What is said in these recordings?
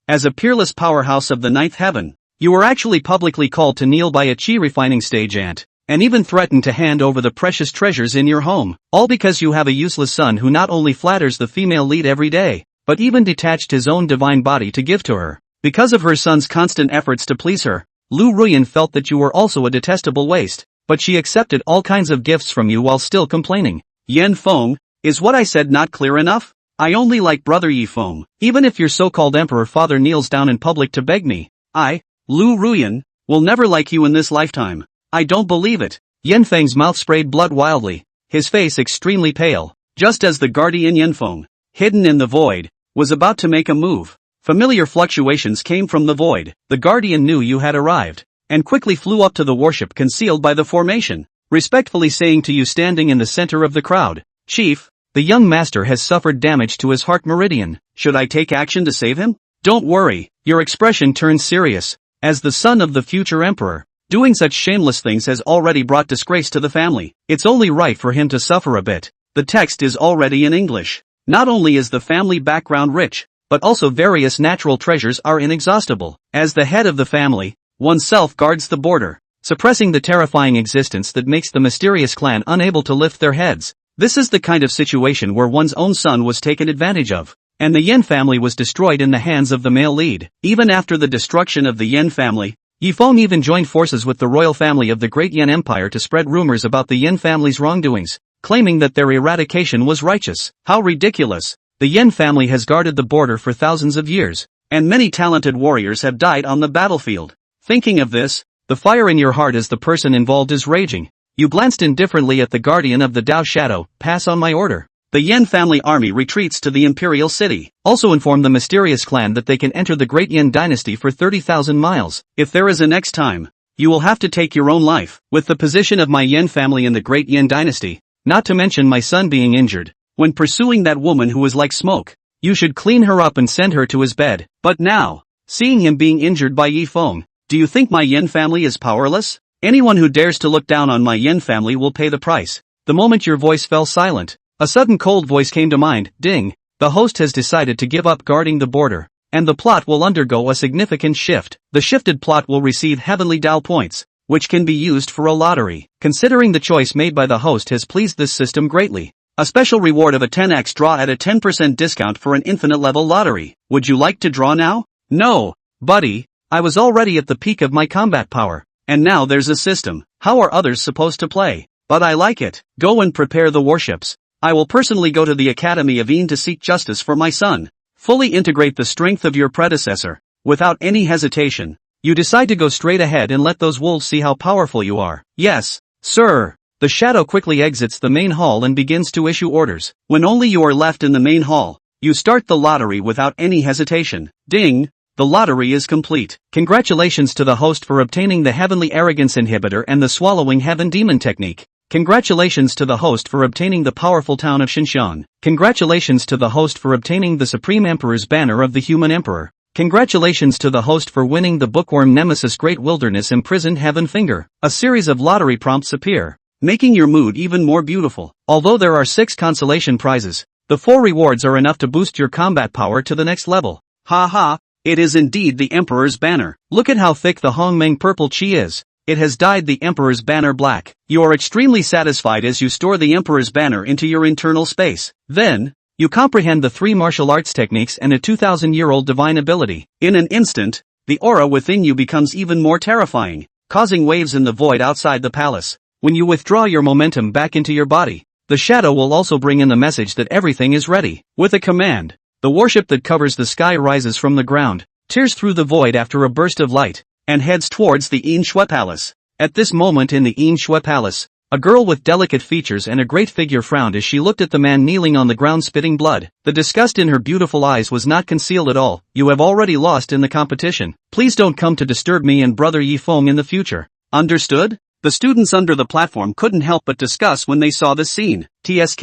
as a peerless powerhouse of the ninth heaven. You were actually publicly called to kneel by a chi refining stage ant, and even threatened to hand over the precious treasures in your home, all because you have a useless son who not only flatters the female lead every day, but even detached his own divine body to give to her. Because of her son's constant efforts to please her, Lu Ruyan felt that you were also a detestable waste, but she accepted all kinds of gifts from you while still complaining. Yan Feng, is what I said not clear enough? I only like brother Yi Feng. Even if your so-called emperor father kneels down in public to beg me, I, Lu Ruyan, will never like you in this lifetime. I don't believe it. Yan Feng's mouth sprayed blood wildly, his face extremely pale, just as the guardian Yan Feng, hidden in the void, was about to make a move. Familiar fluctuations came from the void. The guardian knew you had arrived, and quickly flew up to the warship concealed by the formation, respectfully saying to you standing in the center of the crowd, Chief, the young master has suffered damage to his heart meridian. Should I take action to save him? Don't worry. Your expression turns serious. As the son of the future emperor, doing such shameless things has already brought disgrace to the family. It's only right for him to suffer a bit. The text is already in English. Not only is the family background rich, but also various natural treasures are inexhaustible. As the head of the family, oneself guards the border, suppressing the terrifying existence that makes the mysterious clan unable to lift their heads. This is the kind of situation where one's own son was taken advantage of, and the Yen family was destroyed in the hands of the male lead. Even after the destruction of the Yen family, Yi Feng even joined forces with the royal family of the Great Yen Empire to spread rumors about the Yen family's wrongdoings, claiming that their eradication was righteous. How ridiculous! The Yen family has guarded the border for thousands of years, and many talented warriors have died on the battlefield. Thinking of this, the fire in your heart as the person involved is raging. You glanced indifferently at the guardian of the Dao Shadow. Pass on my order. The Yen family army retreats to the Imperial city. Also inform the mysterious clan that they can enter the Great Yen dynasty for 30,000 miles. If there is a next time, you will have to take your own life. With the position of my Yen family in the Great Yen dynasty, not to mention my son being injured, when pursuing that woman who is like smoke, you should clean her up and send her to his bed. But now, seeing him being injured by Yi Feng, do you think my Yen family is powerless? Anyone who dares to look down on my Yen family will pay the price. The moment your voice fell silent, a sudden cold voice came to mind. Ding! The host has decided to give up guarding the border, and the plot will undergo a significant shift. The shifted plot will receive heavenly Dao points, which can be used for a lottery. Considering the choice made by the host has pleased this system greatly. A special reward of a 10x draw at a 10% discount for an infinite level lottery. Would you like to draw now? No, buddy, I was already at the peak of my combat power. And now there's a system. How are others supposed to play? But I like it. Go and prepare the warships. I will personally go to the Academy of Yin to seek justice for my son. Fully integrate the strength of your predecessor. Without any hesitation, you decide to go straight ahead and let those wolves see how powerful you are. Yes, sir. The shadow quickly exits the main hall and begins to issue orders. When only you are left in the main hall, you start the lottery without any hesitation. Ding! The lottery is complete. Congratulations to the host for obtaining the Heavenly Arrogance Inhibitor and the Swallowing Heaven Demon Technique. Congratulations to the host for obtaining the powerful town of Shinshan. Congratulations to the host for obtaining the Supreme Emperor's Banner of the Human Emperor. Congratulations to the host for winning the bookworm Nemesis Great Wilderness Imprisoned Heaven Finger. A series of lottery prompts appear, making your mood even more beautiful. Although there are 6 consolation prizes, the 4 rewards are enough to boost your combat power to the next level. Ha ha! It is indeed the Emperor's banner. Look at how thick the Hongmeng purple chi is. It has dyed the Emperor's banner black. You are extremely satisfied as you store the Emperor's banner into your internal space. Then, you comprehend the 3 martial arts techniques and a 2,000-year-old divine ability. In an instant, the aura within you becomes even more terrifying, causing waves in the void outside the palace. When you withdraw your momentum back into your body, the shadow will also bring in the message that everything is ready. With a command, the warship that covers the sky rises from the ground, tears through the void after a burst of light, and heads towards the Yin Shui Palace. At this moment in the Yin Shui Palace, a girl with delicate features and a great figure frowned as she looked at the man kneeling on the ground spitting blood. The disgust in her beautiful eyes was not concealed at all. You have already lost in the competition. Please don't come to disturb me and brother Yi Feng in the future. Understood? The students under the platform couldn't help but discuss when they saw this scene. TSK,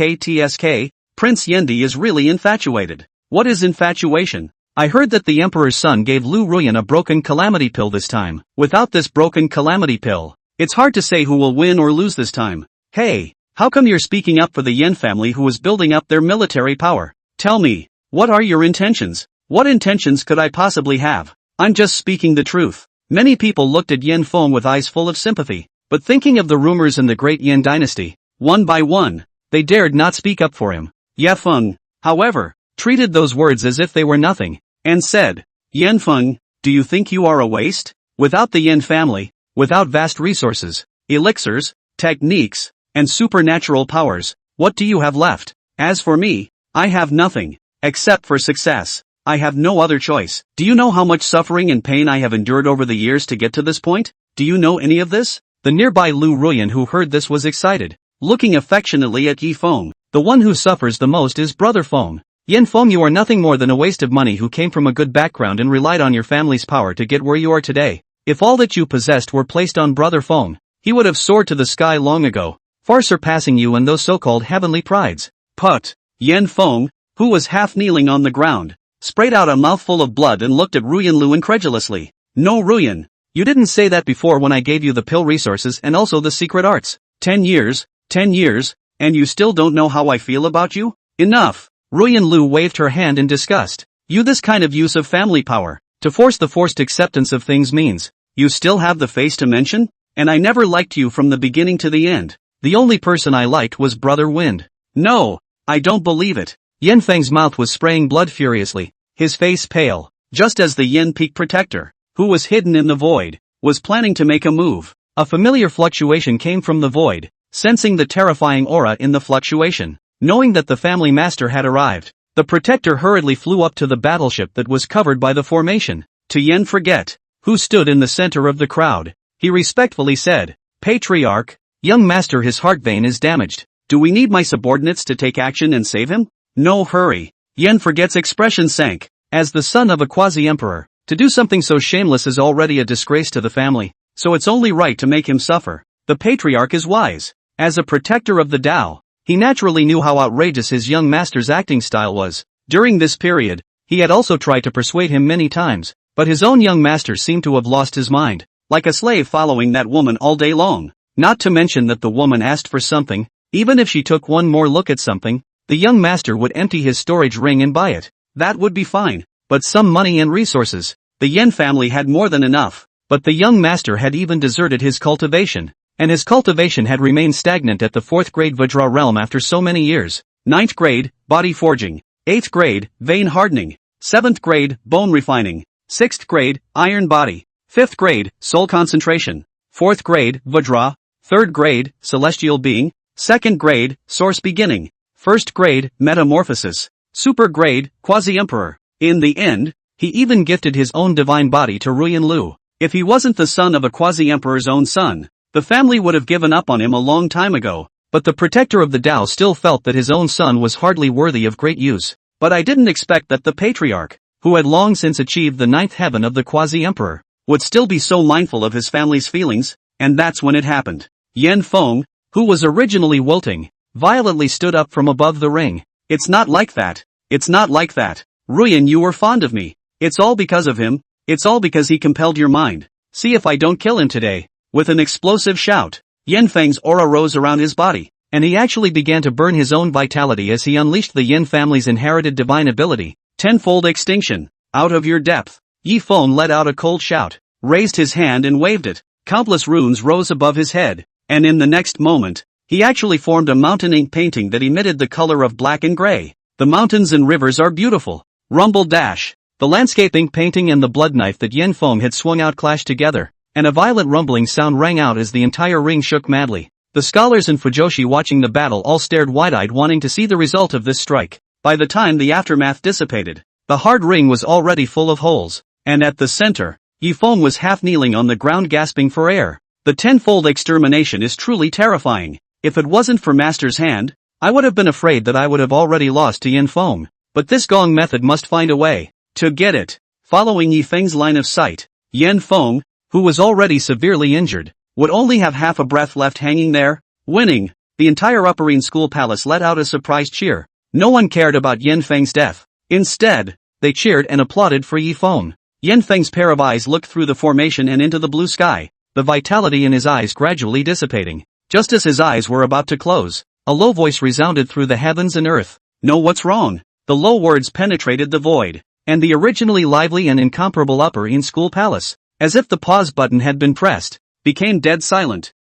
Prince Yendi is really infatuated. What is infatuation? I heard that the Emperor's son gave Lu Ruyan a broken calamity pill this time. Without this broken calamity pill, it's hard to say who will win or lose this time. Hey, how come you're speaking up for the Yen family who is building up their military power? Tell me, what are your intentions? What intentions could I possibly have? I'm just speaking the truth. Many people looked at Yin Feng with eyes full of sympathy, but thinking of the rumors in the great Yin dynasty, one by one, they dared not speak up for him. Ye Feng, however, treated those words as if they were nothing, and said, Yin Feng, do you think you are a waste? Without the Yin family, without vast resources, elixirs, techniques, and supernatural powers, what do you have left? As for me, I have nothing, except for success. I have no other choice. Do you know how much suffering and pain I have endured over the years to get to this point? Do you know any of this? The nearby Lu Ruyan who heard this was excited, looking affectionately at Yi Feng. The one who suffers the most is Brother Feng. Yin Feng, you are nothing more than a waste of money who came from a good background and relied on your family's power to get where you are today. If all that you possessed were placed on Brother Feng, he would have soared to the sky long ago, far surpassing you and those so-called heavenly prides. Put. Yin Feng, who was half kneeling on the ground, sprayed out a mouthful of blood and looked at Ruyan Lu incredulously. No Ruyan, you didn't say that before when I gave you the pill resources and also the secret arts. 10 years, and you still don't know how I feel about you? Enough. Ruyan Lu waved her hand in disgust. You, this kind of use of family power, to force the forced acceptance of things means, you still have the face to mention? And I never liked you from the beginning to the end. The only person I liked was Brother Wind. No, I don't believe it. Yin Feng's mouth was spraying blood furiously, his face pale, just as the Yin Peak Protector, who was hidden in the void, was planning to make a move. A familiar fluctuation came from the void, sensing the terrifying aura in the fluctuation. Knowing that the family master had arrived, the Protector hurriedly flew up to the battleship that was covered by the formation. To Yen Forget, who stood in the center of the crowd, he respectfully said, Patriarch, young master, his heart vein is damaged. Do we need my subordinates to take action and save him? No hurry. Yen Forget's expression sank. As the son of a quasi-emperor, to do something so shameless is already a disgrace to the family, so it's only right to make him suffer. The Patriarch is wise. As a protector of the Tao, he naturally knew how outrageous his young master's acting style was. During this period, he had also tried to persuade him many times, but his own young master seemed to have lost his mind, like a slave following that woman all day long. Not to mention that the woman asked for something, even if she took one more look at something, the young master would empty his storage ring and buy it. That would be fine, but some money and resources. The Yen family had more than enough, but the young master had even deserted his cultivation, and his cultivation had remained stagnant at the 4th grade Vajra realm after so many years. 9th grade, body forging. 8th grade, vein hardening. 7th grade, bone refining. 6th grade, iron body. 5th grade, soul concentration. 4th grade, Vajra. 3rd grade, celestial being. 2nd grade, source beginning. 1st grade, metamorphosis. Super grade, quasi-emperor. In the end, he even gifted his own divine body to Ruyan Lu. If he wasn't the son of a quasi-emperor's own son, the family would have given up on him a long time ago, but the protector of the Tao still felt that his own son was hardly worthy of great use. But I didn't expect that the Patriarch, who had long since achieved the 9th heaven of the quasi-emperor, would still be so mindful of his family's feelings, and that's when it happened. Yen Feng, who was originally wilting, violently stood up from above the ring. It's not like that. It's not like that. Ruyan, you were fond of me. It's all because of him. It's all because he compelled your mind. See if I don't kill him today. With an explosive shout, Yen Feng's aura rose around his body, and he actually began to burn his own vitality as he unleashed the Yin family's inherited divine ability. Tenfold extinction. Out of your depth. Yi Feng let out a cold shout, raised his hand and waved it. Countless runes rose above his head, and in the next moment, he actually formed a mountain ink painting that emitted the color of black and gray. The mountains and rivers are beautiful. Rumble dash. The landscape ink painting and the blood knife that Yen Feng had swung out clashed together, and a violent rumbling sound rang out as the entire ring shook madly. The scholars and Fujoshi watching the battle all stared wide-eyed, wanting to see the result of this strike. By the time the aftermath dissipated, the hard ring was already full of holes, and at the center, Yi Feng was half kneeling on the ground gasping for air. The tenfold extermination is truly terrifying. If it wasn't for Master's hand, I would have been afraid that I would have already lost to Yen Feng. But this Gong method must find a way to get it. Following Yi Feng's line of sight, Yen Feng, who was already severely injured, would only have half a breath left hanging there. Winning. The entire Upperine School Palace let out a surprised cheer. No one cared about Yen Feng's death. Instead, they cheered and applauded for Yi Feng. Yen Feng's pair of eyes looked through the formation and into the blue sky, the vitality in his eyes gradually dissipating. Just as his eyes were about to close, a low voice resounded through the heavens and earth. Know what's wrong? The low words penetrated the void. and the originally lively and incomparable Upper East School Palace, as if the pause button had been pressed, became dead silent.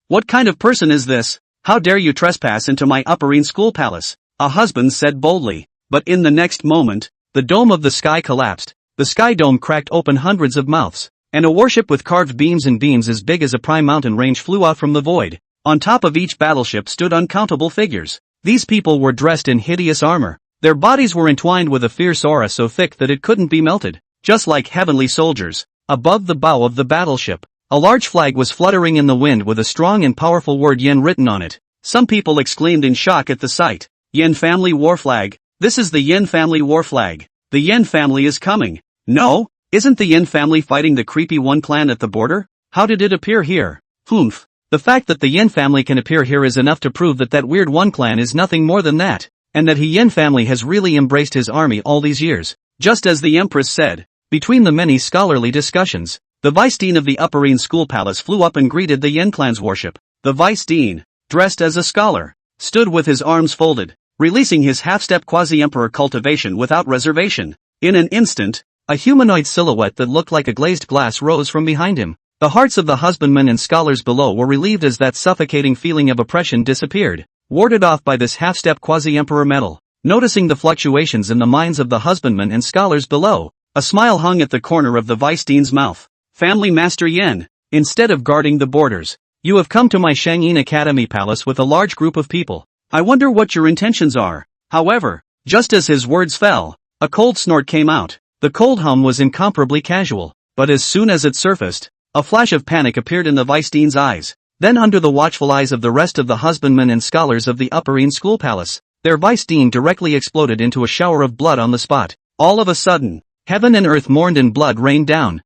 What kind of person is this? How dare you trespass into my Upper East School Palace? A husband said boldly. But in the next moment, the dome of the sky collapsed, the sky dome cracked open hundreds of mouths, and a warship with carved beams and beams as big as a prime mountain range flew out from the void. On top of each battleship stood uncountable figures. These people were dressed in hideous armor. Their bodies were entwined with a fierce aura so thick that it couldn't be melted. Just like heavenly soldiers, above the bow of the battleship, a large flag was fluttering in the wind with a strong and powerful word Yen written on it. Some people exclaimed in shock at the sight. Yen family war flag. This is the Yen family war flag. The Yen family is coming. No, isn't the Yen family fighting the creepy One clan at the border? How did it appear here? Humph. The fact that the Yen family can appear here is enough to prove that that weird One clan is nothing more than that, and that Yen family has really embraced his army all these years. Just as the Empress said. Between the many scholarly discussions, the Vice Dean of the Upper East School Palace flew up and greeted the Yen clan's warship. The Vice Dean, dressed as a scholar, stood with his arms folded, releasing his half-step quasi-emperor cultivation without reservation. In an instant, a humanoid silhouette that looked like a glazed glass rose from behind him. The hearts of the husbandmen and scholars below were relieved as that suffocating feeling of oppression disappeared, warded off by this half-step quasi-emperor medal. Noticing the fluctuations in the minds of the husbandmen and scholars below, a smile hung at the corner of the Vice Dean's mouth. Family Master Yen, instead of guarding the borders, you have come to my Shangyin Academy Palace with a large group of people. I wonder what your intentions are. However, just as his words fell, a cold snort came out. The cold hum was incomparably casual, but as soon as it surfaced, a flash of panic appeared in the Vice Dean's eyes. Then under the watchful eyes of the rest of the husbandmen and scholars of the Upper East School Palace, their Vice Dean directly exploded into a shower of blood on the spot. All of a sudden, heaven and earth mourned and blood rained down.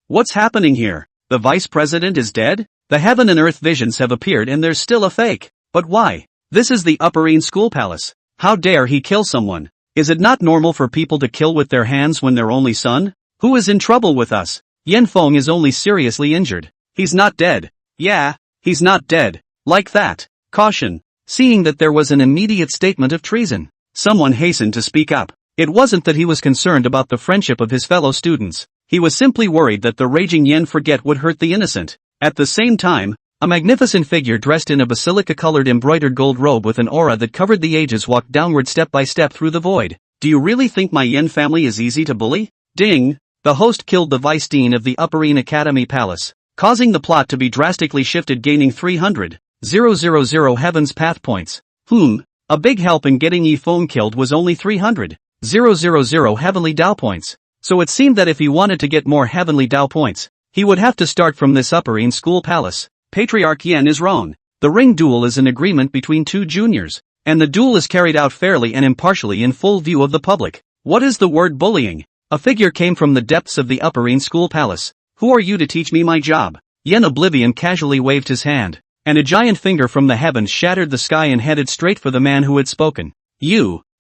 What's happening here? The Vice President is dead? The heaven and earth visions have appeared and there's still a fake. But why? This is the Upper East School Palace. How dare he kill someone? Is it not normal for people to kill with their hands when their only son? Who is in trouble with us? Yen Feng is only seriously injured. He's not dead. Yeah, he's not dead. Like that. Caution. Seeing that there was an immediate statement of treason, someone hastened to speak up. It wasn't that he was concerned about the friendship of his fellow students. He was simply worried that the raging Yen forget would hurt the innocent. At the same time, a magnificent figure dressed in a basilica-colored embroidered gold robe with an aura that covered the ages walked downward step by step through the void. Do you really think my Yen family is easy to bully? Ding! The host killed the Vice Dean of the Upper East Academy Palace, causing the plot to be drastically shifted, gaining 300,000 Heaven's Path points. A big help in getting Yi Feng killed was only 300,000 Heavenly Dao points. So it seemed that if he wanted to get more Heavenly Dao points, he would have to start from this Upper East School Palace. Patriarch Yen is wrong. The ring duel is an agreement between two juniors, and the duel is carried out fairly and impartially in full view of the public. What is the word bullying? A figure came from the depths of the Upper East School Palace. Who are you to teach me my job? Yen Oblivion casually waved his hand, and a giant finger from the heavens shattered the sky and headed straight for the man who had spoken.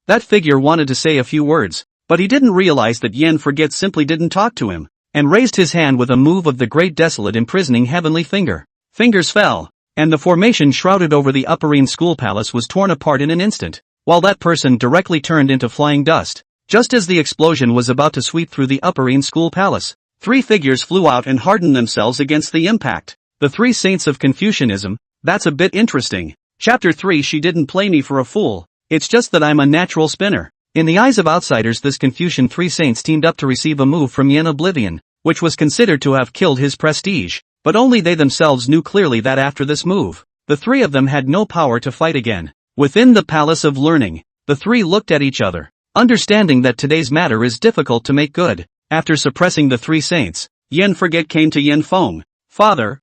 That figure wanted to say a few words, but he didn't realize that Yen Forget simply didn't talk to him, and raised his hand with a move of the great desolate imprisoning heavenly finger. Fingers fell, and the formation shrouded over the Upper East School Palace was torn apart in an instant, while that person directly turned into flying dust. Just as the explosion was about to sweep through the Upper East School Palace, three figures flew out and hardened themselves against the impact. The three saints of Confucianism. That's a bit interesting. Chapter 3. She didn't play me for a fool. It's just that I'm a natural spinner. In the eyes of outsiders, this Confucian three saints teamed up to receive a move from Yen Oblivion, which was considered to have killed his prestige. But only they themselves knew clearly that after this move, the three of them had no power to fight again. Within the Palace of Learning, the three looked at each other, understanding that today's matter is difficult to make good. After suppressing the three saints, Yen Forget came to Yen Feng. Father.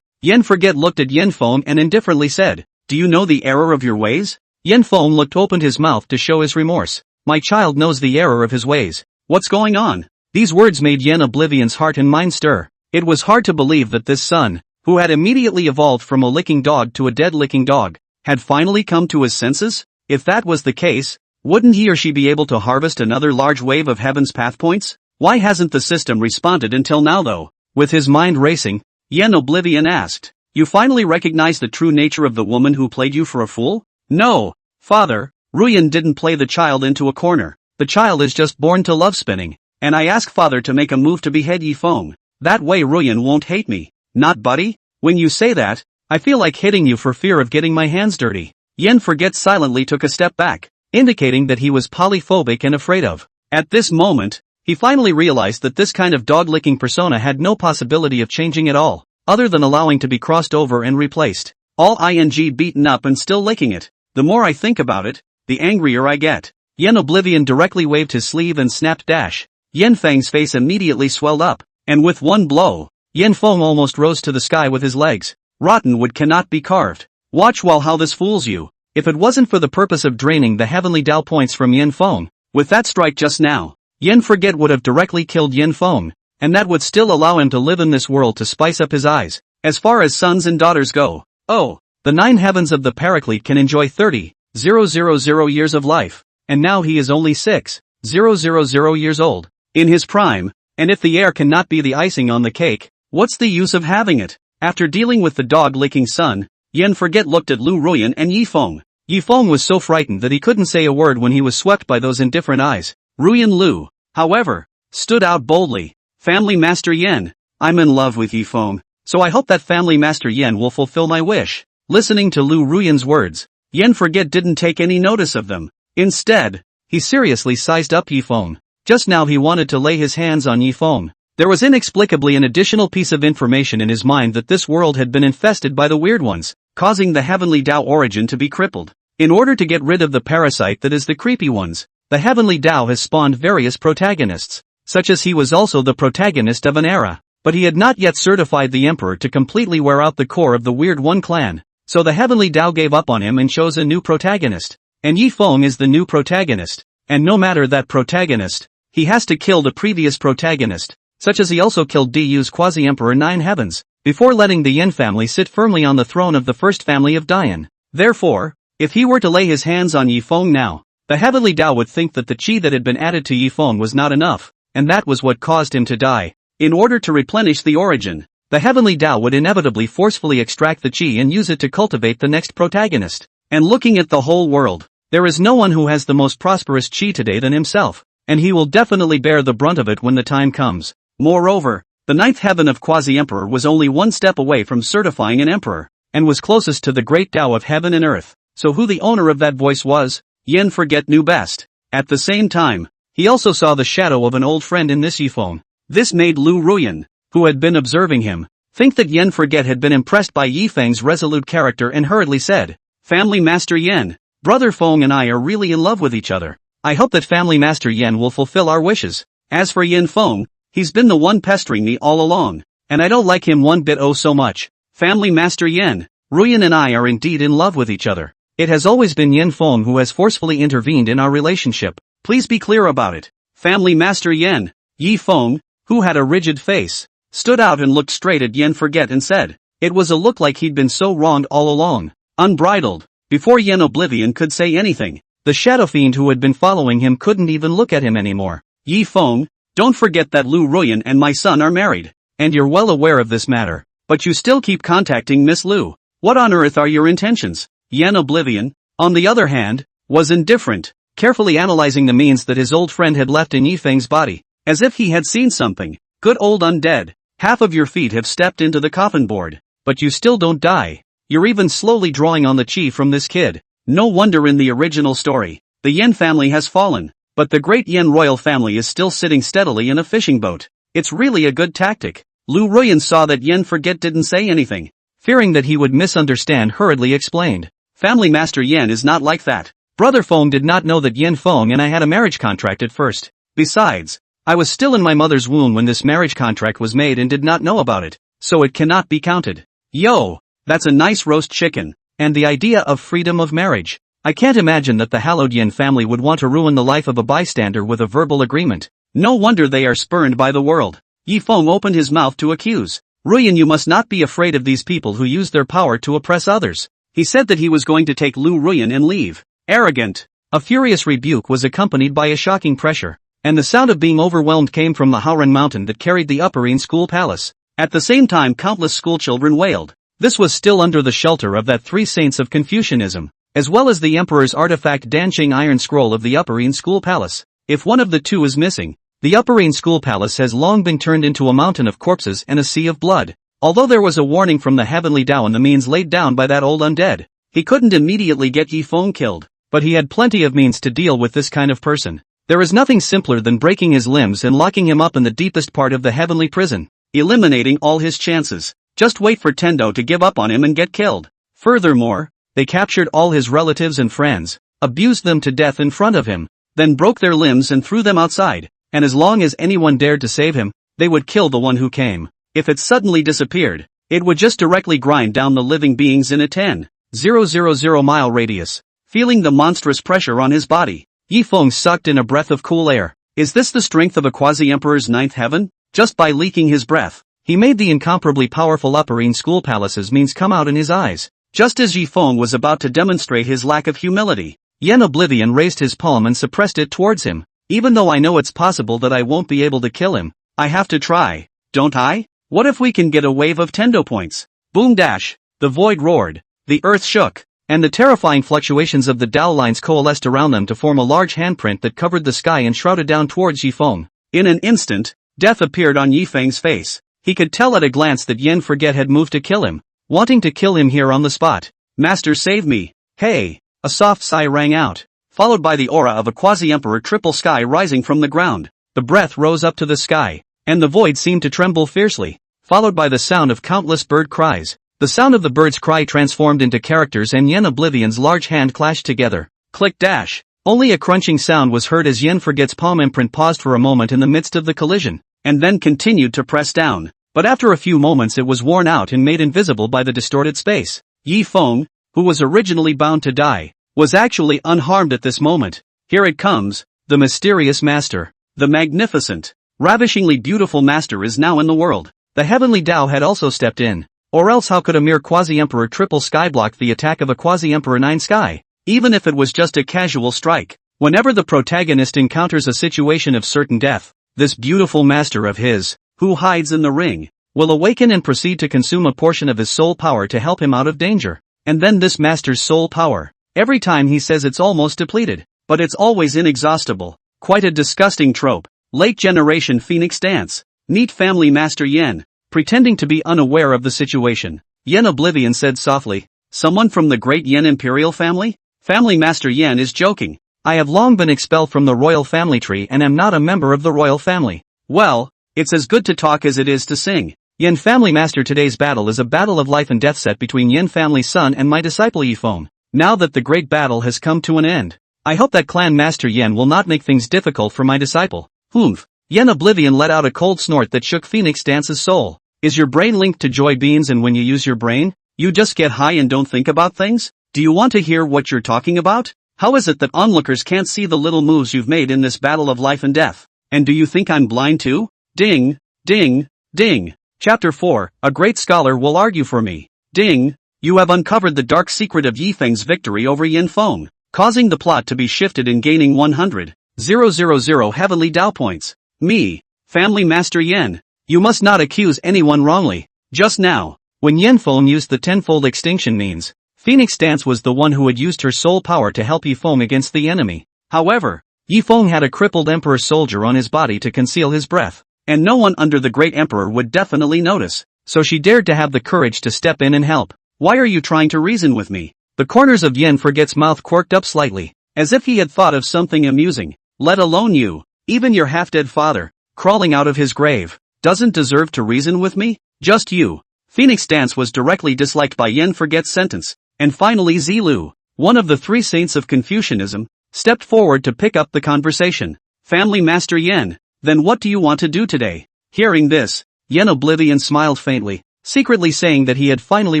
Yen Forget looked at Yen Feng and indifferently said, "Do you know the error of your ways?" Yen Feng opened his mouth to show his remorse. "My child knows the error of his ways. What's going on?" These words made Yen Oblivion's heart and mind stir. It was hard to believe that this son, who had immediately evolved from a licking dog to a dead licking dog, had finally come to his senses. If that was the case, wouldn't he or she be able to harvest another large wave of Heaven's Path points? Why hasn't the system responded until now though? With his mind racing, Yen Oblivion asked, "You finally recognize the true nature of the woman who played you for a fool?" "No, father, Ruyan didn't play the child into a corner. the child is just born to love spinning, and I ask father to make a move to behead Yifeng. That way Ruyan won't hate me. Not buddy? When you say that, I feel like hitting you for fear of getting my hands dirty. Yen Forget silently took a step back, indicating that he was polyphobic and afraid of. At this moment, he finally realized that this kind of dog-licking persona had no possibility of changing at all, other than allowing to be crossed over and replaced. All ing beaten up and still licking it. The more I think about it, the angrier I get. Yen Oblivion directly waved his sleeve and snapped dash. Yen Fang's face immediately swelled up, and with one blow, Yen Feng almost rose to the sky with his legs. Rotten wood cannot be carved. Watch well how this fools you. If it wasn't for the purpose of draining the heavenly Dao points from Yen Feng, with that strike just now, Yen Forget would have directly killed Yen Feng, and that would still allow him to live in this world to spice up his eyes. As far as sons and daughters go, oh, the 9 heavens of the Paraclete can enjoy 30,000 years of life, and now he is only 6,000 years old, in his prime, and if the heir cannot be the icing on the cake, what's the use of having it? After dealing with the dog-licking son, Yen Forget looked at Lu Ruyan and Yifeng. Yifeng was so frightened that he couldn't say a word when he was swept by those indifferent eyes. Ruyan Lu, however, stood out boldly. Family Master Yen, I'm in love with Yifeng, so I hope that Family Master Yen will fulfill my wish. Listening to Lu Ruyan's words, Yen Forget didn't take any notice of them. Instead, he seriously sized up Yifeng. Just now he wanted to lay his hands on Yifeng. There was inexplicably an additional piece of information in his mind that this world had been infested by the weird ones, causing the heavenly Dao origin to be crippled. In order to get rid of the parasite that is the creepy ones, the heavenly Dao has spawned various protagonists, such as he was also the protagonist of an era, but he had not yet certified the emperor to completely wear out the core of the weird one clan, so the heavenly Dao gave up on him and chose a new protagonist, and Yifeng is the new protagonist, and no matter that protagonist, he has to kill the previous protagonist, such as he also killed Du's quasi-emperor 9 heavens, before letting the Yin family sit firmly on the throne of the first family of Dian. Therefore, if he were to lay his hands on Yifeng now, the heavenly Dao would think that the qi that had been added to Yifeng was not enough, and that was what caused him to die. In order to replenish the origin, the heavenly Dao would inevitably forcefully extract the qi and use it to cultivate the next protagonist. And looking at the whole world, there is no one who has the most prosperous qi today than himself, and he will definitely bear the brunt of it when the time comes. Moreover, the 9th heaven of Quasi-Emperor was only one step away from certifying an emperor, and was closest to the great Tao of heaven and earth, so who the owner of that voice was, Yen Forget knew best. At the same time, he also saw the shadow of an old friend in this Yifeng. This made Lu Ruyan, who had been observing him, think that Yen Forget had been impressed by Yifeng's resolute character and hurriedly said, Family Master Yen, Brother Feng and I are really in love with each other. I hope that Family Master Yen will fulfill our wishes. As for Yen Feng, he's been the one pestering me all along, and I don't like him one bit so much. Family Master Yen, Ruyan and I are indeed in love with each other. It has always been Yen Feng who has forcefully intervened in our relationship. Please be clear about it. Family Master Yen, Yifeng, who had a rigid face, stood out and looked straight at Yen Forget and said, it was a look like he'd been so wronged all along. Unbridled. Before Yen Oblivion could say anything, the shadow fiend who had been following him couldn't even look at him anymore. Yifeng, don't forget that Lu Ruyan and my son are married, and you're well aware of this matter, but you still keep contacting Miss Lu. What on earth are your intentions? Yen Oblivion, on the other hand, was indifferent, carefully analyzing the means that his old friend had left in Yifeng's body, as if he had seen something. Good old undead, half of your feet have stepped into the coffin board, but you still don't die. You're even slowly drawing on the chi from this kid. No wonder in the original story, the Yen family has fallen, but the great Yen royal family is still sitting steadily in a fishing boat. It's really a good tactic. Lu Ruyan saw that Yen Forget didn't say anything, fearing that he would misunderstand, hurriedly explained. Family Master Yen is not like that. Brother Feng did not know that Yen Feng and I had a marriage contract at first. Besides, I was still in my mother's womb when this marriage contract was made and did not know about it, so it cannot be counted. Yo, that's a nice roast chicken. And the idea of freedom of marriage. I can't imagine that the hallowed Yen family would want to ruin the life of a bystander with a verbal agreement. No wonder they are spurned by the world. Yifeng opened his mouth to accuse. Ruyan, you must not be afraid of these people who use their power to oppress others. He said that he was going to take Lu Ruyan and leave. Arrogant. A furious rebuke was accompanied by a shocking pressure, and the sound of being overwhelmed came from the Haoran mountain that carried the Upperine school palace. At the same time countless schoolchildren wailed. This was still under the shelter of that 3 saints of Confucianism, as well as the emperor's artifact Danqing iron scroll of the Upperine school palace. If one of the two is missing, the Upper School Palace has long been turned into a mountain of corpses and a sea of blood. Although there was a warning from the Heavenly Tao and the means laid down by that old undead, he couldn't immediately get Yifeng killed, but he had plenty of means to deal with this kind of person. There is nothing simpler than breaking his limbs and locking him up in the deepest part of the heavenly prison, eliminating all his chances. Just wait for Tendo to give up on him and get killed. Furthermore, they captured all his relatives and friends, abused them to death in front of him, then broke their limbs and threw them outside, and as long as anyone dared to save him, they would kill the one who came. If it suddenly disappeared, it would just directly grind down the living beings in a 10,000 mile radius. Feeling the monstrous pressure on his body, Yifeng sucked in a breath of cool air. Is this the strength of a quasi-emperor's ninth heaven? Just by leaking his breath, he made the incomparably powerful Upper School Palace's means come out in his eyes. Just as Yifeng was about to demonstrate his lack of humility, Yen Oblivion raised his palm and suppressed it towards him. Even though I know it's possible that I won't be able to kill him, I have to try, don't I? What if we can get a wave of Tendo points? Boom dash, the void roared, the earth shook, and the terrifying fluctuations of the Dao lines coalesced around them to form a large handprint that covered the sky and shrouded down towards Yifeng. In an instant, death appeared on Yifeng's face. He could tell at a glance that Yen Forget had moved to kill him, wanting to kill him here on the spot. Master, save me. Hey! A soft sigh rang out, followed by the aura of a quasi-emperor triple sky rising from the ground. The breath rose up to the sky, and the void seemed to tremble fiercely, followed by the sound of countless bird cries. The sound of the bird's cry transformed into characters and Yen Oblivion's large hand clashed together. Click dash. Only a crunching sound was heard as Yen Forget's palm imprint paused for a moment in the midst of the collision, and then continued to press down. But after a few moments it was worn out and made invisible by the distorted space. Yifeng, who was originally bound to die, was actually unharmed at this moment. Here it comes, the mysterious master. The magnificent, ravishingly beautiful master is now in the world. The heavenly Tao had also stepped in. Or else how could a mere quasi-emperor triple sky block the attack of a quasi-emperor 9 sky? Even if it was just a casual strike. Whenever the protagonist encounters a situation of certain death, this beautiful master of his, who hides in the ring, will awaken and proceed to consume a portion of his soul power to help him out of danger. And then this master's soul power, every time he says it's almost depleted, but it's always inexhaustible. Quite a disgusting trope. Late generation Phoenix dance. Neat family master Yen, pretending to be unaware of the situation. Yen Oblivion said softly, someone from the great Yen Imperial family? Family master Yen is joking. I have long been expelled from the royal family tree and am not a member of the royal family. Well, it's as good to talk as it is to sing. Yen family master, today's battle is a battle of life and death set between Yen family's son and my disciple Yifeng. Now that the great battle has come to an end, I hope that clan master Yen will not make things difficult for my disciple. Humph. Yen Oblivion let out a cold snort that shook Phoenix Dance's soul. Is your brain linked to joy beans, and when you use your brain, you just get high and don't think about things? Do you want to hear what you're talking about? How is it that onlookers can't see the little moves you've made in this battle of life and death? And do you think I'm blind too? Ding, ding, ding. Chapter 4, a great scholar will argue for me. Ding, you have uncovered the dark secret of Yifeng's victory over Yinfeng, causing the plot to be shifted and gaining 100,000 heavenly Tao points. Me, family master Yen, you must not accuse anyone wrongly. Just now, when Yinfeng used the tenfold extinction means, Phoenix Dance was the one who had used her soul power to help Yifeng against the enemy. However, Yifeng had a crippled emperor soldier on his body to conceal his breath, and no one under the great emperor would definitely notice, so she dared to have the courage to step in and help. Why are you trying to reason with me? The corners of Yen Forget's mouth quirked up slightly, as if he had thought of something amusing. Let alone you, even your half-dead father, crawling out of his grave, doesn't deserve to reason with me? Just you. Phoenix Dance was directly disliked by Yen Forget's sentence, and finally Zilu, one of the 3 saints of Confucianism, stepped forward to pick up the conversation. Family master Yen, then what do you want to do today? Hearing this, Yen Oblivion smiled faintly, secretly saying that he had finally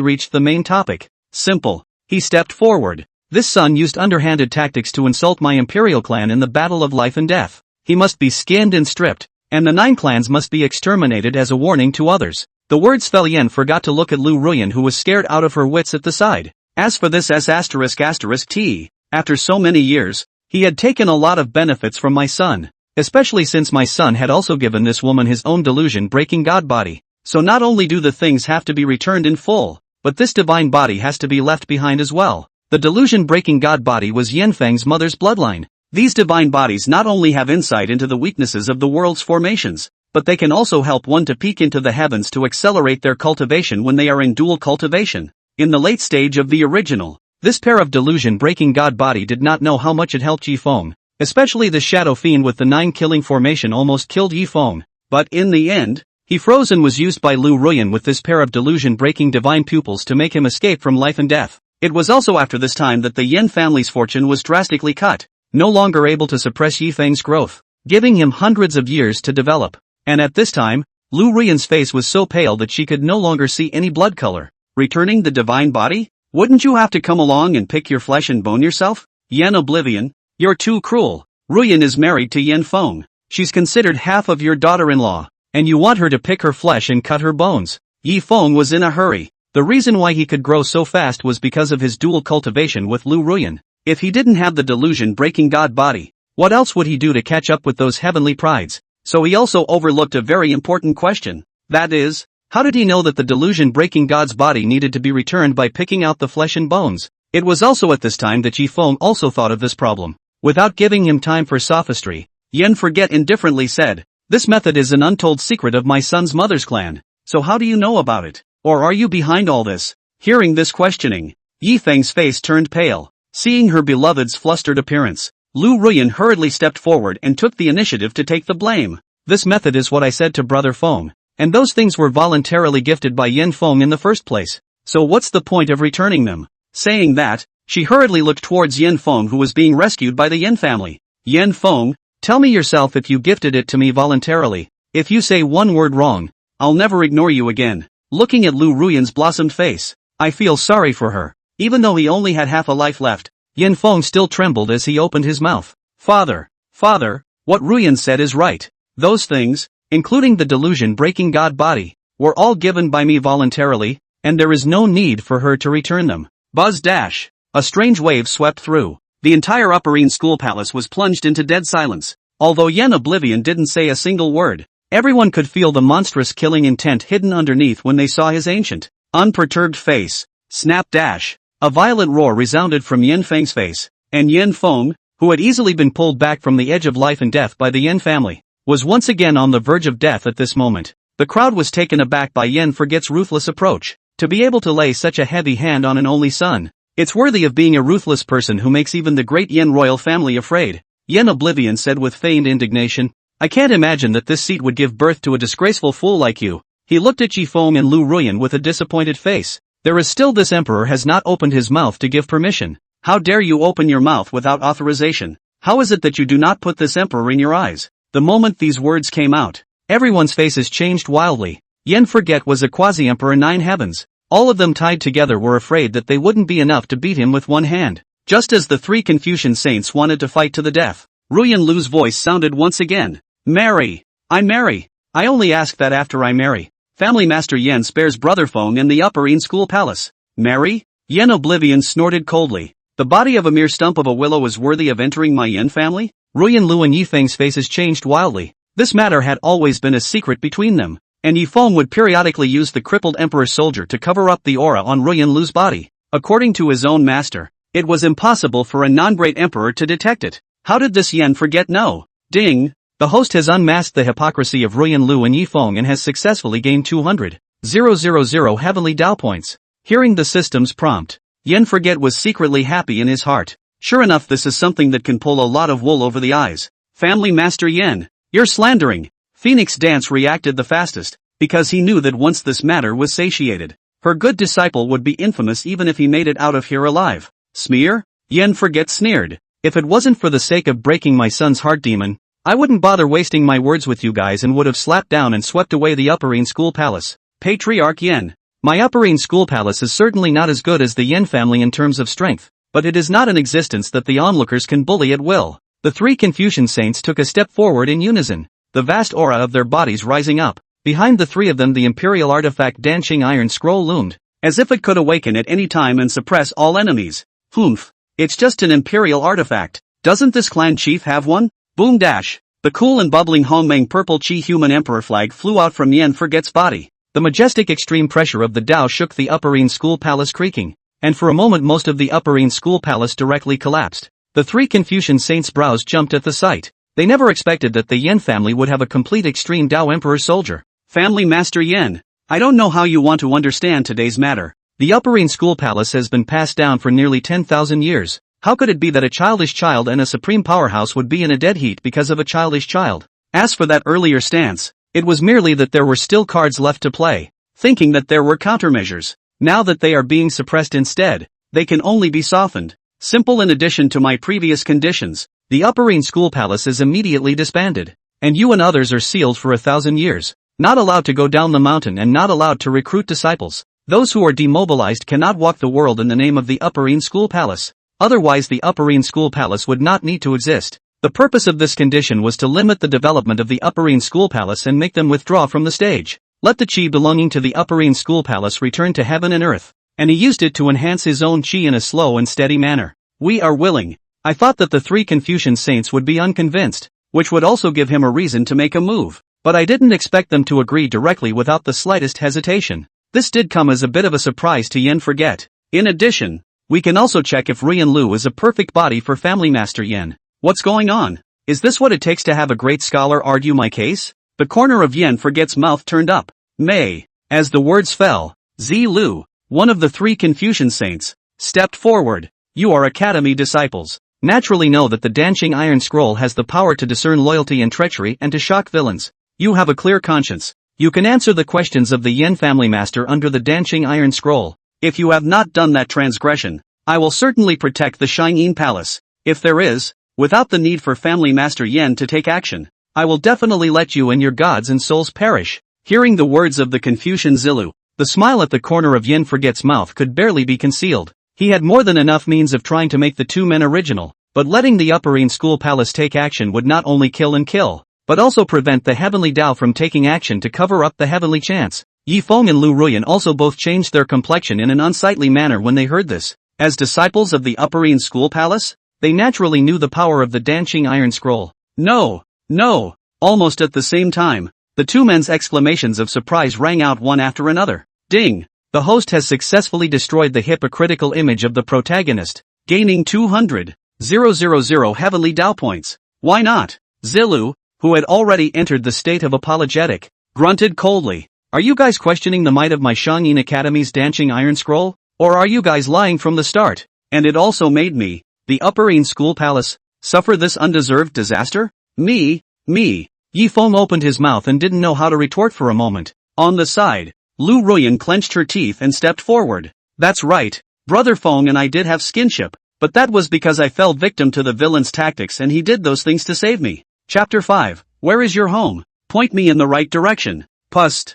reached the main topic. Simple. He stepped forward. This son used underhanded tactics to insult my Imperial clan in the battle of life and death. He must be skinned and stripped, and the 9 clans must be exterminated as a warning to others. The words fell. Yen forgot to look at Lu Ruyan, who was scared out of her wits at the side. As for this S***T, after so many years, he had taken a lot of benefits from my son, especially since my son had also given this woman his own delusion-breaking god body. So not only do the things have to be returned in full, but this divine body has to be left behind as well. The delusion-breaking god body was Yanfeng's mother's bloodline. These divine bodies not only have insight into the weaknesses of the world's formations, but they can also help one to peek into the heavens to accelerate their cultivation when they are in dual cultivation. In the late stage of the original, this pair of delusion-breaking god body did not know how much it helped Yi Feng, especially the shadow fiend with the 9-killing formation almost killed Yi Feng, but in the end, he froze and was used by Lu Ruyan with this pair of delusion-breaking divine pupils to make him escape from life and death. It was also after this time that the Yin family's fortune was drastically cut, no longer able to suppress Yi Feng's growth, giving him hundreds of years to develop. And at this time, Lu Ruyan's face was so pale that she could no longer see any blood color. Returning the divine body? Wouldn't you have to come along and pick your flesh and bone yourself? Yen Oblivion, you're too cruel. Ruyan is married to Yin Feng. She's considered half of your daughter-in-law, and you want her to pick her flesh and cut her bones. Yi Feng was in a hurry. The reason why he could grow so fast was because of his dual cultivation with Lu Ruyan. If he didn't have the delusion-breaking god body, what else would he do to catch up with those heavenly prides? So he also overlooked a very important question. That is, how did he know that the delusion-breaking god's body needed to be returned by picking out the flesh and bones? It was also at this time that Yi Feng also thought of this problem. Without giving him time for sophistry, Yen Forget indifferently said, "This method is an untold secret of my son's mother's clan. So how do you know about it? Or are you behind all this?" Hearing this questioning, Yi Feng's face turned pale. Seeing her beloved's flustered appearance, Lu Ruyan hurriedly stepped forward and took the initiative to take the blame. "This method is what I said to Brother Feng, and those things were voluntarily gifted by Yin Feng in the first place. So what's the point of returning them?" Saying that, she hurriedly looked towards Yin Feng, who was being rescued by the Yin family. "Yin Feng, tell me yourself if you gifted it to me voluntarily. If you say one word wrong, I'll never ignore you again." Looking at Lu Ruyan's blossomed face, I feel sorry for her. Even though he only had half a life left, Yin Feng still trembled as he opened his mouth. Father, what Ruyan said is right. Those things, including the delusion-breaking god body, were all given by me voluntarily, and there is no need for her to return them. Buzz dash. A strange wave swept through. The entire Upperine school palace was plunged into dead silence. Although Yen Oblivion didn't say a single word, everyone could feel the monstrous killing intent hidden underneath when they saw his ancient, unperturbed face. Snap dash. A violent roar resounded from Yin Feng's face, and Yin Feng, who had easily been pulled back from the edge of life and death by the Yin family, was once again on the verge of death at this moment. The crowd was taken aback by Yen Forget's ruthless approach. To be able to lay such a heavy hand on an only son, it's worthy of being a ruthless person who makes even the great Yin royal family afraid. Yen Oblivion said with feigned indignation, "I can't imagine that this seat would give birth to a disgraceful fool like you." He looked at Yi Feng and Lu Ruyan with a disappointed face. "There is still this emperor has not opened his mouth to give permission. How dare you open your mouth without authorization? How is it that you do not put this emperor in your eyes?" The moment these words came out, everyone's faces changed wildly. Yen Forget was a quasi-emperor 9 heavens. All of them tied together were afraid that they wouldn't be enough to beat him with one hand. Just as the 3 Confucian saints wanted to fight to the death, Ruyan Lu's voice sounded once again. "Marry. I marry. I only ask that after I marry. Family Master Yen spares Brother Feng and the Upperine school palace." "Marry?" Yen Oblivion snorted coldly. "The body of a mere stump of a willow is worthy of entering my Yen family?" Ruyan Lu and Yi Feng's faces changed wildly. This matter had always been a secret between them, and Yi Feng would periodically use the crippled emperor's soldier to cover up the aura on Ruyan Lu's body. According to his own master, it was impossible for a non-great emperor to detect it. How did this Yen Forget know? Ding! The host has unmasked the hypocrisy of Ruyan Lu and Yi Feng and has successfully gained 200,000 heavenly Dao points. Hearing the system's prompt, Yen Forget was secretly happy in his heart. Sure enough, this is something that can pull a lot of wool over the eyes. Family Master Yen, you're slandering. Phoenix Dance reacted the fastest, because he knew that once this matter was satiated, her good disciple would be infamous even if he made it out of here alive. Smear? Yen Forget sneered. If it wasn't for the sake of breaking my son's heart demon, I wouldn't bother wasting my words with you guys and would have slapped down and swept away the Upperine school palace. Patriarch Yen. My Upperine school palace is certainly not as good as the Yen family in terms of strength, but it is not an existence that the onlookers can bully at will. The 3 Confucian saints took a step forward in unison, the vast aura of their bodies rising up. Behind the 3 of them the Imperial artifact Danqing Iron Scroll loomed, as if it could awaken at any time and suppress all enemies. Humph. It's just an Imperial artifact. Doesn't this clan chief have one? Boom dash. The cool and bubbling Hongmeng purple Qi human emperor flag flew out from Yen Forget's body. The majestic extreme pressure of the Dao shook the Upperine school palace creaking, and for a moment most of the Upperine school palace directly collapsed. The three Confucian saints' brows jumped at the sight. They never expected that the Yan family would have a complete extreme Tao Emperor soldier. Family Master Yan, I don't know how you want to understand today's matter. The Upperine School Palace has been passed down for nearly 10,000 years. How could it be that a childish child and a supreme powerhouse would be in a dead heat because of a childish child? As for that earlier stance, it was merely that there were still cards left to play, thinking that there were countermeasures. Now that they are being suppressed instead, they can only be softened. Simple. In addition to my previous conditions, the Upperine School Palace is immediately disbanded, and you and others are sealed for 1,000 years, not allowed to go down the mountain and not allowed to recruit disciples. Those who are demobilized cannot walk the world in the name of the Upperine School Palace. Otherwise the Upperine School Palace would not need to exist. The purpose of this condition was to limit the development of the Upperine School Palace and make them withdraw from the stage. Let the chi belonging to the Upperine School Palace return to heaven and earth, and he used it to enhance his own chi in a slow and steady manner. We are willing. I thought that the three Confucian saints would be unconvinced, which would also give him a reason to make a move, but I didn't expect them to agree directly without the slightest hesitation. This did come as a bit of a surprise to Yan Forget. In addition, we can also check if Ruyan Lu is a perfect body for Family Master Yan. What's going on? Is this what it takes to have a great scholar argue my case? The corner of Yan Forget's mouth turned up. May. As the words fell, Zi Lu, one of the three Confucian saints, stepped forward. You are Academy disciples. Naturally know that the Danqing Iron Scroll has the power to discern loyalty and treachery and to shock villains. You have a clear conscience. You can answer the questions of the Yan Family Master under the Danqing Iron Scroll. If you have not done that transgression, I will certainly protect the Shining Palace. If there is, without the need for Family Master Yan to take action, I will definitely let you and your gods and souls perish. Hearing the words of the Confucian Zilu, the smile at the corner of Yan Forget's mouth could barely be concealed. He had more than enough means of trying to make the two men original, but letting the Upperine School Palace take action would not only kill, but also prevent the Heavenly Tao from taking action to cover up the Heavenly Chance. Yi Feng and Lu Ruyan also both changed their complexion in an unsightly manner when they heard this. As disciples of the Upperine School Palace, they naturally knew the power of the Danqing Iron Scroll. No! Almost at the same time, the two men's exclamations of surprise rang out one after another. Ding! The host has successfully destroyed the hypocritical image of the protagonist, gaining 200,000 heavenly Tao points. Why not? Zilu, who had already entered the state of apologetic, grunted coldly. Are you guys questioning the might of my Shangyin Academy's Danqing Iron Scroll? Or are you guys lying from the start? And it also made me, the Upperine School Palace, suffer this undeserved disaster? Me? Yi Feng opened his mouth and didn't know how to retort for a moment. On the side, Lu Ruyan clenched her teeth and stepped forward. That's right, Brother Feng and I did have skinship, but that was because I fell victim to the villain's tactics and he did those things to save me. Chapter 5. Where is your home? Point me in the right direction. Put.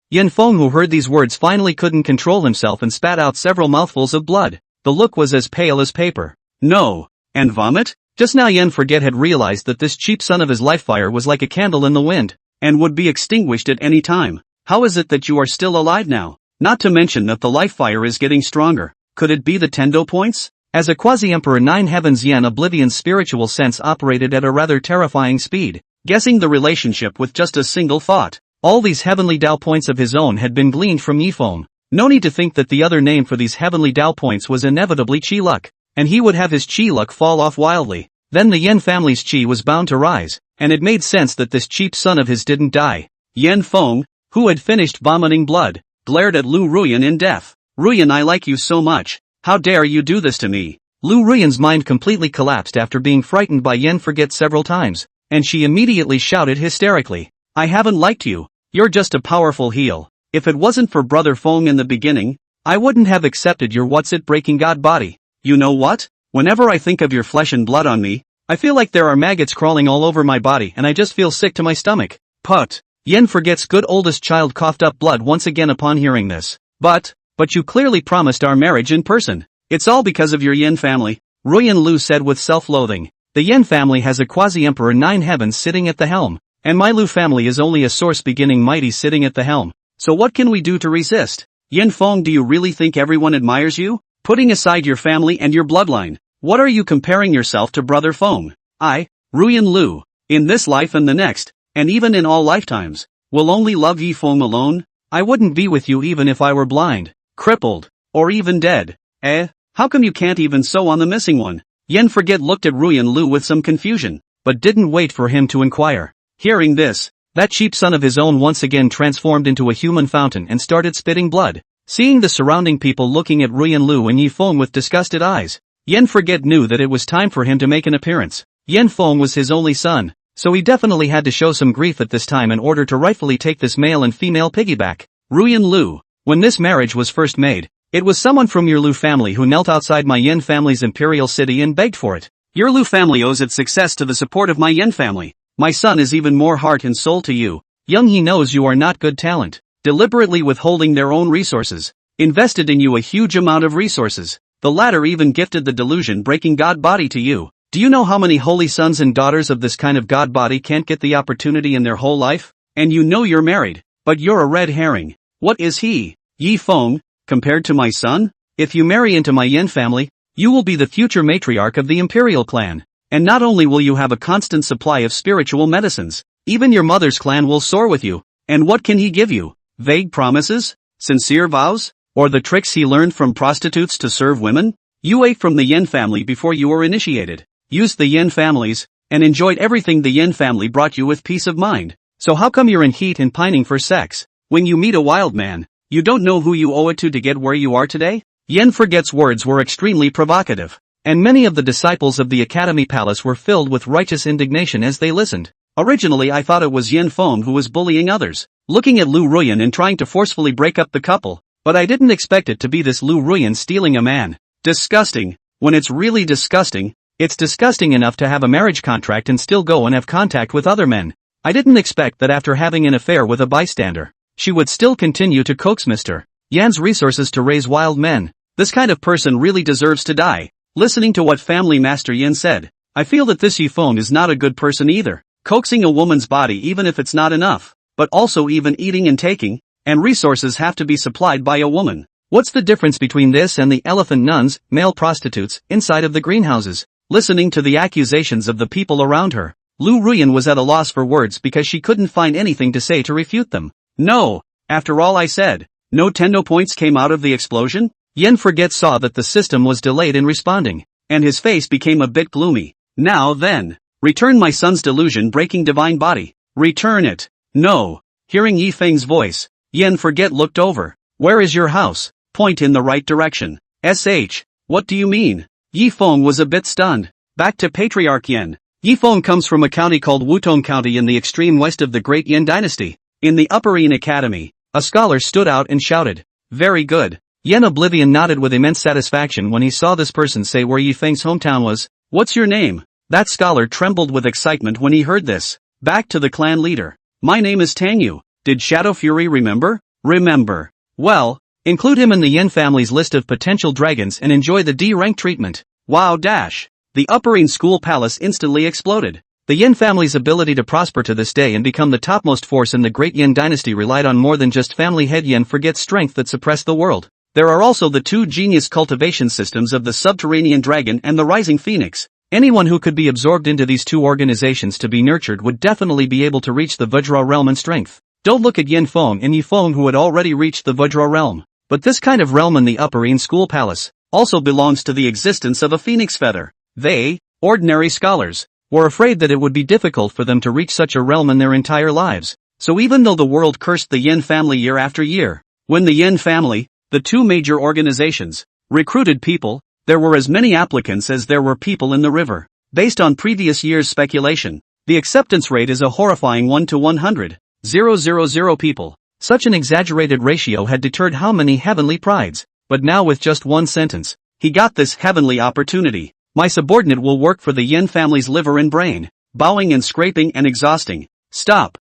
Yan Feng, who heard these words, finally couldn't control himself and spat out several mouthfuls of blood. The look was as pale as paper. No. And vomit? Just now Yan Forget had realized that this cheap son of his life fire was like a candle in the wind, and would be extinguished at any time. How is it that you are still alive now? Not to mention that the life fire is getting stronger. Could it be the Tendo points? As a quasi-emperor, Nine Heavens Yan Oblivion's spiritual sense operated at a rather terrifying speed, guessing the relationship with just a single thought. All these heavenly Tao points of his own had been gleaned from Yi Feng. No need to think that the other name for these heavenly Tao points was inevitably Chi Luck, and he would have his Chi Luck fall off wildly. Then the Yan family's Chi was bound to rise, and it made sense that this cheap son of his didn't die. Yan Feng, who had finished vomiting blood, glared at Lu Ruyan in death. Ruyan, I like you so much. How dare you do this to me? Lu Ruyan's mind completely collapsed after being frightened by Yan Forget several times, and she immediately shouted hysterically. I haven't liked you. You're just a powerful heel. If it wasn't for Brother Feng in the beginning, I wouldn't have accepted your what's-it-breaking god body. You know what? Whenever I think of your flesh and blood on me, I feel like there are maggots crawling all over my body and I just feel sick to my stomach. Put. Yan Forget's good oldest child coughed up blood once again upon hearing this. But you clearly promised our marriage in person. It's all because of your Yan family, Ruyan Lu said with self-loathing. The Yan family has a quasi-emperor Nine Heavens sitting at the helm, and my Lu family is only a source beginning mighty sitting at the helm. So what can we do to resist? Yan Feng, do you really think everyone admires you? Putting aside your family and your bloodline, what are you comparing yourself to Brother Feng? I, Ruyan Lu, in this life and the next, and even in all lifetimes, will only love Yi Feng alone? I wouldn't be with you even if I were blind, crippled, or even dead. How come you can't even sew on the missing one? Yen Forget looked at Ruyan Lu with some confusion, but didn't wait for him to inquire. Hearing this, that cheap son of his own once again transformed into a human fountain and started spitting blood. Seeing the surrounding people looking at Ruyan Lu and Yi Feng with disgusted eyes, Yen Forget knew that it was time for him to make an appearance. Yen Feng was his only son, so he definitely had to show some grief at this time in order to rightfully take this male and female piggyback. Ruyan Lu, when this marriage was first made, it was someone from your Lu family who knelt outside my Yen family's imperial city and begged for it. Your Lu family owes its success to the support of my Yen family. My son is even more heart and soul to you. Young he knows you are not good talent, deliberately withholding their own resources, invested in you a huge amount of resources. The latter even gifted the delusion-breaking god body to you. Do you know how many holy sons and daughters of this kind of god body can't get the opportunity in their whole life? And you know you're married, but you're a red herring. What is he, Yi Feng, compared to my son? If you marry into my Yen family, you will be the future matriarch of the Imperial clan. And not only will you have a constant supply of spiritual medicines, even your mother's clan will soar with you. And what can he give you? Vague promises? Sincere vows? Or the tricks he learned from prostitutes to serve women? You ate from the Yen family before you were initiated, used the Yen families, and enjoyed everything the Yen family brought you with peace of mind. So how come you're in heat and pining for sex? When you meet a wild man, you don't know who you owe it to get where you are today? Yen Forget's words were extremely provocative, and many of the disciples of the Academy Palace were filled with righteous indignation as they listened. Originally I thought it was Yen Feng who was bullying others, looking at Lu Ruyan and trying to forcefully break up the couple, but I didn't expect it to be this Lu Ruyan stealing a man. Disgusting. When it's really disgusting, it's disgusting enough to have a marriage contract and still go and have contact with other men. I didn't expect that after having an affair with a bystander, she would still continue to coax Mr. Yan's resources to raise wild men. This kind of person really deserves to die. Listening to what Family Master Yin said, I feel that this Yi Feng is not a good person either. Coaxing a woman's body even if it's not enough, but also even eating and taking, and resources have to be supplied by a woman. What's the difference between this and the elephant nuns, male prostitutes, inside of the greenhouses? Listening to the accusations of the people around her, Lu Ruyan was at a loss for words because she couldn't find anything to say to refute them. No, after all I said, no Tendo points came out of the explosion? Yen Forget saw that the system was delayed in responding, and his face became a bit gloomy. Now then, return my son's delusion-breaking divine body. Return it. No. Hearing Yi Feng's voice, Yen Forget looked over. Where is your house? Point in the right direction. What do you mean? Yi Feng was a bit stunned. Back to Patriarch Yen. Yi Feng comes from a county called Wutong County in the extreme west of the Great Yen Dynasty. In the Upper Yin Academy, a scholar stood out and shouted, "Very good." Yen Oblivion nodded with immense satisfaction when he saw this person say where Yi Feng's hometown was. What's your name? That scholar trembled with excitement when he heard this. Back to the clan leader. My name is Tangyu. Did Shadow Fury remember? Remember. Well, include him in the Yen family's list of potential dragons and enjoy the D-rank treatment. Wow dash. The Upper Yin School Palace instantly exploded. The Yen family's ability to prosper to this day and become the topmost force in the Great Yen Dynasty relied on more than just family head Yen Forget's strength that suppressed the world. There are also the two genius cultivation systems of the Subterranean Dragon and the Rising Phoenix. Anyone who could be absorbed into these two organizations to be nurtured would definitely be able to reach the Vajra realm in strength. Don't look at Yen Feng and Yi Feng who had already reached the Vajra realm. But this kind of realm in the Upper Yin School Palace also belongs to the existence of a phoenix feather. They, ordinary scholars, were afraid that it would be difficult for them to reach such a realm in their entire lives. So even though the world cursed the Yen family year after year, when the Yen family, the two major organizations, recruited people, there were as many applicants as there were people in the river. Based on previous year's speculation, the acceptance rate is a horrifying 1 to 100,000 people. Such an exaggerated ratio had deterred how many heavenly prides. But now with just one sentence, he got this heavenly opportunity. My subordinate will work for the Yen family's liver and brain, bowing and scraping and exhausting. Stop.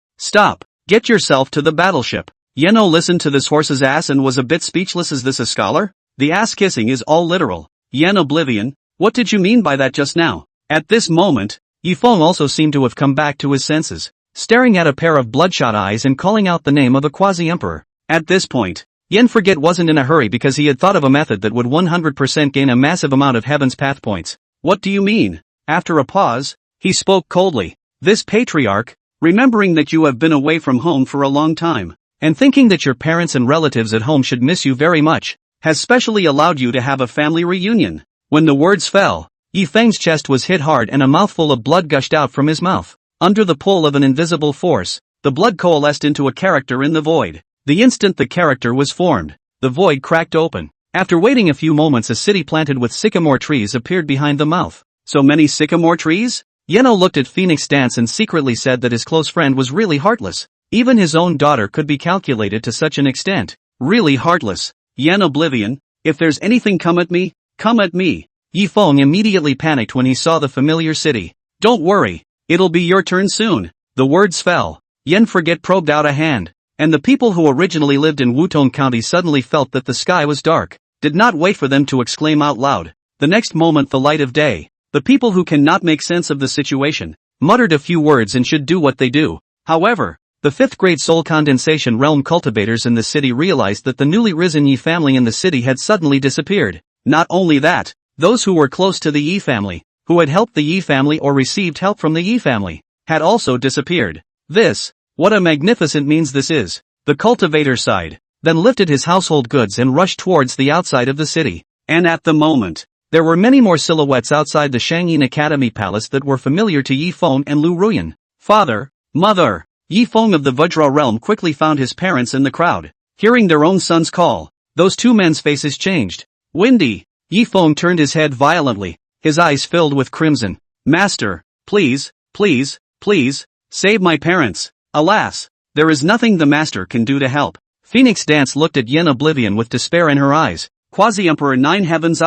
Get yourself to the battleship. Yeno listened to this horse's ass and was a bit speechless. Is this a scholar? The ass kissing is all literal. Yen Oblivion, what did you mean by that just now? At this moment, Yi Feng also seemed to have come back to his senses, staring at a pair of bloodshot eyes and calling out the name of a quasi-emperor. At this point, Yen Forget wasn't in a hurry because he had thought of a method that would 100% gain a massive amount of heaven's path points. What do you mean? After a pause, he spoke coldly. This patriarch, remembering that you have been away from home for a long time, and thinking that your parents and relatives at home should miss you very much, has specially allowed you to have a family reunion. When the words fell, Yi Feng's chest was hit hard and a mouthful of blood gushed out from his mouth. Under the pull of an invisible force, the blood coalesced into a character in the void. The instant the character was formed, the void cracked open. After waiting a few moments, a city planted with sycamore trees appeared behind the mouth. So many sycamore trees? Yeno looked at Phoenix Dance and secretly said that his close friend was really heartless. Even his own daughter could be calculated to such an extent. Really heartless. Yen Oblivion, if there's anything come at me, come at me. Yi Feng immediately panicked when he saw the familiar city. Don't worry, it'll be your turn soon. The words fell. Yen Forget probed out a hand, and the people who originally lived in Wutong County suddenly felt that the sky was dark. Did not wait for them to exclaim out loud. The next moment the light of day. The people who cannot make sense of the situation, muttered a few words and should do what they do. However, the 5th grade soul condensation realm cultivators in the city realized that the newly risen Yi family in the city had suddenly disappeared. Not only that, those who were close to the Yi family, who had helped the Yi family or received help from the Yi family, had also disappeared. What a magnificent means this is. The cultivator sighed, then lifted his household goods and rushed towards the outside of the city. And at the moment, there were many more silhouettes outside the Shangyin Academy Palace that were familiar to Yi Feng and Lu Ruyan. Father, mother. Yi Feng of the Vajra realm quickly found his parents in the crowd. Hearing their own son's call, those two men's faces changed. Windy. Yi Feng turned his head violently, his eyes filled with crimson. Master, please, please, please, save my parents. Alas, there is nothing the master can do to help. Phoenix Dance looked at Yin Oblivion with despair in her eyes. Quasi-Emperor Nine Heavens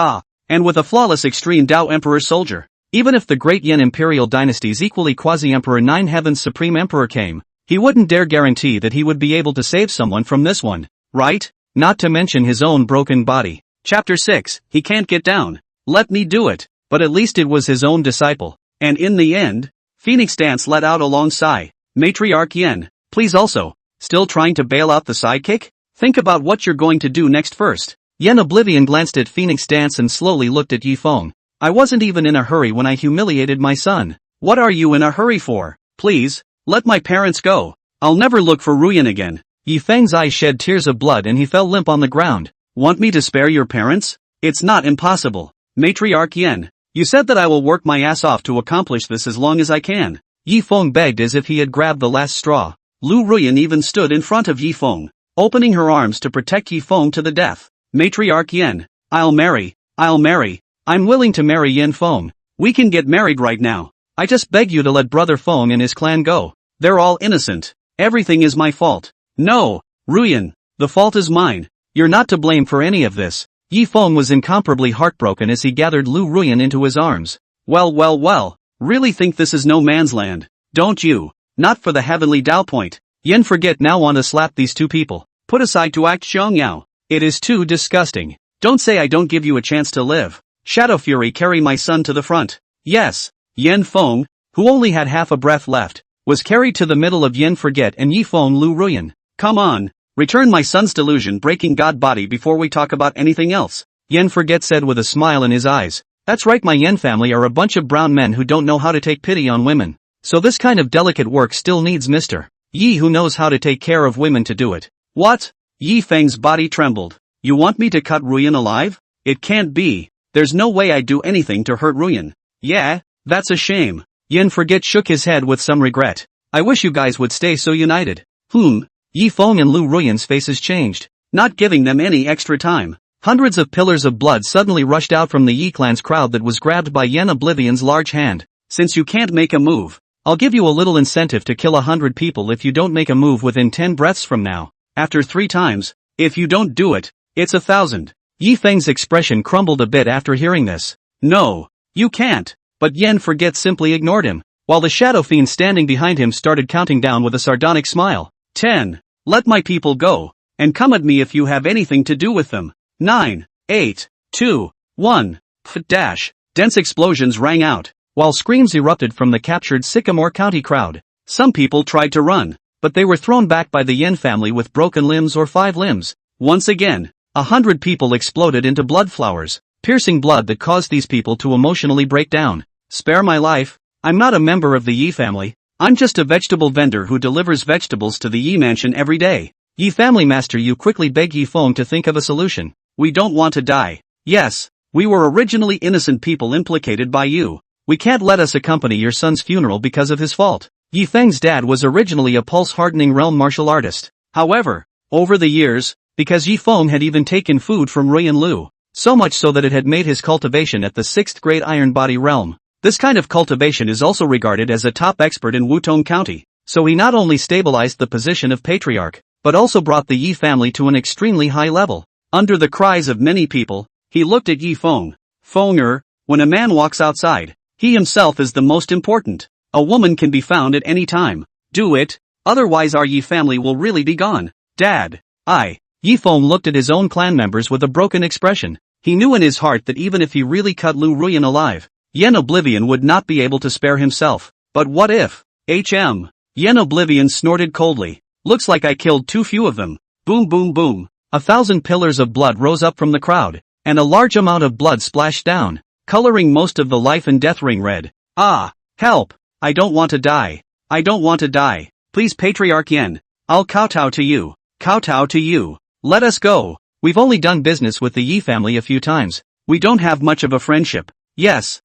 and with a flawless extreme Tao Emperor soldier. Even if the great Yin Imperial dynasty's equally Quasi-Emperor Nine Heavens Supreme Emperor came, he wouldn't dare guarantee that he would be able to save someone from this one, right? Not to mention his own broken body. Chapter 6, he can't get down. Let me do it. But at least it was his own disciple. And in the end, Phoenix Dance let out a long sigh. Matriarch Yen, please also. Still trying to bail out the sidekick? Think about what you're going to do next first. Yen Oblivion glanced at Phoenix Dance and slowly looked at Yi Feng. I wasn't even in a hurry when I humiliated my son. What are you in a hurry for? Please, let my parents go. I'll never look for Ruyan again. Yi Feng's eyes shed tears of blood and he fell limp on the ground. Want me to spare your parents? It's not impossible. Matriarch Yen, you said that I will work my ass off to accomplish this as long as I can. Yi Feng begged as if he had grabbed the last straw. Lu Ruyan even stood in front of Yi Feng, opening her arms to protect Yi Feng to the death. Matriarch Yen, I'll marry. I'm willing to marry Yen Feng. We can get married right now. I just beg you to let Brother Feng and his clan go. They're all innocent. Everything is my fault. No, Ruyan, the fault is mine. You're not to blame for any of this. Yi Feng was incomparably heartbroken as he gathered Lu Ruyan into his arms. Well, really think this is no man's land, don't you? Not for the heavenly Tao point. Yen Forget now want to slap these two people. Put aside to act Xiangyao. It is too disgusting. Don't say I don't give you a chance to live. Shadow Fury, carry my son to the front. Yes. Yen Feng, who only had half a breath left, was carried to the middle of Yen Forget and Yi Feng Lu Ruyan. Come on, return my son's delusion-breaking god body before we talk about anything else. Yen Forget said with a smile in his eyes. That's right, my Yen family are a bunch of brown men who don't know how to take pity on women. So this kind of delicate work still needs Mr. Yi who knows how to take care of women to do it. What? Yi Feng's body trembled. You want me to cut Ruyan alive? It can't be. There's no way I'd do anything to hurt Ruyan. Yeah, that's a shame. Yen Forget shook his head with some regret. I wish you guys would stay so united. Yi Feng and Lu Ruyan's faces changed, not giving them any extra time. Hundreds of pillars of blood suddenly rushed out from the Yi clan's crowd that was grabbed by Yen Oblivion's large hand. Since you can't make a move, I'll give you a little incentive to kill 100 people if you don't make a move within 10 breaths from now. After 3 times, if you don't do it, it's 1,000. Yi Feng's expression crumbled a bit after hearing this. No, you can't. But Yen Forget simply ignored him, while the shadow fiend standing behind him started counting down with a sardonic smile. 10. Let my people go, and come at me if you have anything to do with them. 9, 8, 2, 1. Dash. Dense explosions rang out, while screams erupted from the captured Sycamore County crowd. Some people tried to run, but they were thrown back by the Yen family with broken limbs or 5 limbs. Once again, 100 people exploded into blood flowers, piercing blood that caused these people to emotionally break down. Spare my life. I'm not a member of the Yi family. I'm just a vegetable vendor who delivers vegetables to the Yi mansion every day. Yi family master, you quickly beg Yi Feng to think of a solution. We don't want to die. Yes, We were originally innocent people implicated by you. We can't let us accompany your son's funeral because of his fault. Yi Feng's dad was originally a pulse-hardening realm martial artist. However, over the years, because Yi Feng had even taken food from Ruyan Lu, so much so that it had made his cultivation at the 6th grade Iron Body realm. This kind of cultivation is also regarded as a top expert in Wutong County, so he not only stabilized the position of patriarch, but also brought the Yi family to an extremely high level. Under the cries of many people, he looked at Yi Feng. Fenger, when a man walks outside, he himself is the most important. A woman can be found at any time. Do it, otherwise our Yi family will really be gone. Dad, Yi Feng looked at his own clan members with a broken expression. He knew in his heart that even if he really cut Lu Ruyan alive, Yen Oblivion would not be able to spare himself. But what if? Yen Oblivion snorted coldly. Looks like I killed too few of them. Boom boom boom. 1,000 pillars of blood rose up from the crowd, and a large amount of blood splashed down, coloring most of the life and death ring red. Help! I don't want to die. I don't want to die. Please Patriarch Yen. I'll kowtow to you. Kowtow to you. Let us go. We've only done business with the Yi family a few times. We don't have much of a friendship. Yes.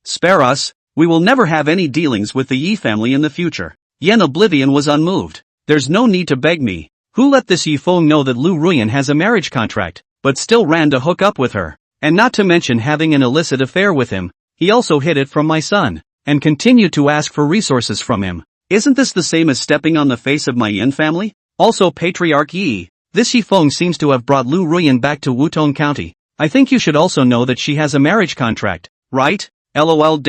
Spare us. We will never have any dealings with the Yi family in the future. Yen Oblivion was unmoved. There's no need to beg me. Who let this Yi Feng know that Lu Ruyan has a marriage contract, but still ran to hook up with her? And not to mention having an illicit affair with him, he also hid it from my son, and continued to ask for resources from him. Isn't this the same as stepping on the face of my Yen family? Also Patriarch Yi, this Yi Feng seems to have brought Lu Ruyan back to Wutong County. I think you should also know that she has a marriage contract, right? LOL.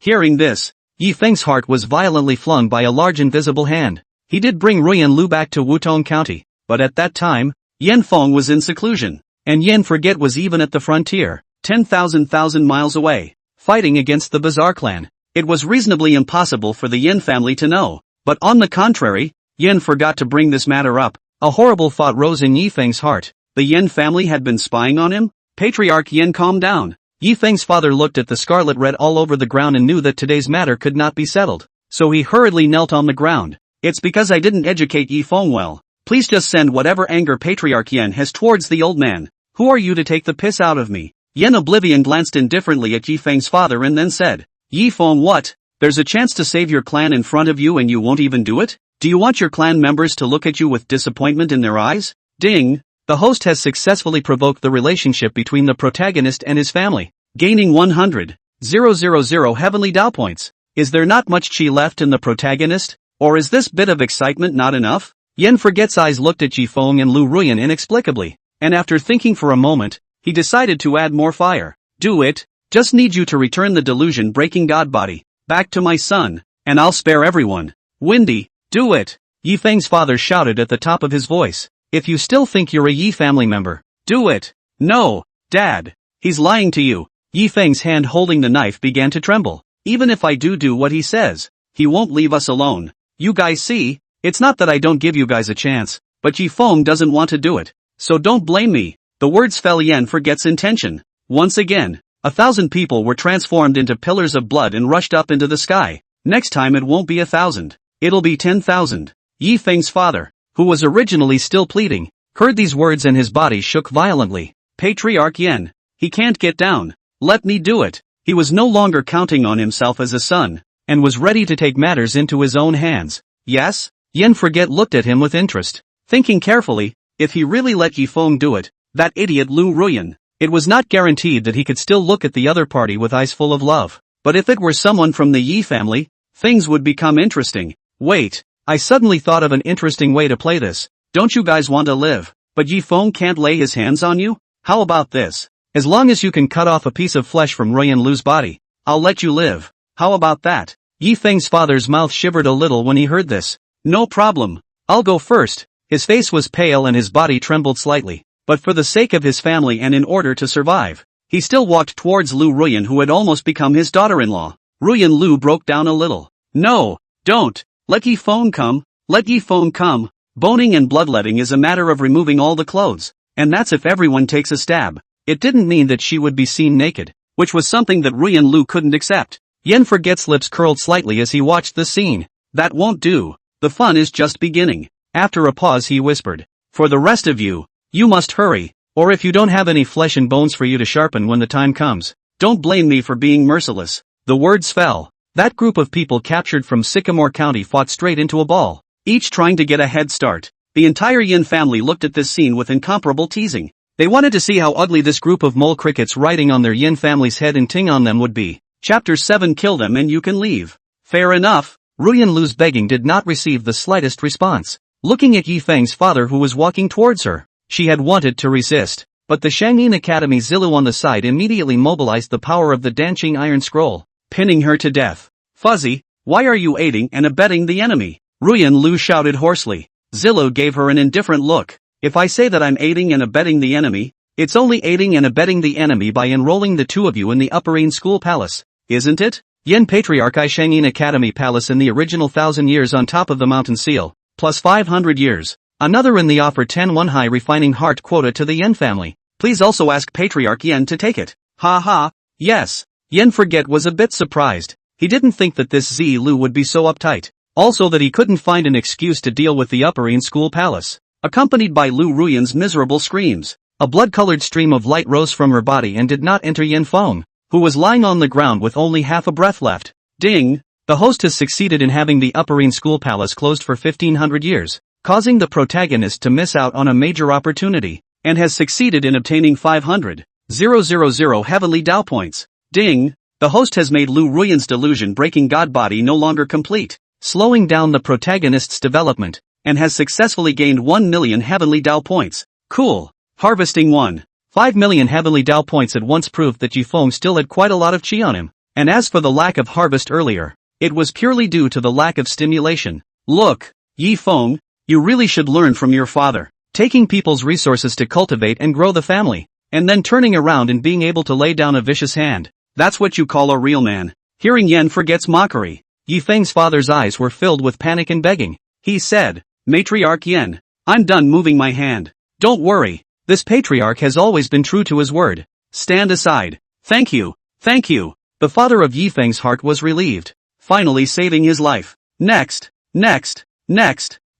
Hearing this, Yi Feng's heart was violently flung by a large invisible hand. He did bring Ruyan Lu back to Wutong County, but at that time, Yen Feng was in seclusion, and Yen Forget was even at the frontier, 10,000 miles away, fighting against the Bazaar clan. It was reasonably impossible for the Yen family to know, but on the contrary, Yen forgot to bring this matter up. A horrible thought rose in Yi Feng's heart. The Yen family had been spying on him? Patriarch Yen calmed down. Yi Feng's father looked at the scarlet red all over the ground and knew that today's matter could not be settled, so he hurriedly knelt on the ground. It's because I didn't educate Yi Feng well. Please just send whatever anger Patriarch Yen has towards the old man. Who are you to take the piss out of me? Yen Oblivion glanced indifferently at Yi Feng's father and then said, Yi Feng, what? There's a chance to save your clan in front of you and you won't even do it? Do you want your clan members to look at you with disappointment in their eyes? Ding! The host has successfully provoked the relationship between the protagonist and his family, gaining 100,000 heavenly Dao points. Is there not much chi left in the protagonist? Or is this bit of excitement not enough? Yen Forget's eyes looked at Yi Feng and Lu Ruyan inexplicably, and after thinking for a moment, he decided to add more fire. Do it. Just need you to return the delusion-breaking god body back to my son, and I'll spare everyone. Windy, do it. Yi Feng's father shouted at the top of his voice. If you still think you're a Yi family member, do it. No, Dad. He's lying to you. Yi Feng's hand holding the knife began to tremble. Even if I do what he says, he won't leave us alone. You guys see, it's not that I don't give you guys a chance, but Yi Feng doesn't want to do it. So don't blame me. The words fell. Yen Forget's intention. Once again, 1,000 people were transformed into pillars of blood and rushed up into the sky. Next time it won't be 1,000. It'll be 10,000. Yi Feng's father, who was originally still pleading, heard these words and his body shook violently. Patriarch Yen, he can't get down. Let me do it. He was no longer counting on himself as a son, and was ready to take matters into his own hands. Yes? Yen Forget looked at him with interest, thinking carefully, if he really let Yi Feng do it, that idiot Lu Ruyan, it was not guaranteed that he could still look at the other party with eyes full of love. But if it were someone from the Yi family, things would become interesting. Wait, I suddenly thought of an interesting way to play this. Don't you guys want to live, but Yi Feng can't lay his hands on you? How about this? As long as you can cut off a piece of flesh from Ruyan Lu's body, I'll let you live. How about that? Yi Feng's father's mouth shivered a little when he heard this. No problem. I'll go first. His face was pale and his body trembled slightly, but for the sake of his family and in order to survive, he still walked towards Lu Ruyan, who had almost become his daughter-in-law. Ruyan Lu broke down a little. No, don't. Let Yi Feng come. Let Yi Feng come. Boning and bloodletting is a matter of removing all the clothes, and that's if everyone takes a stab. It didn't mean that she would be seen naked, which was something that Ruyan Lu couldn't accept. Yen Forget's lips curled slightly as he watched the scene. That won't do. The fun is just beginning. After a pause he whispered. For the rest of you, you must hurry. Or if you don't have any flesh and bones for you to sharpen when the time comes, don't blame me for being merciless. The words fell. That group of people captured from Sycamore County fought straight into a ball, each trying to get a head start. The entire Yin family looked at this scene with incomparable teasing. They wanted to see how ugly this group of mole crickets riding on their Yin family's head and ting on them would be. Chapter 7 Kill them and you can leave. Fair enough. Ruyan Lu's begging did not receive the slightest response. Looking at Yi Feng's father who was walking towards her, she had wanted to resist. But the Shangyin Academy Zilu on the side immediately mobilized the power of the Danqing Iron Scroll, pinning her to death. Fuzzy, why are you aiding and abetting the enemy? Ruyan Lu shouted hoarsely. Zilu gave her an indifferent look. If I say that I'm aiding and abetting the enemy, it's only aiding and abetting the enemy by enrolling the two of you in the Upper Yin School Palace, isn't it? Yin Patriarch I Shangyin Academy Palace in the original 1,000 years on top of the mountain seal, plus 500 years. Another in the offer 10-1 high refining heart quota to the Yin family. Please also ask Patriarch Yin to take it. Ha ha, yes. Yin Forget was a bit surprised. He didn't think that this Zi Lu would be so uptight. Also that he couldn't find an excuse to deal with the Upper Yin School Palace. Accompanied by Lu Ruyan's miserable screams, a blood-colored stream of light rose from her body and did not enter Yin Feng, who was lying on the ground with only half a breath left. Ding! The host has succeeded in having the Upper Yin School Palace closed for 1,500 years, causing the protagonist to miss out on a major opportunity, and has succeeded in obtaining 500,000 heavenly Dao points. Ding! The host has made Lu Ruyan's delusion-breaking god body no longer complete, slowing down the protagonist's development, and has successfully gained 1 million heavenly Dao points. Cool. Harvesting 1.5 million heavenly Dao points at once proved that Yifeng still had quite a lot of chi on him, and as for the lack of harvest earlier, it was purely due to the lack of stimulation. Look, Yifeng, you really should learn from your father, taking people's resources to cultivate and grow the family, and then turning around and being able to lay down a vicious hand. That's what you call a real man. Hearing Yen Forget's mockery, Yifeng's father's eyes were filled with panic and begging. He said, Matriarch Yen, I'm done moving my hand. Don't worry, this patriarch has always been true to his word. Stand aside. Thank you, thank you. The father of Yifeng's heart was relieved, finally saving his life. Next.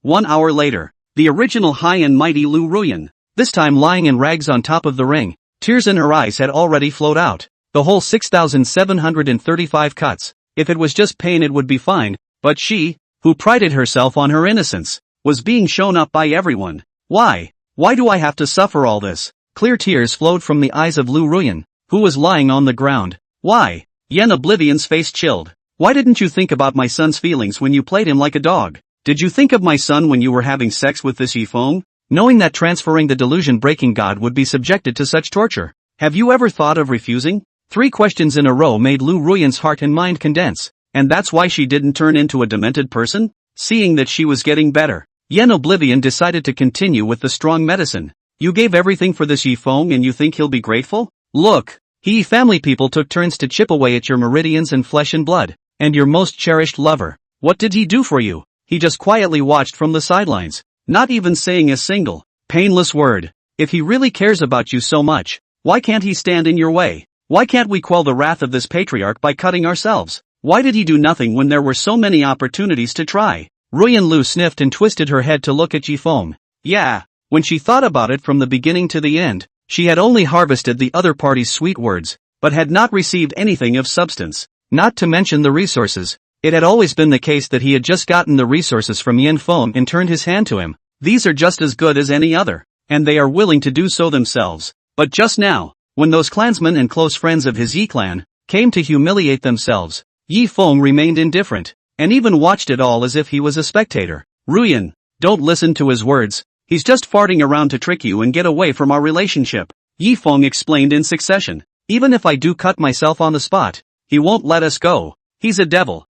1 hour later, the original high and mighty Lu Ruyan, this time lying in rags on top of the ring, tears in her eyes had already flowed out. The whole 6,735 cuts. If it was just pain it would be fine, but she, who prided herself on her innocence, was being shown up by everyone. Why? Why do I have to suffer all this? Clear tears flowed from the eyes of Lu Ruyan, who was lying on the ground. Why? Yen Oblivion's face chilled. Why didn't you think about my son's feelings when you played him like a dog? Did you think of my son when you were having sex with this Yifeng? Knowing that transferring the delusion-breaking god would be subjected to such torture, have you ever thought of refusing? 3 questions in a row made Lu Ruyan's heart and mind condense, and that's why she didn't turn into a demented person? Seeing that she was getting better, Yen Oblivion decided to continue with the strong medicine. You gave everything for this Yifeng and you think he'll be grateful? Look, he family people took turns to chip away at your meridians and flesh and blood, and your most cherished lover. What did he do for you? He just quietly watched from the sidelines, not even saying a single, painless word. If he really cares about you so much, why can't he stand in your way? Why can't we quell the wrath of this patriarch by cutting ourselves? Why did he do nothing when there were so many opportunities to try? Ruyan Lu sniffed and twisted her head to look at Yifeng. Yeah, when she thought about it from the beginning to the end, she had only harvested the other party's sweet words, but had not received anything of substance. Not to mention the resources. It had always been the case that he had just gotten the resources from Yin Feng and turned his hand to him. These are just as good as any other, and they are willing to do so themselves. But just now, when those clansmen and close friends of his Yi clan came to humiliate themselves, Yi Feng remained indifferent, and even watched it all as if he was a spectator. Ruyan, don't listen to his words. He's just farting around to trick you and get away from our relationship. Yi Feng explained in succession. Even if I do cut myself on the spot, he won't let us go. He's a devil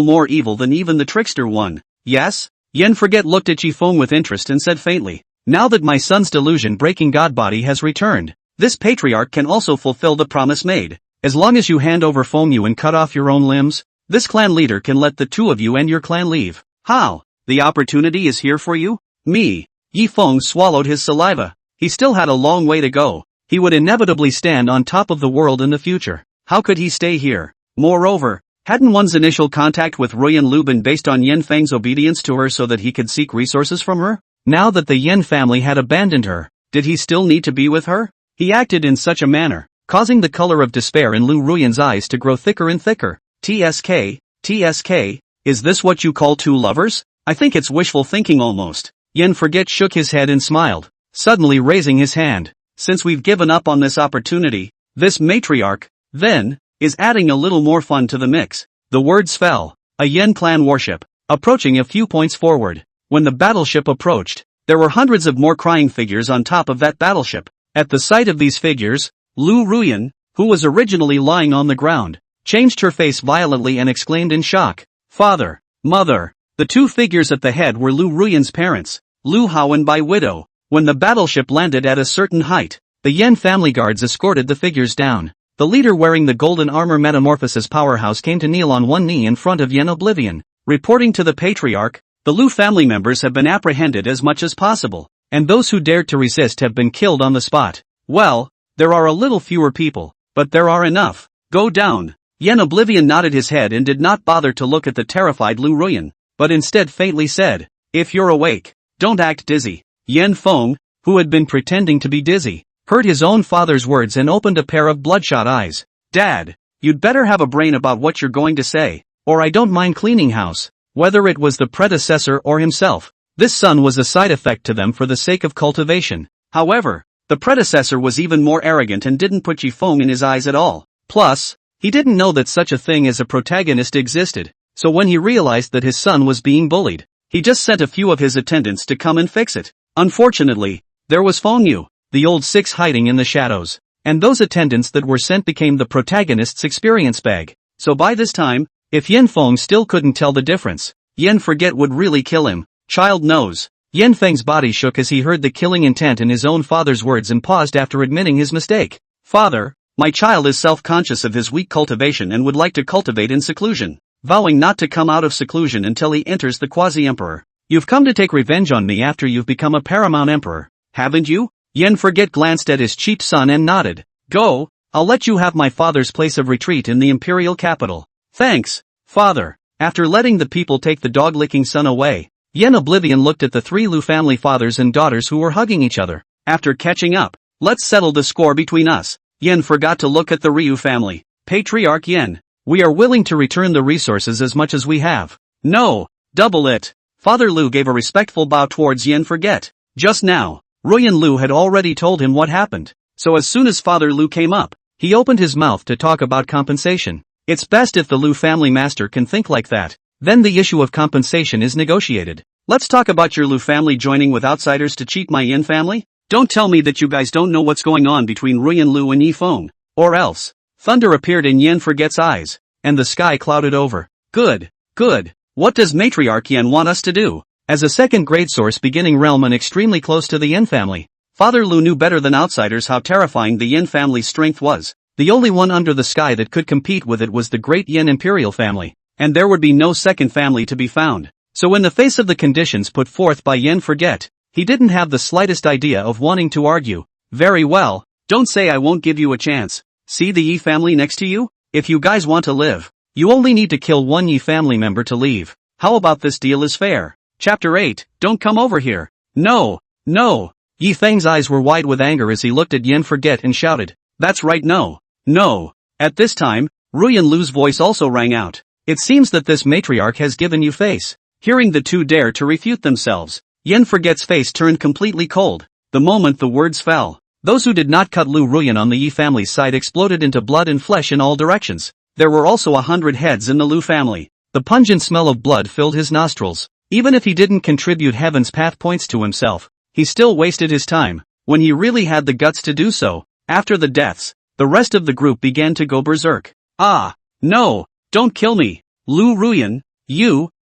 more evil than even the trickster one. Yes? Yen Forget looked at Yi Feng with interest and said faintly, now that my son's delusion-breaking god body has returned, this patriarch can also fulfill the promise made. As long as you hand over Feng Yu and cut off your own limbs, this clan leader can let the two of you and your clan leave. How? The opportunity is here for you? Me. Yi Feng swallowed his saliva. He still had a long way to go. He would inevitably stand on top of the world in the future. How could he stay here? Moreover, hadn't one's initial contact with Ruyan Lu been based on Yen Feng's obedience to her so that he could seek resources from her? Now that the Yen family had abandoned her, Did he still need to be with her? He acted in such a manner, causing the color of despair in Lu Ruyan's eyes to grow thicker and thicker. TSK, is this what you call two lovers? I think it's wishful thinking almost. Yen Forget shook his head and smiled, suddenly raising his hand. Since we've given up on this opportunity, this matriarch, then, is adding a little more fun to the mix. The words fell. A Yen clan warship, approaching a few points forward. When the battleship approached, there were hundreds of more crying figures on top of that battleship. At the sight of these figures, Lu Ruyan, who was originally lying on the ground, changed her face violently and exclaimed in shock, "Father, Mother!" The two figures at the head were Lu Ruyan's parents, Lu Haowen by widow. When the battleship landed at a certain height, the Yen family guards escorted the figures down. The leader wearing the golden armor metamorphosis powerhouse came to kneel on one knee in front of Yen Oblivion. Reporting to the patriarch, the Lu family members have been apprehended as much as possible, and those who dared to resist have been killed on the spot. Well, there are a little fewer people, but there are enough. Go down. Yen Oblivion nodded his head and did not bother to look at the terrified Lu Ruyan, but instead faintly said, "If you're awake, don't act dizzy." Yen Feng, who had been pretending to be dizzy, heard his own father's words and opened a pair of bloodshot eyes. "Dad, you'd better have a brain about what you're going to say, or I don't mind cleaning house." Whether it was the predecessor or himself, this son was a side effect to them for the sake of cultivation. However, the predecessor was even more arrogant and didn't put Yifeng in his eyes at all. Plus, he didn't know that such a thing as a protagonist existed, so when he realized that his son was being bullied, he just sent a few of his attendants to come and fix it. Unfortunately, there was Feng Yu, the old six hiding in the shadows, and those attendants that were sent became the protagonist's experience bag. So by this time, if Yen Feng still couldn't tell the difference, Yen Forget would really kill him. Child knows. Yen Feng's body shook as he heard the killing intent in his own father's words and paused after admitting his mistake. "Father, my child is self-conscious of his weak cultivation and would like to cultivate in seclusion, vowing not to come out of seclusion until he enters the quasi-emperor. You've come to take revenge on me after you've become a paramount emperor, haven't you?" Yen Forget glanced at his cheap son and nodded. "Go, I'll let you have my father's place of retreat in the Imperial capital." "Thanks, Father." After letting the people take the dog-licking son away, Yen Oblivion looked at the three Lu family fathers and daughters who were hugging each other. "After catching up, let's settle the score between us." Yen forgot to look at the Ryu family. "Patriarch Yen, we are willing to return the resources as much as we have." "No, double it." Father Lu gave a respectful bow towards Yen Forget. Just now, Ruyan Lu had already told him what happened, so as soon as Father Lu came up, he opened his mouth to talk about compensation. It's best if the Lu family master can think like that. Then the issue of compensation is negotiated. "Let's talk about your Lu family joining with outsiders to cheat my Yin family? Don't tell me that you guys don't know what's going on between Ruyan Lu and Yifeng, or else." Thunder appeared in Yen Forget's eyes, and the sky clouded over. Good. What does Matriarch Yen want us to do? As a second-grade source beginning realm and extremely close to the Yin family, Father Lu knew better than outsiders how terrifying the Yin family's strength was. The only one under the sky that could compete with it was the great Yin Imperial family, and there would be no second family to be found. So in the face of the conditions put forth by Yen Forget, he didn't have the slightest idea of wanting to argue. "Very well, don't say I won't give you a chance. See the Yi family next to you? If you guys want to live, you only need to kill one Yi family member to leave. How about this deal is fair?" Chapter 8, Don't come over here. No. Yi Feng's eyes were wide with anger as he looked at Yen Forget and shouted, "That's right, no. At this time, Ruyan Lu's voice also rang out. "It seems that this matriarch has given you face." Hearing the two dare to refute themselves, Yen Forget's face turned completely cold. The moment the words fell, those who did not cut Lu Ruyan on the Yi family's side exploded into blood and flesh in all directions. There were also 100 heads in the Lu family. The pungent smell of blood filled his nostrils. Even if he didn't contribute Heaven's Path points to himself, he still wasted his time, when he really had the guts to do so. After the deaths, the rest of the group began to go berserk. "Ah, no, don't kill me. Lu Ruyan,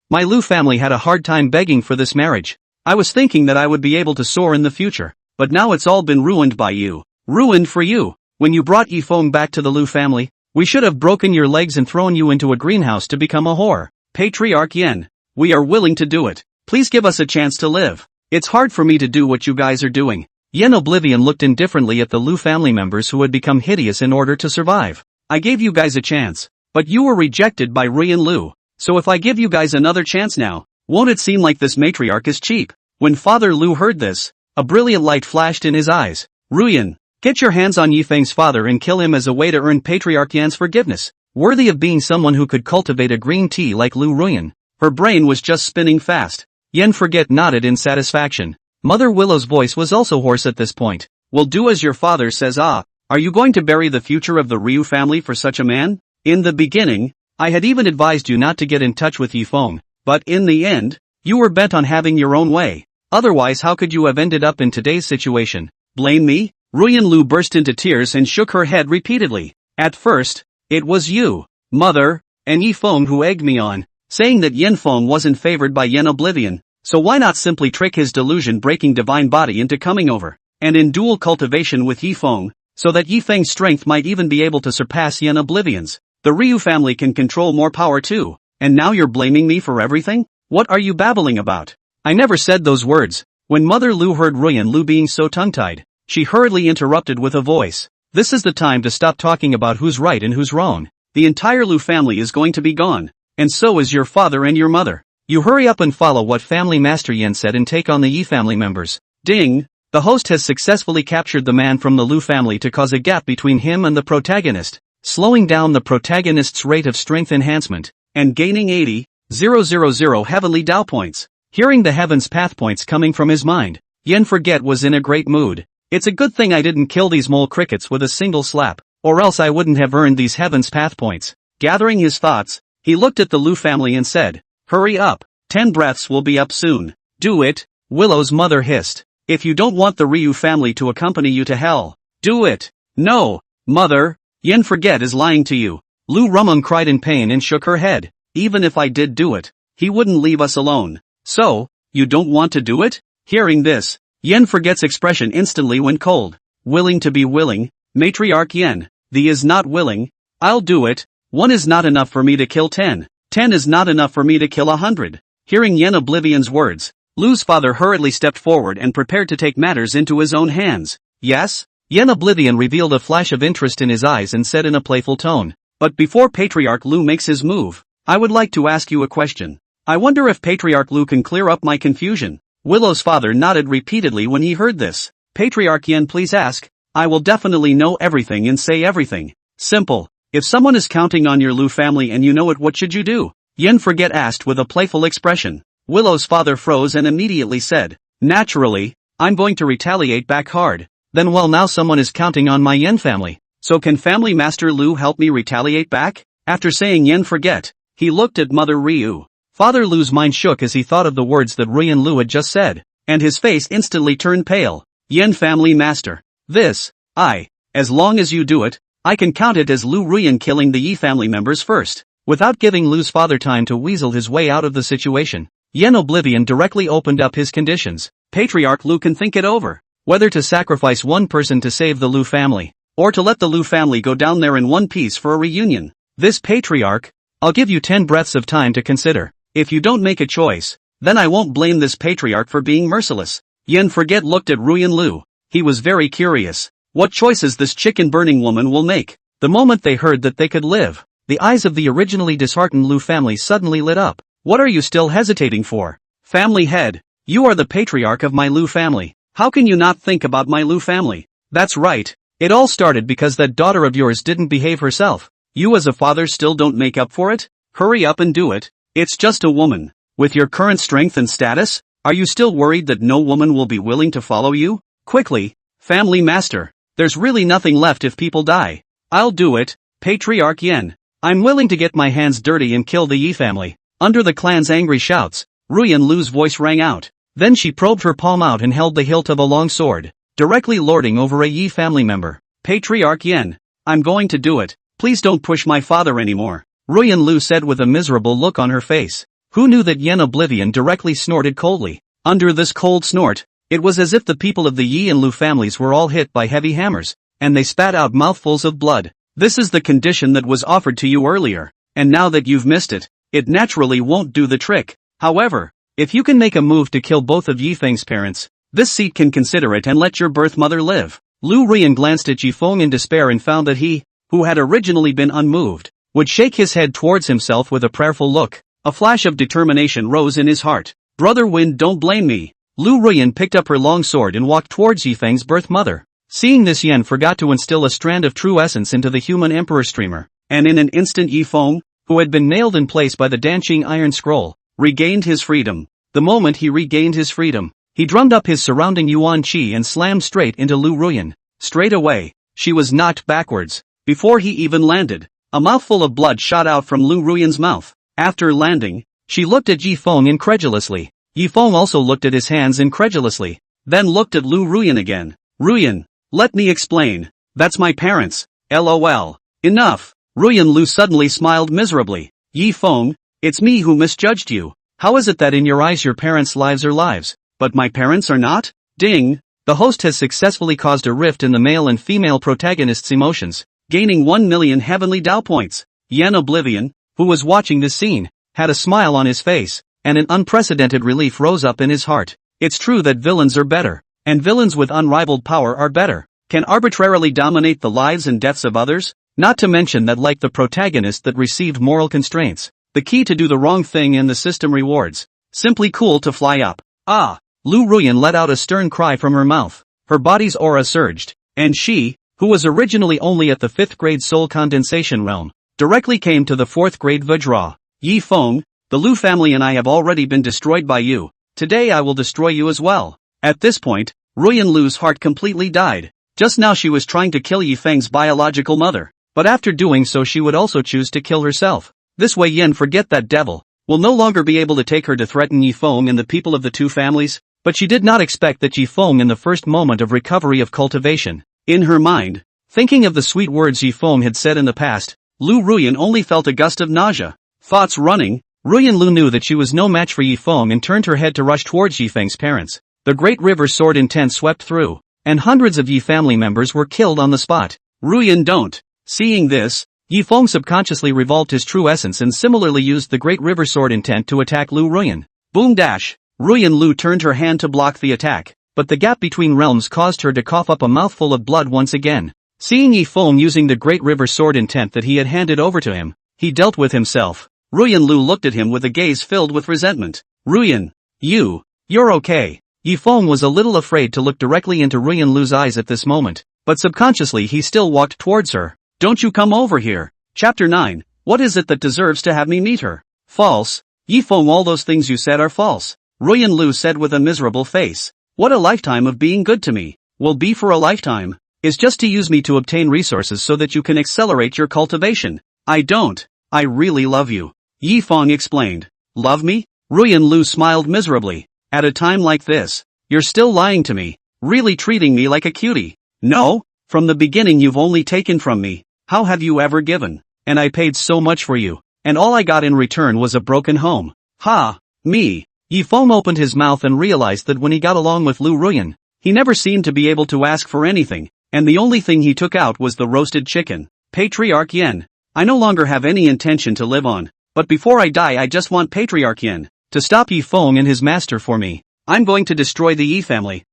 my Lu family had a hard time begging for this marriage. I was thinking that I would be able to soar in the future, but now it's all been ruined by you. Ruined for you. When you brought Yifeng back to the Lu family, we should have broken your legs and thrown you into a greenhouse to become a whore. Patriarch Yen, we are willing to do it. Please give us a chance to live. It's hard for me to do what you guys are doing." Yen Oblivion looked indifferently at the Lu family members who had become hideous in order to survive. "I gave you guys a chance, but you were rejected by Ruyan Lu. So if I give you guys another chance now, won't it seem like this matriarch is cheap?" When Father Lu heard this, A brilliant light flashed in his eyes. Ruyan, get your hands on Yifeng's father and kill him as a way to earn Patriarch Yan's forgiveness. Worthy of being someone who could cultivate a green tea like Lu Ruyan. Her brain was just spinning fast. Yen Forget nodded in satisfaction. Mother Willow's voice was also hoarse at this point. We'll do as your father says. Are you going to bury the future of the Ryu family for such a man? In the beginning, I had even advised you not to get in touch with Yifeng, but in the end, you were bent on having your own way. Otherwise how could you have ended up in today's situation? Blame me? Ruyan Lu burst into tears and shook her head repeatedly. At first, it was you, Mother, and Yifeng who egged me on, saying that Yanfeng wasn't favored by Yen Oblivion, so why not simply trick his delusion-breaking divine body into coming over, and in dual cultivation with Yifeng, so that Yifeng's strength might even be able to surpass Yen Oblivion's. The Ryu family can control more power too, and now you're blaming me for everything? What are you babbling about? I never said those words. When Mother Lu heard Ruyan Lu being so tongue-tied, she hurriedly interrupted with a voice. This is the time to stop talking about who's right and who's wrong. The entire Lu family is going to be gone, and so is your father and your mother. You hurry up and follow what Family Master Yen said and take on the Yi family members. Ding! The host has successfully captured the man from the Lu family to cause a gap between him and the protagonist, slowing down the protagonist's rate of strength enhancement, and gaining 80,000 heavenly Dao points. Hearing the Heaven's Path points coming from his mind, Yen Forget was in a great mood. It's a good thing I didn't kill these mole crickets with a single slap, or else I wouldn't have earned these Heaven's Path points. Gathering his thoughts, he looked at the Lu family and said, hurry up, 10 breaths will be up soon. Do it, Willow's mother hissed. If you don't want the Ryu family to accompany you to hell, do it. No, Mother, Yen Forget is lying to you. Lu Rumung cried in pain and shook her head. Even if I did do it, he wouldn't leave us alone. So, you don't want to do it? Hearing this, Yen Forget's expression instantly went cold. Willing to be willing, Matriarch Yen. The is not willing. I'll do it. 1 is not enough for me to kill 10. 10 is not enough for me to kill 100. Hearing Yen Oblivion's words, Lu's father hurriedly stepped forward and prepared to take matters into his own hands. Yes? Yen Oblivion revealed a flash of interest in his eyes and said in a playful tone. But before Patriarch Lu makes his move, I would like to ask you a question. I wonder if Patriarch Lu can clear up my confusion. Willow's father nodded repeatedly when he heard this. Patriarch Yen, please ask. I will definitely know everything and say everything. Simple. If someone is counting on your Lu family and you know it, what should you do? Yen Forget asked with a playful expression. Willow's father froze and immediately said, naturally, I'm going to retaliate back hard. Then well, now someone is counting on my Yen family. So can Family Master Lu help me retaliate back? After saying Yen Forget, he looked at Mother Ryu. Father Lu's mind shook as he thought of the words that Ruyan Lu had just said, and his face instantly turned pale. Yen Family Master. As long as you do it, I can count it as Lu Ruyan killing the Yi family members first. Without giving Lu's father time to weasel his way out of the situation, Yen Oblivion directly opened up his conditions. Patriarch Lu can think it over. Whether to sacrifice one person to save the Lu family, or to let the Lu family go down there in one piece for a reunion. This Patriarch, I'll give you 10 breaths of time to consider. If you don't make a choice, then I won't blame this Patriarch for being merciless. Yen Forget looked at Ruyan Lu. He was very curious. What choices this chicken-burning woman will make. The moment they heard that they could live, the eyes of the originally disheartened Lu family suddenly lit up. What are you still hesitating for? Family head, you are the Patriarch of my Lu family. How can you not think about my Lu family? That's right. It all started because that daughter of yours didn't behave herself. You as a father still don't make up for it? Hurry up and do it. It's just a woman. With your current strength and status, are you still worried that no woman will be willing to follow you? Quickly, Family Master. There's really nothing left if people die. I'll do it, Patriarch Yen. I'm willing to get my hands dirty and kill the Yi family. Under the clan's angry shouts, Ruyan Lu's voice rang out. Then she probed her palm out and held the hilt of a long sword, directly lording over a Yi family member. Patriarch Yen, I'm going to do it. Please don't push my father anymore. Ruyan Lu said with a miserable look on her face. Who knew that Yen Oblivion directly snorted coldly? Under this cold snort, it was as if the people of the Yi and Lu families were all hit by heavy hammers, and they spat out mouthfuls of blood. This is the condition that was offered to you earlier, and now that you've missed it, it naturally won't do the trick. However, if you can make a move to kill both of Yifeng's parents, this seat can consider it and let your birth mother live. Lu Ruyan glanced at Yifeng in despair and found that he, who had originally been unmoved, would shake his head towards himself with a prayerful look. A flash of determination rose in his heart. Brother Wind, don't blame me. Lu Ruyan picked up her long sword and walked towards Yifeng's birth mother. Seeing this, Yan forgot to instill a strand of true essence into the human emperor streamer, and in an instant Yifeng, who had been nailed in place by the Danqing iron scroll, regained his freedom. The moment he regained his freedom, he drummed up his surrounding Yuan Qi and slammed straight into Lu Ruyan. Straight away, she was knocked backwards. Before he even landed, a mouthful of blood shot out from Lu Ruyan's mouth. After landing, she looked at Yifeng incredulously. Yifeng also looked at his hands incredulously, then looked at Lu Ruyan again. Ruyan, let me explain. That's my parents. LOL. Enough. Ruyan Lu suddenly smiled miserably. Yifeng, it's me who misjudged you. How is it that in your eyes your parents' lives are lives, but my parents are not? Ding. The host has successfully caused a rift in the male and female protagonists' emotions, gaining 1 million heavenly Dao points. Yan Oblivion, who was watching this scene, had a smile on his face, and an unprecedented relief rose up in his heart. It's true that villains are better, and villains with unrivaled power are better, can arbitrarily dominate the lives and deaths of others, not to mention that like the protagonist that received moral constraints, the key to do the wrong thing and the system rewards. Simply cool to fly up. Ah! Lu Ruyan let out a stern cry from her mouth. Her body's aura surged, and she, who was originally only at the 5th grade soul condensation realm, directly came to the 4th grade Vajra. Yifeng, the Lu family and I have already been destroyed by you. Today I will destroy you as well. At this point, Ruyan Lu's heart completely died. Just now she was trying to kill Yifeng's biological mother, but after doing so she would also choose to kill herself. This way Yen forget that devil will no longer be able to take her to threaten Yifeng and the people of the two families, but she did not expect that Yifeng in the first moment of recovery of cultivation. In her mind, thinking of the sweet words Yifeng had said in the past, Lu Ruyan only felt a gust of nausea. Thoughts running, Ruyan Lu knew that she was no match for Yifeng and turned her head to rush towards Yifeng's parents. The Great River Sword Intent swept through, and hundreds of Yi family members were killed on the spot. Ruyan don't. Seeing this, Yifeng subconsciously revolved his true essence and similarly used the Great River Sword Intent to attack Lu Ruyan. Boom dash! Ruyan Lu turned her hand to block the attack, but the gap between realms caused her to cough up a mouthful of blood once again. Seeing Yifeng using the Great River Sword Intent that he had handed over to him, he dealt with himself. Ruyan Lu looked at him with a gaze filled with resentment. Ruyan, you're okay. Yifeng was a little afraid to look directly into Ruyan Lu's eyes at this moment, but subconsciously he still walked towards her. Don't you come over here. Chapter 9, what is it that deserves to have me meet her? False. Yifeng, all those things you said are false. Ruyan Lu said with a miserable face. What a lifetime of being good to me will be for a lifetime, is just to use me to obtain resources so that you can accelerate your cultivation. I don't. I really love you. Yifeng explained. Love me? Ruyan Lu smiled miserably. At a time like this, you're still lying to me, really treating me like a cutie. No, from the beginning you've only taken from me. How have you ever given? And I paid so much for you, and all I got in return was a broken home. Ha, me. Yifeng opened his mouth and realized that when he got along with Lu Ruyan, he never seemed to be able to ask for anything, and the only thing he took out was the roasted chicken. Patriarch Yen, I no longer have any intention to live on, but before I die I just want Patriarch Yen to stop Yifeng and his master for me. I'm going to destroy the Yi family.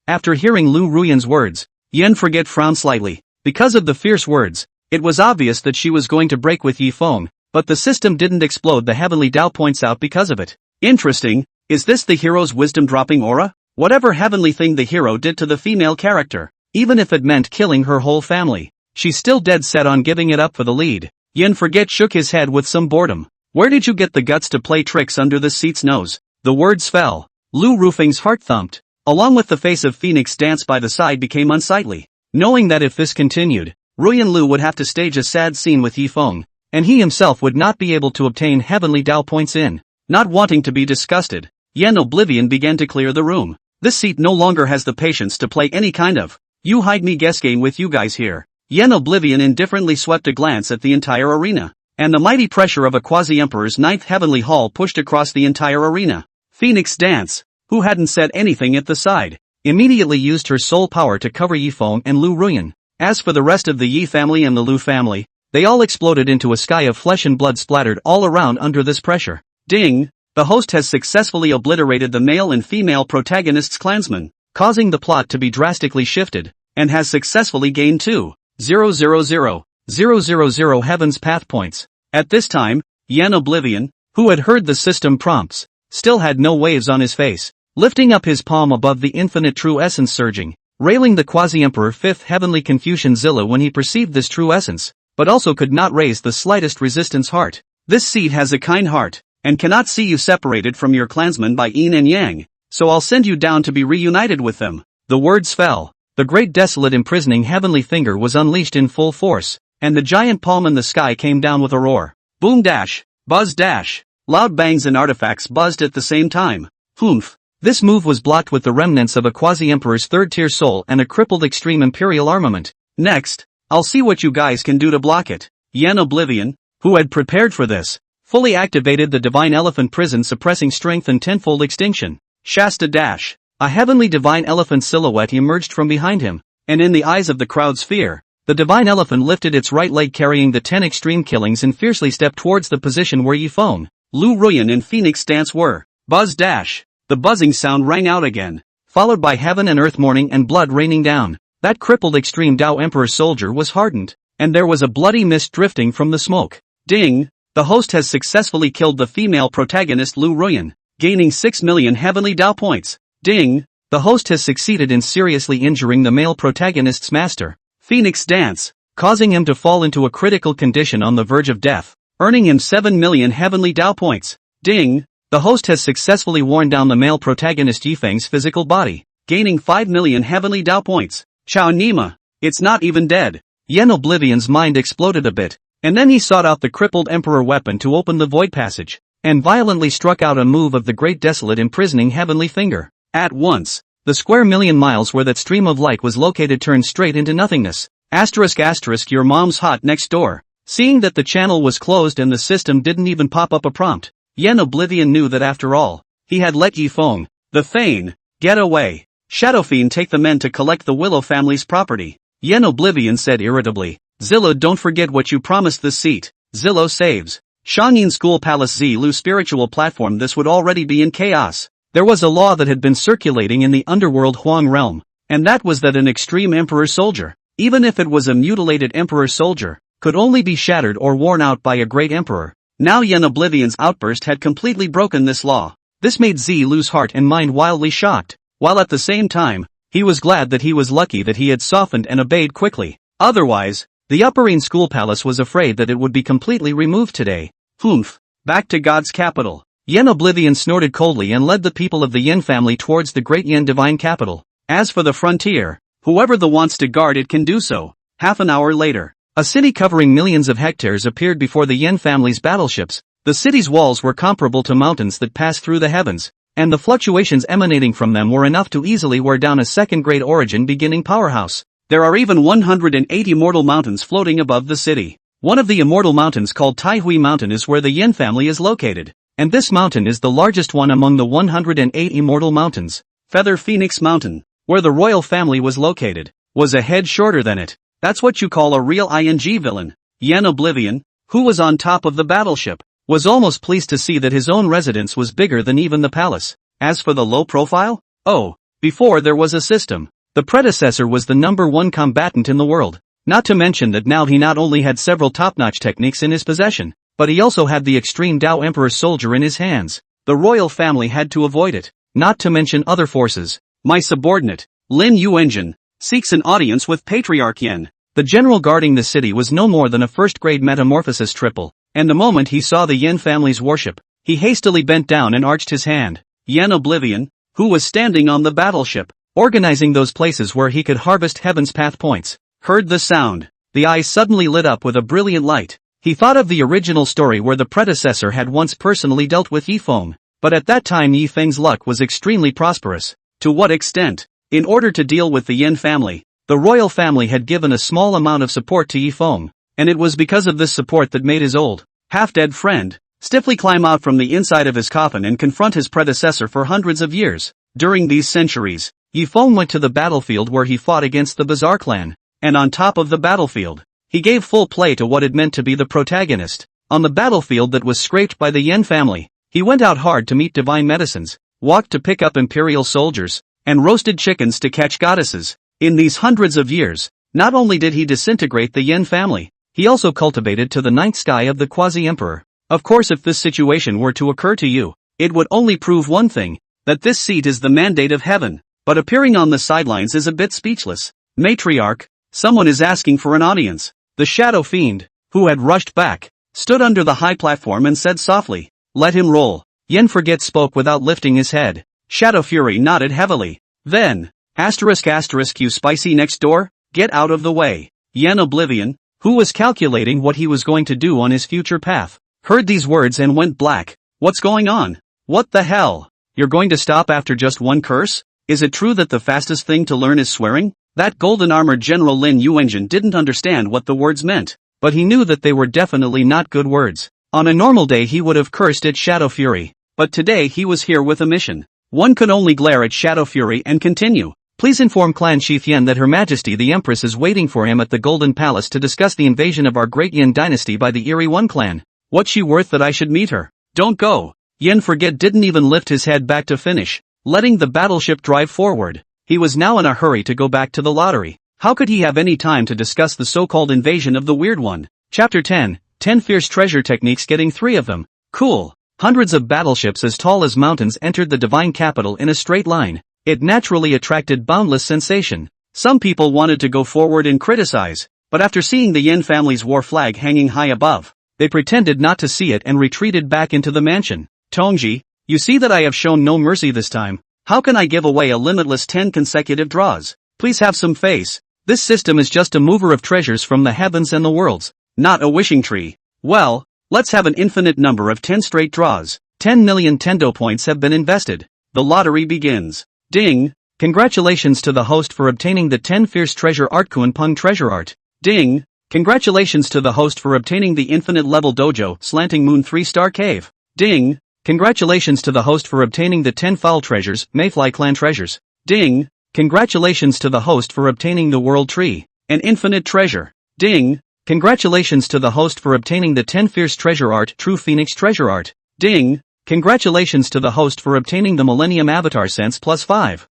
After hearing Lu Ruyan's words, Yen forget frowned slightly. Because of the fierce words, it was obvious that she was going to break with Yifeng, but the system didn't explode the heavenly Dao points out because of it. Interesting, is this the hero's wisdom dropping aura? Whatever heavenly thing the hero did to the female character, even if it meant killing her whole family, she's still dead set on giving it up for the lead. Yen forget shook his head with some boredom. Where did you get the guts to play tricks under this seat's nose? The words fell. Lu Rufeng's heart thumped, along with the face of Phoenix Dance by the side became unsightly. Knowing that if this continued, Ruyan Lu would have to stage a sad scene with Yifeng, and he himself would not be able to obtain heavenly Dao points in. Not wanting to be disgusted, Yen Oblivion began to clear the room. This seat no longer has the patience to play any kind of you hide me guess game with you guys here. Yen Oblivion indifferently swept a glance at the entire arena, and the mighty pressure of a quasi-emperor's 9th heavenly hall pushed across the entire arena. Phoenix Dance, who hadn't said anything at the side, immediately used her soul power to cover Yifeng and Lu Ruyan. As for the rest of the Yi family and the Lu family, they all exploded into a sky of flesh and blood splattered all around under this pressure. Ding! The host has successfully obliterated the male and female protagonists' clansmen, causing the plot to be drastically shifted, and has successfully gained 2,000,000 Heaven's Path points. At this time, Yen Oblivion, who had heard the system prompts, still had no waves on his face. lifting up his palm above the infinite true essence surging, railing the quasi-emperor fifth heavenly Confucian Zilla when he perceived this true essence, but also could not raise the slightest resistance heart. This seed has a kind heart, and cannot see you separated from your clansmen by yin and yang, so I'll send you down to be reunited with them. The words fell. The great desolate imprisoning heavenly finger was unleashed in full force, and the giant palm in the sky came down with a roar. Boom dash, buzz dash, loud bangs and artifacts buzzed at the same time. Humph. This move was blocked with the remnants of a quasi-emperor's third-tier soul and a crippled extreme imperial armament. Next, I'll see what you guys can do to block it. Yen Oblivion, who had prepared for this, fully activated the divine elephant prison suppressing strength and tenfold extinction. Shasta dash. A heavenly divine elephant silhouette emerged from behind him, and in the eyes of the crowd's fear, the divine elephant lifted its right leg carrying the 10 extreme killings and fiercely stepped towards the position where Yifeng, Lu Ruyan and Phoenix Dance were. Buzz dash. The buzzing sound rang out again, followed by heaven and earth mourning and blood raining down. That crippled extreme Dao Emperor soldier was hardened, and there was a bloody mist drifting from the smoke. Ding! The host has successfully killed the female protagonist Lu Ruyan, gaining 6 million heavenly Dao points. Ding! The host has succeeded in seriously injuring the male protagonist's master, Phoenix Dance, causing him to fall into a critical condition on the verge of death, earning him 7 million heavenly Dao points. Ding! The host has successfully worn down the male protagonist Yifeng's physical body, gaining 5 million heavenly Dao points. Chao Nima! It's not even dead. Yen Oblivion's mind exploded a bit, and then he sought out the crippled emperor weapon to open the void passage, and violently struck out a move of the great desolate imprisoning heavenly finger. At once, the square million miles where that stream of light was located turned straight into nothingness. *** Your mom's hot next door. Seeing that the channel was closed and the system didn't even pop up a prompt, Yen Oblivion knew that after all, he had let Yifeng, the Thane, get away. Shadowfiend take the men to collect the Willow family's property. Yen Oblivion said irritably. Zillow, don't forget what you promised this seat. Zillow saves. Shangyin School Palace Zilu spiritual platform. This would already be in chaos. There was a law that had been circulating in the underworld Huang realm, and that was that an extreme emperor soldier, even if it was a mutilated emperor soldier, could only be shattered or worn out by a great emperor. Now Yen Oblivion's outburst had completely broken this law. This made Zilu's heart and mind wildly shocked, while at the same time, he was glad that he was lucky that he had softened and obeyed quickly. Otherwise, the Upperine School Palace was afraid that it would be completely removed today. Humph. Back to God's capital. Yen Oblivion snorted coldly and led the people of the Yen family towards the great Yen divine capital. As for the frontier, whoever wants to guard it can do so. Half an hour later, a city covering millions of hectares appeared before the Yen family's battleships. The city's walls were comparable to mountains that pass through the heavens, and the fluctuations emanating from them were enough to easily wear down a second-grade origin beginning powerhouse. There are even 180 immortal mountains floating above the city. One of the immortal mountains called Taihui Mountain is where the Yen family is located, and this mountain is the largest one among the 108 immortal mountains. Feather Phoenix Mountain, where the royal family was located, was a head shorter than it. That's what you call a real ING villain. Yen Oblivion, who was on top of the battleship, was almost pleased to see that his own residence was bigger than even the palace. As for the low profile? Oh, before there was a system. The predecessor was the #1 combatant in the world. Not to mention that now he not only had several top-notch techniques in his possession, but he also had the extreme Dao Emperor soldier in his hands. The royal family had to avoid it, not to mention other forces. My subordinate, Lin Yuenjin, seeks an audience with Patriarch Yen. The general guarding the city was no more than a first-grade metamorphosis triple, and the moment he saw the Yen family's worship, he hastily bent down and arched his hand. Yen Oblivion, who was standing on the battleship, organizing those places where he could harvest Heaven's Path points, heard the sound. The eyes suddenly lit up with a brilliant light. He thought of the original story where the predecessor had once personally dealt with Yifeng, but at that time Yifeng's luck was extremely prosperous. To what extent? In order to deal with the Yen family, the royal family had given a small amount of support to Yifeng, and it was because of this support that made his old, half-dead friend, stiffly climb out from the inside of his coffin and confront his predecessor for hundreds of years. During these centuries, Yifeng went to the battlefield where he fought against the Bazaar clan, and on top of the battlefield, he gave full play to what it meant to be the protagonist. On the battlefield that was scraped by the Yen family, he went out hard to meet divine medicines, walked to pick up imperial soldiers, and roasted chickens to catch goddesses. In these hundreds of years, not only did he disintegrate the Yen family, he also cultivated to the ninth sky of the quasi-emperor. Of course, if this situation were to occur to you, it would only prove one thing: that this seat is the mandate of heaven, but appearing on the sidelines is a bit speechless. Matriarch, someone is asking for an audience. The shadow fiend, who had rushed back, stood under the high platform and said softly, "Let him roll." Yen Forget spoke without lifting his head. Shadow Fury nodded heavily. Then, you spicy next door, get out of the way. Yen Oblivion, who was calculating what he was going to do on his future path, heard these words and went black. What's going on? What the hell? You're going to stop after just one curse? Is it true that the fastest thing to learn is swearing? That golden-armored General Lin Yuanjin didn't understand what the words meant, but he knew that they were definitely not good words. On a normal day he would have cursed at Shadow Fury, but today he was here with a mission. One could only glare at Shadow Fury and continue. Please inform Clan Shithian that Her Majesty the Empress is waiting for him at the Golden Palace to discuss the invasion of our great Yin dynasty by the Eerie One clan. What's she worth that I should meet her? Don't go. Yen Forget didn't even lift his head back to finish, letting the battleship drive forward. He was now in a hurry to go back to the lottery. How could he have any time to discuss the so-called invasion of the Weird One? Chapter 10, 10 Fierce Treasure Techniques, getting 3 of them. Cool. Hundreds of battleships as tall as mountains entered the divine capital in a straight line. It naturally attracted boundless sensation. Some people wanted to go forward and criticize, but after seeing the Yin family's war flag hanging high above, they pretended not to see it and retreated back into the mansion. Tongji, you see that I have shown no mercy this time. How can I give away a limitless 10 consecutive draws? Please have some face. This system is just a mover of treasures from the heavens and the worlds, not a wishing tree. Well, let's have an infinite number of 10 straight draws. 10 million Tendo points have been invested. The lottery begins. Ding! Congratulations to the host for obtaining the 10 Fierce Treasure Art Kunpeng Treasure Art. Ding! Congratulations to the host for obtaining the Infinite Level Dojo Slanting Moon 3-Star Cave. Ding! Congratulations to the host for obtaining the 10 Foul Treasures Mayfly Clan Treasures. Ding! Congratulations to the host for obtaining the World Tree, an infinite treasure. Ding! Congratulations to the host for obtaining the 10 Fierce Treasure Art True Phoenix Treasure Art. Ding! Congratulations to the host for obtaining the Millennium Avatar Sense plus 5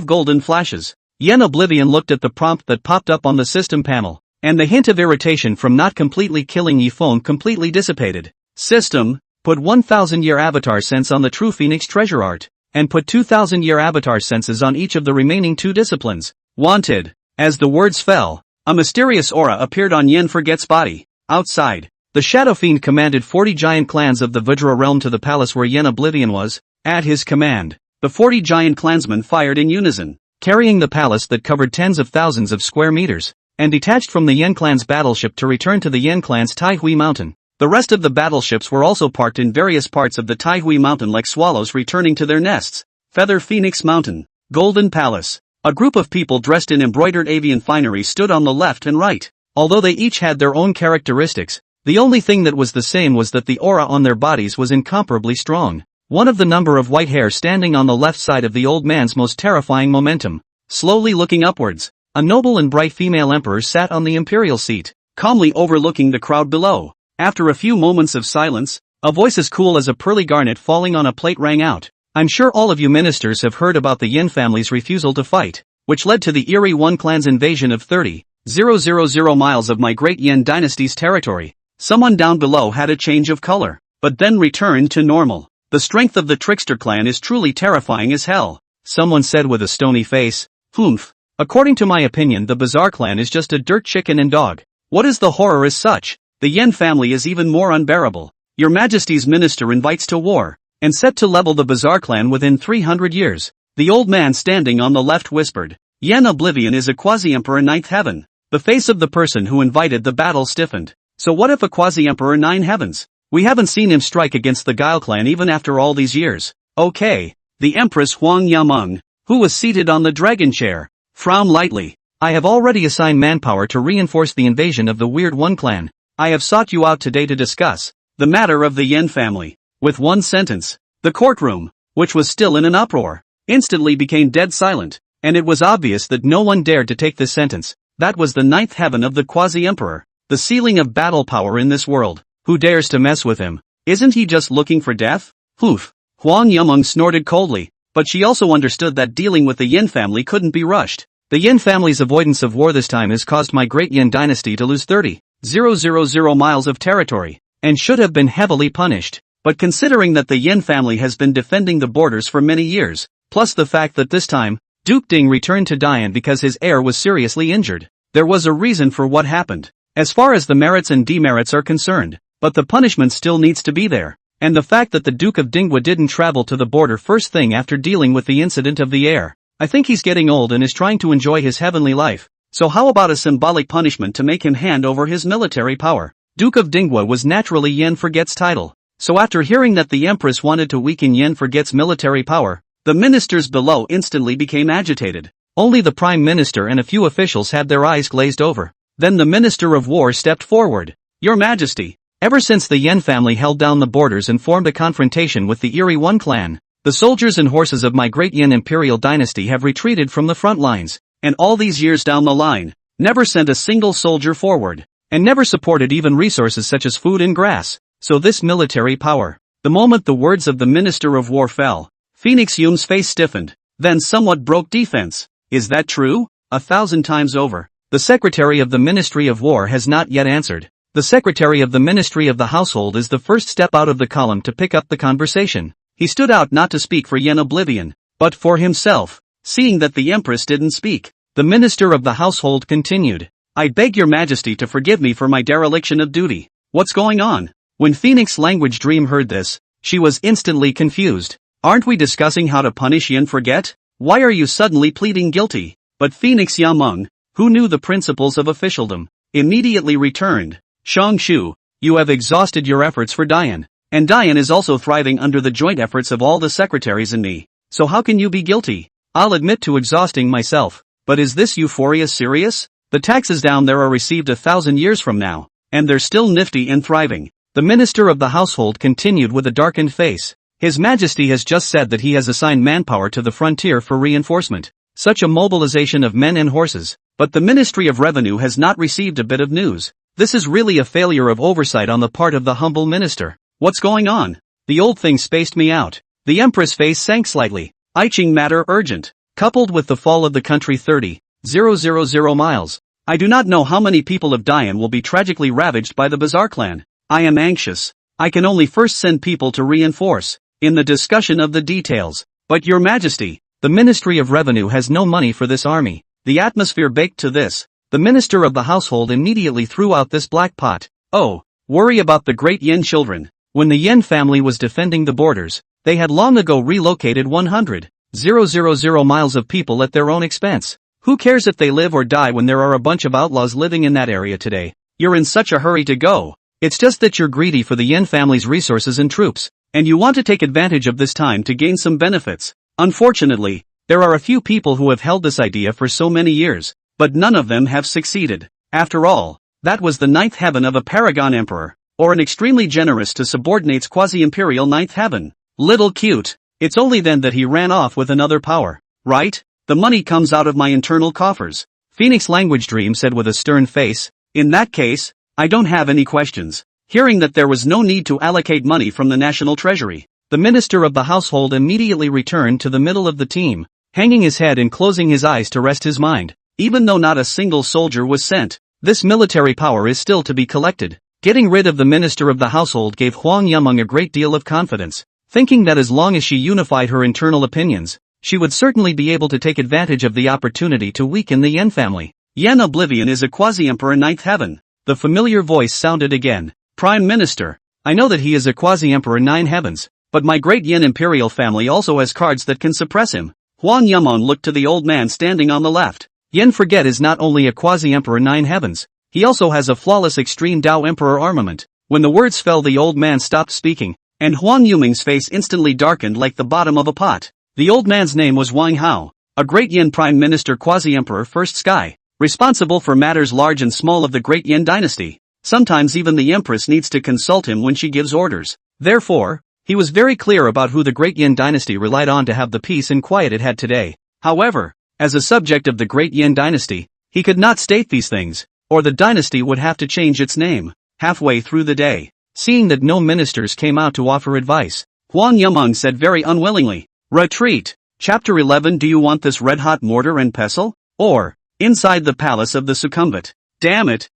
golden flashes. Yen Oblivion looked at the prompt that popped up on the system panel, and the hint of irritation from not completely killing Yifeng completely dissipated. System, put 1000-year Avatar Sense on the True Phoenix Treasure Art, and put 2000-year Avatar Senses on each of the remaining 2 disciplines. Wanted. As the words fell, a mysterious aura appeared on Yen Forget's body. Outside, the Shadow Fiend commanded 40 giant clans of the Vajra realm to the palace where Yen Oblivion was. At his command, the 40 giant clansmen fired in unison, carrying the palace that covered tens of thousands of square meters, and detached from the Yen clan's battleship to return to the Yen clan's Taihui Mountain. The rest of the battleships were also parked in various parts of the Taihui Mountain like swallows returning to their nests. Feather Phoenix Mountain, Golden Palace. A group of people dressed in embroidered avian finery stood on the left and right. Although they each had their own characteristics, the only thing that was the same was that the aura on their bodies was incomparably strong. One of the number of white hair standing on the left side of the old man's most terrifying momentum. Slowly looking upwards, a noble and bright female emperor sat on the imperial seat, calmly overlooking the crowd below. After a few moments of silence, a voice as cool as a pearly garnet falling on a plate rang out. I'm sure all of you ministers have heard about the Yin family's refusal to fight, which led to the Eerie One clan's invasion of 30,000 miles of my great Yin dynasty's territory. Someone down below had a change of color, but then returned to normal. The strength of the Trickster clan is truly terrifying as hell, someone said with a stony face. Humph. According to my opinion, the Bazaar clan is just a dirt chicken and dog. What is the horror as such? The Yen family is even more unbearable. Your Majesty's minister invites to war, and set to level the Bazaar clan within 300 years. The old man standing on the left whispered. Yen Oblivion is a quasi-emperor ninth heaven. The face of the person who invited the battle stiffened. So what if a quasi-emperor 9 heavens? We haven't seen him strike against the Guile clan even after all these years. Okay. The Empress Huang Yameng, who was seated on the dragon chair, frowned lightly. I have already assigned manpower to reinforce the invasion of the Weird One clan. I have sought you out today to discuss the matter of the Yen family. With one sentence, the courtroom, which was still in an uproar, instantly became dead silent, and it was obvious that no one dared to take this sentence. That was the 9th heaven of the quasi-emperor, the ceiling of battle power in this world. Who dares to mess with him? Isn't he just looking for death? Poof. Huang Yameng snorted coldly, but she also understood that dealing with the Yin family couldn't be rushed. The Yin family's avoidance of war this time has caused my great Yin dynasty to lose 30,000 miles of territory, and should have been heavily punished. But considering that the Yin family has been defending the borders for many years, plus the fact that this time, Duke Ding returned to Dian because his heir was seriously injured, there was a reason for what happened. As far as the merits and demerits are concerned, but the punishment still needs to be there. And the fact that the Duke of Dinghua didn't travel to the border first thing after dealing with the incident of the heir. I think he's getting old and is trying to enjoy his heavenly life. So how about a symbolic punishment to make him hand over his military power? Duke of Dinghua was naturally Yen Forget's title. So after hearing that the Empress wanted to weaken Yen Forget's military power, the ministers below instantly became agitated. Only the Prime Minister and a few officials had their eyes glazed over. Then the Minister of War stepped forward. Your Majesty, ever since the Yen family held down the borders and formed a confrontation with the Erie One clan, the soldiers and horses of my great Yen Imperial dynasty have retreated from the front lines, and all these years down the line, never sent a single soldier forward, and never supported even resources such as food and grass. So this military power. The moment the words of the Minister of War fell, Phoenix Yum's face stiffened, then somewhat broke defense. Is that true? 1,000 times over. The Secretary of the Ministry of War has not yet answered. The Secretary of the Ministry of the Household is the first step out of the column to pick up the conversation. He stood out not to speak for Yen Oblivion, but for himself. Seeing that the Empress didn't speak, the Minister of the Household continued. I beg your Majesty to forgive me for my dereliction of duty. What's going on? When Phoenix Language Dream heard this, she was instantly confused. Aren't we discussing how to punish Yen Forget? Why are you suddenly pleading guilty? But Phoenix Yameng, who knew the principles of officialdom, immediately returned. Shang Shu, you have exhausted your efforts for Dian, and Dian is also thriving under the joint efforts of all the secretaries and me. So how can you be guilty? I'll admit to exhausting myself, but is this euphoria serious? The taxes down there are received 1,000 years from now, and they're still nifty and thriving. The Minister of the Household continued with a darkened face. His Majesty has just said that he has assigned manpower to the frontier for reinforcement. Such a mobilization of men and horses, but the Ministry of Revenue has not received a bit of news. This is really a failure of oversight on the part of the humble minister. What's going on? The old thing spaced me out. The Empress' face sank slightly. Iching matter urgent. Coupled with the fall of the country 30,000 miles. I do not know how many people of Dian will be tragically ravaged by the Bazaar clan. I am anxious. I can only first send people to reinforce, in the discussion of the details. But your Majesty, the Ministry of Revenue has no money for this army. The atmosphere baked to this. The Minister of the Household immediately threw out this black pot. Oh, worry about the great Yen children. When the Yen family was defending the borders, they had long ago relocated 100,000 miles of people at their own expense. Who cares if they live or die when there are a bunch of outlaws living in that area today? You're in such a hurry to go. It's just that you're greedy for the Yen family's resources and troops, and you want to take advantage of this time to gain some benefits. Unfortunately, there are a few people who have held this idea for so many years, but none of them have succeeded. After all, that was the ninth heaven of a paragon emperor, or an extremely generous to subordinates quasi-imperial ninth heaven. Little cute. It's only then that he ran off with another power, right? The money comes out of my internal coffers. Phoenix Language Dream said with a stern face. In that case, I don't have any questions. Hearing that there was no need to allocate money from the national treasury, the Minister of the Household immediately returned to the middle of the team, hanging his head and closing his eyes to rest his mind. Even though not a single soldier was sent, this military power is still to be collected. Getting rid of the Minister of the Household gave Huang Yameng a great deal of confidence, thinking that as long as she unified her internal opinions, she would certainly be able to take advantage of the opportunity to weaken the Yen family. Yen Oblivion is a quasi-emperor ninth heaven. The familiar voice sounded again. Prime Minister, I know that he is a quasi-emperor nine heavens, but my great Yen Imperial family also has cards that can suppress him. Huang Yameng looked to the old man standing on the left. Yen Forget is not only a quasi-emperor nine heavens, he also has a flawless extreme Dao emperor armament. When the words fell, the old man stopped speaking, and Huang Yuming's face instantly darkened like the bottom of a pot. The old man's name was Wang Hao, a great Yen Prime Minister quasi-emperor first sky, responsible for matters large and small of the great Yen dynasty. Sometimes even the Empress needs to consult him when she gives orders. Therefore, he was very clear about who the great Yen dynasty relied on to have the peace and quiet it had today. However, as a subject of the great Yen dynasty, he could not state these things, or the dynasty would have to change its name. Halfway through the day, seeing that no ministers came out to offer advice, Huang Yameng said very unwillingly, "Retreat." Chapter 11. Do you want this red-hot mortar and pestle? Or, inside the palace of the succumbent? Damn it,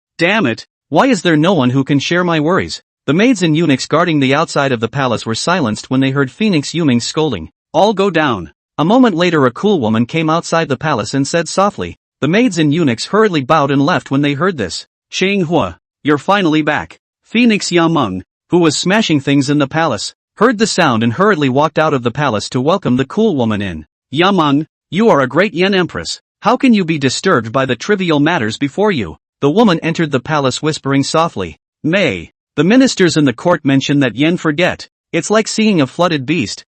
why is there no one who can share my worries? The maids and eunuchs guarding the outside of the palace were silenced when they heard Phoenix Yuming's scolding. All go down. A moment later a cool woman came outside the palace and said softly. The maids and eunuchs hurriedly bowed and left when they heard this. Changhua, you're finally back. Phoenix Yameng, who was smashing things in the palace, heard the sound and hurriedly walked out of the palace to welcome the cool woman in. Yameng, you are a great Yen empress. How can you be disturbed by the trivial matters before you? The woman entered the palace whispering softly. May. The ministers in the court mention that Yen forget. It's like seeing a flooded beast.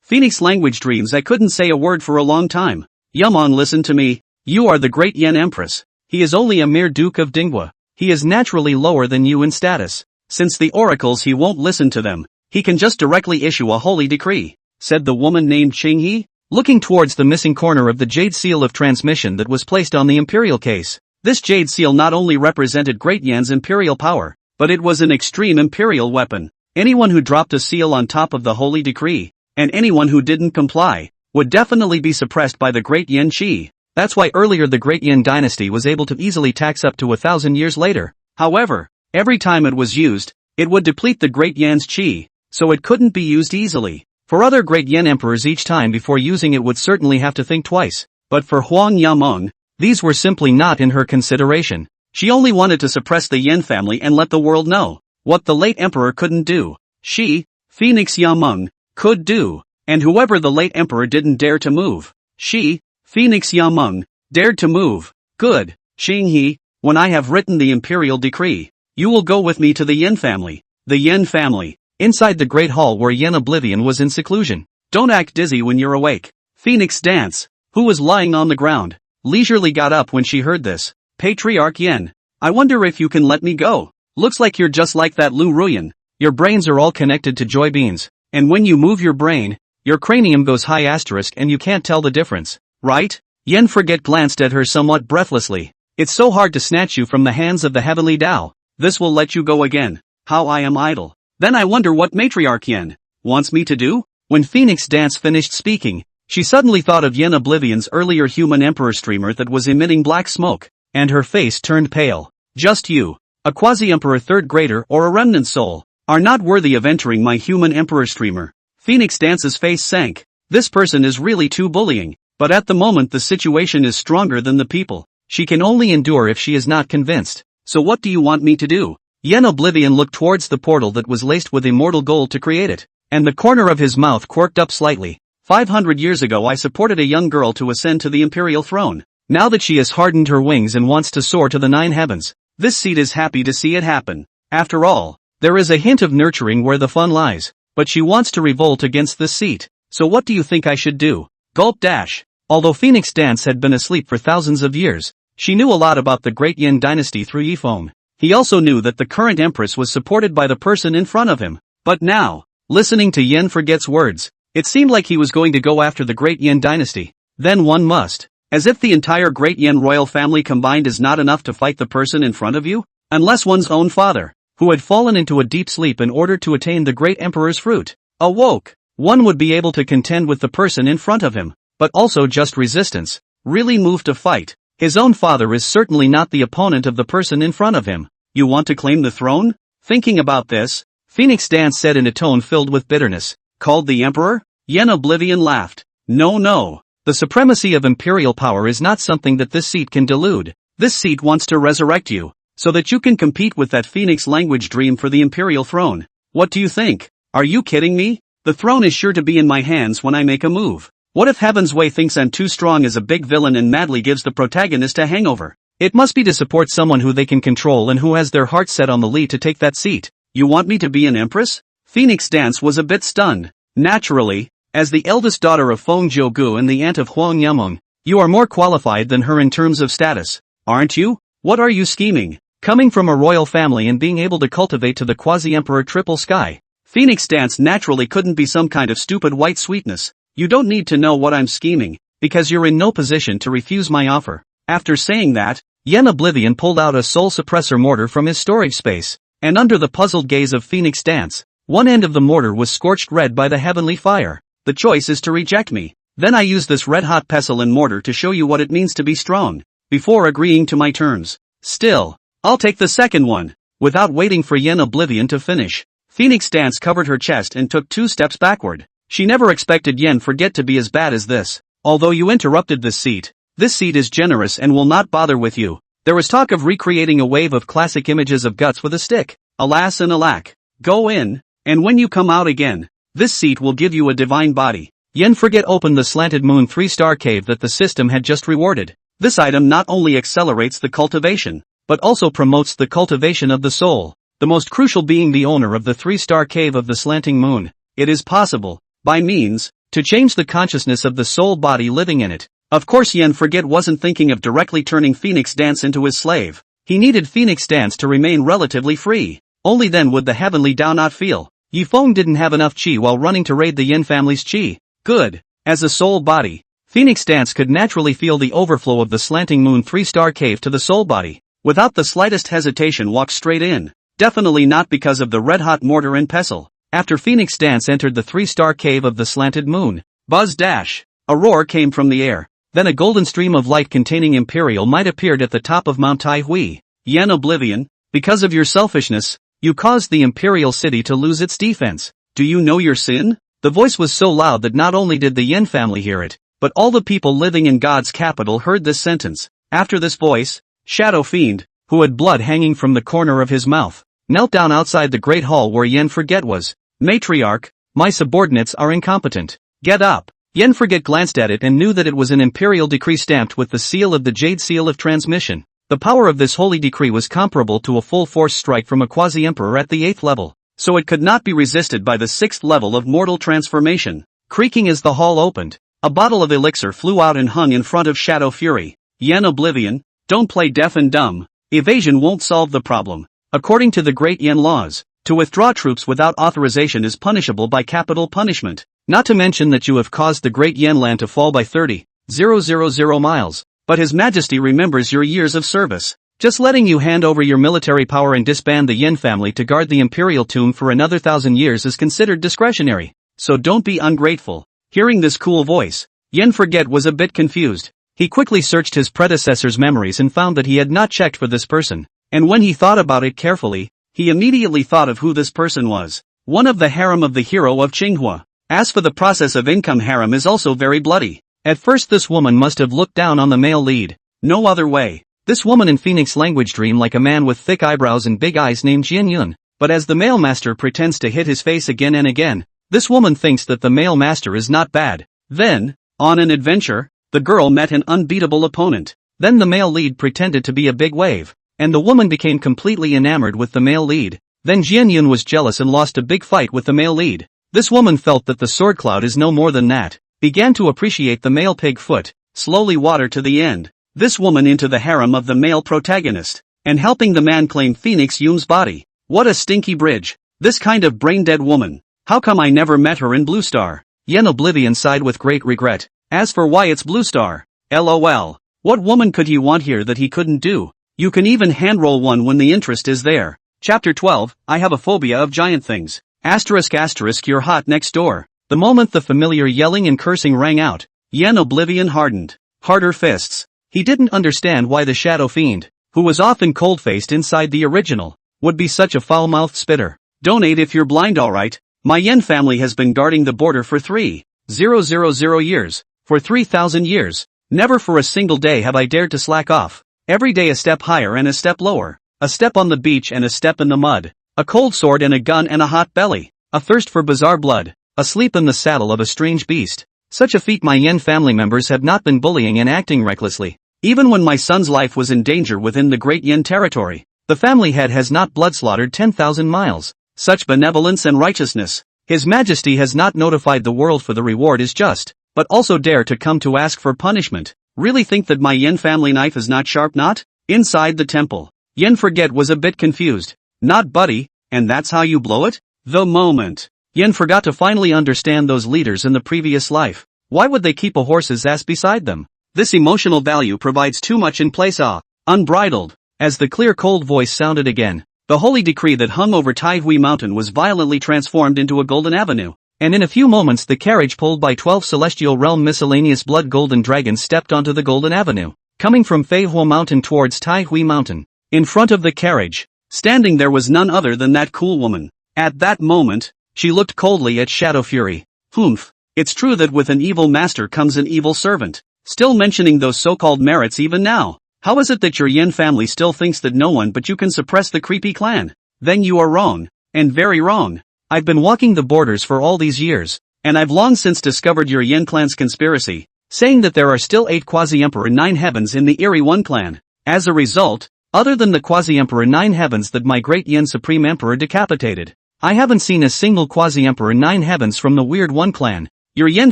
Phoenix language dreams. I couldn't say a word for a long time. Yameng, listen to me. You are the great Yen empress. He is only a mere duke of Dinghua. He is naturally lower than you in status. Since the oracles he won't listen to them, he can just directly issue a holy decree, said the woman named Qinghe, looking towards the missing corner of the jade seal of transmission that was placed on the Imperial case. This jade seal not only represented Great Yan's imperial power, but it was an extreme imperial weapon. Anyone who dropped a seal on top of the holy decree, and anyone who didn't comply, would definitely be suppressed by the Great Yan Qi. That's why earlier the Great Yan dynasty was able to easily tax up to 1,000 years later. However, every time it was used, it would deplete the Great Yan's Qi, so it couldn't be used easily. For other Great Yan emperors each time before using it would certainly have to think twice, but for Huang Yameng, these were simply not in her consideration. She only wanted to suppress the Yen family and let the world know what the late emperor couldn't do. She, Phoenix Yameng, could do, and whoever the late emperor didn't dare to move. She, Phoenix Yameng, dared to move. Good, Qinghe, when I have written the imperial decree, you will go with me to the Yen family. The Yen family, inside the great hall where Yen Oblivion was in seclusion. Don't act dizzy when you're awake. Phoenix Dance, who was lying on the ground, leisurely got up when she heard this. Patriarch Yen, I wonder if you can let me go. Looks like you're just like that Lu Ruyan. Your brains are all connected to joy beans, and when you move your brain, your cranium goes high asterisk and you can't tell the difference, right? Yen Forget glanced at her somewhat breathlessly. It's so hard to snatch you from the hands of the heavenly Tao. This will let you go again. How I am idle. Then I wonder what Matriarch Yen wants me to do? When Phoenix Dance finished speaking, she suddenly thought of Yen Oblivion's earlier human emperor streamer that was emitting black smoke, and her face turned pale. Just you, a quasi-emperor third grader or a remnant soul, are not worthy of entering my human emperor streamer. Phoenix Dance's face sank. This person is really too bullying, but at the moment the situation is stronger than the people. She can only endure if she is not convinced. So what do you want me to do? Yen Oblivion looked towards the portal that was laced with immortal gold to create it, and the corner of his mouth quirked up slightly. 500 years ago I supported a young girl to ascend to the imperial throne. Now that she has hardened her wings and wants to soar to the 9 heavens, this seat is happy to see it happen. After all, there is a hint of nurturing where the fun lies, but she wants to revolt against this seat. So what do you think I should do? Gulp dash. Although Phoenix Dance had been asleep for thousands of years, she knew a lot about the Great Yen dynasty through Yifeng. He also knew that the current empress was supported by the person in front of him. But now, listening to Yen Forget's words, it seemed like he was going to go after the Great Yen dynasty. Then one must. As if the entire Great Yen royal family combined is not enough to fight the person in front of you? Unless one's own father, who had fallen into a deep sleep in order to attain the great emperor's fruit, awoke, one would be able to contend with the person in front of him, but also just resistance, really moved to fight. His own father is certainly not the opponent of the person in front of him. You want to claim the throne? Thinking about this, Phoenix Dance said in a tone filled with bitterness. Called the emperor? Yen Oblivion laughed. No. The supremacy of imperial power is not something that this seat can delude. This seat wants to resurrect you, so that you can compete with that Phoenix language dream for the imperial throne. What do you think? Are you kidding me? The throne is sure to be in my hands when I make a move. What if Heaven's Way thinks I'm too strong as a big villain and madly gives the protagonist a hangover? It must be to support someone who they can control and who has their heart set on the lead to take that seat. You want me to be an empress? Phoenix Dance was a bit stunned. Naturally, as the eldest daughter of Feng Zhougu and the aunt of Huang Yameng, you are more qualified than her in terms of status, aren't you? What are you scheming? Coming from a royal family and being able to cultivate to the quasi-emperor triple sky, Phoenix Dance naturally couldn't be some kind of stupid white sweetness. You don't need to know what I'm scheming, because you're in no position to refuse my offer. After saying that, Yen Oblivion pulled out a soul suppressor mortar from his storage space, and under the puzzled gaze of Phoenix Dance, one end of the mortar was scorched red by the heavenly fire. The choice is to reject me. Then I use this red-hot pestle and mortar to show you what it means to be strong, before agreeing to my terms. Still, I'll take the second one. Without waiting for Yen Oblivion to finish, Phoenix Dance covered her chest and took 2 steps backward. She never expected Yen Forget to be as bad as this. Although you interrupted this seat is generous and will not bother with you. There was talk of recreating a wave of classic images of guts with a stick. Alas and alack. Go in, and when you come out again, this seat will give you a divine body. Yen Forget opened the slanted moon 3-star cave that the system had just rewarded. This item not only accelerates the cultivation, but also promotes the cultivation of the soul, the most crucial being the owner of the 3-star cave of the slanting moon. It is possible, by means, to change the consciousness of the soul body living in it. Of course Yen Forget wasn't thinking of directly turning Phoenix Dance into his slave. He needed Phoenix Dance to remain relatively free. Only then would the heavenly Tao not feel. Yifeng didn't have enough chi while running to raid the Yen family's chi. Good. As a soul body, Phoenix Dance could naturally feel the overflow of the slanting moon 3-star cave to the soul body. Without the slightest hesitation walked straight in. Definitely not because of the red-hot mortar and pestle. After Phoenix Dance entered the 3-star cave of the slanted moon, buzz dash, a roar came from the air. Then a golden stream of light containing Imperial might appeared at the top of Mount Tai Hui. Yen Oblivion, because of your selfishness, you caused the Imperial city to lose its defense. Do you know your sin? The voice was so loud that not only did the Yen family hear it, but all the people living in God's capital heard this sentence. After this voice, Shadow Fiend, who had blood hanging from the corner of his mouth, knelt down outside the great hall where Yen Forget was. Matriarch, my subordinates are incompetent. Get up. Yen Forget glanced at it and knew that it was an imperial decree stamped with the seal of the Jade Seal of Transmission. The power of this holy decree was comparable to a full-force strike from a quasi-emperor at the 8th level, so it could not be resisted by the 6th level of mortal transformation. Creaking as the hall opened, a bottle of elixir flew out and hung in front of Shadow Fury. Yen Oblivion, don't play deaf and dumb. Evasion won't solve the problem. According to the Great Yen laws, to withdraw troops without authorization is punishable by capital punishment. Not to mention that you have caused the Great Yen land to fall by 30,000 miles. But His Majesty remembers your years of service. Just letting you hand over your military power and disband the Yen family to guard the Imperial tomb for another 1,000 years is considered discretionary. So don't be ungrateful. Hearing this cool voice, Yen Forget was a bit confused. He quickly searched his predecessor's memories and found that he had not checked for this person. And when he thought about it carefully, he immediately thought of who this person was. One of the harem of the hero of Qinghua. As for the process of income, harem is also very bloody. At first this woman must have looked down on the male lead. No other way. This woman in Phoenix language dreamed like a man with thick eyebrows and big eyes named Jian Yun. But as the male master pretends to hit his face again and again, this woman thinks that the male master is not bad. Then, on an adventure, the girl met an unbeatable opponent. Then the male lead pretended to be a big wave, and the woman became completely enamored with the male lead. Then Jian Yun was jealous and lost a big fight with the male lead. This woman felt that the sword cloud is no more than that, began to appreciate the male pig foot, slowly water to the end. This woman into the harem of the male protagonist, and helping the man claim Phoenix Yun's body. What a stinky bridge. This kind of brain-dead woman. How come I never met her in Blue Star? Yen Oblivion sighed with great regret. As for why it's Blue Star, LOL. What woman could he want here that he couldn't do? You can even handroll one when the interest is there. Chapter 12, I have a phobia of giant things. ***, you're hot next door. The moment the familiar yelling and cursing rang out, Yen Oblivion hardened. Harder fists. He didn't understand why the Shadow Fiend, who was often cold-faced inside the original, would be such a foul-mouthed spitter. Donate if you're blind, alright. My Yen family has been guarding the border for 3,000 years. For 3,000 years. Never for a single day have I dared to slack off. Every day a step higher and a step lower. A step on the beach and a step in the mud. A cold sword and a gun and a hot belly. A thirst for bizarre blood. Asleep in the saddle of a strange beast. Such a feat my Yen family members have not been bullying and acting recklessly. Even when my son's life was in danger within the Great Yen territory, the family head has not blood-slaughtered 10,000 miles. Such benevolence and righteousness. His Majesty has not notified the world for the reward is just, but also dare to come to ask for punishment. Really think that my Yen family knife is not sharp, not? Inside the temple, Yen Forget was a bit confused. Not buddy, and that's how you blow it? The moment Yen forgot to finally understand those leaders in the previous life. Why would they keep a horse's ass beside them? This emotional value provides too much in place unbridled. As the clear cold voice sounded again, the holy decree that hung over Tai Hui Mountain was violently transformed into a golden avenue, and in a few moments the carriage pulled by 12 celestial realm miscellaneous blood golden dragons stepped onto the golden avenue, coming from Fei Huo Mountain towards Tai Hui Mountain. In front of the carriage, Standing there was none other than that cool woman. At that moment, she looked coldly at Shadow Fury. Humph. It's true that with an evil master comes an evil servant. Still mentioning those so-called merits even now. How is it that your Yin family still thinks that no one but you can suppress the creepy clan? Then you are wrong. And very wrong. I've been walking the borders for all these years, and I've long since discovered your Yin clan's conspiracy, saying that there are still 8 Quasi-Emperor 9 Heavens in the Eerie One clan. As a result, other than the Quasi-Emperor 9 Heavens that my great Yin Supreme Emperor decapitated, I haven't seen a single Quasi-Emperor 9 Heavens from the Weird One clan. Your Yin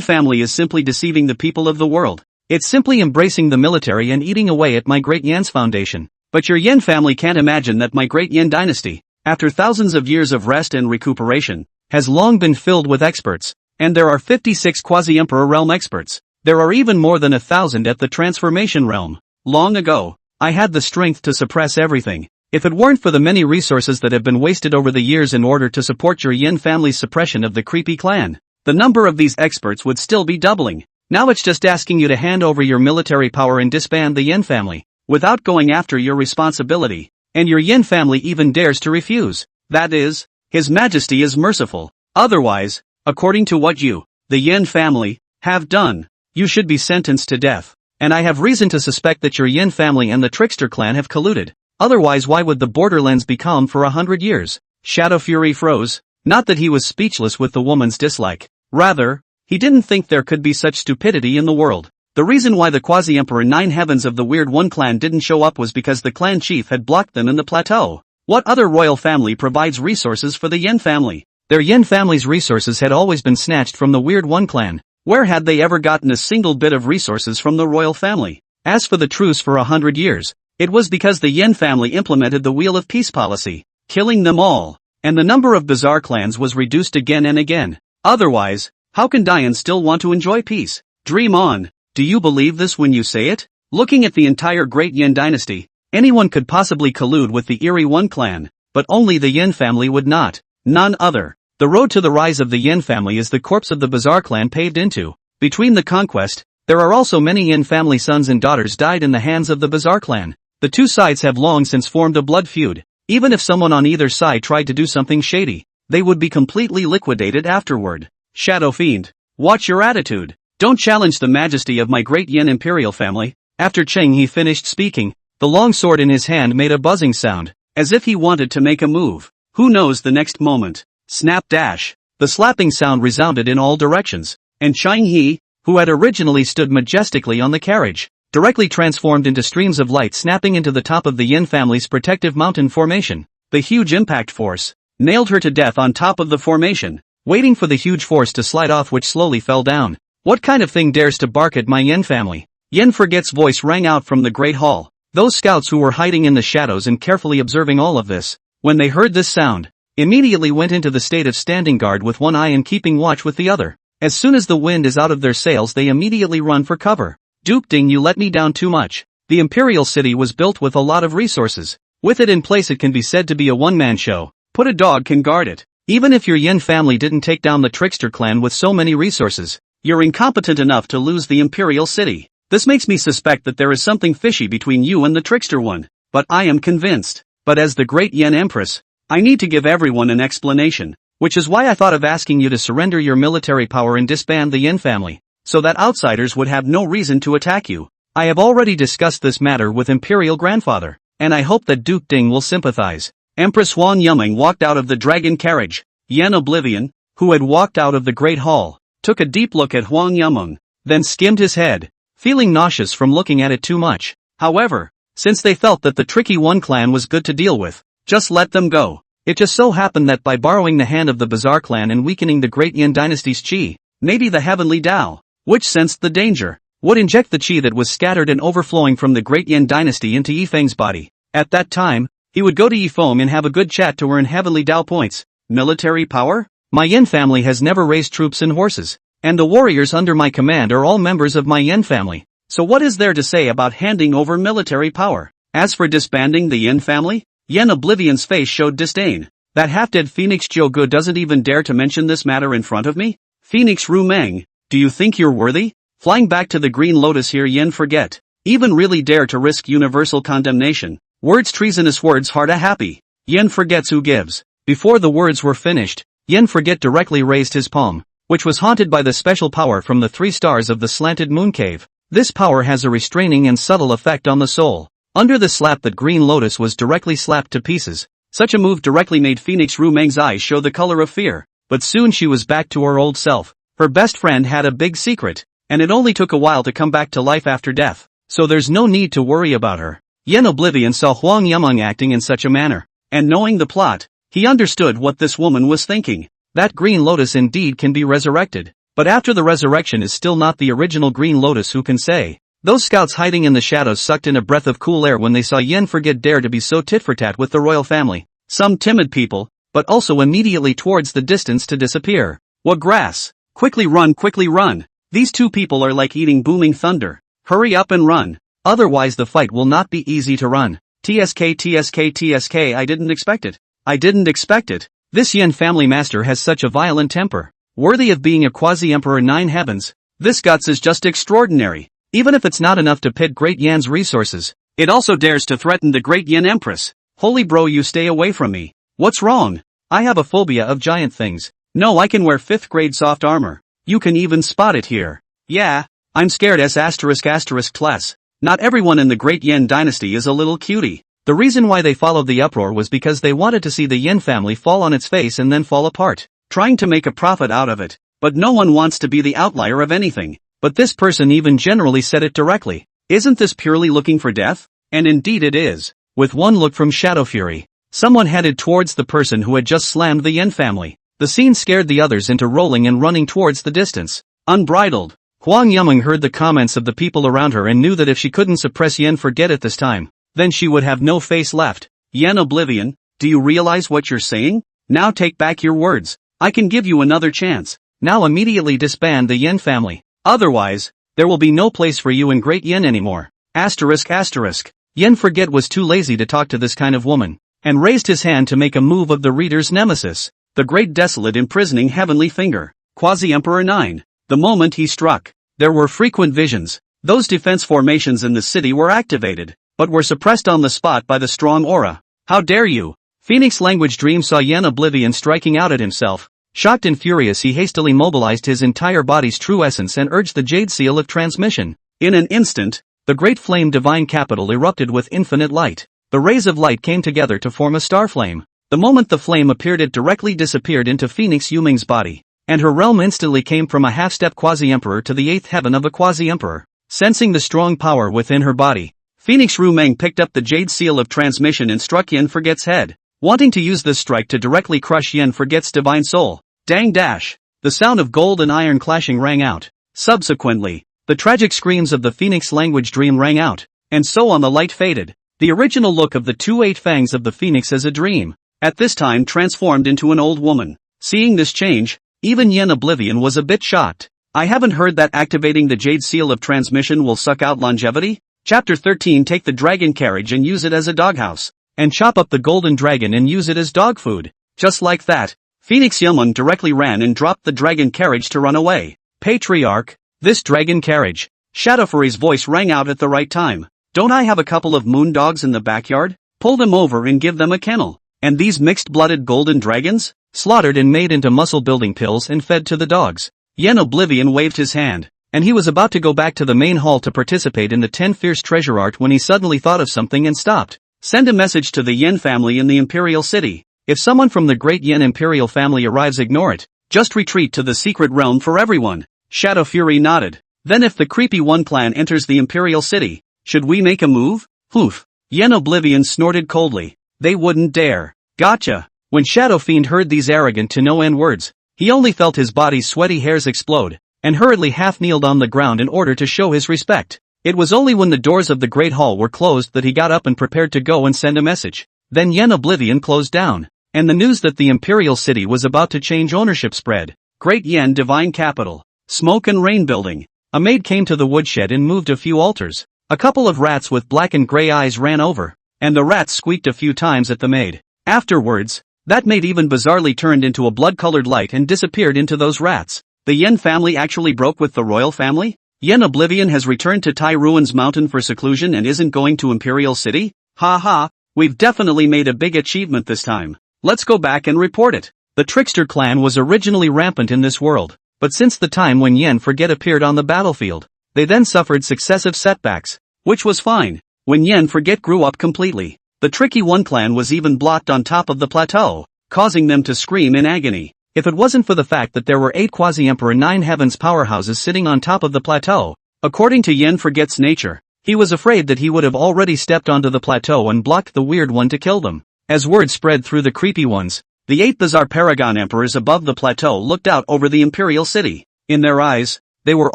family is simply deceiving the people of the world. It's simply embracing the military and eating away at my great Yan's foundation. But your Yin family can't imagine that my great Yin dynasty, after thousands of years of rest and recuperation, has long been filled with experts, and there are 56 Quasi-Emperor realm experts. There are even more than 1,000 at the transformation realm. Long ago, I had the strength to suppress everything. If it weren't for the many resources that have been wasted over the years in order to support your Yin family's suppression of the creepy clan, the number of these experts would still be doubling. Now it's just asking you to hand over your military power and disband the Yin family, without going after your responsibility, and your Yin family even dares to refuse. That is, His Majesty is merciful. Otherwise, according to what you, the Yin family, have done, you should be sentenced to death. And I have reason to suspect that your Yin family and the Trickster clan have colluded. Otherwise why would the Borderlands be calm for 100 years? Shadow Fury froze. Not that he was speechless with the woman's dislike. Rather, he didn't think there could be such stupidity in the world. The reason why the Quasi-Emperor 9 Heavens of the Weird One clan didn't show up was because the clan chief had blocked them in the plateau. What other royal family provides resources for the Yin family? Their Yin family's resources had always been snatched from the Weird One clan. Where had they ever gotten a single bit of resources from the royal family? As for the truce for 100 years, it was because the Yin family implemented the Wheel of Peace policy, killing them all, and the number of bizarre clans was reduced again and again. Otherwise, how can Diane still want to enjoy peace? Dream on. Do you believe this when you say it? Looking at the entire Great Yin dynasty, anyone could possibly collude with the Eerie One clan, but only the Yin family would not. None other. The road to the rise of the Yin family is the corpse of the Bizarre clan paved into. Between the conquest, there are also many Yin family sons and daughters died in the hands of the Bizarre clan. The two sides have long since formed a blood feud. Even if someone on either side tried to do something shady, they would be completely liquidated afterward. Shadow Fiend, watch your attitude. Don't challenge the majesty of my great Yin Imperial family. After Cheng He finished speaking, the long sword in his hand made a buzzing sound, as if he wanted to make a move. Who knows the next moment? Snap dash. The slapping sound resounded in all directions, and Cheng He, who had originally stood majestically on the carriage, directly transformed into streams of light snapping into the top of the Yin family's protective mountain formation. The huge impact force nailed her to death on top of the formation, waiting for the huge force to slide off, which slowly fell down. What kind of thing dares to bark at my Yin family? Yin Forget's voice rang out from the great hall. Those scouts who were hiding in the shadows and carefully observing all of this, when they heard this sound, immediately went into the state of standing guard with one eye and keeping watch with the other. As soon as the wind is out of their sails, they immediately run for cover. Duke Ding, you let me down too much. The Imperial City was built with a lot of resources. With it in place, it can be said to be a one-man show. Put a dog can guard it. Even if your Yin family didn't take down the Trickster clan with so many resources, you're incompetent enough to lose the Imperial City. This makes me suspect that there is something fishy between you and the Trickster one. But I am convinced. But as the great Yin Empress, I need to give everyone an explanation, which is why I thought of asking you to surrender your military power and disband the Yin family, so that outsiders would have no reason to attack you. I have already discussed this matter with Imperial Grandfather, and I hope that Duke Ding will sympathize. Empress Huang Yuming walked out of the dragon carriage. Yen Oblivion, who had walked out of the great hall, took a deep look at Huang Yuming, then skimmed his head, feeling nauseous from looking at it too much. However, since they felt that the tricky One clan was good to deal with, just let them go. It just so happened that by borrowing the hand of the Bizarre clan and weakening the great Yin dynasty's chi, maybe the heavenly Tao, which sensed the danger, would inject the chi that was scattered and overflowing from the great Yin dynasty into Yifeng's body. At that time, he would go to Yifeng and have a good chat to earn heavenly Tao points. Military power? My Yin family has never raised troops and horses, and the warriors under my command are all members of my Yin family. So what is there to say about handing over military power? As for disbanding the Yin family, Yen Oblivion's face showed disdain. That half-dead Phoenix Jogu doesn't even dare to mention this matter in front of me? Phoenix Rumeng, do you think you're worthy? Flying back to the Green Lotus here, Yen Forget. Even really dare to risk universal condemnation? Words, treasonous words, heart a happy. Yen forgets who gives. Before the words were finished, Yen Forget directly raised his palm, which was haunted by the special power from the 3 stars of the slanted moon cave. This power has a restraining and subtle effect on the soul. Under the slap, that green lotus was directly slapped to pieces. Such a move directly made Phoenix Ru Meng's eyes show the color of fear. But soon she was back to her old self. Her best friend had a big secret, and it only took a while to come back to life after death, so there's no need to worry about her. Yen Oblivion saw Huang Yumeng acting in such a manner, and knowing the plot, he understood what this woman was thinking. That green lotus indeed can be resurrected, but after the resurrection is still not the original green lotus, who can say? Those scouts hiding in the shadows sucked in a breath of cool air when they saw Yen Forget dare to be so tit-for-tat with the royal family. Some timid people, but also immediately towards the distance to disappear. What grass? Quickly run, quickly run. These 2 people are like eating booming thunder. Hurry up and run. Otherwise the fight will not be easy to run. TSK TSK TSK, I didn't expect it. I didn't expect it. This Yen family master has such a violent temper. Worthy of being a quasi-emperor 9 heavens. This guts is just extraordinary. Even if it's not enough to pit Great Yan's resources, it also dares to threaten the Great Yen Empress. Holy bro, you stay away from me. What's wrong? I have a phobia of giant things. No, I can wear 5th grade soft armor. You can even spot it here. Yeah, I'm scared s*****. Not everyone in the Great Yen dynasty is a little cutie. The reason why they followed the uproar was because they wanted to see the Yen family fall on its face and then fall apart, trying to make a profit out of it. But no one wants to be the outlier of anything. But this person even generally said it directly. Isn't this purely looking for death? And indeed it is. With one look from Shadow Fury, someone headed towards the person who had just slammed the Yen family. The scene scared the others into rolling and running towards the distance. Unbridled, Huang Yumeng heard the comments of the people around her and knew that if she couldn't suppress Yen Forget at this time, then she would have no face left. Yen Oblivion, do you realize what you're saying? Now take back your words. I can give you another chance. Now immediately disband the Yen family. Otherwise, there will be no place for you in Great Yen anymore. Asterisk asterisk. Yen Forget was too lazy to talk to this kind of woman, and raised his hand to make a move of the reader's nemesis, the great desolate imprisoning heavenly finger, Quasi-Emperor 9. The moment he struck, there were frequent visions. Those defense formations in the city were activated, but were suppressed on the spot by the strong aura. How dare you? Phoenix Language Dream saw Yen Oblivion striking out at himself. Shocked and furious, he hastily mobilized his entire body's true essence and urged the Jade Seal of Transmission. In an instant, the great flame divine capital erupted with infinite light. The rays of light came together to form a star flame. The moment the flame appeared, it directly disappeared into Phoenix Yumeng's body, and her realm instantly came from a half-step quasi-emperor to the 8th heaven of a quasi-emperor. Sensing the strong power within her body, Phoenix Ru Meng picked up the Jade Seal of Transmission and struck Yen Forget's head, wanting to use this strike to directly crush Yen Forget's divine soul. Dang dash! The sound of gold and iron clashing rang out. Subsequently, the tragic screams of the Phoenix Language Dream rang out, and so on. The light faded. The original look of the 2 fangs of the Phoenix as a dream, at this time transformed into an old woman. Seeing this change, even Yen Oblivion was a bit shocked. I haven't heard that activating the Jade Seal of Transmission will suck out longevity? Chapter 13. Take the dragon carriage and use it as a doghouse, and chop up the golden dragon and use it as dog food. Just like that, Phoenix Yumeng directly ran and dropped the dragon carriage to run away. Patriarch, this dragon carriage. Shadowfury's voice rang out at the right time. Don't I have a couple of moon dogs in the backyard? Pull them over and give them a kennel. And these mixed-blooded golden dragons? Slaughtered and made into muscle-building pills and fed to the dogs. Yen Oblivion waved his hand, and he was about to go back to the main hall to participate in the 10 fierce treasure art when he suddenly thought of something and stopped. Send a message to the Yen family in the Imperial City. If someone from the Great Yen Imperial family arrives, ignore it. Just retreat to the secret realm for everyone. Shadow Fury nodded. Then if the creepy one clan enters the Imperial City, should we make a move? Hoof. Yen Oblivion snorted coldly. They wouldn't dare. Gotcha. When Shadow Fiend heard these arrogant to no end words, he only felt his body's sweaty hairs explode, and hurriedly half-kneeled on the ground in order to show his respect. It was only when the doors of the Great Hall were closed that he got up and prepared to go and send a message. Then Yen Oblivion closed down, and the news that the Imperial City was about to change ownership spread. Great Yen Divine Capital. Smoke and Rain Building. A maid came to the woodshed and moved a few altars. A couple of rats with black and gray eyes ran over, and the rats squeaked a few times at the maid. Afterwards, that maid even bizarrely turned into a blood-colored light and disappeared into those rats. The Yen family actually broke with the royal family? Yen Oblivion has returned to Tai Ruin's mountain for seclusion and isn't going to Imperial City? Ha ha, We've definitely made a big achievement this time. Let's go back and report it. The Trickster clan was originally rampant in this world, but since the time when Yen Forget appeared on the battlefield, they then suffered successive setbacks, which was fine. When Yen Forget grew up completely, the Tricky One clan was even blocked on top of the plateau, causing them to scream in agony. If it wasn't for the fact that there were 8 Quasi-Emperor 9 Heavens powerhouses sitting on top of the plateau, according to Yen Forget's nature, he was afraid that he would have already stepped onto the plateau and blocked the Weird One to kill them. As word spread through the Creepy Ones, the 8 bizarre Paragon Emperors above the plateau looked out over the Imperial City. In their eyes, they were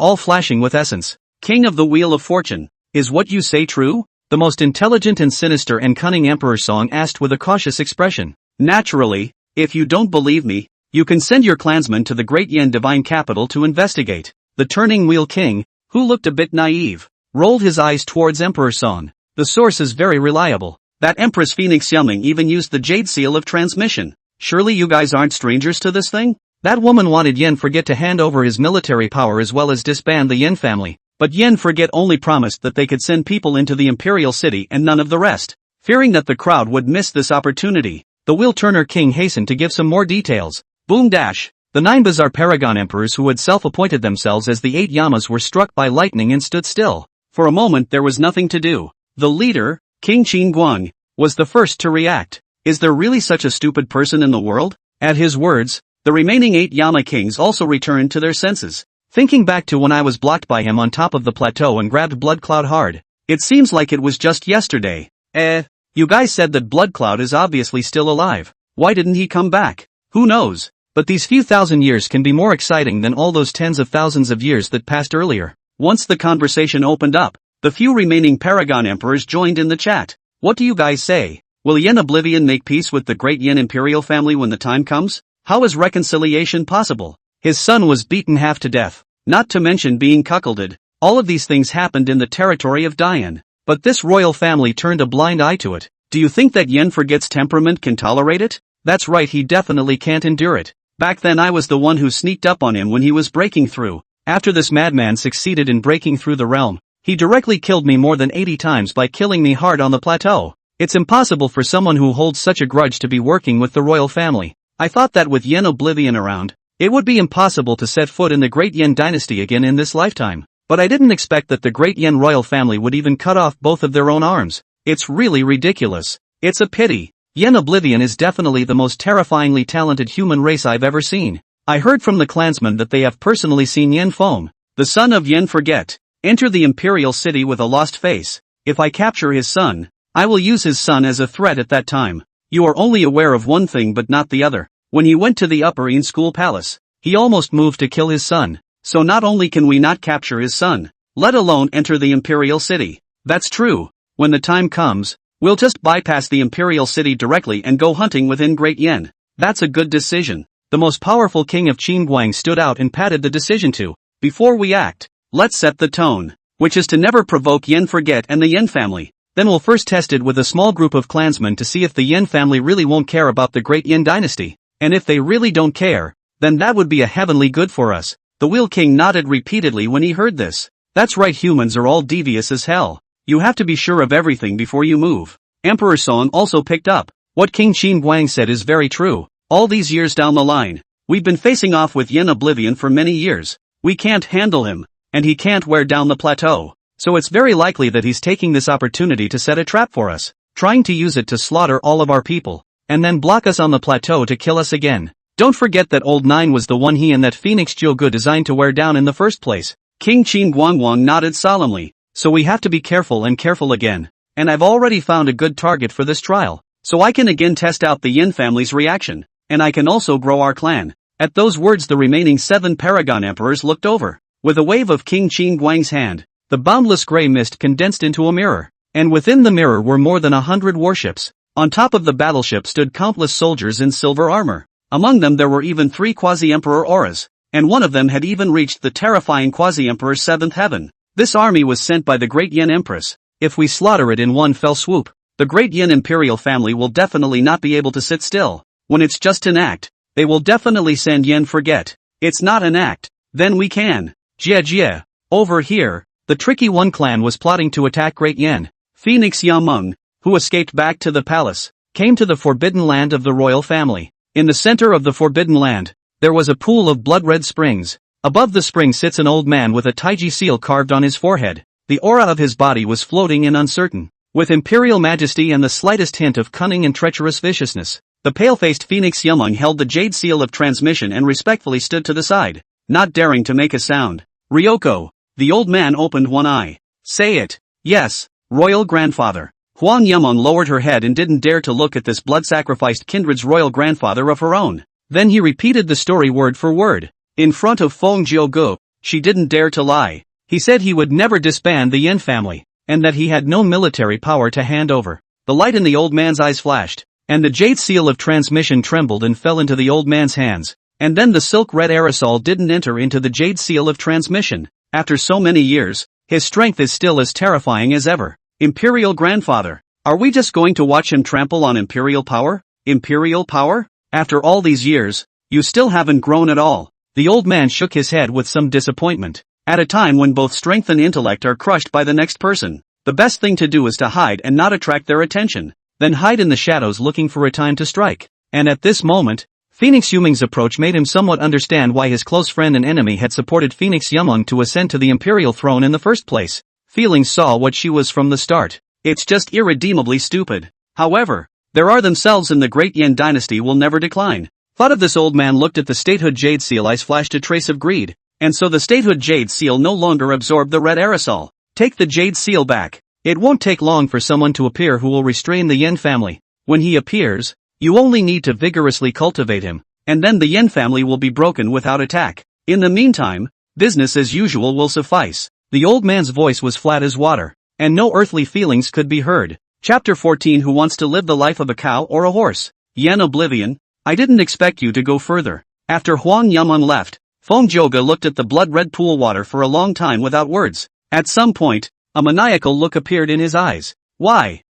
all flashing with essence. King of the Wheel of Fortune, is what you say true? The most intelligent and sinister and cunning Emperor Song asked with a cautious expression. Naturally, if you don't believe me, you can send your clansmen to the Great Yen Divine Capital to investigate. The Turning Wheel King, who looked a bit naive, rolled his eyes towards Emperor Song. The source is very reliable. That Empress Phoenix Yuming even used the Jade Seal of Transmission. Surely you guys aren't strangers to this thing? That woman wanted Yen Forget to hand over his military power as well as disband the Yen family, but Yen Forget only promised that they could send people into the Imperial City and none of the rest. Fearing that the crowd would miss this opportunity, the Wheel Turner King hastened to give some more details. Boom dash! The 9 bizarre Paragon Emperors who had self-appointed themselves as the 8 Yamas were struck by lightning and stood still. For a moment there was nothing to do. The leader, King Qin Guang, was the first to react. Is there really such a stupid person in the world? At his words, the remaining 8 Yama kings also returned to their senses. Thinking back to when I was blocked by him on top of the plateau and grabbed Blood Cloud hard, it seems like it was just yesterday. You guys said that Blood Cloud is obviously still alive. Why didn't he come back? Who knows? But these few thousand years can be more exciting than all those tens of thousands of years that passed earlier. Once the conversation opened up, the few remaining Paragon Emperors joined in the chat. What do you guys say? Will Yen Oblivion make peace with the Great Yen Imperial family when the time comes? How is reconciliation possible? His son was beaten half to death, not to mention being cuckolded. All of these things happened in the territory of Dian. But this royal family turned a blind eye to it. Do you think that Yen Forget's temperament can tolerate it? That's right, he definitely can't endure it. Back then I was the one who sneaked up on him when he was breaking through. After this madman succeeded in breaking through the realm, he directly killed me more than 80 times by killing me hard on the plateau. It's impossible for someone who holds such a grudge to be working with the royal family. I thought that with Yen Oblivion around, it would be impossible to set foot in the Great Yen dynasty again in this lifetime. But I didn't expect that the Great Yen royal family would even cut off both of their own arms. It's really ridiculous. It's a pity. Yen Oblivion is definitely the most terrifyingly talented human race I've ever seen. I heard from the clansmen that they have personally seen Yen Foam, the son of Yen Forget, enter the Imperial City with a lost face. If I capture his son, I will use his son as a threat at that time. You are only aware of one thing but not the other. When he went to the Upper Yin School Palace, he almost moved to kill his son. So not only can we not capture his son, let alone enter the Imperial City. That's true. When the time comes, we'll just bypass the Imperial City directly and go hunting within Great Yen. That's a good decision. The most powerful king of Qin Guang stood out and patted the decision to. Before we act, let's set the tone, which is to never provoke Yen Forget and the Yen family. Then we'll first test it with a small group of clansmen to see if the Yen family really won't care about the Great Yen dynasty. And if they really don't care, then that would be a heavenly good for us. The Wheel King nodded repeatedly when he heard this. That's right, humans are all devious as hell. You have to be sure of everything before you move. Emperor Song also picked up. What King Qin Guang said is very true. All these years down the line, we've been facing off with Yen Oblivion for many years. We can't handle him, and he can't wear down the plateau. So it's very likely that he's taking this opportunity to set a trap for us, trying to use it to slaughter all of our people, and then block us on the plateau to kill us again. Don't forget that Old Nine was the one he and that Phoenix Jogu designed to wear down in the first place. King Qin Guangwang nodded solemnly. So we have to be careful and careful again. And I've already found a good target for this trial. So I can again test out the Yin family's reaction. And I can also grow our clan. At those words the remaining 7 Paragon Emperors looked over. With a wave of King Qin Guang's hand, the boundless gray mist condensed into a mirror. And within the mirror were more than 100 warships. On top of the battleship stood countless soldiers in silver armor. Among them there were even 3 Quasi-Emperor auras. And one of them had even reached the terrifying Quasi-Emperor's 7th heaven. This army was sent by the Great Yen Empress. If we slaughter it in one fell swoop, the Great Yen Imperial family will definitely not be able to sit still. When it's just an act, they will definitely send Yen Forget. It's not an act, then we can. Jie. Over here, the Tricky One clan was plotting to attack Great Yen. Phoenix Yameng, who escaped back to the palace, came to the forbidden land of the royal family. In the center of the forbidden land, there was a pool of blood-red springs. Above the spring sits an old man with a taiji seal carved on his forehead. The aura of his body was floating and uncertain, with imperial majesty and the slightest hint of cunning and treacherous viciousness. The pale-faced Phoenix Yumeng held the jade seal of transmission and respectfully stood to the side, not daring to make a sound. Ryoko. The old man opened one eye. Say it. Yes, royal grandfather. Huang Yumeng lowered her head and didn't dare to look at this blood-sacrificed kindred's royal grandfather of her own. Then he repeated the story word for word. In front of Feng Jiugu, she didn't dare to lie. He said he would never disband the Yin family, and that he had no military power to hand over. The light in the old man's eyes flashed, and the jade seal of transmission trembled and fell into the old man's hands. And then the silk red aerosol didn't enter into the jade seal of transmission. After so many years, his strength is still as terrifying as ever. Imperial grandfather. Are we just going to watch him trample on imperial power? Imperial power? After all these years, you still haven't grown at all. The old man shook his head with some disappointment. At a time when both strength and intellect are crushed by the next person, the best thing to do is to hide and not attract their attention. Then hide in the shadows looking for a time to strike. And at this moment, Phoenix Yumeng's approach made him somewhat understand why his close friend and enemy had supported Phoenix Yumeng to ascend to the imperial throne in the first place. Feelings saw what she was from the start. It's just irredeemably stupid. However, there are themselves in the great Yin dynasty will never decline. Thought of this old man looked at the statehood jade seal, eyes flashed a trace of greed. And so the statehood jade seal no longer absorbed the red aerosol. Take the jade seal back. It won't take long for someone to appear who will restrain the Yin family. When he appears, you only need to vigorously cultivate him, and then the Yin family will be broken without attack. In the meantime, business as usual will suffice. The old man's voice was flat as water, and no earthly feelings could be heard. Chapter 14. Who wants to live the life of a cow or a horse? Yen Oblivion. I didn't expect you to go further. After Huang Yumeng left, Feng Jiugu looked at the blood-red pool water for a long time without words. At some point, a maniacal look appeared in his eyes. Why?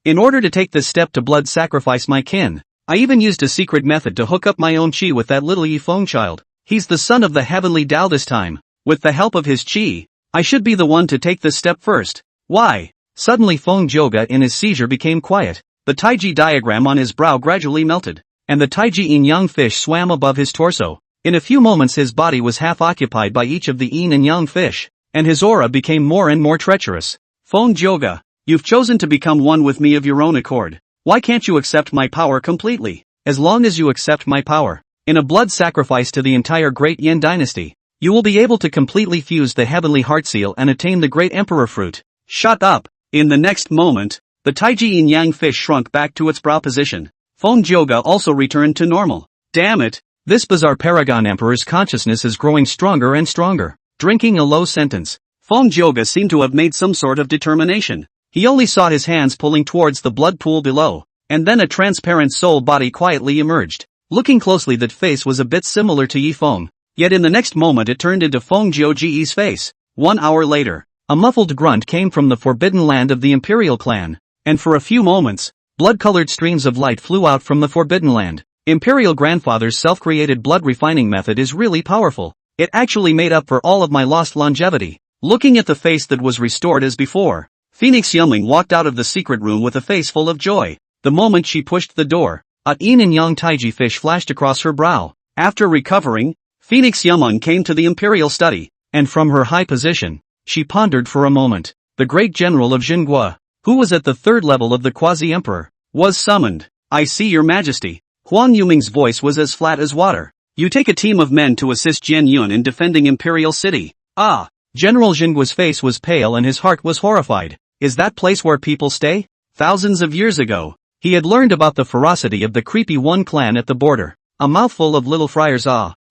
In order to take this step to blood sacrifice my kin, I even used a secret method to hook up my own chi with that little Yifeng child. He's the son of the heavenly Tao this time. With the help of his chi, I should be the one to take this step first. Why? Suddenly Feng Jiugu in his seizure became quiet. The taiji diagram on his brow gradually melted, and the taiji yin-yang fish swam above his torso. In a few moments his body was half occupied by each of the yin and yang fish, and his aura became more and more treacherous. Feng Jiugu, you've chosen to become one with me of your own accord. Why can't you accept my power completely? As long as you accept my power, in a blood sacrifice to the entire great Yin dynasty, you will be able to completely fuse the heavenly heart seal and attain the great emperor fruit. Shut up! In the next moment, the taiji yin-yang fish shrunk back to its brow position. Feng Jiugu also returned to normal. Damn it! This bizarre paragon emperor's consciousness is growing stronger and stronger. Drinking a low sentence. Feng Jiugu seemed to have made some sort of determination. He only saw his hands pulling towards the blood pool below, and then a transparent soul body quietly emerged. Looking closely, that face was a bit similar to Yifeng, yet in the next moment it turned into Feng Jiugu's face. 1 hour later, a muffled grunt came from the forbidden land of the Imperial clan, and for a few moments, blood-colored streams of light flew out from the forbidden land. Imperial grandfather's self-created blood refining method is really powerful. It actually made up for all of my lost longevity. Looking at the face that was restored as before, Phoenix Yumeng walked out of the secret room with a face full of joy. The moment she pushed the door, a yin and yang taiji fish flashed across her brow. After recovering, Phoenix Yumeng came to the Imperial study, and from her high position, she pondered for a moment. The great general of Xinhua, who was at the third level of the quasi-emperor, was summoned. I see your majesty. Huang Yumeng's voice was as flat as water. You take a team of men to assist Jian Yun in defending Imperial City. Ah! General Xinhua's face was pale and his heart was horrified. Is that place where people stay? Thousands of years ago, he had learned about the ferocity of the creepy One clan at the border. A mouthful of little friars.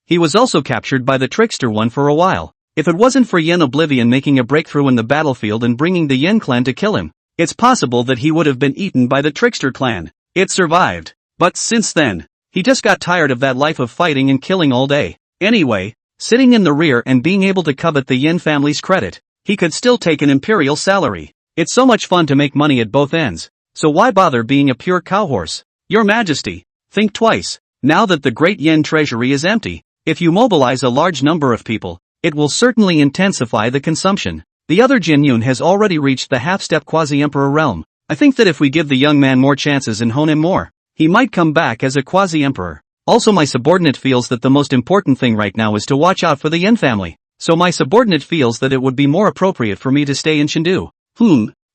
He was also captured by the trickster One for a while. If it wasn't for Yen Oblivion making a breakthrough in the battlefield and bringing the Yen clan to kill him, it's possible that he would have been eaten by the trickster clan. It survived. But since then, he just got tired of that life of fighting and killing all day. Anyway, sitting in the rear and being able to covet the Yin family's credit, he could still take an imperial salary. It's so much fun to make money at both ends, so why bother being a pure cowhorse? Your Majesty, think twice. Now that the great Yin treasury is empty, if you mobilize a large number of people, it will certainly intensify the consumption. The other Jin Yun has already reached the half-step quasi-emperor realm. I think that if we give the young man more chances and hone him more, he might come back as a quasi-emperor. Also my subordinate feels that the most important thing right now is to watch out for the Yin family. So my subordinate feels that it would be more appropriate for me to stay in Chengdu.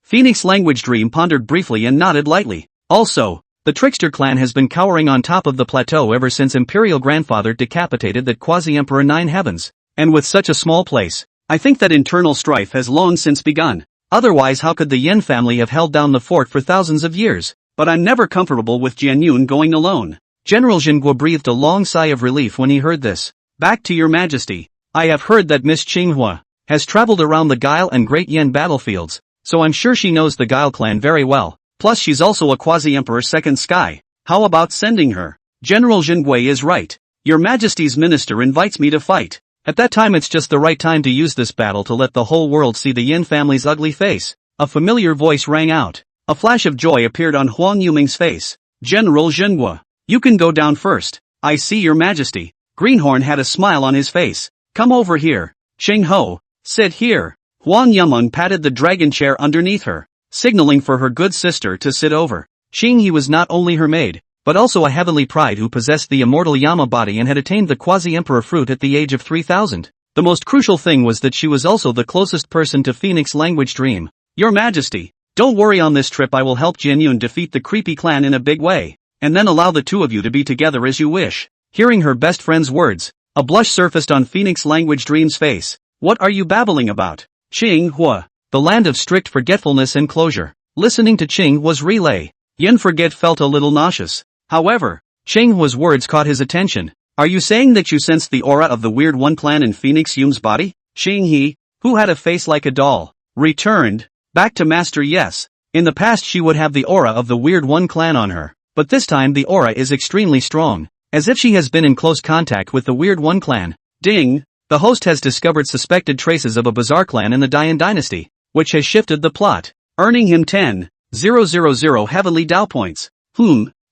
Phoenix Language Dream pondered briefly and nodded lightly. Also, the Trickster clan has been cowering on top of the plateau ever since Imperial grandfather decapitated that quasi-emperor 9 heavens. And with such a small place, I think that internal strife has long since begun. Otherwise how could the Yin family have held down the fort for thousands of years? But I'm never comfortable with Jian Yun going alone. General Jinguo breathed a long sigh of relief when he heard this. Back to your majesty. I have heard that Miss Qinghua has traveled around the Guile and Great Yin battlefields, so I'm sure she knows the Guile clan very well. Plus she's also a quasi-emperor second sky. How about sending her? General Jinguo is right. Your majesty's minister invites me to fight. At that time it's just the right time to use this battle to let the whole world see the Yin family's ugly face. A familiar voice rang out. A flash of joy appeared on Huang Yuming's face. General Jinguo. You can go down first. I see your majesty. Greenhorn had a smile on his face. Come over here. Cheng Ho, sit here. Huang Yumeng patted the dragon chair underneath her, signaling for her good sister to sit over. Xing He was not only her maid, but also a heavenly pride who possessed the immortal Yama body and had attained the quasi-emperor fruit at the age of 3000. The most crucial thing was that she was also the closest person to Phoenix Language Dream. Your majesty, don't worry, on this trip I will help Jian Yun defeat the creepy clan in a big way, and then allow the two of you to be together as you wish. Hearing her best friend's words, a blush surfaced on Phoenix Language Dream's face. What are you babbling about? Qing Hua, the land of strict forgetfulness and closure. Listening to Qing was relay. Yin Forget felt a little nauseous. However, Qing Hua's words caught his attention. Are you saying that you sensed the aura of the Weird One clan in Phoenix Yum's body? Xing He, who had a face like a doll, returned. Back to Master. Yes. In the past she would have the aura of the Weird One clan on her, but this time the aura is extremely strong, as if she has been in close contact with the Weird One clan. Ding! The host has discovered suspected traces of a bizarre clan in the Dian dynasty, which has shifted the plot, earning him 10,000 heavenly Dao points.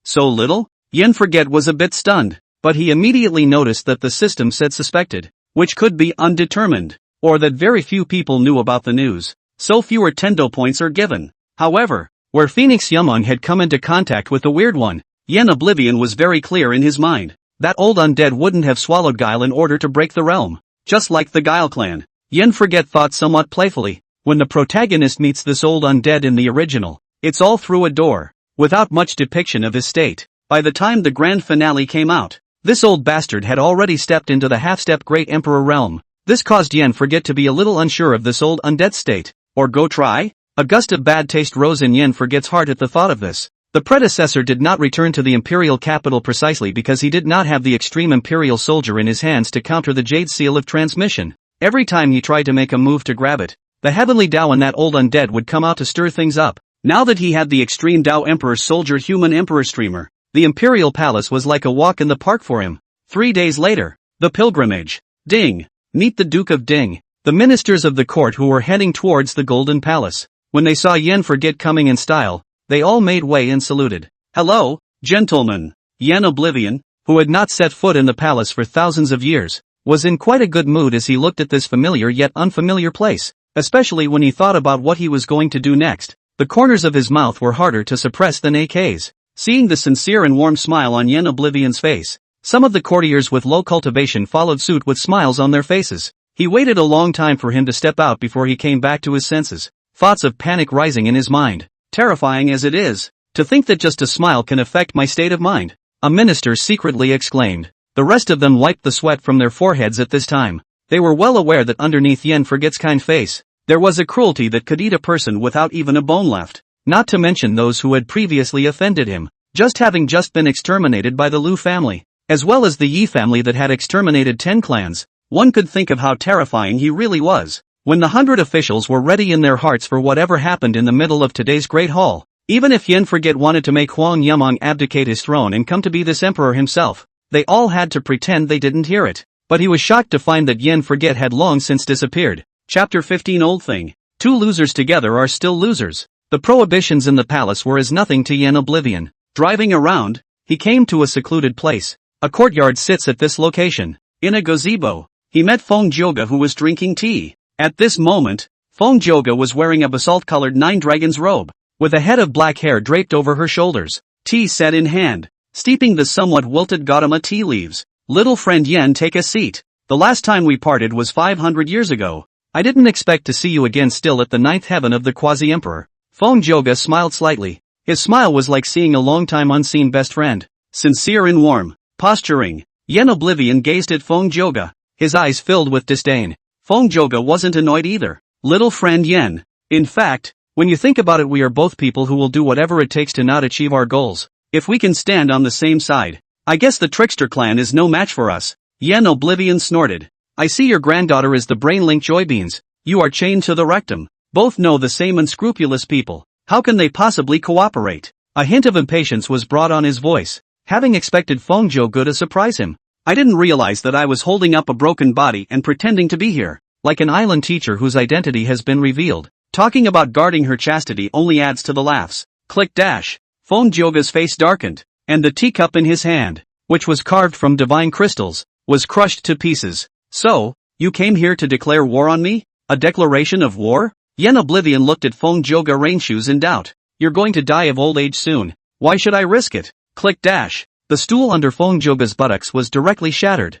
So little? Yin Forget was a bit stunned, but he immediately noticed that the system said suspected, which could be undetermined, or that very few people knew about the news, so fewer Tendo points are given. However, where Phoenix Yumeng had come into contact with the Weird One, Yin Oblivion was very clear in his mind. That old undead wouldn't have swallowed Guile in order to break the realm, just like the Guile clan. Yin Forget thought somewhat playfully, when the protagonist meets this old undead in the original, it's all through a door, without much depiction of his state. By the time the grand finale came out, this old bastard had already stepped into the half-step Great Emperor realm. This caused Yin Forget to be a little unsure of this old undead state. Or go try? A gust of bad taste rose in Yin Forget's heart at the thought of this. The predecessor did not return to the Imperial capital precisely because he did not have the extreme Imperial soldier in his hands to counter the Jade Seal of Transmission. Every time he tried to make a move to grab it, the heavenly Dao and that old undead would come out to stir things up. Now that he had the extreme Dao Emperor soldier human Emperor streamer, the Imperial palace was like a walk in the park for him. 3 days later, the pilgrimage. Ding! Meet the Duke of Ding, the ministers of the court who were heading towards the Golden Palace. When they saw Yin Forget coming in style, they all made way and saluted. Hello, gentlemen. Yin Oblivion, who had not set foot in the palace for thousands of years, was in quite a good mood as he looked at this familiar yet unfamiliar place, especially when he thought about what he was going to do next. The corners of his mouth were harder to suppress than AK's. Seeing the sincere and warm smile on Yin Oblivion's face, some of the courtiers with low cultivation followed suit with smiles on their faces. He waited a long time for him to step out before he came back to his senses, thoughts of panic rising in his mind. Terrifying as it is, to think that just a smile can affect my state of mind, a minister secretly exclaimed. The rest of them wiped the sweat from their foreheads at this time. They were well aware that underneath Yin Forget's kind face, there was a cruelty that could eat a person without even a bone left, not to mention those who had previously offended him, having just been exterminated by the Lu family, as well as the Yi family that had exterminated 10 clans. One could think of how terrifying he really was. When the 100 officials were ready in their hearts for whatever happened in the middle of today's Great Hall, even if Yin Forget wanted to make Huang Yumeng abdicate his throne and come to be this emperor himself, they all had to pretend they didn't hear it. But he was shocked to find that Yin Forget had long since disappeared. Chapter 15. Old Thing. Two losers together are still losers. The prohibitions in the palace were as nothing to Yin Oblivion. Driving around, he came to a secluded place. A courtyard sits at this location. In a gazebo, he met Feng Jioga, who was drinking tea. At this moment, Feng Jioga was wearing a basalt-colored 9 dragons robe. with a head of black hair draped over her shoulders, tea set in hand, steeping the somewhat wilted Gautama tea leaves. Little friend Yen, take a seat. The last time we parted was 500 years ago. I didn't expect to see you again, still at the ninth heaven of the quasi-emperor. Feng Joga smiled slightly. His smile was like seeing a long-time unseen best friend. Sincere and warm. Posturing. Yen Oblivion gazed at Feng Joga, his eyes filled with disdain. Feng Joga wasn't annoyed either. Little friend Yen. In fact, when you think about it, we are both people who will do whatever it takes to not achieve our goals. If we can stand on the same side, I guess the Trickster clan is no match for us. Yen Oblivion snorted. I see your granddaughter is the brain-link Joybeans. You are chained to the rectum. Both know the same unscrupulous people. How can they possibly cooperate? A hint of impatience was brought on his voice, having expected Feng Joga to surprise him. I didn't realize that I was holding up a broken body and pretending to be here, like an island teacher whose identity has been revealed. Talking about guarding her chastity only adds to the laughs. Click dash. Feng Joga's face darkened, and the teacup in his hand, which was carved from divine crystals, was crushed to pieces. So, you came here to declare war on me? A declaration of war? Yen Oblivion looked at Feng Joga Rainshoes in doubt. You're going to die of old age soon. Why should I risk it? Click dash. The stool under Feng Joga's buttocks was directly shattered.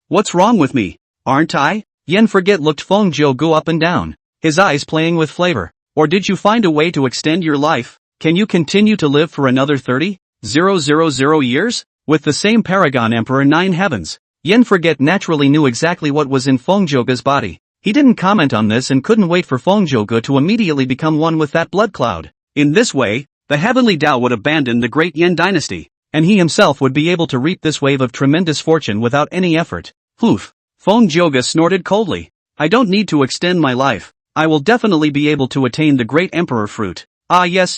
What's wrong with me? Aren't I? Yen Forget looked Feng Joga up and down, his eyes playing with flavor. Or did you find a way to extend your life? Can you continue to live for another 30,000 years? With the same Paragon Emperor 9 heavens. Yen Forget naturally knew exactly what was in Feng Joga's body. He didn't comment on this and couldn't wait for Feng Joga to immediately become one with that blood cloud. In this way, the heavenly Tao would abandon the great Yen dynasty, and he himself would be able to reap this wave of tremendous fortune without any effort. Poof. Feng Joga snorted coldly. I don't need to extend my life. I will definitely be able to attain the great emperor fruit. Ah yes.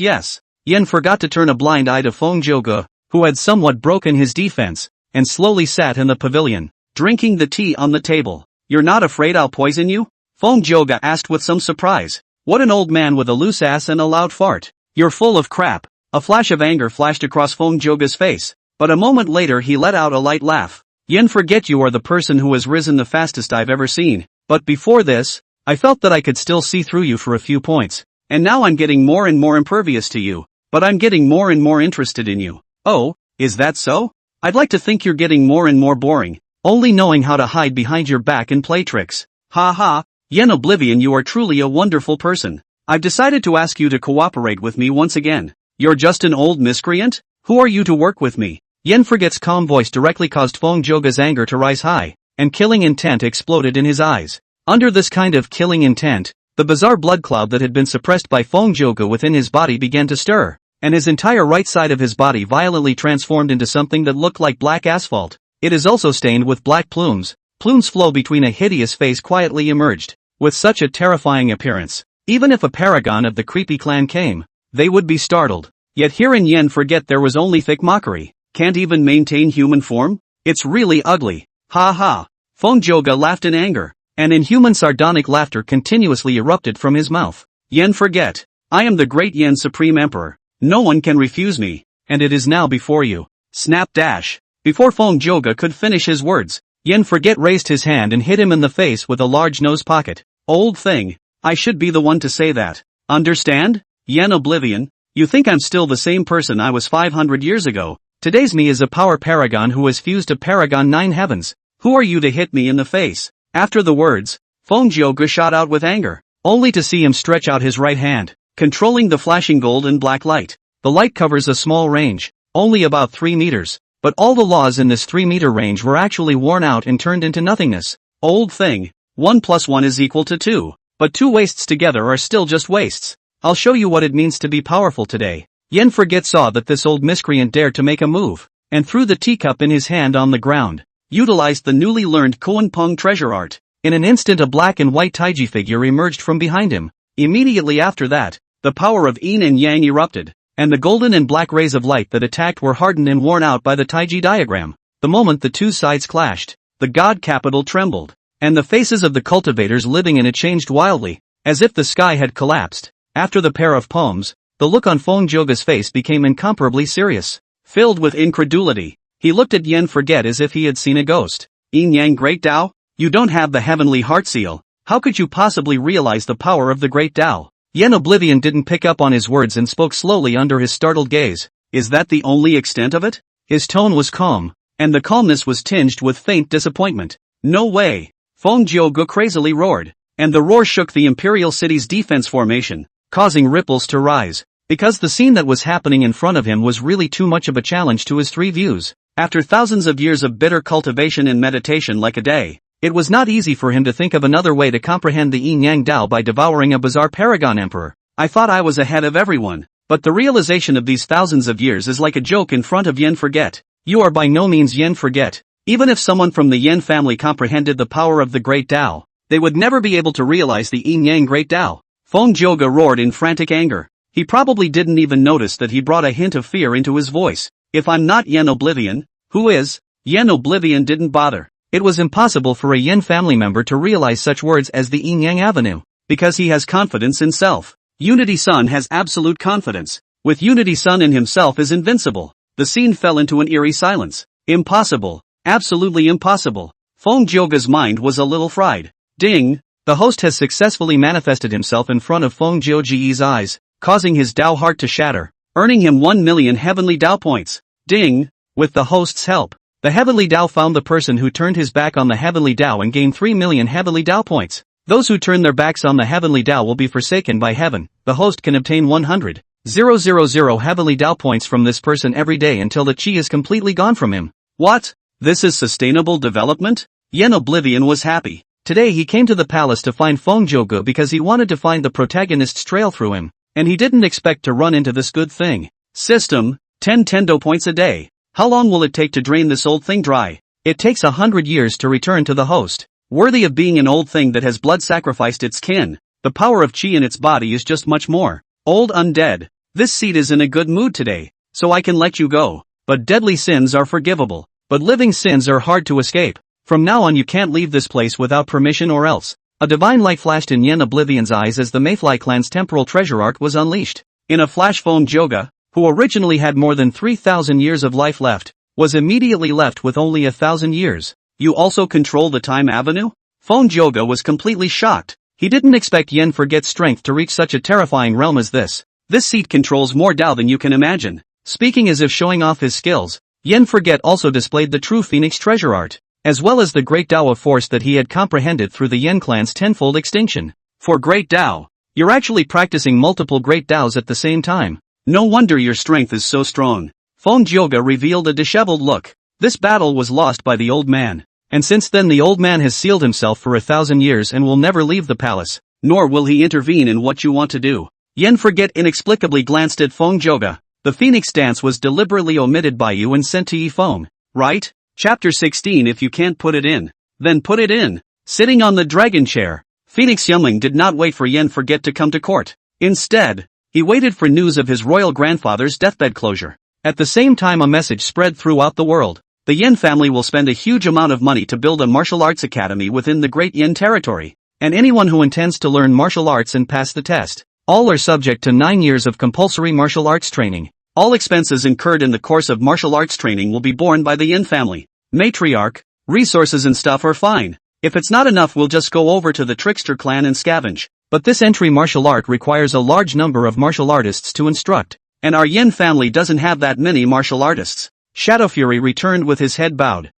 Yen forgot to turn a blind eye to Feng Joga, who had somewhat broken his defense, and slowly sat in the pavilion, drinking the tea on the table. You're not afraid I'll poison you? Feng Joga asked with some surprise. What an old man with a loose ass and a loud fart. You're full of crap. A flash of anger flashed across Feng Joga's face, but a moment later he let out a light laugh. Yen Forget, you are the person who has risen the fastest I've ever seen, but before this, I felt that I could still see through you for a few points, and now I'm getting more and more impervious to you, but I'm getting more and more interested in you. Oh, is that so? I'd like to think you're getting more and more boring, only knowing how to hide behind your back and play tricks. Ha ha, Yen Oblivion, you are truly a wonderful person. I've decided to ask you to cooperate with me once again. You're just an old miscreant? Who are you to work with me? Yen Forget's calm voice directly caused Feng Joga's anger to rise high, and killing intent exploded in his eyes. Under this kind of killing intent, the bizarre blood cloud that had been suppressed by Feng Joga within his body began to stir, and his entire right side of his body violently transformed into something that looked like black asphalt. It is also stained with black plumes. Plumes flow between a hideous face quietly emerged. With such a terrifying appearance, even if a paragon of the creepy clan came, they would be startled. Yet here in Yen Forget there was only thick mockery. Can't even maintain human form? It's really ugly. Ha ha. Feng Joga laughed in anger, and inhuman sardonic laughter continuously erupted from his mouth. Yen Forget. I am the great Yen Supreme Emperor. No one can refuse me, and it is now before you. Snap dash. Before Feng Joga could finish his words, Yen Forget raised his hand and hit him in the face with a large nose pocket. Old thing. I should be the one to say that. Understand? Yen Oblivion, you think I'm still the same person I was 500 years ago. Today's me is a power paragon who has fused to Paragon 9 heavens. Who are you to hit me in the face? After the words, Feng Joga shot out with anger, only to see him stretch out his right hand, controlling the flashing gold and black light. The light covers a small range, only about 3 meters, but all the laws in this 3-meter range were actually worn out and turned into nothingness. Old thing, 1 plus 1 is equal to 2, but 2 wastes together are still just wastes. I'll show you what it means to be powerful today. Yen Forget saw that this old miscreant dared to make a move, and threw the teacup in his hand on the ground, utilized the newly learned Koan Peng treasure art. In an instant a black and white taiji figure emerged from behind him. Immediately after that, the power of yin and yang erupted, and the golden and black rays of light that attacked were hardened and worn out by the taiji diagram. The moment the two sides clashed, the god capital trembled, and the faces of the cultivators living in it changed wildly, as if the sky had collapsed. After the pair of palms, the look on Feng Joga's face became incomparably serious. Filled with incredulity, he looked at Yen Forget as if he had seen a ghost. Yin Yang Great Tao? You don't have the heavenly heart seal. How could you possibly realize the power of the Great Tao? Yen Oblivion didn't pick up on his words and spoke slowly under his startled gaze. Is that the only extent of it? His tone was calm, and the calmness was tinged with faint disappointment. No way! Feng Jiuge crazily roared, and the roar shook the Imperial city's defense formation, causing ripples to rise. Because the scene that was happening in front of him was really too much of a challenge to his three views. After thousands of years of bitter cultivation and meditation like a day, it was not easy for him to think of another way to comprehend the Yin-Yang Dao by devouring a bizarre paragon emperor. I thought I was ahead of everyone, but the realization of these thousands of years is like a joke in front of Yen Forget. You are by no means Yen Forget. Even if someone from the Yen family comprehended the power of the Great Dao, they would never be able to realize the Yin-Yang Great Dao. Feng Jiuge roared in frantic anger. He probably didn't even notice that he brought a hint of fear into his voice. If I'm not Yen Oblivion, who is? Yen Oblivion didn't bother. It was impossible for a Yen family member to realize such words as the Yin-Yang Avenue, because he has confidence in self. Unity Sun has absolute confidence. With Unity Sun in himself is invincible. The scene fell into an eerie silence. Impossible. Absolutely impossible. Feng Jiuge's mind was a little fried. Ding! The host has successfully manifested himself in front of Feng Jiuge's eyes, causing his Dao heart to shatter, earning him 1 million heavenly Dao points. Ding! With the host's help, the heavenly Dao found the person who turned his back on the heavenly Dao and gained 3 million heavenly Dao points. Those who turn their backs on the heavenly Dao will be forsaken by heaven. The host can obtain 100,000 heavenly Dao points from this person every day until the chi is completely gone from him. What? This is sustainable development? Yen Oblivion was happy. Today he came to the palace to find Feng Jiuge because he wanted to find the protagonist's trail through him, and he didn't expect to run into this good thing. System, 10 Tendo points a day. How long will it take to drain this old thing dry? It takes 100 years to return to the host. Worthy of being an old thing that has blood sacrificed its kin. The power of chi in its body is just much more. Old undead. This seed is in a good mood today, so I can let you go. But deadly sins are forgivable. But living sins are hard to escape. From now on you can't leave this place without permission or else. A divine light flashed in Yen Oblivion's eyes as the Mayfly clan's temporal treasure arc was unleashed. In a flash Feng Jiuge, who originally had more than 3,000 years of life left, was immediately left with only 1,000 years. You also control the time avenue? Feng Jiuge was completely shocked. He didn't expect Yen Forget's strength to reach such a terrifying realm as this. This seat controls more Dao than you can imagine. Speaking as if showing off his skills, Yen Forget also displayed the true Phoenix treasure art, as well as the great Dao of force that he had comprehended through the Yen clan's tenfold extinction. For great Dao, you're actually practicing multiple great Daos at the same time. No wonder your strength is so strong. Feng Jiuge revealed a disheveled look. This battle was lost by the old man. And since then the old man has sealed himself for 1,000 years and will never leave the palace, nor will he intervene in what you want to do. Yen Forget inexplicably glanced at Feng Jiuge. The Phoenix dance was deliberately omitted by you and sent to Yifeng, right? Chapter 16. If you can't put it in, then put it in. Sitting on the dragon chair, Phoenix Youngling did not wait for Yen Forget to come to court. Instead, he waited for news of his royal grandfather's deathbed closure. At the same time a message spread throughout the world. The Yen family will spend a huge amount of money to build a martial arts academy within the Great Yen territory, and anyone who intends to learn martial arts and pass the test, all are subject to 9 years of compulsory martial arts training. All expenses incurred in the course of martial arts training will be borne by the Yen family. Matriarch, resources and stuff are fine. If it's not enough we'll just go over to the Trickster clan and scavenge. But this entry martial art requires a large number of martial artists to instruct, and our Yen family doesn't have that many martial artists. Shadow Fury returned with his head bowed.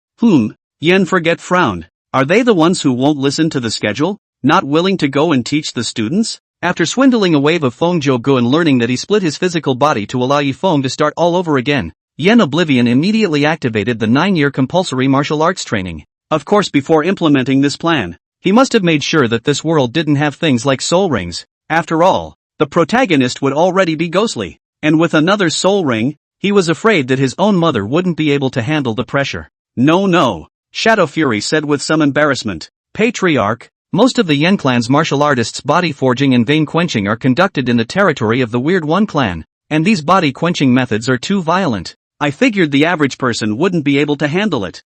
Yen Forget frowned. Are they the ones who won't listen to the schedule? Not willing to go and teach the students? After swindling a wave of Feng Jiuge and learning that he split his physical body to allow Yifeng to start all over again, Yen Oblivion immediately activated the 9-year compulsory martial arts training. Of course before implementing this plan, he must have made sure that this world didn't have things like soul rings. After all, the protagonist would already be ghostly, and with another soul ring, he was afraid that his own mother wouldn't be able to handle the pressure. No, Shadow Fury said with some embarrassment. Patriarch, most of the Yen clan's martial artists' body forging and vein quenching are conducted in the territory of the Weird One clan, and these body quenching methods are too violent. I figured the average person wouldn't be able to handle it.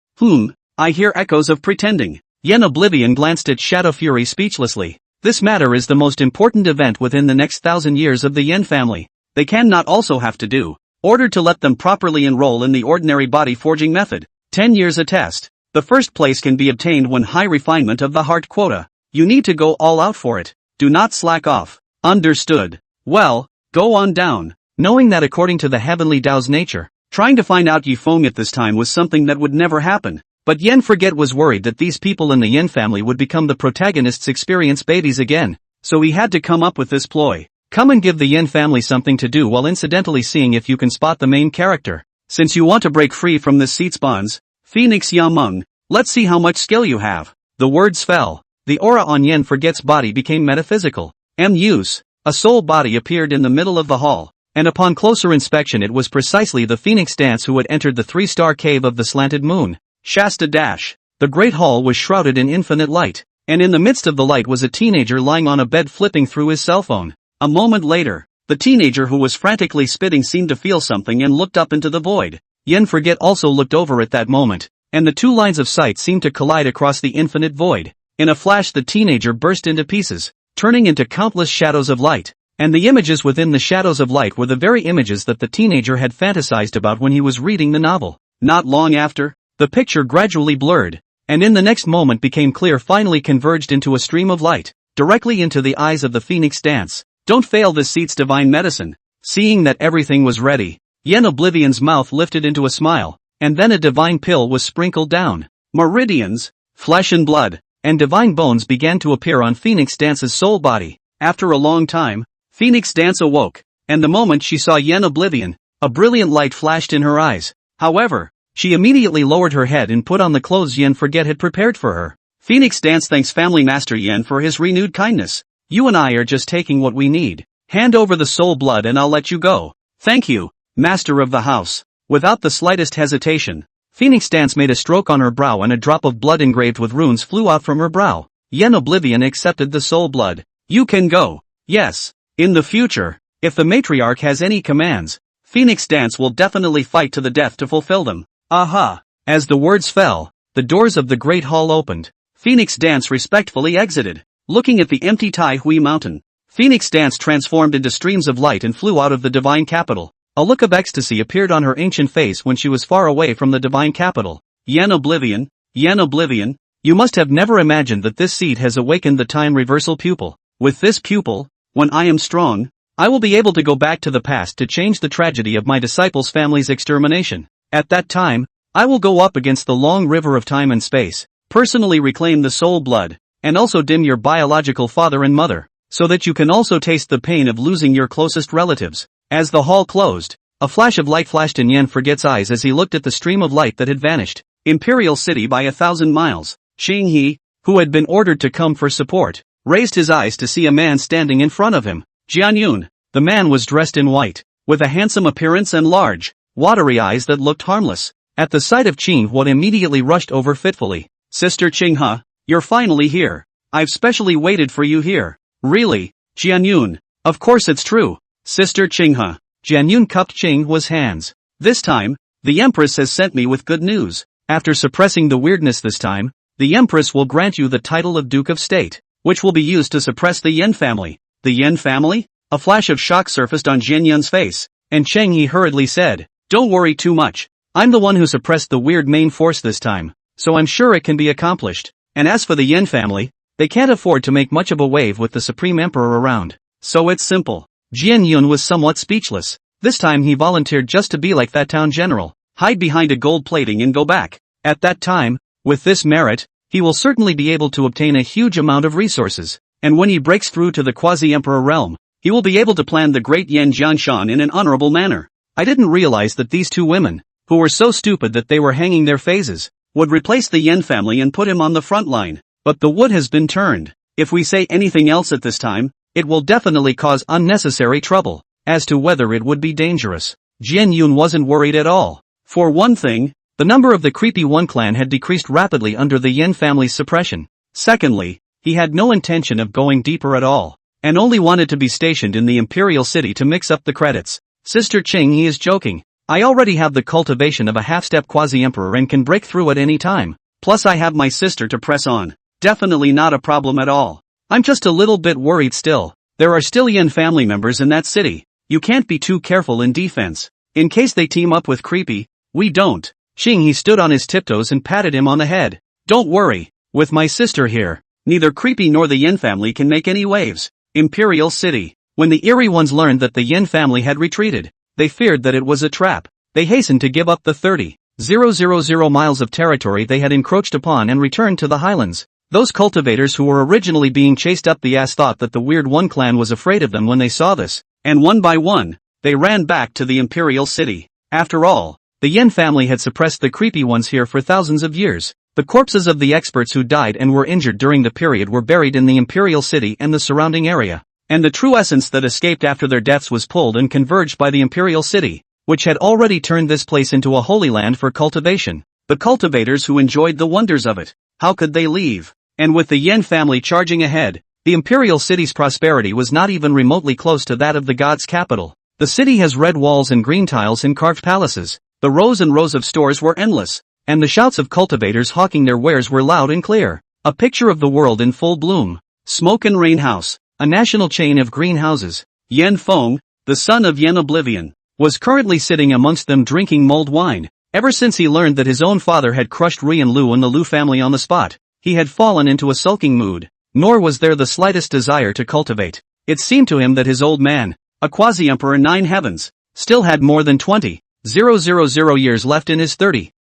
I hear echoes of pretending. Yen Oblivion glanced at Shadow Fury speechlessly. This matter is the most important event within the next 1,000 years of the Yen family. They cannot also have to do. Ordered to let them properly enroll in the ordinary body forging method. 10 years a test. The first place can be obtained when high refinement of the heart quota. You need to go all out for it. Do not slack off. Understood. Well, go on down. Knowing that according to the heavenly Tao's nature, trying to find out Yifeng at this time was something that would never happen. But Yen Forget was worried that these people in the Yen family would become the protagonist's experience babies again, so he had to come up with this ploy. Come and give the Yen family something to do while incidentally seeing if you can spot the main character. Since you want to break free from this seat's bonds, Phoenix Yameng, let's see how much skill you have. The words fell. The aura on Yen Forget's body became metaphysical. Muse. A soul body appeared in the middle of the hall, and upon closer inspection it was precisely the Phoenix Dance who had entered the three-star cave of the slanted moon. Shasta Dash. The great hall was shrouded in infinite light, and in the midst of the light was a teenager lying on a bed flipping through his cell phone. A moment later, the teenager who was frantically spitting seemed to feel something and looked up into the void. Yen Forget also looked over at that moment, and the two lines of sight seemed to collide across the infinite void. In a flash the teenager burst into pieces, turning into countless shadows of light, and the images within the shadows of light were the very images that the teenager had fantasized about when he was reading the novel. Not long after, the picture gradually blurred, and in the next moment became clear, finally converged into a stream of light, directly into the eyes of the Phoenix Dance. Don't fail this seat's divine medicine. Seeing that everything was ready, Yen Oblivion's mouth lifted into a smile, and then a divine pill was sprinkled down. Meridians, flesh and blood, and divine bones began to appear on Phoenix Dance's soul body. After a long time, Phoenix Dance awoke, and the moment she saw Yen Oblivion, a brilliant light flashed in her eyes. However, she immediately lowered her head and put on the clothes Yen Forget had prepared for her. Phoenix Dance thanks Family Master Yen for his renewed kindness. You and I are just taking what we need. Hand over the soul blood and I'll let you go. Thank you, Master of the House. Without the slightest hesitation, Phoenix Dance made a stroke on her brow and a drop of blood engraved with runes flew out from her brow. Yen Oblivion accepted the soul blood. You can go. Yes. In the future, if the matriarch has any commands, Phoenix Dance will definitely fight to the death to fulfill them. Aha! As the words fell, the doors of the great hall opened. Phoenix Dance respectfully exited. Looking at the empty Tai Hui mountain, Phoenix Dance transformed into streams of light and flew out of the divine capital. A look of ecstasy appeared on her ancient face when she was far away from the divine capital. Yen Oblivion, you must have never imagined that this seed has awakened the time reversal pupil. With this pupil, when I am strong, I will be able to go back to the past to change the tragedy of my disciples' family's extermination. At that time, I will go up against the long river of time and space, personally reclaim the soul blood, and also dim your biological father and mother, so that you can also taste the pain of losing your closest relatives. As the hall closed, a flash of light flashed in Yen Forget's eyes as he looked at the stream of light that had vanished. Imperial City by 1,000 miles. Xing He, who had been ordered to come for support, raised his eyes to see a man standing in front of him. Jian Yun. The man was dressed in white, with a handsome appearance and large, watery eyes that looked harmless. At the sight of Qing Huo immediately rushed over fitfully. Sister Qinghe, you're finally here. I've specially waited for you here. Really, Jian Yun? Of course it's true. Sister Qinghe. Jian Yun cupped Qing Huo's hands. This time, the Empress has sent me with good news. After suppressing the weirdness this time, the Empress will grant you the title of Duke of State, which will be used to suppress the Yen family. The Yen family? A flash of shock surfaced on Jian Yun's face, and Cheng He hurriedly said, don't worry too much. I'm the one who suppressed the weird main force this time, so I'm sure it can be accomplished. And as for the Yen family, they can't afford to make much of a wave with the Supreme Emperor around. So it's simple. Jian Yun was somewhat speechless. This time he volunteered just to be like that town general, hide behind a gold plating and go back. At that time, with this merit, he will certainly be able to obtain a huge amount of resources, and when he breaks through to the quasi-emperor realm, he will be able to plan the great Yen Jianshan in an honorable manner. I didn't realize that these two women, who were so stupid that they were hanging their phases, would replace the Yen family and put him on the front line. But the wood has been turned. If we say anything else at this time, it will definitely cause unnecessary trouble. As to whether it would be dangerous, Jian Yun wasn't worried at all. For one thing, the number of the creepy One clan had decreased rapidly under the Yen family's suppression. Secondly, he had no intention of going deeper at all, and only wanted to be stationed in the Imperial City to mix up the credits. Sister Qing He is joking. I already have the cultivation of a half-step quasi-emperor and can break through at any time. Plus I have my sister to press on. Definitely not a problem at all. I'm just a little bit worried still. There are still Yen family members in that city. You can't be too careful in defense. In case they team up with Creepy, we don't. Xing He stood on his tiptoes and patted him on the head. Don't worry. With my sister here, neither Creepy nor the Yen family can make any waves. Imperial City. When the eerie ones learned that the Yin family had retreated, they feared that it was a trap. They hastened to give up the 30,000 miles of territory they had encroached upon and returned to the highlands. Those cultivators who were originally being chased up the ass thought that the Weird One clan was afraid of them when they saw this, and one by one, they ran back to the Imperial City. After all, the Yin family had suppressed the creepy ones here for thousands of years. The corpses of the experts who died and were injured during the period were buried in the Imperial City and the surrounding area, and the true essence that escaped after their deaths was pulled and converged by the Imperial City, which had already turned this place into a holy land for cultivation. The cultivators who enjoyed the wonders of it, how could they leave? And with the Yin family charging ahead, the Imperial City's prosperity was not even remotely close to that of the god's capital. The city has red walls and green tiles and carved palaces. The rows and rows of stores were endless, and the shouts of cultivators hawking their wares were loud and clear. A picture of the world in full bloom. Smoke and Rain House, a national chain of greenhouses. Yen Feng, the son of Yen Oblivion, was currently sitting amongst them drinking mulled wine. Ever since he learned that his own father had crushed Rian Lu and the Lu family on the spot, he had fallen into a sulking mood, nor was there the slightest desire to cultivate. It seemed to him that his old man, a quasi-emperor 9 heavens, still had more than 20,000 years left in his 30,000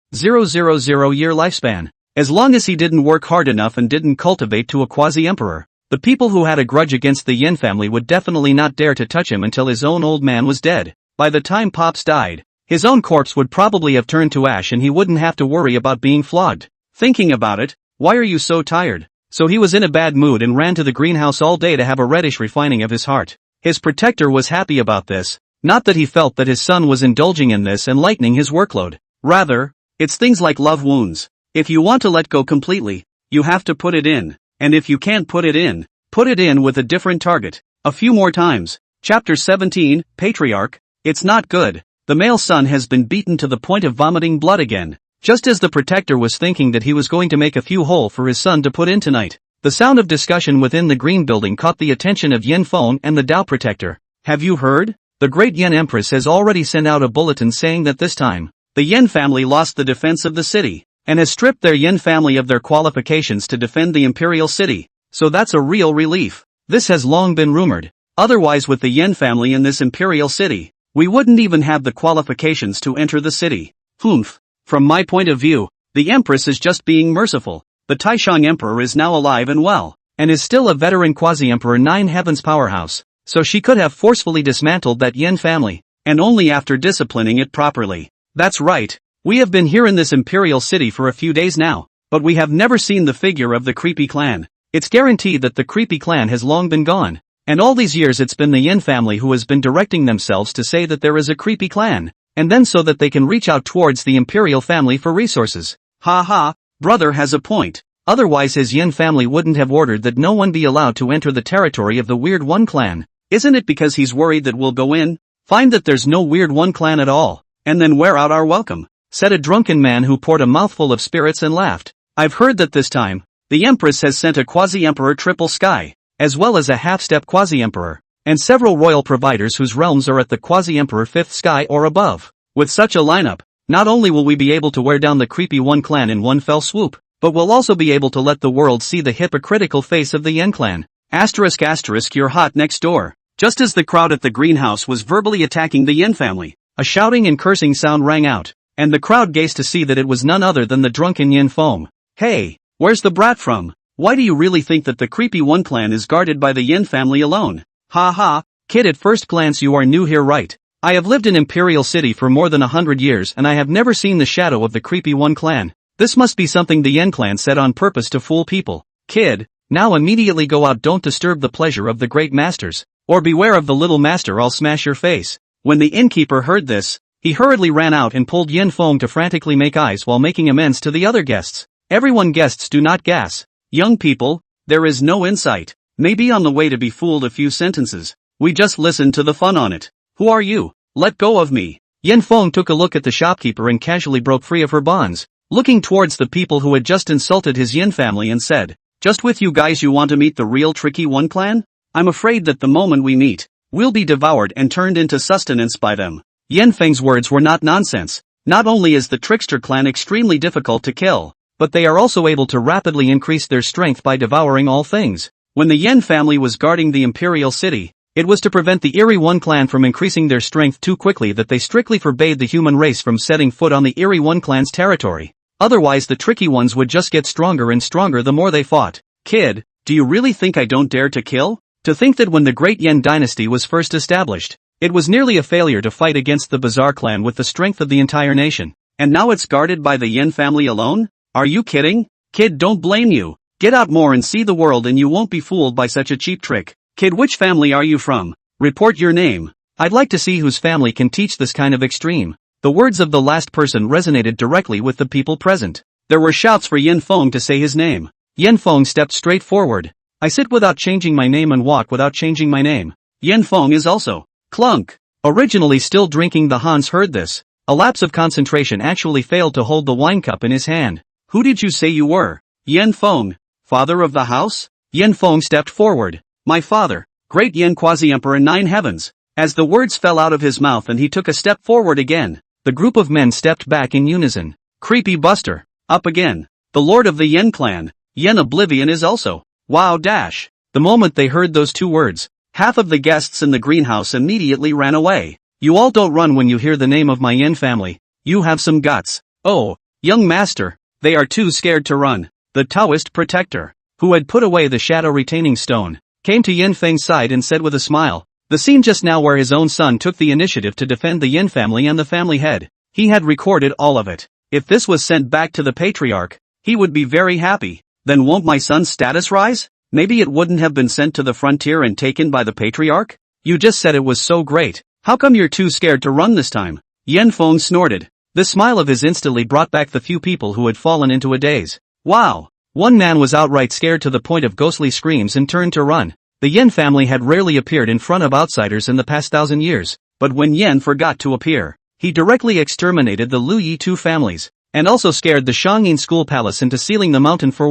year lifespan. As long as he didn't work hard enough and didn't cultivate to a quasi-emperor, the people who had a grudge against the Yin family would definitely not dare to touch him until his own old man was dead. By the time Pops died, his own corpse would probably have turned to ash and he wouldn't have to worry about being flogged. Thinking about it, why are you so tired? So he was in a bad mood and ran to the greenhouse all day to have a reddish refining of his heart. His protector was happy about this, not that he felt that his son was indulging in this and lightening his workload. Rather, it's things like love wounds. If you want to let go completely, you have to put it in, and if you can't put it in with a different target. A few more times. Chapter 17, Patriarch. It's not good. The male son has been beaten to the point of vomiting blood again. Just as the protector was thinking that he was going to make a few hole for his son to put in tonight, the sound of discussion within the green building caught the attention of Yin Feng and the Dao protector. Have you heard? The great Yin Empress has already sent out a bulletin saying that this time, the Yin family lost the defense of the city, and has stripped their Yin family of their qualifications to defend the Imperial City. So that's a real relief. This has long been rumored. Otherwise, with the Yin family in this Imperial City, we wouldn't even have the qualifications to enter the city. Humph. From my point of view, the Empress is just being merciful. The Taishang Emperor is now alive and well, and is still a veteran quasi-emperor 9 heavens powerhouse, so she could have forcefully dismantled that Yin family, and only after disciplining it properly. That's right, we have been here in this Imperial City for a few days now, but we have never seen the figure of the creepy clan. It's guaranteed that the creepy clan has long been gone, and all these years it's been the Yin family who has been directing themselves to say that there is a creepy clan, and then so that they can reach out towards the Imperial family for resources. Ha ha, brother has a point. Otherwise his Yin family wouldn't have ordered that no one be allowed to enter the territory of the Weird One clan. Isn't it because he's worried that we'll go in, find that there's no Weird One clan at all, and then wear out our welcome? Said a drunken man who poured a mouthful of spirits and laughed. I've heard that this time, the Empress has sent a quasi-emperor triple sky, as well as a half-step quasi-emperor, and several royal providers whose realms are at the quasi-emperor 5th sky or above. With such a lineup, not only will we be able to wear down the creepy One clan in one fell swoop, but we'll also be able to let the world see the hypocritical face of the Yin clan. Asterisk asterisk, you're hot next door. Just as the crowd at the greenhouse was verbally attacking the Yin family, a shouting and cursing sound rang out, and the crowd gazed to see that it was none other than the drunken Yin Feng. Hey, where's the brat from? Why do you really think that the creepy One clan is guarded by the Yin family alone? Ha ha, kid, at first glance you are new here, right? I have lived in Imperial City for more than 100 years and I have never seen the shadow of the creepy One clan. This must be something the Yin clan said on purpose to fool people. Kid, now immediately go out, don't disturb the pleasure of the great masters, or beware of the little master, I'll smash your face. When the innkeeper heard this, he hurriedly ran out and pulled Yin Feng to frantically make eyes while making amends to the other guests. Everyone, guests do not gas. Young people, there is no insight. Maybe on the way to be fooled a few sentences. We just listen to the fun on it. Who are you? Let go of me. Yin Feng took a look at the shopkeeper and casually broke free of her bonds, looking towards the people who had just insulted his Yin family and said, just with you guys you want to meet the real tricky One clan? I'm afraid that the moment we meet, we'll be devoured and turned into sustenance by them. Yin Feng's words were not nonsense. Not only is the trickster clan extremely difficult to kill, but they are also able to rapidly increase their strength by devouring all things. When the Yen family was guarding the Imperial city, it was to prevent the Eerie One clan from increasing their strength too quickly that they strictly forbade the human race from setting foot on the Eerie One clan's territory. Otherwise the tricky ones would just get stronger and stronger the more they fought. Kid, do you really think I don't dare to kill? To think that when the Great Yen dynasty was first established, it was nearly a failure to fight against the Bizarre clan with the strength of the entire nation. And now it's guarded by the Yen family alone? Are you kidding? Kid, don't blame you. Get out more and see the world and you won't be fooled by such a cheap trick. Kid, which family are you from? Report your name. I'd like to see whose family can teach this kind of extreme. The words of the last person resonated directly with the people present. There were shouts for Yen Feng to say his name. Yen Feng stepped straight forward. I sit without changing my name and walk without changing my name. Yen Feng is also. Clunk. Originally still drinking, the Hans heard this. A lapse of concentration actually failed to hold the wine cup in his hand. Who did you say you were? Yen Feng. Father of the house? Yen Feng stepped forward. My father, Great Yen Quasi-Emperor Nine Heavens. As the words fell out of his mouth and he took a step forward again, the group of men stepped back in unison. Creepy Buster. Up again. The lord of the Yen clan, Yen Oblivion, is also. Wow dash. The moment they heard those two words, half of the guests in the greenhouse immediately ran away. You all don't run when you hear the name of my Yen family. You have some guts. Oh, young master, they are too scared to run. The Taoist protector, who had put away the shadow retaining stone, came to Yen Feng's side and said with a smile, the scene just now where his own son took the initiative to defend the Yen family and the family head. He had recorded all of it. If this was sent back to the patriarch, he would be very happy. Then won't my son's status rise? Maybe it wouldn't have been sent to the frontier and taken by the patriarch? You just said it was so great. How come you're too scared to run this time? Yen Feng snorted. The smile of his instantly brought back the few people who had fallen into a daze. Wow. One man was outright scared to the point of ghostly screams and turned to run. The Yen family had rarely appeared in front of outsiders in the past 1,000 years, but when Yen forgot to appear, he directly exterminated the Lu Yi two families, and also scared the Shangyin school palace into sealing the mountain for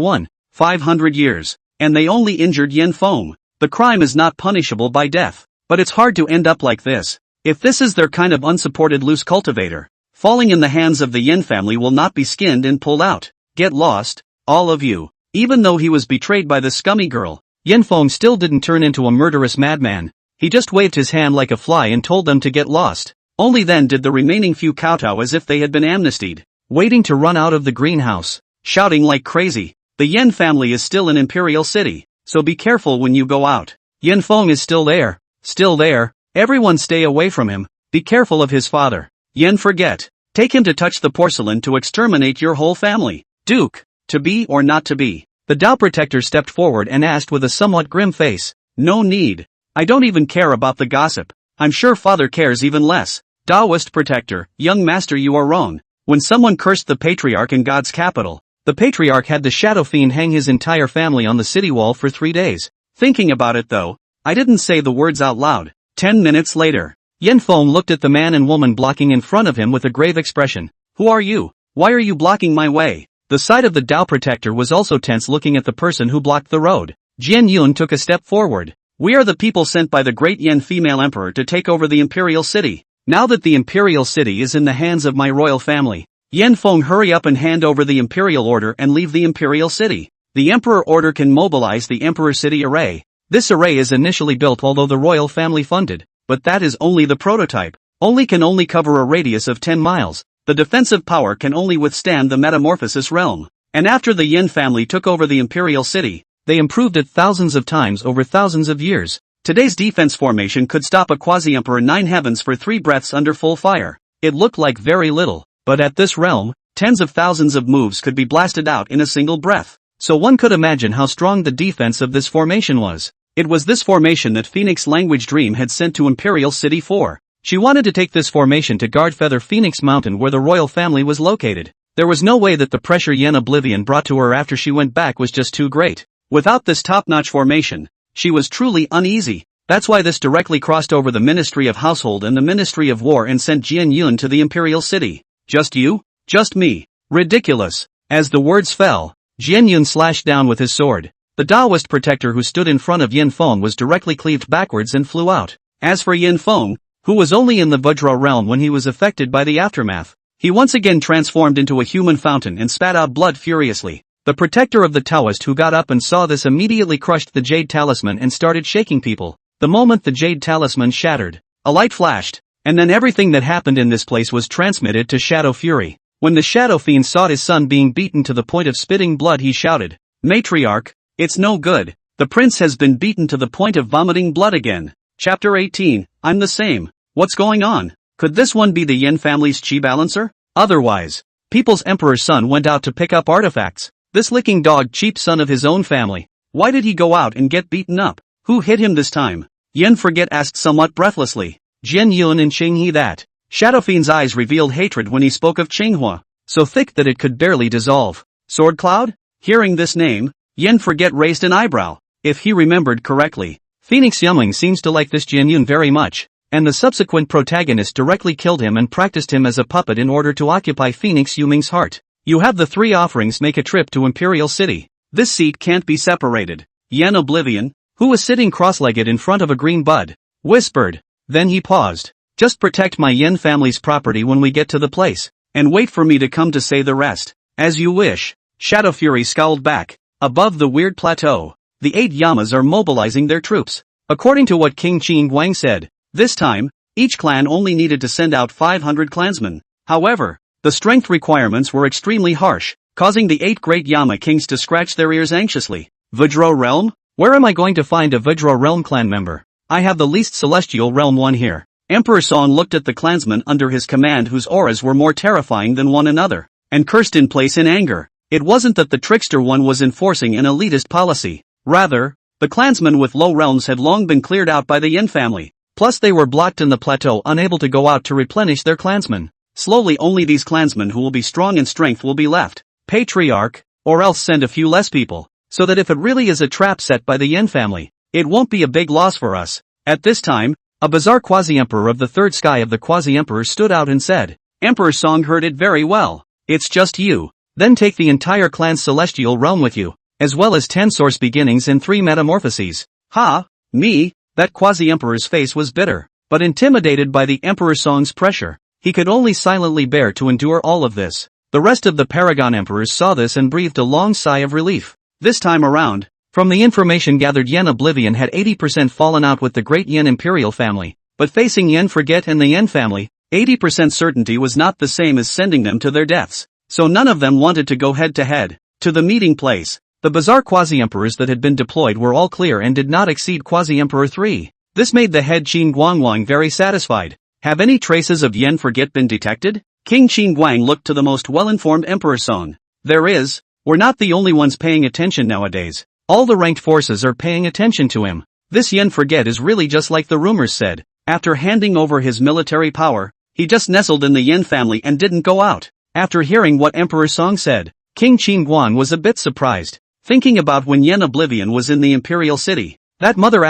500 years. And they only injured Yen Feng. The crime is not punishable by death, but it's hard to end up like this. If this is their kind of unsupported loose cultivator, falling in the hands of the Yen family will not be skinned and pulled out. Get lost, all of you. Even though he was betrayed by the scummy girl, Yen Feng still didn't turn into a murderous madman. He just waved his hand like a fly and told them to get lost. Only then did the remaining few kowtow as if they had been amnestied, waiting to run out of the greenhouse, shouting like crazy. The Yen family is still in Imperial City, so be careful when you go out. Yen Feng is still there. Still there. Everyone stay away from him. Be careful of his father. Yen, forget. Take him to touch the porcelain to exterminate your whole family. Duke. To be or not to be? The Tao protector stepped forward and asked with a somewhat grim face. No need. I don't even care about the gossip. I'm sure father cares even less. Taoist protector, young master, you are wrong. When someone cursed the patriarch in God's capital, the patriarch had the shadow fiend hang his entire family on the city wall for 3 days. Thinking about it though, I didn't say the words out loud. 10 minutes later, Yen Feng looked at the man and woman blocking in front of him with a grave expression. Who are you? Why are you blocking my way? The sight of the Tao protector was also tense, looking at the person who blocked the road. Jian Yun took a step forward. We are the people sent by the Great Yen female emperor to take over the Imperial City. Now that the Imperial City is in the hands of my royal family, Yen Feng, hurry up and hand over the Imperial Order and leave the Imperial City. The Emperor Order can mobilize the Emperor City Array. This array is initially built although the royal family funded, but that is only the prototype. Can only cover a radius of 10 miles. The defensive power can only withstand the Metamorphosis realm. And after the Yen family took over the Imperial City, they improved it thousands of times over thousands of years. Today's defense formation could stop a Quasi-Emperor Nine Heavens for 3 breaths under full fire. It looked like very little, but at this realm, tens of thousands of moves could be blasted out in a single breath. So one could imagine how strong the defense of this formation was. It was this formation that Phoenix Language Dream had sent to Imperial City for. She wanted to take this formation to guard Feather Phoenix Mountain where the royal family was located. There was no way that the pressure Yen Oblivion brought to her after she went back was just too great. Without this top-notch formation, she was truly uneasy. That's why this directly crossed over the Ministry of Household and the Ministry of War and sent Jian Yun to the Imperial City. Just you? Just me? Ridiculous. As the words fell, Jian Yun slashed down with his sword. The Taoist protector who stood in front of Yen Feng was directly cleaved backwards and flew out. As for Yen Feng, who was only in the Vajra realm when he was affected by the aftermath, he once again transformed into a human fountain and spat out blood furiously. The protector of the Taoist who got up and saw this immediately crushed the jade talisman and started shaking people. The moment the jade talisman shattered, a light flashed, and then everything that happened in this place was transmitted to Shadow Fury. When the Shadow Fiend saw his son being beaten to the point of spitting blood, he shouted, "Matriarch, it's no good. The prince has been beaten to the point of vomiting blood again." Chapter 18, I'm the same. What's going on? Could this one be the Yin family's chi balancer? Otherwise, People's Emperor's son went out to pick up artifacts. This licking dog cheap son of his own family. Why did he go out and get beaten up? Who hit him this time? Yen Forget asked somewhat breathlessly. Jian Yun and Qinghe that. Shadow Fiend's eyes revealed hatred when he spoke of Qinghua, so thick that it could barely dissolve. Sword Cloud? Hearing this name, Yen Forget raised an eyebrow. If he remembered correctly, Phoenix Yumling seems to like this Jian Yun very much, and the subsequent protagonist directly killed him and practiced him as a puppet in order to occupy Phoenix Yumling's heart. You have the three offerings, make a trip to Imperial City. This seat can't be separated. Yen Oblivion, who was sitting cross-legged in front of a green bud, whispered. Then he paused. Just protect my Yen family's property when we get to the place, and wait for me to come to say the rest. As you wish. Shadow Fury scowled back. Above the weird plateau, the 8 Yamas are mobilizing their troops. According to what King Qing Guang said, this time, each clan only needed to send out 500 clansmen. However, the strength requirements were extremely harsh, causing the 8 great Yama kings to scratch their ears anxiously. Vajra Realm? Where am I going to find a Vajra Realm clan member? I have the least celestial realm one here. Emperor Song looked at the clansmen under his command whose auras were more terrifying than one another, and cursed in place in anger. It wasn't that the trickster one was enforcing an elitist policy. Rather, the clansmen with low realms had long been cleared out by the Yin family. Plus they were blocked in the plateau, unable to go out to replenish their clansmen. Slowly only these clansmen who will be strong in strength will be left. Patriarch, or else send a few less people, so that if it really is a trap set by the Yin family, it won't be a big loss for us. At this time, a bizarre quasi-emperor of the third sky of the quasi-emperors stood out and said, Emperor Song heard it very well. It's just you. Then take the entire clan's celestial realm with you, as well as 10 source beginnings and 3 metamorphoses. Ha, me? That quasi-emperor's face was bitter, but intimidated by the Emperor Song's pressure, he could only silently bear to endure all of this. The rest of the Paragon Emperors saw this and breathed a long sigh of relief. This time around, from the information gathered, Yen Oblivion had 80% fallen out with the great Yen Imperial family, but facing Yen Forget and the Yen family, 80% certainty was not the same as sending them to their deaths. So none of them wanted to go head-to-head. To the meeting place, the bizarre quasi-emperors that had been deployed were all clear and did not exceed Quasi-Emperor 3. This made the head Qin Guangwang very satisfied. Have any traces of Yen Forget been detected? King Qin Guang looked to the most well-informed Emperor Song. There is. We're not the only ones paying attention nowadays. All the ranked forces are paying attention to him. This Yen Forget is really just like the rumors said. After handing over his military power, he just nestled in the Yen family and didn't go out. After hearing what Emperor Song said, King Qin Guang was a bit surprised, thinking about when Yen Oblivion was in the Imperial City. That mother *****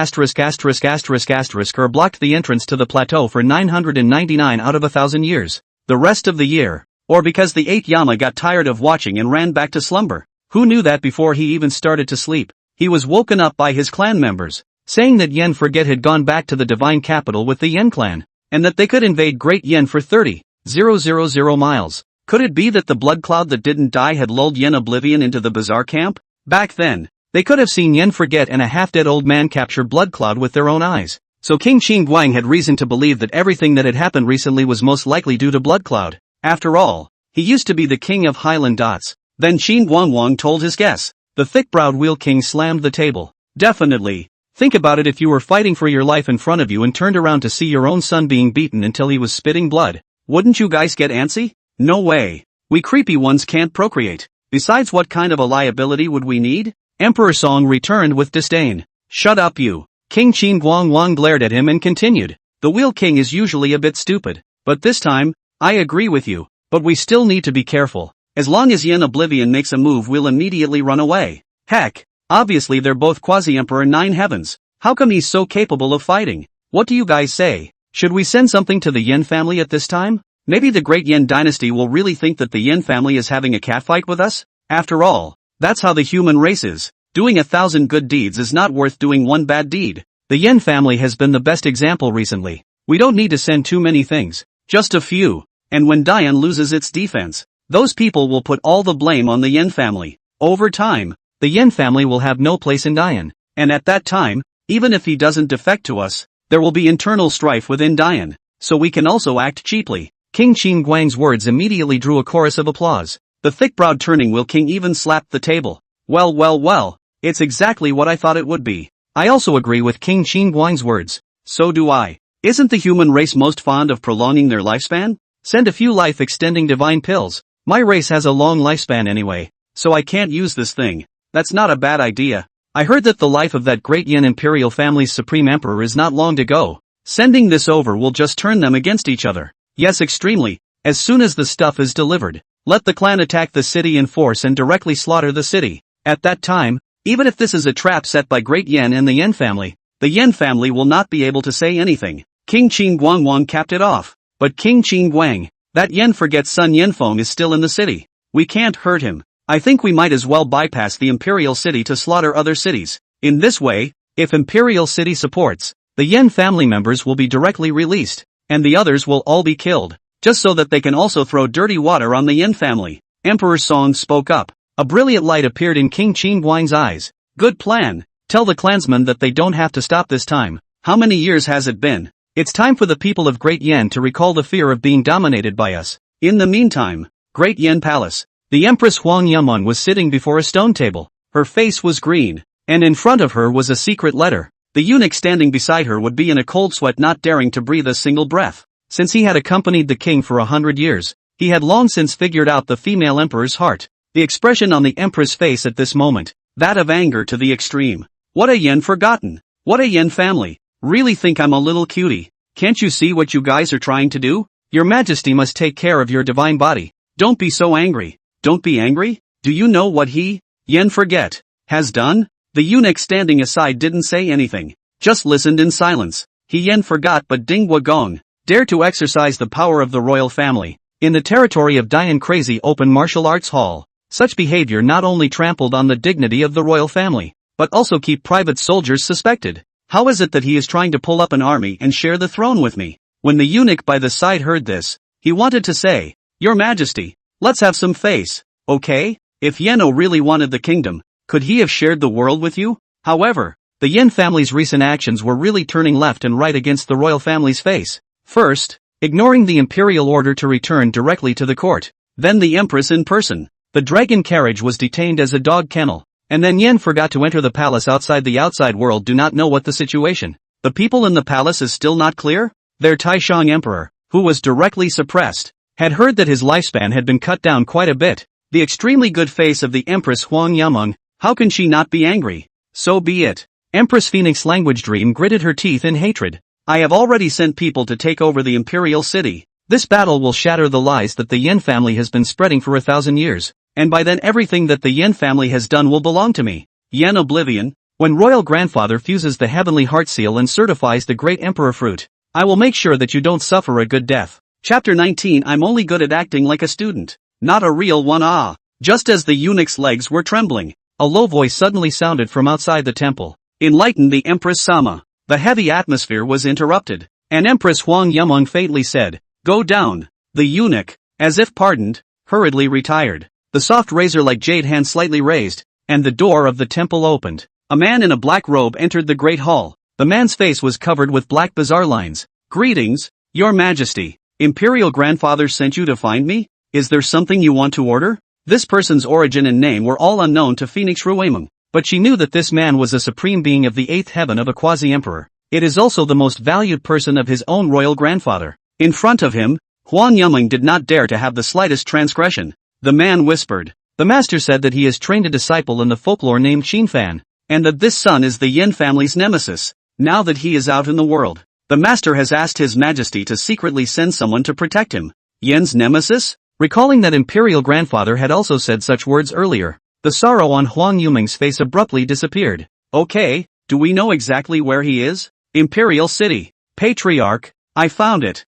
blocked the entrance to the plateau for 999 out of 1,000 years. The rest of the year. Or because the 8 Yama got tired of watching and ran back to slumber. Who knew that before he even started to sleep? He was woken up by his clan members, saying that Yen Forget had gone back to the divine capital with the Yen clan, and that they could invade Great Yen for 30,000 miles. Could it be that the blood cloud that didn't die had lulled Yen Oblivion into the bizarre camp? Back then, they could have seen Yen Forget and a half-dead old man capture blood cloud with their own eyes. So King Qin Guang had reason to believe that everything that had happened recently was most likely due to blood cloud. After all, he used to be the king of Highland Dots. Then Qin Guangwang told his guess. The thick-browed Wheel King slammed the table. Definitely. Think about it, if you were fighting for your life in front of you and turned around to see your own son being beaten until he was spitting blood. Wouldn't you guys get antsy? No way. We creepy ones can't procreate. Besides, what kind of a liability would we need? Emperor Song returned with disdain. Shut up you. King Qin Guangwang glared at him and continued. The Wheel King is usually a bit stupid, but this time, I agree with you, but we still need to be careful. As long as Yen Oblivion makes a move, we'll immediately run away. Heck, obviously they're both Quasi-Emperor 9 Heavens. How come he's so capable of fighting? What do you guys say? Should we send something to the Yen family at this time? Maybe the great Yen dynasty will really think that the Yen family is having a catfight with us? After all, that's how the human race is. Doing 1,000 good deeds is not worth doing one bad deed. The Yen family has been the best example recently. We don't need to send too many things, just a few. And when Dian loses its defense, those people will put all the blame on the Yen family. Over time, the Yen family will have no place in Dian. And at that time, even if he doesn't defect to us, there will be internal strife within Dian, so we can also act cheaply. King Qin Guang's words immediately drew a chorus of applause. The thick-browed turning wheel king even slapped the table. Well, it's exactly what I thought it would be. I also agree with King Qin Guang's words. So do I. Isn't the human race most fond of prolonging their lifespan? Send a few life-extending divine pills. My race has a long lifespan anyway, so I can't use this thing. That's not a bad idea. I heard that the life of that great Yen Imperial family's supreme emperor is not long to go. Sending this over will just turn them against each other. Yes, extremely. As soon as the stuff is delivered, let the clan attack the city in force and directly slaughter the city. At that time, even if this is a trap set by Great Yen and the Yen family will not be able to say anything. King Qin Guangwang capped it off. But King Qin Guang, that Yen forgets son Yenfeng is still in the city. We can't hurt him. I think we might as well bypass the Imperial City to slaughter other cities. In this way, if Imperial City supports, the Yen family members will be directly released, and the others will all be killed, just so that they can also throw dirty water on the Yen family. Emperor Song spoke up. A brilliant light appeared in King Qin Guang's eyes. Good plan. Tell the clansmen that they don't have to stop this time. How many years has it been? It's time for the people of Great Yen to recall the fear of being dominated by us. In the meantime, Great Yen Palace. The Empress Huang Yaman was sitting before a stone table. Her face was green, and in front of her was a secret letter. The eunuch standing beside her would be in a cold sweat, not daring to breathe a single breath. Since he had accompanied the king for 100 years, he had long since figured out the female emperor's heart. The expression on the empress' face at this moment, that of anger to the extreme. What a Yen forgotten. What a Yen family. Really think I'm a little cutie. Can't you see what you guys are trying to do? Your Majesty must take care of your divine body. Don't be so angry. Don't be angry? Do you know what he, Yen forget, has done? The eunuch standing aside didn't say anything, just listened in silence. He Yen forgot, but Ding Wagong dare to exercise the power of the royal family in the territory of Dian Crazy Open Martial Arts Hall. Such behavior not only trampled on the dignity of the royal family, but also keep private soldiers suspected. How is it that he is trying to pull up an army and share the throne with me? When the eunuch by the side heard this, he wanted to say, Your Majesty, let's have some face, okay? If Yeno really wanted the kingdom, could he have shared the world with you? However, the Yen family's recent actions were really turning left and right against the royal family's face. First, ignoring the imperial order to return directly to the court. Then the empress in person. The dragon carriage was detained as a dog kennel. And then Yen forgot to enter the palace outside. The outside world do not know what the situation. The people in the palace is still not clear? Their Taishang emperor, who was directly suppressed, had heard that his lifespan had been cut down quite a bit. The extremely good face of the Empress Huang Yameng, how can she not be angry? So be it. Empress Phoenix Language Dream gritted her teeth in hatred. I have already sent people to take over the Imperial City. This battle will shatter the lies that the Yen family has been spreading for 1,000 years. And by then everything that the Yen family has done will belong to me. Yen Oblivion, when Royal Grandfather fuses the Heavenly Heart Seal and certifies the Great Emperor Fruit, I will make sure that you don't suffer a good death. Chapter 19. I'm only good at acting like a student, not a real one. Just as the eunuch's legs were trembling, a low voice suddenly sounded from outside the temple. Enlighten the Empress Sama. The heavy atmosphere was interrupted, and Empress Huang Yameng faintly said, Go down. The eunuch, as if pardoned, hurriedly retired. The soft razor-like jade hand slightly raised, and the door of the temple opened. A man in a black robe entered the great hall. The man's face was covered with black bizarre lines. Greetings, Your Majesty. Imperial Grandfather sent you to find me? Is there something you want to order? This person's origin and name were all unknown to Phoenix Ruemeng, but she knew that this man was a supreme being of the 8th heaven of a quasi-emperor. It is also the most valued person of his own royal grandfather. In front of him, Huan Yameng did not dare to have the slightest transgression. The man whispered. The master said that he has trained a disciple in the folklore named Xinfan, and that this son is the Yen family's nemesis. Now that he is out in the world, the master has asked His Majesty to secretly send someone to protect him. Yen's nemesis? Recalling that Imperial Grandfather had also said such words earlier, the sorrow on Huang Yumeng's face abruptly disappeared. Okay, do we know exactly where he is? Imperial City. Patriarch, I found it.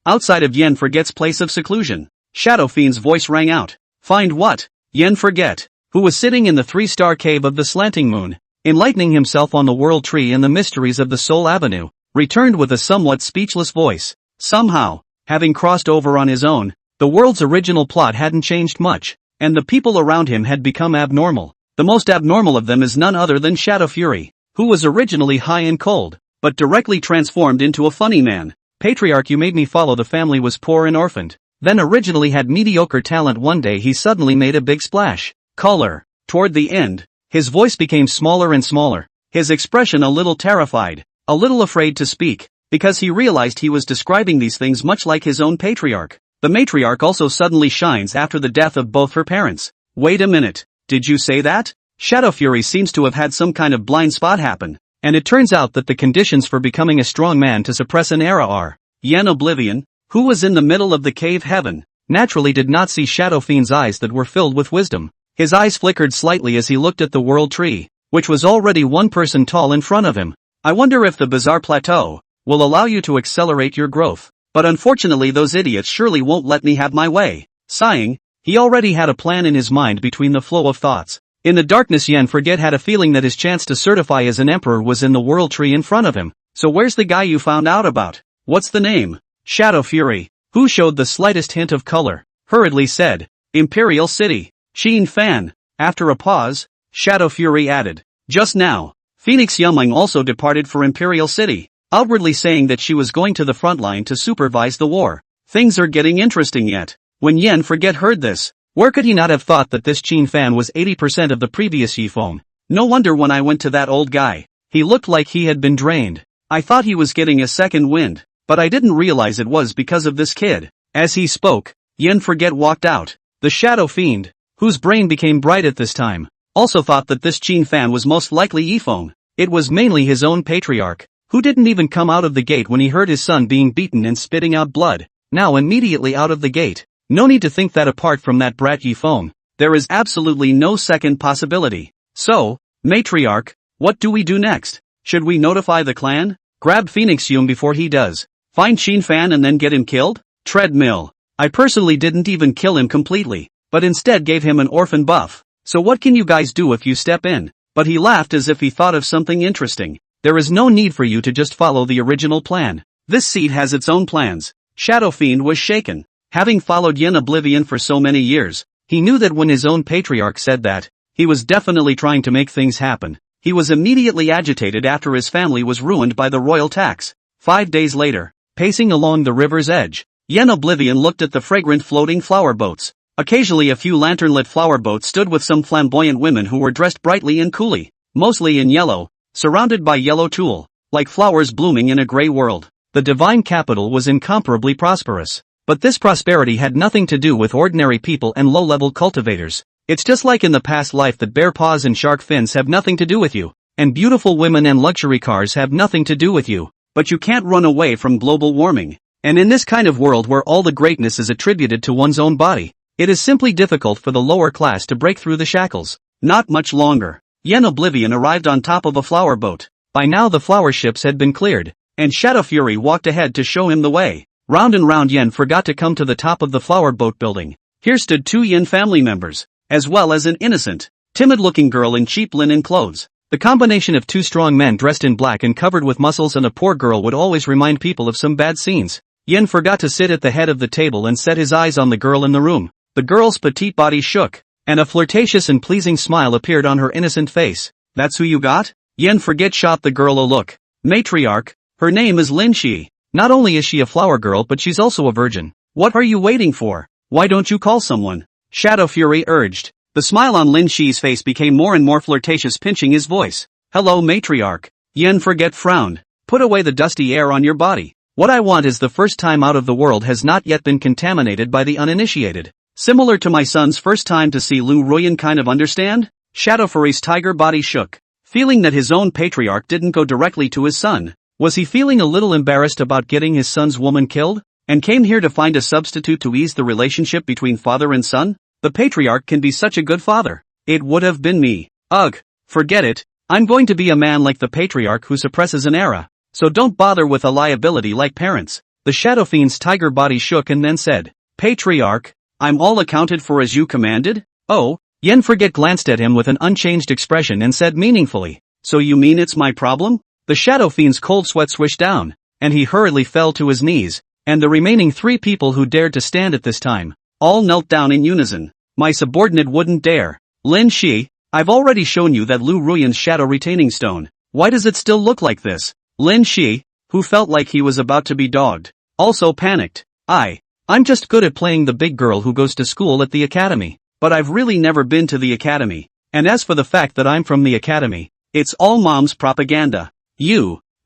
Outside of Yen Forget's place of seclusion. Shadow Fiend's voice rang out. Find what? Yen Forget, who was sitting in the 3-star cave of the slanting moon, enlightening himself on the world tree and the mysteries of the Soul Avenue, returned with a somewhat speechless voice. Somehow, having crossed over on his own, the world's original plot hadn't changed much. and the people around him had become abnormal. The most abnormal of them is none other than Shadow Fury, who was originally high and cold, but directly transformed into a funny man. Patriarch, you made me follow. The family was poor and orphaned. Then originally had mediocre talent. One day he suddenly made a big splash. Caller. Toward the end, his voice became smaller and smaller, his expression a little terrified, a little afraid to speak, because he realized he was describing these things much like his own patriarch. The matriarch also suddenly shines after the death of both her parents. Wait a minute, did you say that? Shadow Fury seems to have had some kind of blind spot happen, and it turns out that the conditions for becoming a strong man to suppress an era are. Yen Oblivion, who was in the middle of the cave heaven, naturally did not see Shadow Fiend's eyes that were filled with wisdom. His eyes flickered slightly as he looked at the world tree, which was already one person tall in front of him. I wonder if the bizarre plateau will allow you to accelerate your growth, but unfortunately those idiots surely won't let me have my way. Sighing, he already had a plan in his mind between the flow of thoughts. In the darkness, Yen Forget had a feeling that his chance to certify as an emperor was in the world tree in front of him. So where's the guy you found out about? What's the name? Shadow Fury, who showed the slightest hint of color, hurriedly said, Imperial City. Sheen Fan. After a pause, Shadow Fury added, just now, Phoenix Yumling also departed for Imperial City, outwardly saying that she was going to the front line to supervise the war. Things are getting interesting yet. When Yen Forget heard this, where could he not have thought that this Sheen Fan was 80% of the previous Yifeng? No wonder when I went to that old guy, he looked like he had been drained. I thought he was getting a second wind, but I didn't realize it was because of this kid. As he spoke, Yen Forget walked out. The Shadow Fiend, whose brain became bright at this time, also thought that this Sheen Fan was most likely Yifeng. It was mainly his own patriarch, who didn't even come out of the gate when he heard his son being beaten and spitting out blood. Now immediately out of the gate. No need to think that apart from that brat Yifeng, there is absolutely no second possibility. So, matriarch, what do we do next? Should we notify the clan? Grab Phoenix Yum before he does. Find Sheen Fan and then get him killed? Treadmill. I personally didn't even kill him completely, but instead gave him an orphan buff. So what can you guys do if you step in? But he laughed as if he thought of something interesting. There is no need for you to just follow the original plan. This seed has its own plans. Shadow Fiend was shaken. Having followed Yen Oblivion for so many years, he knew that when his own patriarch said that, he was definitely trying to make things happen. He was immediately agitated after his family was ruined by the royal tax. 5 days later, pacing along the river's edge, Yen Oblivion looked at the fragrant floating flower boats. Occasionally a few lantern-lit flower boats stood with some flamboyant women who were dressed brightly and coolly, mostly in yellow, surrounded by yellow tulle, like flowers blooming in a gray world. The divine capital was incomparably prosperous. But this prosperity had nothing to do with ordinary people and low-level cultivators. It's just like in the past life that bear paws and shark fins have nothing to do with you, and beautiful women and luxury cars have nothing to do with you. But you can't run away from global warming. And in this kind of world where all the greatness is attributed to one's own body, it is simply difficult for the lower class to break through the shackles. Not much longer. Yen Oblivion arrived on top of a flower boat. By now the flower ships had been cleared, and Shadow Fury walked ahead to show him the way. Round and round Yen forgot to come to the top of the flower boat building. Here stood 2 Yen family members, as well as an innocent, timid-looking girl in cheap linen clothes. The combination of 2 strong men dressed in black and covered with muscles and a poor girl would always remind people of some bad scenes. Yen forgot to sit at the head of the table and set his eyes on the girl in the room. The girl's petite body shook, and a flirtatious and pleasing smile appeared on her innocent face. That's who you got? Yen Forget shot the girl a look. Matriarch, her name is Lin Shi. Not only is she a flower girl but she's also a virgin. What are you waiting for? Why don't you call someone? Shadow Fury urged. The smile on Lin Shi's face became more and more flirtatious, pinching his voice. Hello matriarch. Yen Forget frowned. Put away the dusty air on your body. What I want is the first time out of the world has not yet been contaminated by the uninitiated. Similar to my son's first time to see Lu Ruyan, kind of, understand? Shadow Fury's tiger body shook. Feeling that his own patriarch didn't go directly to his son. Was he feeling a little embarrassed about getting his son's woman killed? And came here to find a substitute to ease the relationship between father and son? The patriarch can be such a good father. It would have been me. Ugh, forget it. I'm going to be a man like the patriarch who suppresses an era. So don't bother with a liability like parents. The Shadow Fiend's tiger body shook and then said, Patriarch, I'm all accounted for as you commanded? Oh, Yen Forget glanced at him with an unchanged expression and said meaningfully, so you mean it's my problem? The Shadow Fiend's cold sweat swished down, and he hurriedly fell to his knees, and the remaining 3 people who dared to stand at this time all knelt down in unison. My subordinate wouldn't dare. Lin Shi, I've already shown you that Lu Ruyan's shadow retaining stone. Why does it still look like this? Lin Shi, who felt like he was about to be dogged, also panicked. I'm just good at playing the big girl who goes to school at the academy. But I've really never been to the academy. And as for the fact that I'm from the academy, it's all mom's propaganda.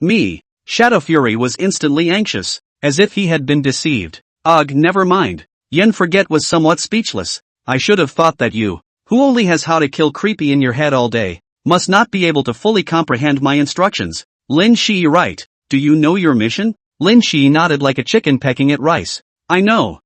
Me. Shadow Fury was instantly anxious, as if he had been deceived. Ugh, never mind. Yen Forget was somewhat speechless. I should have thought that you, who only has how to kill creepy in your head all day, must not be able to fully comprehend my instructions. Lin Shi, right. Do you know your mission? Lin Shi nodded like a chicken pecking at rice. I know.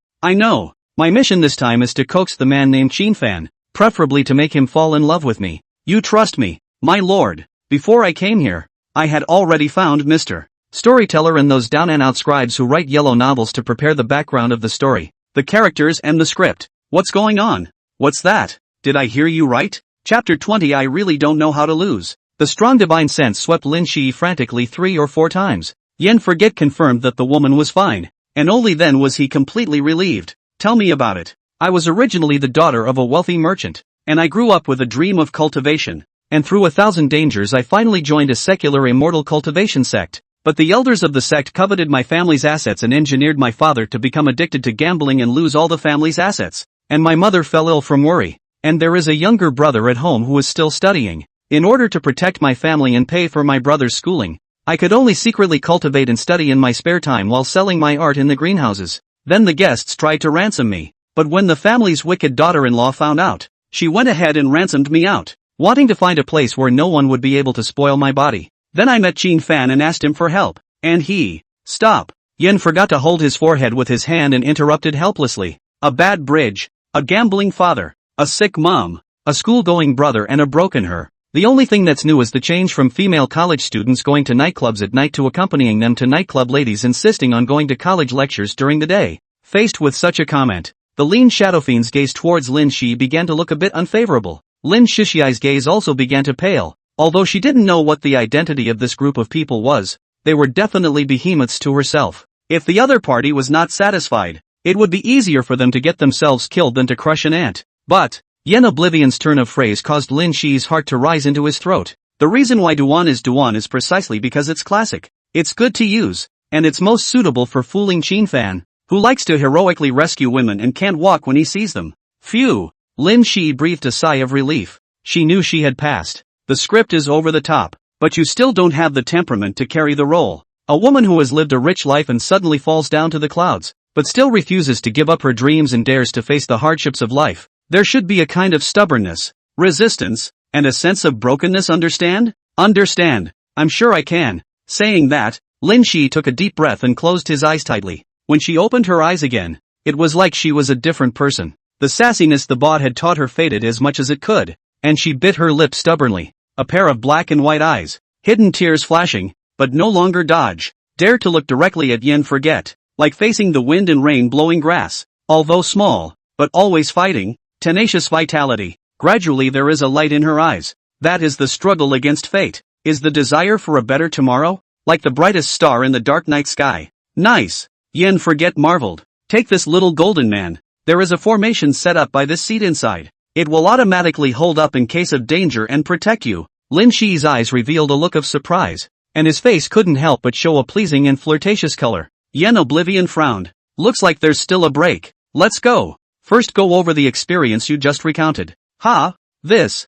My mission this time is to coax the man named Qin Fan, preferably to make him fall in love with me. You trust me, my lord. Before I came here, I had already found Mr. Storyteller and those down-and-out scribes who write yellow novels to prepare the background of the story, the characters and the script. What's going on? What's that? Did I hear you right? Chapter 20. I really don't know how to lose. The strong divine sense swept Lin Shi frantically 3 or 4 times. Yen Forget confirmed that the woman was fine, and only then was he completely relieved. Tell me about it. I was originally the daughter of a wealthy merchant, and I grew up with a dream of cultivation, and through 1,000 dangers I finally joined a secular immortal cultivation sect. But the elders of the sect coveted my family's assets and engineered my father to become addicted to gambling and lose all the family's assets. And my mother fell ill from worry, and there is a younger brother at home who is still studying. In order to protect my family and pay for my brother's schooling, I could only secretly cultivate and study in my spare time while selling my art in the greenhouses. Then the guests tried to ransom me, but when the family's wicked daughter-in-law found out, she went ahead and ransomed me out, wanting to find a place where no one would be able to spoil my body. Then I met Qin Fan and asked him for help, and he... Stop. Yen forgot to hold his forehead with his hand and interrupted helplessly. A bad bridge, a gambling father, a sick mom, a school-going brother and a broken her. The only thing that's new is the change from female college students going to nightclubs at night to accompanying them to nightclub ladies insisting on going to college lectures during the day. Faced with such a comment, the lean shadow fiend's gaze towards Lin Shi began to look a bit unfavorable. Lin Shishiai's gaze also began to pale. Although she didn't know what the identity of this group of people was, they were definitely behemoths to herself. If the other party was not satisfied, it would be easier for them to get themselves killed than to crush an ant. But Yen Oblivion's turn of phrase caused Lin Shi's heart to rise into his throat. The reason why Duan is precisely because it's classic. It's good to use, and it's most suitable for fooling Qin Fan, who likes to heroically rescue women and can't walk when he sees them. Phew! Lin Shi breathed a sigh of relief. She knew she had passed. The script is over the top, but you still don't have the temperament to carry the role. A woman who has lived a rich life and suddenly falls down to the clouds, but still refuses to give up her dreams and dares to face the hardships of life. There should be a kind of stubbornness, resistance, and a sense of brokenness, understand? Understand. I'm sure I can. Saying that, Lin Shi took a deep breath and closed his eyes tightly. When she opened her eyes again, it was like she was a different person. The sassiness the bot had taught her faded as much as it could, and she bit her lip stubbornly. A pair of black and white eyes, hidden tears flashing, but no longer dodge, dared to look directly at Yen Forget, like facing the wind and rain blowing grass. Although small, but always fighting, tenacious vitality. Gradually there is a light in her eyes. That is the struggle against fate, is the desire for a better tomorrow, like the brightest star in the dark night sky. Nice! Yen Forget marveled. Take this little golden man. There is a formation set up by this seat inside. It will automatically hold up in case of danger and protect you. Lin Shi's eyes revealed a look of surprise, and his face couldn't help but show a pleasing and flirtatious color. Yen Oblivion frowned. Looks like there's still a break. Let's go. First go over the experience you just recounted. How is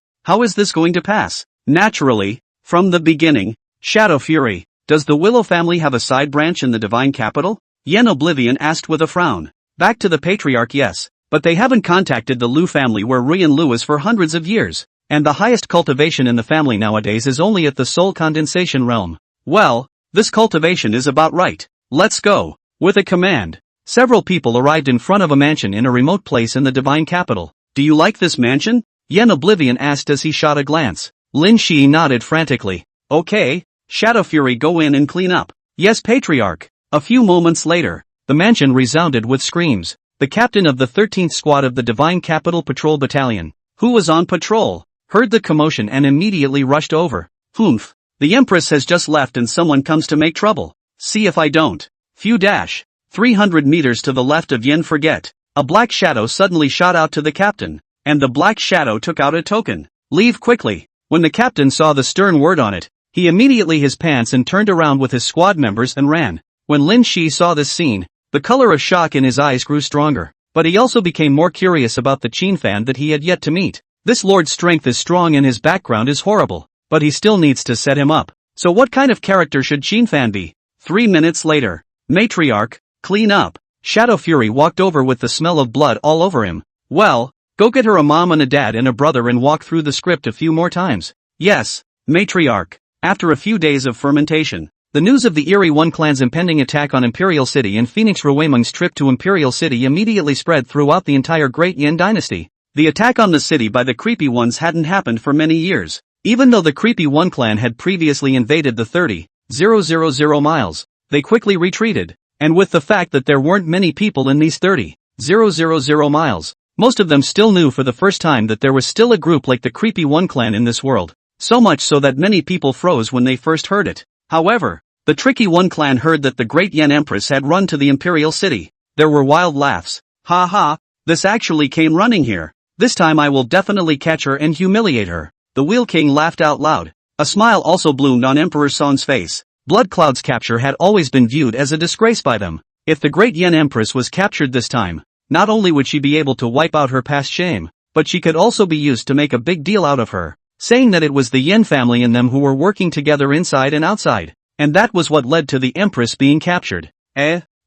this going to pass? Naturally, from the beginning. Shadow Fury, does the Willow family have a side branch in the Divine Capital? Yen Oblivion asked with a frown. Back to the Patriarch, yes, but they haven't contacted the Lu family where Ruyan Lu is for hundreds of years, and the highest cultivation in the family nowadays is only at the Soul Condensation realm. Well, this cultivation is about right. Let's go. With a command, several people arrived in front of a mansion in a remote place in the Divine Capital. Do you like this mansion? Yen Oblivion asked as he shot a glance. Lin Shi nodded frantically. Okay, Shadow Fury, go in and clean up. Yes, Patriarch. A few moments later, the mansion resounded with screams. The captain of the 13th Squad of the Divine Capital Patrol Battalion, who was on patrol, heard the commotion and immediately rushed over. Humph. The Empress has just left and someone comes to make trouble. See if I don't. 300 meters to the left of Yen Forget, a black shadow suddenly shot out to the captain. and the black shadow took out a token. Leave quickly. When the captain saw the stern word on it, he immediately his pants and turned around with his squad members and ran. When Lin Shi saw this scene, the color of shock in his eyes grew stronger, but he also became more curious about the Qin fan that he had yet to meet. This lord's strength is strong and his background is horrible, but he still needs to set him up. So what kind of character should Qin fan be? 3 minutes later. Matriarch, clean up. Shadow Fury walked over with the smell of blood all over him. Well, go get her a mom and a dad and a brother and walk through the script a few more times. Yes, Matriarch. After a few days of fermentation, the news of the Eerie One clan's impending attack on Imperial City and Phoenix Ruwameng's trip to Imperial City immediately spread throughout the entire Great Yin dynasty. The attack on the city by the Creepy Ones hadn't happened for many years, even though the Creepy One clan had previously invaded the 30,000 miles. They quickly retreated, and with the fact that there weren't many people in these 30,000 miles, most of them still knew for the first time that there was still a group like the Creepy One clan in this world, so much so that many people froze when they first heard it. However, the Tricky One clan heard that the Great Yen Empress had run to the Imperial City. There were wild laughs. Ha ha, this actually came running here. This time I will definitely catch her and humiliate her. The Wheel King laughed out loud. A smile also bloomed on Emperor Song's face. Blood Cloud's capture had always been viewed as a disgrace by them. If the Great Yen Empress was captured this time, not only would she be able to wipe out her past shame, but she could also be used to make a big deal out of her, saying that it was the Yen family and them who were working together inside and outside. And that was what led to the Empress being captured.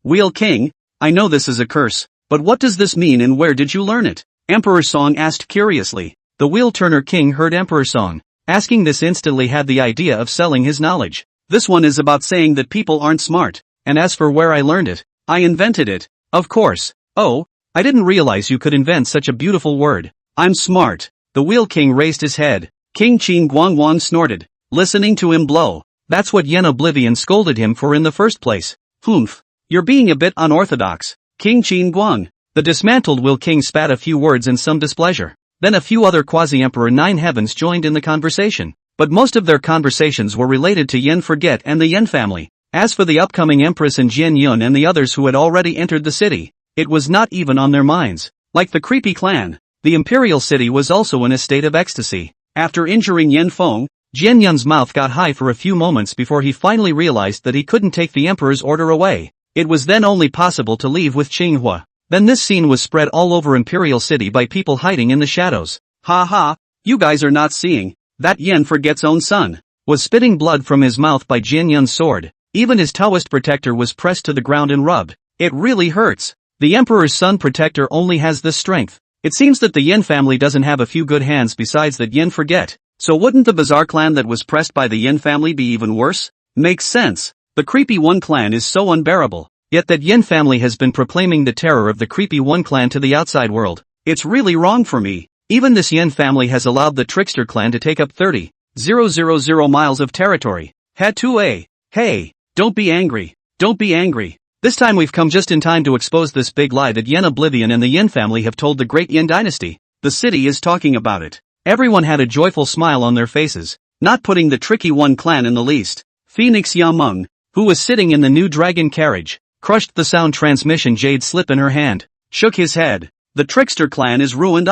Wheel King, I know this is a curse, but what does this mean and where did you learn it? Emperor Song asked curiously. The Wheel Turner King heard Emperor Song asking this instantly had the idea of selling his knowledge. This one is about saying that people aren't smart, and as for where I learned it, I invented it, of course. Oh, I didn't realize you could invent such a beautiful word. I'm smart. The Wheel King raised his head. King Qin Guangwang snorted, listening to him blow. That's what Yen Oblivion scolded him for in the first place. Humph. You're being a bit unorthodox, King Qin Guang. The dismantled Wheel King spat a few words in some displeasure. Then a few other Quasi-Emperor Nine Heavens joined in the conversation, but most of their conversations were related to Yen Forget and the Yen family. As for the upcoming Empress and Jian Yun and the others who had already entered the city, it was not even on their minds. Like the Creepy clan, the Imperial City was also in a state of ecstasy. After injuring Yen Feng, Jian Yun's mouth got high for a few moments before he finally realized that he couldn't take the Emperor's order away. It was then only possible to leave with Qinghua. Then this scene was spread all over Imperial City by people hiding in the shadows. Ha ha, you guys are not seeing. That Yen Forget's own son was spitting blood from his mouth by Jian Yun's sword. Even his Taoist protector was pressed to the ground and rubbed. It really hurts. The Emperor's son protector only has this strength. It seems that the Yen family doesn't have a few good hands besides that Yen Forget. So wouldn't the bizarre clan that was pressed by the Yen family be even worse? Makes sense. The Creepy One clan is so unbearable. Yet that Yen family has been proclaiming the terror of the Creepy One clan to the outside world. It's really wrong for me. Even this Yen family has allowed the Trickster clan to take up 30,000 miles of territory. Hey, don't be angry. Don't be angry. This time we've come just in time to expose this big lie that Yen Oblivion and the Yen family have told the Great Yin Dynasty. The city is talking about it. Everyone had a joyful smile on their faces, not putting the Tricky One clan in the least. Phoenix Yameng, who was sitting in the new dragon carriage, crushed the sound transmission jade slip in her hand, shook his head. The Trickster clan is ruined.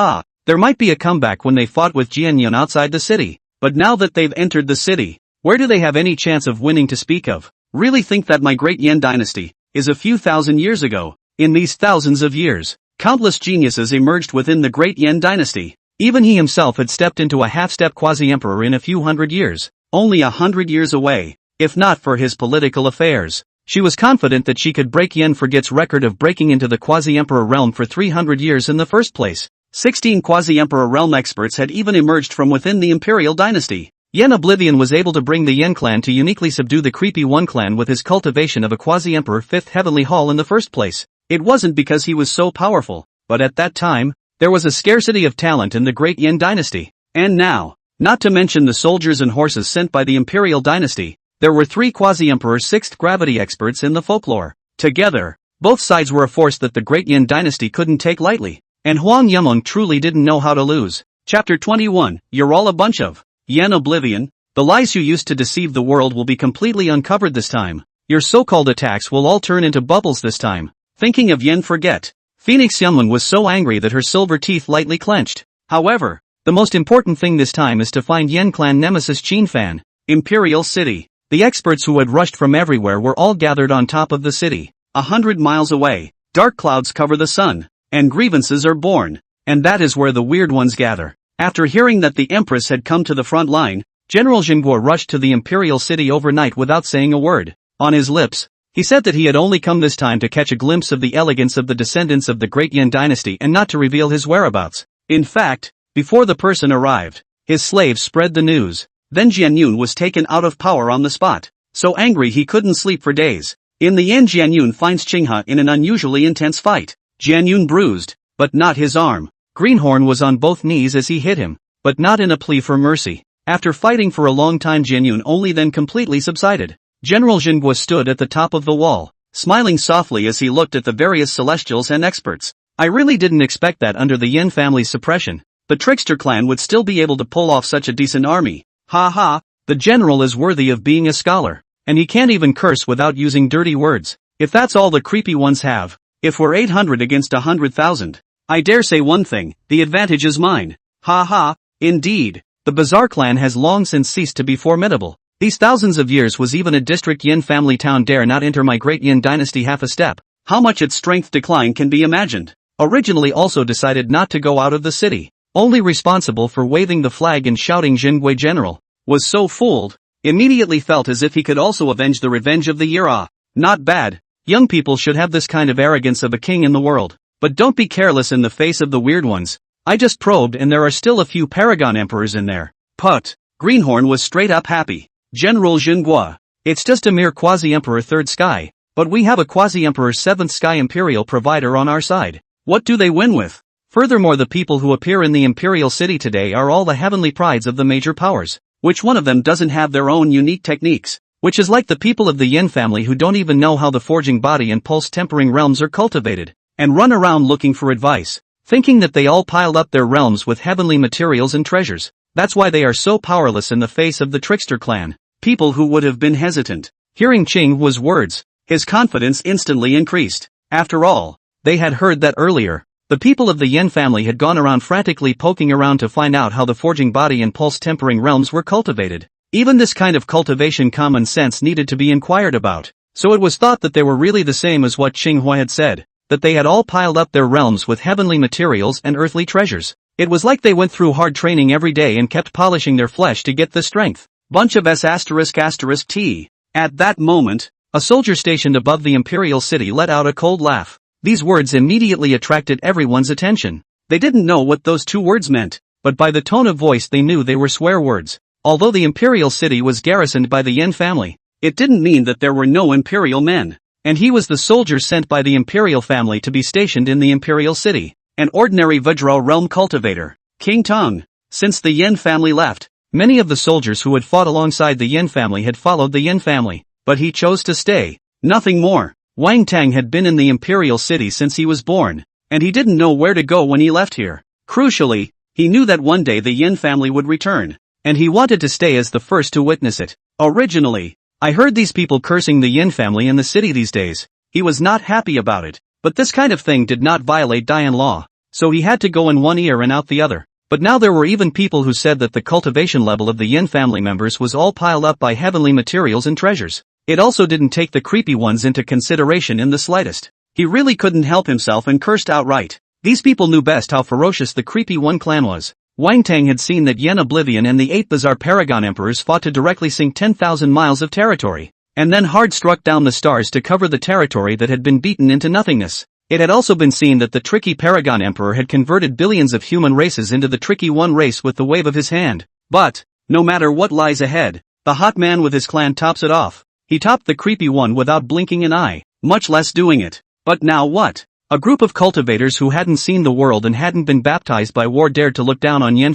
There might be a comeback when they fought with Jianyun outside the city, but now that they've entered the city, where do they have any chance of winning to speak of? Really think that my Great Yin Dynasty is a few thousand years ago. In these thousands of years, countless geniuses emerged within the Great Yin Dynasty. Even he himself had stepped into a half-step quasi-emperor in a few hundred years, only 100 years away, if not for his political affairs. She was confident that she could break Yen Forget's record of breaking into the quasi-emperor realm for 300 years in the first place. 16 quasi-emperor realm experts had even emerged from within the Imperial dynasty. Yen Oblivion was able to bring the Yen clan to uniquely subdue the Creepy One clan with his cultivation of a quasi-emperor fifth heavenly hall in the first place. It wasn't because he was so powerful, but at that time, there was a scarcity of talent in the Great Yin dynasty. And now, not to mention the soldiers and horses sent by the Imperial dynasty, there were 3 quasi-emperor sixth gravity experts in the folklore. Together, both sides were a force that the Great Yin dynasty couldn't take lightly. And Huang Yameng truly didn't know how to lose. Chapter 21, You're all a bunch of Yen Oblivion. The lies you used to deceive the world will be completely uncovered this time. Your so-called attacks will all turn into bubbles this time. Thinking of Yen Forget. Phoenix Yameng was so angry that her silver teeth lightly clenched. However, the most important thing this time is to find Yen clan nemesis Qin Fan, Imperial City. The experts who had rushed from everywhere were all gathered on top of the city. 100 miles away, dark clouds cover the sun, and grievances are born. And that is where the weird ones gather. After hearing that the empress had come to the front line, General Jinguo rushed to the Imperial City overnight without saying a word. On his lips, he said that he had only come this time to catch a glimpse of the elegance of the descendants of the great Yen dynasty and not to reveal his whereabouts. In fact, before the person arrived, his slaves spread the news. Then Jianyun was taken out of power on the spot. So angry he couldn't sleep for days. In the end Jianyun finds Qinghe in an unusually intense fight. Jianyun bruised, but not his arm. Greenhorn was on both knees as he hit him, but not in a plea for mercy. After fighting for a long time Jianyun only then completely subsided. General Jinguo stood at the top of the wall, smiling softly as he looked at the various celestials and experts. I really didn't expect that under the Yen family's suppression, the trickster clan would still be able to pull off such a decent army. Ha ha, the general is worthy of being a scholar, and he can't even curse without using dirty words. If that's all the creepy ones have, if we're 800 against 100,000, I dare say one thing, the advantage is mine. Ha ha, indeed, the Bazaar clan has long since ceased to be formidable. These thousands of years was even a district Yin family town dare not enter my great Yin dynasty half a step. How much its strength decline can be imagined. Originally also decided not to go out of the city, only responsible for waving the flag and shouting Jingwei General, was so fooled, immediately felt as if he could also avenge the revenge of the year. Ah, not bad, young people should have this kind of arrogance of a king in the world, but don't be careless in the face of the weird ones. I just probed and there are still a few paragon emperors in there. Put. Greenhorn was straight up happy. General Jinguo, it's just a mere quasi-emperor third sky, but we have a quasi-emperor seventh sky imperial provider on our side. What do they win with? Furthermore, the people who appear in the Imperial City today are all the heavenly prides of the major powers. Which one of them doesn't have their own unique techniques? Which is like the people of the Yin family who don't even know how the forging body and pulse tempering realms are cultivated, and run around looking for advice, thinking that they all piled up their realms with heavenly materials and treasures. That's why they are so powerless in the face of the trickster clan. People who would have been hesitant. Hearing Qinghua's words, his confidence instantly increased. After all, they had heard that earlier. The people of the Yen family had gone around frantically poking around to find out how the forging body and pulse tempering realms were cultivated. Even this kind of cultivation common sense needed to be inquired about. So it was thought that they were really the same as what Qinghua had said, that they had all piled up their realms with heavenly materials and earthly treasures. It was like they went through hard training every day and kept polishing their flesh to get the strength. Bunch of S***T. At that moment, a soldier stationed above the Imperial City let out a cold laugh. These words immediately attracted everyone's attention. They didn't know what those two words meant, but by the tone of voice they knew they were swear words. Although the Imperial City was garrisoned by the Yen family, it didn't mean that there were no Imperial men. And he was the soldier sent by the Imperial family to be stationed in the Imperial City. An ordinary Vajra realm cultivator, King Tong. Since the Yen family left, many of the soldiers who had fought alongside the Yen family had followed the Yen family, but he chose to stay. Nothing more. Wang Tang had been in the Imperial City since he was born, and he didn't know where to go when he left here. Crucially, he knew that one day the Yen family would return, and he wanted to stay as the first to witness it. Originally, I heard these people cursing the Yen family in the city these days. He was not happy about it. But this kind of thing did not violate Dian law, so he had to go in one ear and out the other. But now there were even people who said that the cultivation level of the Yin family members was all piled up by heavenly materials and treasures. It also didn't take the creepy ones into consideration in the slightest. He really couldn't help himself and cursed outright. These people knew best how ferocious the creepy one clan was. Wang Tang had seen that Yen Oblivion and the 8 Bazaar Paragon Emperors fought to directly sink 10,000 miles of territory, and then hard struck down the stars to cover the territory that had been beaten into nothingness. It had also been seen that the tricky Paragon Emperor had converted billions of human races into the tricky one race with the wave of his hand. But, no matter what lies ahead, the hot man with his clan tops it off. He topped the creepy one without blinking an eye, much less doing it. But now what? A group of cultivators who hadn't seen the world and hadn't been baptized by war dared to look down on Yen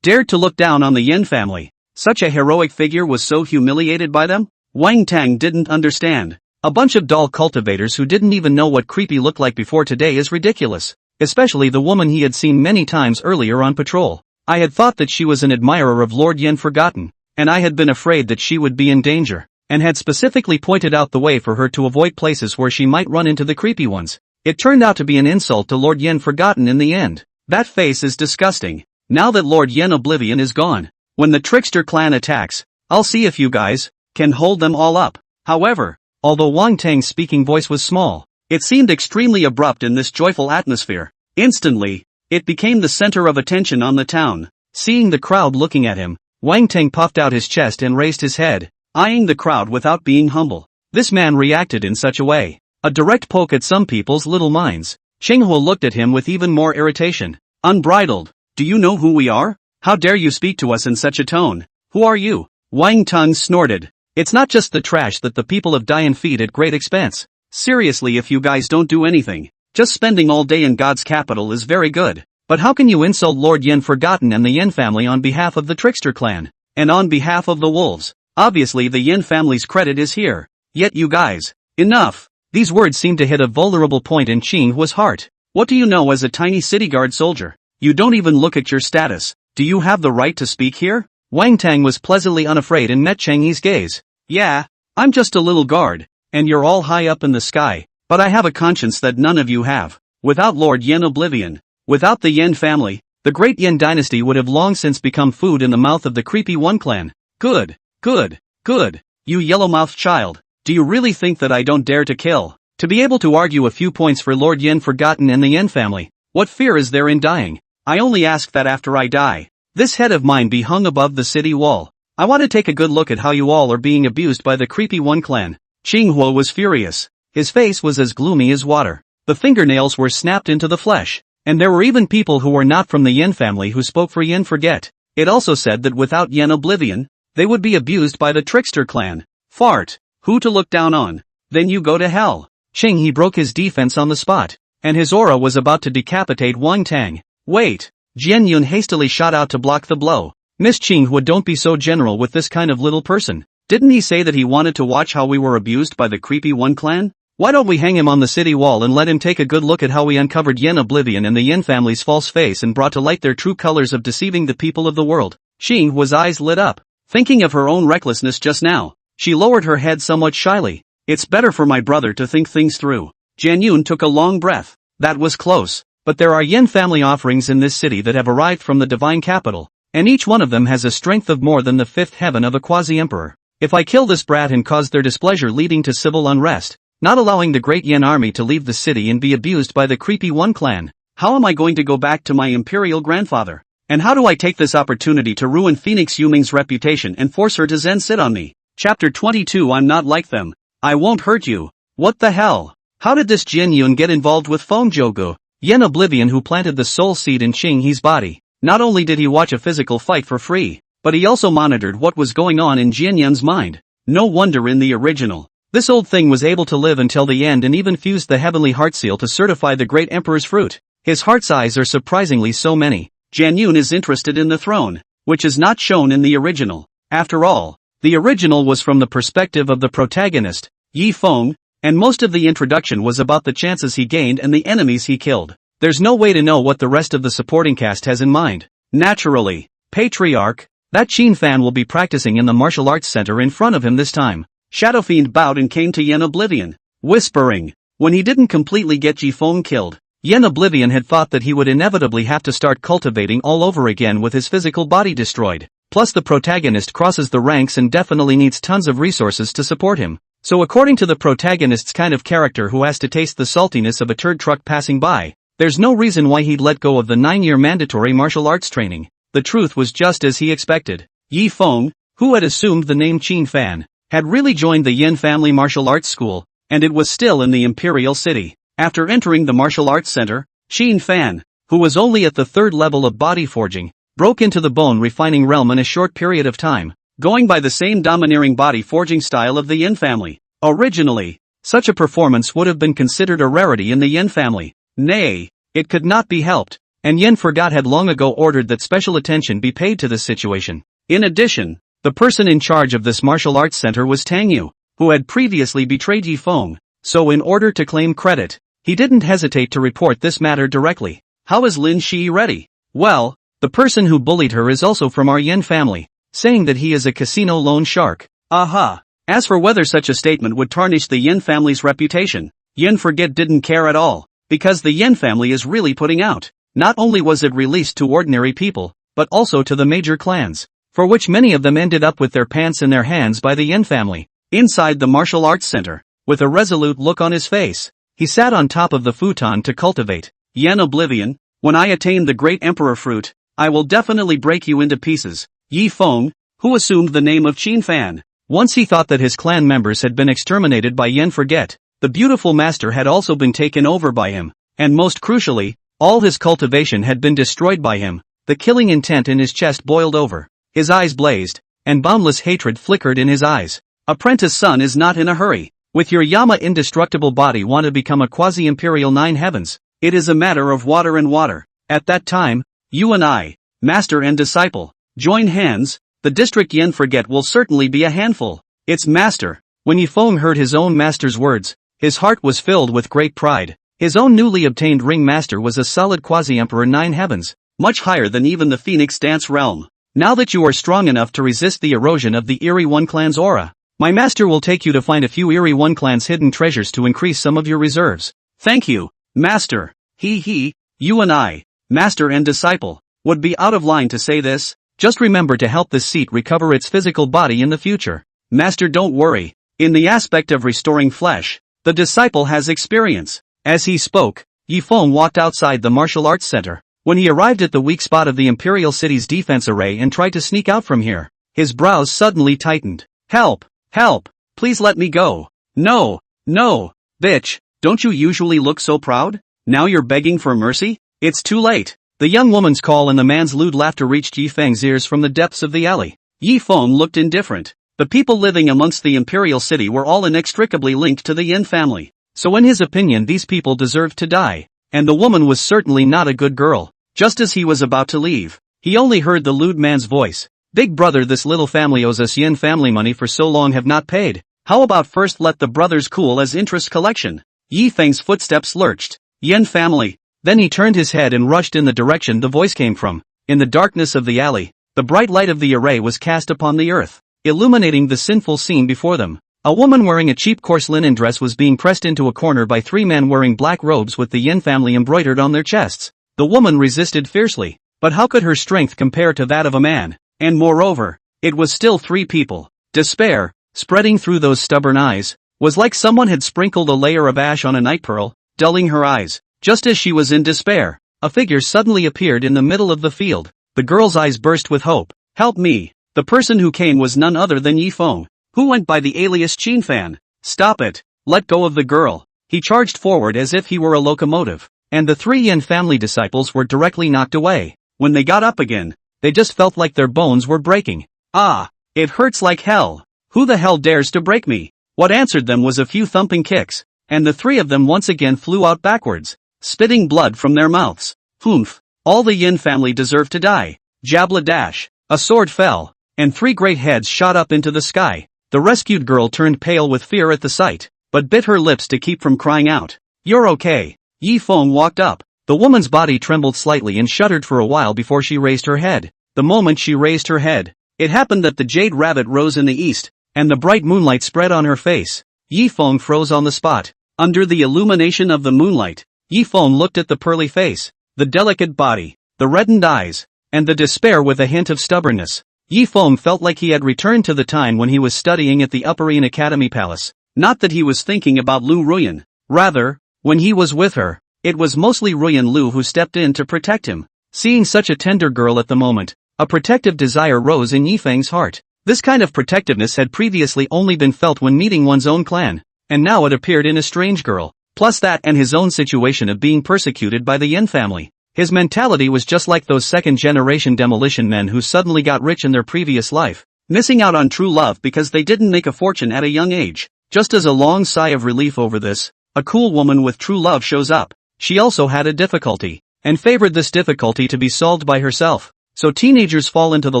dared to look down on the Yen family. Such a heroic figure was so humiliated by them? Wang Tang didn't understand. A bunch of dull cultivators who didn't even know what creepy looked like before today is ridiculous. Especially the woman he had seen many times earlier on patrol. I had thought that she was an admirer of Lord Yen Forgotten, and I had been afraid that she would be in danger, and had specifically pointed out the way for her to avoid places where she might run into the creepy ones. It turned out to be an insult to Lord Yen Forgotten in the end. That face is disgusting. Now that Lord Yen Oblivion is gone, when the trickster clan attacks, I'll see if you guys can hold them all up. However, although Wang Tang's speaking voice was small, it seemed extremely abrupt in this joyful atmosphere. Instantly, it became the center of attention on the town. Seeing the crowd looking at him, Wang Tang puffed out his chest and raised his head, eyeing the crowd without being humble. This man reacted in such a way. A direct poke at some people's little minds. Qinghua looked at him with even more irritation. Unbridled. Do you know who we are? How dare you speak to us in such a tone? Who are you? Wang Tang snorted. It's not just the trash that the people of Dian feed at great expense. Seriously, if you guys don't do anything, just spending all day in God's capital is very good. But how can you insult Lord Yen Forgotten and the Yen family on behalf of the Trickster clan? And on behalf of the wolves? Obviously the Yen family's credit is here. Yet you guys. Enough. These words seemed to hit a vulnerable point in Qinghua's heart. What do you know as a tiny city guard soldier? You don't even look at your status. Do you have the right to speak here? Wang Tang was pleasantly unafraid and met Cheng Yi's gaze. Yeah, I'm just a little guard, and you're all high up in the sky, but I have a conscience that none of you have. Without Lord Yen Oblivion, without the Yen family, the great Yen dynasty would have long since become food in the mouth of the creepy One clan. Good, good, good. You yellow-mouthed child, do you really think that I don't dare to kill? To be able to argue a few points for Lord Yen Forgotten and the Yen family, what fear is there in dying? I only ask that after I die, this head of mine be hung above the city wall. I want to take a good look at how you all are being abused by the creepy One clan. Qinghua was furious. His face was as gloomy as water. The fingernails were snapped into the flesh. And there were even people who were not from the Yen family who spoke for Yen Forget. It also said that without Yen Oblivion, they would be abused by the Trickster clan. Fart. Who to look down on? Then you go to hell. Qing He broke his defense on the spot, and his aura was about to decapitate Wang Tang. Wait. Jian Yun hastily shot out to block the blow. Miss Qinghua, don't be so general with this kind of little person. Didn't he say that he wanted to watch how we were abused by the creepy One clan? Why don't we hang him on the city wall and let him take a good look at how we uncovered Yen Oblivion and the Yen family's false face and brought to light their true colors of deceiving the people of the world. Qinghua's eyes lit up. Thinking of her own recklessness just now, she lowered her head somewhat shyly. It's better for my brother to think things through. Jian Yun took a long breath. That was close. But there are Yen family offerings in this city that have arrived from the divine capital, and each one of them has a strength of more than the fifth heaven of a quasi-emperor. If I kill this brat and cause their displeasure leading to civil unrest, not allowing the great Yen army to leave the city and be abused by the creepy One clan, how am I going to go back to my imperial grandfather? And how do I take this opportunity to ruin Phoenix Yuming's reputation and force her to Zen sit on me? Chapter 22 I'm not like them. I won't hurt you. What the hell? How did this Jian Yun get involved with Feng Zhougu? Yen Oblivion, who planted the soul seed in Qing He's body. Not only did he watch a physical fight for free, but he also monitored what was going on in Jian Yun's mind. No wonder in the original, this old thing was able to live until the end and even fused the heavenly heart seal to certify the great emperor's fruit. His heart's eyes are surprisingly so many. Jian Yun is interested in the throne, which is not shown in the original. After all, the original was from the perspective of the protagonist, Yi Feng, and most of the introduction was about the chances he gained and the enemies he killed. There's no way to know what the rest of the supporting cast has in mind. Naturally, Patriarch, that Qin fan will be practicing in the martial arts center in front of him this time. Shadowfiend bowed and came to Yen Oblivion, whispering. When he didn't completely get Yi Feng killed, Yen Oblivion had thought that he would inevitably have to start cultivating all over again with his physical body destroyed. Plus the protagonist crosses the ranks and definitely needs tons of resources to support him. So according to the protagonist's kind of character who has to taste the saltiness of a turd truck passing by, there's no reason why he'd let go of the 9-year mandatory martial arts training. The truth was just as he expected. Yi Feng, who had assumed the name Qin Fan, had really joined the Yen family martial arts school, and it was still in the Imperial city. After entering the martial arts center, Qin Fan, who was only at the 3rd level of body forging, broke into the bone refining realm in a short period of time, going by the same domineering body forging style of the Yen family. Originally, such a performance would have been considered a rarity in the Yen family. Nay, it could not be helped, and Yen Forgot had long ago ordered that special attention be paid to this situation. In addition, the person in charge of this martial arts center was Tang Yu, who had previously betrayed Yi Feng, so in order to claim credit, he didn't hesitate to report this matter directly. How is Lin Shi ready? Well, the person who bullied her is also from our Yen family, saying that he is a casino loan shark. Aha! As for whether such a statement would tarnish the Yen family's reputation, Yen Forget didn't care at all, because the Yen family is really putting out not only was it released to ordinary people, but also to the major clans, for which many of them ended up with their pants in their hands by the Yin family. Inside the martial arts center, with a resolute look on his face, he sat on top of the futon to cultivate Yin oblivion. When I attain the great emperor fruit, I will definitely break you into pieces. Yi Feng, who assumed the name of Qin Fan. Once he thought that his clan members had been exterminated by Yin Forget, the beautiful master had also been taken over by him, and most crucially, all his cultivation had been destroyed by him. The killing intent in his chest boiled over, his eyes blazed, and boundless hatred flickered in his eyes. Apprentice son is not in a hurry. With your Yama indestructible body want to become a quasi-imperial 9 heavens, it is a matter of water and water. At that time, you and I, master and disciple, join hands, the district Yin Forget will certainly be a handful. Its master. When Yi Feng heard his own master's words, his heart was filled with great pride. His own newly obtained ring master was a solid quasi-emperor 9 heavens, much higher than even the Phoenix dance realm. Now that you are strong enough to resist the erosion of the Eerie One clan's aura, my master will take you to find a few Eerie One clan's hidden treasures to increase some of your reserves. Thank you, master. You and I, master and disciple, would be out of line to say this. Just remember to help this seat recover its physical body in the future. Master, don't worry. In the aspect of restoring flesh, the disciple has experience. As he spoke, Yi Feng walked outside the martial arts center. When he arrived at the weak spot of the Imperial city's defense array and tried to sneak out from here, his brows suddenly tightened. Help! Help! Please let me go! No! No! Bitch, don't you usually look so proud? Now you're begging for mercy? It's too late. The young woman's call and the man's lewd laughter reached Yi Feng's ears from the depths of the alley. Yi Feng looked indifferent. The people living amongst the Imperial city were all inextricably linked to the Yin family, so in his opinion these people deserved to die, and the woman was certainly not a good girl. Just as he was about to leave, he only heard the lewd man's voice. Big brother, this little family owes us Yin family money for so long have not paid. How about first let the brothers cool as interest collection? Yi Feng's footsteps lurched. Yin family. Then he turned his head and rushed in the direction the voice came from. In the darkness of the alley, the bright light of the array was cast upon the earth, illuminating the sinful scene before them. A woman wearing a cheap coarse linen dress was being pressed into a corner by 3 men wearing black robes with the Yin family embroidered on their chests. The woman resisted fiercely, but how could her strength compare to that of a man? And moreover, it was still 3 people. Despair, spreading through those stubborn eyes, was like someone had sprinkled a layer of ash on a night pearl, dulling her eyes. Just as she was in despair, a figure suddenly appeared in the middle of the field. The girl's eyes burst with hope. Help me! The person who came was none other than Yi Feng, who went by the alias Qin Fan. Stop it! Let go of the girl! He charged forward as if he were a locomotive, and the 3 Yin family disciples were directly knocked away. When they got up again, they just felt like their bones were breaking. Ah! It hurts like hell! Who the hell dares to break me? What answered them was a few thumping kicks, and the 3 of them once again flew out backwards, spitting blood from their mouths. Humph! All the Yin family deserve to die. Jabla dash! A sword fell, and 3 great heads shot up into the sky. The rescued girl turned pale with fear at the sight, but bit her lips to keep from crying out. You're okay. Yi Feng walked up. The woman's body trembled slightly and shuddered for a while before she raised her head. The moment she raised her head, it happened that the jade rabbit rose in the east, and the bright moonlight spread on her face. Yi Feng froze on the spot. Under the illumination of the moonlight, Yi Feng looked at the pearly face, the delicate body, the reddened eyes, and the despair with a hint of stubbornness. Yi Feng felt like he had returned to the time when he was studying at the Upper Yin Academy Palace. Not that he was thinking about Lu Ruyan. Rather, when he was with her, it was mostly Ruyan Lu who stepped in to protect him. Seeing such a tender girl at the moment, a protective desire rose in Yi Feng's heart. This kind of protectiveness had previously only been felt when meeting one's own clan, and now it appeared in a strange girl. Plus that and his own situation of being persecuted by the Yin family. His mentality was just like those second-generation demolition men who suddenly got rich in their previous life, missing out on true love because they didn't make a fortune at a young age. Just as a long sigh of relief over this, a cool woman with true love shows up. She also had a difficulty, and favored this difficulty to be solved by herself. So teenagers fall into the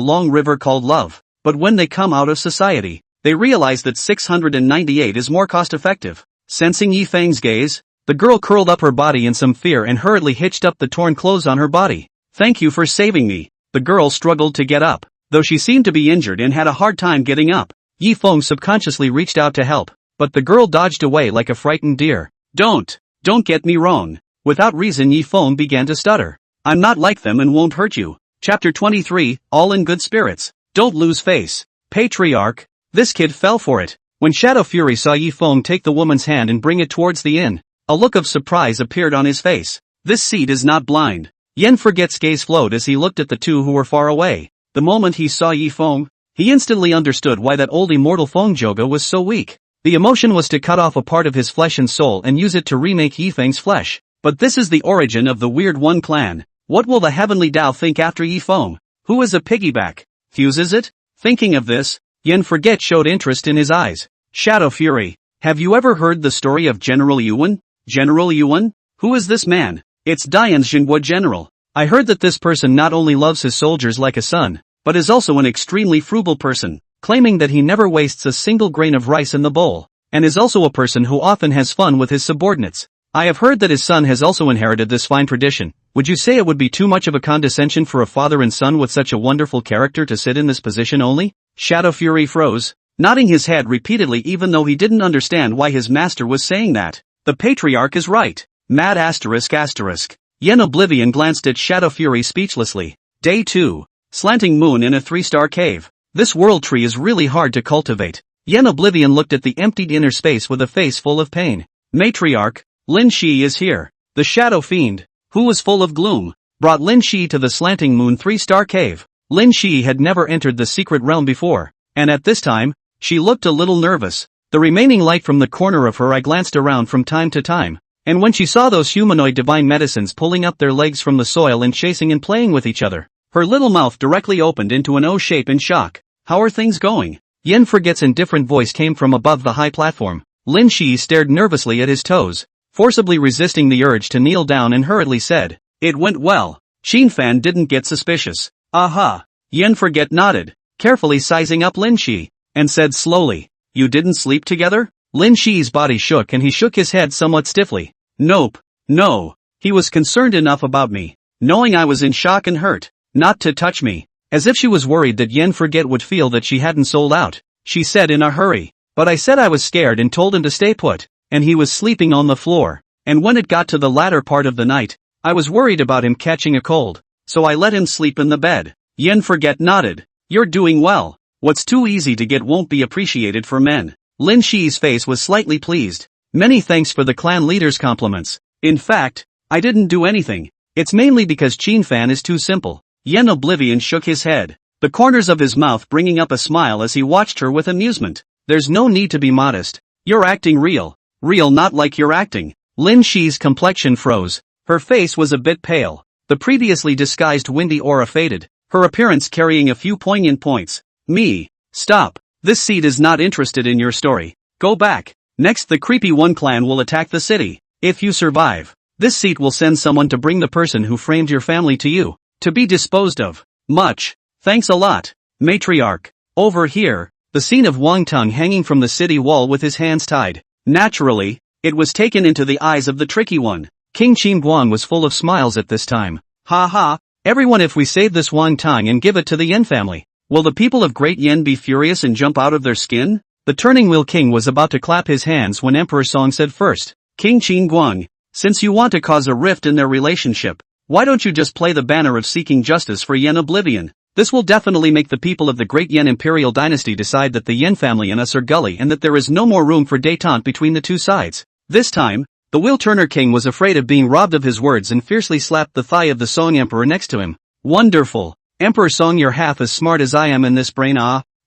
long river called love, but when they come out of society, they realize that 698 is more cost-effective. Sensing Yi Feng's gaze, the girl curled up her body in some fear and hurriedly hitched up the torn clothes on her body. Thank you for saving me. The girl struggled to get up, though she seemed to be injured and had a hard time getting up. Yi Feng subconsciously reached out to help, but the girl dodged away like a frightened deer. Don't get me wrong. Without reason Yi Feng began to stutter. I'm not like them and won't hurt you. Chapter 23, all in good spirits. Don't lose face. Patriarch. This kid fell for it. When Shadow Fury saw Yi Feng take the woman's hand and bring it towards the inn, a look of surprise appeared on his face. This seed is not blind. Yen Forget's gaze flowed as he looked at the two who were far away. The moment he saw Yi Feng, he instantly understood why that old immortal Feng Joga was so weak. The emotion was to cut off a part of his flesh and soul and use it to remake Yi Feng's flesh. But this is the origin of the Weird One clan. What will the Heavenly Dao think after Yi Feng? Who is a piggyback? Fuses it? Thinking of this, Yen Forget showed interest in his eyes. Shadow Fury. Have you ever heard the story of General Yuan? General Yuan? Who is this man? It's Dian's Jinhua General. I heard that this person not only loves his soldiers like a son, but is also an extremely frugal person, claiming that he never wastes a single grain of rice in the bowl, and is also a person who often has fun with his subordinates. I have heard that his son has also inherited this fine tradition. Would you say it would be too much of a condescension for a father and son with such a wonderful character to sit in this position only? Shadow Fury froze, nodding his head repeatedly even though he didn't understand why his master was saying that. The patriarch is right. Mad asterisk asterisk. Yen Oblivion glanced at Shadow Fury speechlessly. Day 2. Slanting moon in a 3-star cave. This world tree is really hard to cultivate. Yen Oblivion looked at the emptied inner space with a face full of pain. Matriarch, Lin Shi is here. The Shadow Fiend, who was full of gloom, brought Lin Shi to the Slanting Moon 3-star cave. Lin Shi had never entered the secret realm before, and at this time, she looked a little nervous. The remaining light from the corner of her eye glanced around from time to time, and when she saw those humanoid divine medicines pulling up their legs from the soil and chasing and playing with each other, her little mouth directly opened into an O shape in shock. How are things going? Yen Forget's indifferent voice came from above the high platform. Lin Shi stared nervously at his toes, forcibly resisting the urge to kneel down, and hurriedly said, "It went well." Xin Fan didn't get suspicious. Aha. Yen Forget nodded, carefully sizing up Lin Shi, and said slowly, "You didn't sleep together?" Lin Shi's body shook and he shook his head somewhat stiffly. Nope. No. He was concerned enough about me, knowing I was in shock and hurt, not to touch me. As if she was worried that Yen Forget would feel that she hadn't sold out, she said in a hurry, "But I said I was scared and told him to stay put, and he was sleeping on the floor, and when it got to the latter part of the night, I was worried about him catching a cold, so I let him sleep in the bed." Yen Forget nodded. "You're doing well. What's too easy to get won't be appreciated for men." Lin Shi's face was slightly pleased. "Many thanks for the clan leader's compliments. In fact, I didn't do anything. It's mainly because Qin Fan is too simple." Yen Oblivion shook his head, the corners of his mouth bringing up a smile as he watched her with amusement. "There's no need to be modest. You're acting real. Real, not like you're acting." Lin Shi's complexion froze. Her face was a bit pale. The previously disguised windy aura faded, her appearance carrying a few poignant points. "Me. Stop. This seed is not interested in your story. Go back. Next, the Creepy One clan will attack the city. If you survive, this seat will send someone to bring the person who framed your family to you, to be disposed of. Much. Thanks a lot, matriarch." Over here, the scene of Wang Tung hanging from the city wall with his hands tied. Naturally, it was taken into the eyes of the tricky one. King Qin Guang was full of smiles at this time. "Ha ha, everyone, if we save this Wang Tung and give it to the Yen family, will the people of Great Yen be furious and jump out of their skin?" The Turning Wheel King was about to clap his hands when Emperor Song said first, "King Qin Guang, since you want to cause a rift in their relationship, why don't you just play the banner of seeking justice for Yen Oblivion? This will definitely make the people of the Great Yen Imperial dynasty decide that the Yen family and us are gully and that there is no more room for détente between the two sides." This time, the Wheel Turner King was afraid of being robbed of his words and fiercely slapped the thigh of the Song Emperor next to him. "Wonderful. Emperor Song, you're half as smart as I am in this brain.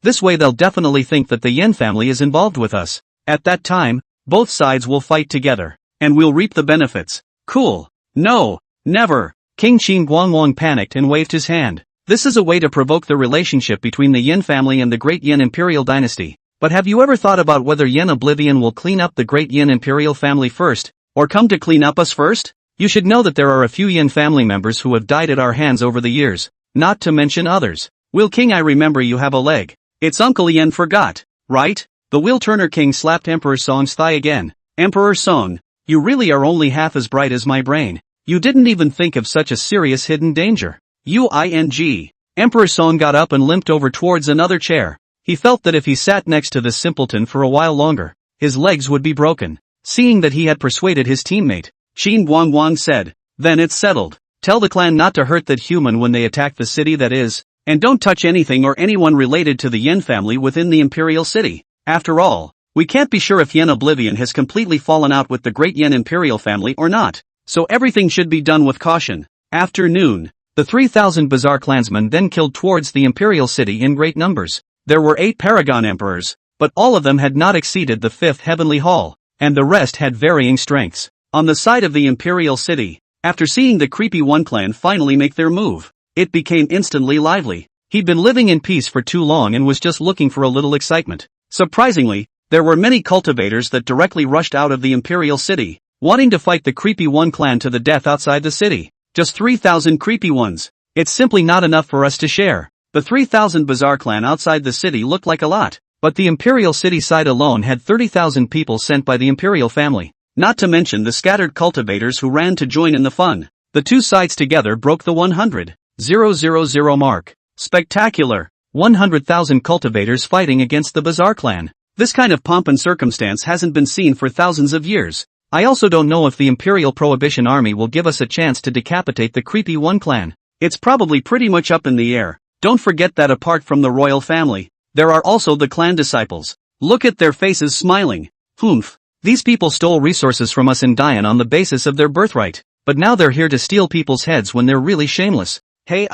This way they'll definitely think that the Yen family is involved with us. At that time, both sides will fight together, and we'll reap the benefits." "Cool. No, never." King Qin Guangwang panicked and waved his hand. "This is a way to provoke the relationship between the Yen family and the Great Yen Imperial dynasty. But have you ever thought about whether Yen Oblivion will clean up the Great Yen Imperial family first, or come to clean up us first? You should know that there are a few Yen family members who have died at our hands over the years, not to mention others. Wheel King, I remember you have a leg. It's Uncle Yen forgot, right?" The Wheel Turner King slapped Emperor Song's thigh again. "Emperor Song, you really are only half as bright as my brain. You didn't even think of such a serious hidden danger." Uing. Emperor Song got up and limped over towards another chair. He felt that if he sat next to the simpleton for a while longer, his legs would be broken. Seeing that he had persuaded his teammate, Qin Guangwang said, "Then it's settled. Tell the clan not to hurt that human when they attack the city, that is, and don't touch anything or anyone related to the Yen family within the Imperial City. After all, we can't be sure if Yen Oblivion has completely fallen out with the great Yen Imperial family or not, so everything should be done with caution. After noon, the 3,000 Bazaar clansmen then killed towards the Imperial City in great numbers. There were 8 Paragon Emperors, but all of them had not exceeded the 5th Heavenly Hall, and the rest had varying strengths. On the side of the Imperial City, after seeing the Creepy One clan finally make their move, it became instantly lively. He'd been living in peace for too long and was just looking for a little excitement. Surprisingly, there were many cultivators that directly rushed out of the Imperial City, wanting to fight the Creepy One clan to the death outside the city. Just 3,000 Creepy Ones. It's simply not enough for us to share. The 3,000 Bazaar clan outside the city looked like a lot, but the Imperial City side alone had 30,000 people sent by the Imperial family, not to mention the scattered cultivators who ran to join in the fun. The two sides together broke the 100,000 mark. Spectacular! 100,000 cultivators fighting against the Bazaar clan. This kind of pomp and circumstance hasn't been seen for thousands of years. I also don't know if the Imperial Prohibition Army will give us a chance to decapitate the Creepy One clan. It's probably pretty much up in the air. Don't forget that apart from the royal family, there are also the clan disciples. Look at their faces smiling. Humph. These people stole resources from us in Dian on the basis of their birthright, but now they're here to steal people's heads when they're really shameless. Hey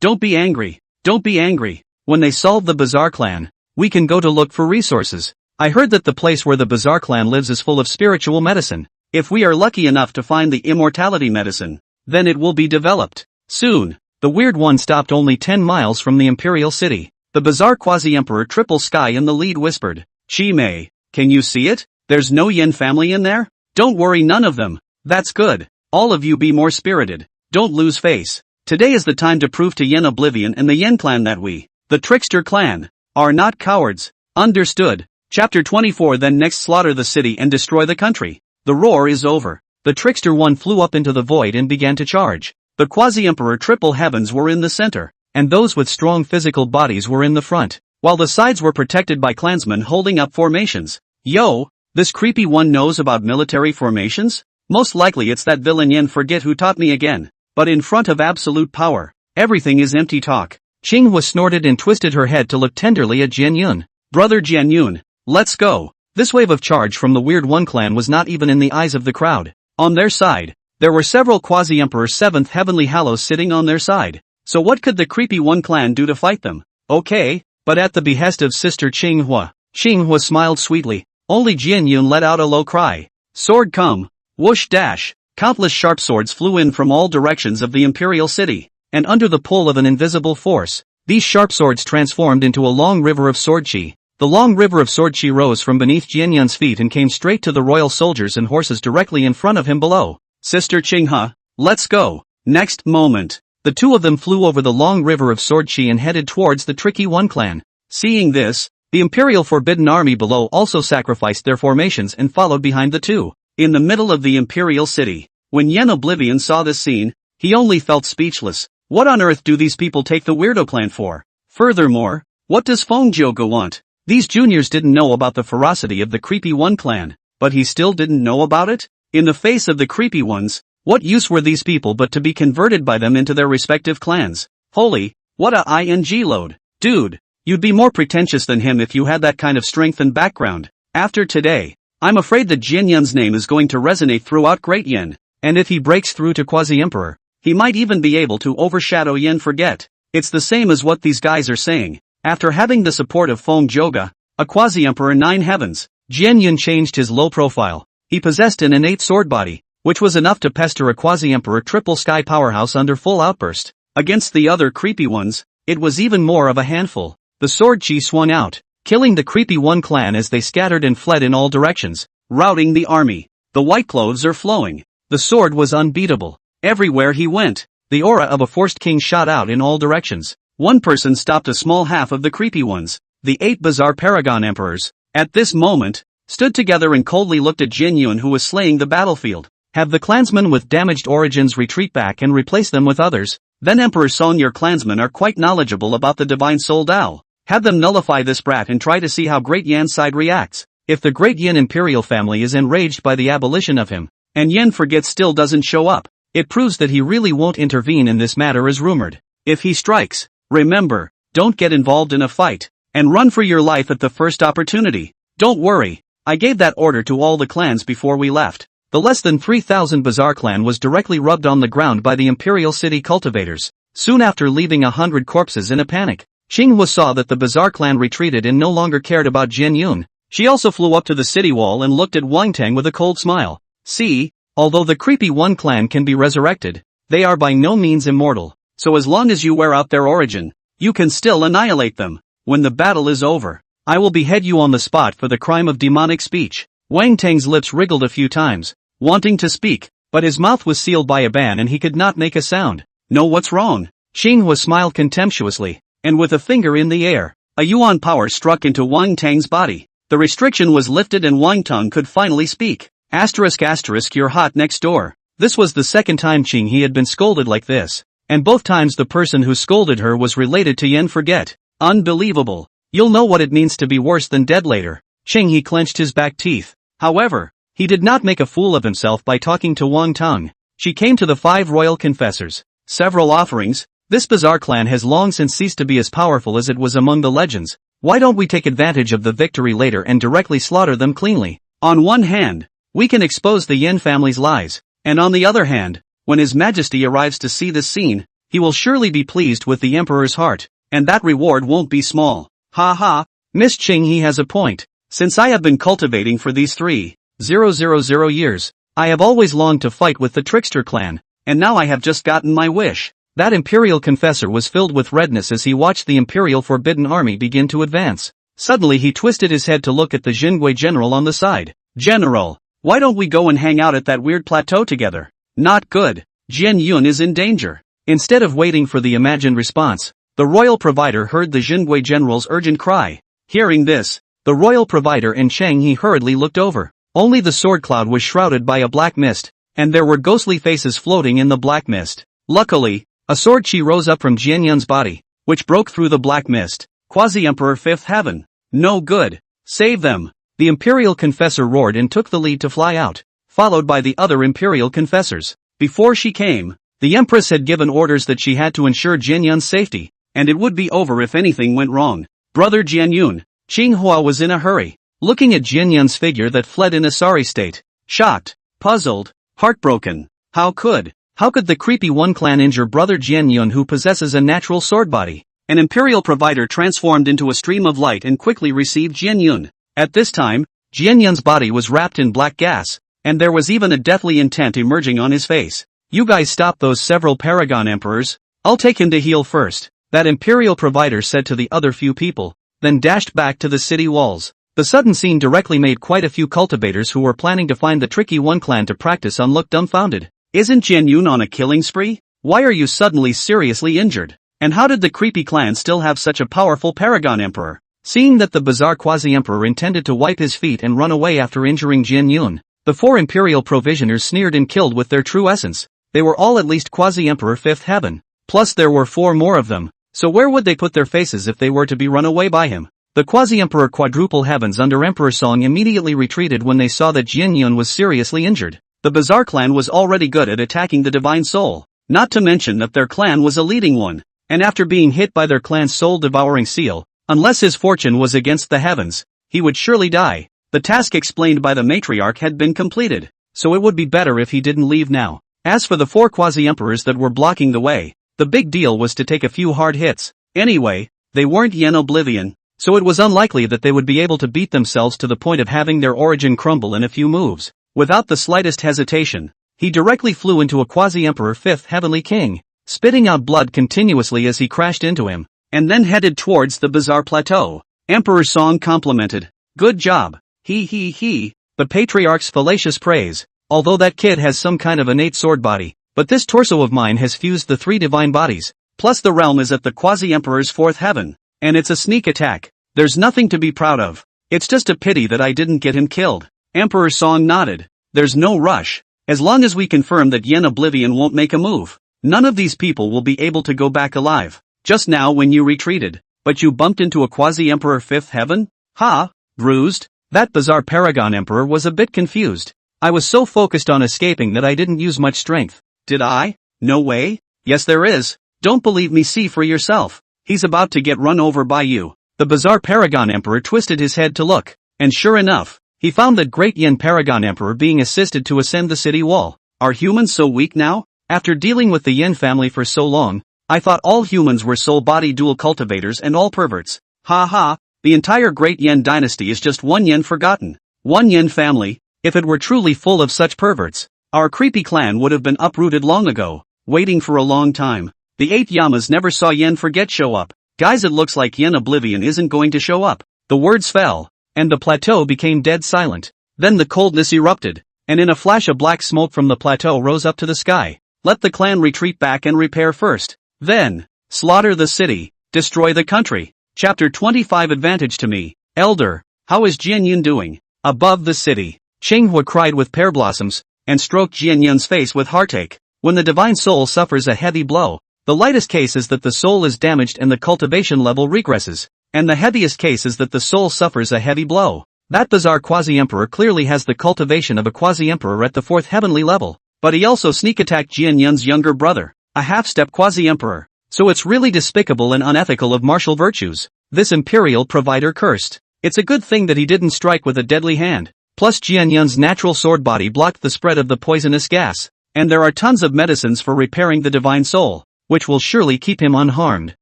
don't be angry. Don't be angry. When they solve the Bazaar clan, we can go to look for resources. I heard that the place where the Bazaar clan lives is full of spiritual medicine. If we are lucky enough to find the immortality medicine, then it will be developed soon. The weird one stopped only 10 miles from the Imperial City. The Bazaar Quasi-Emperor Triple Sky in the lead whispered, "Chi Mei, can you see it? There's no Yen family in there? Don't worry, none of them. That's good. All of you be more spirited. Don't lose face. Today is the time to prove to Yen Oblivion and the Yen clan that we, the Trickster clan, are not cowards. Understood." Chapter 24. Then next slaughter the city and destroy the country. The roar is over. The Trickster one flew up into the void and began to charge. The Quasi-Emperor Triple Heavens were in the center, and those with strong physical bodies were in the front, while the sides were protected by clansmen holding up formations. Yo, this creepy one knows about military formations? Most likely it's that villain Yen Forget who taught me again. But in front of absolute power, everything is empty talk. Qinghua snorted and twisted her head to look tenderly at Jian Yun. Brother Jian Yun, let's go. This wave of charge from the Weird One clan was not even in the eyes of the crowd. On their side, there were several Quasi-Emperor 7th Heavenly Hallows sitting on their side. So what could the Creepy One clan do to fight them? Okay, but at the behest of Sister Qinghua. Qinghua smiled sweetly. Only Jian Yun let out a low cry. Sword come. Whoosh dash. Countless sharp swords flew in from all directions of the Imperial City, and under the pull of an invisible force, these sharp swords transformed into a long river of sword chi. The long river of sword chi rose from beneath Jian Yun's feet and came straight to the royal soldiers and horses directly in front of him below. Sister Qinghua, let's go. Next moment, the two of them flew over the long river of sword chi and headed towards the Tricky One clan. Seeing this, the Imperial Forbidden Army below also sacrificed their formations and followed behind the two. In the middle of the Imperial City, when Yen Oblivion saw this scene, he only felt speechless. What on earth do these people take the Weirdo clan for? Furthermore, what does Feng Zhouge want? These juniors didn't know about the ferocity of the Creepy One clan, but he still didn't know about it? In the face of the Creepy Ones, what use were these people but to be converted by them into their respective clans? Holy, what a ing load. Dude, you'd be more pretentious than him if you had that kind of strength and background. After today, I'm afraid that Jian Yun's name is going to resonate throughout Great Yen, and if he breaks through to Quasi-Emperor, he might even be able to overshadow Yen Forget. It's the same as what these guys are saying. After having the support of Feng Zhouge, a Quasi-Emperor 9 Heavens, Jian Yun changed his low profile. He possessed an innate sword body, which was enough to pester a Quasi-Emperor Triple Sky powerhouse under full outburst. Against the other creepy ones, it was even more of a handful. The sword chi swung out, killing the Creepy One clan as they scattered and fled in all directions, routing the army. The white clothes are flowing. The sword was unbeatable. Everywhere he went, the aura of a forced king shot out in all directions. One person stopped a small half of the creepy ones. The 8 Bazaar Paragon Emperors, at this moment, stood together and coldly looked at Jian Yun, who was slaying the battlefield. Have the clansmen with damaged origins retreat back and replace them with others. Then Emperor Song, your clansmen are quite knowledgeable about the Divine Soul Tao. Have them nullify this brat and try to see how Great Yan's side reacts. If the Great Yen Imperial family is enraged by the abolition of him, and Yen Forget still doesn't show up, It proves that he really won't intervene in this matter as rumored. If he strikes, remember, don't get involved in a fight, and run for your life at the first opportunity. Don't worry, I gave that order to all the clans before we left. The less than 3,000 Bazaar clan was directly rubbed on the ground by the Imperial city cultivators. Soon after leaving 100 corpses in a panic, Xinghua saw that the Bazaar clan retreated and no longer cared about Jin Yun. She also flew up to the city wall and looked at Wang Tang with a cold smile. See, although the creepy one clan can be resurrected, they are by no means immortal, so as long as you wear out their origin, you can still annihilate them. When the battle is over, I will behead you on the spot for the crime of demonic speech. Wang Tang's lips wriggled a few times, wanting to speak, but his mouth was sealed by a ban and he could not make a sound. Know what's wrong? Xinghua smiled contemptuously, and with a finger in the air, a yuan power struck into Wang Tang's body. The restriction was lifted and Wang Tang could finally speak. You're hot next door. This was the second time he had been scolded like this, and both times the person who scolded her was related to Yen Forget. Unbelievable. You'll know what it means to be worse than dead later. He clenched his back teeth. However, he did not make a fool of himself by talking to Wang Tang. She came to the 5 royal confessors. Several offerings. This Bazaar clan has long since ceased to be as powerful as it was among the legends. Why don't we take advantage of the victory later and directly slaughter them cleanly? On one hand, we can expose the Yen family's lies, and on the other hand, when His Majesty arrives to see this scene, he will surely be pleased with the Emperor's heart, and that reward won't be small. Ha ha, Miss Ching, he has a point. Since I have been cultivating for these 3,000 years, I have always longed to fight with the Trickster clan, and now I have just gotten my wish. That Imperial confessor was filled with redness as he watched the Imperial Forbidden Army begin to advance. Suddenly he twisted his head to look at the Jingui general on the side. General, why don't we go and hang out at that weird plateau together? Not good. Jin Yun is in danger. Instead of waiting for the imagined response, the royal provider heard the Jingui general's urgent cry. Hearing this, the royal provider and Cheng He hurriedly looked over. Only the sword cloud was shrouded by a black mist, and there were ghostly faces floating in the black mist. Luckily, a sword chi rose up from Jian Yun's body, which broke through the black mist. Quasi-Emperor Fifth Heaven. No good. Save them. The Imperial Confessor roared and took the lead to fly out, followed by the other Imperial Confessors. Before she came, the Empress had given orders that she had to ensure Jian Yun's safety, and it would be over if anything went wrong. Brother Jian Yun. Xinghua was in a hurry, looking at Jian Yun's figure that fled in a sorry state. Shocked, puzzled, heartbroken. How could the creepy one clan injure brother Jian Yun, who possesses a natural sword body? An Imperial provider transformed into a stream of light and quickly received Jian Yun. At this time, Jian Yun's body was wrapped in black gas, and there was even a deathly intent emerging on his face. You guys stop those several Paragon Emperors. I'll take him to heal first, that Imperial provider said to the other few people, then dashed back to the city walls. The sudden scene directly made quite a few cultivators who were planning to find the tricky one clan to practice on look dumbfounded. Isn't Jian Yun on a killing spree? Why are you suddenly seriously injured? And how did the creepy clan still have such a powerful Paragon Emperor? Seeing that the bizarre quasi-emperor intended to wipe his feet and run away after injuring Jian Yun, the 4 Imperial provisioners sneered and killed with their true essence. They were all at least quasi-emperor Fifth Heaven. Plus there were 4 more of them, so where would they put their faces if they were to be run away by him? The quasi-emperor Quadruple Heavens under Emperor Song immediately retreated when they saw that Jian Yun was seriously injured. The Bazaar clan was already good at attacking the divine soul, not to mention that their clan was a leading one, and after being hit by their clan's soul-devouring seal, unless his fortune was against the heavens, he would surely die. The task explained by the matriarch had been completed, so it would be better if he didn't leave now. As for the 4 quasi-emperors that were blocking the way, the big deal was to take a few hard hits. Anyway, they weren't Yen Oblivion, so it was unlikely that they would be able to beat themselves to the point of having their origin crumble in a few moves. Without the slightest hesitation, he directly flew into a quasi-emperor Fifth Heavenly King, spitting out blood continuously as he crashed into him, and then headed towards the Bazaar Plateau. Emperor Song complimented. Good job. He. The Patriarch's fallacious praise. Although that kid has some kind of innate sword body, but this torso of mine has fused the 3 divine bodies, plus the realm is at the quasi-emperor's 4th heaven, and it's a sneak attack. There's nothing to be proud of. It's just a pity that I didn't get him killed. Emperor Song nodded. There's no rush. As long as we confirm that Yen Oblivion won't make a move, none of these people will be able to go back alive. Just now when you retreated, but you bumped into a quasi-emperor 5th heaven? Ha! Bruised? That bizarre Paragon Emperor was a bit confused. I was so focused on escaping that I didn't use much strength. Did I? No way. Yes there is. Don't believe me, see for yourself. He's about to get run over by you. The bizarre Paragon Emperor twisted his head to look, and sure enough, he found that great Yen Paragon Emperor being assisted to ascend the city wall. Are humans so weak now? After dealing with the Yen family for so long, I thought all humans were soul-body dual cultivators and all perverts. Ha ha, the entire great Yen dynasty is just one Yen forgotten. One Yen family. If it were truly full of such perverts, our creepy clan would have been uprooted long ago, waiting for a long time. The 8 Yamas never saw Yen Forget show up. Guys, it looks like Yen Oblivion isn't going to show up. The words fell, and the plateau became dead silent. Then the coldness erupted, and in a flash a black smoke from the plateau rose up to the sky. Let the clan retreat back and repair first. Then, slaughter the city, destroy the country. Chapter 25 Advantage to me, Elder, how is Jian Yun doing? Above the city, Qinghua cried with pear blossoms, and stroked Jian Yun's face with heartache. When the divine soul suffers a heavy blow, the lightest case is that the soul is damaged and the cultivation level regresses, and the heaviest case is that the soul suffers a heavy blow. That bizarre quasi-emperor clearly has the cultivation of a quasi-emperor at the 4th heavenly level, but he also sneak-attacked Jian Yun's younger brother, a half-step quasi-emperor. So it's really despicable and unethical of martial virtues. This Imperial provider cursed. It's a good thing that he didn't strike with a deadly hand. Plus Jian Yun's natural sword body blocked the spread of the poisonous gas. And there are tons of medicines for repairing the divine soul, which will surely keep him unharmed.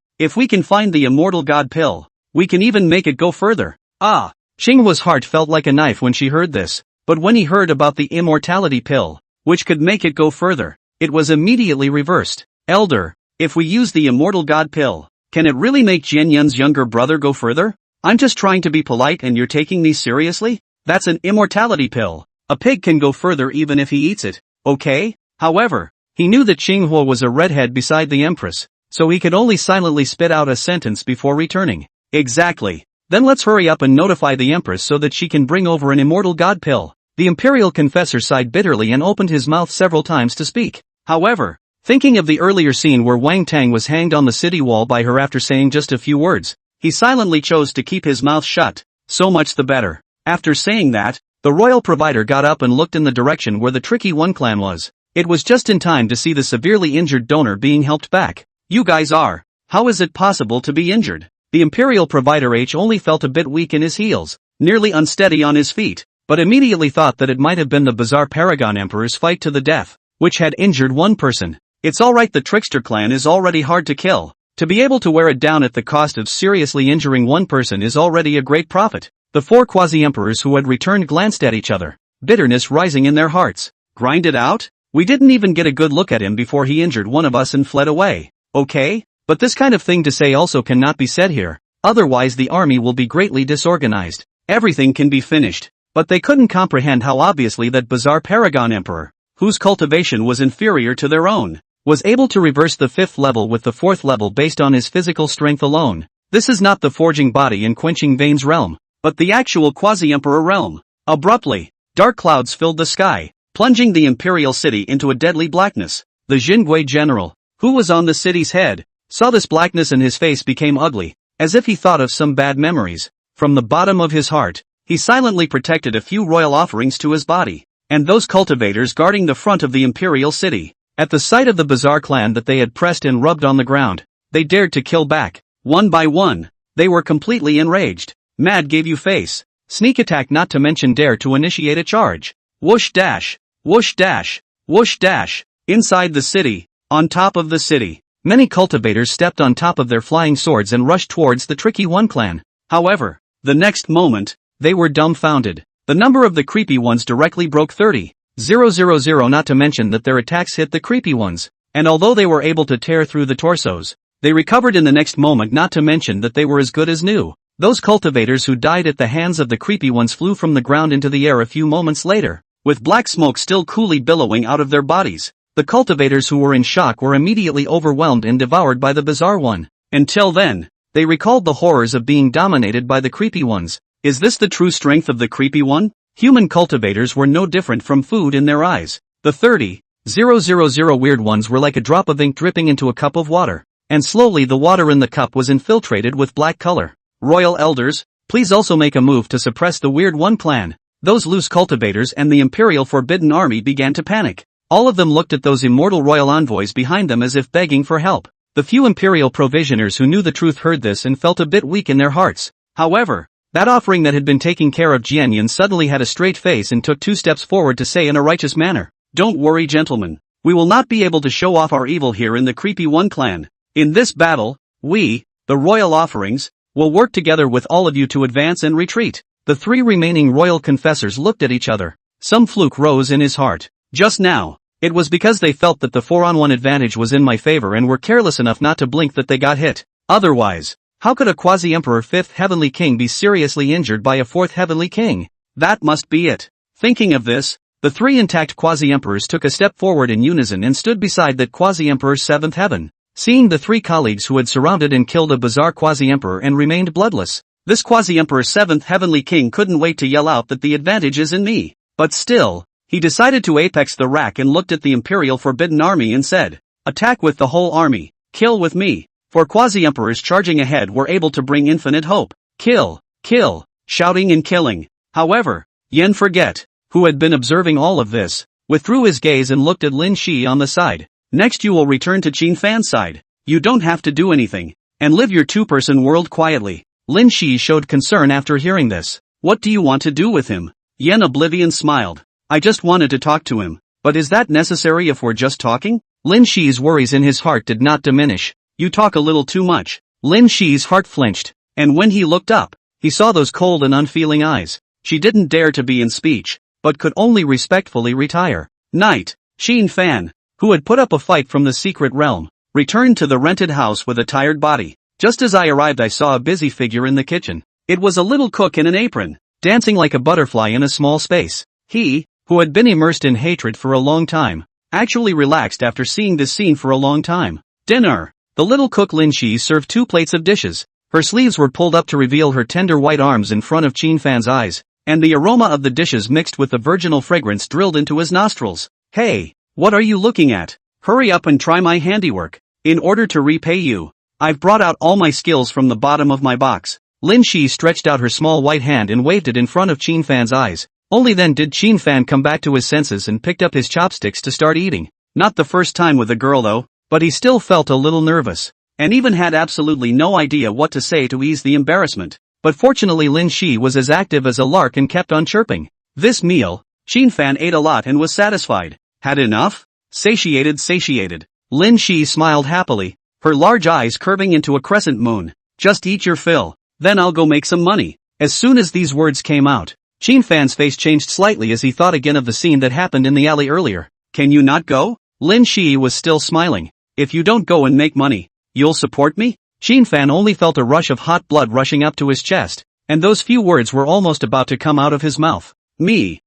If we can find the immortal god pill, we can even make it go further. Ah! Qinghua's heart felt like a knife when she heard this, but when he heard about the immortality pill, which could make it go further, it was immediately reversed. Elder, if we use the immortal god pill, can it really make Jian Yun's younger brother go further? I'm just trying to be polite and you're taking me seriously? That's an immortality pill. A pig can go further even if he eats it, okay? However, he knew that Qinghua was a redhead beside the empress, so he could only silently spit out a sentence before returning. Exactly. Then let's hurry up and notify the empress so that she can bring over an immortal god pill. The imperial confessor sighed bitterly and opened his mouth several times to speak. However, thinking of the earlier scene where Wang Tang was hanged on the city wall by her after saying just a few words, he silently chose to keep his mouth shut. So much the better. After saying that, the royal provider got up and looked in the direction where the tricky One clan was. It was just in time to see the severely injured donor being helped back. You guys are. How is it possible to be injured? The imperial provider only felt a bit weak in his heels, nearly unsteady on his feet, but immediately thought that it might have been the bizarre Paragon Emperor's fight to the death, which had injured one person. It's alright, the trickster clan is already hard to kill. To be able to wear it down at the cost of seriously injuring one person is already a great profit. The 4 quasi-emperors who had returned glanced at each other, bitterness rising in their hearts. Grind it out? We didn't even get a good look at him before he injured one of us and fled away. Okay? But this kind of thing to say also cannot be said here, otherwise the army will be greatly disorganized. Everything can be finished. But they couldn't comprehend how obviously that bizarre Paragon Emperor, whose cultivation was inferior to their own, was able to reverse the 5th level with the 4th level based on his physical strength alone. This is not the forging body and quenching veins realm, but the actual quasi-emperor realm. Abruptly, dark clouds filled the sky, plunging the imperial city into a deadly blackness. The Jingui general, who was on the city's head, saw this blackness and his face became ugly, as if he thought of some bad memories. From the bottom of his heart, he silently protected a few royal offerings to his body, and those cultivators guarding the front of the imperial city. At the sight of the bizarre clan that they had pressed and rubbed on the ground, they dared to kill back. One by one, they were completely enraged. Mad gave you face. Sneak attack, not to mention dare to initiate a charge. Whoosh dash. Whoosh dash. Whoosh dash. Inside the city, on top of the city, many cultivators stepped on top of their flying swords and rushed towards the tricky One clan. However, the next moment, they were dumbfounded. The number of the creepy ones directly broke 30,000, not to mention that their attacks hit the creepy ones, and although they were able to tear through the torsos, they recovered in the next moment, not to mention that they were as good as new. Those cultivators who died at the hands of the creepy ones flew from the ground into the air a few moments later, with black smoke still coolly billowing out of their bodies. The cultivators who were in shock were immediately overwhelmed and devoured by the bizarre one. Until then, they recalled the horrors of being dominated by the creepy ones. Is this the true strength of the creepy one? Human cultivators were no different from food in their eyes. The 30,000 weird ones were like a drop of ink dripping into a cup of water, and slowly the water in the cup was infiltrated with black color. Royal elders, please also make a move to suppress the weird one clan. Those loose cultivators and the imperial forbidden army began to panic. All of them looked at those immortal royal envoys behind them as if begging for help. The few Imperial provisioners who knew the truth heard this and felt a bit weak in their hearts. However, that offering that had been taking care of Jianyan suddenly had a straight face and took 2 steps forward to say in a righteous manner, "Don't worry, gentlemen. We will not be able to show off our evil here in the Creepy One clan. In this battle, we, the royal offerings, will work together with all of you to advance and retreat." The 3 remaining royal confessors looked at each other. Some fluke rose in his heart. Just now, it was because they felt that the 4-on-1 advantage was in my favor and were careless enough not to blink that they got hit. Otherwise, how could a quasi-emperor 5th heavenly king be seriously injured by a 4th heavenly king? That must be it. Thinking of this, the 3 intact quasi-emperors took a step forward in unison and stood beside that quasi-emperor's 7th heaven. Seeing the 3 colleagues who had surrounded and killed a bizarre quasi-emperor and remained bloodless, this quasi-emperor's 7th heavenly king couldn't wait to yell out that the advantage is in me. But still, he decided to apex the rack and looked at the Imperial Forbidden Army and said, "Attack with the whole army, kill with me." For quasi-emperors charging ahead were able to bring infinite hope. Kill, kill, shouting and killing. However, Yen Forget, who had been observing all of this, withdrew his gaze and looked at Lin Shi on the side. "Next you will return to Qin Fan's side. You don't have to do anything, and live your 2-person world quietly." Lin Shi showed concern after hearing this. "What do you want to do with him?" Yen Oblivion smiled. "I just wanted to talk to him. But is that necessary if we're just talking?" Lin Shi's worries in his heart did not diminish. "You talk a little too much." Lin Shi's heart flinched, and when he looked up, he saw those cold and unfeeling eyes. She didn't dare to be in speech, but could only respectfully retire. Night, Qin Fan, who had put up a fight from the secret realm, returned to the rented house with a tired body. "Just as I arrived I saw a busy figure in the kitchen. It was a little cook in an apron, dancing like a butterfly in a small space. He, who had been immersed in hatred for a long time, actually relaxed after seeing this scene for a long time. Dinner. The little cook Lin Shi served 2 plates of dishes. Her sleeves were pulled up to reveal her tender white arms in front of Qin Fan's eyes, and the aroma of the dishes mixed with the virginal fragrance drilled into his nostrils. "Hey, what are you looking at? Hurry up and try my handiwork. In order to repay you, I've brought out all my skills from the bottom of my box." Lin Shi stretched out her small white hand and waved it in front of Qin Fan's eyes. Only then did Qin Fan come back to his senses and picked up his chopsticks to start eating. Not the first time with a girl though, but he still felt a little nervous, and even had absolutely no idea what to say to ease the embarrassment. But fortunately Lin Shi was as active as a lark and kept on chirping. This meal, Qin Fan ate a lot and was satisfied. Had enough? Satiated. Lin Shi smiled happily, her large eyes curving into a crescent moon. "Just eat your fill, then I'll go make some money." As soon as these words came out, Qin Fan's face changed slightly as he thought again of the scene that happened in the alley earlier. "Can you not go?" Lin Shi was still smiling. "If you don't go and make money, you'll support me?" Qin Fan only felt a rush of hot blood rushing up to his chest, and those few words were almost about to come out of his mouth. "Me?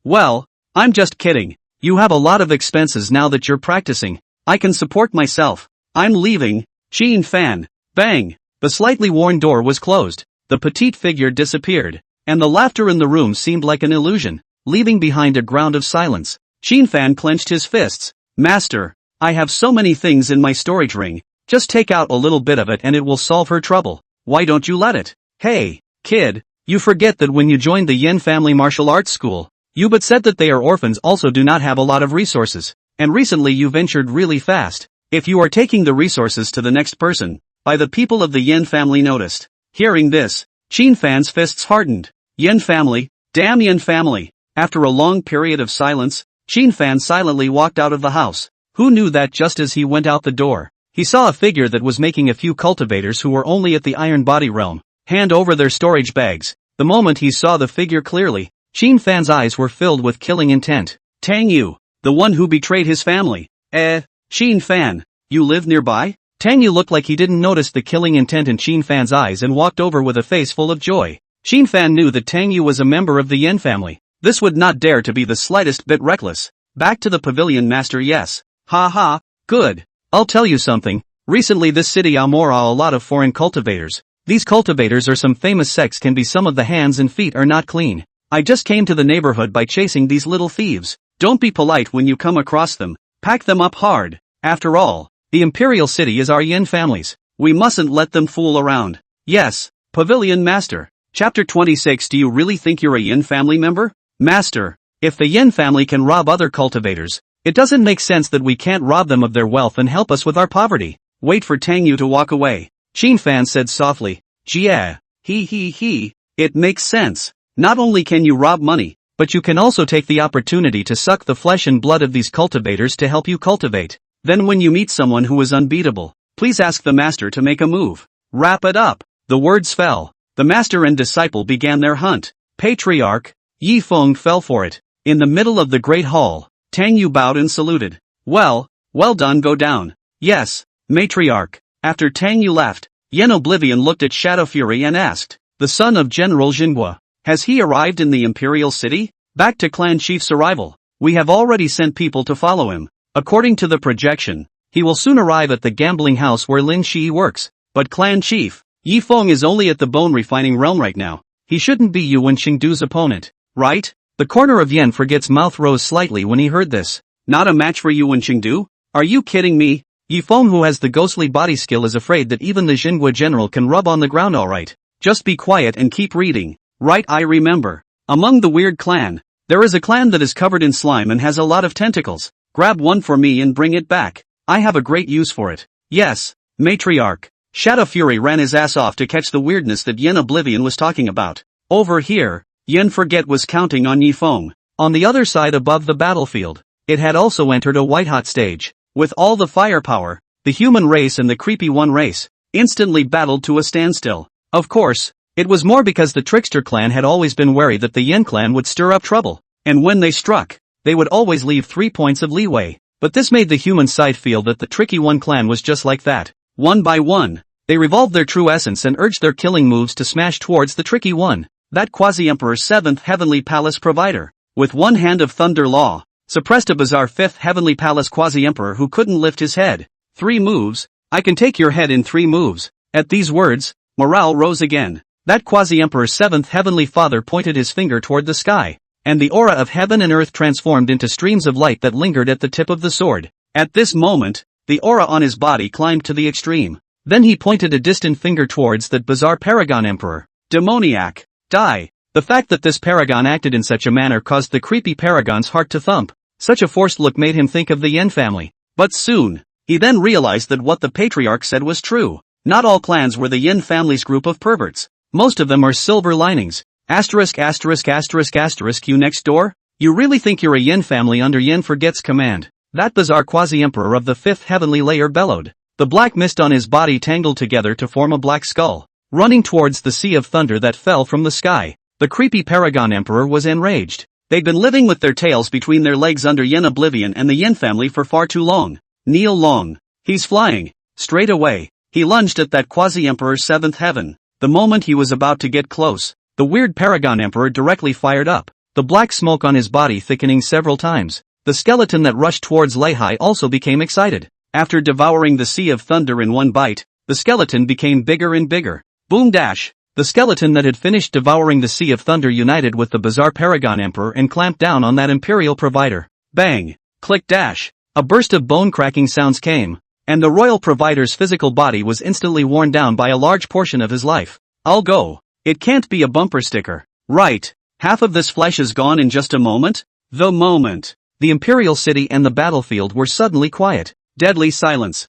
Well, I'm just kidding. You have a lot of expenses now that you're practicing. I can support myself. I'm leaving, Qin Fan." Bang! The slightly worn door was closed, the petite figure disappeared, and the laughter in the room seemed like an illusion, leaving behind a ground of silence. Qin Fan clenched his fists. "Master, I have so many things in my storage ring, just take out a little bit of it and it will solve her trouble. Why don't you let it?" "Hey, kid, you forget that when you joined the Yen family martial arts school, you but said that they are orphans also do not have a lot of resources, and recently you ventured really fast. If you are taking the resources to the next person, by the people of the Yen family noticed." Hearing this, Qin Fan's fists hardened. Yen family, damn Yen family. After a long period of silence, Qin Fan silently walked out of the house. Who knew that just as he went out the door, he saw a figure that was making a few cultivators who were only at the Iron Body realm hand over their storage bags. The moment he saw the figure clearly, Qin Fan's eyes were filled with killing intent. "Tang Yu, the one who betrayed his family. Qin Fan, you live nearby?" Tang Yu looked like he didn't notice the killing intent in Qin Fan's eyes and walked over with a face full of joy. Qin Fan knew that Tang Yu was a member of the Yen family. This would not dare to be the slightest bit reckless. "Back to the pavilion, master, yes. Ha, good. I'll tell you something. Recently this city Amora a lot of foreign cultivators. These cultivators or some famous sects can be some of the hands and feet are not clean. I just came to the neighborhood by chasing these little thieves. Don't be polite when you come across them. Pack them up hard. After all, the Imperial city is our Yen family's. We mustn't let them fool around." "Yes, Pavilion Master." Chapter 26. Do you really think you're a Yen family member? Master, if the Yen family can rob other cultivators, It doesn't make sense that we can't rob them of their wealth and help us with our poverty. Wait for Tang Yu to walk away. Qin Fan said softly. Yeah. He. It makes sense. Not only can you rob money, but you can also take the opportunity to suck the flesh and blood of these cultivators to help you cultivate. Then when you meet someone who is unbeatable, please ask the master to make a move. Wrap it up. The words fell. The master and disciple began their hunt. Patriarch Yi Feng fell for it. In the middle of the great hall, Tang Yu bowed and saluted. Well done, go down. Yes, matriarch. After Tang Yu left, Yen Oblivion looked at Shadow Fury and asked, the son of General Jinhua, has he arrived in the Imperial City? Back to Clan Chief's arrival. We have already sent people to follow him. According to the projection, he will soon arrive at the gambling house where Lin Shi works. But Clan Chief Yi Feng is only at the bone refining realm right now. He shouldn't be Yuan Qingdu's opponent, right? The corner of Yen Forget's mouth rose slightly when he heard this. Not a match for Yuan Qingdu? Are you kidding me? Yi Feng, who has the ghostly body skill, is afraid that even the Jinhua general can rub on the ground alright. Just be quiet and keep reading. Right, I remember. Among the weird clan, there is a clan that is covered in slime and has a lot of tentacles. Grab one for me and bring it back. I have a great use for it. Yes, matriarch. Shadow Fury ran his ass off to catch the weirdness that Yen Oblivion was talking about. Over here, Yen Forget was counting on Yi Feng. On the other side above the battlefield, it had also entered a white-hot stage. With all the firepower, the human race and the creepy one race instantly battled to a standstill. Of course, it was more because the Trickster clan had always been wary that the Yen clan would stir up trouble, and when they struck, they would always leave 3 points of leeway. But this made the human side feel that the Tricky One clan was just like that. One by one, they revolved their true essence and urged their killing moves to smash towards the Tricky One, that quasi-emperor's 7th heavenly palace provider. With one hand of thunder law, suppressed a bizarre 5th heavenly palace quasi-emperor who couldn't lift his head. 3 moves? I can take your head in 3 moves. At these words, morale rose again. That quasi-emperor's 7th heavenly father pointed his finger toward the sky, and the aura of heaven and earth transformed into streams of light that lingered at the tip of the sword. At this moment, the aura on his body climbed to the extreme. Then he pointed a distant finger towards that bizarre paragon emperor. Demoniac. Die. The fact that this paragon acted in such a manner caused the creepy paragon's heart to thump. Such a forced look made him think of the Yen family. But soon, he then realized that what the patriarch said was true. Not all clans were the Yen family's group of perverts. Most of them are silver linings. Asterisk you next door? You really think you're a Yen family under Yen Forget's command? That bizarre quasi-emperor of the 5th heavenly layer bellowed. The black mist on his body tangled together to form a black skull, running towards the sea of thunder that fell from the sky. The creepy paragon emperor was enraged. They'd been living with their tails between their legs under Yen Oblivion and the Yen family for far too long. Kneel long. He's flying. Straight away, he lunged at that quasi-emperor's 7th heaven. The moment he was about to get close, the weird paragon emperor directly fired up, the black smoke on his body thickening several times. The skeleton that rushed towards Leihai also became excited. After devouring the sea of thunder in one bite, the skeleton became bigger and bigger. Boom dash! The skeleton that had finished devouring the sea of thunder united with the bizarre paragon emperor and clamped down on that imperial provider. Bang! Click dash! A burst of bone-cracking sounds came, and the royal provider's physical body was instantly worn down by a large portion of his life. I'll go. It can't be a bumper sticker. Right. Half of this flesh is gone in just a moment? The moment. The Imperial City and the battlefield were suddenly quiet. Deadly silence.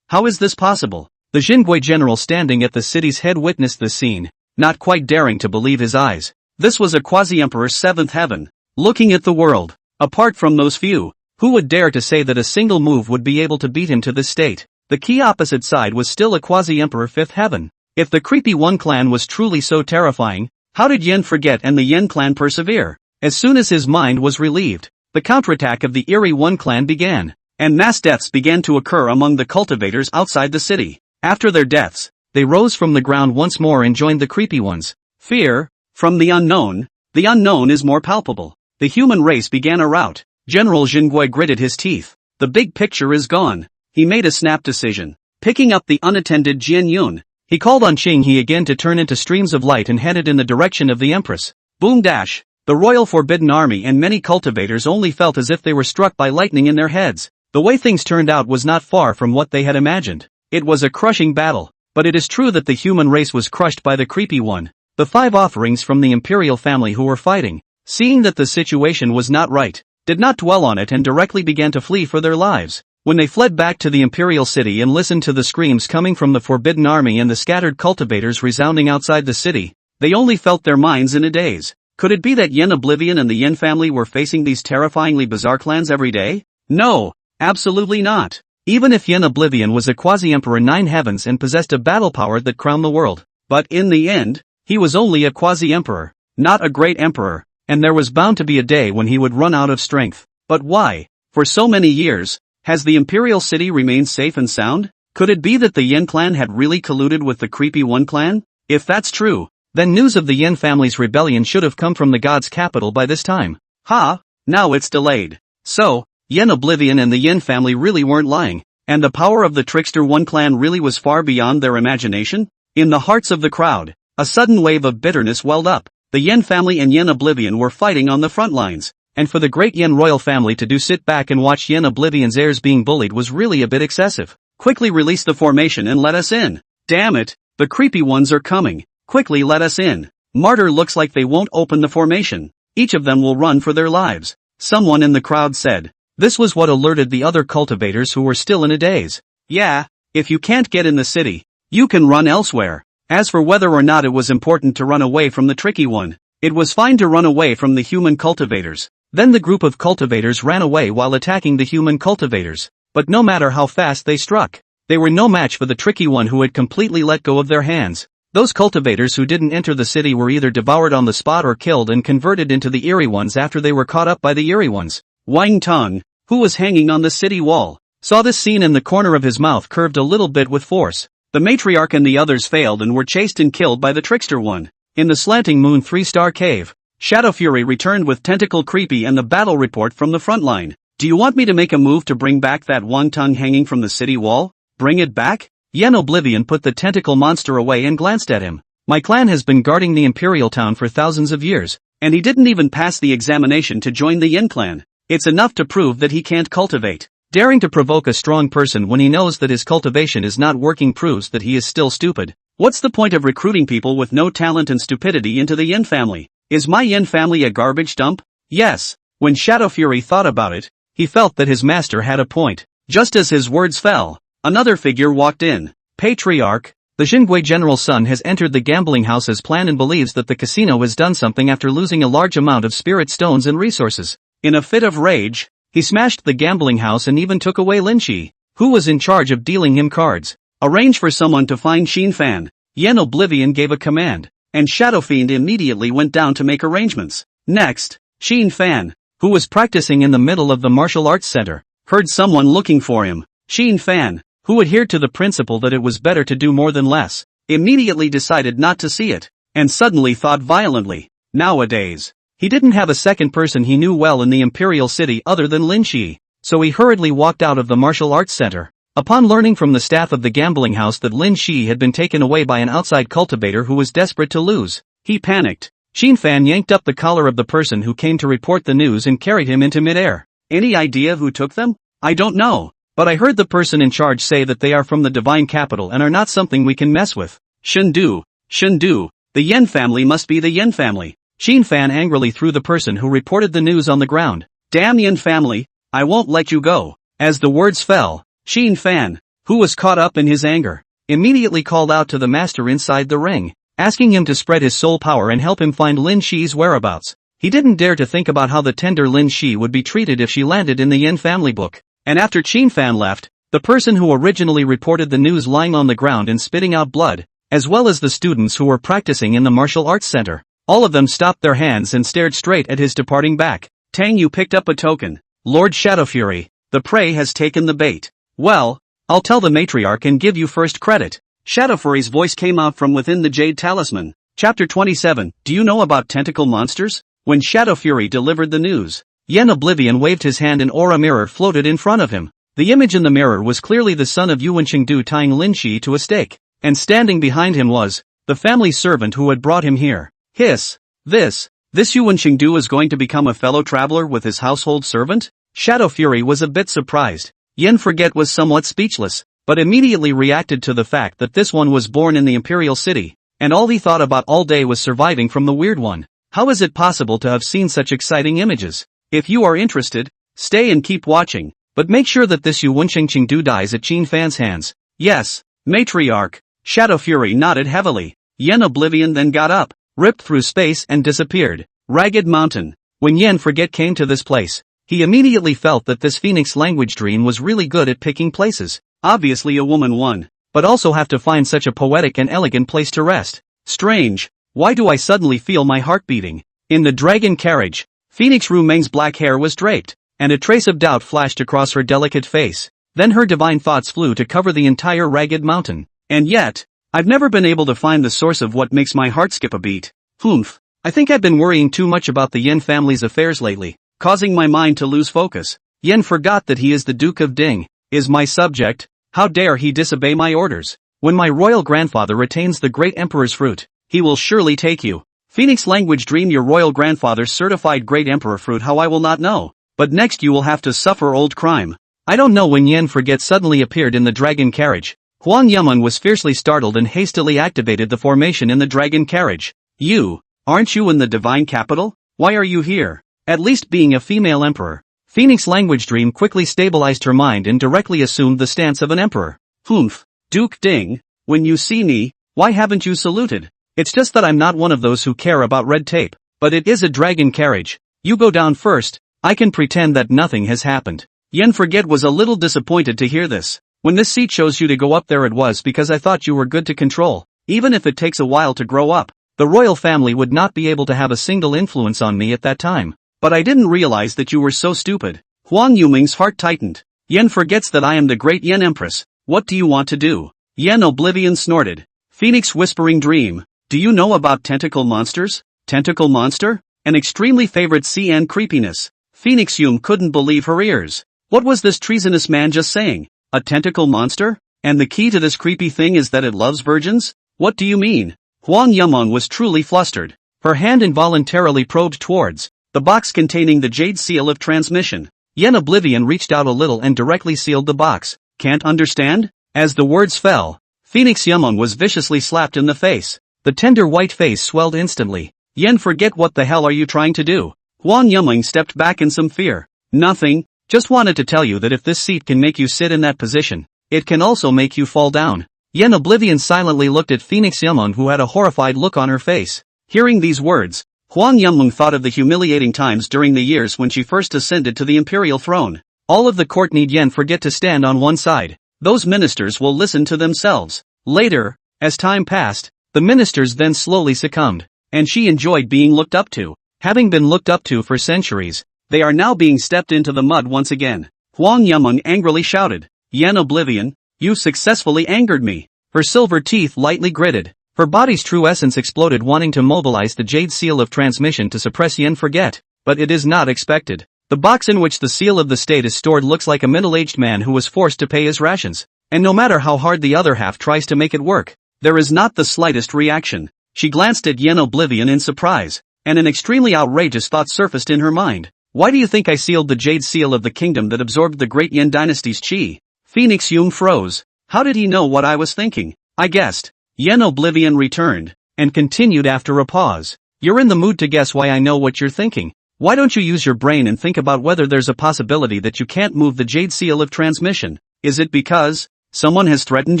How is this possible? The Jinhua general standing at the city's head witnessed this scene, not quite daring to believe his eyes. This was a quasi-emperor's 7th heaven, looking at the world. Apart from those few, who would dare to say that a single move would be able to beat him to this state? The key opposite side was still a quasi-emperor 5th heaven. If the creepy One clan was truly so terrifying, how did Yen Forget and the Yen clan persevere? As soon as his mind was relieved, the counterattack of the eerie One clan began, and mass deaths began to occur among the cultivators outside the city. After their deaths, they rose from the ground once more and joined the creepy ones. Fear, from the unknown is more palpable. The human race began a rout. General Jinhua gritted his teeth. The big picture is gone. He made a snap decision. Picking up the unattended Jian Yun, he called on Qing He again to turn into streams of light and headed in the direction of the Empress. Boom dash! The Royal Forbidden Army and many cultivators only felt as if they were struck by lightning in their heads. The way things turned out was not far from what they had imagined. It was a crushing battle, but it is true that the human race was crushed by the creepy one. The 5 offerings from the Imperial family who were fighting, seeing that the situation was not right, did not dwell on it and directly began to flee for their lives. When they fled back to the Imperial city and listened to the screams coming from the Forbidden Army and the scattered cultivators resounding outside the city, they only felt their minds in a daze. Could it be that Yin Oblivion and the Yin family were facing these terrifyingly bizarre clans every day? No, absolutely not. Even if Yin Oblivion was a quasi-emperor in 9 heavens and possessed a battle power that crowned the world. But in the end, he was only a quasi-emperor, not a great emperor, and there was bound to be a day when he would run out of strength. But why? For so many years, has the Imperial city remained safe and sound? Could it be that the Yin clan had really colluded with the creepy One clan? If that's true, then news of the Yin family's rebellion should have come from the god's capital by this time. Now it's delayed. So, Yin Oblivion and the Yin family really weren't lying, and the power of the trickster One clan really was far beyond their imagination? In the hearts of the crowd, a sudden wave of bitterness welled up. The Yin family and Yin Oblivion were fighting on the front lines, and for the great Yin royal family to sit back and watch Yin Oblivion's heirs being bullied was really a bit excessive. Quickly release the formation and let us in. Damn it, the creepy ones are coming. Quickly let us in. Martyr looks like they won't open the formation. Each of them will run for their lives. Someone in the crowd said. This was what alerted the other cultivators who were still in a daze. Yeah, if you can't get in the city, you can run elsewhere. As for whether or not it was important to run away from the tricky one, it was fine to run away from the human cultivators. Then the group of cultivators ran away while attacking the human cultivators. But no matter how fast they struck, they were no match for the tricky one who had completely let go of their hands. Those cultivators who didn't enter the city were either devoured on the spot or killed and converted into the eerie ones after they were caught up by the eerie ones. Wang Tong, who was hanging on the city wall, saw this scene and the corner of his mouth curved a little bit with force. The matriarch and the others failed and were chased and killed by the trickster one. In the Slanting Moon 3-star cave, Shadow Fury returned with Tentacle Creepy and the battle report from the front line. Do you want me to make a move to bring back that Wang Tong hanging from the city wall? Bring it back? Yin Oblivion put the tentacle monster away and glanced at him. My clan has been guarding the Imperial town for thousands of years, and he didn't even pass the examination to join the Yin clan. It's enough to prove that he can't cultivate. Daring to provoke a strong person when he knows that his cultivation is not working proves that he is still stupid. What's the point of recruiting people with no talent and stupidity into the Yin family? Is my Yin family a garbage dump? Yes. When Shadow Fury thought about it, he felt that his master had a point. Just as his words fell, another figure walked in. Patriarch, the Xingui general's son has entered the gambling house as planned and believes that the casino has done something after losing a large amount of spirit stones and resources. In a fit of rage, he smashed the gambling house and even took away Lin Shi, who was in charge of dealing him cards. Arrange for someone to find Xin Fan. Yin Oblivion gave a command, and Shadow Fiend immediately went down to make arrangements. Next, Xin Fan, who was practicing in the middle of the martial arts center, heard someone looking for him. Xin Fan, who adhered to the principle that it was better to do more than less, immediately decided not to see it, and suddenly thought violently. Nowadays, he didn't have a second person he knew well in the Imperial city other than Lin Shi, so he hurriedly walked out of the martial arts center. Upon learning from the staff of the gambling house that Lin Shi had been taken away by an outside cultivator who was desperate to lose, he panicked. Xin Fan yanked up the collar of the person who came to report the news and carried him into midair. Any idea who took them? I don't know, but I heard the person in charge say that they are from the divine capital and are not something we can mess with. Shendu, the Yin family must be the Yin family. Xin Fan angrily threw the person who reported the news on the ground. Damn Yin family, I won't let you go. As the words fell, Xin Fan, who was caught up in his anger, immediately called out to the master inside the ring, asking him to spread his soul power and help him find Lin Shi's whereabouts. He didn't dare to think about how the tender Lin Shi would be treated if she landed in the Yin family book. And after Xin Fan left, the person who originally reported the news lying on the ground and spitting out blood, as well as the students who were practicing in the martial arts center, all of them stopped their hands and stared straight at his departing back. Tang, you picked up a token. Lord Shadow Fury, the prey has taken the bait. Well, I'll tell the matriarch and give you first credit. Shadow Fury's voice came out from within the Jade Talisman. Chapter 27, Do you know about tentacle monsters? When Shadow Fury delivered the news, Yin Oblivion waved his hand and aura mirror floated in front of him. The image in the mirror was clearly the son of Yuan Chengdu tying Lin Shi to a stake, and standing behind him was the family servant who had brought him here. Hiss. This Yuan Chengdu is going to become a fellow traveler with his household servant? Shadow Fury was a bit surprised. Yin Forget was somewhat speechless, but immediately reacted to the fact that this one was born in the Imperial city, and all he thought about all day was surviving from the weird one. How is it possible to have seen such exciting images? If you are interested, stay and keep watching, but make sure that this Yu Wenqingqing do dies at Qin Fan's hands. Yes, matriarch. Shadow Fury nodded heavily. Yen Oblivion then got up, ripped through space and disappeared. Ragged Mountain. When Yen Forget came to this place, he immediately felt that this Phoenix language dream was really good at picking places. Obviously a woman won, but also have to find such a poetic and elegant place to rest. Strange. Why do I suddenly feel my heart beating? In the dragon carriage, Phoenix Ru Meng's black hair was draped, and a trace of doubt flashed across her delicate face. Then her divine thoughts flew to cover the entire Ragged Mountain. And yet, I've never been able to find the source of what makes my heart skip a beat. Humph. I think I've been worrying too much about the Yen family's affairs lately, causing my mind to lose focus. Yen forgot that he is the Duke of Ding, is my subject. How dare he disobey my orders? When my royal grandfather retains the great emperor's fruit, he will surely take you. Phoenix language dream your royal grandfather's certified great emperor fruit. How I will not know. But next you will have to suffer old crime. I don't know when Yen Forget suddenly appeared in the dragon carriage. Huang Yaman was fiercely startled and hastily activated the formation in the dragon carriage. You, aren't you in the divine capital? Why are you here? At least being a female emperor. Phoenix language dream quickly stabilized her mind and directly assumed the stance of an emperor. Humph. Duke Ding, when you see me, why haven't you saluted? It's just that I'm not one of those who care about red tape. But it is a dragon carriage. You go down first. I can pretend that nothing has happened. Yen Forget was a little disappointed to hear this. When this seat chose you to go up there, it was because I thought you were good to control. Even if it takes a while to grow up, the royal family would not be able to have a single influence on me at that time. But I didn't realize that you were so stupid. Huang Yuming's heart tightened. Yen forgets that I am the great Yen Empress. What do you want to do? Yen Oblivion snorted. Phoenix Whispering Dream. Do you know about tentacle monsters? Tentacle monster? An extremely favorite CN creepiness. Phoenix Yum couldn't believe her ears. What was this treasonous man just saying? A tentacle monster? And the key to this creepy thing is that it loves virgins? What do you mean? Huang Yamong was truly flustered. Her hand involuntarily probed towards the box containing the jade seal of transmission. Yen Oblivion reached out a little and directly sealed the box. Can't understand? As the words fell, Phoenix Yamong was viciously slapped in the face. The tender white face swelled instantly. Yen Forget, what the hell are you trying to do? Huang Yamong stepped back in some fear. Nothing. Just wanted to tell you that if this seat can make you sit in that position, it can also make you fall down. Yen Oblivion silently looked at Phoenix Yamong, who had a horrified look on her face. Hearing these words, Huang Yamong thought of the humiliating times during the years when she first ascended to the imperial throne. All of the court need Yen Forget to stand on one side. Those ministers will listen to themselves. Later, as time passed, the ministers then slowly succumbed, and she enjoyed being looked up to. Having been looked up to for centuries, they are now being stepped into the mud once again. Huang Yamong angrily shouted. Yen Oblivion, you successfully angered me. Her silver teeth lightly gritted. Her body's true essence exploded, wanting to mobilize the jade seal of transmission to suppress Yen Forget. But it is not expected. The box in which the seal of the state is stored looks like a middle-aged man who was forced to pay his rations. And no matter how hard the other half tries to make it work, there is not the slightest reaction. She glanced at Yen Oblivion in surprise, and an extremely outrageous thought surfaced in her mind. Why do you think I sealed the jade seal of the kingdom that absorbed the great Yen dynasty's chi? Phoenix Yum froze. How did he know what I was thinking? I guessed. Yen Oblivion returned, and continued after a pause. You're in the mood to guess why I know what you're thinking. Why don't you use your brain and think about whether there's a possibility that you can't move the jade seal of transmission? Is it because someone has threatened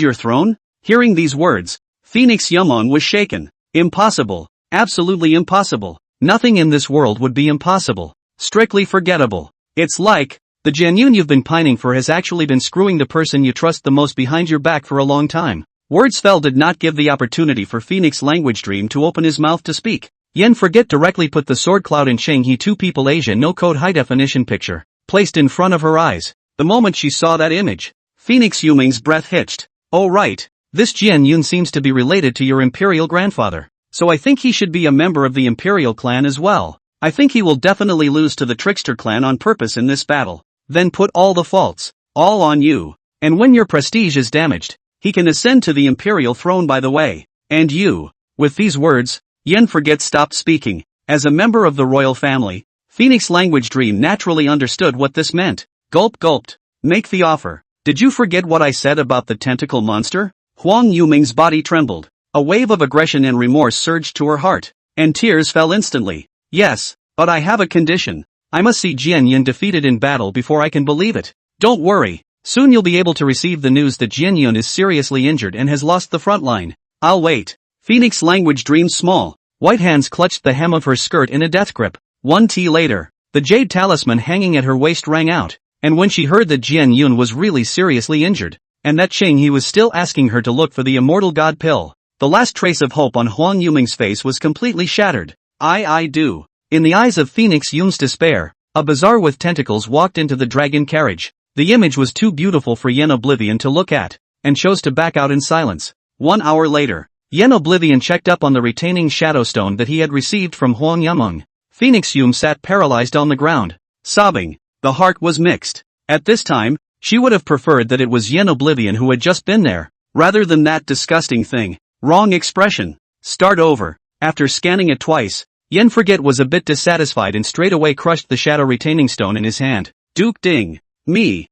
your throne? Hearing these words, Phoenix Yamon was shaken. Impossible. Absolutely impossible. Nothing in this world would be impossible. Strictly forgettable. It's like the Janyun you've been pining for has actually been screwing the person you trust the most behind your back for a long time. Words fell did not give the opportunity for Phoenix Language Dream to open his mouth to speak. Yen Forget directly put the sword cloud in Shanghe 2 People Asia no code high definition picture, placed in front of her eyes. The moment she saw that image, Phoenix Yuming's breath hitched. Oh right, this Jian Yun seems to be related to your imperial grandfather. So I think he should be a member of the imperial clan as well. I think he will definitely lose to the trickster clan on purpose in this battle. Then put all the faults, all on you. And when your prestige is damaged, he can ascend to the imperial throne by the way. And you. With these words, Yen Forget stopped speaking. As a member of the royal family, Phoenix Language Dream naturally understood what this meant. Gulped. Make the offer. Did you forget what I said about the tentacle monster? Huang Yuming's body trembled. A wave of aggression and remorse surged to her heart, and tears fell instantly. Yes, but I have a condition. I must see Jian Yun defeated in battle before I can believe it. Don't worry, soon you'll be able to receive the news that Jian Yun is seriously injured and has lost the front line. I'll wait. Phoenix language dreams small. White hands clutched the hem of her skirt in a death grip. 1 T later, the jade talisman hanging at her waist rang out, and when she heard that Jian Yun was really seriously injured, and that Qing He was still asking her to look for the immortal god pill, the last trace of hope on Huang Yuming's face was completely shattered. I do. In the eyes of Phoenix Yun's despair, a bazaar with tentacles walked into the dragon carriage. The image was too beautiful for Yen Oblivion to look at, and chose to back out in silence. 1 hour later, Yen Oblivion checked up on the retaining shadow stone that he had received from Huang Yuming. Phoenix Yum sat paralyzed on the ground, sobbing. The heart was mixed. At this time, she would have preferred that it was Yen Oblivion who had just been there, rather than that disgusting thing. Wrong expression. Start over. After scanning it twice, Yen Forget was a bit dissatisfied and straightaway crushed the shadow retaining stone in his hand. Duke Ding. Me.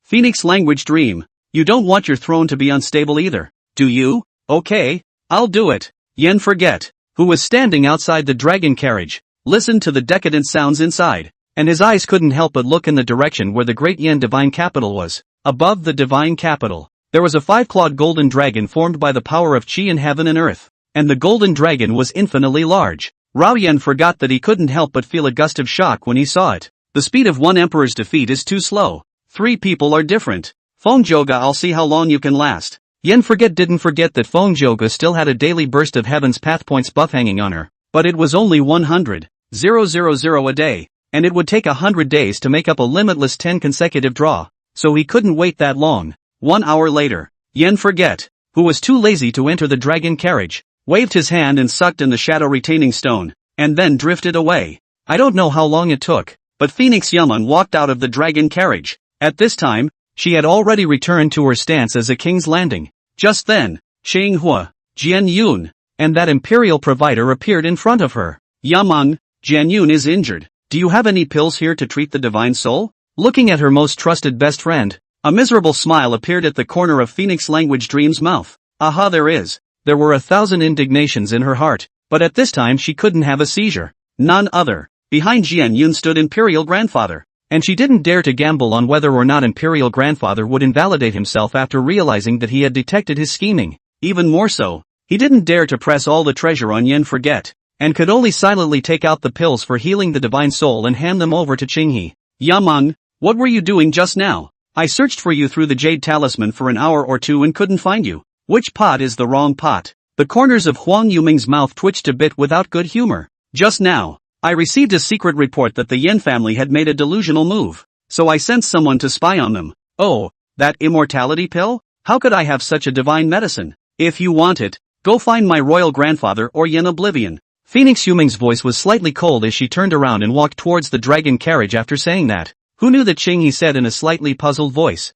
Phoenix language dream. You don't want your throne to be unstable either, do you? Okay, I'll do it. Yen Forget, who was standing outside the dragon carriage, listened to the decadent sounds inside, and his eyes couldn't help but look in the direction where the great Yen divine capital was. Above the divine capital, there was a 5-clawed golden dragon formed by the power of Qi in heaven and earth, and the golden dragon was infinitely large. Rao Yen forgot that he couldn't help but feel a gust of shock when he saw it. The speed of one emperor's defeat is too slow. 3 people are different. Feng Joga, I'll see how long you can last. Yen Forget didn't forget that Feng Joga still had a daily burst of heaven's path points buff hanging on her, but it was only 100,000 a day, and it would take 100 days to make up a limitless 10 consecutive draw, so he couldn't wait that long. 1 hour later, Yen Forget, who was too lazy to enter the dragon carriage, waved his hand and sucked in the shadow retaining stone, and then drifted away. I don't know how long it took, but Phoenix Yumon walked out of the dragon carriage. At this time, she had already returned to her stance as a king's landing. Just then, Shang Hua, Jian Yun, and that imperial provider appeared in front of her. Yumong, Jian Yun is injured. Do you have any pills here to treat the divine soul? Looking at her most trusted best friend, a miserable smile appeared at the corner of Phoenix Language Dream's mouth. Aha, there is. There were 1,000 indignations in her heart, but at this time she couldn't have a seizure. None other. Behind Jian Yun stood Imperial Grandfather, and she didn't dare to gamble on whether or not Imperial Grandfather would invalidate himself after realizing that he had detected his scheming. Even more so, he didn't dare to press all the treasure on Yen Forget, and could only silently take out the pills for healing the divine soul and hand them over to Qinghe. Yameng, what were you doing just now? I searched for you through the jade talisman for an hour or two and couldn't find you. Which pot is the wrong pot? The corners of Huang Yuming's mouth twitched a bit without good humor. Just now, I received a secret report that the Yen family had made a delusional move, so I sent someone to spy on them. Oh, that immortality pill? How could I have such a divine medicine? If you want it, go find my royal grandfather or Yen Oblivion. Phoenix Yuming's voice was slightly cold as she turned around and walked towards the dragon carriage after saying that. Who knew that Qinghe said in a slightly puzzled voice.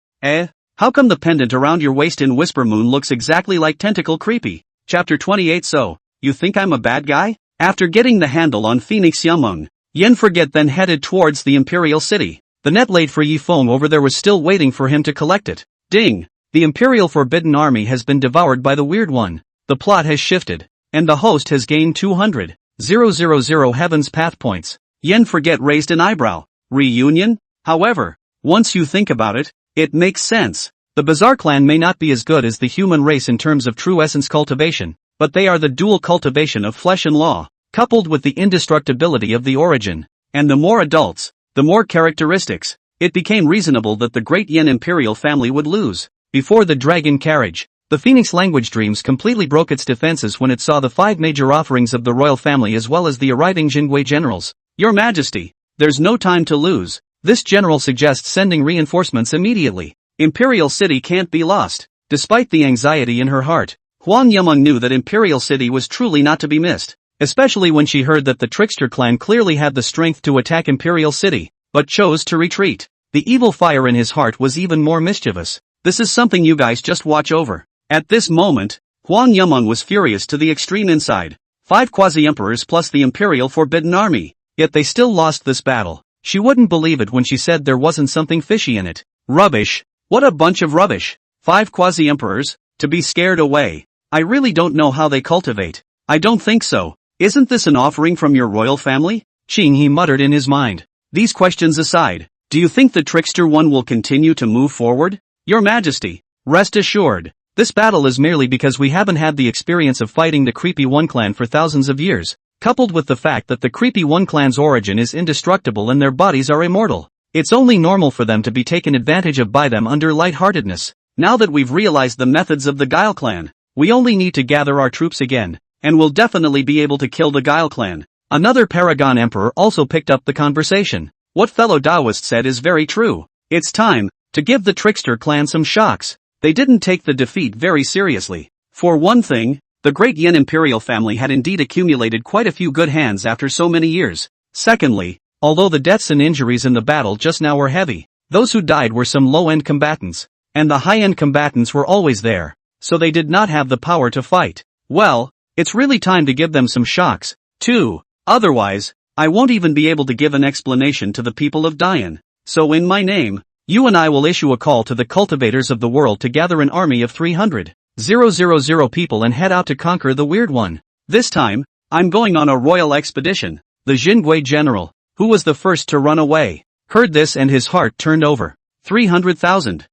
How come the pendant around your waist in Whisper Moon looks exactly like Tentacle Creepy? Chapter 28. So, you think I'm a bad guy? After getting the handle on Phoenix Yumeng, Yen Forget then headed towards the Imperial City. The net laid for Yi Feng over there was still waiting for him to collect it. Ding! The Imperial Forbidden Army has been devoured by the Weird One. The plot has shifted, and the host has gained 200,000 Heaven's Path points. Yen Forget raised an eyebrow. Reunion? However, once you think about it, it makes sense. The Bazaar clan may not be as good as the human race in terms of true essence cultivation, but they are the dual cultivation of flesh and law, coupled with the indestructibility of the origin. And the more adults, the more characteristics. It became reasonable that the great Yen Imperial family would lose. Before the dragon carriage, the Phoenix Language Dreams completely broke its defenses when it saw the 5 major offerings of the royal family as well as the arriving Jingui generals. Your Majesty, there's no time to lose. This general suggests sending reinforcements immediately. Imperial City can't be lost. Despite the anxiety in her heart, Huang Yumeng knew that Imperial City was truly not to be missed, especially when she heard that the Trickster clan clearly had the strength to attack Imperial City, but chose to retreat. The evil fire in his heart was even more mischievous. This is something you guys just watch over. At this moment, Huang Yumeng was furious to the extreme inside. 5 quasi-emperors plus the Imperial Forbidden Army. Yet they still lost this battle. She wouldn't believe it when she said there wasn't something fishy in it. Rubbish. What a bunch of rubbish. 5 quasi-emperors, to be scared away. I really don't know how they cultivate. I don't think so. Isn't this an offering from your royal family? Ching he muttered in his mind. These questions aside, do you think the trickster one will continue to move forward? Your Majesty, rest assured, this battle is merely because we haven't had the experience of fighting the Creepy One clan for thousands of years, coupled with the fact that the Creepy One clan's origin is indestructible and their bodies are immortal. It's only normal for them to be taken advantage of by them under lightheartedness. Now that we've realized the methods of the Guile clan, we only need to gather our troops again, and we'll definitely be able to kill the Guile clan. Another Paragon Emperor also picked up the conversation. What fellow Taoist said is very true. It's time to give the Trickster clan some shocks. They didn't take the defeat very seriously. For one thing, the great Yin Imperial family had indeed accumulated quite a few good hands after so many years. Secondly, although the deaths and injuries in the battle just now were heavy, those who died were some low-end combatants, and the high-end combatants were always there, so they did not have the power to fight. Well, it's really time to give them some shocks, too. Otherwise, I won't even be able to give an explanation to the people of Dian. So in my name, you and I will issue a call to the cultivators of the world to gather an army of 300,000 people and head out to conquer the Weird One. This time, I'm going on a royal expedition. The Jingui general, who was the first to run away, heard this and his heart turned over. 300,000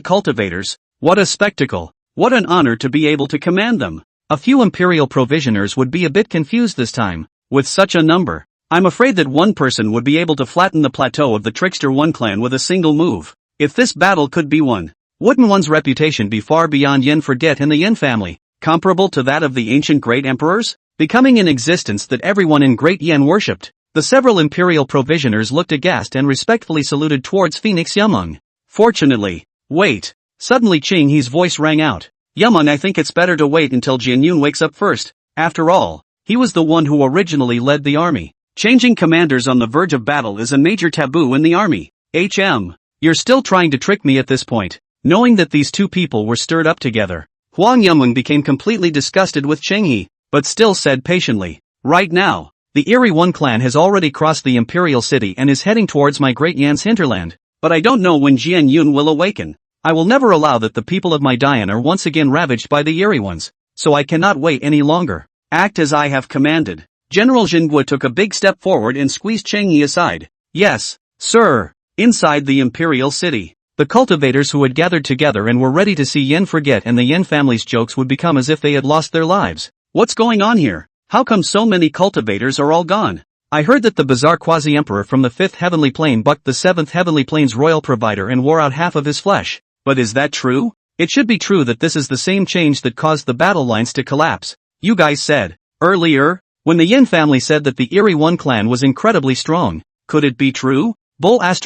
cultivators, what a spectacle, what an honor to be able to command them. A few Imperial provisioners would be a bit confused this time. With such a number, I'm afraid that one person would be able to flatten the plateau of the Trickster One clan with a single move. If this battle could be won, wouldn't one's reputation be far beyond Yin Forget in the Yin family, comparable to that of the ancient great emperors, becoming an existence that everyone in Great Yin worshipped? The several Imperial provisioners looked aghast and respectfully saluted towards Phoenix Yumeng. Fortunately, wait. Suddenly Ching He's voice rang out. Yumeng, I think it's better to wait until Jian Yun wakes up first. After all, he was the one who originally led the army. Changing commanders on the verge of battle is a major taboo in the army. You're still trying to trick me at this point. Knowing that these two people were stirred up together, Huang Yumeng became completely disgusted with Cheng He, but still said patiently, right now, the Eerie One clan has already crossed the Imperial city and is heading towards my great Yan's hinterland, but I don't know when Jian Yun will awaken. I will never allow that the people of my Dian are once again ravaged by the Eerie Ones, so I cannot wait any longer. Act as I have commanded. General Jingui took a big step forward and squeezed Cheng Yi aside. Yes, sir. Inside the Imperial city, the cultivators who had gathered together and were ready to see Yin Forget and the Yin family's jokes would become as if they had lost their lives. What's going on here? How come so many cultivators are all gone? I heard that the bizarre quasi-emperor from the 5th heavenly plane bucked the 7th heavenly plane's royal provider and wore out half of his flesh. But is that true? It should be true that this is the same change that caused the battle lines to collapse. You guys said, earlier, when the Yin family said that the Eerie One clan was incredibly strong. Could it be true? Bull ********.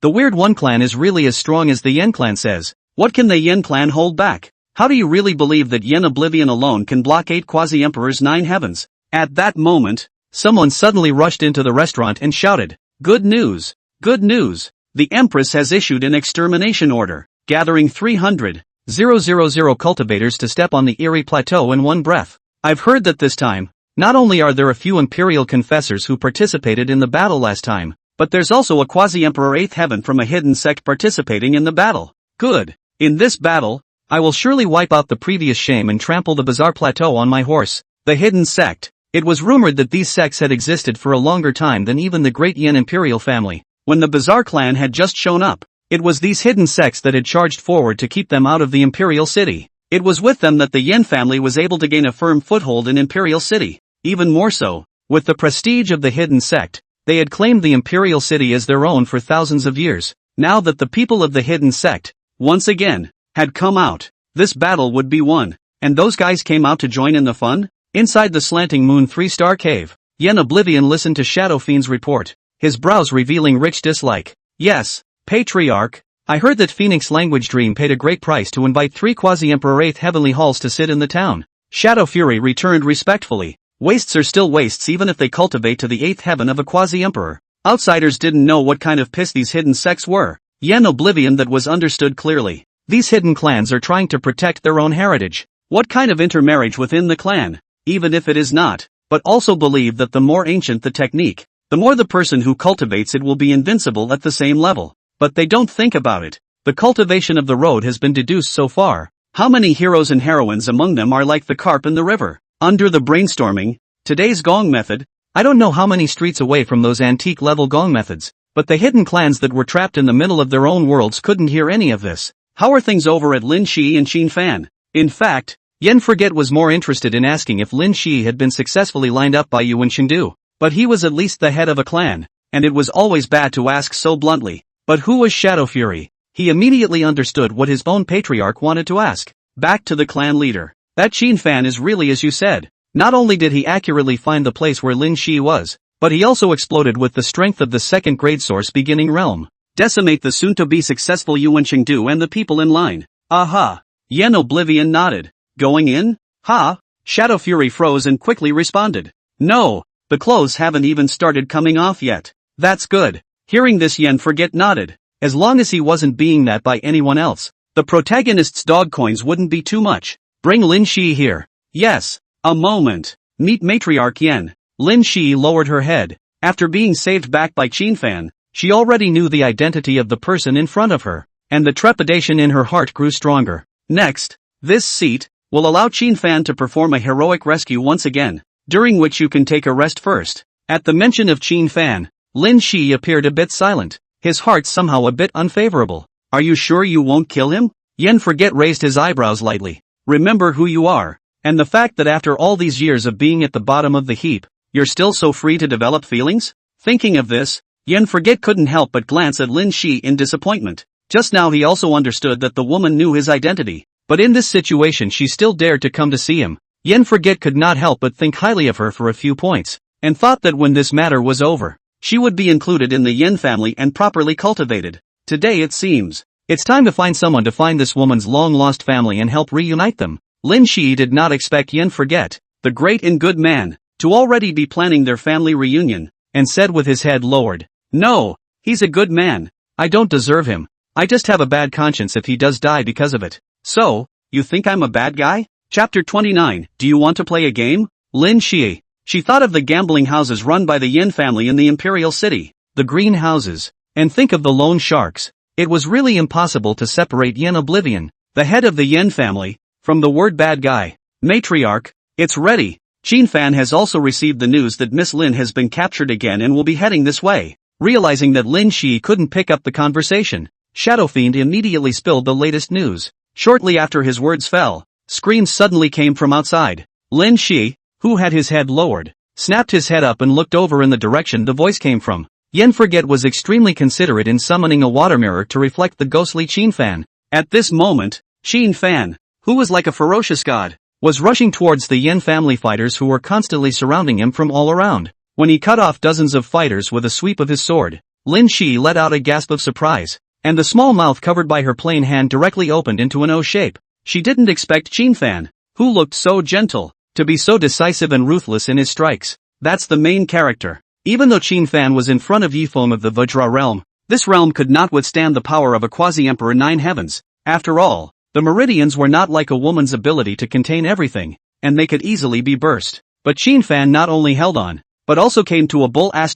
The Weird One clan is really as strong as the Yin clan says. What can the Yin clan hold back? How do you really believe that Yin Oblivion alone can block 8 quasi-emperors 9 heavens? At that moment, someone suddenly rushed into the restaurant and shouted, Good news! Good news! The Empress has issued an extermination order, gathering 300,000 cultivators to step on the Eerie Plateau in one breath. I've heard that this time, not only are there a few Imperial confessors who participated in the battle last time, but there's also a quasi-emperor 8th heaven from a hidden sect participating in the battle. Good. In this battle, I will surely wipe out the previous shame and trample the bizarre plateau on my horse. The hidden sect. It was rumored that these sects had existed for a longer time than even the great Yin Imperial family. When the bizarre clan had just shown up, it was these hidden sects that had charged forward to keep them out of the Imperial city. It was with them that the Yin family was able to gain a firm foothold in Imperial city. Even more so, with the prestige of the hidden sect, they had claimed the Imperial city as their own for thousands of years. Now that the people of the hidden sect, once again, had come out, this battle would be won. And those guys came out to join in the fun? Inside the Slanting Moon 3-star cave, Yin Oblivion listened to Shadow Fiend's report, his brows revealing rich dislike. Yes, Patriarch, I heard that Phoenix Language Dream paid a great price to invite 3 quasi-emperor 8th heavenly halls to sit in the town. Shadow Fury returned respectfully. Wastes are still wastes even if they cultivate to the 8th heaven of a quasi-emperor. Outsiders didn't know what kind of piss these hidden sects were. Yin Oblivion that was understood clearly. These hidden clans are trying to protect their own heritage. What kind of intermarriage within the clan? Even if it is not, but also believe that the more ancient the technique, the more the person who cultivates it will be invincible at the same level. But they don't think about it. The cultivation of the road has been deduced so far. How many heroes and heroines among them are like the carp in the river? Under the brainstorming, Today's gong method? I don't know how many streets away from those antique-level gong methods, but the hidden clans that were trapped in the middle of their own worlds couldn't hear any of this. How are things over at Lin Shi and Qin Fan? In fact, Yen Forget was more interested in asking if Lin Shi had been successfully lined up by Yuan Chengdu, but he was at least the head of a clan, and it was always bad to ask so bluntly. But who was Shadow Fury? He immediately understood what his own patriarch wanted to ask. Back to the clan leader. That Qin Fan is really as you said. Not only did he accurately find the place where Lin Shi was, but he also exploded with the strength of the second grade source beginning realm. Decimate the soon-to-be successful Yuan Chengdu and the people in line. Aha! Yen Oblivion nodded. Going in? Ha! Shadow Fury froze and quickly responded. No, the clothes haven't even started coming off yet. That's good. Hearing this, Yen Forget nodded. As long as he wasn't being that by anyone else, the protagonist's dog coins wouldn't be too much. Bring Lin Shi here. Yes. A moment. Meet Matriarch Yen. Lin Shi lowered her head. After being saved back by Qin Fan, she already knew the identity of the person in front of her, and the trepidation in her heart grew stronger. Next, this seat will allow Qin Fan to perform a heroic rescue once again, during which you can take a rest first. At the mention of Qin Fan, Lin Shi appeared a bit silent, his heart somehow a bit unfavorable. Are you sure you won't kill him? Yen Forget raised his eyebrows lightly. Remember who you are, and the fact that after all these years of being at the bottom of the heap, you're still so free to develop feelings? Thinking of this, Yen Forget couldn't help but glance at Lin Shi in disappointment. Just now he also understood that the woman knew his identity, but in this situation she still dared to come to see him. Yen Forget could not help but think highly of her for a few points, and thought that when this matter was over, she would be included in the Yen family and properly cultivated. Today it seems, it's time to find someone to find this woman's long-lost family and help reunite them. Lin Shi did not expect Yen Forget, the great and good man, to already be planning their family reunion, and said with his head lowered, "No, he's a good man. I don't deserve him. I just have a bad conscience if he does die because of it." So, you think I'm a bad guy? Chapter 29, Do you want to play a game? Lin Shi. She thought of the gambling houses run by the Yen family in the Imperial City, the green houses, and think of the loan sharks. It was really impossible to separate Yen Oblivion, the head of the Yen family, from the word bad guy. Matriarch, it's ready. Qin Fan has also received the news that Miss Lin has been captured again and will be heading this way. Realizing that Lin Shi couldn't pick up the conversation, Shadow Fiend immediately spilled the latest news. Shortly after his words fell, screams suddenly came from outside. Lin Shi, who had his head lowered, snapped his head up and looked over in the direction the voice came from. Yen Forget was extremely considerate in summoning a water mirror to reflect the ghostly Qin Fan. At this moment, Qin Fan, who was like a ferocious god, was rushing towards the Yen family fighters who were constantly surrounding him from all around. When he cut off dozens of fighters with a sweep of his sword, Lin Shi let out a gasp of surprise, and the small mouth covered by her plain hand directly opened into an O shape. She didn't expect Qin Fan, who looked so gentle, to be so decisive and ruthless in his strikes. That's the main character. Even though Qin Fan was in front of Yifeng of the Vajra realm, this realm could not withstand the power of a quasi-emperor nine heavens. After all, the meridians were not like a woman's ability to contain everything, and they could easily be burst. But Qin Fan not only held on, but also came to a bull *******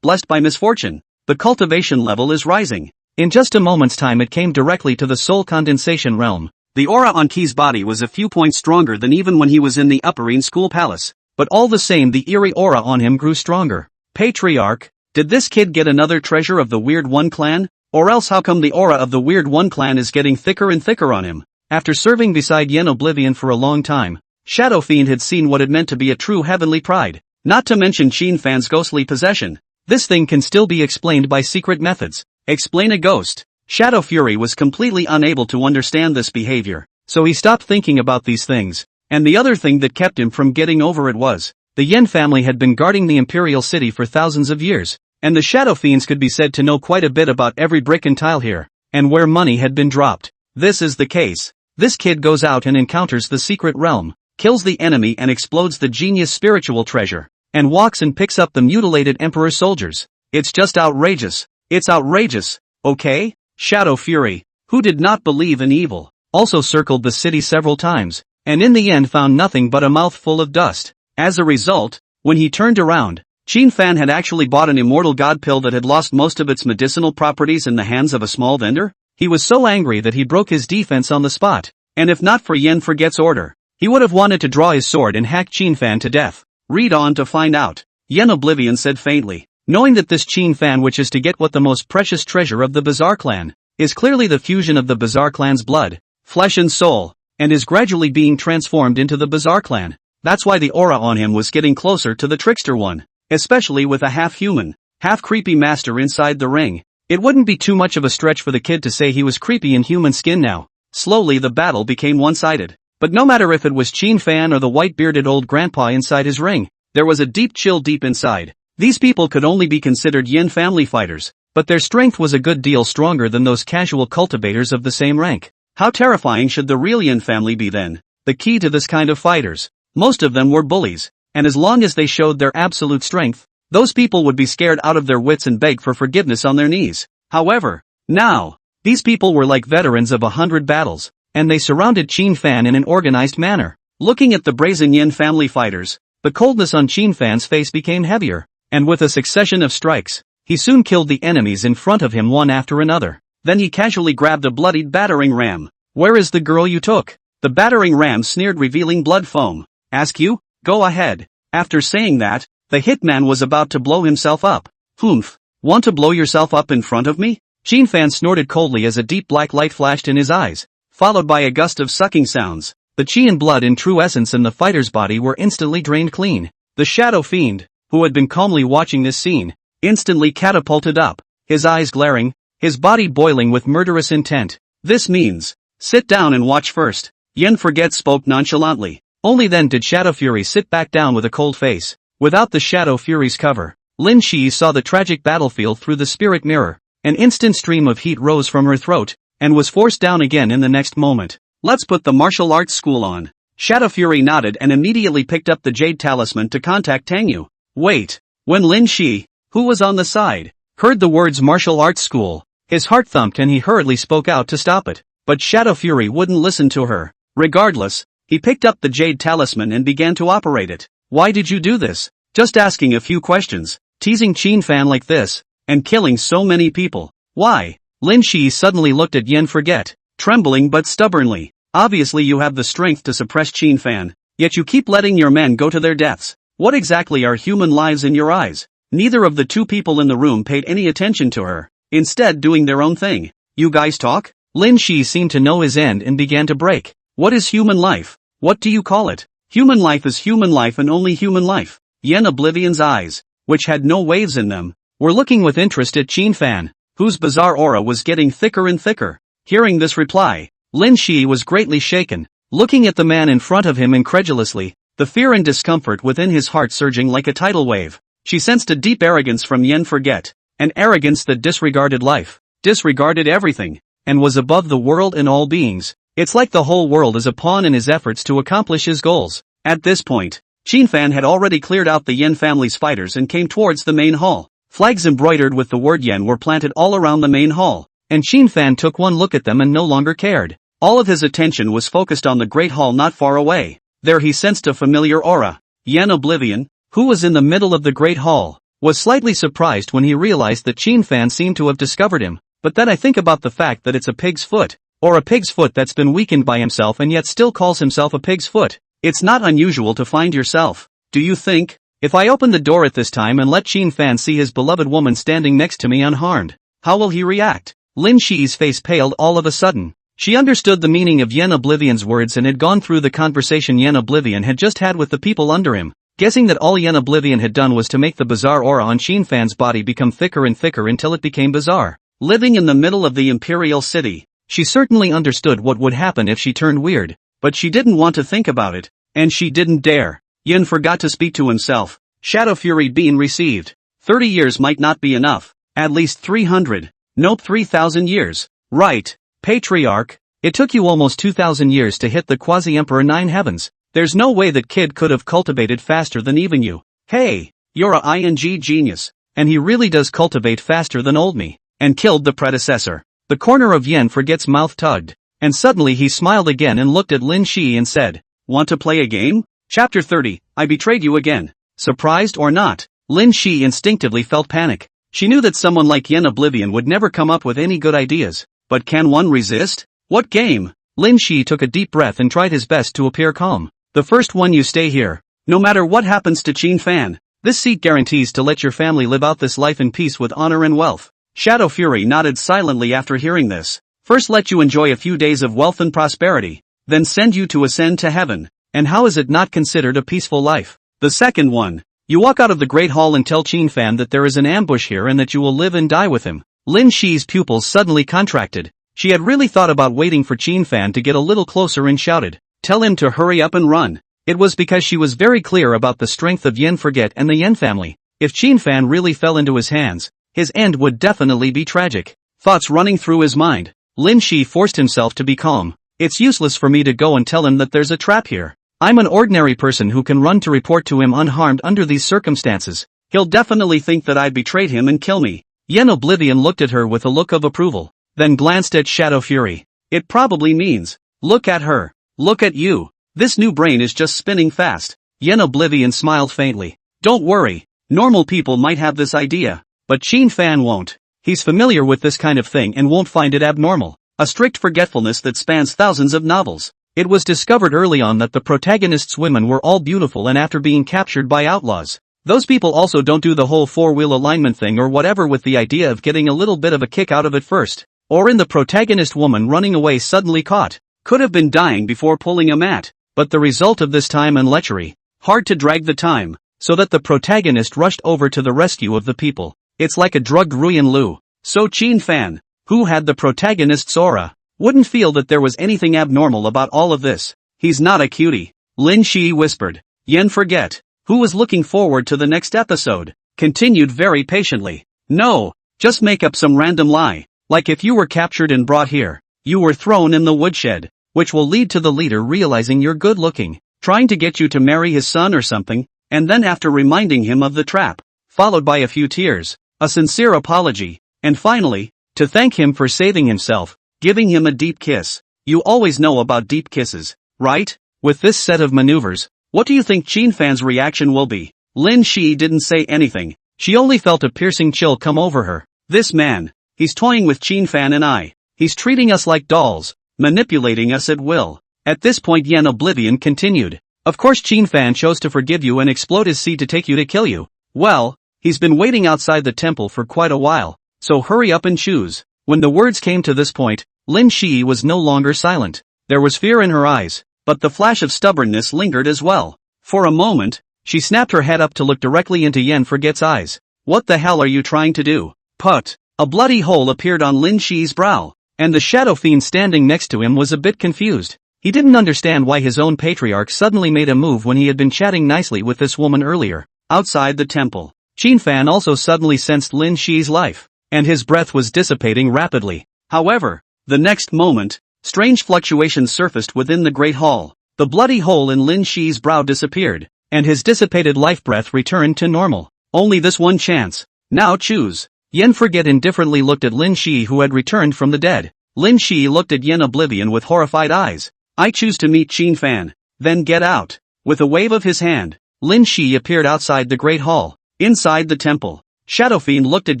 blessed by misfortune. The cultivation level is rising. In just a moment's time it came directly to the soul condensation realm. The aura on Qi's body was a few points stronger than even when he was in the Upperine School Palace. But all the same the eerie aura on him grew stronger. Patriarch, did this kid get another treasure of the Weird One clan? Or else how come the aura of the Weird One clan is getting thicker and thicker on him? After serving beside Yen Oblivion for a long time, Shadow Fiend had seen what it meant to be a true heavenly pride. Not to mention Qin Fan's ghostly possession. This thing can still be explained by secret methods. Explain a ghost. Shadow Fury was completely unable to understand this behavior, so he stopped thinking about these things. And the other thing that kept him from getting over it was, the Yen family had been guarding the Imperial City for thousands of years, and the Shadow Fiends could be said to know quite a bit about every brick and tile here, and where money had been dropped. This is the case. This kid goes out and encounters the secret realm, kills the enemy and explodes the genius spiritual treasure, and walks and picks up the mutilated Emperor soldiers. It's just outrageous. It's outrageous, okay? Shadow Fury, who did not believe in evil, also circled the city several times, and in the end found nothing but a mouthful of dust. As a result, when he turned around, Qin Fan had actually bought an immortal god pill that had lost most of its medicinal properties in the hands of a small vendor. He was so angry that he broke his defense on the spot, and if not for Yen Forget's order, He would have wanted to draw his sword and hack Qin Fan to death. Read on to find out. Yen Oblivion said faintly, knowing that this Qin Fan wishes to get what the most precious treasure of the Bazaar clan is clearly the fusion of the Bazaar clan's blood, flesh and soul, and is gradually being transformed into the Bazaar clan. That's why the aura on him was getting closer to the trickster one, especially with a half-human, half-creepy master inside the ring. It wouldn't be too much of a stretch for the kid to say he was creepy in human skin now. Slowly the battle became one-sided. But no matter if it was Qin Fan or the white-bearded old grandpa inside his ring, there was a deep chill deep inside. These people could only be considered Yin family fighters, but their strength was a good deal stronger than those casual cultivators of the same rank. How terrifying should the real Yin family be then? The key to this kind of fighters. Most of them were bullies, and as long as they showed their absolute strength, those people would be scared out of their wits and beg for forgiveness on their knees. However, now, these people were like veterans of 100 battles, and they surrounded Qin Fan in an organized manner. Looking at the brazen Yin family fighters, the coldness on Qin Fan's face became heavier, and with a succession of strikes, he soon killed the enemies in front of him one after another. Then he casually grabbed a bloodied battering ram. Where is the girl you took? The battering ram sneered, revealing blood foam. Ask you? Go ahead. After saying that, the hitman was about to blow himself up. Humph. Want to blow yourself up in front of me? Qin Fan snorted coldly as a deep black light flashed in his eyes, followed by a gust of sucking sounds. The qi and blood in true essence in the fighter's body were instantly drained clean. The shadow fiend, who had been calmly watching this scene, instantly catapulted up, his eyes glaring, his body boiling with murderous intent. This means, sit down and watch first. Yen Forget spoke nonchalantly. Only then did Shadow Fury sit back down with a cold face. Without the Shadow Fury's cover, Lin Shi saw the tragic battlefield through the spirit mirror. An instant stream of heat rose from her throat, and was forced down again in the next moment. Let's put the martial arts school on. Shadow Fury nodded and immediately picked up the jade talisman to contact Tangyu. Wait. When Lin Shi, who was on the side, heard the words martial arts school, his heart thumped and he hurriedly spoke out to stop it. But Shadow Fury wouldn't listen to her. Regardless, he picked up the jade talisman and began to operate it. Why did you do this? Just asking a few questions, teasing Qin Fan like this, and killing so many people. Why? Lin Shi suddenly looked at Yen Forget, trembling but stubbornly. Obviously you have the strength to suppress Qin Fan, yet you keep letting your men go to their deaths. What exactly are human lives in your eyes? Neither of the two people in the room paid any attention to her, instead doing their own thing. You guys talk? Lin Shi seemed to know his end and began to break. What is human life? What do you call it? Human life is human life and only human life. Yen Oblivion's eyes, which had no waves in them, were looking with interest at Qin Fan, whose bizarre aura was getting thicker and thicker. Hearing this reply, Lin Shi was greatly shaken, looking at the man in front of him incredulously, the fear and discomfort within his heart surging like a tidal wave. She sensed a deep arrogance from Yen Forget, an arrogance that disregarded life, disregarded everything, and was above the world and all beings. It's like the whole world is a pawn in his efforts to accomplish his goals. At this point, Qin Fan had already cleared out the Yen family's fighters and came towards the main hall. Flags embroidered with the word Yen were planted all around the main hall, and Qin Fan took one look at them and no longer cared. All of his attention was focused on the great hall not far away. There he sensed a familiar aura. Yen Oblivion, who was in the middle of the great hall, was slightly surprised when he realized that Qin Fan seemed to have discovered him. But then I think about the fact that it's a pig's foot, or a pig's foot that's been weakened by himself and yet still calls himself a pig's foot. It's not unusual to find yourself. Do you think, if I open the door at this time and let Qin Fan see his beloved woman standing next to me unharmed, how will he react? Lin Shi's face paled all of a sudden. She understood the meaning of Yen Oblivion's words and had gone through the conversation Yen Oblivion had just had with the people under him, guessing that all Yen Oblivion had done was to make the bizarre aura on Qin Fan's body become thicker and thicker until it became bizarre. Living in the middle of the Imperial city, she certainly understood what would happen if she turned weird, but she didn't want to think about it, and she didn't dare. Yen forgot to speak to himself. Shadow Fury being received. 30 years might not be enough. At least 300. Nope, 3,000 years. Right. Patriarch, it took you almost 2,000 years to hit the Quasi-Emperor 9 heavens. There's no way that kid could have cultivated faster than even you. Hey, you're a ing genius. And he really does cultivate faster than old me. And killed the predecessor. The corner of Yen Forget's mouth tugged, and suddenly he smiled again and looked at Lin Shi and said, "Want to play a game?" Chapter 30, I betrayed you again. Surprised or not, Lin Shi instinctively felt panic. She knew that someone like Yen Oblivion would never come up with any good ideas, but can one resist? What game? Lin Shi took a deep breath and tried his best to appear calm. The first one, you stay here. No matter what happens to Qin Fan, this seat guarantees to let your family live out this life in peace with honor and wealth. Shadow Fury nodded silently after hearing this. First let you enjoy a few days of wealth and prosperity, then send you to ascend to heaven. And how is it not considered a peaceful life? The second one. You walk out of the Great Hall and tell Qin Fan that there is an ambush here and that you will live and die with him. Lin Shi's pupils suddenly contracted. She had really thought about waiting for Qin Fan to get a little closer and shouted, "Tell him to hurry up and run." It was because she was very clear about the strength of Yen Forget and the Yen family. If Qin Fan really fell into his hands, his end would definitely be tragic. Thoughts running through his mind, Lin Shi forced himself to be calm. It's useless for me to go and tell him that there's a trap here. I'm an ordinary person who can run to report to him unharmed under these circumstances. He'll definitely think that I betrayed him and kill me. Yen Oblivion looked at her with a look of approval, then glanced at Shadow Fury. It probably means, look at her. Look at you. This new brain is just spinning fast. Yen Oblivion smiled faintly. Don't worry. Normal people might have this idea, but Qin Fan won't. He's familiar with this kind of thing and won't find it abnormal. A strict forgetfulness that spans thousands of novels. It was discovered early on that the protagonists' women were all beautiful, and after being captured by outlaws, those people also don't do the whole four-wheel alignment thing or whatever with the idea of getting a little bit of a kick out of it first. Or in the protagonist woman running away suddenly caught. Could have been dying before pulling a mat. But the result of this time and lechery. Hard to drag the time, so that the protagonist rushed over to the rescue of the people. It's like a drugged Ruyan Lu. So Qin Fan, who had the protagonist's aura, wouldn't feel that there was anything abnormal about all of this. He's not a cutie. Lin Shi whispered. Yen Forget, who was looking forward to the next episode, continued very patiently. No, just make up some random lie. Like if you were captured and brought here, you were thrown in the woodshed, which will lead to the leader realizing you're good looking, trying to get you to marry his son or something, and then after reminding him of the trap, followed by a few tears, a sincere apology, and finally, to thank him for saving himself, giving him a deep kiss. You always know about deep kisses, right? With this set of maneuvers, what do you think Qin Fan's reaction will be? Lin Shi didn't say anything. She only felt a piercing chill come over her. This man, he's toying with Qin Fan and I. He's treating us like dolls, manipulating us at will. At this point Yen Oblivion continued. Of course Qin Fan chose to forgive you and explode his seed to take you to kill you. Well, he's been waiting outside the temple for quite a while, so hurry up and choose. When the words came to this point, Lin Shi was no longer silent. There was fear in her eyes, but the flash of stubbornness lingered as well. For a moment, she snapped her head up to look directly into Yen Forget's eyes. What the hell are you trying to do? Put. A bloody hole appeared on Lin Shi's brow, and the shadow fiend standing next to him was a bit confused. He didn't understand why his own patriarch suddenly made a move when he had been chatting nicely with this woman earlier. Outside the temple, Qin Fan also suddenly sensed Lin Shi's life, and his breath was dissipating rapidly. However, the next moment, strange fluctuations surfaced within the Great Hall. The bloody hole in Lin Shi's brow disappeared, and his dissipated life breath returned to normal. Only this one chance. Now choose. Yen Forget indifferently looked at Lin Shi, who had returned from the dead. Lin Shi looked at Yen Oblivion with horrified eyes. I choose to meet Qin Fan. Then get out. With a wave of his hand, Lin Shi appeared outside the Great Hall. Inside the temple, Shadow Fiend looked at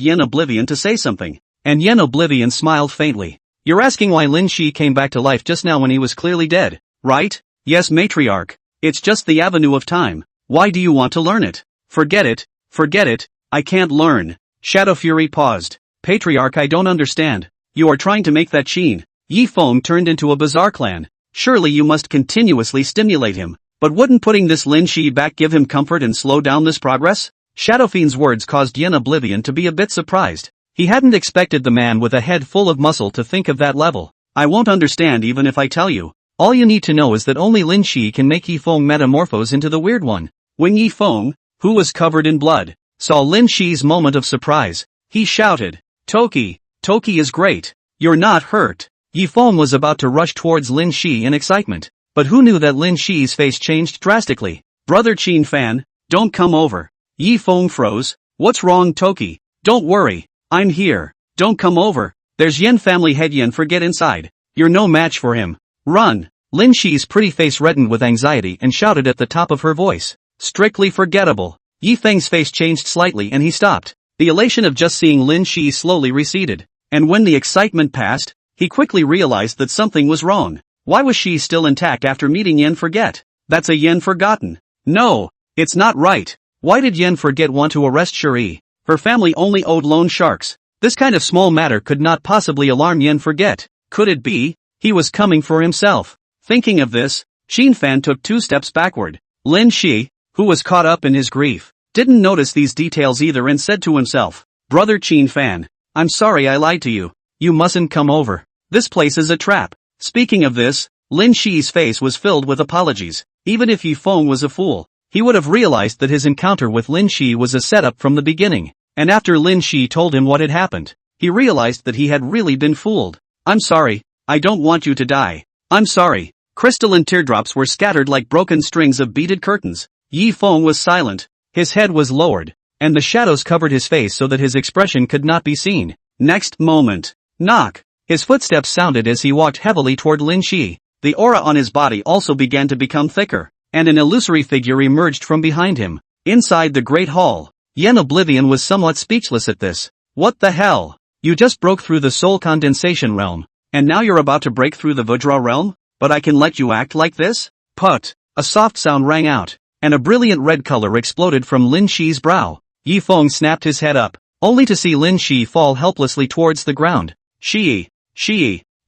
Yen Oblivion to say something, and Yen Oblivion smiled faintly. You're asking why Lin Shi came back to life just now when he was clearly dead, right? Yes, matriarch. It's just the avenue of time. Why do you want to learn it? Forget it. Forget it. I can't learn. Shadow Fury paused. Patriarch, I don't understand. You are trying to make that Qin Yi Feng turned into a bizarre clan. Surely you must continuously stimulate him. But wouldn't putting this Lin Shi back give him comfort and slow down this progress? Shadow Fiend's words caused Yen Oblivion to be a bit surprised. He hadn't expected the man with a head full of muscle to think of that level. I won't understand even if I tell you. All you need to know is that only Lin Shi can make Yi Feng metamorphose into the weird one. When Yi Feng, who was covered in blood, saw Lin Shi's moment of surprise, he shouted, Toki is great. You're not hurt. Yi Feng was about to rush towards Lin Shi in excitement, but who knew that Lin Shi's face changed drastically? Brother Qin Fan, don't come over. Yi Feng froze. What's wrong, Toki? Don't worry. I'm here. Don't come over. There's Yen family head Yen Forget inside. You're no match for him. Run. Lin Shi's pretty face reddened with anxiety and shouted at the top of her voice. Strictly forgettable. Yi Feng's face changed slightly and he stopped. The elation of just seeing Lin Shi slowly receded, and when the excitement passed, he quickly realized that something was wrong. Why was she still intact after meeting Yen Forget? That's a Yen Forgotten. No, it's not right. Why did Yen Forget want to arrest Shuri? Her family only owed loan sharks. This kind of small matter could not possibly alarm Yen Forget. Could it be? He was coming for himself. Thinking of this, Shin Fan took 2 steps backward. Lin Shi, who was caught up in his grief, didn't notice these details either and said to himself, "Brother Shin Fan, I'm sorry I lied to you. You mustn't come over. This place is a trap." Speaking of this, Lin Shi's face was filled with apologies. Even if Yi Feng was a fool, he would have realized that his encounter with Lin Shi was a setup from the beginning. And after Lin Shi told him what had happened, he realized that he had really been fooled. "I'm sorry, I don't want you to die. I'm sorry." Crystalline teardrops were scattered like broken strings of beaded curtains. Yi Feng was silent, his head was lowered, and the shadows covered his face so that his expression could not be seen. Next moment, knock. His footsteps sounded as he walked heavily toward Lin Shi. The aura on his body also began to become thicker, and an illusory figure emerged from behind him. Inside the great hall, Yen Oblivion was somewhat speechless at this. What the hell? You just broke through the soul condensation realm, and now you're about to break through the Vajra realm? But I can let you act like this? Put! A soft sound rang out, and a brilliant red color exploded from Lin Shi's brow. Yi Feng snapped his head up, only to see Lin Shi fall helplessly towards the ground. Shi!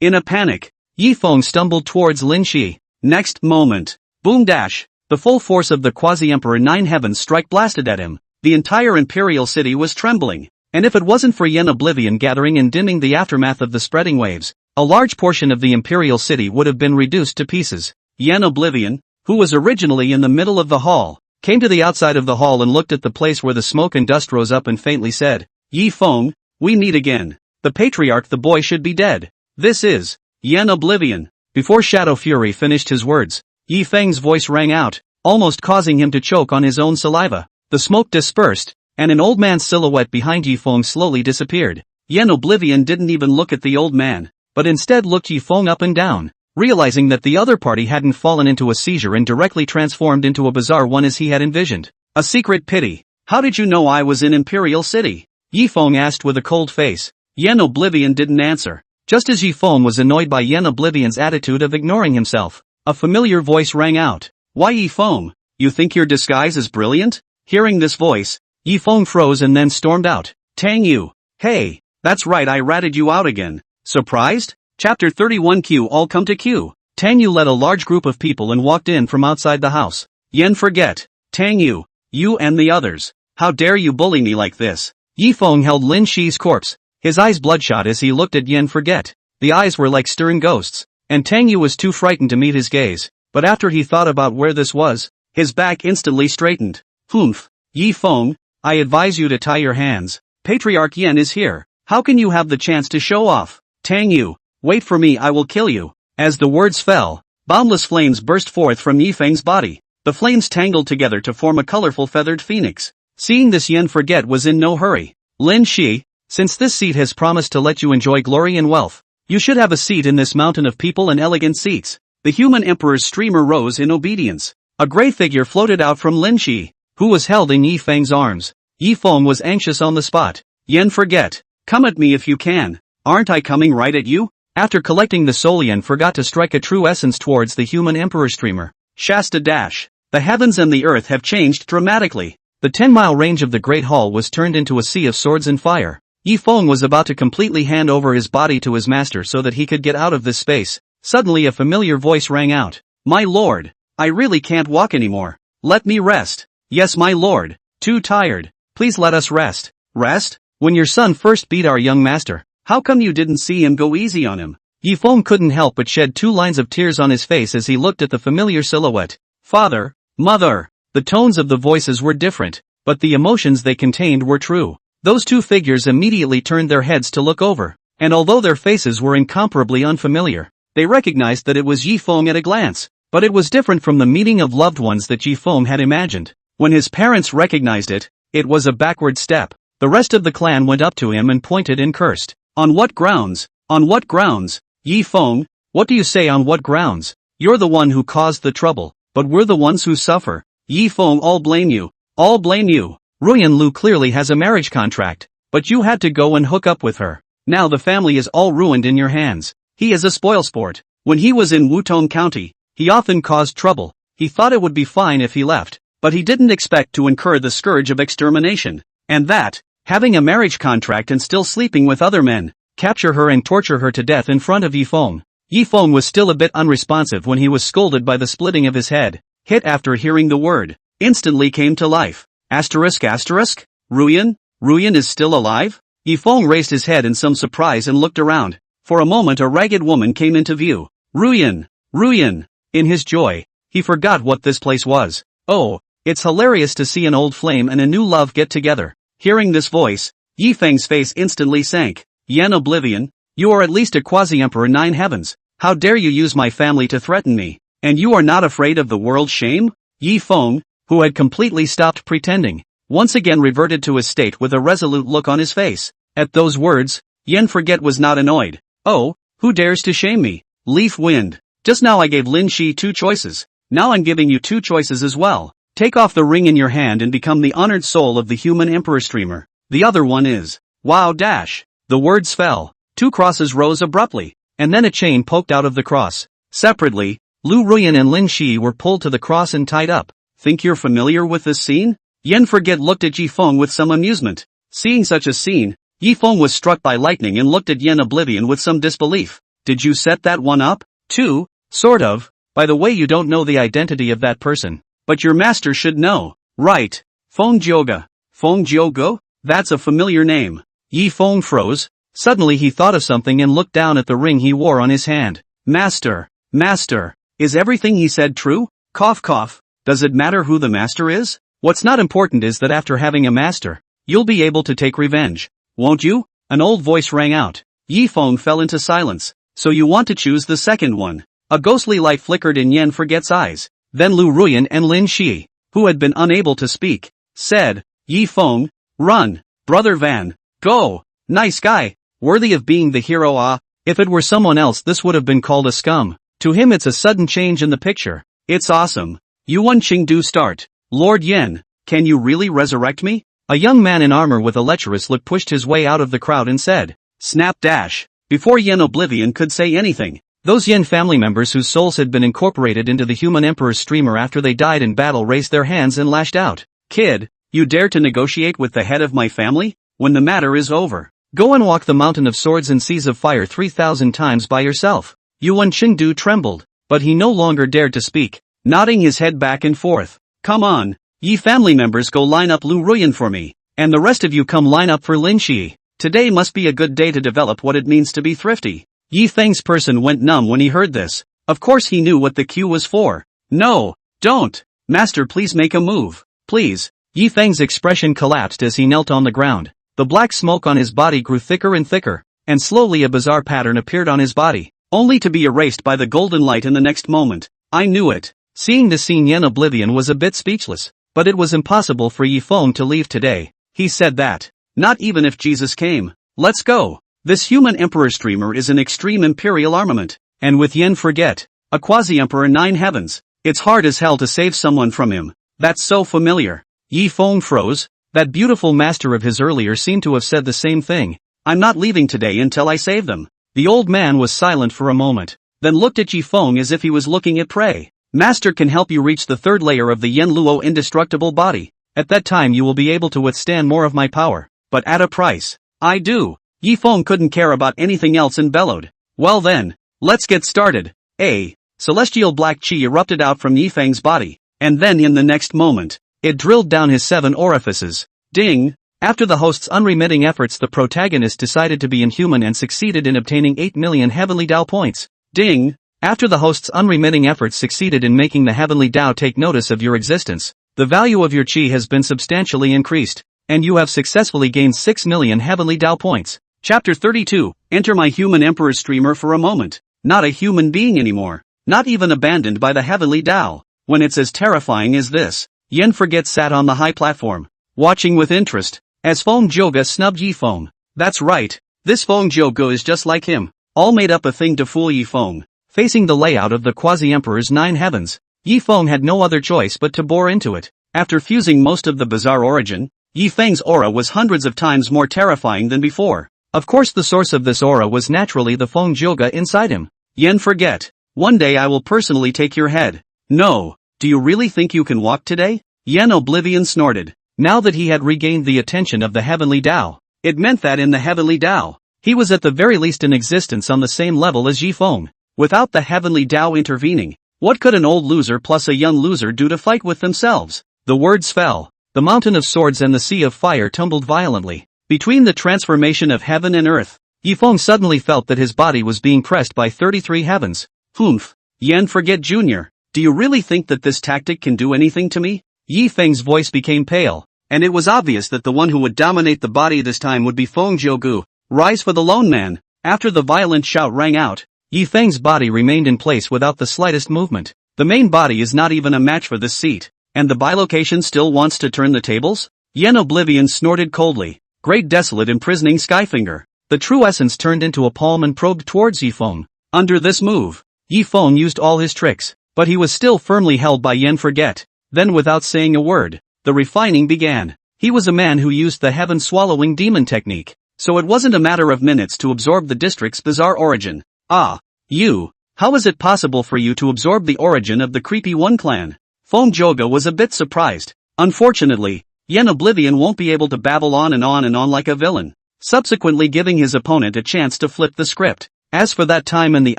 In a panic, Yi Feng stumbled towards Lin Shi. Next moment, boom dash, the full force of the Quasi-Emperor Nine Heavens strike blasted at him. The entire Imperial city was trembling, and if it wasn't for Yen Oblivion gathering and dimming the aftermath of the spreading waves, a large portion of the Imperial city would have been reduced to pieces. Yen Oblivion, who was originally in the middle of the hall, came to the outside of the hall and looked at the place where the smoke and dust rose up and faintly said, "Yi Feng, we meet again. The patriarch, the boy, should be dead. This is Yen Oblivion." Before Shadow Fury finished his words, Yi Feng's voice rang out, almost causing him to choke on his own saliva. The smoke dispersed, and an old man's silhouette behind Yi Feng slowly disappeared. Yen Oblivion didn't even look at the old man, but instead looked Yi Feng up and down, realizing that the other party hadn't fallen into a seizure and directly transformed into a bizarre one as he had envisioned. A secret pity. "How did you know I was in Imperial City?" Yi Feng asked with a cold face. Yen Oblivion didn't answer. Just as Yi Feng was annoyed by Yen Oblivion's attitude of ignoring himself, a familiar voice rang out. "Why, Yi Feng? You think your disguise is brilliant?" Hearing this voice, Yi Feng froze and then stormed out. "Tang Yu! Hey, that's right, I ratted you out again. Surprised?" Chapter 31. Q. All come to Q. Tang Yu led a large group of people and walked in from outside the house. "Yen Forget. Tang Yu, you and the others. How dare you bully me like this?" Yi Feng held Lin Shi's corpse, his eyes bloodshot as he looked at Yen Forget. The eyes were like stern ghosts, and Tang Yu was too frightened to meet his gaze. But after he thought about where this was, his back instantly straightened. "Humph. Yi Feng, I advise you to tie your hands. Patriarch Yen is here. How can you have the chance to show off? Tang Yu, wait for me, I will kill you." As the words fell, boundless flames burst forth from Yi Feng's body. The flames tangled together to form a colorful feathered phoenix. Seeing this, Yen Forget was in no hurry. "Lin Shi, since this seat has promised to let you enjoy glory and wealth, you should have a seat in this mountain of people and elegant seats." The human emperor's streamer rose in obedience. A gray figure floated out from Lin Shi, who was held in Yi Feng's arms. Yi Feng was anxious on the spot. "Yen Forget, come at me if you can. Aren't I coming right at you?" After collecting the soul, Yen forgot to strike a true essence towards the human emperor streamer. Shasta dash. The heavens and the earth have changed dramatically. The 10-mile range of the Great Hall was turned into a sea of swords and fire. Yi Feng was about to completely hand over his body to his master so that he could get out of this space. Suddenly a familiar voice rang out. "My lord, I really can't walk anymore. Let me rest." "Yes, my lord. Too tired. Please let us rest." "Rest? When your son first beat our young master, how come you didn't see him go easy on him?" Yi Feng couldn't help but shed 2 lines of tears on his face as he looked at the familiar silhouette. "Father, mother." The tones of the voices were different, but the emotions they contained were true. Those 2 figures immediately turned their heads to look over, and although their faces were incomparably unfamiliar, they recognized that it was Yi Feng at a glance. But it was different from the meeting of loved ones that Yi Feng had imagined. When his parents recognized it, it was a backward step. The rest of the clan went up to him and pointed and cursed. "On what grounds? On what grounds? Yi Feng, what do you say, on what grounds? You're the one who caused the trouble, but we're the ones who suffer. Yi Feng, all blame you. All blame you. Ruyan Lu clearly has a marriage contract, but you had to go and hook up with her. Now the family is all ruined in your hands. He is a spoilsport. When he was in Wutong County, he often caused trouble. He thought it would be fine if he left, but he didn't expect to incur the scourge of extermination. And that, having a marriage contract and still sleeping with other men, capture her and torture her to death in front of Yifeng. Yifeng was still a bit unresponsive when he was scolded by the splitting of his head. Hit after hearing the word, instantly came to life. Ruyan? Ruyan is still alive? Yifeng raised his head in some surprise and looked around. For a moment a ragged woman came into view. Ruyan! Ruyan! In his joy, he forgot what this place was. Oh, it's hilarious to see an old flame and a new love get together. Hearing this voice, Yifeng's face instantly sank. Yen Oblivion, you are at least a quasi-emperor 9 heavens. How dare you use my family to threaten me? And you are not afraid of the world's shame? Yifeng, who had completely stopped pretending, once again reverted to his state with a resolute look on his face. At those words, Yen Forget was not annoyed. Oh, who dares to shame me? Leaf Wind. Just now I gave Lin Shi 2 choices. Now I'm giving you 2 choices as well. Take off the ring in your hand and become the honored soul of the human emperor streamer. The other one is, wow dash. The words fell. 2 crosses rose abruptly, and then a chain poked out of the cross. Separately, Lu Ruyan and Lin Shi were pulled to the cross and tied up. Think you're familiar with this scene? Yen Forget looked at Yifeng with some amusement. Seeing such a scene, Yifeng was struck by lightning and looked at Yen Oblivion with some disbelief. Did you set that one up, too? Sort of. By the way, you don't know the identity of that person. But your master should know. Right. Feng Jioga. Feng Jiogo? That's a familiar name. Yifeng froze. Suddenly he thought of something and looked down at the ring he wore on his hand. Master. Master. Is everything he said true? Cough cough. Does it matter who the master is? What's not important is that after having a master, you'll be able to take revenge. Won't you? An old voice rang out. Yifeng fell into silence. So you want to choose the second one? A ghostly light flickered in Yen Forget's eyes. Then Lu Ruyan and Lin Shi, who had been unable to speak, said, Yifeng, run, Brother Van, go, nice guy, worthy of being the hero. Ah, if it were someone else this would have been called a scum. To him it's a sudden change in the picture. It's awesome. Yuan Qingdu start. Lord Yen, can you really resurrect me? A young man in armor with a lecherous look pushed his way out of the crowd and said, snap dash. Before Yen Oblivion could say anything, those Yen family members whose souls had been incorporated into the human emperor's streamer after they died in battle raised their hands and lashed out. Kid, you dare to negotiate with the head of my family? When the matter is over, go and walk the mountain of swords and seas of fire 3,000 times by yourself. Yuan Qingdu trembled, but he no longer dared to speak, nodding his head back and forth. Come on, ye family members, go line up Lu Ruyan for me, and the rest of you come line up for Lin Shi. Today must be a good day to develop what it means to be thrifty. Yi Feng's person went numb when he heard this. Of course he knew what the cue was for. No, don't. Master, please make a move. Please. Yi Feng's expression collapsed as he knelt on the ground. The black smoke on his body grew thicker and thicker, and slowly a bizarre pattern appeared on his body, only to be erased by the golden light in the next moment. I knew it. Seeing the scene, Yen Oblivion was a bit speechless, but it was impossible for Yifeng to leave today. He said that. Not even if Jesus came. Let's go. This human emperor streamer is an extreme imperial armament, and with Yen Forget, a quasi-emperor 9 heavens, it's hard as hell to save someone from him. That's so familiar. Yifeng froze. That beautiful master of his earlier seemed to have said the same thing. I'm not leaving today until I save them. The old man was silent for a moment, then looked at Yifeng as if he was looking at prey. Master can help you reach the 3rd layer of the Yen Luo indestructible body. At that time you will be able to withstand more of my power, but at a price. I do. Yifeng couldn't care about anything else and bellowed. Well then, let's get started. A celestial black chi erupted out from Yifeng's body, and then in the next moment, it drilled down his 7 orifices. Ding! After the host's unremitting efforts, the protagonist decided to be inhuman and succeeded in obtaining 8 million heavenly Dao points. Ding! After the host's unremitting efforts succeeded in making the heavenly Dao take notice of your existence, the value of your chi has been substantially increased, and you have successfully gained 6 million heavenly Dao points. Chapter 32, Enter my human emperor streamer for a moment. Not a human being anymore. Not even abandoned by the heavenly Dao. When it's as terrifying as this. Yen Forget sat on the high platform, watching with interest, as Feng Jioga snubbed Yifeng. That's right, this Feng Jioga is just like him. All made up a thing to fool Yifeng. Facing the layout of the quasi-emperor's 9 heavens, Yifeng had no other choice but to bore into it. After fusing most of the bizarre origin, Yifeng's aura was hundreds of times more terrifying than before. Of course the source of this aura was naturally the Feng Jioga inside him. Yen Forget. One day I will personally take your head. No, do you really think you can walk today? Yen Oblivion snorted. Now that he had regained the attention of the heavenly Tao, it meant that in the heavenly Tao, he was at the very least in existence on the same level as Yifeng. Without the heavenly Tao intervening, what could an old loser plus a young loser do to fight with themselves? The words fell. The mountain of swords and the sea of fire tumbled violently. Between the transformation of heaven and earth, Yifeng suddenly felt that his body was being pressed by 33 heavens. Humph. Yen Forget Jr., do you really think that this tactic can do anything to me? Yifeng's voice became pale, and it was obvious that the one who would dominate the body this time would be Feng Jiugu. Rise for the lone man. After the violent shout rang out, Yifeng's body remained in place without the slightest movement. The main body is not even a match for this seat, and the bilocation still wants to turn the tables? Yen Oblivion snorted coldly. Great desolate imprisoning Skyfinger. The true essence turned into a palm and probed towards Yifeng. Under this move, Yifeng used all his tricks, but he was still firmly held by Yen Forget. Then without saying a word, the refining began. He was a man who used the heaven-swallowing demon technique, so it wasn't a matter of minutes to absorb the district's bizarre origin. Ah, you, how is it possible for you to absorb the origin of the creepy One clan? Feng Joga was a bit surprised. Unfortunately, Yen Oblivion won't be able to babble on and on and on like a villain, subsequently giving his opponent a chance to flip the script. As for that time in the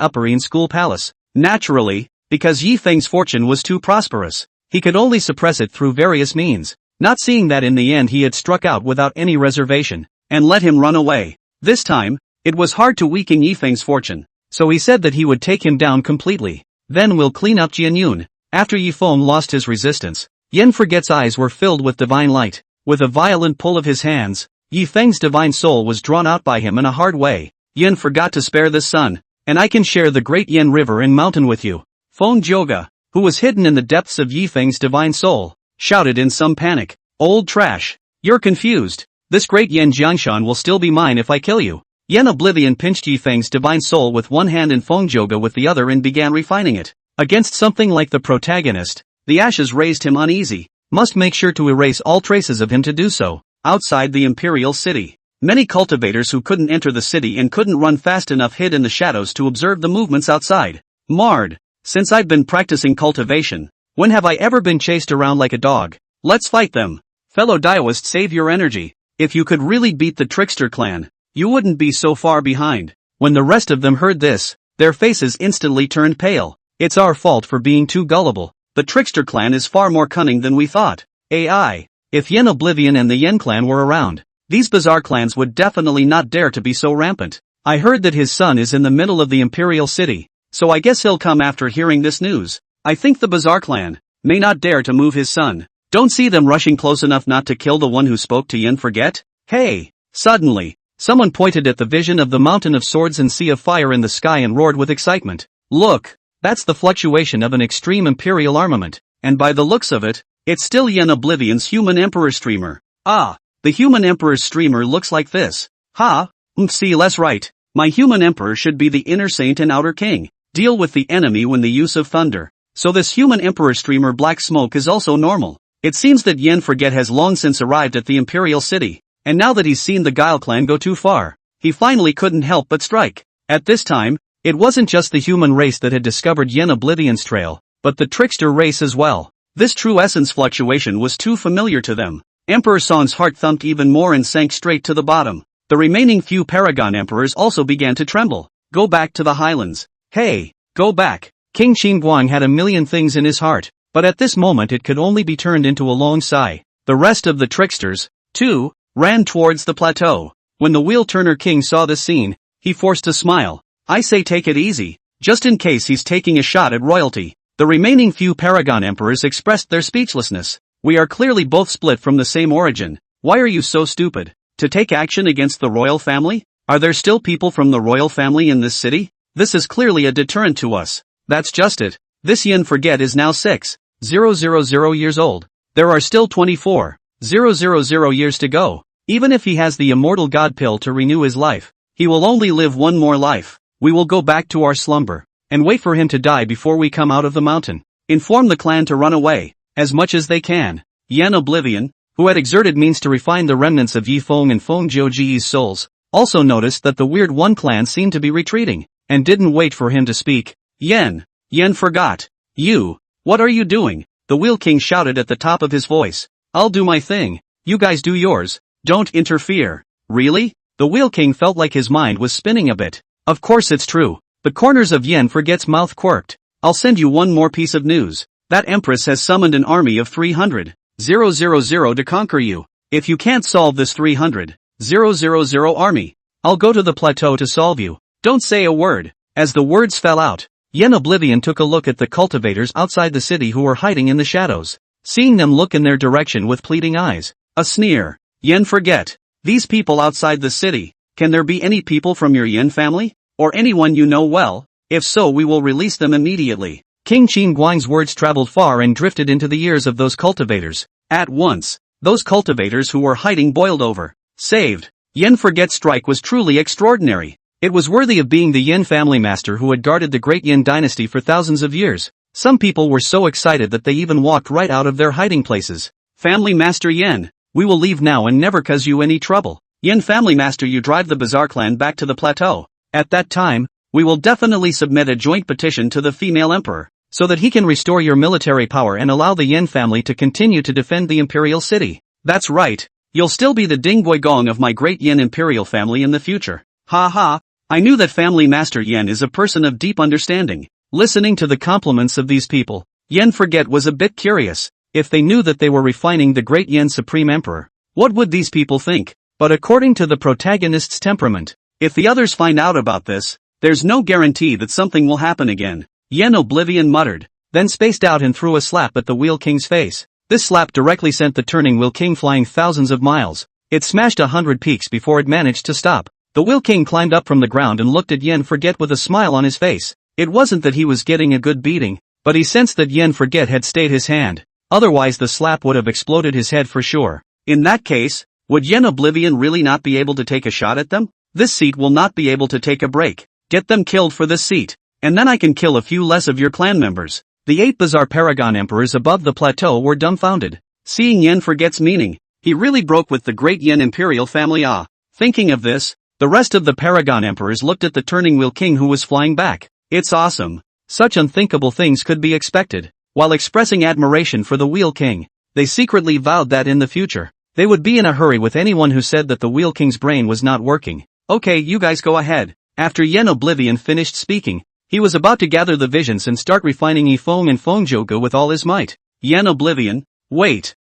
Upper Yin School Palace, naturally, because Yifeng's fortune was too prosperous, he could only suppress it through various means, not seeing that in the end he had struck out without any reservation, and let him run away. This time, it was hard to weaken Yifeng's fortune, so he said that he would take him down completely. Then we'll clean up Jianyun. After Yifeng lost his resistance, Yen Forget's eyes were filled with divine light. With a violent pull of his hands, Yifeng's divine soul was drawn out by him in a hard way. Yen forgot to spare the sun, and I can share the great Yen River and mountain with you. Feng Joga, who was hidden in the depths of Yifeng's divine soul, shouted in some panic. Old trash. You're confused. This great Yen Jiangshan will still be mine if I kill you. Yen Oblivion pinched Yifeng's divine soul with one hand and Feng Joga with the other and began refining it. Against something like the protagonist, the ashes raised him uneasy. Must make sure to erase all traces of him to do so. Outside the Imperial city, many cultivators who couldn't enter the city and couldn't run fast enough hid in the shadows to observe the movements outside. Marred. Since I've been practicing cultivation, when have I ever been chased around like a dog? Let's fight them. Fellow Daoist, save your energy. If you could really beat the Trickster clan, you wouldn't be so far behind. When the rest of them heard this, their faces instantly turned pale. It's our fault for being too gullible. The Trickster clan is far more cunning than we thought. AI. If Yen Oblivion and the Yen clan were around, these bizarre clans would definitely not dare to be so rampant. I heard that his son is in the middle of the Imperial city, so I guess he'll come after hearing this news. I think the bizarre clan may not dare to move his son. Don't see them rushing close enough not to kill the one who spoke to Yen Forget? Hey! Suddenly, someone pointed at the vision of the mountain of swords and sea of fire in the sky and roared with excitement. Look! That's the fluctuation of an extreme Imperial armament, and by the looks of it, it's still Yen Oblivion's human emperor streamer. Ah, the human emperor's streamer looks like this. Ha! See, less right. My human emperor should be the inner saint and outer king. Deal with the enemy when the use of thunder. So this human emperor streamer black smoke is also normal. It seems that Yen Forget has long since arrived at the Imperial city, and now that he's seen the Guile clan go too far, he finally couldn't help but strike. At this time, it wasn't just the human race that had discovered Yen Oblivion's trail, but the trickster race as well. This true essence fluctuation was too familiar to them. Emperor Song's heart thumped even more and sank straight to the bottom. The remaining few Paragon Emperors also began to tremble. Go back to the highlands. Hey, go back. King Qingguang had a million things in his heart, but at this moment it could only be turned into a long sigh. The rest of the tricksters, too, ran towards the plateau. When the wheel-turner king saw this scene, he forced a smile. I say take it easy, just in case he's taking a shot at royalty. The remaining few Paragon Emperors expressed their speechlessness. We are clearly both split from the same origin. Why are you so stupid? To take action against the royal family? Are there still people from the royal family in this city? This is clearly a deterrent to us. That's just it. This Yen Forget is now 6,000 years old. There are still 24,000 years to go. Even if he has the immortal god pill to renew his life, he will only live one more life. We will go back to our slumber, and wait for him to die before we come out of the mountain. Inform the clan to run away, as much as they can. Yen Oblivion, who had exerted means to refine the remnants of Yifeng and Feng Jiuji's souls, also noticed that the Weird One clan seemed to be retreating, and didn't wait for him to speak. Yen, Yen forgot. You. What are you doing? The Wheel King shouted at the top of his voice. I'll do my thing. You guys do yours. Don't interfere. Really? The Wheel King felt like his mind was spinning a bit. Of course it's true. The corners of Yen Forget's mouth quirked. I'll send you one more piece of news. That empress has summoned an army of 300,000 to conquer you. If you can't solve this 300,000 army, I'll go to the plateau to solve you. Don't say a word. As the words fell out, Yen Oblivion took a look at the cultivators outside the city who were hiding in the shadows. Seeing them look in their direction with pleading eyes, a sneer. Yen Forget. These people outside the city, can there be any people from your Yen family? Or anyone you know well? If so, we will release them immediately. King Qin Guang's words traveled far and drifted into the ears of those cultivators. At once, those cultivators who were hiding boiled over. Saved. Yen Forget's strike was truly extraordinary. It was worthy of being the Yen family master who had guarded the great Yen dynasty for thousands of years. Some people were so excited that they even walked right out of their hiding places. Family Master Yen, we will leave now and never cause you any trouble. Yen family master, you drive the Bazaar clan back to the plateau. At that time, we will definitely submit a joint petition to the female emperor, so that he can restore your military power and allow the Yen family to continue to defend the imperial city. That's right. You'll still be the Dingboy Gong of my great Yen imperial family in the future. Ha ha. I knew that family master Yen is a person of deep understanding. Listening to the compliments of these people, Yen Forget was a bit curious. If they knew that they were refining the great Yen supreme emperor, what would these people think? But according to the protagonist's temperament, if the others find out about this, there's no guarantee that something will happen again. Yen Oblivion muttered, then spaced out and threw a slap at the Wheel King's face. This slap directly sent the turning Wheel King flying thousands of miles. It smashed 100 peaks before it managed to stop. The Wheel King climbed up from the ground and looked at Yen Forget with a smile on his face. It wasn't that he was getting a good beating, but he sensed that Yen Forget had stayed his hand. Otherwise the slap would have exploded his head for sure. In that case, would Yen Oblivion really not be able to take a shot at them? This seat will not be able to take a break. Get them killed for this seat, and then I can kill a few less of your clan members. The 8 Bazaar Paragon Emperors above the plateau were dumbfounded. Seeing Yen Forget's meaning, he really broke with the great Yen imperial family. Thinking of this, the rest of the Paragon Emperors looked at the turning Wheel King who was flying back. It's awesome. Such unthinkable things could be expected. While expressing admiration for the Wheel King, they secretly vowed that in the future, they would be in a hurry with anyone who said that the Wheel King's brain was not working. Okay, you guys go ahead. After Yen Oblivion finished speaking, he was about to gather the visions and start refining Yifeng and Fengjogu with all his might. Yen Oblivion, wait.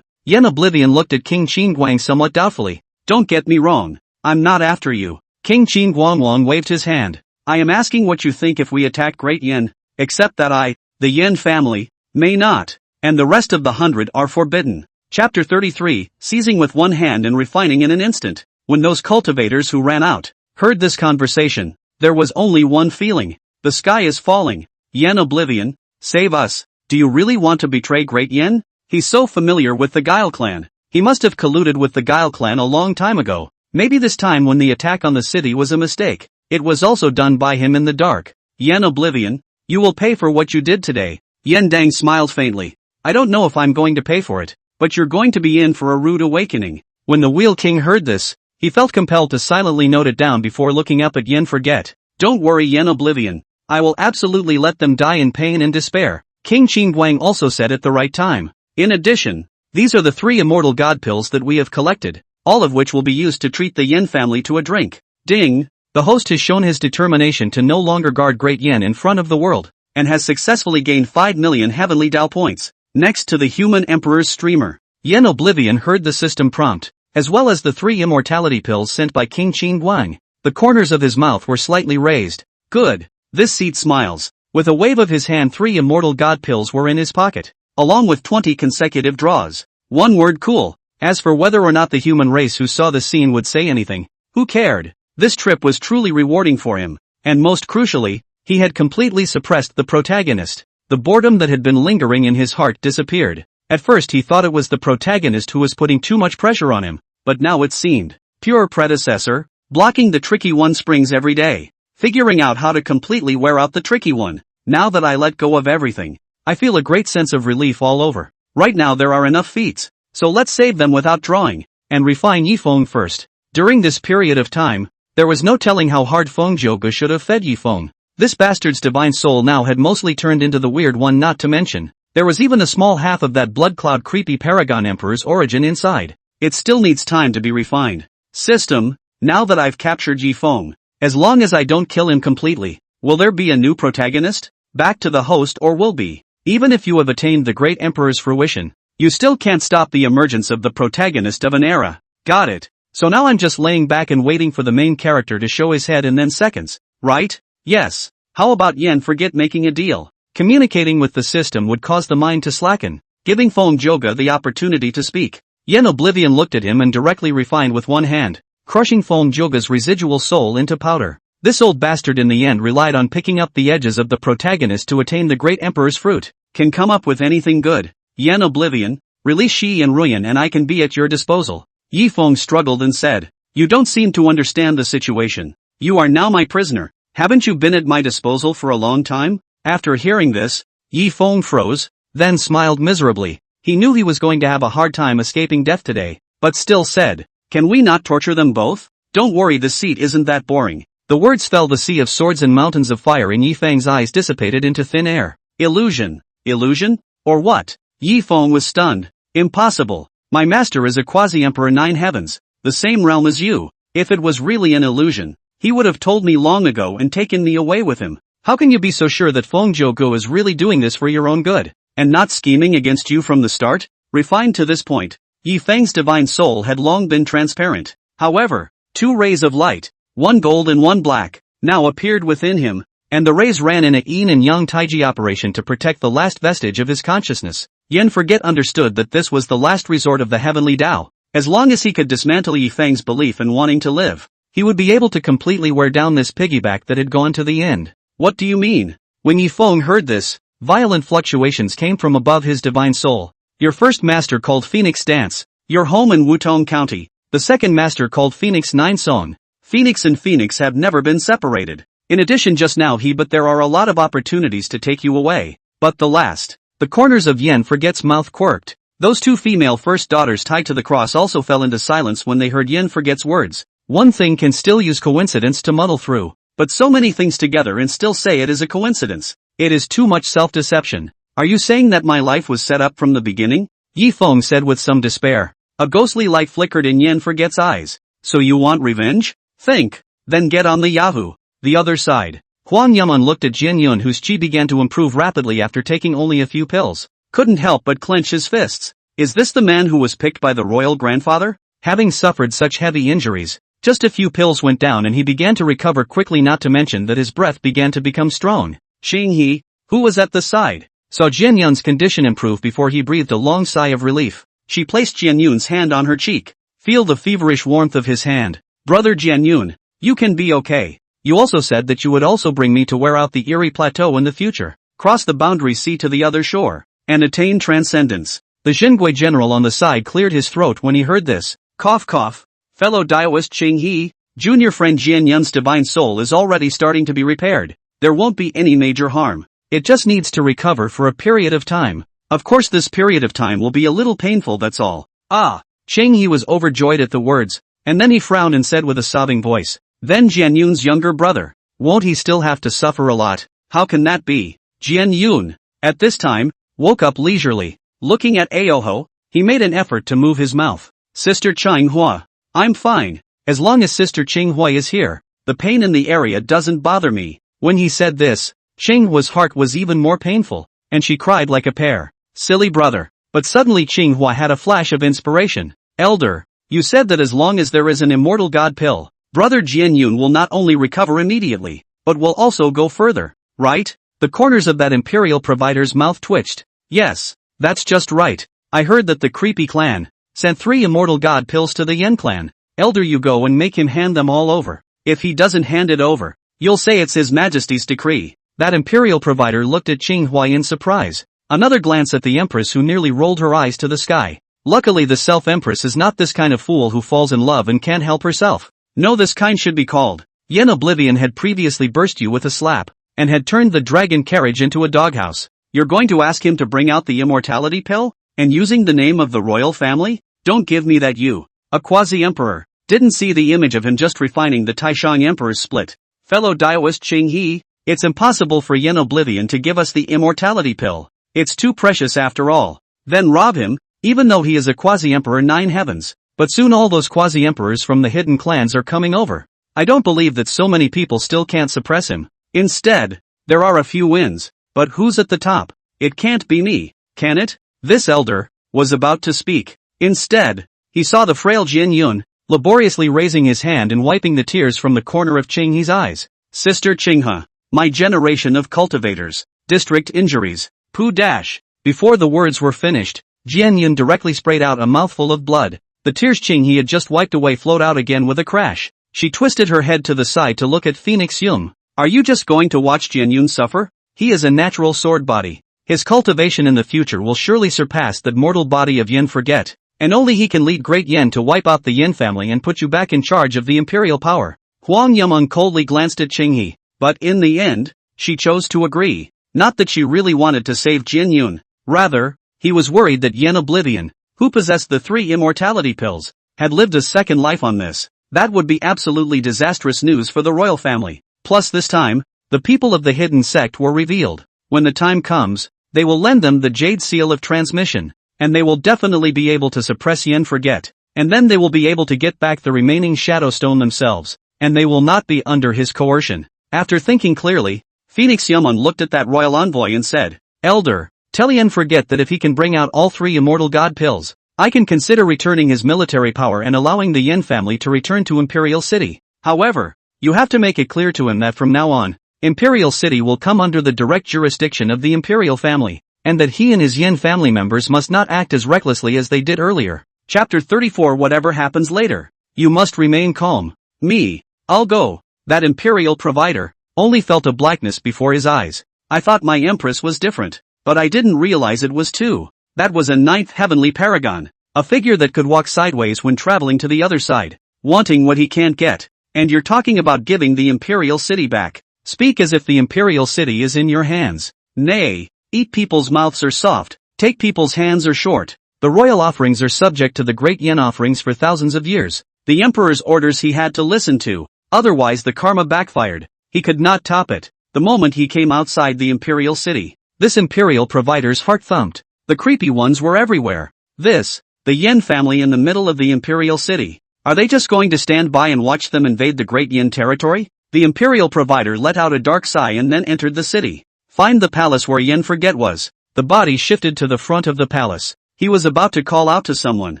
Yen Oblivion looked at King Qinguang somewhat doubtfully. Don't get me wrong. I'm not after you. King Qinguang waved his hand. I am asking what you think if we attack Great Yen, except that I, the Yen family, may not, and the rest of the 100 are forbidden. Chapter 33, Seizing with one hand and refining in an instant. When those cultivators who ran out heard this conversation, there was only one feeling. The sky is falling. Yen Oblivion, save us. Do you really want to betray Great Yen? He's so familiar with the Guile clan. He must have colluded with the Guile clan a long time ago. Maybe this time when the attack on the city was a mistake. It was also done by him in the dark. Yen Oblivion, you will pay for what you did today. Yen Dang smiled faintly. I don't know if I'm going to pay for it, but you're going to be in for a rude awakening. When the Wheel King heard this, he felt compelled to silently note it down before looking up at Yen Forget. Don't worry Yen Oblivion. I will absolutely let them die in pain and despair. King Qinguang also said at the right time. In addition, these are the 3 immortal god pills that we have collected, all of which will be used to treat the Yen family to a drink. Ding! The host has shown his determination to no longer guard Great Yen in front of the world, and has successfully gained 5 million heavenly Dao points. Next to the human emperor's streamer, Yen Oblivion heard the system prompt, as well as the 3 immortality pills sent by King Qinguang. The corners of his mouth were slightly raised. Good. This seat smiles. With a wave of his hand 3 immortal god pills were in his pocket, along with 20 consecutive draws. One word cool. As for whether or not the human race who saw the scene would say anything, who cared? This trip was truly rewarding for him, and most crucially, he had completely suppressed the protagonist. The boredom that had been lingering in his heart disappeared. At first he thought it was the protagonist who was putting too much pressure on him, but now it seemed pure predecessor, blocking the tricky one springs every day, figuring out how to completely wear out the tricky one. Now that I let go of everything, I feel a great sense of relief all over. Right now there are enough feats, so let's save them without drawing, and refine Yifeng first. During this period of time, there was no telling how hard Fengjogu should have fed Yifeng. This bastard's divine soul now had mostly turned into the weird one, not to mention there was even a small half of that blood cloud creepy paragon emperor's origin inside. It still needs time to be refined. System, now that I've captured Yi Feng, as long as I don't kill him completely, will there be a new protagonist? Back to the host, or will be? Even if you have attained the great emperor's fruition, you still can't stop the emergence of the protagonist of an era. Got it. So now I'm just laying back and waiting for the main character to show his head in then seconds, right? Yes. How about Yen forget making a deal? Communicating with the system would cause the mind to slacken, giving Feng Joga the opportunity to speak. Yen Oblivion looked at him and directly refined with one hand, crushing Feng Joga's residual soul into powder. This old bastard in the end relied on picking up the edges of the protagonist to attain the great emperor's fruit. Can come up with anything good. Yen Oblivion, release Shi and Ruyan and I can be at your disposal. Yi Feng struggled and said, you don't seem to understand the situation. You are now my prisoner. Haven't you been at my disposal for a long time? After hearing this, Yi Feng froze, then smiled miserably. He knew he was going to have a hard time escaping death today, but still said, can we not torture them both? Don't worry, the seat isn't that boring. The words fell. The sea of swords and mountains of fire in Yi Feng's eyes dissipated into thin air. Illusion? Illusion? Or what? Yi Feng was stunned. Impossible. My master is a quasi-emperor 9 heavens, the same realm as you. If it was really an illusion, he would have told me long ago and taken me away with him. How can you be so sure that Feng Jogo is really doing this for your own good, and not scheming against you from the start? Refined to this point, Yi Feng's divine soul had long been transparent. However, 2 rays of light, one gold and one black, now appeared within him, and the rays ran in a yin and yang taiji operation to protect the last vestige of his consciousness. Yen Forget understood that this was the last resort of the heavenly Tao. As long as he could dismantle Yi Feng's belief in wanting to live, he would be able to completely wear down this piggyback that had gone to the end. What do you mean? When Yi Feng heard this, violent fluctuations came from above his divine soul. Your first master called Phoenix Dance, your home in Wutong County. The second master called Phoenix Nine Song. Phoenix and Phoenix have never been separated. In addition, just now but there are a lot of opportunities to take you away. But the last. The corners of Yen Forget's mouth quirked. Those 2 female first daughters tied to the cross also fell into silence when they heard Yen Forget's words. One thing can still use coincidence to muddle through. But so many things together and still say it is a coincidence. It is too much self-deception. Are you saying that my life was set up from the beginning? Yi Feng said with some despair. A ghostly light flickered in Yen Forget's eyes. So you want revenge? Think. Then get on the Yahoo. The other side. Huang Yaman looked at Jin Yun, whose chi began to improve rapidly after taking only a few pills. Couldn't help but clench his fists. Is this the man who was picked by the royal grandfather? Having suffered such heavy injuries, just a few pills went down and he began to recover quickly, not to mention that his breath began to become strong. Xing He, who was at the side, saw Jin Yun's condition improve before he breathed a long sigh of relief. She placed Jian Yun's hand on her cheek. Feel the feverish warmth of his hand. Brother Jian Yun, you can be okay. You also said that you would also bring me to wear out the Eerie Plateau in the future, cross the boundary sea to the other shore, and attain transcendence. The Xingui general on the side cleared his throat when he heard this. Cough cough. Fellow Daoist Xing He, junior friend Jian Yun's divine soul is already starting to be repaired. There won't be any major harm. It just needs to recover for a period of time. Of course this period of time will be a little painful, that's all. Ah! Xing He was overjoyed at the words, and then he frowned and said with a sobbing voice, then Jian Yun's younger brother, won't he still have to suffer a lot? How can that be? Jian Yun, at this time, woke up leisurely. Looking at Aoho, he made an effort to move his mouth. Sister Qinghua, I'm fine. As long as Sister Qinghua is here, the pain in the area doesn't bother me. When he said this, Qinghua's heart was even more painful, and she cried like a pear. Silly brother. But suddenly Qinghua had a flash of inspiration. Elder, you said that as long as there is an immortal god pill, Brother Jian Yun will not only recover immediately, but will also go further, right? The corners of that Imperial provider's mouth twitched. Yes, that's just right. I heard that the creepy clan sent 3 immortal god pills to the Yen clan. Elder, you go and make him hand them all over. If he doesn't hand it over, you'll say it's His Majesty's decree. That Imperial provider looked at Qinghua in surprise. Another glance at the Empress, who nearly rolled her eyes to the sky. Luckily the self-Empress is not this kind of fool who falls in love and can't help herself. No, this kind should be called. Yen Oblivion had previously burst you with a slap, and had turned the dragon carriage into a doghouse. You're going to ask him to bring out the immortality pill? And using the name of the royal family? Don't give me that, you. A quasi-emperor. Didn't see the image of him just refining the Taishang Emperor's split. Fellow Daoist Xing He, It's impossible for Yen Oblivion to give us the immortality pill. It's too precious after all. Then rob him, even though he is a quasi-emperor 9 heavens. But soon all those quasi-emperors from the hidden clans are coming over. I don't believe that so many people still can't suppress him. Instead, there are a few wins. But who's at the top? It can't be me, can it? This elder was about to speak. Instead, he saw the frail Jin Yun, laboriously raising his hand and wiping the tears from the corner of Qinghe's eyes. Sister Qinghe, my generation of cultivators, district injuries, poo dash. Before the words were finished, Jian Yun directly sprayed out a mouthful of blood. The tears Qinghe had just wiped away flowed out again with a crash. She twisted her head to the side to look at Phoenix Yum. Are you just going to watch Jian Yun suffer? He is a natural sword body. His cultivation in the future will surely surpass that mortal body of Yen Forget, and only he can lead Great Yen to wipe out the Yen family and put you back in charge of the imperial power. Huang Yumeng coldly glanced at Qinghe, but in the end, she chose to agree. Not that she really wanted to save Jian Yun. Rather, he was worried that Yen Oblivion, who possessed the 3 immortality pills, had lived a second life on this. That would be absolutely disastrous news for the royal family. Plus this time, the people of the hidden sect were revealed. When the time comes, they will lend them the Jade Seal of Transmission, and they will definitely be able to suppress Yen Forget, and then they will be able to get back the remaining Shadow Stone themselves, and they will not be under his coercion. After thinking clearly, Phoenix Yaman looked at that royal envoy and said, Elder, tell Yen Forget that if he can bring out all 3 immortal god pills, I can consider returning his military power and allowing the Yen family to return to Imperial City. However, you have to make it clear to him that from now on, Imperial City will come under the direct jurisdiction of the Imperial family, and that he and his Yen family members must not act as recklessly as they did earlier. Chapter 34. Whatever happens later, you must remain calm. Me, I'll go. That Imperial provider only felt a blackness before his eyes. I thought my empress was different, but I didn't realize it was too. That was a 9th heavenly paragon, a figure that could walk sideways when traveling to the other side, wanting what he can't get. And you're talking about giving the Imperial City back. Speak as if the Imperial City is in your hands. Nay, eat people's mouths are soft, take people's hands are short. The royal offerings are subject to the great Yen offerings for thousands of years. The emperor's orders he had to listen to, otherwise the karma backfired. He could not top it. The moment he came outside the Imperial City, this Imperial provider's heart thumped. The creepy ones were everywhere. The Yen family in the middle of the Imperial City. Are they just going to stand by and watch them invade the great Yen territory? The Imperial provider let out a dark sigh and then entered the city. Find the palace where Yen Forget was. The body shifted to the front of the palace. He was about to call out to someone,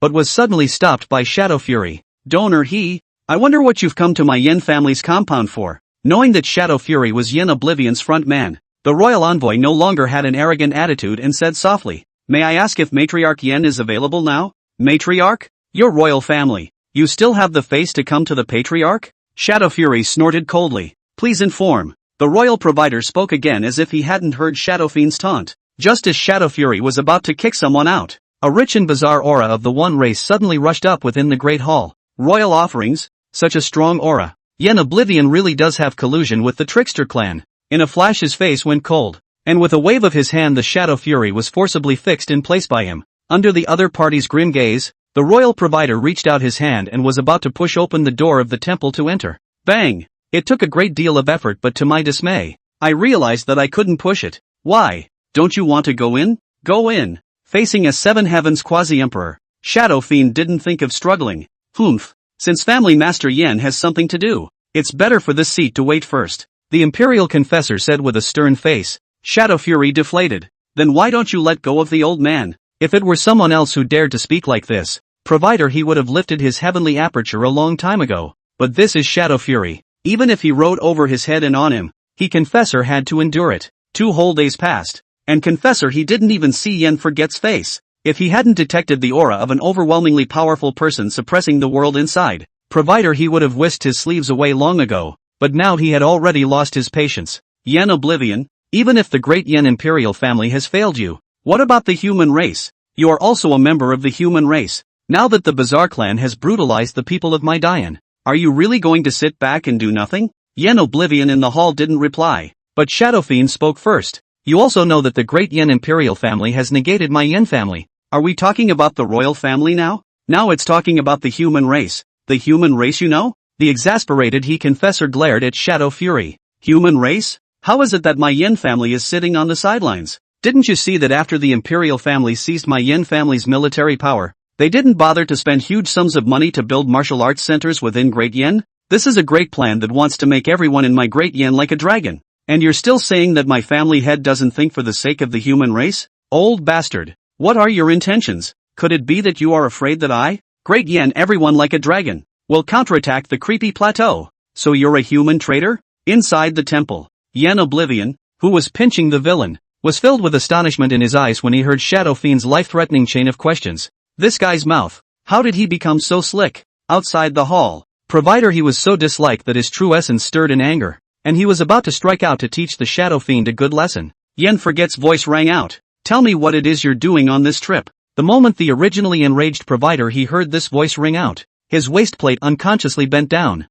but was suddenly stopped by Shadow Fury. Donor I wonder what you've come to my Yen family's compound for. Knowing that Shadow Fury was Yen Oblivion's front man, the royal envoy no longer had an arrogant attitude and said softly, May I ask if Matriarch Yen is available now? Matriarch? Your royal family. You still have the face to come to the Patriarch? Shadow Fury snorted coldly. Please inform. The royal provider spoke again as if he hadn't heard Shadow Fiend's taunt. Just as Shadow Fury was about to kick someone out, a rich and bizarre aura of the One Race suddenly rushed up within the Great Hall. Royal offerings? Such a strong aura. Yen Oblivion really does have collusion with the Trickster clan. In a flash his face went cold, and with a wave of his hand the Shadow Fury was forcibly fixed in place by him. Under the other party's grim gaze, the royal provider reached out his hand and was about to push open the door of the temple to enter. Bang! It took a great deal of effort, but to my dismay, I realized that I couldn't push it. Why? Don't you want to go in? Go in. Facing a 7 heavens quasi-emperor, Shadow Fiend didn't think of struggling. Humph. Since Family Master Yen has something to do, it's better for this seat to wait first. The Imperial Confessor said with a stern face. Shadow Fury deflated. Then why don't you let go of the old man? If it were someone else who dared to speak like this, provider, he would have lifted his heavenly aperture a long time ago. But this is Shadow Fury. Even if he rode over his head and on him, he Confessor had to endure it. 2 whole days passed, and Confessor he didn't even see Yen Forget's face. If he hadn't detected the aura of an overwhelmingly powerful person suppressing the world inside, provider, he would have whisked his sleeves away long ago, but now he had already lost his patience. Yen Oblivion, even if the great Yen Imperial family has failed you, what about the human race? You are also a member of the human race. Now that the Bazaar clan has brutalized the people of my Dian, are you really going to sit back and do nothing? Yen Oblivion in the hall didn't reply, but Shadow Fiend spoke first. You also know that the great Yen Imperial family has negated my Yen family. Are we talking about the royal family now? Now it's talking about the human race. The human race, you know? The exasperated he Confessor glared at Shadow Fury. Human race? How is it that my Yin family is sitting on the sidelines? Didn't you see that after the Imperial family seized my Yin family's military power, they didn't bother to spend huge sums of money to build martial arts centers within Great Yin? This is a great plan that wants to make everyone in my Great Yin like a dragon. And you're still saying that my family head doesn't think for the sake of the human race? Old bastard. What are your intentions? Could it be that you are afraid that I, Great Yin everyone like a dragon, will counterattack the creepy plateau? So you're a human traitor? Inside the temple, Yen Oblivion, who was pinching the villain, was filled with astonishment in his eyes when he heard Shadow Fiend's life-threatening chain of questions. This guy's mouth, how did he become so slick? Outside the hall, provider he was so disliked that his true essence stirred in anger, and he was about to strike out to teach the Shadow Fiend a good lesson. Yen Forget's voice rang out. Tell me what it is you're doing on this trip. The moment the originally enraged provider he heard this voice ring out, his waistplate unconsciously bent down.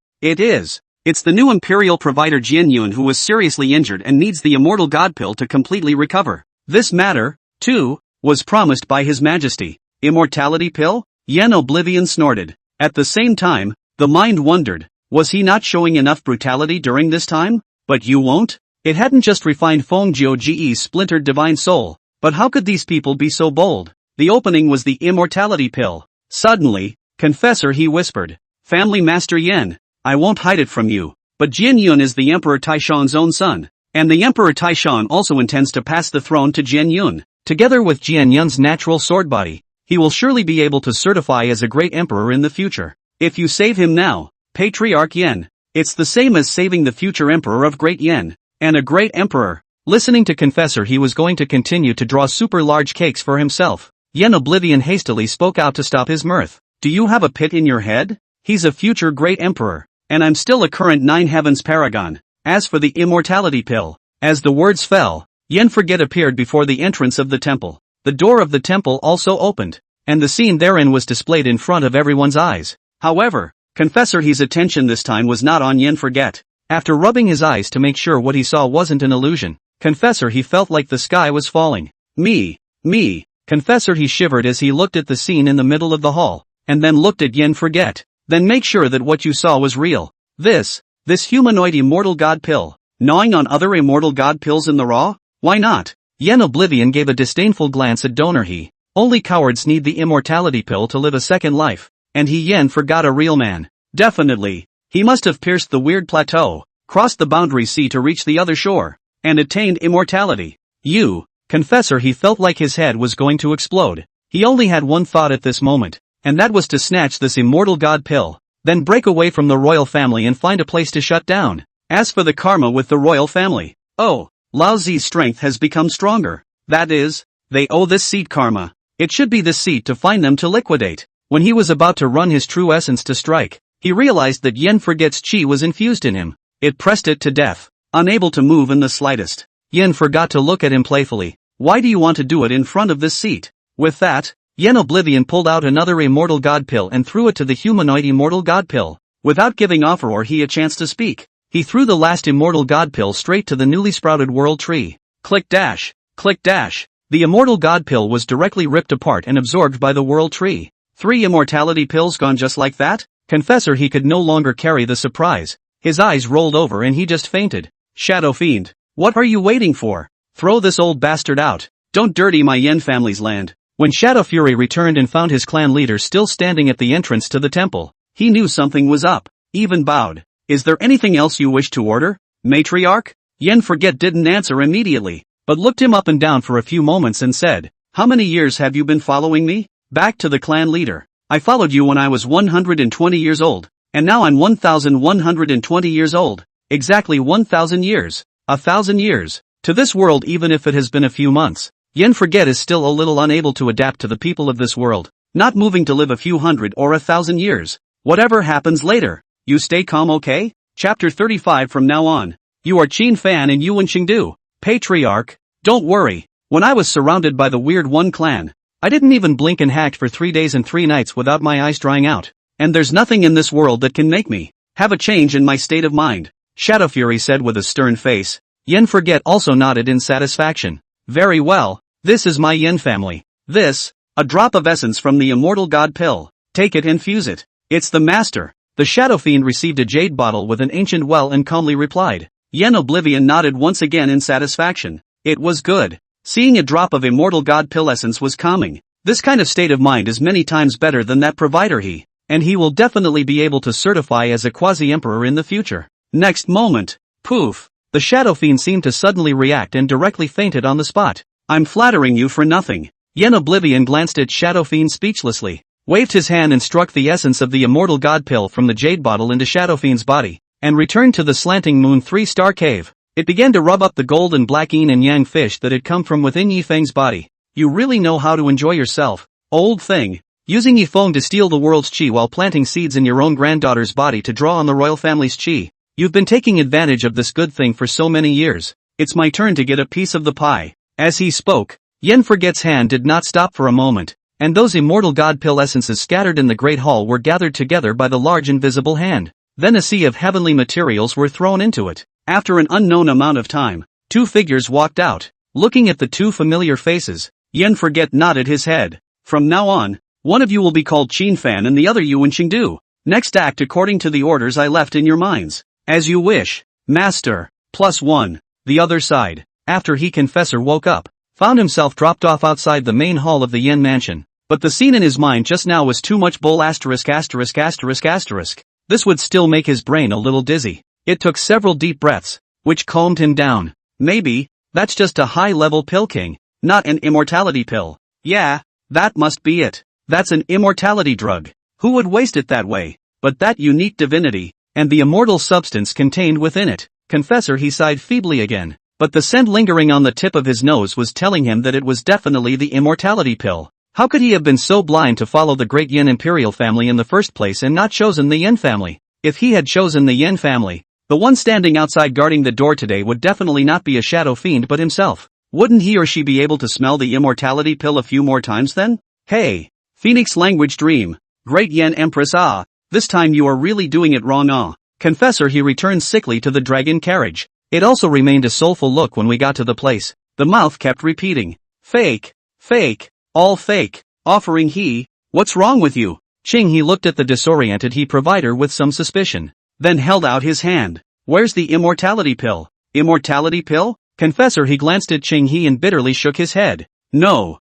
It's the new Imperial provider Jian Yun who was seriously injured and needs the immortal god pill to completely recover. This matter, too, was promised by His Majesty. Immortality pill? Yen Oblivion snorted. At the same time, the mind wondered, was he not showing enough brutality during this time? But you won't? It hadn't just refined Feng Jiu Ge's splintered divine soul, but how could these people be so bold? The opening was the immortality pill. Suddenly, Confessor he whispered. Family Master Yen, I won't hide it from you, but Jian Yun is the Emperor Taishan's own son, and the Emperor Taishan also intends to pass the throne to Jian Yun. Together with Jian Yun's natural sword body, he will surely be able to certify as a great emperor in the future. If you save him now, Patriarch Yen, it's the same as saving the future emperor of Great Yen, and a great emperor. Listening to Confessor he was going to continue to draw super large cakes for himself. Yen Oblivion hastily spoke out to stop his mirth. Do you have a pit in your head? He's a future great emperor, and I'm still a current Nine Heavens paragon. As for the immortality pill, as the words fell, Yen Forget appeared before the entrance of the temple. The door of the temple also opened, and the scene therein was displayed in front of everyone's eyes. However, Confessor his attention this time was not on Yen Forget. After rubbing his eyes to make sure what he saw wasn't an illusion, Confessor he felt like the sky was falling. Me. Confessor he shivered as he looked at the scene in the middle of the hall, and then looked at Yen Forget. Then make sure that what you saw was real. This humanoid immortal god pill, gnawing on other immortal god pills in the raw? Why not? Yen Oblivion gave a disdainful glance at Donor he. Only cowards need the immortality pill to live a second life, and he Yen forgot a real man. Definitely, he must have pierced the weird plateau, crossed the boundary sea to reach the other shore, and attained immortality. Confessor he felt like his head was going to explode. He only had one thought at this moment, and that was to snatch this immortal god pill, then break away from the royal family and find a place to shut down. As for the karma with the royal family, Lao Zi's strength has become stronger. That is, they owe this seat karma. It should be this seat to find them to liquidate. When he was about to run his true essence to strike, he realized that Yen Forget's chi was infused in him. It pressed it to death, unable to move in the slightest. Yen forgot to look at him playfully. Why do you want to do it in front of this seat? With that, Yen Oblivion pulled out another immortal god pill and threw it to the humanoid immortal god pill. Without giving Offer or he a chance to speak, he threw the last immortal god pill straight to the newly sprouted world tree. Click dash. The immortal god pill was directly ripped apart and absorbed by the world tree. 3 immortality pills gone just like that? Confessor he could no longer carry the surprise. His eyes rolled over and he just fainted. Shadow Fiend, what are you waiting for? Throw this old bastard out. Don't dirty my Yen family's land. When Shadow Fury returned and found his clan leader still standing at the entrance to the temple, he knew something was up. Even bowed. Is there anything else you wish to order, Matriarch? Yen Forget didn't answer immediately, but looked him up and down for a few moments and said, How many years have you been following me? Back to the clan leader. I followed you when I was 120 years old, and now I'm 1120 years old. Exactly 1,000 years. 1,000 years. To this world even if it has been a few months. Yen Forget is still a little unable to adapt to the people of this world, not moving to live a few hundred or 1,000 years. Whatever happens later, you stay calm, okay? Chapter 35. From now on, you are Qin Fan and Yuan Qingdu. Patriarch, don't worry. When I was surrounded by the Weird One clan, I didn't even blink and hacked for 3 days and 3 nights without my eyes drying out. And there's nothing in this world that can make me have a change in my state of mind. Shadow Fury said with a stern face. Yen Forget also nodded in satisfaction. Very well. This is my Yen family. This, a drop of essence from the immortal god pill. Take it and fuse it. It's the master. The Shadow Fiend received a jade bottle with an ancient well and calmly replied. Yen Oblivion nodded once again in satisfaction. It was good. Seeing a drop of immortal god pill essence was calming. This kind of state of mind is many times better than that provider and he will definitely be able to certify as a quasi-emperor in the future. Next moment, poof, the Shadow Fiend seemed to suddenly react and directly fainted on the spot. I'm flattering you for nothing. Yen Oblivion glanced at Shadow Fiend speechlessly, waved his hand and struck the essence of the immortal god pill from the jade bottle into Shadow Fiend's body, and returned to the slanting moon 3-star cave. It began to rub up the gold and black yin and yang fish that had come from within Yifeng's body. You really know how to enjoy yourself, old thing. Using Yifeng to steal the world's qi while planting seeds in your own granddaughter's body to draw on the royal family's qi. You've been taking advantage of this good thing for so many years. It's my turn to get a piece of the pie. As he spoke, Yen Forget's hand did not stop for a moment, and those immortal god pill essences scattered in the great hall were gathered together by the large invisible hand. Then a sea of heavenly materials were thrown into it. After an unknown amount of time, two figures walked out. Looking at the two familiar faces, Yen Forget nodded his head. From now on, one of you will be called Qin Fan and the other Yuan Qingdu. Next act according to the orders I left in your minds. As you wish, Master. +1. The other side. After he Confessor woke up, found himself dropped off outside the main hall of the Yen Mansion. But the scene in his mind just now was too much bull *********. This would still make his brain a little dizzy. It took several deep breaths, which calmed him down. Maybe, that's just a high-level pill king, not an immortality pill. Yeah, that must be it. That's an immortality drug. Who would waste it that way? But that unique divinity, and the immortal substance contained within it. Confessor, he sighed feebly again, but the scent lingering on the tip of his nose was telling him that it was definitely the immortality pill. How could he have been so blind to follow the great Yen Imperial family in the first place and not chosen the Yen family? If he had chosen the Yen family, the one standing outside guarding the door today would definitely not be a Shadow Fiend but himself. Wouldn't he or she be able to smell the immortality pill a few more times then? Hey, Phoenix language dream. Great Yen Empress, this time you are really doing it wrong. Confessor, he returned sickly to the dragon carriage. It also remained a soulful look when we got to the place. The mouth kept repeating, fake, fake, all fake, offering what's wrong with you? Ching, he looked at the disoriented provider with some suspicion, then held out his hand. Where's the immortality pill? Immortality pill? Confessor, he glanced at Ching and bitterly shook his head. No.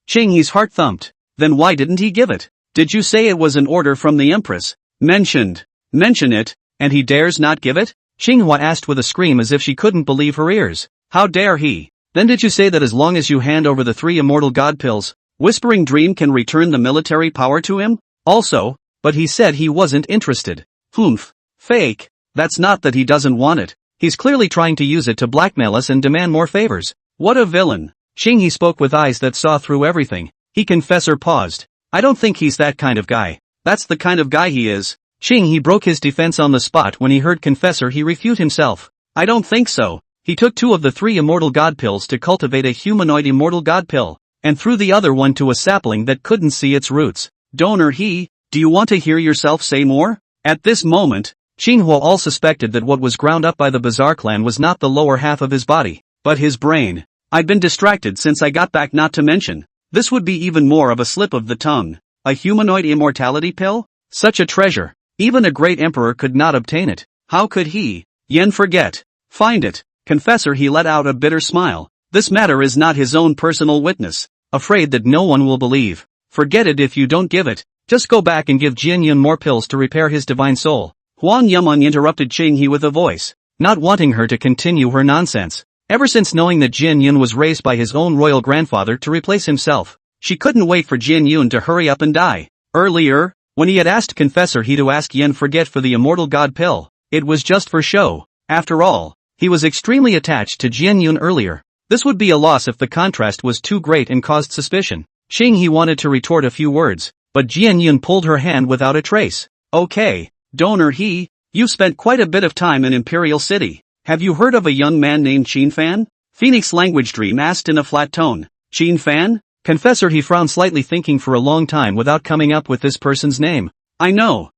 Ching heart thumped. Then why didn't he give it? Did you say it was an order from the Empress? Mention it, and he dares not give it? Xinghua asked with a scream as if she couldn't believe her ears. How dare he? Then did you say that as long as you hand over the 3 immortal god pills, Whispering Dream can return the military power to him? Also, but he said he wasn't interested. Humph. Fake. That's not that he doesn't want it. He's clearly trying to use it to blackmail us and demand more favors. What a villain. Xinghe spoke with eyes that saw through everything. Confessor paused. I don't think he's that kind of guy. That's the kind of guy he is. Xinghe broke his defense on the spot when he heard Confessor refute himself. I don't think so. He took 2 of the 3 immortal god pills to cultivate a humanoid immortal god pill, and threw the other one to a sapling that couldn't see its roots. Donor do you want to hear yourself say more? At this moment, Xinhua all suspected that what was ground up by the Bazaar clan was not the lower half of his body, but his brain. I'd been distracted since I got back, not to mention, this would be even more of a slip of the tongue. A humanoid immortality pill? Such a treasure. Even a great emperor could not obtain it. How could Yen Forget, find it? Confessor, he let out a bitter smile. This matter is not his own personal witness. Afraid that no one will believe. Forget it if you don't give it. Just go back and give Jian Yun more pills to repair his divine soul. Huang Yumon interrupted Qinghe with a voice, not wanting her to continue her nonsense. Ever since knowing that Jian Yun was raised by his own royal grandfather to replace himself, she couldn't wait for Jian Yun to hurry up and die. Earlier, when he had asked Confessor to ask Yen Forget for the immortal god pill, it was just for show. After all, he was extremely attached to Jian Yun earlier. This would be a loss if the contrast was too great and caused suspicion. Qinghe wanted to retort a few words, but Jian Yun pulled her hand without a trace. Okay, Donor you've spent quite a bit of time in Imperial City. Have you heard of a young man named Qin Fan? Phoenix language dream asked in a flat tone. Qin Fan? Confessor, he frowned slightly, thinking for a long time without coming up with this person's name. I know.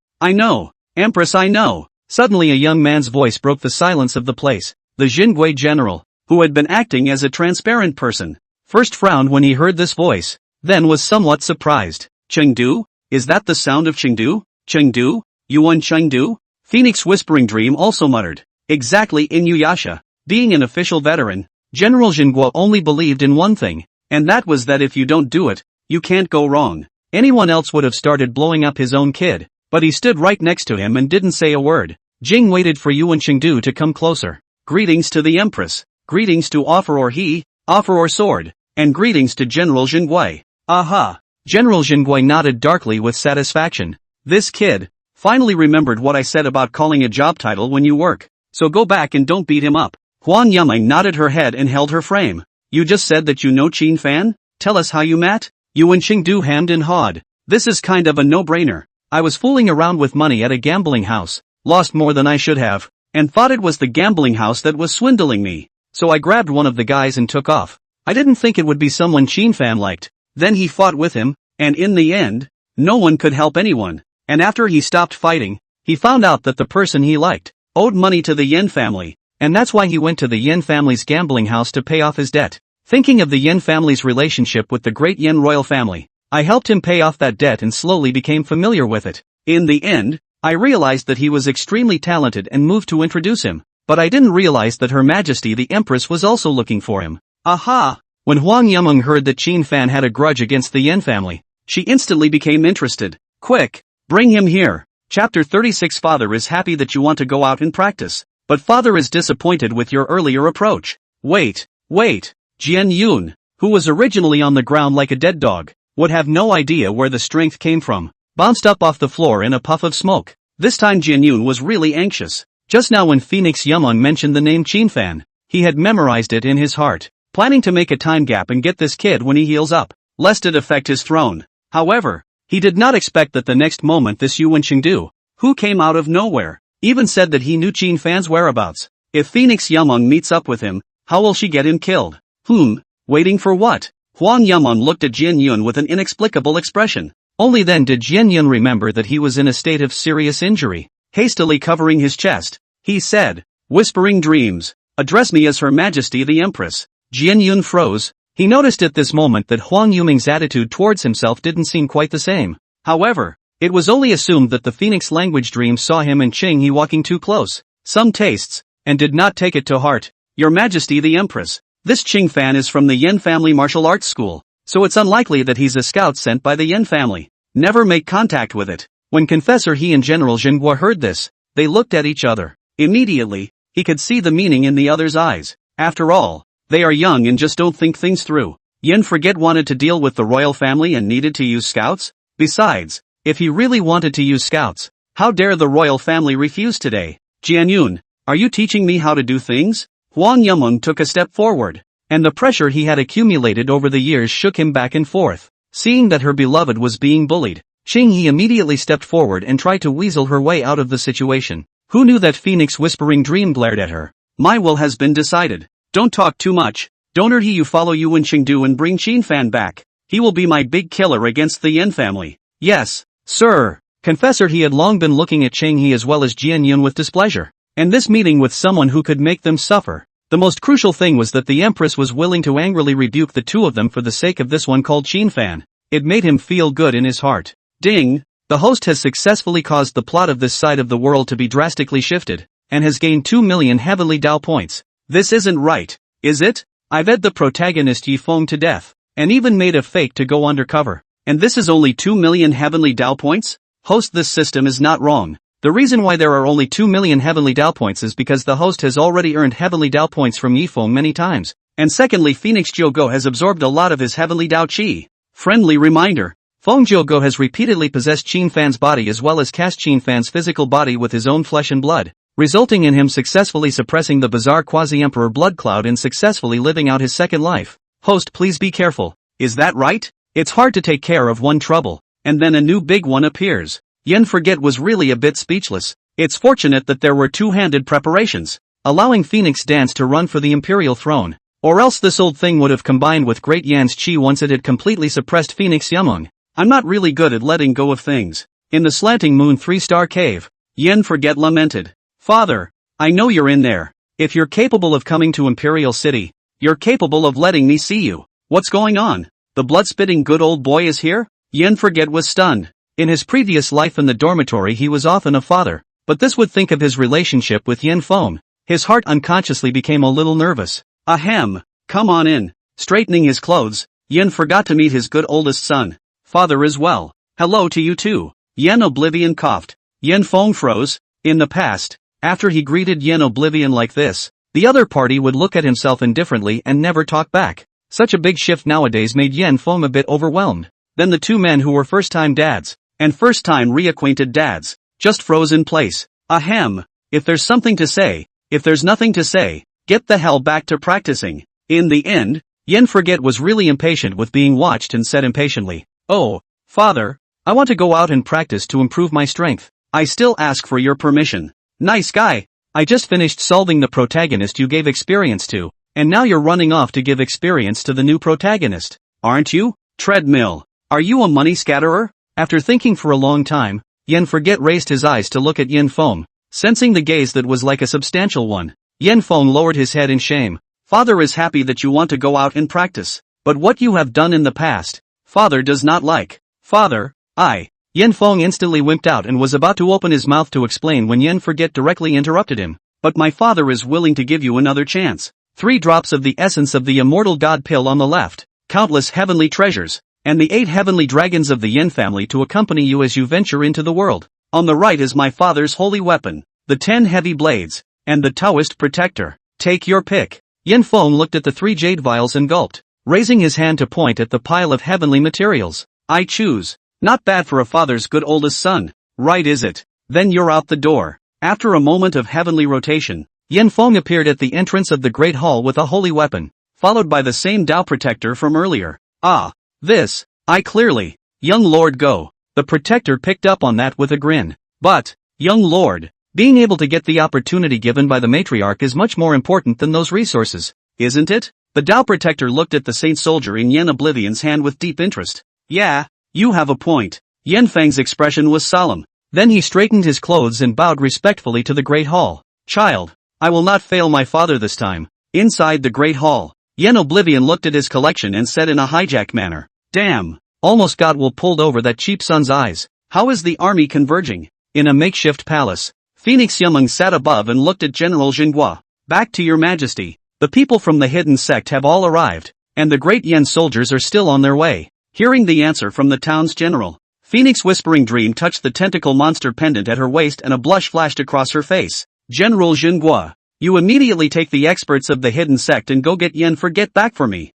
Empress, I know. Suddenly a young man's voice broke the silence of the place. The Jingui general, who had been acting as a transparent person, first frowned when he heard this voice, then was somewhat surprised. Chengdu? Is that the sound of Chengdu? Chengdu? Yuan Chengdu? Phoenix Whispering Dream also muttered. Exactly, Inuyasha. Being an official veteran, General Jinguo only believed in one thing, and that was that if you don't do it, you can't go wrong. Anyone else would have started blowing up his own kid, but he stood right next to him and didn't say a word. Jing waited for Yuan Chengdu to come closer. Greetings to the Empress. Greetings to Offer or Sword. And greetings to General Jinguo. Aha. General Jinguo nodded darkly with satisfaction. This kid finally remembered what I said about calling a job title when you work. So go back and don't beat him up. Huang Yumeng nodded her head and held her frame. You just said that you know Qin Fan? Tell us how you met? Yuan Chengdu hemmed and hawed. This is kind of a no-brainer. I was fooling around with money at a gambling house, lost more than I should have, and thought it was the gambling house that was swindling me. So I grabbed one of the guys and took off. I didn't think it would be someone Qin Fan liked. Then he fought with him, and in the end, no one could help anyone. And after he stopped fighting, he found out that the person he liked owed money to the Yin family, and that's why he went to the Yin family's gambling house to pay off his debt. Thinking of the Yin family's relationship with the great Yin royal family, I helped him pay off that debt and slowly became familiar with it. In the end, I realized that he was extremely talented and moved to introduce him, but I didn't realize that Her Majesty the Empress was also looking for him. Aha! When Huang Yumeng heard that Qin Fan had a grudge against the Yin family, she instantly became interested. Quick! Bring him here. Chapter 36. Father is happy that you want to go out and practice, but father is disappointed with your earlier approach. Wait. Jian Yun, who was originally on the ground like a dead dog, would have no idea where the strength came from, bounced up off the floor in a puff of smoke. This time Jian Yun was really anxious. Just now when Phoenix Yumeng mentioned the name Qin Fan, he had memorized it in his heart, planning to make a time gap and get this kid when he heals up, lest it affect his throne. However, he did not expect that the next moment this Yuan Chengdu, who came out of nowhere, even said that he knew Qin Fan's whereabouts. If Phoenix Yumeng meets up with him, how will she get him killed? Waiting for what? Huang Yumeng looked at Jian Yun with an inexplicable expression. Only then did Jian Yun remember that he was in a state of serious injury. Hastily covering his chest, he said, "Whispering dreams, address me as Her Majesty the Empress." Jian Yun froze. He noticed at this moment that Huang Yumeng's attitude towards himself didn't seem quite the same. However, it was only assumed that the Phoenix language dream saw him and Ching He walking too close, some tastes, and did not take it to heart. Your Majesty the Empress, this Qin Fan is from the Yin family martial arts school, so it's unlikely that he's a scout sent by the Yin family. Never make contact with it. When Confessor He and General Jinguo heard this, they looked at each other. Immediately, he could see the meaning in the other's eyes. After all, they are young and just don't think things through. Yin Forget wanted to deal with the royal family and needed to use scouts? Besides, if he really wanted to use scouts, how dare the royal family refuse today? Jian Yun, are you teaching me how to do things? Huang Yumeng took a step forward, and the pressure he had accumulated over the years shook him back and forth. Seeing that her beloved was being bullied, Qing He immediately stepped forward and tried to weasel her way out of the situation. Who knew that Phoenix whispering dream glared at her? My will has been decided. Don't talk too much. Don't you follow Yuan Chengdu and bring Qin Fan back. He will be my big killer against the Yin family. Yes, sir. Confessor He had long been looking at Qing He as well as Jian Yun with displeasure, and this meeting with someone who could make them suffer. The most crucial thing was that the Empress was willing to angrily rebuke the two of them for the sake of this one called Qin Fan. It made him feel good in his heart. Ding! The host has successfully caused the plot of this side of the world to be drastically shifted, and has gained 2 million heavenly Dao points. This isn't right, is it? I've ed the protagonist Yi Feng to death, and even made a fake to go undercover. And this is only 2 million heavenly Dao points? Host, this system is not wrong. The reason why there are only 2 million heavenly Dao points is because the host has already earned heavenly Dao points from Yi Feng many times. And secondly, Phoenix Jiogo has absorbed a lot of his heavenly Dao Qi. Friendly reminder. Feng Jiogo has repeatedly possessed Qin Fan's body as well as cast Qin Fan's physical body with his own flesh and blood, resulting in him successfully suppressing the bizarre quasi-emperor blood cloud and successfully living out his second life. Host, please be careful. Is that right? It's hard to take care of one trouble, and then a new big one appears. Yin Forget was really a bit speechless. It's fortunate that there were two-handed preparations, allowing Phoenix Dance to run for the Imperial throne, or else this old thing would have combined with Great Yan's Qi once it had completely suppressed Phoenix Yumeng. I'm not really good at letting go of things. In the Slanting Moon 3-star cave, Yin Forget lamented. Father, I know you're in there. If you're capable of coming to Imperial City, you're capable of letting me see you. What's going on? The blood-spitting good old boy is here? Yin Forget was stunned. In his previous life in the dormitory he was often a father, but this would think of his relationship with Yin Feng. His heart unconsciously became a little nervous. Ahem, come on in. Straightening his clothes, Yen forgot to meet his good oldest son. Father as well. Hello to you too. Yen Oblivion coughed. Yen Feng froze. In the past, after he greeted Yen Oblivion like this, the other party would look at himself indifferently and never talk back. Such a big shift nowadays made Yen Feng a bit overwhelmed. Then the two men who were first-time dads, and first-time reacquainted dads, just froze in place. Ahem, if there's something to say, if there's nothing to say, get the hell back to practicing. In the end, Yen Forget was really impatient with being watched and said impatiently, "Oh, father, I want to go out and practice to improve my strength. I still ask for your permission." Nice guy. I just finished solving the protagonist you gave experience to, and now you're running off to give experience to the new protagonist, aren't you? Treadmill. Are you a money scatterer? After thinking for a long time, Yen Forget raised his eyes to look at Yen Feng, sensing the gaze that was like a substantial one. Yen Feng lowered his head in shame. Father is happy that you want to go out and practice, but what you have done in the past, father does not like. Father, Yen Feng instantly wimped out and was about to open his mouth to explain when Yen Forget directly interrupted him. But my father is willing to give you another chance. 3 drops of the essence of the immortal god pill on the left, countless heavenly treasures, and the 8 heavenly dragons of the Yen family to accompany you as you venture into the world. On the right is my father's holy weapon, the 10 heavy blades, and the Taoist protector. Take your pick. Yen Feng looked at the 3 jade vials and gulped, raising his hand to point at the pile of heavenly materials. I choose. Not bad for a father's good oldest son, right is it? Then you're out the door. After a moment of heavenly rotation, Yen Feng appeared at the entrance of the Great Hall with a holy weapon, followed by the same Tao protector from earlier. This, I clearly. Young Lord go. The protector picked up on that with a grin. But, young Lord, being able to get the opportunity given by the matriarch is much more important than those resources, isn't it? The Tao protector looked at the saint soldier in Yen Oblivion's hand with deep interest. Yeah, you have a point. Yen Feng's expression was solemn. Then he straightened his clothes and bowed respectfully to the Great Hall. Child, I will not fail my father this time. Inside the Great Hall, Yen Oblivion looked at his collection and said in a hijack manner, damn, almost got wool pulled over that cheap son's eyes. How is the army converging? In a makeshift palace, Phoenix Yumeng sat above and looked at General Jinghua. Back to your majesty. The people from the hidden sect have all arrived, and the great Yen soldiers are still on their way. Hearing the answer from the town's general, Phoenix Whispering Dream touched the tentacle monster pendant at her waist and a blush flashed across her face. General Jinghua, you immediately take the experts of the hidden sect and go get Yen Forget back for me.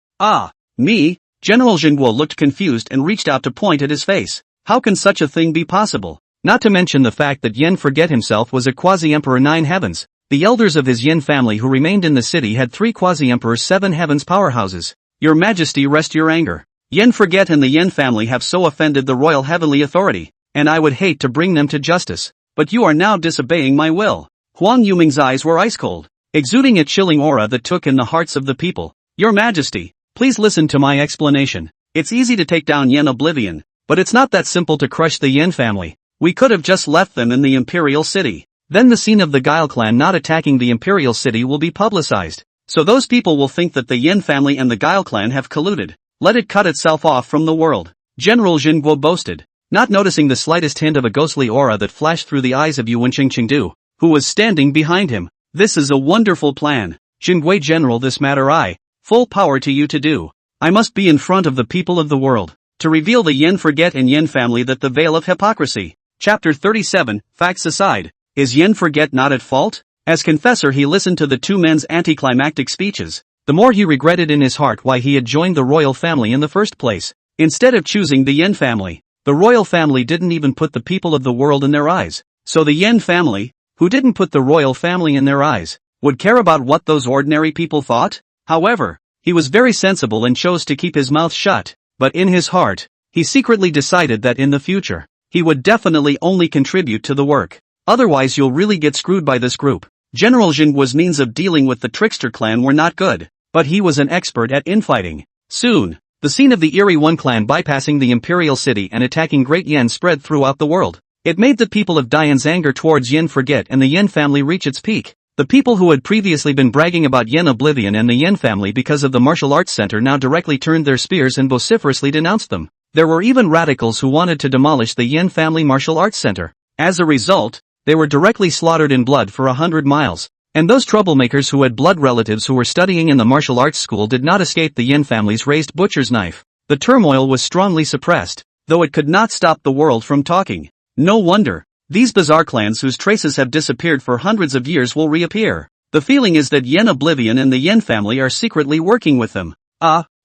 Me? General Jinghua looked confused and reached out to point at his face. How can such a thing be possible? Not to mention the fact that Yen Forget himself was a quasi-emperor 9 heavens. The elders of his Yen family who remained in the city had 3 quasi-emperors 7 heavens powerhouses. Your majesty, rest your anger. Yen Forget and the Yen family have so offended the royal heavenly authority, and I would hate to bring them to justice. But you are now disobeying my will. Huang Yuming's eyes were ice-cold, exuding a chilling aura that took in the hearts of the people. Your majesty, please listen to my explanation. It's easy to take down Yen Oblivion, but it's not that simple to crush the Yen family. We could have just left them in the Imperial city. Then the scene of the Guile clan not attacking the Imperial city will be publicized. So those people will think that the Yen family and the Guile clan have colluded. Let it cut itself off from the world. General Jinguo boasted, not noticing the slightest hint of a ghostly aura that flashed through the eyes of Yuan Qingqingdu, who was standing behind him. This is a wonderful plan. Jingui General, this matter full power to you to do. I must be in front of the people of the world, to reveal the Yen Forget and Yen family that the veil of hypocrisy. Chapter 37, Facts Aside. Is Yen Forget not at fault? As confessor he listened to the 2 men's anticlimactic speeches. The more he regretted in his heart why he had joined the royal family in the first place. Instead of choosing the Yen family, the royal family didn't even put the people of the world in their eyes. So the Yen family, who didn't put the royal family in their eyes, would care about what those ordinary people thought? However, he was very sensible and chose to keep his mouth shut, but in his heart, he secretly decided that in the future, he would definitely only contribute to the work. Otherwise you'll really get screwed by this group. General Jinguo's means of dealing with the trickster clan were not good, but he was an expert at infighting. Soon, the scene of the Eerie One clan bypassing the Imperial city and attacking Great Yen spread throughout the world. It made the people of Dian's anger towards Yen Forget and the Yen family reach its peak. The people who had previously been bragging about Yen Oblivion and the Yen family because of the martial arts center now directly turned their spears and vociferously denounced them. There were even radicals who wanted to demolish the Yen family martial arts center. As a result, they were directly slaughtered in blood for 100 miles. And those troublemakers who had blood relatives who were studying in the martial arts school did not escape the Yin family's raised butcher's knife. The turmoil was strongly suppressed, though it could not stop the world from talking. No wonder. These bizarre clans whose traces have disappeared for hundreds of years will reappear. The feeling is that Yin Oblivion and the Yin family are secretly working with them.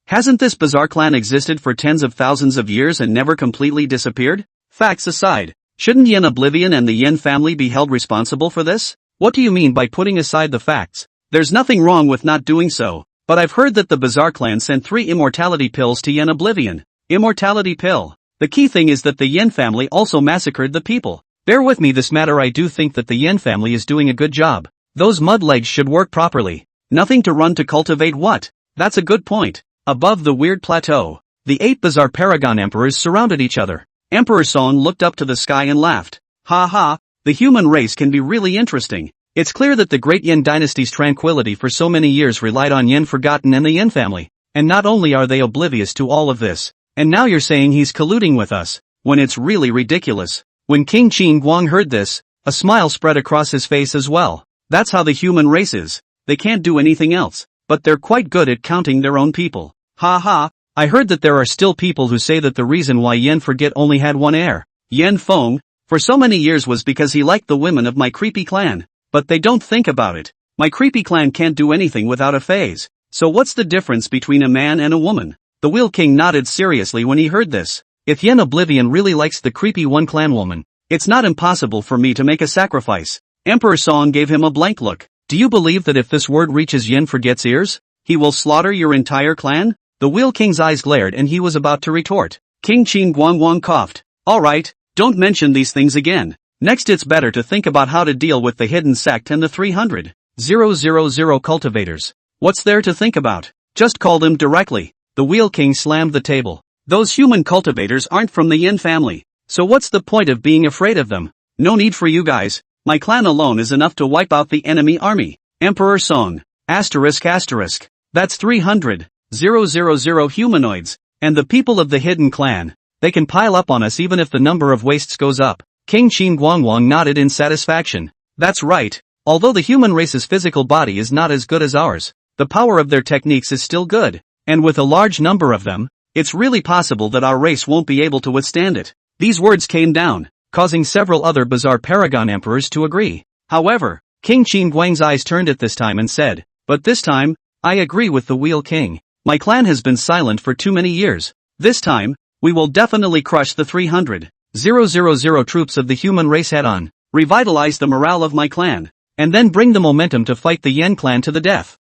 Hasn't this bizarre clan existed for tens of thousands of years and never completely disappeared? Facts aside, shouldn't Yin Oblivion and the Yin family be held responsible for this? What do you mean by putting aside the facts? There's nothing wrong with not doing so, but I've heard that the bizarre clan sent 3 immortality pills to Yin Oblivion. Immortality pill. The key thing is that the Yin family also massacred the people. Bear with me this matter, I do think that the Yin family is doing a good job. Those mud legs should work properly. Nothing to run to cultivate what? That's a good point. Above the weird plateau, the 8 bizarre paragon emperors surrounded each other. Emperor Song looked up to the sky and laughed. Ha ha, the human race can be really interesting. It's clear that the great Yin dynasty's tranquility for so many years relied on Yin Forgotten and the Yin family. And not only are they oblivious to all of this, and now you're saying he's colluding with us, when it's really ridiculous. When King Qin Guang heard this, a smile spread across his face as well. That's how the human race is. They can't do anything else, but they're quite good at counting their own people. Ha ha, I heard that there are still people who say that the reason why Yen Forget only had one heir, Yen Feng, for so many years was because he liked the women of my creepy clan. But they don't think about it. My creepy clan can't do anything without a phase. So what's the difference between a man and a woman? The Wheel King nodded seriously when he heard this. If Yen Oblivion really likes the creepy one clan woman, it's not impossible for me to make a sacrifice. Emperor Song gave him a blank look. Do you believe that if this word reaches Yen Forget's ears, he will slaughter your entire clan? The Wheel King's eyes glared and he was about to retort. King Qin Guangwang coughed. Alright, don't mention these things again. Next it's better to think about how to deal with the hidden sect and the 300,000 cultivators. What's there to think about? Just call them directly. The Wheel King slammed the table. Those human cultivators aren't from the Yin family, so what's the point of being afraid of them? No need for you guys. My clan alone is enough to wipe out the enemy army. Emperor Song. Asterisk. That's 300,000 humanoids, and the people of the hidden clan. They can pile up on us even if the number of wastes goes up. King Qin Guangwang nodded in satisfaction. That's right. Although the human race's physical body is not as good as ours, the power of their techniques is still good. And with a large number of them, it's really possible that our race won't be able to withstand it. These words came down, causing several other bizarre paragon emperors to agree. However, King Qin Guang's eyes turned at this time and said, but this time, I agree with the Wheel King. My clan has been silent for too many years. This time, we will definitely crush the 300,000 troops of the human race head on, revitalize the morale of my clan, and then bring the momentum to fight the Yen clan to the death.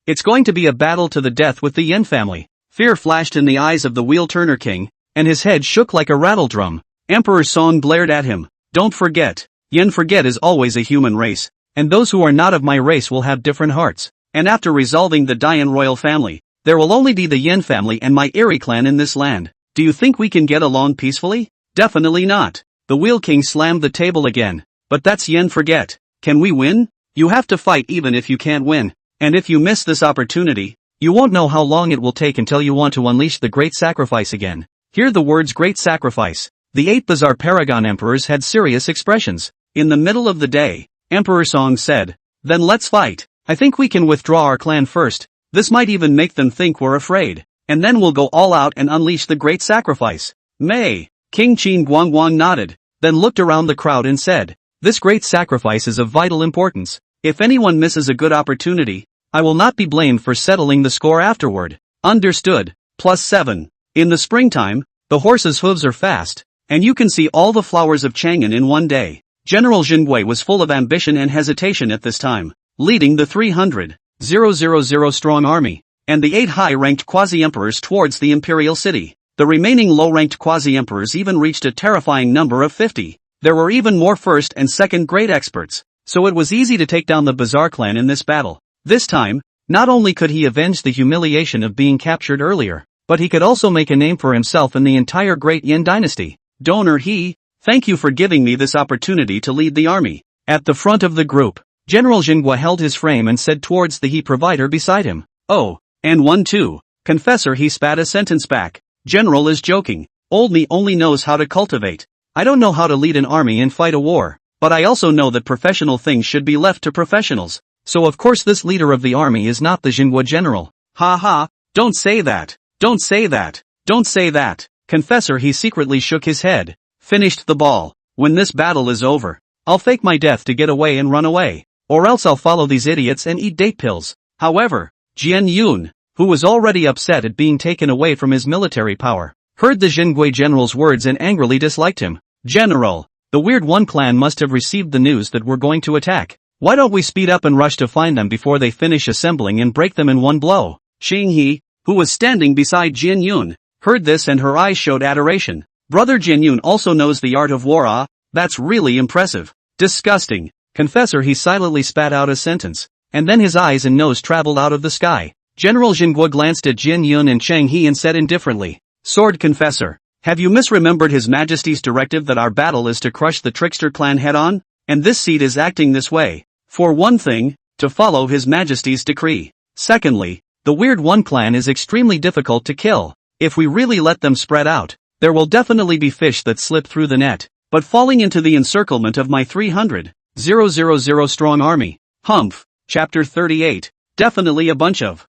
It's going to be a battle to the death with the Yen family. Fear flashed in the eyes of the Wheel Turner King, and his head shook like a rattle drum. Emperor Song glared at him. Don't forget, Yen Forget is always a human race, and those who are not of my race will have different hearts. And after resolving the Dian royal family, there will only be the Yen family and my Erie clan in this land. Do you think we can get along peacefully? Definitely not. The Wheel King slammed the table again. But that's Yen Forget. Can we win? You have to fight even if you can't win. And if you miss this opportunity, you won't know how long it will take until you want to unleash the great sacrifice again. Hear the words great sacrifice. The 8 bizarre paragon emperors had serious expressions. In the middle of the day, Emperor Song said, then let's fight. I think we can withdraw our clan first. This might even make them think we're afraid. And then we'll go all out and unleash the great sacrifice. May. King Qin Guangwang nodded, then looked around the crowd and said, this great sacrifice is of vital importance. If anyone misses a good opportunity, I will not be blamed for settling the score afterward. Understood. +7. In the springtime, the horse's hooves are fast, and you can see all the flowers of Chang'an in one day. General Jingui was full of ambition and hesitation at this time, leading the 300,000 strong army, and the 8 high-ranked quasi-emperors towards the Imperial city. The remaining low-ranked quasi-emperors even reached a terrifying number of 50. There were even more first and second grade experts, so it was easy to take down the Bizarre clan in this battle. This time, not only could he avenge the humiliation of being captured earlier, but he could also make a name for himself in the entire Great Yin dynasty. Donor He, thank you for giving me this opportunity to lead the army. At the front of the group, General Jinghua held his frame and said towards the He provider beside him, oh, and one too. Confessor He spat a sentence back. General is joking. Old me only knows how to cultivate. I don't know how to lead an army and fight a war. but I also know that professional things should be left to professionals. So of course this leader of the army is not the Jinhua general. Ha ha, don't say that, don't say that, don't say that. Confessor, he secretly shook his head. Finished the ball. When this battle is over, I'll fake my death to get away and run away. Or else I'll follow these idiots and eat date pills. However, Jian Yun, who was already upset at being taken away from his military power, heard the Jingui general's words and angrily disliked him. General, the Weird One clan must have received the news that we're going to attack. Why don't we speed up and rush to find them before they finish assembling and break them in one blow? Xing He, who was standing beside Jian Yun, heard this and her eyes showed adoration. Brother Jian Yun also knows the art of war. Ah, that's really impressive. Disgusting. Confessor, he silently spat out a sentence, and then his eyes and nose traveled out of the sky. General Jinhua glanced at Jian Yun and Cheng He and said indifferently, Sword Confessor, have you misremembered His Majesty's directive that our battle is to crush the trickster clan head-on? And this seat is acting this way. For one thing, to follow His Majesty's decree. Secondly, the Weird One clan is extremely difficult to kill. If we really let them spread out, there will definitely be fish that slip through the net. But falling into the encirclement of my 300,000 strong army. Humph. Chapter 38. Definitely a bunch of.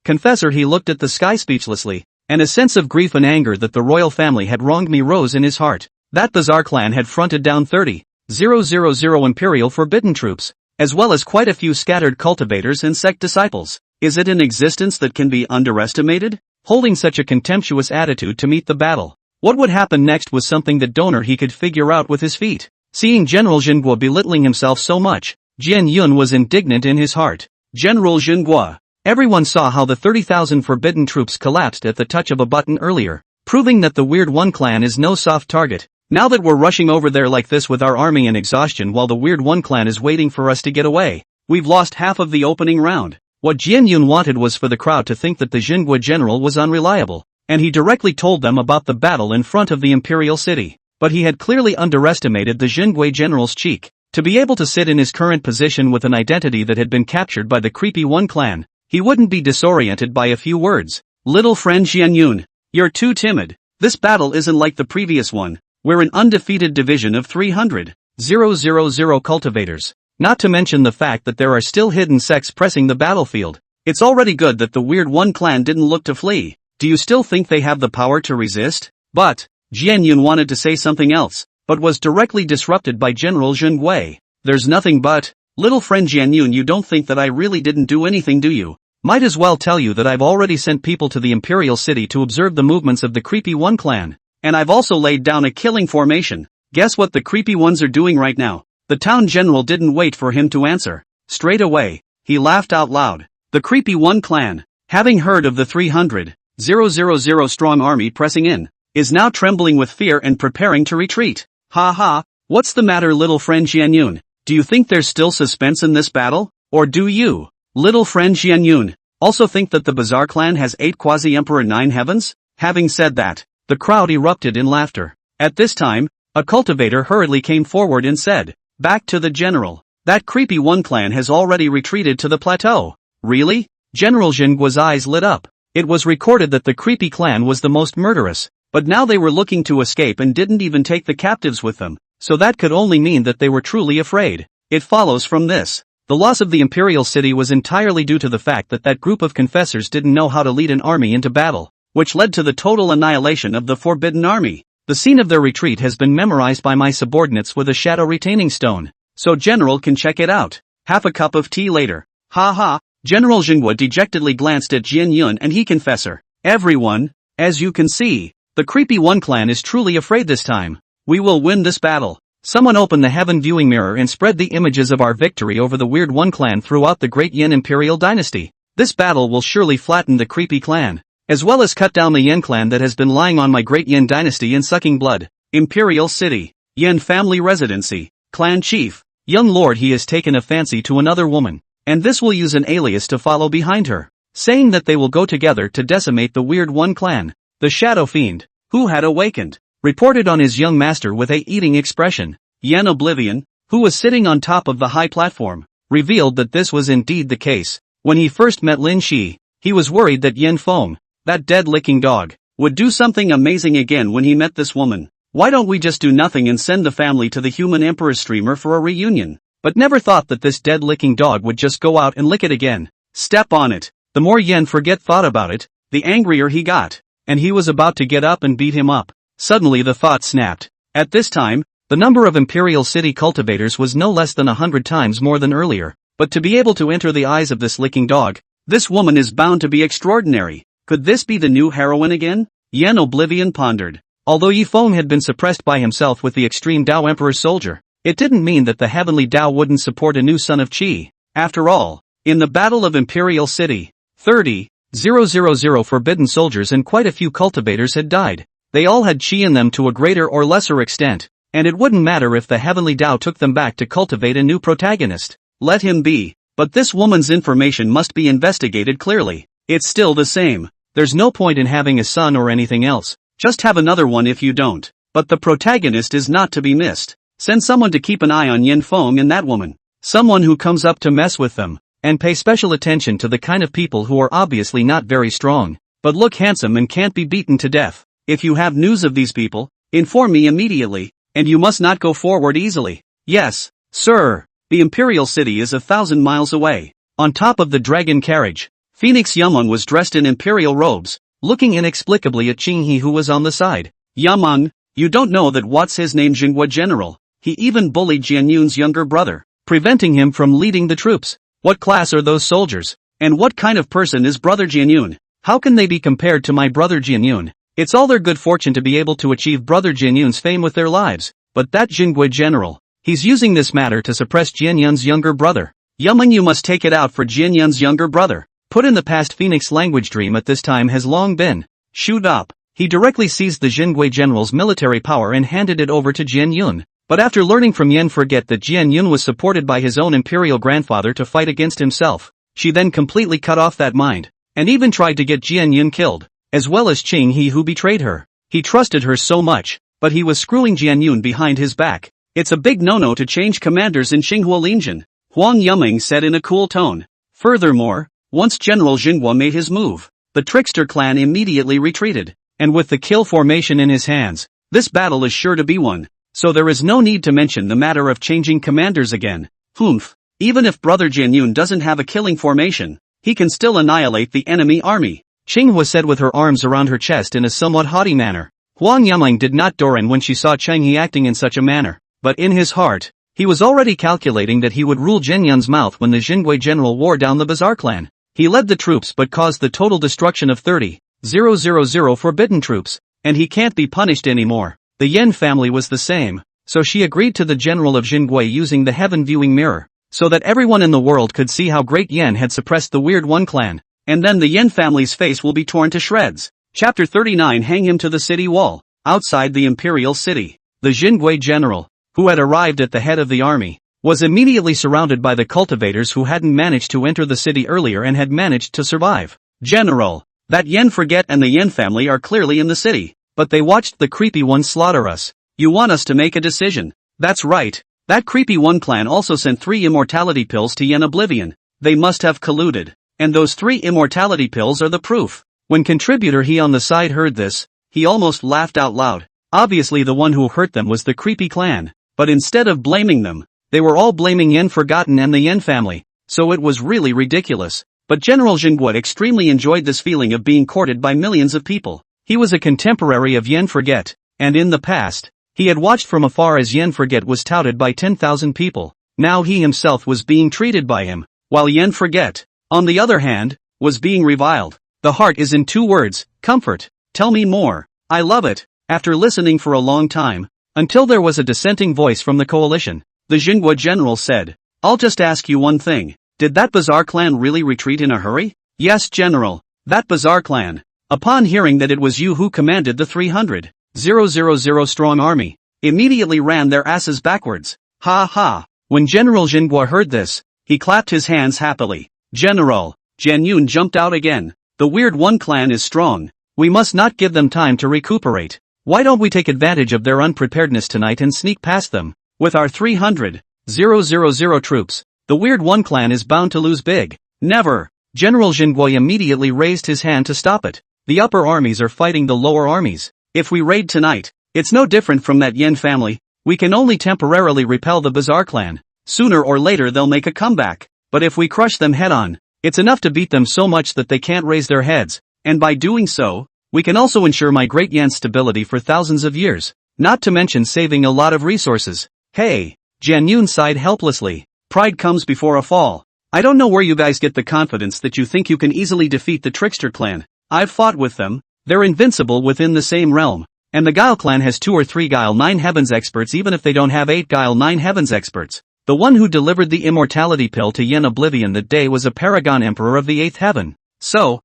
Confessor, he looked at the sky speechlessly, and a sense of grief and anger that the royal family had wronged me rose in his heart. That the Tsar clan had fronted down 30,000 Imperial forbidden troops, as well as quite a few scattered cultivators and sect disciples. Is it an existence that can be underestimated? Holding such a contemptuous attitude to meet the battle. What would happen next was something that Donor he could figure out with his feet. Seeing General Jinhua belittling himself so much, Jian Yun was indignant in his heart. General Jinhua. Everyone saw how the 30,000 forbidden troops collapsed at the touch of a button earlier, proving that the Weird One clan is no soft target. Now that we're rushing over there like this with our army in exhaustion while the Weird One clan is waiting for us to get away, we've lost half of the opening round. What Jian Yun wanted was for the crowd to think that the Jinhua general was unreliable, and he directly told them about the battle in front of the Imperial city. But he had clearly underestimated the Jinhua general's cheek. To be able to sit in his current position with an identity that had been captured by the creepy One clan, he wouldn't be disoriented by a few words. Little friend Jian Yun, you're too timid. This battle isn't like the previous one. We're an undefeated division of 300,000 cultivators. Not to mention the fact that there are still hidden sects pressing the battlefield. It's already good that the Weird One clan didn't look to flee. Do you still think they have the power to resist? But, Jian Yun wanted to say something else, but was directly disrupted by General Jinhua. There's nothing but, little friend Jian Yun, you don't think that I really didn't do anything, do you? Might as well tell you that I've already sent people to the Imperial city to observe the movements of the creepy One clan. And I've also laid down a killing formation. Guess what the creepy ones are doing right now? The town general didn't wait for him to answer. Straight away, he laughed out loud. The creepy One clan, having heard of the 300,000 strong army pressing in, is now trembling with fear and preparing to retreat. Ha ha, what's the matter, little friend Jian Yun? Do you think there's still suspense in this battle? Or do you, little friend Jian Yun, also think that the Bazaar clan has 8 quasi-emperor 9 heavens? Having said that, the crowd erupted in laughter. At this time, a cultivator hurriedly came forward and said, back to the general. That creepy One clan has already retreated to the plateau. Really? General Jinhua's eyes lit up. It was recorded that the creepy clan was the most murderous, but now they were looking to escape and didn't even take the captives with them, so that could only mean that they were truly afraid. It follows from this. The loss of the Imperial city was entirely due to the fact that that group of confessors didn't know how to lead an army into battle, which led to the total annihilation of the Forbidden Army. The scene of their retreat has been memorized by my subordinates with a shadow retaining stone, so General can check it out. Half a cup of tea later. Ha ha, General Jinhua dejectedly glanced at Jian Yun and he confessor. Everyone, as you can see, the creepy One clan is truly afraid this time. We will win this battle. Someone open the heaven viewing mirror and spread the images of our victory over the Weird One clan throughout the Great Yin Imperial dynasty. This battle will surely flatten the creepy clan, as well as cut down the Yin clan that has been lying on my Great Yin dynasty and sucking blood. Imperial City, Yin family residency, clan chief, young lord, he has taken a fancy to another woman, and this will use an alias to follow behind her, saying that they will go together to decimate the Weird One clan. The Shadow Fiend, who had awakened, reported on his young master with a eating expression. Yen Oblivion, who was sitting on top of the high platform, revealed that this was indeed the case. When he first met Lin Shi, he was worried that Yen Feng, that dead-licking dog, would do something amazing again when he met this woman. Why don't we just do nothing and send the family to the human emperor streamer for a reunion? But never thought that this dead-licking dog would just go out and lick it again. Step on it. The more Yen Forget thought about it, the angrier he got. And he was about to get up and beat him up. Suddenly the thought snapped. At this time, the number of Imperial City cultivators was no less than 100 times more than earlier. But to be able to enter the eyes of this licking dog, this woman is bound to be extraordinary. Could this be the new heroine again? Yen Oblivion pondered. Although Yi Feng had been suppressed by himself with the extreme Dao Emperor's soldier, it didn't mean that the heavenly Dao wouldn't support a new son of Qi. After all, in the Battle of Imperial City, 30,000 forbidden soldiers and quite a few cultivators had died. They all had Qi in them to a greater or lesser extent, and it wouldn't matter if the heavenly Dao took them back to cultivate a new protagonist. Let him be. But this woman's information must be investigated clearly. It's still the same. There's no point in having a son or anything else. Just have another one if you don't. But the protagonist is not to be missed. Send someone to keep an eye on Yin Feng and that woman. Someone who comes up to mess with them. And pay special attention to the kind of people who are obviously not very strong, but look handsome and can't be beaten to death. If you have news of these people, inform me immediately, and you must not go forward easily. Yes, sir. The Imperial City is 1,000 miles away. On top of the dragon carriage, Phoenix Yameng was dressed in imperial robes, looking inexplicably at Qinghe who was on the side. Yameng, you don't know that what's his name Jinghua General. He even bullied Jian Yun's younger brother, preventing him from leading the troops. What class are those soldiers? And what kind of person is brother Jian Yun? How can they be compared to my brother Jian Yun? It's all their good fortune to be able to achieve brother Jian Yun's fame with their lives. But that Jinghua General, he's using this matter to suppress Jian Yun's younger brother. Yameng, you must take it out for Jian Yun's younger brother. Put in the past, Phoenix language dream at this time has long been. Shoot up. He directly seized the Jinghua General's military power and handed it over to Jian Yun. But after learning from Yen Forget that Jian Yun was supported by his own imperial grandfather to fight against himself, she then completely cut off that mind, and even tried to get Jian Yun killed, as well as Qinghe who betrayed her. He trusted her so much, but he was screwing Jian Yun behind his back. It's a big no-no to change commanders in Xinghua Legion, Huang Yameng said in a cool tone. Furthermore, once General Jinghua made his move, the trickster clan immediately retreated, and with the kill formation in his hands, this battle is sure to be won. So there is no need to mention the matter of changing commanders again. Humph. Even if brother Jian Yun doesn't have a killing formation, he can still annihilate the enemy army, Qinghua said with her arms around her chest in a somewhat haughty manner. Huang Yameng did not doren when she saw Qinghe acting in such a manner, but in his heart, he was already calculating that he would rule Jian Yun's mouth when the Jinghua General wore down the Bazaar clan. He led the troops but caused the total destruction of 30,000 forbidden troops, and he can't be punished anymore. The Yen family was the same, so she agreed to the general of Jinghua using the heaven viewing mirror, so that everyone in the world could see how great Yen had suppressed the Weird One clan, and then the Yen family's face will be torn to shreds. Chapter 39. Hang him to the city wall. Outside the Imperial City, the Jinghua general, who had arrived at the head of the army, was immediately surrounded by the cultivators who hadn't managed to enter the city earlier and had managed to survive. General, that Yen Forget and the Yen family are clearly in the city. But they watched the creepy one slaughter us. You want us to make a decision? That's right. That creepy one clan also sent 3 immortality pills to Yen Oblivion. They must have colluded. And those 3 immortality pills are the proof. When contributor he on the side heard this, he almost laughed out loud. Obviously the one who hurt them was the creepy clan. But instead of blaming them, they were all blaming Yen Forgotten and the Yen family. So it was really ridiculous. But General Jinghua extremely enjoyed this feeling of being courted by millions of people. He was a contemporary of Yen Forget, and in the past, he had watched from afar as Yen Forget was touted by 10,000 people. Now he himself was being treated by him, while Yen Forget, on the other hand, was being reviled. The heart is in 2 words, comfort. Tell me more. I love it. After listening for a long time, until there was a dissenting voice from the coalition, the Jinghua general said, I'll just ask you one thing. Did that Bazaar clan really retreat in a hurry? Yes, General. That Bazaar clan. Upon hearing that it was you who commanded the 300,000 strong army, immediately ran their asses backwards. Ha ha. When General Jinghua heard this, he clapped his hands happily. General, Jian Yun jumped out again. The Weird One clan is strong. We must not give them time to recuperate. Why don't we take advantage of their unpreparedness tonight and sneak past them? With our 300,000 troops, the Weird One clan is bound to lose big. Never. General Jinghua immediately raised his hand to stop it. The upper armies are fighting the lower armies. If we raid tonight, It's no different from that Yen family. We can only temporarily repel the bizarre clan. Sooner or later they'll make a comeback. But if we crush them head-on, it's enough to beat them so much that they can't raise their heads, and by doing so, we can also ensure my great Yen's stability for thousands of years, not to mention saving a lot of resources. Hey, Jian Yun sighed helplessly. Pride comes before a fall. I don't know where you guys get the confidence that you think you can easily defeat the Trickster clan. I've fought with them. They're invincible within the same realm. And the Guile clan has 2 or 3 Guile 9 Heavens experts even if they don't have 8 Guile 9 Heavens experts. The one who delivered the immortality pill to Yen Oblivion that day was a paragon emperor of the 8th heaven. So,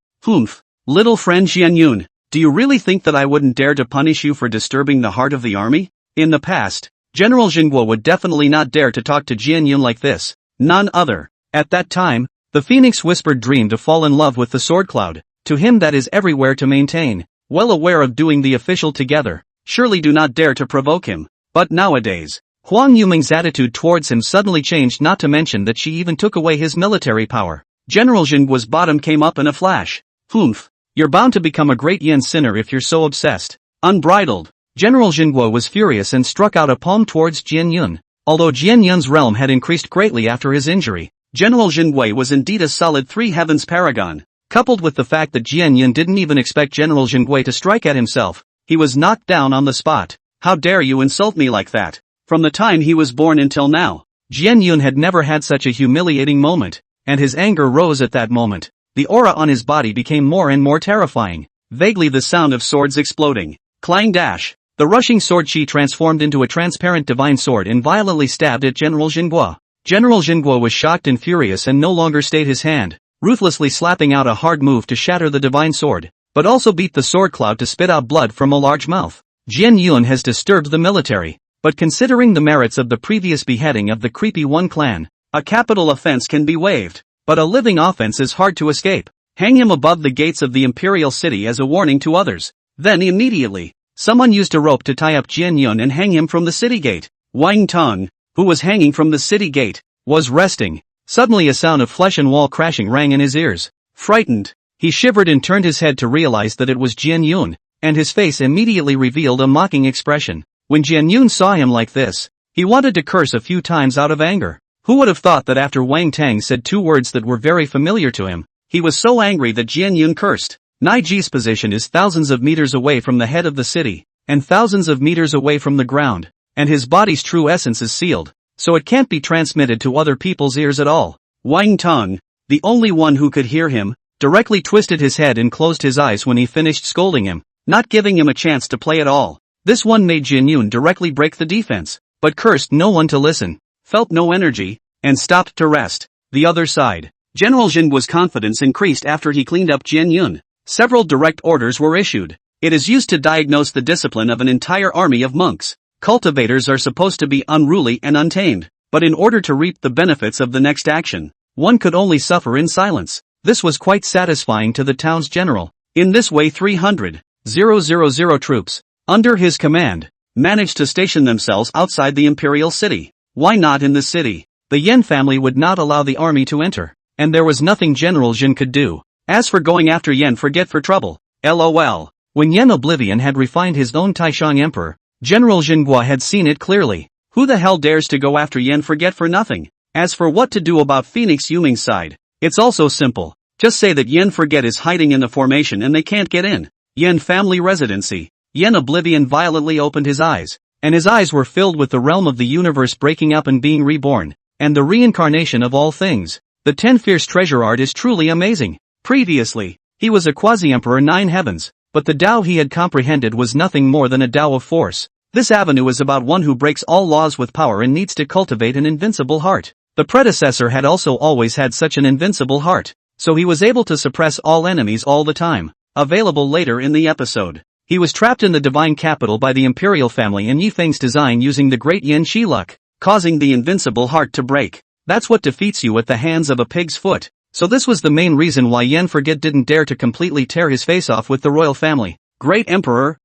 little friend Jian Yun, do you really think that I wouldn't dare to punish you for disturbing the heart of the army? In the past, General Jingguo would definitely not dare to talk to Jian Yun like this. None other. At that time, the Phoenix whispered dream to fall in love with the sword cloud. To him that is everywhere to maintain. Well aware of doing the official together, surely do not dare to provoke him. But nowadays, Huang Yuming's attitude towards him suddenly changed, not to mention that she even took away his military power. General Jingguo's bottom came up in a flash. You're bound to become a great Yen sinner if you're so obsessed. Unbridled. General Jingguo was furious and struck out a palm towards Jian Yun. Although Jian Yun's realm had increased greatly after his injury, General Jingguo was indeed a solid 3 heavens paragon. Coupled with the fact that Jian Yun didn't even expect General Jingguo to strike at himself, he was knocked down on the spot. How dare you insult me like that? From the time he was born until now, Jian Yun had never had such a humiliating moment, and his anger rose at that moment. The aura on his body became more and more terrifying. Vaguely the sound of swords exploding. Clang dash. The rushing sword chi transformed into a transparent divine sword and violently stabbed at General Jingguo. General Jingguo was shocked and furious and no longer stayed his hand, ruthlessly slapping out a hard move to shatter the divine sword, but also beat the sword cloud to spit out blood from a large mouth. Jian Yun has disturbed the military, but considering the merits of the previous beheading of the creepy One clan, a capital offense can be waived, but a living offense is hard to escape. Hang him above the gates of the Imperial city as a warning to others. Then immediately, someone used a rope to tie up Jian Yun and hang him from the city gate. Wang Tong, who was hanging from the city gate, was resting. Suddenly a sound of flesh and wall crashing rang in his ears. Frightened, he shivered and turned his head to realize that it was Jian Yun, and his face immediately revealed a mocking expression. When Jian Yun saw him like this, he wanted to curse a few times out of anger. Who would have thought that after Wang Tang said 2 words that were very familiar to him, he was so angry that Jian Yun cursed. Naiji's position is thousands of meters away from the head of the city, and thousands of meters away from the ground, and his body's true essence is sealed, so it can't be transmitted to other people's ears at all. Wang Tong, the only one who could hear him, directly twisted his head and closed his eyes when he finished scolding him, not giving him a chance to play at all. This one made Jian Yun directly break the defense, but cursed no one to listen, felt no energy, and stopped to rest. The other side. General Jingguo's confidence increased after he cleaned up Jian Yun. Several direct orders were issued. It is used to diagnose the discipline of an entire army of monks. Cultivators are supposed to be unruly and untamed, but in order to reap the benefits of the next action, one could only suffer in silence. This was quite satisfying to the town's general. In this way 300,000 troops, under his command, managed to station themselves outside the Imperial city. Why not in the city? The Yen family would not allow the army to enter, and there was nothing General Jin could do. As for going after Yen Forget for trouble, LOL. When Yen Oblivion had refined his own Taishang Emperor, General Jingguo had seen it clearly. Who the hell dares to go after Yen Forget for nothing? As for what to do about Phoenix Yuming's side, it's also simple. Just say that Yen Forget is hiding in the formation and they can't get in. Yen family residency. Yen Oblivion violently opened his eyes, and his eyes were filled with the realm of the universe breaking up and being reborn, and the reincarnation of all things. The 10 fierce treasure art is truly amazing. Previously, he was a quasi-emperor 9 heavens, but the Tao he had comprehended was nothing more than a Tao of force. This avenue is about one who breaks all laws with power and needs to cultivate an invincible heart. The predecessor had also always had such an invincible heart, so he was able to suppress all enemies all the time. Available later in the episode. He was trapped in the divine capital by the Imperial family in Yifeng's design using the great Yen Shi luck, causing the invincible heart to break. That's what defeats you at the hands of a pig's foot. So this was the main reason why Yen Forget didn't dare to completely tear his face off with the royal family. Great Emperor,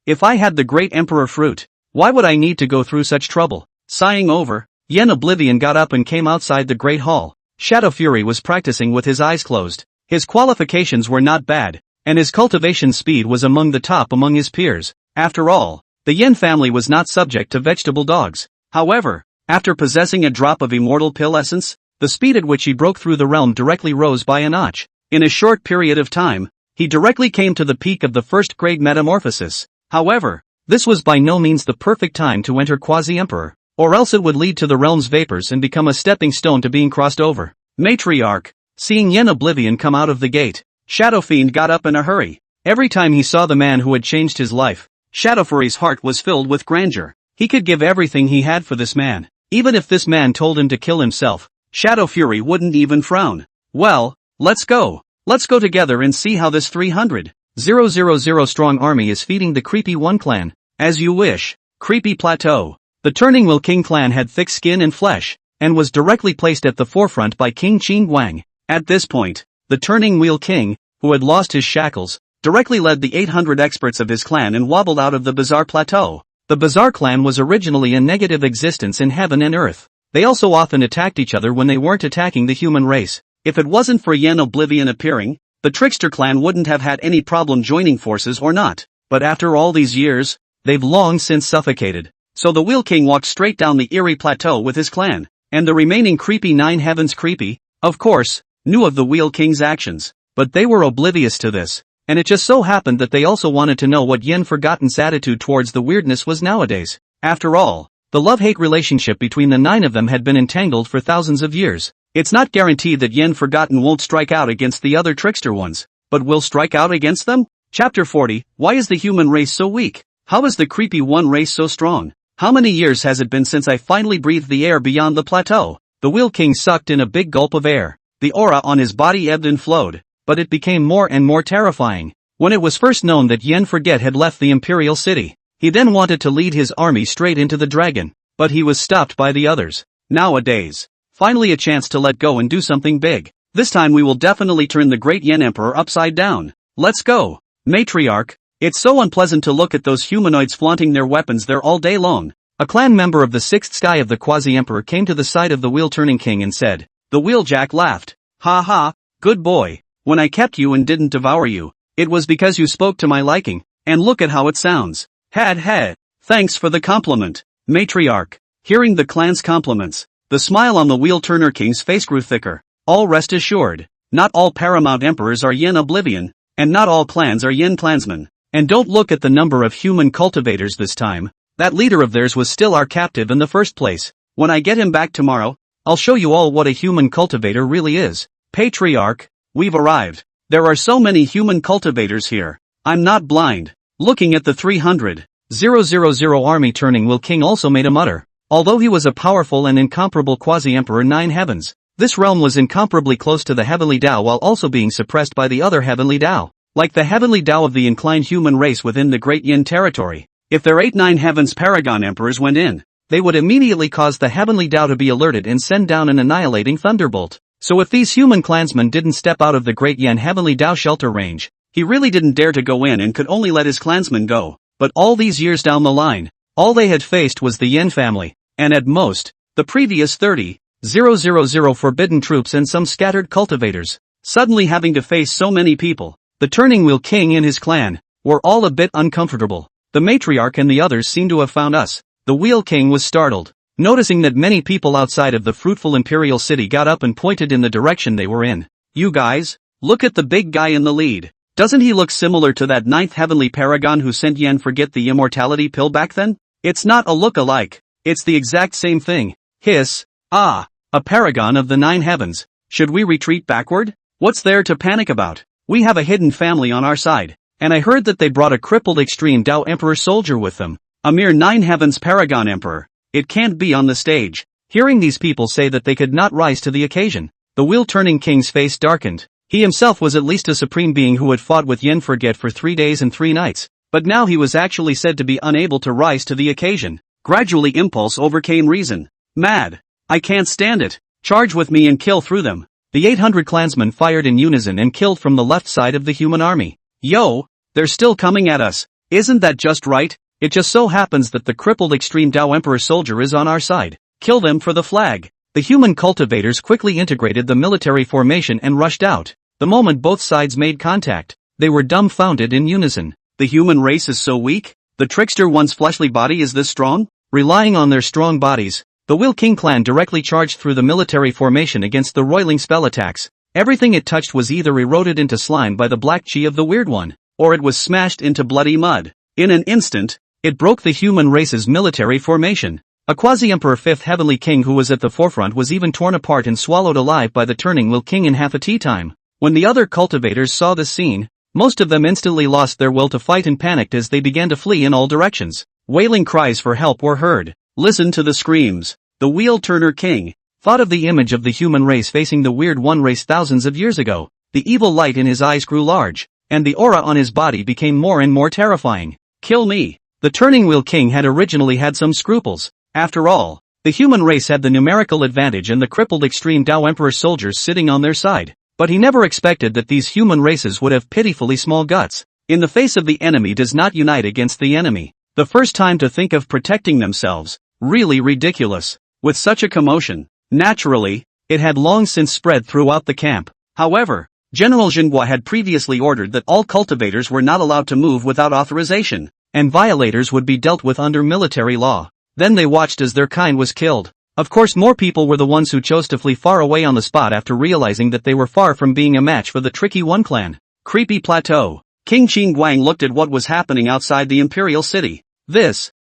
if I had the Great Emperor fruit, why would I need to go through such trouble? Sighing over, Yen Oblivion got up and came outside the Great Hall. Shadow Fury was practicing with his eyes closed. His qualifications were not bad, and his cultivation speed was among the top among his peers. After all, the Yin family was not subject to vegetable dogs. However, after possessing a drop of immortal pill essence, the speed at which he broke through the realm directly rose by a notch. In a short period of time, he directly came to the peak of the first-grade metamorphosis. However, this was by no means the perfect time to enter Quasi-Emperor, or else it would lead to the realm's vapors and become a stepping stone to being crossed over. Matriarch, seeing Yin Oblivion come out of the gate, Shadow Fiend got up in a hurry. Every time he saw the man who had changed his life, Shadowfury's heart was filled with grandeur. He could give everything he had for this man. Even if this man told him to kill himself, Shadow Fury wouldn't even frown. Well, let's go. Let's go together and see how this 300,000 strong army is feeding the Creepy One clan. As you wish. Creepy Plateau. The Turning Wheel King clan had thick skin and flesh, and was directly placed at the forefront by King Qing Guang. At this point, the Turning Wheel King, who had lost his shackles, directly led the 800 experts of his clan and wobbled out of the Bizarre Plateau. The Bizarre clan was originally a negative existence in heaven and earth. They also often attacked each other when they weren't attacking the human race. If it wasn't for Yin Oblivion appearing, the Trickster clan wouldn't have had any problem joining forces or not. But after all these years, they've long since suffocated. So the Wheel King walked straight down the eerie plateau with his clan, and the remaining creepy Nine Heavens Creepy, of course, knew of the Wheel King's actions. But they were oblivious to this. And it just so happened that they also wanted to know what Yin Forgotten's attitude towards the weirdness was nowadays. After all, the love-hate relationship between the 9 of them had been entangled for thousands of years. It's not guaranteed that Yin Forgotten won't strike out against the other trickster ones, but will strike out against them? Chapter 40, Why is the human race so weak? How is the Creepy One race so strong? How many years has it been since I finally breathed the air beyond the plateau? The Wheel King sucked in a big gulp of air. The aura on his body ebbed and flowed, but it became more and more terrifying. When it was first known that Yen Forget had left the Imperial City, he then wanted to lead his army straight into the dragon, but he was stopped by the others. Nowadays, finally a chance to let go and do something big. This time we will definitely turn the great Yen Emperor upside down. Let's go. Matriarch, it's so unpleasant to look at those humanoids flaunting their weapons there all day long. A clan member of the sixth sky of the Quasi-Emperor came to the side of the Wheel-Turning King and said. The Wheeljack laughed. Ha ha, good boy. When I kept you and didn't devour you, it was because you spoke to my liking, and look at how it sounds. Had. Thanks for the compliment, Matriarch. Hearing the clan's compliments, the smile on the Wheel-Turner King's face grew thicker. All rest assured, not all paramount emperors are Yin Oblivion, and not all clans are Yin clansmen. And don't look at the number of human cultivators this time. That leader of theirs was still our captive in the first place. When I get him back tomorrow, I'll show you all what a human cultivator really is. Patriarch, we've arrived. There are so many human cultivators here. I'm not blind. Looking at the 300,000 army Turning Wheel King also made a mutter. Although he was a powerful and incomparable quasi-emperor 9 heavens, this realm was incomparably close to the heavenly Tao while also being suppressed by the other heavenly Tao. Like the heavenly Tao of the inclined human race within the Great Yin territory, if their 8-9 heavens paragon emperors went in, they would immediately cause the heavenly Tao to be alerted and send down an annihilating thunderbolt. So if these human clansmen didn't step out of the Great Yin heavenly Tao shelter range, he really didn't dare to go in and could only let his clansmen go. But all these years down the line, all they had faced was the Yin family, and at most, the previous 30,000 forbidden troops and some scattered cultivators. Suddenly having to face so many people, the Turning Wheel King and his clan were all a bit uncomfortable. The Matriarch and the others seemed to have found us. The Wheel King was startled, noticing that many people outside of the fruitful Imperial City got up and pointed in the direction they were in. You guys, look at the big guy in the lead. Doesn't he look similar to that 9th heavenly paragon who sent Yen Forget the immortality pill back then? It's not a look-alike, it's the exact same thing. Hiss, a paragon of the 9 heavens. Should we retreat backward? What's there to panic about? We have a hidden family on our side, and I heard that they brought a crippled extreme Tao Emperor soldier with them. A mere 9 heavens paragon emperor. It can't be on the stage. Hearing these people say that they could not rise to the occasion, the Wheel-Turning King's face darkened. He himself was at least a supreme being who had fought with Yen Forget for 3 days and 3 nights, but now he was actually said to be unable to rise to the occasion. Gradually impulse overcame reason. Mad. I can't stand it. Charge with me and kill through them. The 800 clansmen fired in unison and killed from the left side of the human army. Yo, they're still coming at us. Isn't that just right? It just so happens that the crippled extreme Tao Emperor soldier is on our side. Kill them for the flag. The human cultivators quickly integrated the military formation and rushed out. The moment both sides made contact, they were dumbfounded in unison. The human race is so weak? The trickster one's fleshly body is this strong? Relying on their strong bodies, the Will King clan directly charged through the military formation against the roiling spell attacks. Everything it touched was either eroded into slime by the black chi of the Weird One, or it was smashed into bloody mud. In an instant, it broke the human race's military formation. A quasi-emperor fifth heavenly king who was at the forefront was even torn apart and swallowed alive by the turning Will King in half a tea time. When the other cultivators saw this scene, most of them instantly lost their will to fight and panicked as they began to flee in all directions. Wailing cries for help were heard. Listen to the screams. The Wheel Turner King thought of the image of the human race facing the Weird One race thousands of years ago. The evil light in his eyes grew large, and the aura on his body became more and more terrifying. Kill me. The Turning Wheel King had originally had some scruples. After all, the human race had the numerical advantage and the crippled extreme Tao Emperor soldiers sitting on their side. But he never expected that these human races would have pitifully small guts. In the face of the enemy does not unite against the enemy. The first time to think of protecting themselves. Really ridiculous. With such a commotion, naturally, it had long since spread throughout the camp. However, General Jinhua had previously ordered that all cultivators were not allowed to move without authorization, and violators would be dealt with under military law. Then they watched as their kind was killed. Of course, more people were the ones who chose to flee far away on the spot after realizing that they were far from being a match for the tricky One clan. Creepy Plateau. King Qing Guang looked at what was happening outside the Imperial city.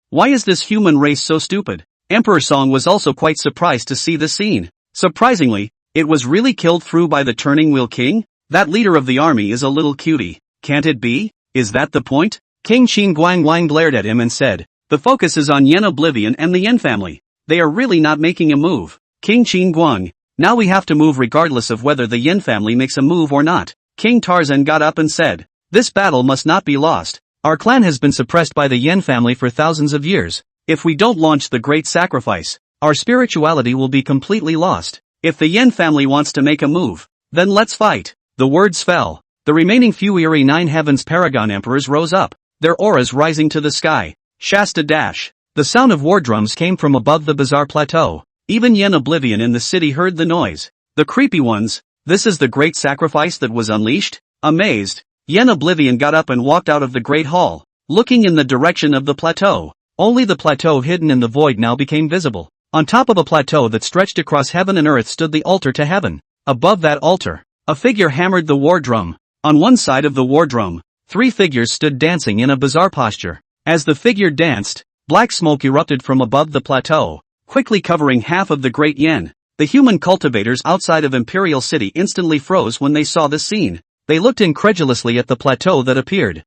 Why is this human race so stupid? Emperor Song was also quite surprised to see the scene. Surprisingly, it was really killed through by the Turning Wheel King? That leader of the army is a little cutie. Can't it be? Is that the point? King Qing Guang glared at him and said, the focus is on Yen Oblivion and the Yen family. They are really not making a move. King Qing Guang, now we have to move regardless of whether the Yen family makes a move or not. King Tarzan got up and said, this battle must not be lost. Our clan has been suppressed by the Yen family for thousands of years. If we don't launch the great sacrifice, our spirituality will be completely lost. If the Yen family wants to make a move, then let's fight. The words fell. The remaining few eerie Nine Heavens Paragon Emperors rose up, their auras rising to the sky. Shasta dash. The sound of war drums came from above the bizarre plateau. Even Yen Oblivion in the city heard the noise. The creepy ones, this is the great sacrifice that was unleashed? Amazed, Yen Oblivion got up and walked out of the great hall, looking in the direction of the plateau. Only the plateau hidden in the void now became visible. On top of a plateau that stretched across heaven and earth stood the altar to heaven. Above that altar, a figure hammered the war drum. On one side of the war drum, 3 figures stood dancing in a bizarre posture. As the figure danced, black smoke erupted from above the plateau, quickly covering half of the Great Yen. The human cultivators outside of Imperial City instantly froze when they saw this scene. They looked incredulously at the plateau that appeared.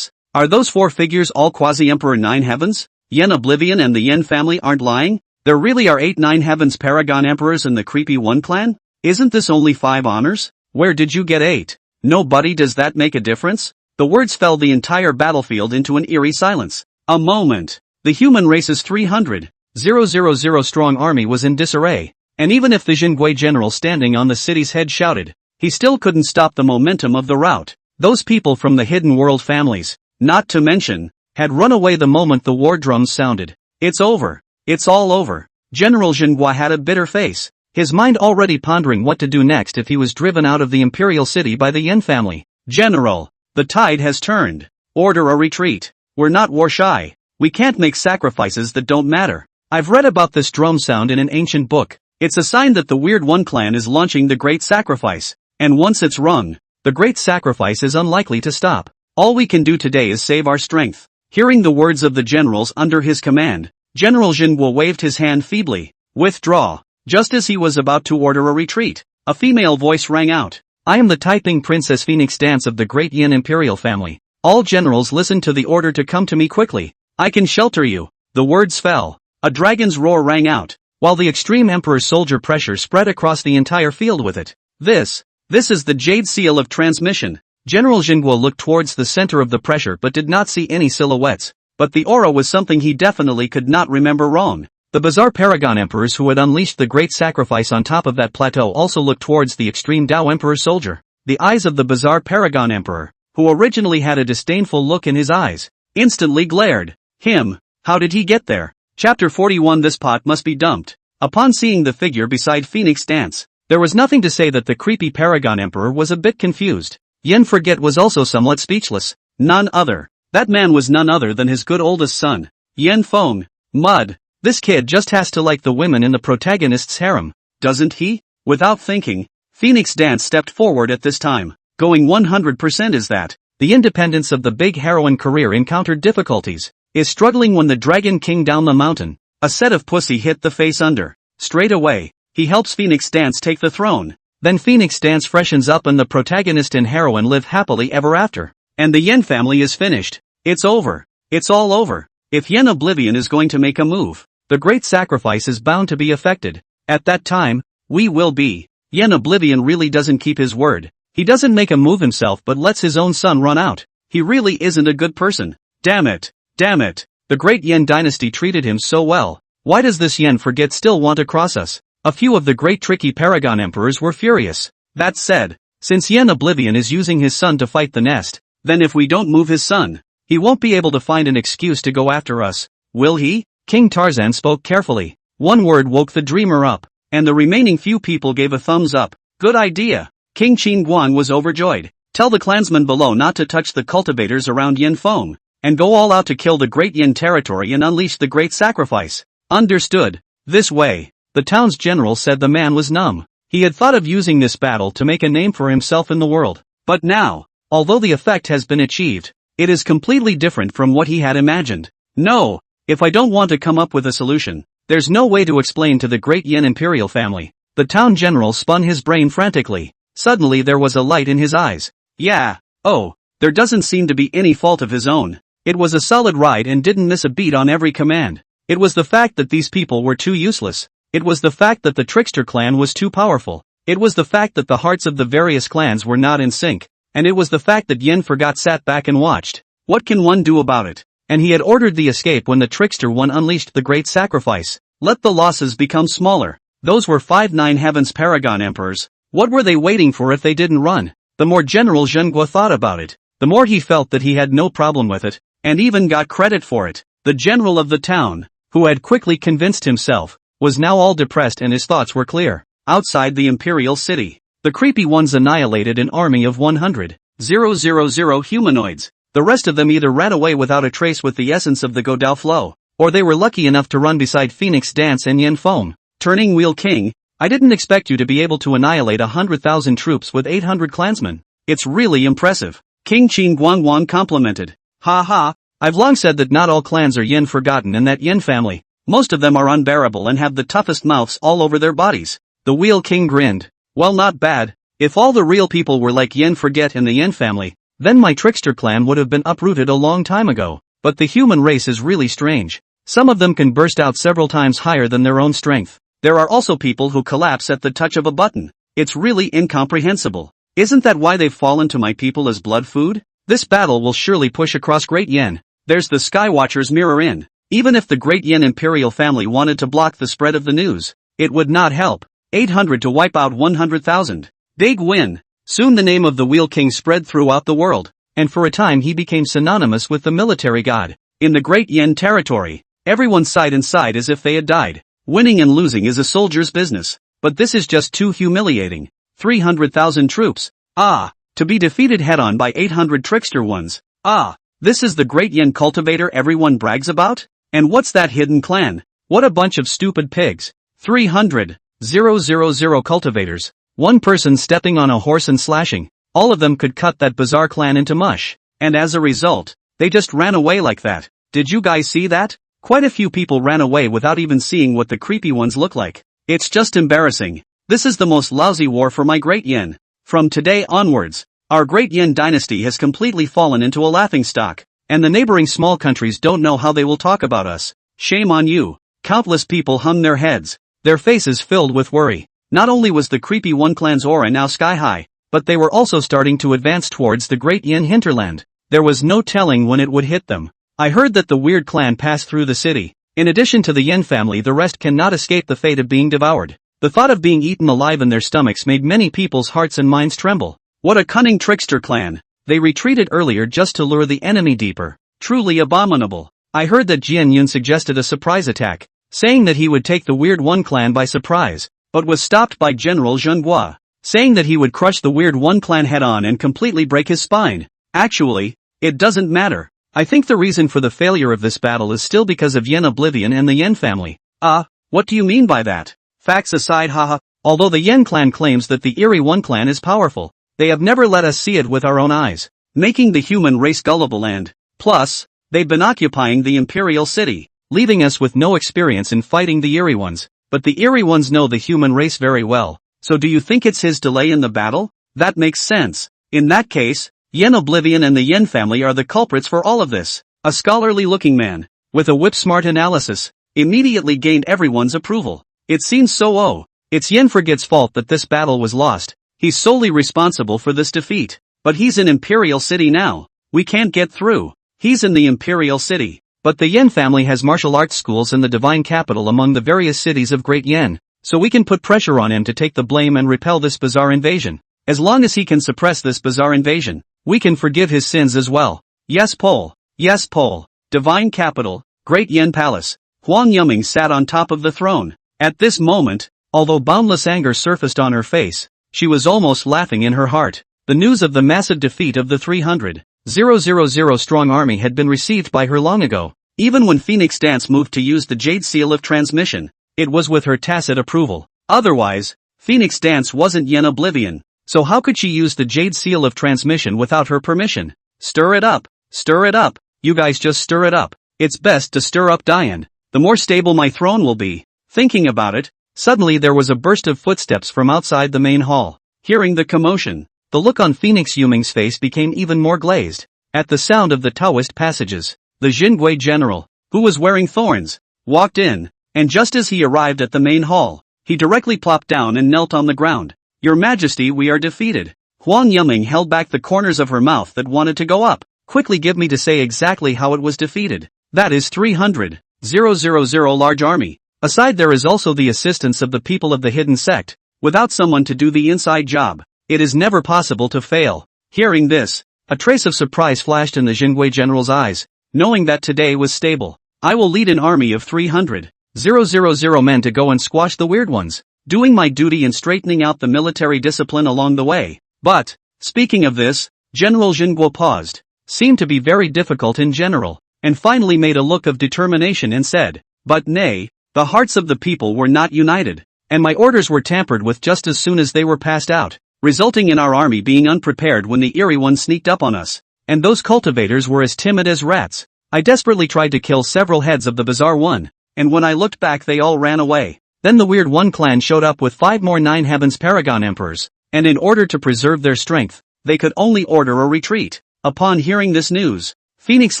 Are those 4 figures all Quasi-Emperor Nine Heavens? Yen Oblivion and the Yen family aren't lying? There really are 8 Nine Heavens Paragon Emperors in the creepy One clan? Isn't this only 5 honors? Where did you get 8? Nobody. Does that make a difference? The words fell the entire battlefield into an eerie silence. A moment. The human race's 300,000 strong army was in disarray, and even if the Jingui general standing on the city's head shouted, he still couldn't stop the momentum of the rout. Those people from the hidden world families, not to mention, had run away the moment the war drums sounded. It's over. It's all over. General Jinhua had a bitter face, his mind already pondering what to do next if he was driven out of the Imperial City by the Yen family. General, the tide has turned. Order a retreat. We're not war shy. We can't make sacrifices that don't matter. I've read about this drum sound in an ancient book. It's a sign that the Weird One clan is launching the great sacrifice. And once it's rung, the great sacrifice is unlikely to stop. All we can do today is save our strength. Hearing the words of the generals under his command, General Jinhua waved his hand feebly. Withdraw. Just as he was about to order a retreat, a female voice rang out. I am the Taiping Princess Phoenix Dance of the Great Yin Imperial family. All generals listen to the order to come to me quickly. I can shelter you. The words fell. A dragon's roar rang out, while the extreme Emperor's soldier pressure spread across the entire field with it. This is the Jade Seal of Transmission. General Jinhua looked towards the center of the pressure but did not see any silhouettes. But the aura was something he definitely could not remember wrong. The bizarre Paragon Emperors who had unleashed the great sacrifice on top of that plateau also looked towards the extreme Tao Emperor soldier. The eyes of the bizarre Paragon Emperor, who originally had a disdainful look in his eyes, instantly glared. Him, how did he get there? Chapter 41. This pot must be dumped. Upon seeing the figure beside Phoenix Dance, there was nothing to say that the creepy Paragon Emperor was a bit confused. Yen Forget was also somewhat speechless. None other That man was none other than his good oldest son, Yen Feng. Mud. This kid just has to like the women in the protagonist's harem, doesn't he? Without thinking, Phoenix Dance stepped forward at this time, going 100% is that. The independence of the big heroine career encountered difficulties, is struggling when the Dragon King down the mountain, a set of pussy hit the face under. Straight away, he helps Phoenix Dance take the throne. Then Phoenix Dance freshens up and the protagonist and heroine live happily ever after. And the Yen family is finished. It's over. It's all over. If Yen Oblivion is going to make a move, the great sacrifice is bound to be affected. At that time, we will be. Yen Oblivion really doesn't keep his word. He doesn't make a move himself but lets his own son run out. He really isn't a good person. Damn it. Damn it. The great Yen dynasty treated him so well. Why does this Yen forget still want to cross us? A few of the great tricky paragon emperors were furious. That said, since Yen Oblivion is using his son to fight the nest, then if we don't move his son, he won't be able to find an excuse to go after us, will he? King Tarzan spoke carefully. One word woke the dreamer up, and the remaining few people gave a thumbs up. Good idea. King Qin Guang was overjoyed. Tell the clansmen below not to touch the cultivators around Yen Feng, and go all out to kill the great Yen territory and unleash the great sacrifice. Understood. This way. The town's general said the man was numb. He had thought of using this battle to make a name for himself in the world. But now, although the effect has been achieved, it is completely different from what he had imagined. No, if I don't want to come up with a solution, there's no way to explain to the great Yen Imperial family. The town general spun his brain frantically. Suddenly there was a light in his eyes. Yeah, oh, there doesn't seem to be any fault of his own. It was a solid ride and didn't miss a beat on every command. It was the fact that these people were too useless. It was the fact that the trickster clan was too powerful. It was the fact that the hearts of the various clans were not in sync. And it was the fact that Yen forgot sat back and watched. What can one do about it? And he had ordered the escape when the trickster one unleashed the great sacrifice. Let the losses become smaller. Those were 5-9 heavens paragon emperors. What were they waiting for if they didn't run? The more General Zhenghua thought about it, the more he felt that he had no problem with it, and even got credit for it. The general of the town, who had quickly convinced himself, was now all depressed and his thoughts were clear. Outside the Imperial city, the creepy ones annihilated an army of 100,000 humanoids. The rest of them either ran away without a trace with the essence of the Godao flow, or they were lucky enough to run beside Phoenix Dance and Yen Feng. Turning Wheel King, I didn't expect you to be able to annihilate 100,000 troops with 800 clansmen. It's really impressive. King Qin Guangwang complimented. Ha ha, I've long said that not all clans are Yen forgotten and that Yen family, most of them are unbearable and have the toughest mouths all over their bodies. The Wheel King grinned. Well, not bad. If all the real people were like Yen Forget and the Yen family, then my trickster clan would have been uprooted a long time ago. But the human race is really strange. Some of them can burst out several times higher than their own strength. There are also people who collapse at the touch of a button. It's really incomprehensible. Isn't that why they've fallen to my people as blood food? This battle will surely push across Great Yen. There's the Skywatcher's mirror in. Even if the Great Yen Imperial family wanted to block the spread of the news, it would not help. 800 to wipe out 100,000. Big win. Soon the name of the Wheel King spread throughout the world, and for a time he became synonymous with the military god. In the Great Yen territory, everyone sighed and sighed as if they had died. Winning and losing is a soldier's business, but this is just too humiliating. 300,000 troops. Ah, to be defeated head-on by 800 trickster ones. Ah, this is the Great Yen cultivator everyone brags about? And what's that hidden clan? What a bunch of stupid pigs. 300,000 cultivators. One person stepping on a horse and slashing. All of them could cut that bizarre clan into mush. And as a result, they just ran away like that. Did you guys see that? Quite a few people ran away without even seeing what the creepy ones look like. It's just embarrassing. This is the most lousy war for my Great Yen. From today onwards, our Great Yen dynasty has completely fallen into a laughingstock, and the neighboring small countries don't know how they will talk about us. Shame on you. Countless people hung their heads, their faces filled with worry. Not only was the creepy one clan's aura now sky high, but they were also starting to advance towards the Great Yen hinterland. There was no telling when it would hit them. I heard that the weird clan passed through the city. In addition to the Yen family, the rest cannot escape the fate of being devoured. The thought of being eaten alive in their stomachs made many people's hearts and minds tremble. What a cunning trickster clan. They retreated earlier just to lure the enemy deeper. Truly abominable. I heard that Jian Yun suggested a surprise attack, saying that he would take the Weird One clan by surprise, but was stopped by General Zhenghua, saying that he would crush the Weird One clan head-on and completely break his spine. Actually, it doesn't matter. I think the reason for the failure of this battle is still because of Yen Oblivion and the Yen family. What do you mean by that? Facts aside, haha. Although the Yen clan claims that the Eerie One clan is powerful, they have never let us see it with our own eyes, making the human race gullible and, plus, they've been occupying the Imperial city, leaving us with no experience in fighting the Eerie Ones. But the Eerie Ones know the human race very well, so do you think it's his delay in the battle? That makes sense. In that case, Yen Oblivion and the Yen family are the culprits for all of this. A scholarly-looking man, with a whip-smart analysis, immediately gained everyone's approval. It seems so. It's Yen Forget's fault that this battle was lost. He's solely responsible for this defeat. But he's in Imperial City now. We can't get through. He's in the Imperial City. But the Yen family has martial arts schools in the divine capital among the various cities of Great Yen, so we can put pressure on him to take the blame and repel this bizarre invasion. As long as he can suppress this bizarre invasion, we can forgive his sins as well. Yes, Pole. Yes, Pole. Divine capital, Great Yen Palace. Huang Yuming sat on top of the throne. At this moment, although boundless anger surfaced on her face, she was almost laughing in her heart. The news of the massive defeat of the 300,000 strong army had been received by her long ago. Even when Phoenix Dance moved to use the Jade Seal of Transmission, it was with her tacit approval. Otherwise, Phoenix Dance wasn't Yen Oblivion, so how could she use the Jade Seal of Transmission without her permission? Stir it up. Stir it up. You guys just stir it up. It's best to stir up Diane. The more stable my throne will be. Thinking about it, suddenly there was a burst of footsteps from outside the main hall. Hearing the commotion, the look on Phoenix Yuming's face became even more glazed. At the sound of the Taoist passages, the Jingui general, who was wearing thorns, walked in, and just as he arrived at the main hall, he directly plopped down and knelt on the ground. Your Majesty, we are defeated. Huang Yuming held back the corners of her mouth that wanted to go up. Quickly give me to say exactly how it was defeated. That is 300,000 large army. Aside there is also the assistance of the people of the hidden sect. Without someone to do the inside job, it is never possible to fail. Hearing this, a trace of surprise flashed in the Jingui general's eyes. Knowing that today was stable, I will lead an army of 300,000 men to go and squash the weird ones, doing my duty in straightening out the military discipline along the way. But, speaking of this, General Jingguo paused, seemed to be very difficult in general, and finally made a look of determination and said, but nay, the hearts of the people were not united, and my orders were tampered with just as soon as they were passed out, resulting in our army being unprepared when the Eerie One sneaked up on us. And those cultivators were as timid as rats. I desperately tried to kill several heads of the Bizarre One, and when I looked back they all ran away. Then the Weird One clan showed up with 5 more Nine Heavens Paragon Emperors, and in order to preserve their strength, they could only order a retreat. Upon hearing this news, Phoenix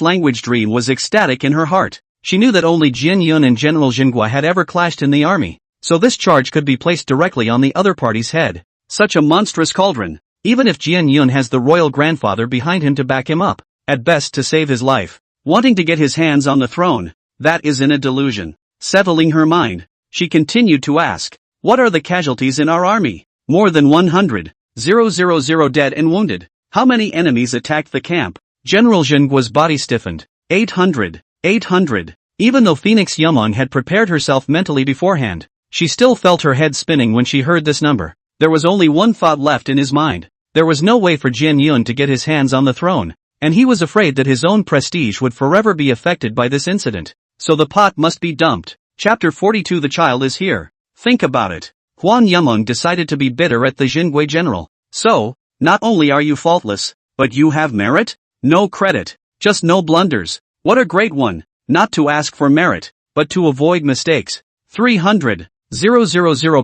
Language Dream was ecstatic in her heart. She knew that only Jian Yun and General Jingua had ever clashed in the army, so this charge could be placed directly on the other party's head. Such a monstrous cauldron. Even if Jian Yun has the royal grandfather behind him to back him up, at best to save his life, wanting to get his hands on the throne, that is in a delusion. Settling her mind, she continued to ask, what are the casualties in our army? More than 100,000 dead and wounded. How many enemies attacked the camp? General Jingua's body stiffened. 800. Even though Phoenix Yumong had prepared herself mentally beforehand, she still felt her head spinning when she heard this number. There was only one thought left in his mind. There was no way for Jian Yun to get his hands on the throne, and he was afraid that his own prestige would forever be affected by this incident. So the pot must be dumped. Chapter 42. The child is here. Think about it. Huang Yumeng decided to be bitter at the Jingui general. So, not only are you faultless, but you have merit? No credit, just no blunders. What a great one, not to ask for merit, but to avoid mistakes. 300,000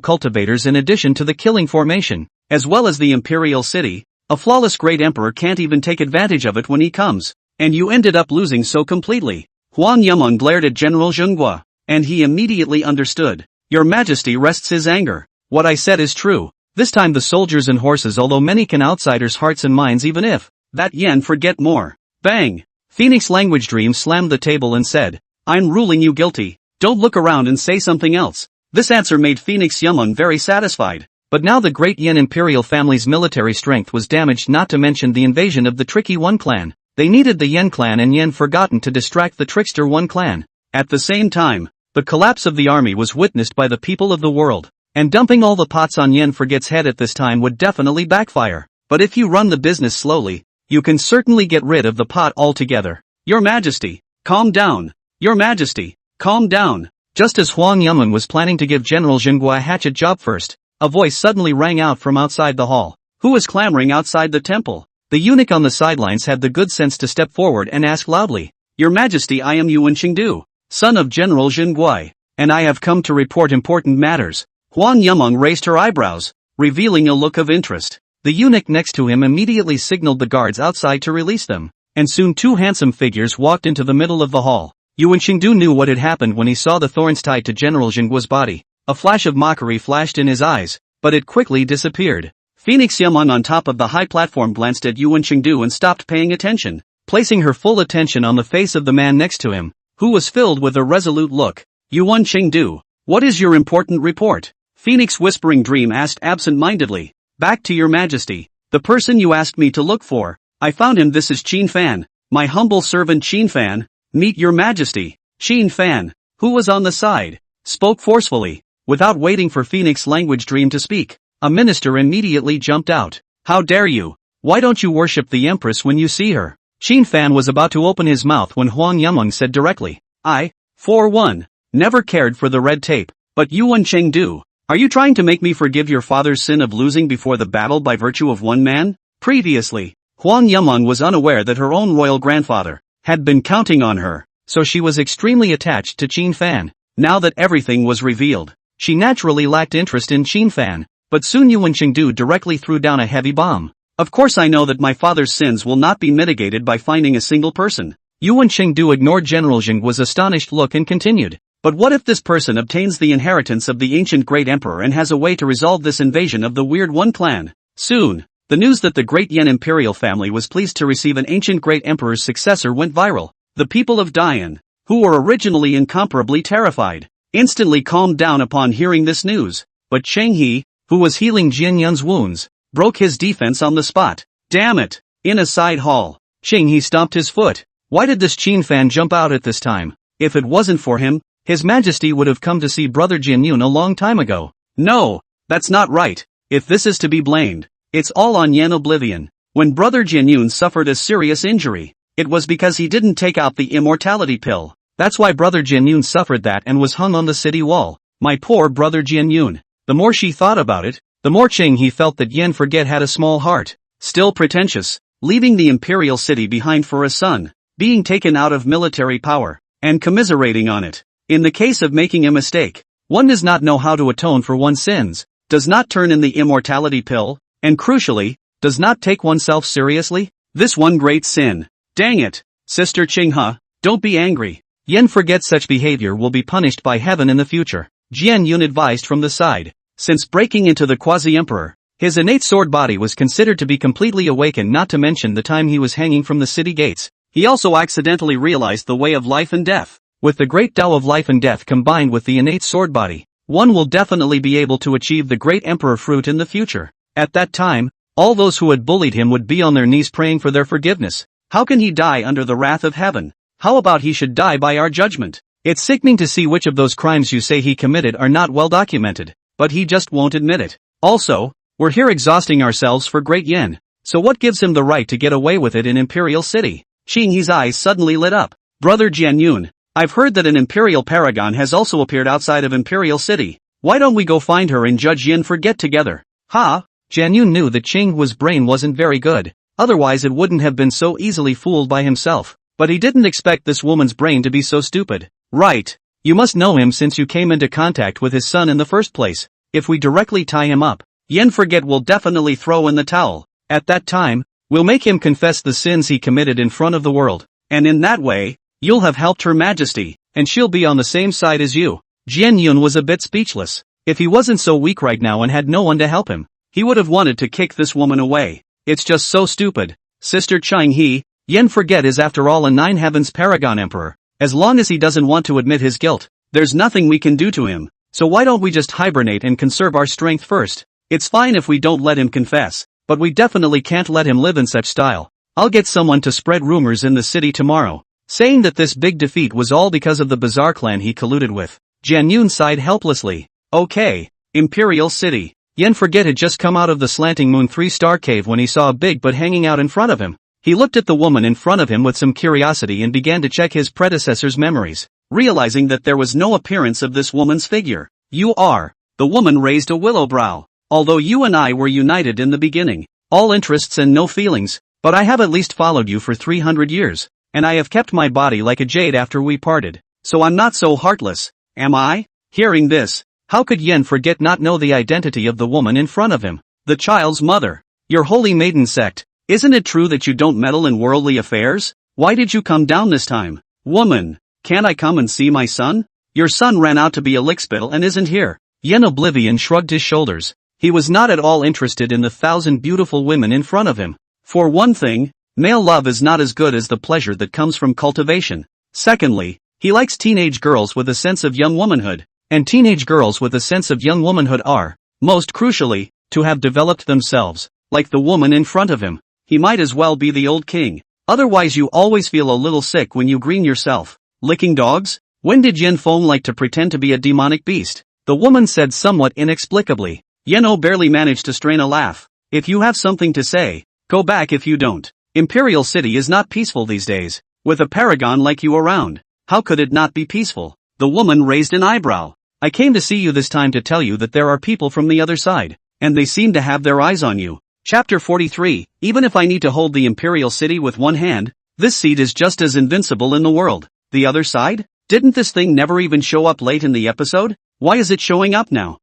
cultivators in addition to the killing formation, as well as the Imperial City. A flawless great emperor can't even take advantage of it when he comes. And you ended up losing so completely. Huang Yumeng glared at General Zhenghua, and he immediately understood. Your Majesty rests his anger. What I said is true. This time the soldiers and horses, although many can outsiders' hearts and minds, even if that Yen forget more. Bang! Phoenix Language Dream slammed the table and said, I'm ruling you guilty. Don't look around and say something else. This answer made Phoenix Yumeng very satisfied. But now the great Yen Imperial family's military strength was damaged, not to mention the invasion of the Tricky One clan. They needed the Yen clan and Yen Forgotten to distract the Trickster One clan. At the same time, the collapse of the army was witnessed by the people of the world. And dumping all the pots on Yen Forget's head at this time would definitely backfire. But if you run the business slowly, you can certainly get rid of the pot altogether. Your Majesty, calm down. Your Majesty, calm down. Just as Huang Yamen was planning to give General Zhenghua a hatchet job first, a voice suddenly rang out from outside the hall. Who was clamoring outside the temple? The eunuch on the sidelines had the good sense to step forward and ask loudly, Your Majesty, I am Yuan Qingdu, son of General Zhenghua, and I have come to report important matters. Huang Yameng raised her eyebrows, revealing a look of interest. The eunuch next to him immediately signaled the guards outside to release them, and soon two handsome figures walked into the middle of the hall. Yuan Qingdu knew what had happened when he saw the thorns tied to General Zhenghua's body. A flash of mockery flashed in his eyes, but it quickly disappeared. Phoenix Yameng on top of the high platform glanced at Yuan Qingdu and stopped paying attention, placing her full attention on the face of the man next to him, who was filled with a resolute look. Yuan Qingdu, what is your important report? Phoenix Whispering Dream asked absent-mindedly. Back to your Majesty, the person you asked me to look for. I found him. This is Qin Fan, my humble servant Qin Fan. Meet your Majesty. Qin Fan, who was on the side, spoke forcefully. Without waiting for Phoenix Language Dream to speak, a minister immediately jumped out. How dare you? Why don't you worship the Empress when you see her? Qin Fan was about to open his mouth when Huang Yameng said directly, I, for one, never cared for the red tape. But Yuan Qingdu, are you trying to make me forgive your father's sin of losing before the battle by virtue of one man? Previously, Huang Yameng was unaware that her own royal grandfather had been counting on her, so she was extremely attached to Qin Fan. Now that everything was revealed, she naturally lacked interest in Qin Fan, but soon Yuan Qingdu directly threw down a heavy bomb. Of course I know that my father's sins will not be mitigated by finding a single person. Yuan Qingdu ignored General Zhenghua's astonished look and continued. But what if this person obtains the inheritance of the ancient great emperor and has a way to resolve this invasion of the Weird One clan? Soon, the news that the great Yan Imperial family was pleased to receive an ancient great emperor's successor went viral. The people of Dian, who were originally incomparably terrified, instantly calmed down upon hearing this news. But Cheng He, who was healing Jian Yun's wounds, broke his defense on the spot. Damn it! In a side hall, Cheng He stomped his foot. Why did this Qin Fan jump out at this time? If it wasn't for him, His Majesty would have come to see Brother Jian Yun a long time ago. No, that's not right. If this is to be blamed, it's all on Yan Oblivion. When Brother Jian Yun suffered a serious injury, it was because he didn't take out the immortality pill. That's why Brother Jian Yun suffered that and was hung on the city wall. My poor Brother Jian Yun. The more she thought about it, the more Cheng He felt that Yan Forget had a small heart. Still pretentious, leaving the Imperial city behind for a son, being taken out of military power, and commiserating on it. In the case of making a mistake, one does not know how to atone for one's sins, does not turn in the immortality pill, and crucially, does not take oneself seriously. This one great sin. Dang it, Sister Qinghe, don't be angry. Yan Forget such behavior will be punished by heaven in the future. Jian Yun advised from the side. Since breaking into the quasi-emperor, his innate sword body was considered to be completely awakened, not to mention the time he was hanging from the city gates. He also accidentally realized the way of life and death. With the great Tao of life and death combined with the innate sword body, one will definitely be able to achieve the great emperor fruit in the future. At that time, all those who had bullied him would be on their knees praying for their forgiveness. How can he die under the wrath of heaven? How about he should die by our judgment? It's sickening to see which of those crimes you say he committed are not well documented, but he just won't admit it. Also, we're here exhausting ourselves for Great Yan, so what gives him the right to get away with it in Imperial City? Qing He's eyes suddenly lit up. Brother Jian Yun, I've heard that an Imperial paragon has also appeared outside of Imperial City. Why don't we go find her and Judge Yan Forget together? Ha! Jian Yun knew that Qing Hua's brain wasn't very good, otherwise it wouldn't have been so easily fooled by himself. But he didn't expect this woman's brain to be so stupid. Right. You must know him since you came into contact with his son in the first place. If we directly tie him up, Yan Forget will definitely throw in the towel. At that time, we'll make him confess the sins he committed in front of the world. And in that way, you'll have helped Her Majesty, and she'll be on the same side as you. Jian Yun was a bit speechless. If he wasn't so weak right now and had no one to help him, he would have wanted to kick this woman away. It's just so stupid. Sister Cheng He, Yan Forget is after all a Nine Heavens Paragon Emperor. As long as he doesn't want to admit his guilt, there's nothing we can do to him. So why don't we just hibernate and conserve our strength first? It's fine if we don't let him confess, but we definitely can't let him live in such style. I'll get someone to spread rumors in the city tomorrow, saying that this big defeat was all because of the bizarre clan he colluded with. Jian Yun sighed helplessly. Okay, Imperial City. Yan Forget had just come out of the Slanting Moon 3-star cave when he saw a big but hanging out in front of him. He looked at the woman in front of him with some curiosity and began to check his predecessor's memories, realizing that there was no appearance of this woman's figure. You are. The woman raised a willow brow. Although you and I were united in the beginning, all interests and no feelings, but I have at least followed you for 300 years, and I have kept my body like a jade after we parted, so I'm not so heartless, am I? Hearing this, how could Yen forget not know the identity of the woman in front of him, the child's mother? Your holy maiden sect, isn't it true that you don't meddle in worldly affairs? Why did you come down this time? Woman, can't I come and see my son? Your son ran out to be a lickspittle and isn't here. Yen Oblivion shrugged his shoulders. He was not at all interested in the 1,000 beautiful women in front of him. For one thing, male love is not as good as the pleasure that comes from cultivation. Secondly, he likes teenage girls with a sense of young womanhood, and teenage girls with a sense of young womanhood are, most crucially, to have developed themselves, like the woman in front of him. He might as well be the old king. Otherwise you always feel a little sick when you green yourself. Licking dogs? When did Yen Feng like to pretend to be a demonic beast? The woman said somewhat inexplicably. Yeno barely managed to strain a laugh. If you have something to say, go back if you don't. Imperial City is not peaceful these days. With a paragon like you around, how could it not be peaceful? The woman raised an eyebrow. I came to see you this time to tell you that there are people from the other side, and they seem to have their eyes on you. Chapter 43, even if I need to hold the Imperial City with one hand, this seed is just as invincible in the world. The other side? Didn't this thing never even show up late in the episode? Why is it showing up now?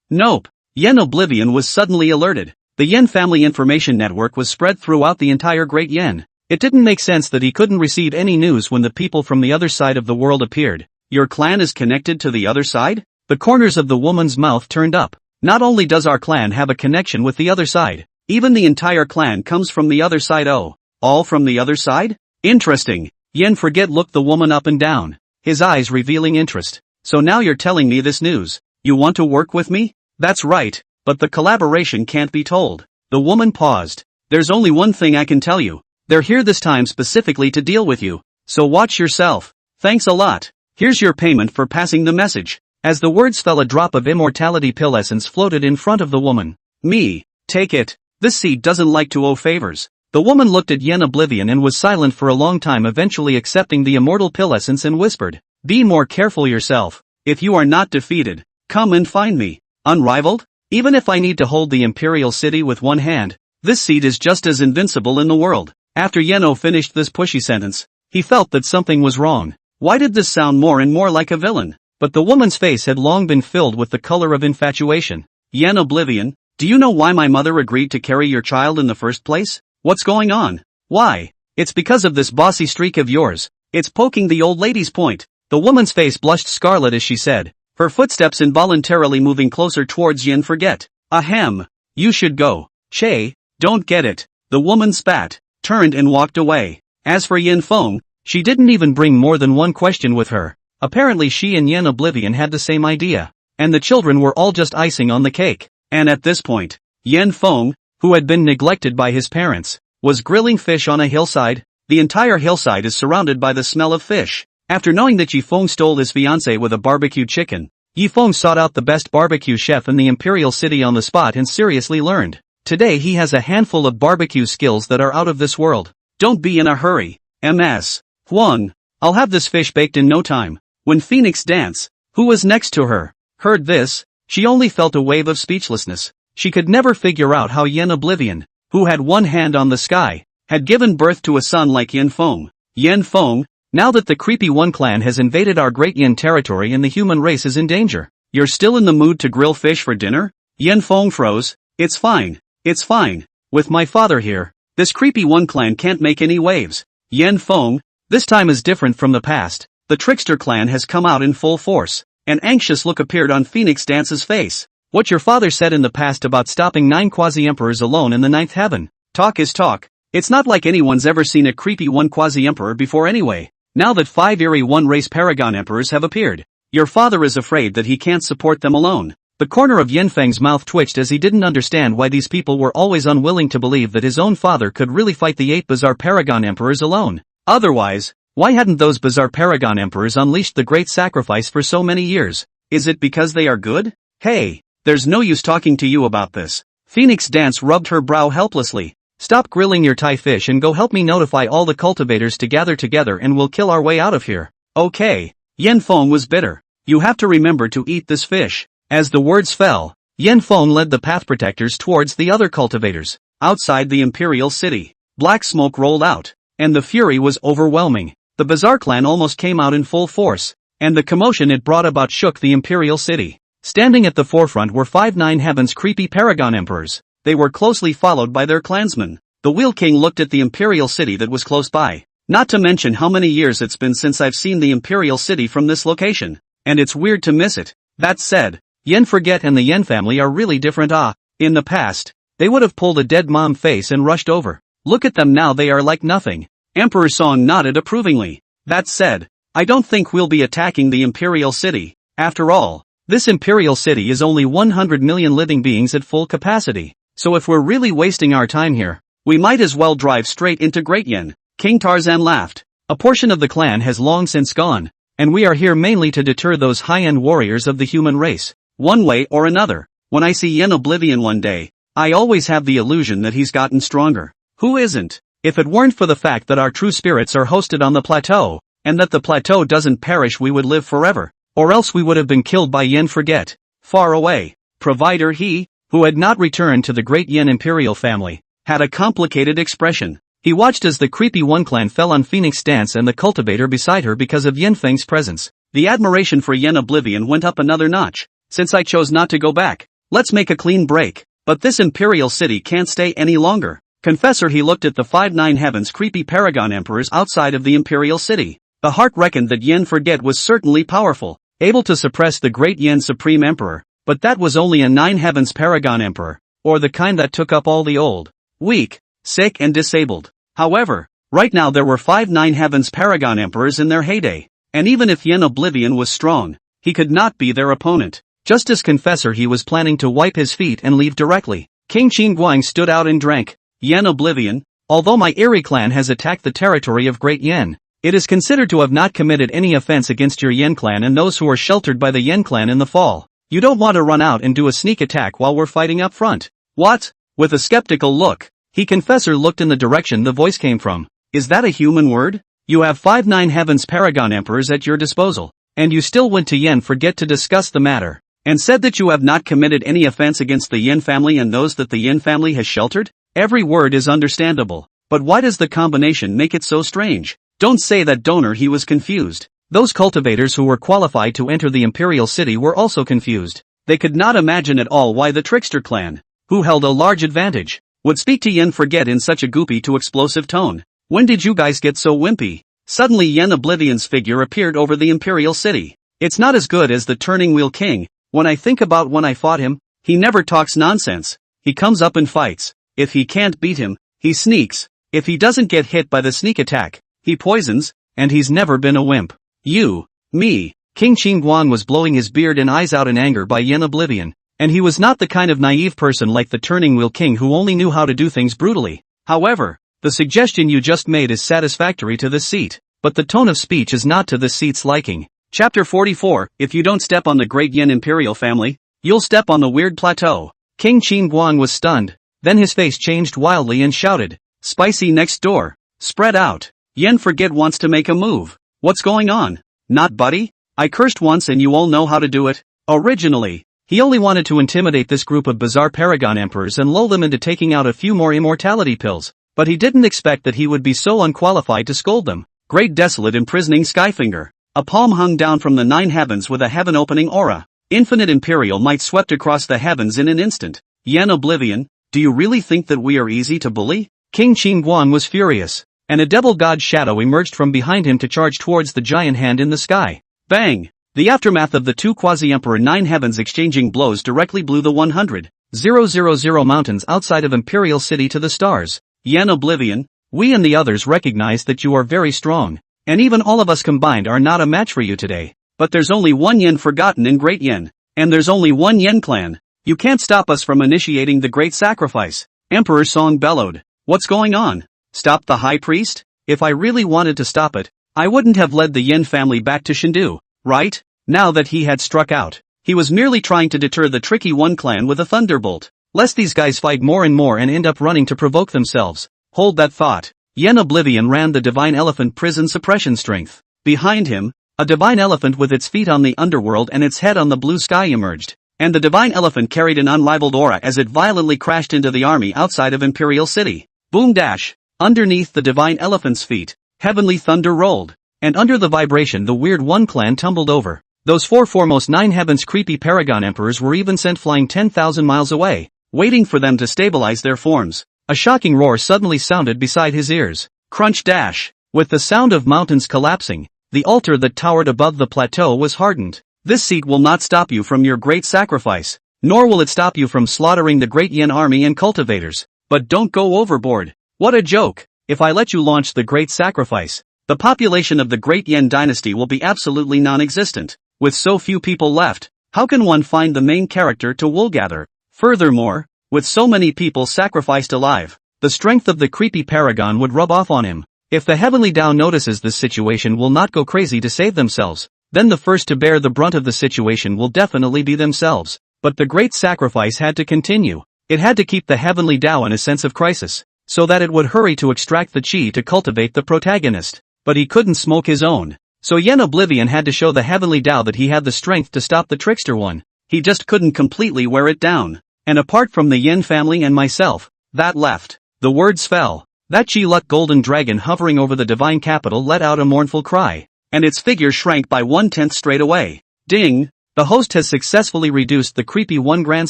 Nope. Yen Oblivion was suddenly alerted. The Yen family information network was spread throughout the entire Great Yen. It didn't make sense that he couldn't receive any news when the people from the other side of the world appeared. Your clan is connected to the other side? The corners of the woman's mouth turned up. Not only does our clan have a connection with the other side, even the entire clan comes from the other side. Oh, all from the other side? Interesting. Yen Forget looked the woman up and down, his eyes revealing interest. So now you're telling me this news. You want to work with me? That's right, but the collaboration can't be told. The woman paused. There's only one thing I can tell you. They're here this time specifically to deal with you. So watch yourself. Thanks a lot. Here's your payment for passing the message. As the words fell, a drop of immortality pill essence floated in front of the woman. Me, take it. This seed doesn't like to owe favors. The woman looked at Yen Oblivion and was silent for a long time, eventually accepting the immortal pill essence and whispered, be more careful yourself. If you are not defeated, come and find me. Unrivaled? Even if I need to hold the Imperial City with one hand, this seed is just as invincible in the world. After Yeno finished this pushy sentence, he felt that something was wrong. Why did this sound more and more like a villain? But the woman's face had long been filled with the color of infatuation. Yen Oblivion, do you know why my mother agreed to carry your child in the first place? What's going on? Why? It's because of this bossy streak of yours. It's poking the old lady's point. The woman's face blushed scarlet as she said, her footsteps involuntarily moving closer towards Yen Forget. Ahem. You should go. Che, don't get it. The woman spat, turned and walked away. As for Yen Feng, she didn't even bring more than one question with her. Apparently she and Yen Oblivion had the same idea, and the children were all just icing on the cake. And at this point, Yen Feng, who had been neglected by his parents, was grilling fish on a hillside. The entire hillside is surrounded by the smell of fish. After knowing that Yi Feng stole his fiancée with a barbecued chicken, Yi Feng sought out the best barbecue chef in the Imperial City on the spot and seriously learned. Today he has a handful of barbecue skills that are out of this world. Don't be in a hurry, Ms. Huang. I'll have this fish baked in no time. When Phoenix Dance, who was next to her, heard this, she only felt a wave of speechlessness. She could never figure out how Yen Oblivion, who had one hand on the sky, had given birth to a son like Yen Feng. Yen Feng, now that the Creepy One clan has invaded our Great Yen territory and the human race is in danger, you're still in the mood to grill fish for dinner? Yen Feng froze. It's fine. It's fine. With my father here, this Creepy One clan can't make any waves. Yen Feng, this time is different from the past. The Trickster clan has come out in full force. An anxious look appeared on Phoenix Dance's face. What your father said in the past about stopping 9 quasi-emperors alone in the 9th heaven. Talk is talk. It's not like anyone's ever seen a Creepy One quasi-emperor before anyway. Now that 5 eerie one-race paragon emperors have appeared, your father is afraid that he can't support them alone. The corner of Yen Feng's mouth twitched as he didn't understand why these people were always unwilling to believe that his own father could really fight the 8 bizarre paragon emperors alone. Otherwise, why hadn't those bizarre paragon emperors unleashed the great sacrifice for so many years? Is it because they are good? Hey, there's no use talking to you about this. Phoenix Dance rubbed her brow helplessly. Stop grilling your Thai fish and go help me notify all the cultivators to gather together and we'll kill our way out of here. Okay. Yen Feng was bitter. You have to remember to eat this fish. As the words fell, Yen Feng led the path protectors towards the other cultivators. Outside the Imperial city, black smoke rolled out, and the fury was overwhelming. The Bazaar clan almost came out in full force, and the commotion it brought about shook the Imperial city. Standing at the forefront were 5 Nine Heavens' creepy paragon emperors. They were closely followed by their clansmen. The Wheel King looked at the Imperial city that was close by. Not to mention how many years it's been since I've seen the Imperial city from this location, and it's weird to miss it. That said, Yen Forget and the Yen family are really different. In the past, they would have pulled a dead mom face and rushed over. Look at them now, they are like nothing. Emperor Song nodded approvingly. That said, I don't think we'll be attacking the Imperial city. After all, this Imperial city is only 100 million living beings at full capacity. So if we're really wasting our time here, we might as well drive straight into Great Yen. King Tarzan laughed. A portion of the clan has long since gone, and we are here mainly to deter those high-end warriors of the human race. One way or another, when I see Yen Oblivion one day, I always have the illusion that he's gotten stronger. Who isn't? If it weren't for the fact that our true spirits are hosted on the plateau, and that the plateau doesn't perish, we would live forever, or else we would have been killed by Yen Forget. Far away, provider he, who had not returned to the great Yen Imperial family, had a complicated expression. He watched as the creepy One clan fell on Phoenix Dance and the cultivator beside her because of Yen Feng's presence. The admiration for Yen Oblivion went up another notch. Since I chose not to go back, let's make a clean break. But this Imperial city can't stay any longer. Confessor, he looked at the 5 Nine Heavens' creepy paragon emperors outside of the Imperial city. The heart reckoned that Yen Forget was certainly powerful, able to suppress the great Yen Supreme Emperor, but that was only a 9 Heavens paragon emperor, or the kind that took up all the old, weak, sick and disabled. However, right now there were 5 Nine Heavens paragon emperors in their heyday, and even if Yen Oblivion was strong, he could not be their opponent. Just as Confessor, he was planning to wipe his feet and leave directly. King Qin Guang stood out and drank. Yen Oblivion, although my Erie clan has attacked the territory of Great Yen, it is considered to have not committed any offense against your Yen clan and those who are sheltered by the Yen clan in the fall. You don't want to run out and do a sneak attack while we're fighting up front. What? With a skeptical look, Confessor looked in the direction the voice came from. Is that a human word? You have 5 Nine Heavens paragon emperors at your disposal, and you still went to Yen Forget to discuss the matter, and said that you have not committed any offense against the Yen family and those that the Yen family has sheltered? Every word is understandable, but why does the combination make it so strange? Don't say that, Donor. He was confused. Those cultivators who were qualified to enter the Imperial city were also confused. They could not imagine at all why the Trickster clan, who held a large advantage, would speak to Yen Forget in such a goopy to explosive tone. When did you guys get so wimpy? Suddenly Yen Oblivion's figure appeared over the Imperial city. It's not as good as the Turning Wheel King. When I think about when I fought him, he never talks nonsense. He comes up and fights. If he can't beat him, he sneaks. If he doesn't get hit by the sneak attack, he poisons, and he's never been a wimp. You, me. King Qin Guan was blowing his beard and eyes out in anger by Yen Oblivion, and he was not the kind of naive person like the Turning Wheel King who only knew how to do things brutally. However, the suggestion you just made is satisfactory to this seat, but the tone of speech is not to this seat's liking. Chapter 44, If you don't step on the Great Yen Imperial family, you'll step on the weird plateau. King Qin Guan was stunned, then his face changed wildly and shouted, Spicy next door. Spread out. Yen Forget wants to make a move. What's going on? Not buddy? I cursed once and you all know how to do it. Originally, he only wanted to intimidate this group of bizarre paragon emperors and lull them into taking out a few more immortality pills, but he didn't expect that he would be so unqualified to scold them. Great desolate imprisoning Skyfinger. A palm hung down from the 9 heavens with a heaven-opening aura. Infinite Imperial might swept across the heavens in an instant. Yen Oblivion, do you really think that we are easy to bully? King Qin Guan was furious, and a devil god shadow emerged from behind him to charge towards the giant hand in the sky. Bang! The aftermath of the two quasi-emperor 9 heavens exchanging blows directly blew the 100,000 mountains outside of Imperial City to the stars. Yen Oblivion, we and the others recognize that you are very strong, and even all of us combined are not a match for you today. But there's only one Yen Forgotten in Great Yen, and there's only one Yen clan. You can't stop us from initiating the great sacrifice. Emperor Song bellowed. What's going on? Stop the high priest? If I really wanted to stop it, I wouldn't have led the Yen family back to Shindu, right? Now that he had struck out, he was merely trying to deter the tricky One clan with a thunderbolt. Lest these guys fight more and more and end up running to provoke themselves. Hold that thought. Yen Oblivion ran the Divine Elephant prison suppression strength. Behind him, a divine elephant with its feet on the underworld and its head on the blue sky emerged. And the divine elephant carried an unrivaled aura as it violently crashed into the army outside of Imperial City. Boom dash. Underneath the divine elephant's feet, heavenly thunder rolled. And under the vibration the Weird One clan tumbled over. Those four foremost nine heavens creepy paragon emperors were even sent flying 10,000 miles away, waiting for them to stabilize their forms. A shocking roar suddenly sounded beside his ears. Crunch dash. With the sound of mountains collapsing, the altar that towered above the plateau was hardened. This seat will not stop you from your great sacrifice, nor will it stop you from slaughtering the great Yen army and cultivators. But don't go overboard. What a joke. If I let you launch the great sacrifice, the population of the great Yen dynasty will be absolutely non-existent. With so few people left, how can one find the main character to woolgather? Furthermore, with so many people sacrificed alive, the strength of the creepy paragon would rub off on him. If the Heavenly Tao notices this situation will not go crazy to save themselves, then the first to bear the brunt of the situation will definitely be themselves. But the great sacrifice had to continue. It had to keep the Heavenly Tao in a sense of crisis, so that it would hurry to extract the chi to cultivate the protagonist. But he couldn't smoke his own. So Yen Oblivion had to show the Heavenly Tao that he had the strength to stop the trickster one. He just couldn't completely wear it down. And apart from the Yen family and myself, that left. The words fell. That Chi-Luck golden dragon hovering over the divine capital let out a mournful cry, and its figure shrank by 1/10 straight away. Ding! The host has successfully reduced the creepy one grand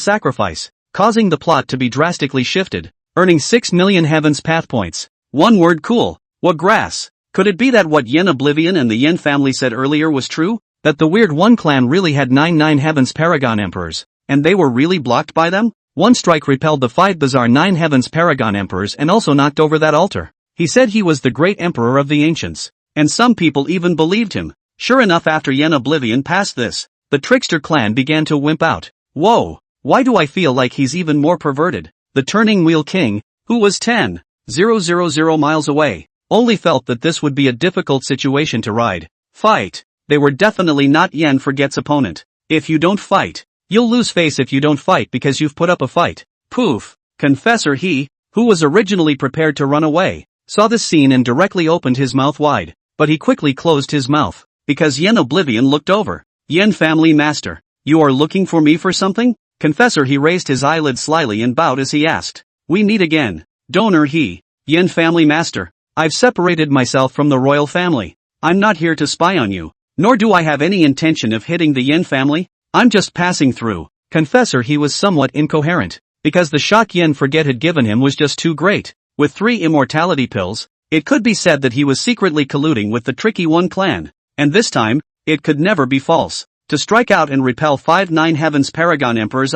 sacrifice, causing the plot to be drastically shifted, earning 6 million heavens path points. One word: cool. What grass? Could it be that what Yen Oblivion and the Yen family said earlier was true? That the Weird One clan really had 9 heavens paragon emperors, and they were really blocked by them? One strike repelled the 5 bizarre 9 heavens paragon emperors and also knocked over that altar. He said he was the great emperor of the ancients, and some people even believed him. Sure enough, after Yen Oblivion passed this, the trickster clan began to wimp out. Whoa, why do I feel like he's even more perverted? The Turning Wheel King, who was 10,000 miles away, only felt that this would be a difficult situation to ride. Fight. They were definitely not Yen Forget's opponent. If you don't fight, you'll lose face if you don't fight because you've put up a fight. Poof. Confessor, he, who was originally prepared to run away, saw this scene and directly opened his mouth wide, but he quickly closed his mouth, because Yen Oblivion looked over. Yen family master, you are looking for me for something? Confessor, he raised his eyelids slyly and bowed as he asked. We meet again. Donor, he, Yen family master, I've separated myself from the royal family. I'm not here to spy on you, nor do I have any intention of hitting the Yen family. I'm just passing through. Confessor, he was somewhat incoherent, because the shock Yen Forget had given him was just too great. With 3 immortality pills, it could be said that he was secretly colluding with the Tricky One clan, and this time, it could never be false. To strike out and repel 5 9 heavens paragon emperors,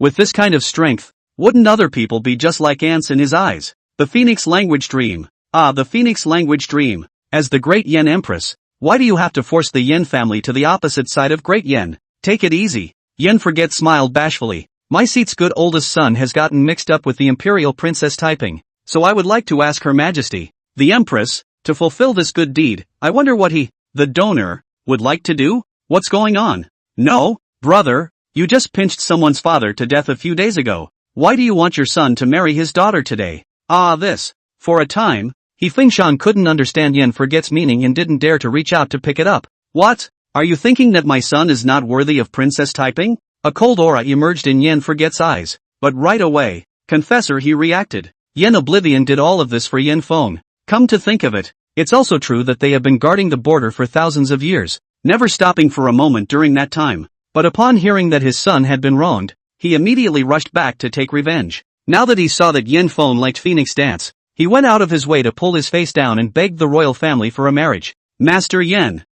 with this kind of strength, wouldn't other people be just like ants in his eyes? The Phoenix language dream. The Phoenix language dream. As the great Yen empress, why do you have to force the Yen family to the opposite side of great Yen? Take it easy. Yen Forget smiled bashfully. My seat's good oldest son has gotten mixed up with the Imperial princess typing, so I would like to ask Her Majesty, the Empress, to fulfill this good deed. I wonder what he, the donor, would like to do? What's going on? No, brother, you just pinched someone's father to death a few days ago. Why do you want your son to marry his daughter today? This. For a time, He Fengshan couldn't understand Yen Forget's meaning and didn't dare to reach out to pick it up. What? Are you thinking that my son is not worthy of princess typing? A cold aura emerged in Yen Forget's eyes, but right away, Confessor, he reacted. Yen Oblivion did all of this for Yen Feng. Come to think of it, it's also true that they have been guarding the border for thousands of years, never stopping for a moment during that time. But upon hearing that his son had been wronged, he immediately rushed back to take revenge. Now that he saw that Yen Feng liked Phoenix dance, he went out of his way to pull his face down and begged the royal family for a marriage. Master Yen,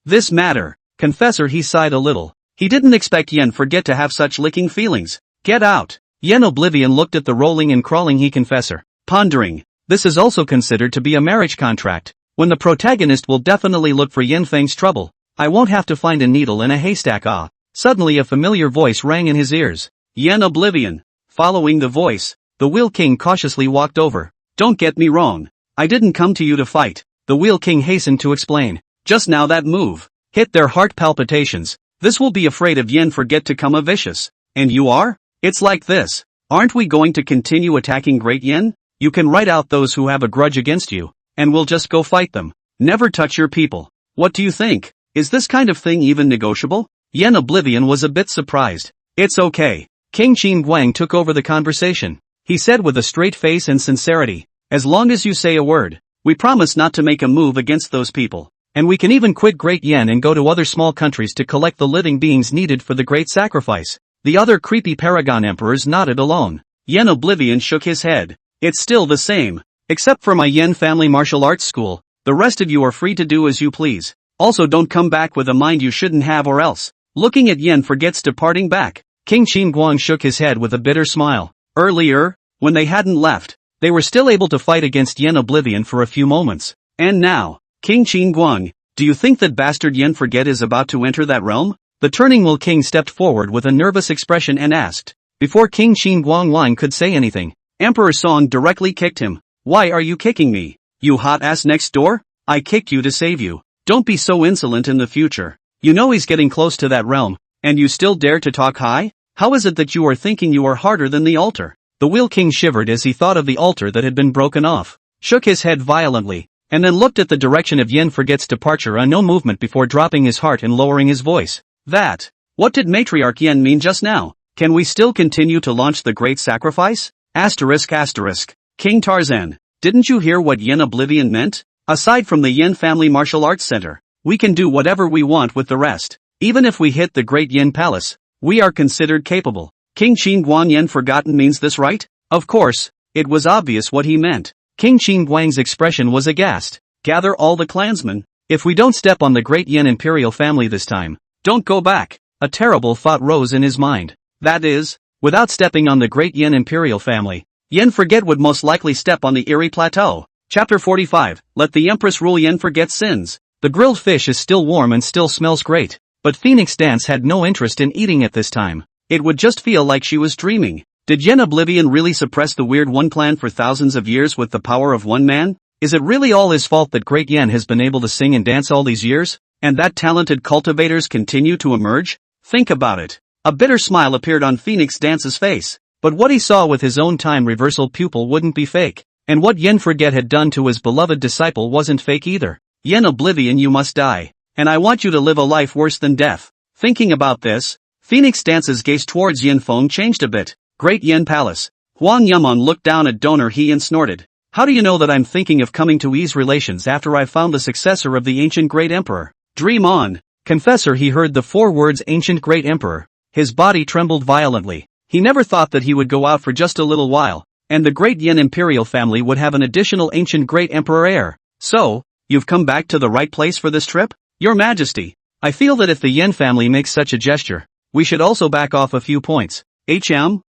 this matter. Confessor, he sighed a little. He didn't expect Yen Forget to have such licking feelings. Get out. Yen Oblivion looked at the rolling and crawling he Confessor, pondering. This is also considered to be a marriage contract, when the protagonist will definitely look for Yen Feng's trouble. I won't have to find a needle in a haystack. Suddenly a familiar voice rang in his ears. Yen Oblivion. Following the voice, the Wheel King cautiously walked over. Don't get me wrong. I didn't come to you to fight, the Wheel King hastened to explain. Just now that move hit their heart palpitations. This will be afraid of Yen Forget to come a vicious. And you are? It's like this. Aren't we going to continue attacking Great Yin? You can write out those who have a grudge against you, and we'll just go fight them. Never touch your people. What do you think? Is this kind of thing even negotiable? Yen Oblivion was a bit surprised. It's okay. King Qin Guang took over the conversation. He said with a straight face and sincerity, as long as you say a word, we promise not to make a move against those people. And we can even quit Great Yen and go to other small countries to collect the living beings needed for the great sacrifice. The other creepy paragon emperors nodded alone. Yen Oblivion shook his head. It's still the same. Except for my Yen family martial arts school, the rest of you are free to do as you please. Also don't come back with a mind you shouldn't have or else. Looking at Yen Forget's departing back, King Qin Guang shook his head with a bitter smile. Earlier, when they hadn't left, they were still able to fight against Yen Oblivion for a few moments. And now, King Qin Guang, do you think that bastard Yen Forget is about to enter that realm? The Turning Wheel King stepped forward with a nervous expression and asked. Before King Qin Guang could say anything, Emperor Song directly kicked him. Why are you kicking me? You hot ass next door? I kicked you to save you. Don't be so insolent in the future. You know he's getting close to that realm, and you still dare to talk high? How is it that you are thinking you are harder than the altar? The Wheel King shivered as he thought of the altar that had been broken off, shook his head violently, and then looked at the direction of Yen Forget's departure on no movement before dropping his heart and lowering his voice. What did Matriarch Yen mean just now? Can we still continue to launch the great sacrifice? ***. King Tarzan, didn't you hear what Yen Oblivion meant? Aside from the Yen Family Martial Arts Center, we can do whatever we want with the rest. Even if we hit the Great Yin Palace, we are considered capable. King Qin Guang Yen Forgotten means this, right? Of course, it was obvious what he meant. King Qin Guang's expression was aghast. Gather all the clansmen. If we don't step on the Great Yin Imperial family this time, don't go back. A terrible thought rose in his mind. That is, without stepping on the Great Yin Imperial family, Yen Forget would most likely step on the Eerie Plateau. Chapter 45, Let the Empress Rule. Yen Forget's sins. The grilled fish is still warm and still smells great, but Phoenix Dance had no interest in eating it this time. It would just feel like she was dreaming. Did Yen Oblivion really suppress the Weird One clan for thousands of years with the power of one man? Is it really all his fault that Great Yen has been able to sing and dance all these years, and that talented cultivators continue to emerge? Think about it. A bitter smile appeared on Phoenix Dance's face, but what he saw with his own time reversal pupil wouldn't be fake, and what Yen Forget had done to his beloved disciple wasn't fake either. Yen Oblivion, you must die, and I want you to live a life worse than death. Thinking about this, Phoenix Dance's gaze towards Yin Feng changed a bit. Great Yin Palace. Huang Yumon looked down at Donor He and snorted. How do you know that I'm thinking of coming to ease relations after I've found the successor of the ancient great emperor? Dream on. Confessor, he heard the 4 words ancient great emperor. His body trembled violently. He never thought that he would go out for just a little while, and the Great Yin Imperial family would have an additional ancient great emperor heir. So, you've come back to the right place for this trip? Your Majesty, I feel that if the Yin family makes such a gesture, we should also back off a few points.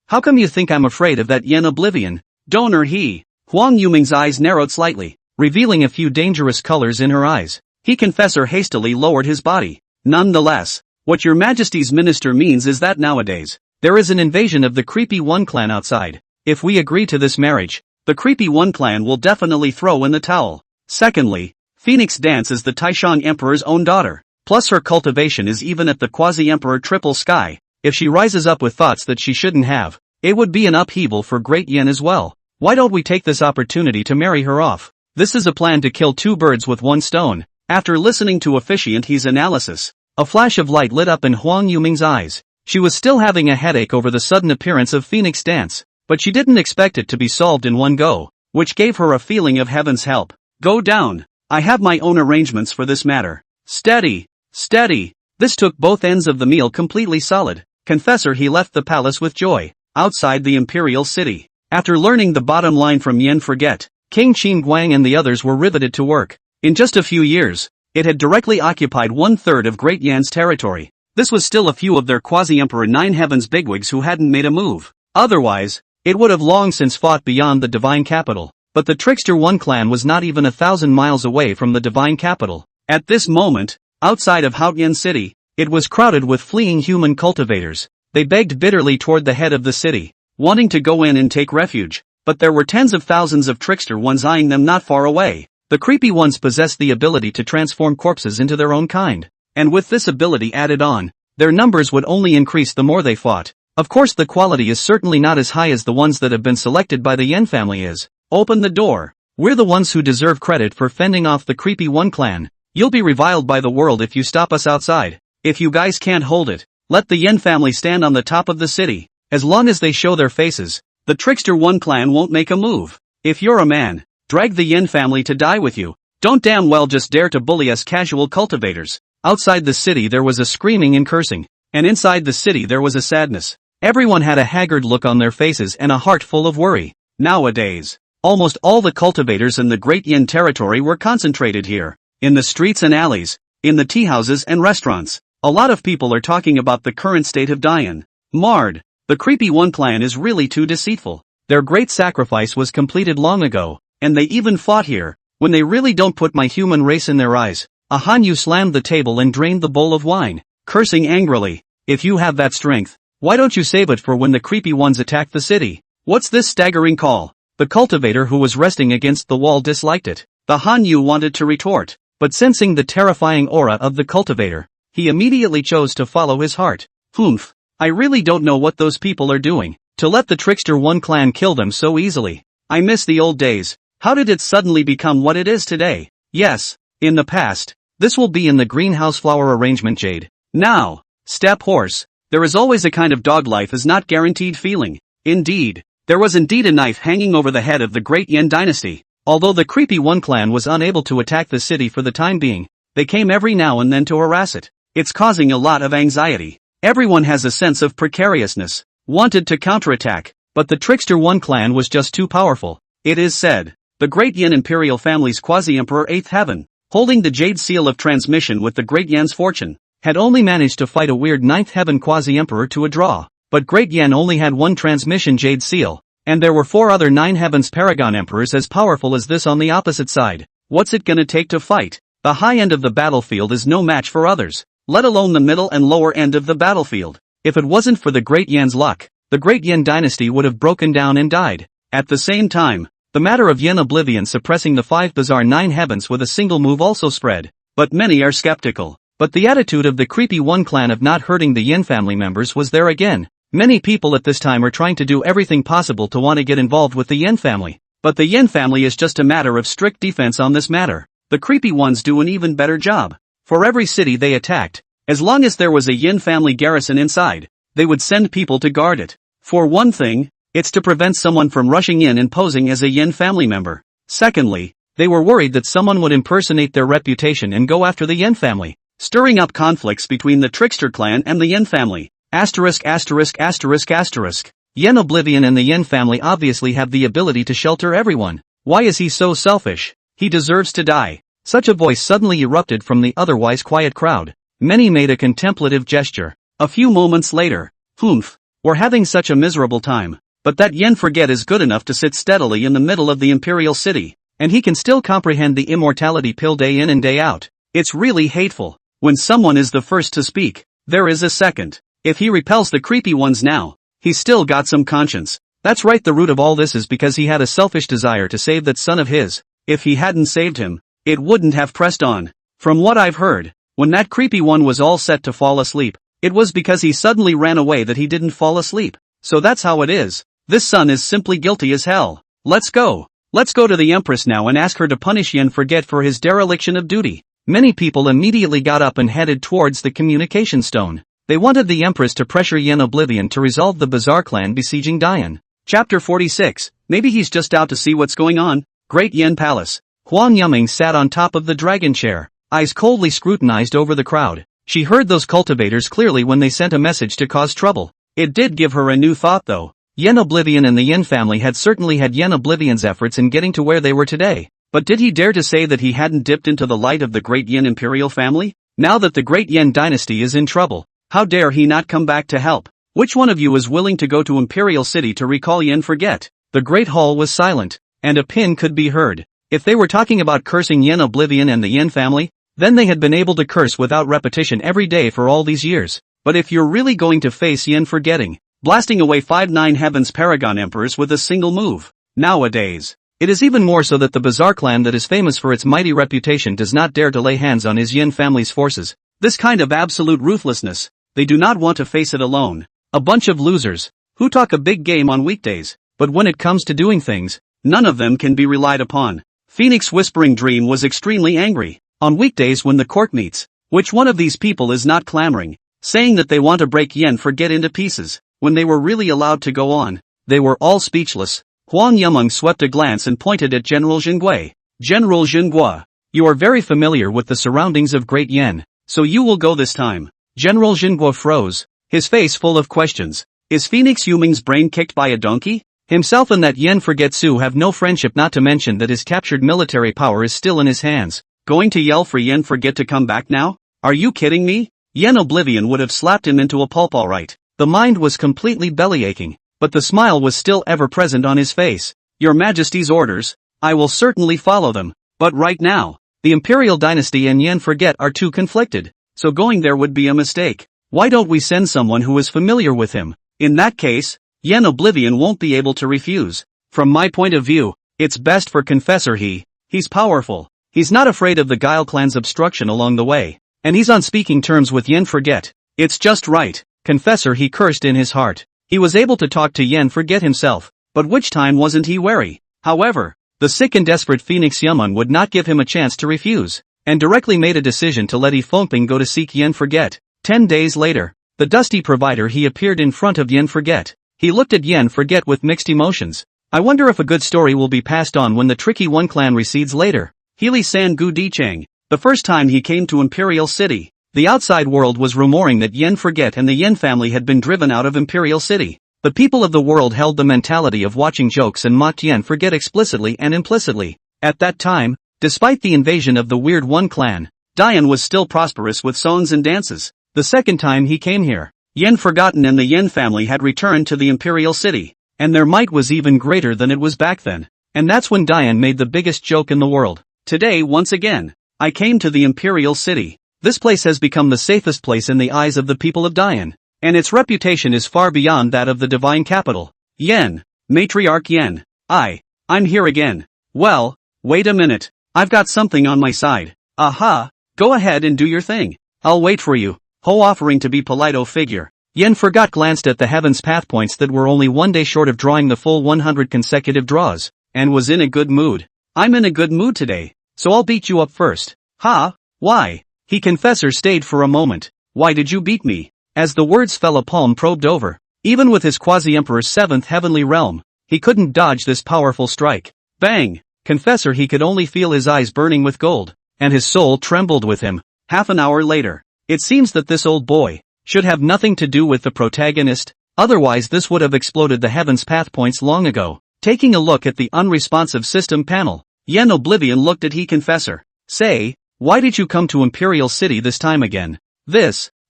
How come you think I'm afraid of that Yen Oblivion? Donor He. Huang Yuming's eyes narrowed slightly, revealing a few dangerous colors in her eyes. He Confessor hastily lowered his body. Nonetheless, what your Majesty's minister means is that nowadays, there is an invasion of the Creepy One clan outside. If we agree to this marriage, the Creepy One clan will definitely throw in the towel. Secondly, Phoenix Dance is the Taishang Emperor's own daughter, plus her cultivation is even at the Quasi-Emperor Triple Sky. If she rises up with thoughts that she shouldn't have, it would be an upheaval for Great Yin as well. Why don't we take this opportunity to marry her off? This is a plan to kill 2 birds with 1 stone. After listening to Officiant He's analysis, a flash of light lit up in Huang Yuming's eyes. She was still having a headache over the sudden appearance of Phoenix Dance, but she didn't expect it to be solved in one go, which gave her a feeling of heaven's help. Go down. I have my own arrangements for this matter. Steady. Steady. This took both ends of the meal completely solid. Confessor He left the palace with joy. Outside the Imperial City, after learning the bottom line from Yen Forget, King Qin Guang and the others were riveted to work. In just a few years, it had directly occupied 1/3 of Great Yan's territory. This was still a few of their Quasi-Emperor Nine Heavens bigwigs who hadn't made a move. Otherwise, it would have long since fought beyond the divine capital. But the Trickster One clan was not even 1,000 miles away from the divine capital. At this moment, outside of Haotian City, it was crowded with fleeing human cultivators. They begged bitterly toward the head of the city, wanting to go in and take refuge, but there were tens of thousands of Trickster Ones eyeing them not far away. The creepy ones possessed the ability to transform corpses into their own kind, and with this ability added on, their numbers would only increase the more they fought. Of course the quality is certainly not as high as the ones that have been selected by the Yen family is. Open the door. We're the ones who deserve credit for fending off the creepy One clan. You'll be reviled by the world if you stop us outside. If you guys can't hold it, let the Yen family stand on the top of the city. As long as they show their faces, the trickster One clan won't make a move. If you're a man, drag the Yen family to die with you. Don't damn well just dare to bully us casual cultivators. Outside the city there was a screaming and cursing, and inside the city there was a sadness. Everyone had a haggard look on their faces and a heart full of worry. Nowadays, almost all the cultivators in the Great Yin territory were concentrated here. In the streets and alleys, in the tea houses and restaurants, a lot of people are talking about the current state of Dian. Marred. The creepy One clan is really too deceitful. Their great sacrifice was completed long ago, and they even fought here. When they really don't put my human race in their eyes. A Hanyu slammed the table and drained the bowl of wine, cursing angrily. If you have that strength, why don't you save it for when the creepy ones attack the city? What's this staggering call? The cultivator who was resting against the wall disliked it. The Hanyu wanted to retort, but sensing the terrifying aura of the cultivator, he immediately chose to follow his heart. Humph. I really don't know what those people are doing, to let the trickster One clan kill them so easily. I miss the old days. How did it suddenly become what it is today? Yes, in the past. This will be in the greenhouse flower arrangement Jade. Now, step horse. There is always a kind of dog life is not guaranteed feeling. Indeed, there was indeed a knife hanging over the head of the Great Yin dynasty. Although the creepy One clan was unable to attack the city for the time being, they came every now and then to harass it. It's causing a lot of anxiety. Everyone has a sense of precariousness, wanted to counterattack, but the trickster One clan was just too powerful. It is said, the Great Yin Imperial family's quasi-emperor 8th Heaven, holding the jade seal of transmission with the Great Yan's fortune, had only managed to fight a weird 9th Heaven quasi-emperor to a draw. But Great Yan only had one transmission jade seal, and there were 4 other 9 Heavens paragon emperors as powerful as this on the opposite side. What's it gonna take to fight? The high end of the battlefield is no match for others, let alone the middle and lower end of the battlefield. If it wasn't for the Great Yan's luck, the Great Yin dynasty would have broken down and died. At the same time, the matter of Yin Oblivion suppressing the 5 bizarre 9 heavens with a single move also spread, but many are skeptical. But the attitude of the creepy One clan of not hurting the Yin family members was there again. Many people at this time are trying to do everything possible to want to get involved with the Yin family. But the Yin family is just a matter of strict defense on this matter. The creepy ones do an even better job. For every city they attacked, as long as there was a Yin family garrison inside, they would send people to guard it. For one thing, it's to prevent someone from rushing in and posing as a Yin family member. Secondly, they were worried that someone would impersonate their reputation and go after the Yin family, stirring up conflicts between the trickster clan and the Yin family. Asterisk asterisk asterisk asterisk. Yin Oblivion and the Yin family obviously have the ability to shelter everyone. Why is he so selfish? He deserves to die. Such a voice suddenly erupted from the otherwise quiet crowd. Many made a contemplative gesture. A few moments later, humph, we're having such a miserable time. But that Yen Forget is good enough to sit steadily in the middle of the Imperial city, and he can still comprehend the immortality pill day in and day out. It's really hateful. When someone is the first to speak, there is a second. If he repels the creepy ones now, he's still got some conscience. That's right, the root of all this is because he had a selfish desire to save that son of his. If he hadn't saved him, it wouldn't have pressed on. From what I've heard, when that creepy one was all set to fall asleep, it was because he suddenly ran away that he didn't fall asleep. So that's how it is. This son is simply guilty as hell. Let's go. Let's go to the Empress now and ask her to punish Yen Forget for his dereliction of duty. Many people immediately got up and headed towards the communication stone. They wanted the Empress to pressure Yen Oblivion to resolve the bizarre clan besieging Dian. Chapter 46. Maybe he's just out to see what's going on. Great Yen Palace. Huang Yuming sat on top of the dragon chair, eyes coldly scrutinized over the crowd. She heard those cultivators clearly when they sent a message to cause trouble. It did give her a new thought though. Yen Oblivion and the Yin family had certainly had Yen Oblivion's efforts in getting to where they were today. But did he dare to say that he hadn't dipped into the light of the Great Yin Imperial family? Now that the Great Yin dynasty is in trouble, how dare he not come back to help? Which one of you is willing to go to Imperial City to recall Yen Forget? The Great Hall was silent, and a pin could be heard. If they were talking about cursing Yen Oblivion and the Yin family, then they had been able to curse without repetition every day for all these years. But if you're really going to face Yen Forgetting, blasting away 5 9 Heavens Paragon Emperors with a single move. Nowadays, it is even more so that the bizarre clan that is famous for its mighty reputation does not dare to lay hands on his Yin family's forces. This kind of absolute ruthlessness, they do not want to face it alone. A bunch of losers, who talk a big game on weekdays, but when it comes to doing things, none of them can be relied upon. Phoenix Whispering Dream was extremely angry. On weekdays when the court meets, which one of these people is not clamoring, saying that they want to break Yen Forget into pieces, when they were really allowed to go on? They were all speechless. Huang Yumeng swept a glance and pointed at General Jingui. General Jingui, you are very familiar with the surroundings of Great Yen, so you will go this time. General Jingui froze, his face full of questions. Is Phoenix Yumeng's brain kicked by a donkey? Himself and that Yen Forgetsu have no friendship, not to mention that his captured military power is still in his hands. Going to yell for Yen Forget to come back now? Are you kidding me? Yen Oblivion would have slapped him into a pulp alright. The mind was completely bellyaching, but the smile was still ever present on his face. Your Majesty's orders, I will certainly follow them, but right now, the Imperial dynasty and Yen Forget are too conflicted, so going there would be a mistake. Why don't we send someone who is familiar with him? In that case, Yen Oblivion won't be able to refuse. From my point of view, it's best for Confessor he's powerful. He's not afraid of the Guile clan's obstruction along the way, and he's on speaking terms with Yen Forget. It's just right. Confessor he cursed in his heart. He was able to talk to Yen Forget himself, but which time wasn't he wary? However, the sick and desperate Phoenix Yumeng would not give him a chance to refuse, and directly made a decision to let Yi Fengping go to seek Yen Forget. 10 days later, the dusty provider he appeared in front of Yen Forget. He looked at Yen Forget with mixed emotions. I wonder if a good story will be passed on when the tricky One clan recedes later. Healy San Gu Dichang. The first time he came to Imperial City, the outside world was rumoring that Yen Forget and the Yen family had been driven out of Imperial City. The people of the world held the mentality of watching jokes and mocked Yen Forget explicitly and implicitly. At that time, despite the invasion of the Weird One clan, Dian was still prosperous with songs and dances. The second time he came here, Yen Forgotten and the Yen family had returned to the Imperial City, and their might was even greater than it was back then. And that's when Dian made the biggest joke in the world. Today once again, I came to the Imperial City. This place has become the safest place in the eyes of the people of Dian, and its reputation is far beyond that of the divine capital. Yen, Matriarch Yen, I'm here again. Well, wait a minute, I've got something on my side. Aha, go ahead and do your thing. I'll wait for you. Ho offering to be polite figure. Yen Forgot glanced at the heavens path points that were only one day short of drawing the full 100 consecutive draws, and was in a good mood. I'm in a good mood today, so I'll beat you up first. Ha, why? Confessor stayed for a moment. Why did you beat me? As the words fell, a palm probed over. Even with his quasi-emperor's 7th heavenly realm, he couldn't dodge this powerful strike. Bang! Confessor he could only feel his eyes burning with gold, and his soul trembled with him. Half an hour later, it seems that this old boy should have nothing to do with the protagonist, otherwise this would have exploded the heavens path points long ago. Taking a look at the unresponsive system panel, Yen Oblivion looked at Confessor. Say, why did you come to Imperial City this time again?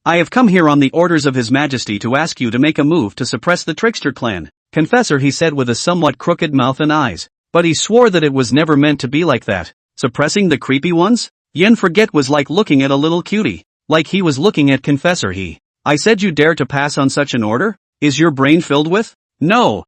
I have come here on the orders of His Majesty to ask you to make a move to suppress the Trickster clan. Confessor he said with a somewhat crooked mouth and eyes, but he swore that it was never meant to be like that. Suppressing the creepy ones? Yen Forget was like looking at a little cutie, like he was looking at Confessor I said you dare to pass on such an order? Is your brain filled with? No.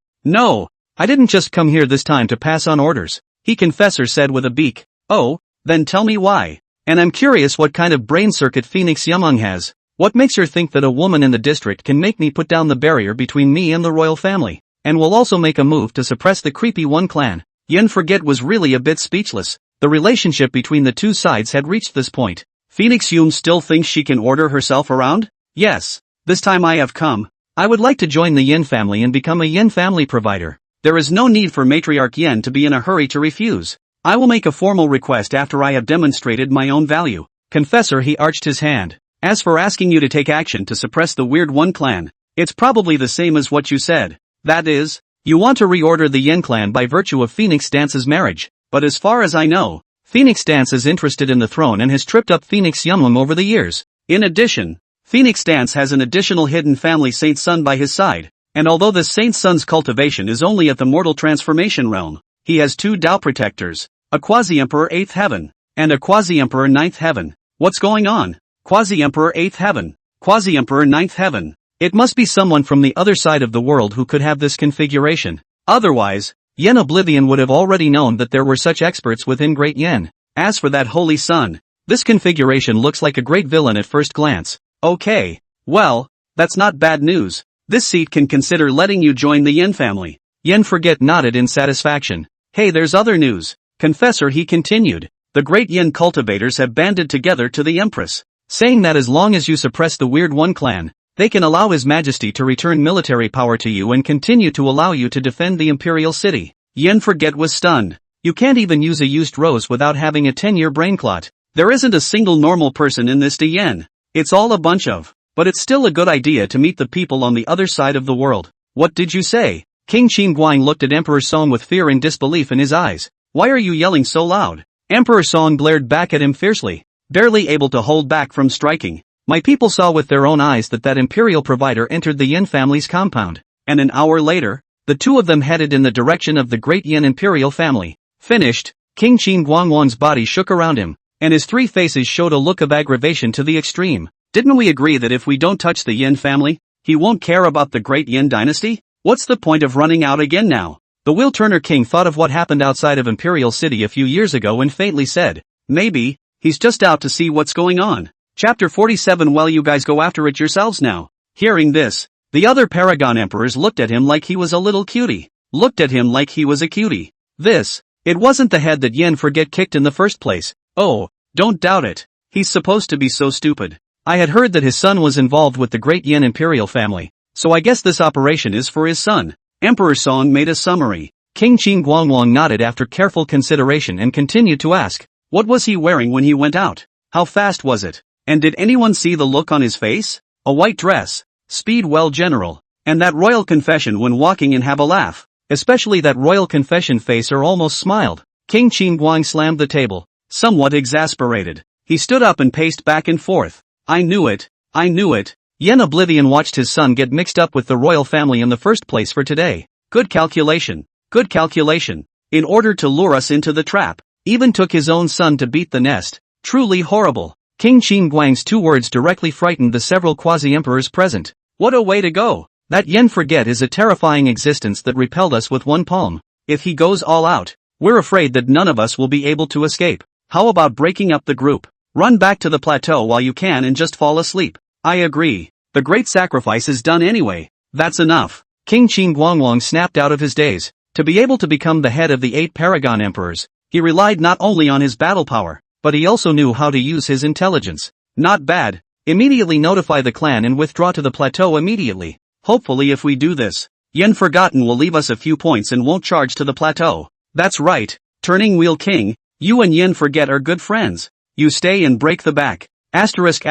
I didn't just come here this time to pass on orders, Confessor said with a beak. Oh, then tell me why. And I'm curious what kind of brain circuit Phoenix Yumeng has. What makes her think that a woman in the district can make me put down the barrier between me and the royal family, and will also make a move to suppress the creepy One clan? Yen Forget was really a bit speechless. The relationship between the two sides had reached this point. Phoenix Yum still thinks she can order herself around? Yes, this time I have come. I would like to join the Yen family and become a Yen family provider. There is no need for Matriarch Yen to be in a hurry to refuse. I will make a formal request after I have demonstrated my own value. Confessor he arched his hand. As for asking you to take action to suppress the Weird One clan, it's probably the same as what you said. That is, you want to reorder the Yen clan by virtue of Phoenix Dance's marriage. But as far as I know, Phoenix Dance is interested in the throne and has tripped up Phoenix Yumeng over the years. In addition, Phoenix Dance has an additional hidden family saint son by his side. And although this saint son's cultivation is only at the mortal transformation realm, he has 2 Tao protectors, a quasi-emperor 8th heaven, and a quasi-emperor 9th heaven. What's going on? Quasi-emperor 8th heaven, quasi-emperor 9th heaven. It must be someone from the other side of the world who could have this configuration. Otherwise, Yen Oblivion would have already known that there were such experts within Great Yen. As for that holy sun, this configuration looks like a great villain at first glance. Okay, well, that's not bad news. This seat can consider letting you join the Yin family. Yen Forget nodded in satisfaction. Hey, there's other news. Confessor, he continued. The great Yin cultivators have banded together to the Empress, saying that as long as you suppress the Weird One clan, they can allow His Majesty to return military power to you and continue to allow you to defend the Imperial city. Yen Forget was stunned. You can't even use a used rose without having a 10-year brain clot. There isn't a single normal person in this Yen. It's all a bunch of. But it's still a good idea to meet the people on the other side of the world. What did you say? King Qin Guang looked at Emperor Song with fear and disbelief in his eyes. Why are you yelling so loud? Emperor Song glared back at him fiercely, barely able to hold back from striking. My people saw with their own eyes that Imperial provider entered the Yin family's compound, and an hour later, the two of them headed in the direction of the great Yin Imperial family. Finished, King Qin Guangwan's body shook around him, and his three faces showed a look of aggravation to the extreme. Didn't we agree that if we don't touch the Yin family, he won't care about the great Yin dynasty? What's the point of running out again now? The Wheel Turner King thought of what happened outside of Imperial City a few years ago and faintly said, maybe, he's just out to see what's going on. Chapter 47. Well, you guys go after it yourselves now. Hearing this, the other Paragon Emperors looked at him like he was a little cutie. Looked at him like he was a cutie. It wasn't the head that Yen Forget kicked in the first place. Oh, don't doubt it. He's supposed to be so stupid. I had heard that his son was involved with the great Yin Imperial family, so I guess this operation is for his son. Emperor Song made a summary. King Qin Guangwang nodded after careful consideration and continued to ask, what was he wearing when he went out? How fast was it? And did anyone see the look on his face? A white dress, speed well general, and that royal confession when walking and have a laugh, especially that royal confession face or almost smiled. King Qin Guang slammed the table, somewhat exasperated. He stood up and paced back and forth. I knew it. Yen Oblivion watched his son get mixed up with the royal family in the first place for today. Good calculation. In order to lure us into the trap, even took his own son to beat the nest. Truly horrible. King Qin Guang's two words directly frightened the several quasi-emperors present. What a way to go. That Yen Forget is a terrifying existence that repelled us with one palm. If he goes all out, we're afraid that none of us will be able to escape. How about breaking up the group? Run back to the plateau while you can and just fall asleep. I agree. The great sacrifice is done anyway. That's enough. King Qin Guangwang snapped out of his daze. To be able to become the head of the 8 Paragon Emperors, he relied not only on his battle power, but he also knew how to use his intelligence. Not bad. Immediately notify the clan and withdraw to the plateau immediately. Hopefully if we do this, Yen Forgotten will leave us a few points and won't charge to the plateau. That's right. Turning Wheel King, you and Yen Forget are good friends. You stay and break the back. Asterisk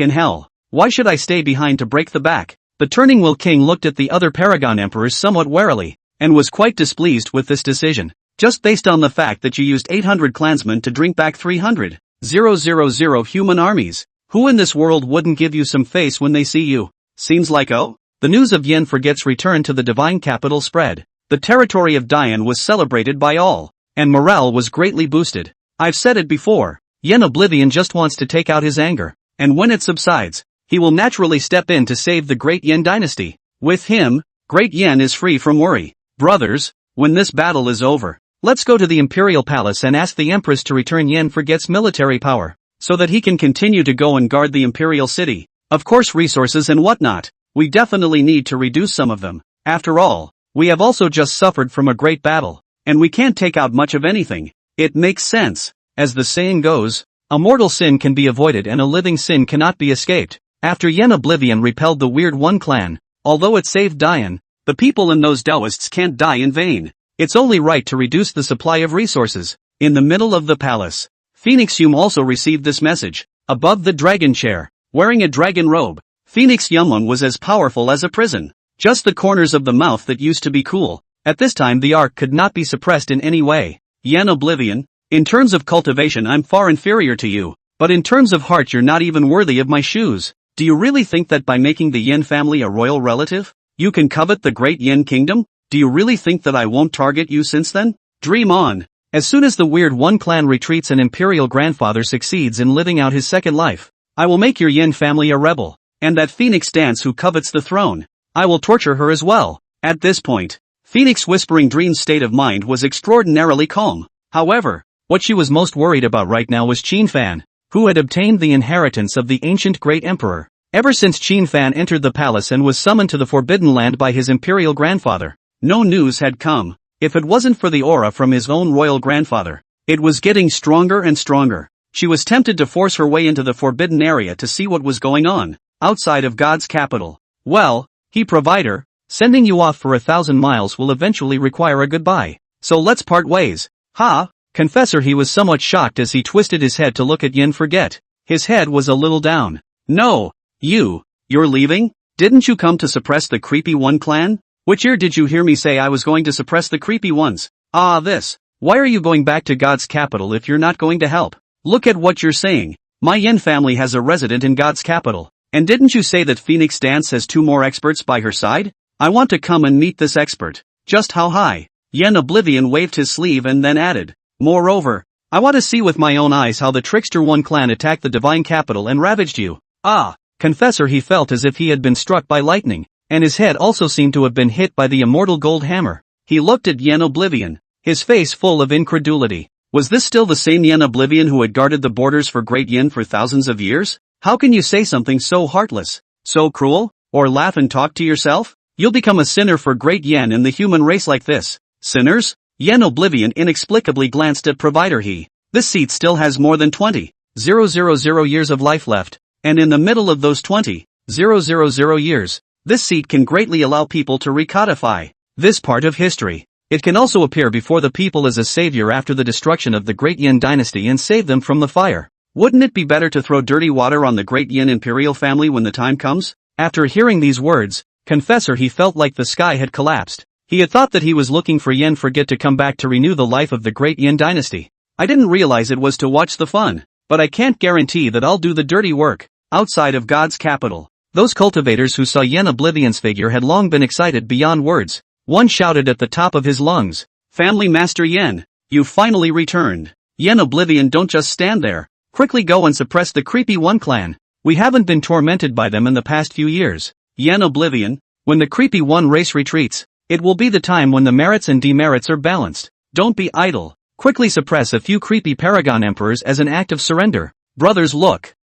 in hell. Why should I stay behind to break the back? The Turning Wheel King looked at the other Paragon Emperors somewhat warily, and was quite displeased with this decision. Just based on the fact that you used 800 clansmen to drink back 300,000 human armies. Who in this world wouldn't give you some face when they see you? Seems like the news of Yen Forget's return to the divine capital spread. The territory of Dian was celebrated by all, and morale was greatly boosted. I've said it before, Yen Oblivion just wants to take out his anger, and when it subsides, he will naturally step in to save the great Yen dynasty. With him, great Yen is free from worry. Brothers, when this battle is over, let's go to the Imperial Palace and ask the Empress to return Yen Forget's military power, so that he can continue to go and guard the Imperial city. Of course resources and whatnot, we definitely need to reduce some of them. After all, we have also just suffered from a great battle, and we can't take out much of anything. It makes sense. As the saying goes, a mortal sin can be avoided and a living sin cannot be escaped. After Yen Oblivion repelled the Weird One clan, although it saved Dian, the people in those Taoists can't die in vain. It's only right to reduce the supply of resources. In the middle of the palace, Phoenix Yum also received this message. Above the dragon chair, wearing a dragon robe, Phoenix Yumon was as powerful as a prison. Just the corners of the mouth that used to be cool. At this time the arc could not be suppressed in any way. Yen Oblivion, in terms of cultivation I'm far inferior to you, but in terms of heart you're not even worthy of my shoes. Do you really think that by making the Yen family a royal relative, you can covet the great Yen kingdom? Do you really think that I won't target you since then? Dream on. As soon as the Weird One clan retreats and Imperial grandfather succeeds in living out his second life, I will make your Yen family a rebel, and that Phoenix dance who covets the throne, I will torture her as well. At this point, Phoenix Whispering Dream's state of mind was extraordinarily calm. However, what she was most worried about right now was Qin Fan, who had obtained the inheritance of the ancient great emperor. Ever since Qin Fan entered the palace and was summoned to the Forbidden Land by his imperial grandfather, no news had come. If it wasn't for the aura from his own royal grandfather, it was getting stronger and stronger. She was tempted to force her way into the forbidden area to see what was going on, outside of God's capital. Well, he provider, sending you off for 1,000 miles will eventually require a goodbye. So let's part ways. Ha! Confessor, he was somewhat shocked as he twisted his head to look at Yen Forget. His head was a little down. No, you're leaving? Didn't you come to suppress the Creepy One clan? Which ear did you hear me say I was going to suppress the Creepy Ones? Ah, this. Why are you going back to God's capital if you're not going to help? Look at what you're saying. My Yen family has a resident in God's capital. And didn't you say that Phoenix Dance has 2 more experts by her side? I want to come and meet this expert. Just how high? Yen Oblivion waved his sleeve and then added. Moreover, I want to see with my own eyes how the Trickster One clan attacked the divine capital and ravaged you. Ah, Confessor, he felt as if he had been struck by lightning, and his head also seemed to have been hit by the immortal gold hammer. He looked at Yen Oblivion, his face full of incredulity. Was this still the same Yen Oblivion who had guarded the borders for Great Yin for thousands of years? How can you say something so heartless, so cruel, or laugh and talk to yourself? You'll become a sinner for Great Yen and the human race like this. Sinners? Yen Oblivion inexplicably glanced at provider he. This seat still has more than 20,000 years of life left, and in the middle of those 20,000 years, this seat can greatly allow people to recodify this part of history. It can also appear before the people as a savior after the destruction of the Great Yin dynasty and save them from the fire. Wouldn't it be better to throw dirty water on the Great Yin Imperial family when the time comes? After hearing these words, Confessor, he felt like the sky had collapsed. He had thought that he was looking for Yen Forget to come back to renew the life of the Great Yin dynasty. I didn't realize it was to watch the fun, but I can't guarantee that I'll do the dirty work, outside of God's capital. Those cultivators who saw Yen Oblivion's figure had long been excited beyond words. One shouted at the top of his lungs, "Family Master Yen, you finally returned. Yen Oblivion, don't just stand there. Quickly go and suppress the Creepy One clan. We haven't been tormented by them in the past few years. Yen Oblivion, when the Creepy One race retreats, it will be the time when the merits and demerits are balanced. Don't be idle. Quickly suppress a few creepy Paragon Emperors as an act of surrender. Brothers, look,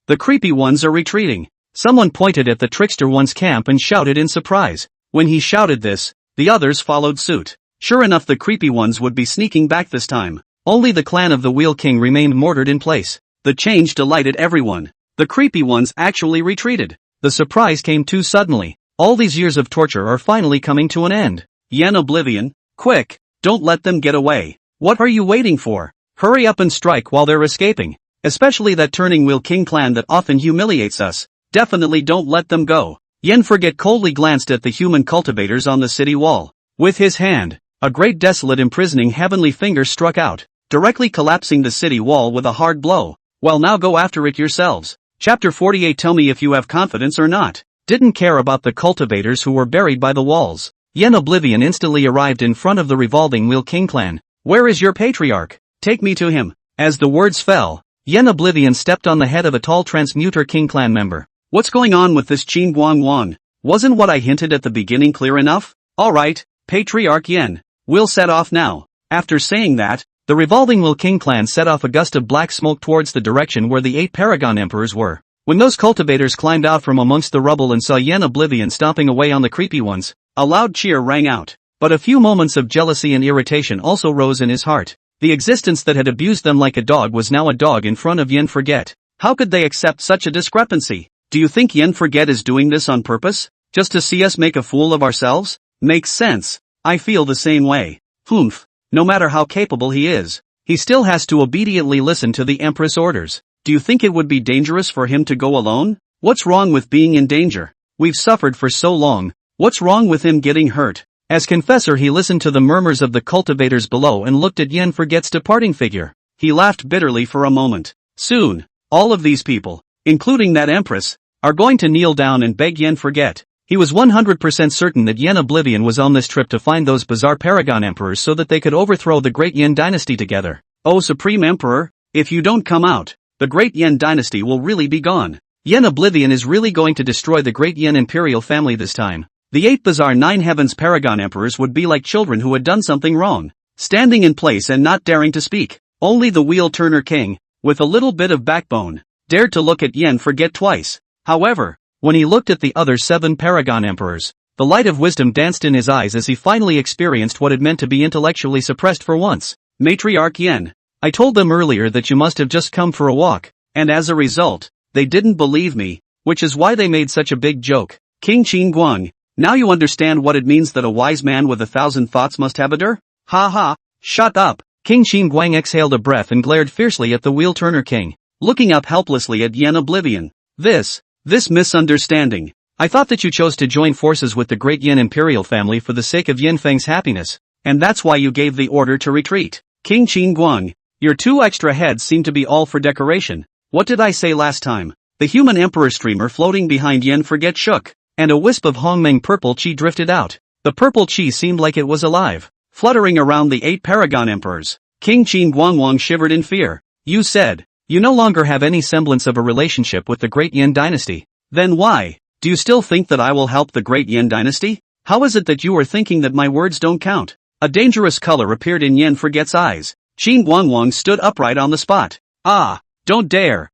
the Creepy Ones are retreating." Someone pointed at the Trickster One's camp and shouted in surprise. When he shouted this, the others followed suit. Sure enough, the Creepy Ones would be sneaking back this time. Only the clan of the Wheel King remained mortared in place. The change delighted everyone. The Creepy Ones actually retreated. The surprise came too suddenly. All these years of torture are finally coming to an end. Yen Oblivion, quick, don't let them get away. What are you waiting for? Hurry up and strike while they're escaping. Especially that Turning Wheel King clan that often humiliates us. Definitely don't let them go. Yen Forget coldly glanced at the human cultivators on the city wall. With his hand, a great desolate imprisoning heavenly finger struck out, directly collapsing the city wall with a hard blow. Well, now go after it yourselves. Chapter 48. Tell me if you have confidence or not. Didn't care about the cultivators who were buried by the walls. Yen Oblivion instantly arrived in front of the revolving Wheel King clan. Where is your patriarch? Take me to him. As the words fell, Yen Oblivion stepped on the head of a tall Transmuter King clan member. What's going on with this Qin Guangwan? Wasn't what I hinted at the beginning clear enough? Alright, Patriarch Yen, we'll set off now. After saying that, the revolving Wheel King clan set off a gust of black smoke towards the direction where the 8 Paragon Emperors were. When those cultivators climbed out from amongst the rubble and saw Yen Oblivion stomping away on the Creepy Ones, a loud cheer rang out. But a few moments of jealousy and irritation also rose in his heart. The existence that had abused them like a dog was now a dog in front of Yen Forget. How could they accept such a discrepancy? Do you think Yen Forget is doing this on purpose? Just to see us make a fool of ourselves? Makes sense. I feel the same way. Humph. No matter how capable he is, he still has to obediently listen to the Empress orders. Do you think it would be dangerous for him to go alone? What's wrong with being in danger? We've suffered for so long. What's wrong with him getting hurt? As Confessor, he listened to the murmurs of the cultivators below and looked at Yen Forget's departing figure. He laughed bitterly for a moment. Soon, all of these people, including that Empress, are going to kneel down and beg Yen Forget. He was 100% certain that Yen Oblivion was on this trip to find those bizarre Paragon Emperors so that they could overthrow the Great Yin dynasty together. Oh Supreme Emperor, if you don't come out, the Great Yin dynasty will really be gone. Yen Oblivion is really going to destroy the Great Yin Imperial family this time. The 8 bizarre 9 heavens Paragon Emperors would be like children who had done something wrong, standing in place and not daring to speak. Only the Wheel Turner King, with a little bit of backbone, dared to look at Yen Forget twice. However, when he looked at the other 7 paragon emperors, the light of wisdom danced in his eyes as he finally experienced what it meant to be intellectually suppressed for once. Matriarch Yen. I told them earlier that you must have just come for a walk, and as a result, they didn't believe me, which is why they made such a big joke. King Qin Guang. Now you understand what it means that a wise man with 1,000 thoughts must have a dir? Ha ha, shut up. King Qin Guang exhaled a breath and glared fiercely at the wheel-turner king, looking up helplessly at Yen Oblivion. This misunderstanding. I thought that you chose to join forces with the great Yen Imperial family for the sake of Yen Feng's happiness, and that's why you gave the order to retreat. King Qin Guang, your 2 extra heads seem to be all for decoration. What did I say last time? The human emperor streamer floating behind Yen Forget shook, and a wisp of Hongmeng purple chi drifted out. The purple chi seemed like it was alive, fluttering around the 8 paragon emperors. King Qin Guangwang shivered in fear. You said, you no longer have any semblance of a relationship with the great Yen dynasty. Then why? Do you still think that I will help the great Yen dynasty? How is it that you are thinking that my words don't count? A dangerous color appeared in Yen Forget's eyes. Qin Guangwang stood upright on the spot. Ah, don't dare,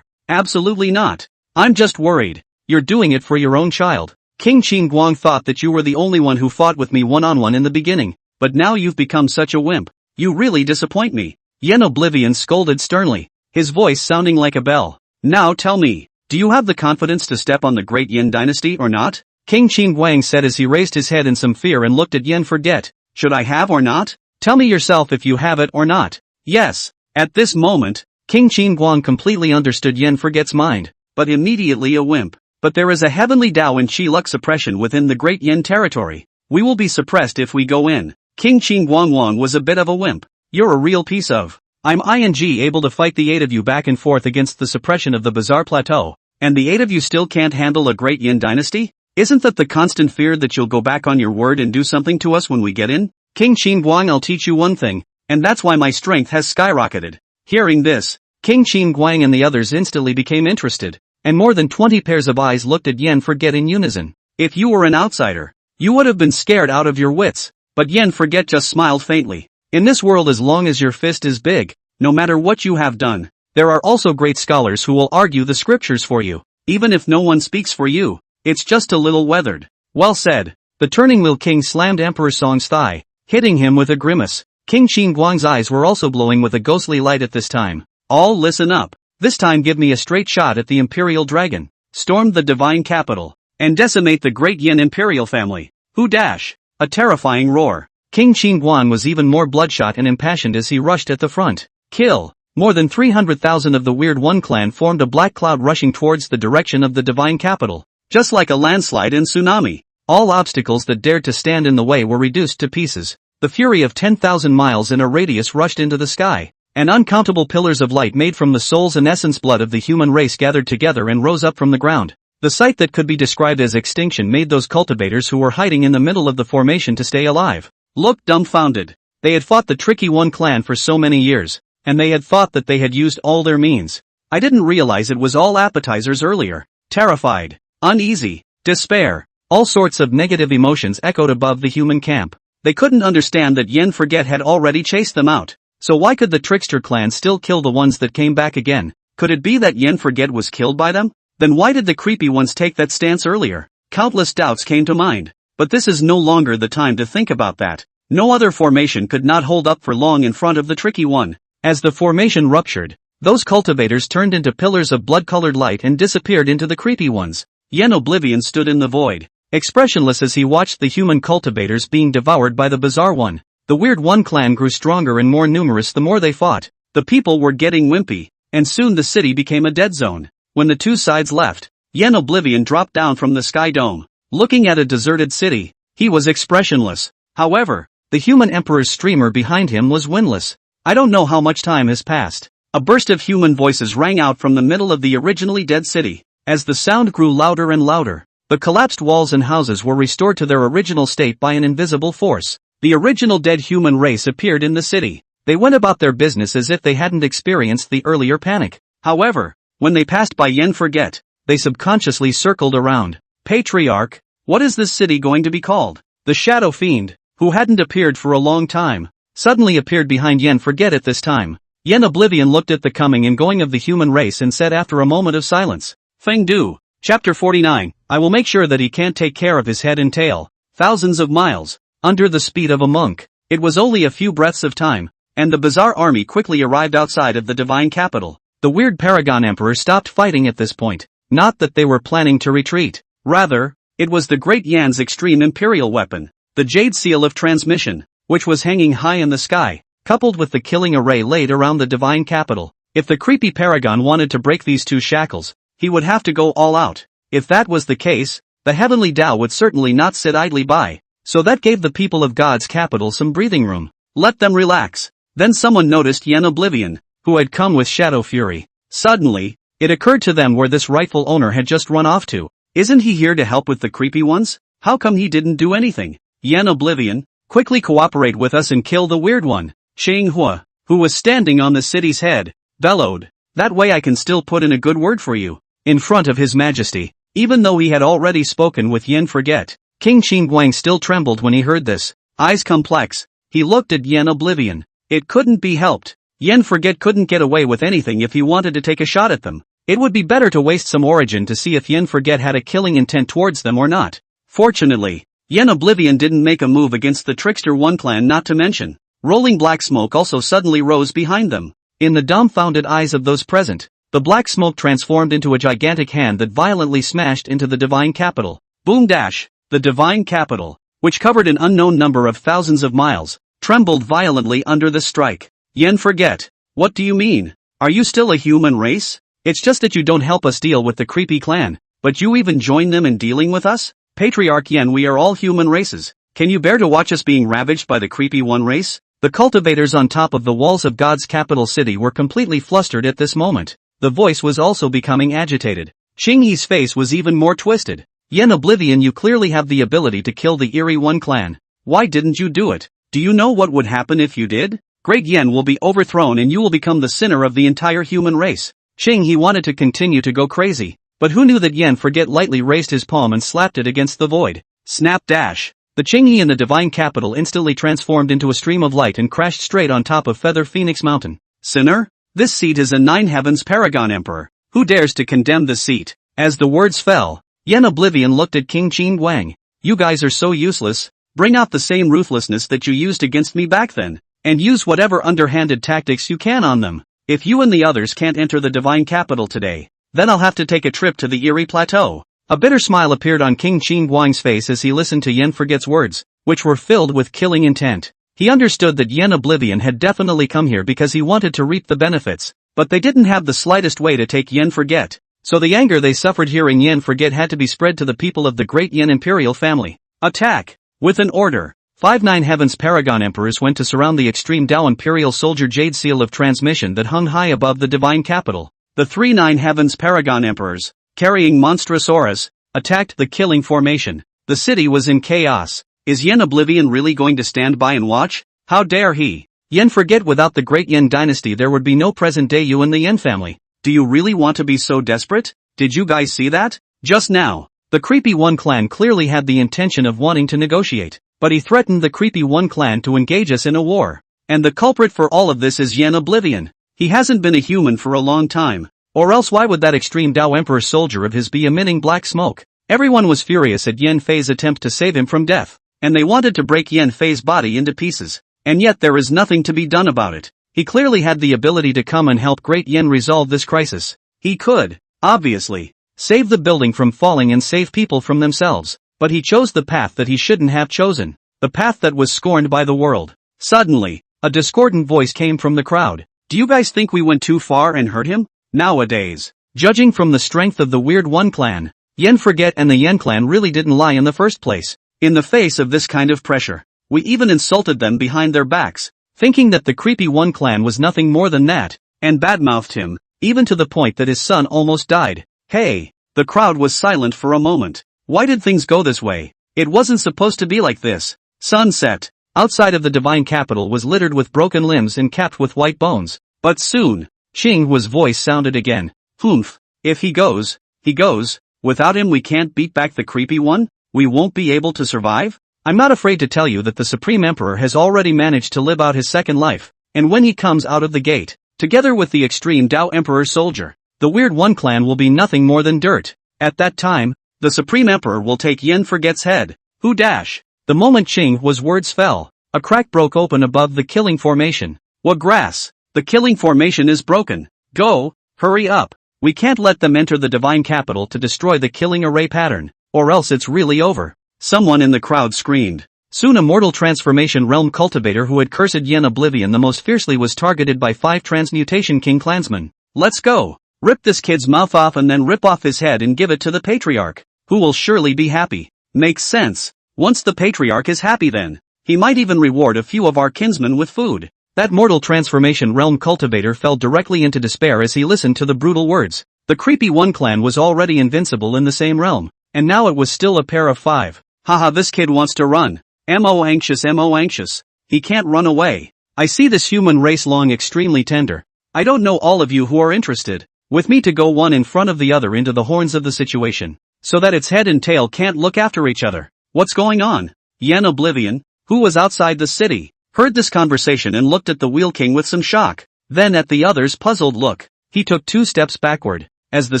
absolutely not. I'm just worried. You're doing it for your own child. King Qin Guang thought that you were the only one who fought with me one-on-one in the beginning, but now you've become such a wimp. You really disappoint me. Yen Oblivion scolded sternly, his voice sounding like a bell. Now tell me, do you have the confidence to step on the great Yen dynasty or not? King Qin Guang said as he raised his head in some fear and looked at Yen Forget. Should I have or not? Tell me yourself if you have it or not. Yes. At this moment, King Qin Guang completely understood Yen Forget's mind, but immediately a wimp. But there is a heavenly Tao and Qi luck suppression within the great Yen territory. We will be suppressed if we go in. King Qin Guangwang was a bit of a wimp. You're a real piece of. I'm able to fight the 8 of you back and forth against the suppression of the Bazaar Plateau, and the 8 of you still can't handle a great Yen dynasty? Isn't that the constant fear that you'll go back on your word and do something to us when we get in? King Qin Guang, I'll teach you one thing, and that's why my strength has skyrocketed. Hearing this, King Qin Guang and the others instantly became interested, and more than 20 pairs of eyes looked at Yen Forget in unison. If you were an outsider, you would have been scared out of your wits, but Yen Forget just smiled faintly. In this world, as long as your fist is big, no matter what you have done, there are also great scholars who will argue the scriptures for you. Even if no one speaks for you, it's just a little weathered. Well said. The Turning Wheel King slammed Emperor Song's thigh, hitting him with a grimace. King Qin Guang's eyes were also glowing with a ghostly light at this time. All listen up. This time give me a straight shot at the Imperial Dragon, storm the divine capital, and decimate the great Yen Imperial family. Who dash? A terrifying roar. King Qin Guang was even more bloodshot and impassioned as he rushed at the front. Kill! More than 300,000 of the Weird One clan formed a black cloud rushing towards the direction of the divine capital. Just like a landslide and tsunami, all obstacles that dared to stand in the way were reduced to pieces. The fury of 10,000 miles in a radius rushed into the sky, and uncountable pillars of light made from the souls and essence blood of the human race gathered together and rose up from the ground. The sight that could be described as extinction made those cultivators who were hiding in the middle of the formation to stay alive look dumbfounded. They had fought the Tricky One clan for so many years, and they had thought that they had used all their means. I didn't realize it was all appetizers earlier. Terrified, uneasy, despair, all sorts of negative emotions echoed above the human camp. They couldn't understand that Yen Forget had already chased them out. So why could the Trickster clan still kill the ones that came back again? Could it be that Yen Forget was killed by them? Then why did the creepy ones take that stance earlier? Countless doubts came to mind. But this is no longer the time to think about that. No other formation could not hold up for long in front of the Tricky One. As the formation ruptured, those cultivators turned into pillars of blood-colored light and disappeared into the creepy ones. Yen Oblivion stood in the void, expressionless as he watched the human cultivators being devoured by the Bizarre One. The Weird One clan grew stronger and more numerous the more they fought. The people were getting wimpy, and soon the city became a dead zone. When the two sides left, Yen Oblivion dropped down from the sky dome. Looking at a deserted city, he was expressionless. However, the human emperor's streamer behind him was windless. I don't know how much time has passed. A burst of human voices rang out from the middle of the originally dead city. As the sound grew louder and louder, the collapsed walls and houses were restored to their original state by an invisible force. The original dead human race appeared in the city. They went about their business as if they hadn't experienced the earlier panic. However, when they passed by Yen Forget, they subconsciously circled around. Patriarch, what is this city going to be called? The Shadow Fiend, who hadn't appeared for a long time, suddenly appeared behind Yen Forget at this time. Yen Oblivion looked at the coming and going of the human race and said after a moment of silence, Feng Du. Chapter 49. I will make sure that he can't take care of his head and tail. Thousands of miles. Under the speed of a monk. It was only a few breaths of time, and the bizarre army quickly arrived outside of the divine capital. The weird Paragon Emperor stopped fighting at this point. Not that they were planning to retreat. Rather, it was the Great Yan's extreme Imperial weapon, the Jade Seal of Transmission, which was hanging high in the sky, coupled with the killing array laid around the divine capital. If the creepy Paragon wanted to break these two shackles, he would have to go all out. If that was the case, the heavenly Tao would certainly not sit idly by. So that gave the people of God's capital some breathing room. Let them relax. Then someone noticed Yen Oblivion, who had come with Shadow Fury. Suddenly, it occurred to them where this rightful owner had just run off to. Isn't he here to help with the creepy ones? How come he didn't do anything? Yen Oblivion, quickly cooperate with us and kill the weird one. Xinghua, who was standing on the city's head, bellowed. That way I can still put in a good word for you. In front of His Majesty. Even though he had already spoken with Yen Forget, King Qingguang still trembled when he heard this. Eyes complex, he looked at Yen Oblivion. It couldn't be helped. Yen Forget couldn't get away with anything if he wanted to take a shot at them. It would be better to waste some origin to see if Yen Forget had a killing intent towards them or not. Fortunately, Yen Oblivion didn't make a move against the Trickster One clan, not to mention. Rolling black smoke also suddenly rose behind them. In the dumbfounded eyes of those present, the black smoke transformed into a gigantic hand that violently smashed into the divine capital. Boom dash! The divine capital, which covered an unknown number of thousands of miles, trembled violently under the strike. Yen Forget, what do you mean? Are you still a human race? It's just that you don't help us deal with the creepy clan, but you even join them in dealing with us? Patriarch Yen, we are all human races. Can you bear to watch us being ravaged by the creepy one race? The cultivators on top of the walls of God's capital city were completely flustered at this moment. The voice was also becoming agitated. Xinghe's face was even more twisted. Yen Oblivion, you clearly have the ability to kill the Eerie One clan. Why didn't you do it? Do you know what would happen if you did? Great Yen will be overthrown and you will become the sinner of the entire human race. Xinghe wanted to continue to go crazy, but who knew that Yen Forget lightly raised his palm and slapped it against the void. Snap dash! The Qinghe in the divine capital instantly transformed into a stream of light and crashed straight on top of Feather Phoenix Mountain. Sinner? This seat is a Nine Heavens Paragon Emperor. Who dares to condemn this seat? As the words fell, Yen Oblivion looked at King Qingguang. You guys are so useless. Bring out the same ruthlessness that you used against me back then, and use whatever underhanded tactics you can on them. If you and the others can't enter the divine capital today, then I'll have to take a trip to the Eerie Plateau. A bitter smile appeared on King Qingguang's face as he listened to Yen Forget's words, which were filled with killing intent. He understood that Yen Oblivion had definitely come here because he wanted to reap the benefits, but they didn't have the slightest way to take Yen Forget. So the anger they suffered hearing Yen Forget had to be spread to the people of the great Yen Imperial family. Attack! With an order, 5 Nine Heavens Paragon Emperors went to surround the extreme Tao Imperial Soldier Jade Seal of Transmission that hung high above the divine capital. The 3 Nine Heavens Paragon Emperors, carrying monstrous auras, attacked the killing formation. The city was in chaos. Is Yen Oblivion really going to stand by and watch? How dare he? Yen Forget, without the great Yen dynasty there would be no present-day you and the Yen family. Do you really want to be so desperate? Did you guys see that? Just now, the Creepy One clan clearly had the intention of wanting to negotiate, but he threatened the Creepy One clan to engage us in a war. And the culprit for all of this is Yen Oblivion. He hasn't been a human for a long time. Or else why would that extreme Tao Emperor soldier of his be emitting black smoke? Everyone was furious at Yen Fei's attempt to save him from death, and they wanted to break Yen Fei's body into pieces. And yet there is nothing to be done about it. He clearly had the ability to come and help Great Yen resolve this crisis. He could, obviously, save the building from falling and save people from themselves, but he chose the path that he shouldn't have chosen, the path that was scorned by the world. Suddenly, a discordant voice came from the crowd. Do you guys think we went too far and hurt him? Nowadays, judging from the strength of the Weird One clan, Yen Forget and the Yen clan really didn't lie in the first place. In the face of this kind of pressure, we even insulted them behind their backs, thinking that the Creepy One clan was nothing more than that, and badmouthed him, even to the point that his son almost died. Hey! The crowd was silent for a moment. Why did things go this way? It wasn't supposed to be like this. Sunset, outside of the divine capital, was littered with broken limbs and capped with white bones. But soon, Xinghua's voice sounded again. Humph, if he goes, he goes. Without him we can't beat back the Creepy One? We won't be able to survive? I'm not afraid to tell you that the Supreme Emperor has already managed to live out his second life, and when he comes out of the gate, together with the extreme Tao Emperor soldier, The Weird One clan will be nothing more than dirt. At that time, the Supreme Emperor will take Yen Forget's head. Who dash? The moment Ching was words fell, a crack broke open above the killing formation. What grass? The killing formation is broken. Go, hurry up. We can't let them enter the divine capital to destroy the killing array pattern, or else it's really over. Someone in the crowd screamed. Soon a mortal transformation realm cultivator who had cursed Yen Oblivion the most fiercely was targeted by 5 transmutation king clansmen. Let's go. Rip this kid's mouth off and then rip off his head and give it to the patriarch, who will surely be happy. Makes sense. Once the patriarch is happy then, he might even reward a few of our kinsmen with food. That mortal transformation realm cultivator fell directly into despair as he listened to the brutal words. The creepy One clan was already invincible in the same realm, and now it was still a pair of 5. Haha, this kid wants to run. Mo anxious. He can't run away. I see this human race long extremely tender. I don't know all of you who are interested, with me to go one in front of the other into the horns of the situation, so that its head and tail can't look after each other. What's going on? Yen Oblivion, who was outside the city, heard this conversation and looked at the Wheel King with some shock, then at the other's puzzled look. He took 2 steps backward. As the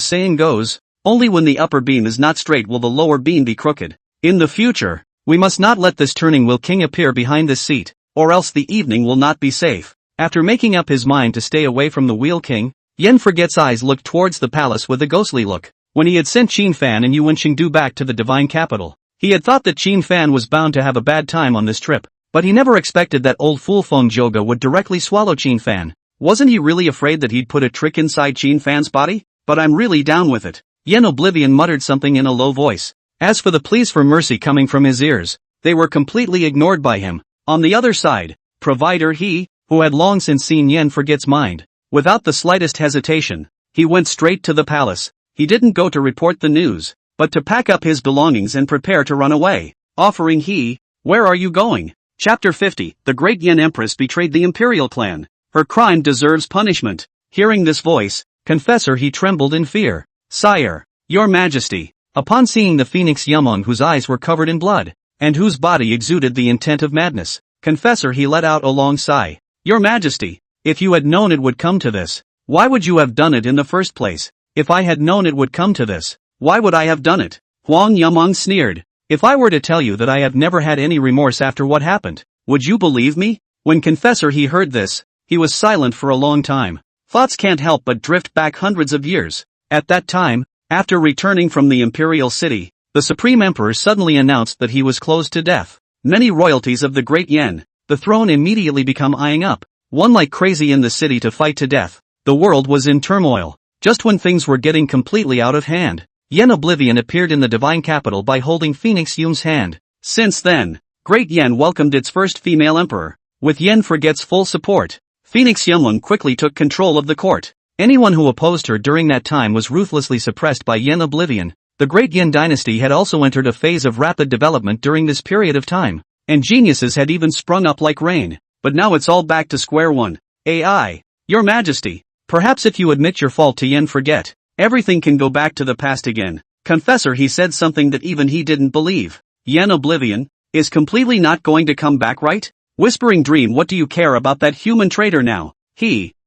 saying goes, only when the upper beam is not straight will the lower beam be crooked. In the future, we must not let this turning Wheel King appear behind this seat, or else the evening will not be safe. After making up his mind to stay away from the Wheel King, Yen Forget's eyes looked towards the palace with a ghostly look. When he had sent Qin Fan and Yuan Qingdu back to the divine capital, he had thought that Qin Fan was bound to have a bad time on this trip. But he never expected that old fool Feng Zhouge would directly swallow Qin Fan. Wasn't he really afraid that he'd put a trick inside Qin Fan's body? But I'm really down with it. Yen Oblivion muttered something in a low voice. As for the pleas for mercy coming from his ears, they were completely ignored by him. On the other side, Provider he, who had long since seen Yen Forget's mind, without the slightest hesitation, he went straight to the palace. He didn't go to report the news, but to pack up his belongings and prepare to run away. Offering he, where are you going? Chapter 50, The Great Yen Empress betrayed the Imperial clan. Her crime deserves punishment. Hearing this voice, confessor he trembled in fear. Sire, your majesty. Upon seeing the phoenix Yumon whose eyes were covered in blood, and whose body exuded the intent of madness, confessor he let out a long sigh. Your majesty, if you had known it would come to this, why would you have done it in the first place? If I had known it would come to this, why would I have done it? Huang Yumong sneered. If I were to tell you that I have never had any remorse after what happened, would you believe me? When confessor he heard this, he was silent for a long time. Thoughts can't help but drift back hundreds of years. At that time, after returning from the Imperial city, the Supreme Emperor suddenly announced that he was close to death. Many royalties of the Great Yen, the throne immediately become eyeing up, one like crazy in the city to fight to death. The world was in turmoil. Just when things were getting completely out of hand, Yen Oblivion appeared in the divine capital by holding Phoenix Yum's hand. Since then, Great Yen welcomed its first female emperor. With Yen Forget's full support, Phoenix Yumlun quickly took control of the court. Anyone who opposed her during that time was ruthlessly suppressed by Yen Oblivion. The Great Yen dynasty had also entered a phase of rapid development during this period of time, and geniuses had even sprung up like rain. But now it's all back to square one. AI, your majesty, perhaps if you admit your fault to Yen Forget, everything can go back to the past again. Confessor he said something that even he didn't believe. Yen Oblivion is completely not going to come back, right? Whispering Dream, what do you care about that human traitor now?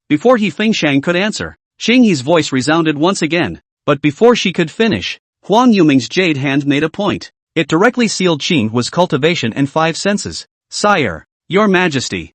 Before Fingshang could answer, Xingyi's voice resounded once again. But before she could finish, Huang Yuming's jade hand made a point. It directly sealed Qing's cultivation and 5 senses. Sire, your majesty,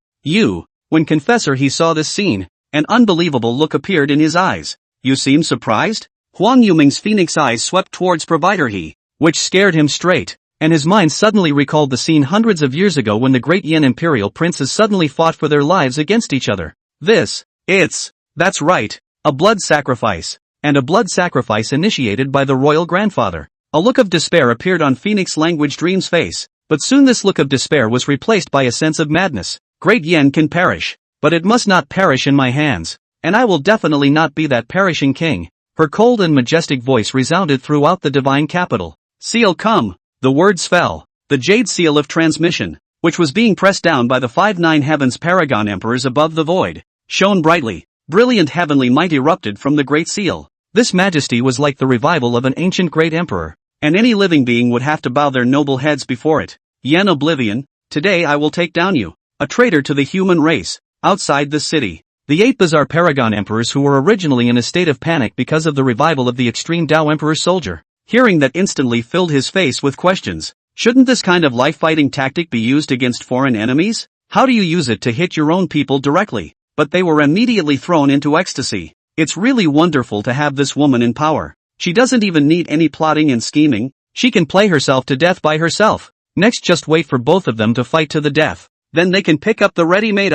when confessor he saw this scene, an unbelievable look appeared in his eyes. You seem surprised? Huang Yuming's phoenix eyes swept towards Provider he, which scared him straight, and his mind suddenly recalled the scene hundreds of years ago when the Great Yen Imperial princes suddenly fought for their lives against each other. That's right, a blood sacrifice, and a blood sacrifice initiated by the royal grandfather. A look of despair appeared on Phoenix Language Dream's face, but soon this look of despair was replaced by a sense of madness. Great Yen can perish, but it must not perish in my hands, and I will definitely not be that perishing king. Her cold and majestic voice resounded throughout the divine capital. Seal come. The words fell. The jade seal of transmission, which was being pressed down by the 5 heavens paragon emperors above the void, shone brightly. Brilliant heavenly might erupted from the great seal. This majesty was like the revival of an ancient great emperor, and any living being would have to bow their noble heads before it. Yen Oblivion, today I will take down you, a traitor to the human race, outside the city. The 8 bizarre paragon emperors who were originally in a state of panic because of the revival of the extreme Tao Emperor soldier. Hearing that instantly filled his face with questions. Shouldn't this kind of life-fighting tactic be used against foreign enemies? How do you use it to hit your own people directly? But they were immediately thrown into ecstasy. It's really wonderful to have this woman in power. She doesn't even need any plotting and scheming. She can play herself to death by herself. Next, just wait for both of them to fight to the death. Then they can pick up the ready-made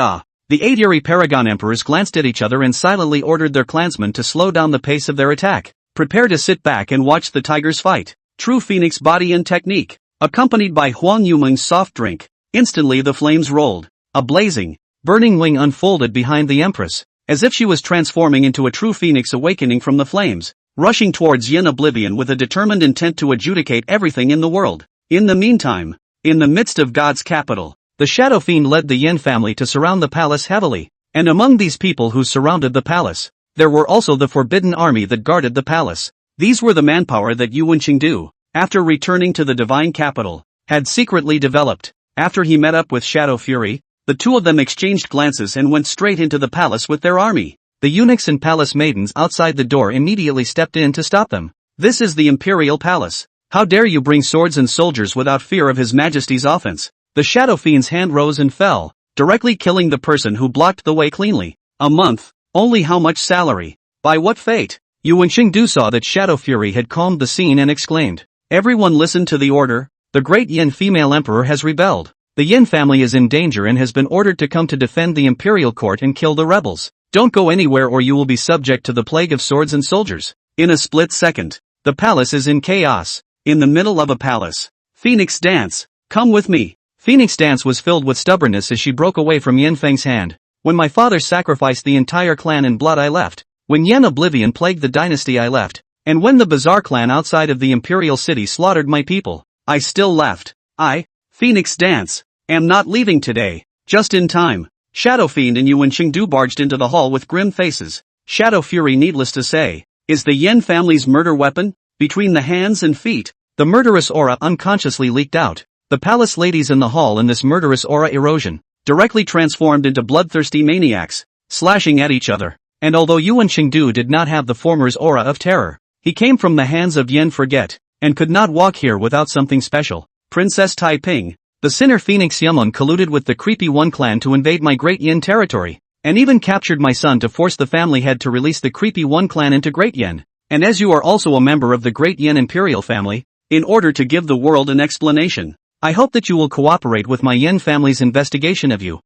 The 8 eerie paragon emperors glanced at each other and silently ordered their clansmen to slow down the pace of their attack. Prepare to sit back and watch the tigers fight. True phoenix body and technique. Accompanied by Huang Yumeng's soft drink. Instantly the flames rolled. A blazing, burning wing unfolded behind the empress, as if she was transforming into a true phoenix awakening from the flames, rushing towards Yin Oblivion with a determined intent to adjudicate everything in the world. In the meantime, in the midst of God's capital, the Shadow Fiend led the Yin family to surround the palace heavily, and among these people who surrounded the palace, there were also the Forbidden Army that guarded the palace. These were the manpower that Yuan Qingdu, after returning to the divine capital, had secretly developed. After he met up with Shadow Fury, the two of them exchanged glances and went straight into the palace with their army. The eunuchs and palace maidens outside the door immediately stepped in to stop them. This is the Imperial Palace. How dare you bring swords and soldiers without fear of His Majesty's offense? The Shadow Fiend's hand rose and fell, directly killing the person who blocked the way cleanly. A month? Only how much salary? By what fate? Yuan Qingdu saw that Shadow Fury had calmed the scene and exclaimed, "Everyone listen to the order. The great Yin female emperor has rebelled. The Yin family is in danger and has been ordered to come to defend the imperial court and kill the rebels. Don't go anywhere or you will be subject to the plague of swords and soldiers." In a split second, the palace is in chaos. In the middle of a palace. Phoenix Dance. Come with me. Phoenix Dance was filled with stubbornness as she broke away from Yin Feng's hand. When my father sacrificed the entire clan in blood I left. When Yin Oblivion plagued the dynasty I left. And when the Bazaar clan outside of the imperial city slaughtered my people, I still left. I, Phoenix Dance, am not leaving today. Just in time. Shadow Fiend and Yuan Qingdu barged into the hall with grim faces. Shadow Fury, needless to say, is the Yin family's murder weapon. Between the hands and feet, the murderous aura unconsciously leaked out. The palace ladies in the hall in this murderous aura erosion, directly transformed into bloodthirsty maniacs, slashing at each other. And although Yuan Qingdu did not have the former's aura of terror, he came from the hands of Yin Forget, and could not walk here without something special. Princess Taiping, the sinner Phoenix Yamun colluded with the creepy One clan to invade my great Yin territory, and even captured my son to force the family head to release the creepy One clan into Great Yin. And as you are also a member of the Great Yin Imperial family, in order to give the world an explanation, I hope that you will cooperate with my Yin family's investigation of you.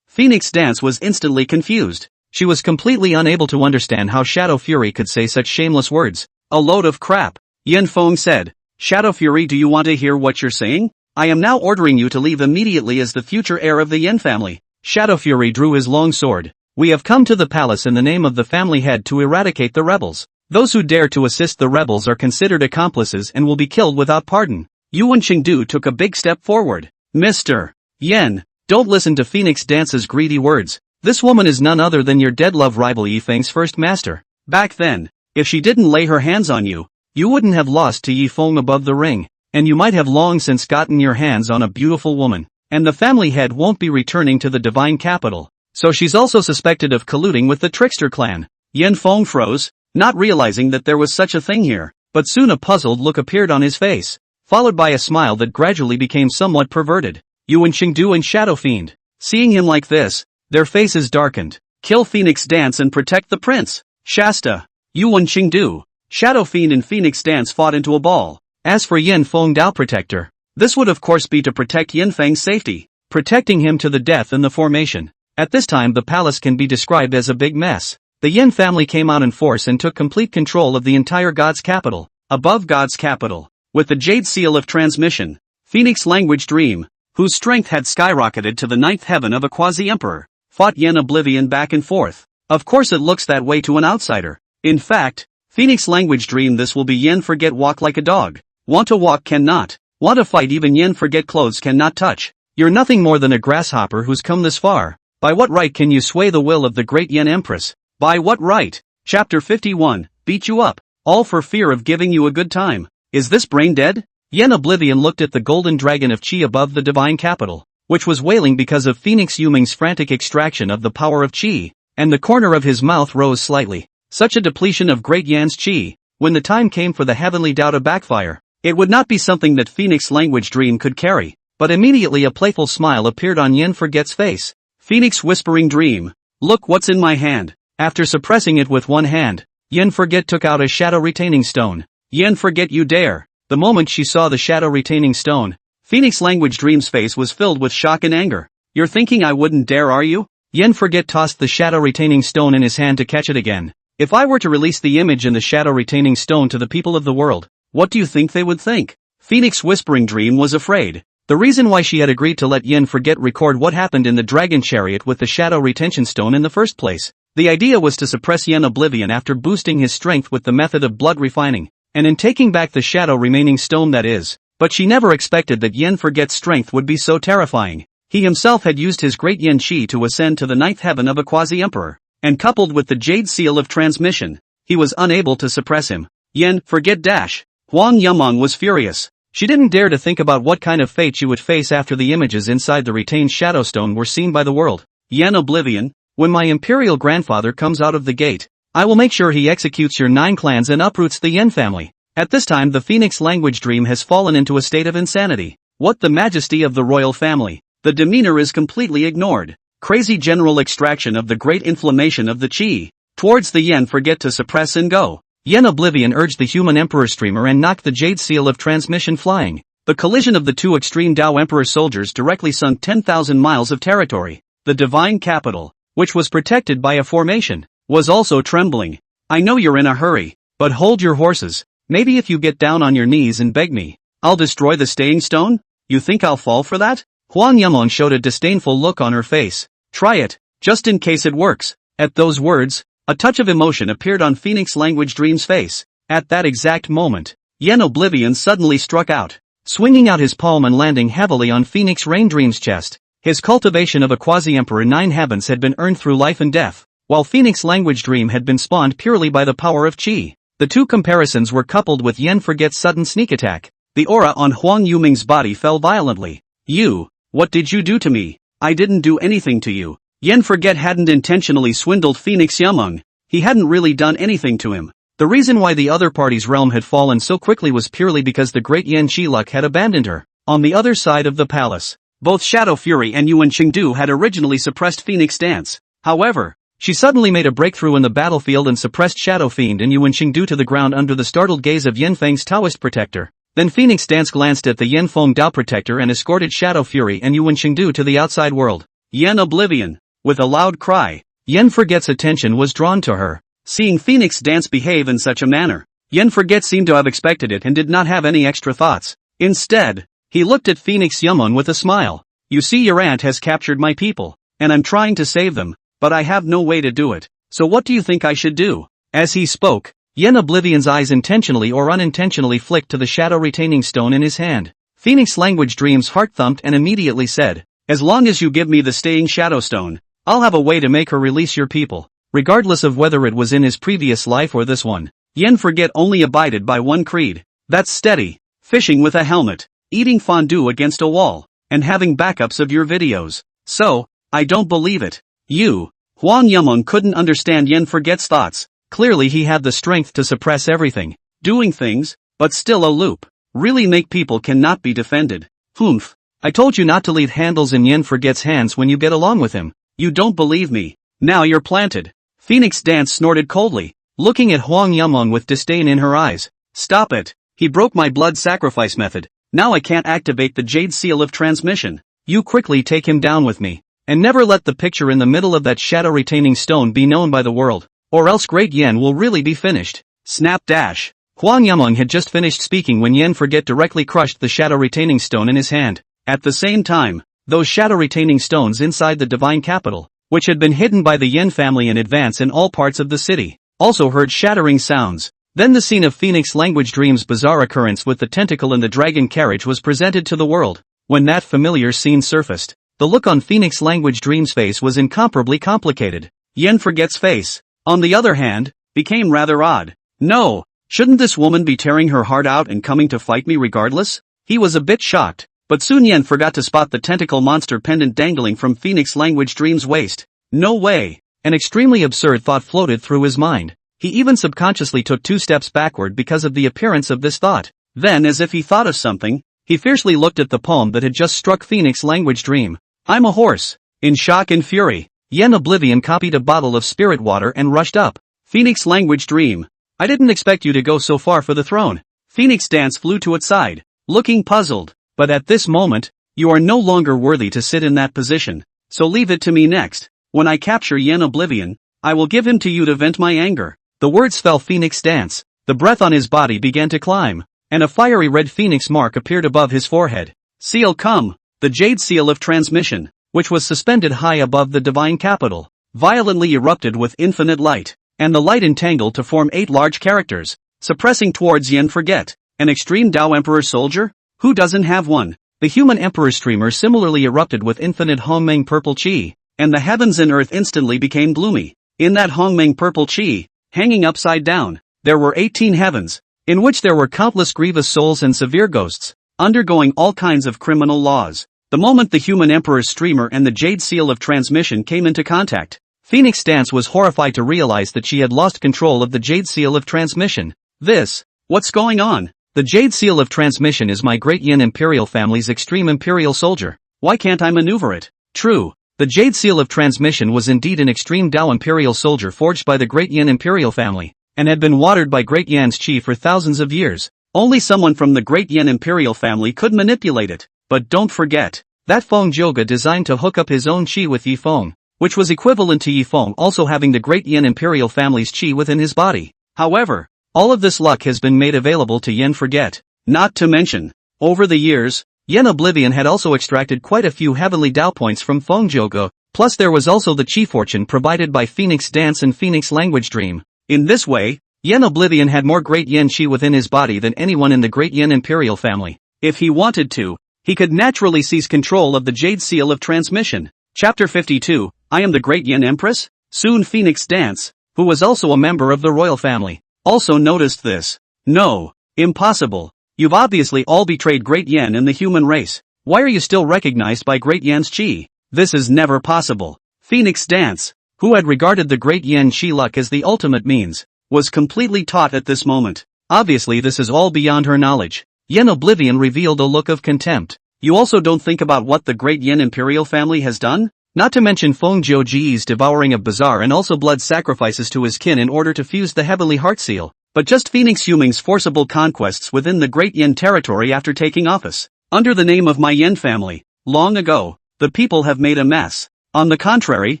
Phoenix Dance was instantly confused. She was completely unable to understand how Shadow Fury could say such shameless words. A load of crap. Yin Feng said. Shadow Fury, do you want to hear what you're saying? I am now ordering you to leave immediately as the future heir of the Yin family. Shadow Fury drew his long sword. We have come to the palace in the name of the family head to eradicate the rebels. Those who dare to assist the rebels are considered accomplices and will be killed without pardon. Yuan Qingdu took a big step forward. Mr. Yen, don't listen to Phoenix Dance's greedy words. This woman is none other than your dead love rival Yi Feng's first master. Back then, if she didn't lay her hands on you, you wouldn't have lost to Yi Feng above the ring, and you might have long since gotten your hands on a beautiful woman. And the family head won't be returning to the divine capital, so she's also suspected of colluding with the trickster clan. Yin Feng froze, not realizing that there was such a thing here, but soon a puzzled look appeared on his face, followed by a smile that gradually became somewhat perverted. Yuan Qingdu and Shadow Fiend, seeing him like this, their faces darkened. Kill Phoenix Dance and protect the prince. Shasta, Yuan Qingdu, Shadow Fiend and Phoenix Dance fought into a ball. As for Yin Feng Dao Protector, this would of course be to protect Yin Feng's safety, protecting him to the death in the formation. At this time the palace can be described as a big mess. The Yin family came out in force and took complete control of the entire God's capital. Above God's capital, with the jade seal of transmission, Phoenix Language Dream, whose strength had skyrocketed to the 9th heaven of a quasi-emperor, fought Yin Oblivion back and forth. Of course it looks that way to an outsider. In fact, Phoenix Language Dream, this will be Yin Forget walk like a dog. Want to walk cannot. Want to fight even Yin Forget clothes cannot touch. You're nothing more than a grasshopper who's come this far. By what right can you sway the will of the great Yin Empress? By what right? Chapter 51, beat you up, all for fear of giving you a good time. Is this brain dead? Yin Oblivion looked at the golden dragon of Qi above the divine capital. which was wailing because of Phoenix Yuming's frantic extraction of the power of qi, and the corner of his mouth rose slightly. Such a depletion of Great Yan's qi, when the time came for the heavenly Tao to backfire, it would not be something that Phoenix Language Dream could carry. But immediately a playful smile appeared on Yen Forget's face. Phoenix Whispering Dream. Look what's in my hand. After suppressing it with one hand, Yen Forget took out a shadow retaining stone. Yen Forget, you dare. The moment she saw the shadow retaining stone, Phoenix Language Dream's face was filled with shock and anger. You're thinking I wouldn't dare, are you? Yen Forget tossed the shadow retaining stone in his hand to catch it again. If I were to release the image in the shadow retaining stone to the people of the world, what do you think they would think? Phoenix Whispering Dream was afraid. The reason why she had agreed to let Yen Forget record what happened in the dragon chariot with the shadow retention stone in the first place. The idea was to suppress Yen Oblivion after boosting his strength with the method of blood refining, and in taking back the shadow remaining stone, that is. But she never expected that Yen Forget's strength would be so terrifying. He himself had used his great Yen Qi to ascend to the ninth heaven of a quasi-emperor, and coupled with the jade seal of transmission, he was unable to suppress him. Yen Forget dash. Huang Yumong was furious. She didn't dare to think about what kind of fate she would face after the images inside the retained Shadowstone were seen by the world. Yen Oblivion, when my Imperial grandfather comes out of the gate, I will make sure he executes your 9 clans and uproots the Yen family. At this time the Phoenix Language Dream has fallen into a state of insanity. What the majesty of the royal family? The demeanor is completely ignored. Crazy general extraction of the great inflammation of the qi. Towards the Yen Forget to suppress and go. Yen Oblivion urged the human emperor streamer and knocked the jade seal of transmission flying. The collision of the two extreme Tao emperor soldiers directly sunk 10,000 miles of territory. The divine capital, which was protected by a formation, was also trembling. I know you're in a hurry, but hold your horses. Maybe if you get down on your knees and beg me, I'll destroy the staying stone? You think I'll fall for that? Huang Yumong showed a disdainful look on her face. Try it, just in case it works. At those words, a touch of emotion appeared on Phoenix Language Dream's face. At that exact moment, Yen Oblivion suddenly struck out, swinging out his palm and landing heavily on Phoenix Rain Dream's chest. His cultivation of a quasi-emperor 9 heavens had been earned through life and death, while Phoenix Language Dream had been spawned purely by the power of qi. The two comparisons were coupled with Yen Forget's sudden sneak attack. The aura on Huang Yuming's body fell violently. You, what did you do to me? I didn't do anything to you. Yen Forget hadn't intentionally swindled Phoenix Yumong. He hadn't really done anything to him. The reason why the other party's realm had fallen so quickly was purely because the great Yen Qiluk had abandoned her. On the other side of the palace, both Shadow Fury and Yuan Qingdu had originally suppressed Phoenix Dance. However, she suddenly made a breakthrough in the battlefield and suppressed Shadow Fiend and Yuan Qingdu to the ground under the startled gaze of Yen Feng's Taoist protector. Then Phoenix Dance glanced at the Yen Feng Dao protector and escorted Shadow Fury and Yuan Qingdu to the outside world. Yen Oblivion. With a loud cry, Yen Forget's attention was drawn to her. Seeing Phoenix Dance behave in such a manner, Yen Forget seemed to have expected it and did not have any extra thoughts. Instead, he looked at Phoenix Yumon with a smile. You see, your aunt has captured my people, and I'm trying to save them, but I have no way to do it. So what do you think I should do? As he spoke, Yen Oblivion's eyes intentionally or unintentionally flicked to the shadow retaining stone in his hand. Phoenix Language Dream's heart thumped and immediately said, as long as you give me the staying shadow stone, I'll have a way to make her release your people. Regardless of whether it was in his previous life or this one, Yen Forget only abided by one creed. That's steady, fishing with a helmet, eating fondue against a wall, and having backups of your videos. So, I don't believe it. You, Huang Yumong couldn't understand Yen Forget's thoughts. Clearly he had the strength to suppress everything, doing things, but still a loop. Really make people cannot be defended. Humph. I told you not to leave handles in Yen Forget's hands when you get along with him. You don't believe me. Now you're planted. Phoenix Dance snorted coldly, looking at Huang Yumong with disdain in her eyes. Stop it. He broke my blood sacrifice method. Now I can't activate the jade seal of transmission. You quickly take him down with me. And never let the picture in the middle of that shadow retaining stone be known by the world, or else Great Yen will really be finished. Snap dash. Huang Yumong had just finished speaking when Yen Forget directly crushed the shadow retaining stone in his hand. At the same time, those shadow retaining stones inside the divine capital, which had been hidden by the Yen family in advance in all parts of the city, also heard shattering sounds. Then the scene of Phoenix Language Dream's bizarre occurrence with the tentacle in the dragon carriage was presented to the world. When that familiar scene surfaced, the look on Phoenix Language Dream's face was incomparably complicated. Yen Forget's face, on the other hand, became rather odd. No, shouldn't this woman be tearing her heart out and coming to fight me regardless? He was a bit shocked. But soon Yen forgot to spot the tentacle monster pendant dangling from Phoenix Language Dream's waist. No way! An extremely absurd thought floated through his mind. He even subconsciously took 2 steps backward because of the appearance of this thought. Then, as if he thought of something, he fiercely looked at the palm that had just struck Phoenix Language Dream. I'm a horse. In shock and fury, Yen Oblivion copied a bottle of spirit water and rushed up. Phoenix Language Dream. I didn't expect you to go so far for the throne. Phoenix Dance flew to its side, looking puzzled. But at this moment, you are no longer worthy to sit in that position. So leave it to me next. When I capture Yen Oblivion, I will give him to you to vent my anger. The words fell Phoenix Dance. The breath on his body began to climb, and a fiery red phoenix mark appeared above his forehead. Seal come, the jade seal of transmission, which was suspended high above the divine capital, violently erupted with infinite light, and the light entangled to form 8 large characters, suppressing towards Yen Forget, an extreme Tao Emperor soldier? Who doesn't have one? The human emperor streamer similarly erupted with infinite Hongmeng purple chi, and the heavens and earth instantly became gloomy. In that Hongmeng purple chi, hanging upside down, there were 18 heavens, in which there were countless grievous souls and severe ghosts, undergoing all kinds of criminal laws. The moment the human emperor's streamer and the jade seal of transmission came into contact, Phoenix Dance was horrified to realize that she had lost control of the jade seal of transmission. What's going on? The jade seal of transmission is my great Yin Imperial family's extreme Imperial soldier. Why can't I maneuver it? True. The jade seal of transmission was indeed an extreme Tao Imperial soldier forged by the great Yin Imperial family, and had been watered by great Yan's chi for thousands of years. Only someone from the great Yin Imperial family could manipulate it. But don't forget, that Feng Joga designed to hook up his own chi with Yi Feng, which was equivalent to Yi Feng also having the great Yin Imperial family's chi within his body. However, all of this luck has been made available to Yen Forget. Not to mention, over the years, Yen Oblivion had also extracted quite a few heavenly Tao points from Feng Joga, plus there was also the chi fortune provided by Phoenix Dance and Phoenix Language Dream. In this way, Yen Oblivion had more great Yen chi within his body than anyone in the great Yen Imperial family. If he wanted to, he could naturally seize control of the Jade Seal of Transmission. Chapter 52, I am the Great Yen Empress? Soon Phoenix Dance, who was also a member of the royal family, also noticed this. No, impossible. You've obviously all betrayed Great Yen and the human race. Why are you still recognized by Great Yen's chi? This is never possible. Phoenix Dance, who had regarded the Great Yen chi luck as the ultimate means, was completely taught at this moment. Obviously this is all beyond her knowledge. Yen Oblivion revealed a look of contempt. You also don't think about what the Great Yen Imperial family has done? Not to mention Feng Ji's devouring of Bazaar and also blood sacrifices to his kin in order to fuse the Heavenly Heart Seal. But just Phoenix Yuming's forcible conquests within the Great Yen territory after taking office. Under the name of my Yen family, long ago, the people have made a mess. On the contrary,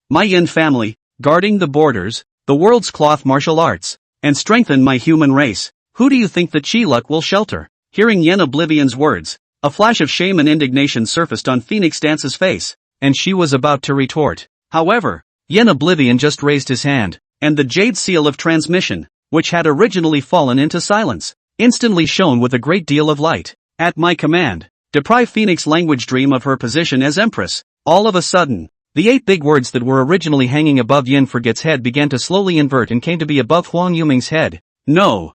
my Yen family, guarding the borders, the world's cloth martial arts, and strengthen my human race. Who do you think the chi luck will shelter? Hearing Yen Oblivion's words, a flash of shame and indignation surfaced on Phoenix Dance's face, and she was about to retort. However, Yen Oblivion just raised his hand, and the Jade Seal of Transmission, which had originally fallen into silence, instantly shone with a great deal of light. At my command, deprive Phoenix Language Dream of her position as Empress. All of a sudden, the 8 big words that were originally hanging above Yen Forget's head began to slowly invert and came to be above Huang Yuming's head. No.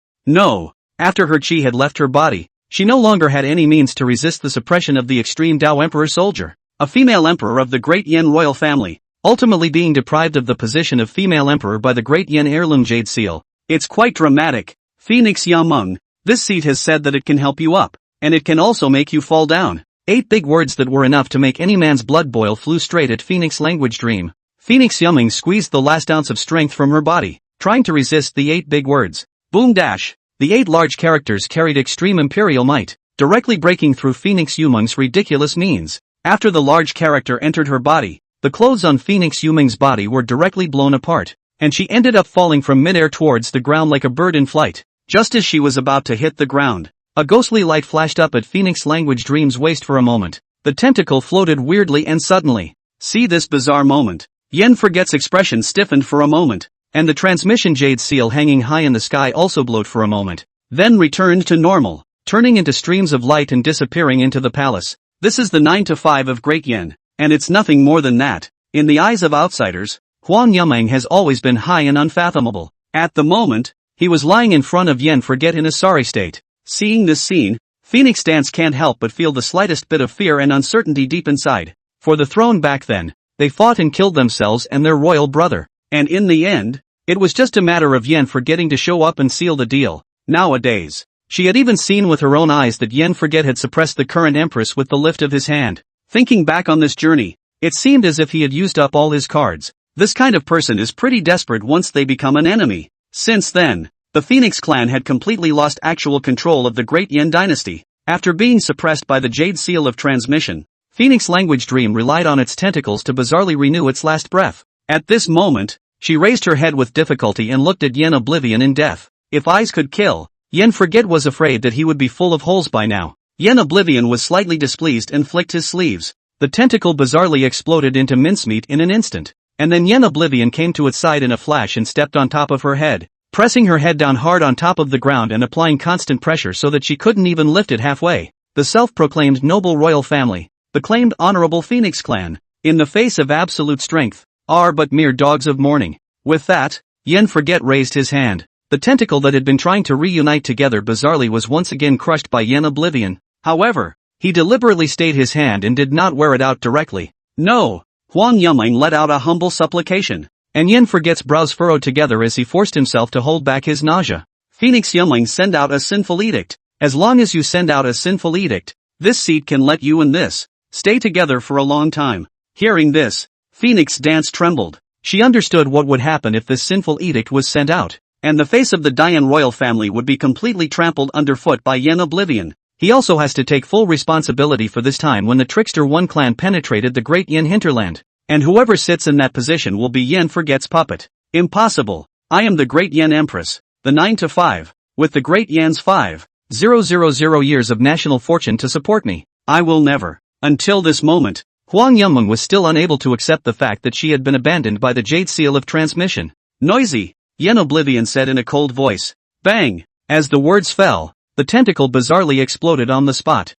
After her chi had left her body, she no longer had any means to resist the suppression of the extreme Tao Emperor soldier, a female emperor of the Great Yen royal family, ultimately being deprived of the position of female emperor by the Great Yen heirloom Jade Seal. It's quite dramatic. Phoenix Yameng, this seat has said that it can help you up, and it can also make you fall down. 8 big words that were enough to make any man's blood boil flew straight at Phoenix Language Dream. Phoenix Yameng squeezed the last ounce of strength from her body, trying to resist the 8 big words. Boom dash. The 8 large characters carried extreme imperial might, directly breaking through Phoenix Yumeng's ridiculous means. After the large character entered her body, the clothes on Phoenix Yumeng's body were directly blown apart, and she ended up falling from midair towards the ground like a bird in flight. Just as she was about to hit the ground, a ghostly light flashed up at Phoenix Language Dream's waist for a moment. The tentacle floated weirdly and suddenly. See this bizarre moment. Yen Forget's expression stiffened for a moment, and the transmission Jade Seal hanging high in the sky also glowed for a moment, then returned to normal, turning into streams of light and disappearing into the palace. This is the 9 to 5 of Great Yen, and it's nothing more than that. In the eyes of outsiders, Huang Yumeng has always been high and unfathomable. At the moment, he was lying in front of Yen Forget in a sorry state. Seeing this scene, Phoenix Dance can't help but feel the slightest bit of fear and uncertainty deep inside. For the throne back then, they fought and killed themselves and their royal brother. And in the end, it was just a matter of Yen forgetting to show up and seal the deal. Nowadays, she had even seen with her own eyes that Yen Forget had suppressed the current empress with the lift of his hand. Thinking back on this journey, it seemed as if he had used up all his cards. This kind of person is pretty desperate once they become an enemy. Since then, the Phoenix clan had completely lost actual control of the Great Yen dynasty. After being suppressed by the Jade Seal of Transmission, Phoenix Language Dream relied on its tentacles to bizarrely renew its last breath. At this moment, she raised her head with difficulty and looked at Yen Oblivion in death. If eyes could kill, Yen Forget was afraid that he would be full of holes by now. Yen Oblivion was slightly displeased and flicked his sleeves. The tentacle bizarrely exploded into mincemeat in an instant. And then Yen Oblivion came to its side in a flash and stepped on top of her head, pressing her head down hard on top of the ground and applying constant pressure so that she couldn't even lift it halfway. The self-proclaimed noble royal family, the claimed honorable Phoenix clan, in the face of absolute strength, are but mere dogs of mourning. With that, Yen Forget raised his hand. The tentacle that had been trying to reunite together bizarrely was once again crushed by Yen Oblivion. However, he deliberately stayed his hand and did not wear it out directly. No! Huang Yumling let out a humble supplication, and Yen Forget's brows furrowed together as he forced himself to hold back his nausea. Phoenix Yumling, send out a sinful edict. As long as you send out a sinful edict, this seat can let you and this stay together for a long time. Hearing this, Phoenix Dance trembled. She understood what would happen if this sinful edict was sent out, and the face of the Dian royal family would be completely trampled underfoot by Yen Oblivion. He also has to take full responsibility for this time when the Trickster One clan penetrated the Great Yen hinterland, and whoever sits in that position will be Yen Forget's puppet. Impossible. I am the Great Yen Empress, the 9 to 5, with the Great Yen's 5,000 years of national fortune to support me. I will never. Until this moment, Huang Yumling was still unable to accept the fact that she had been abandoned by the Jade Seal of Transmission. Noisy, Yen Oblivion said in a cold voice. Bang! As the words fell, the tentacle bizarrely exploded on the spot.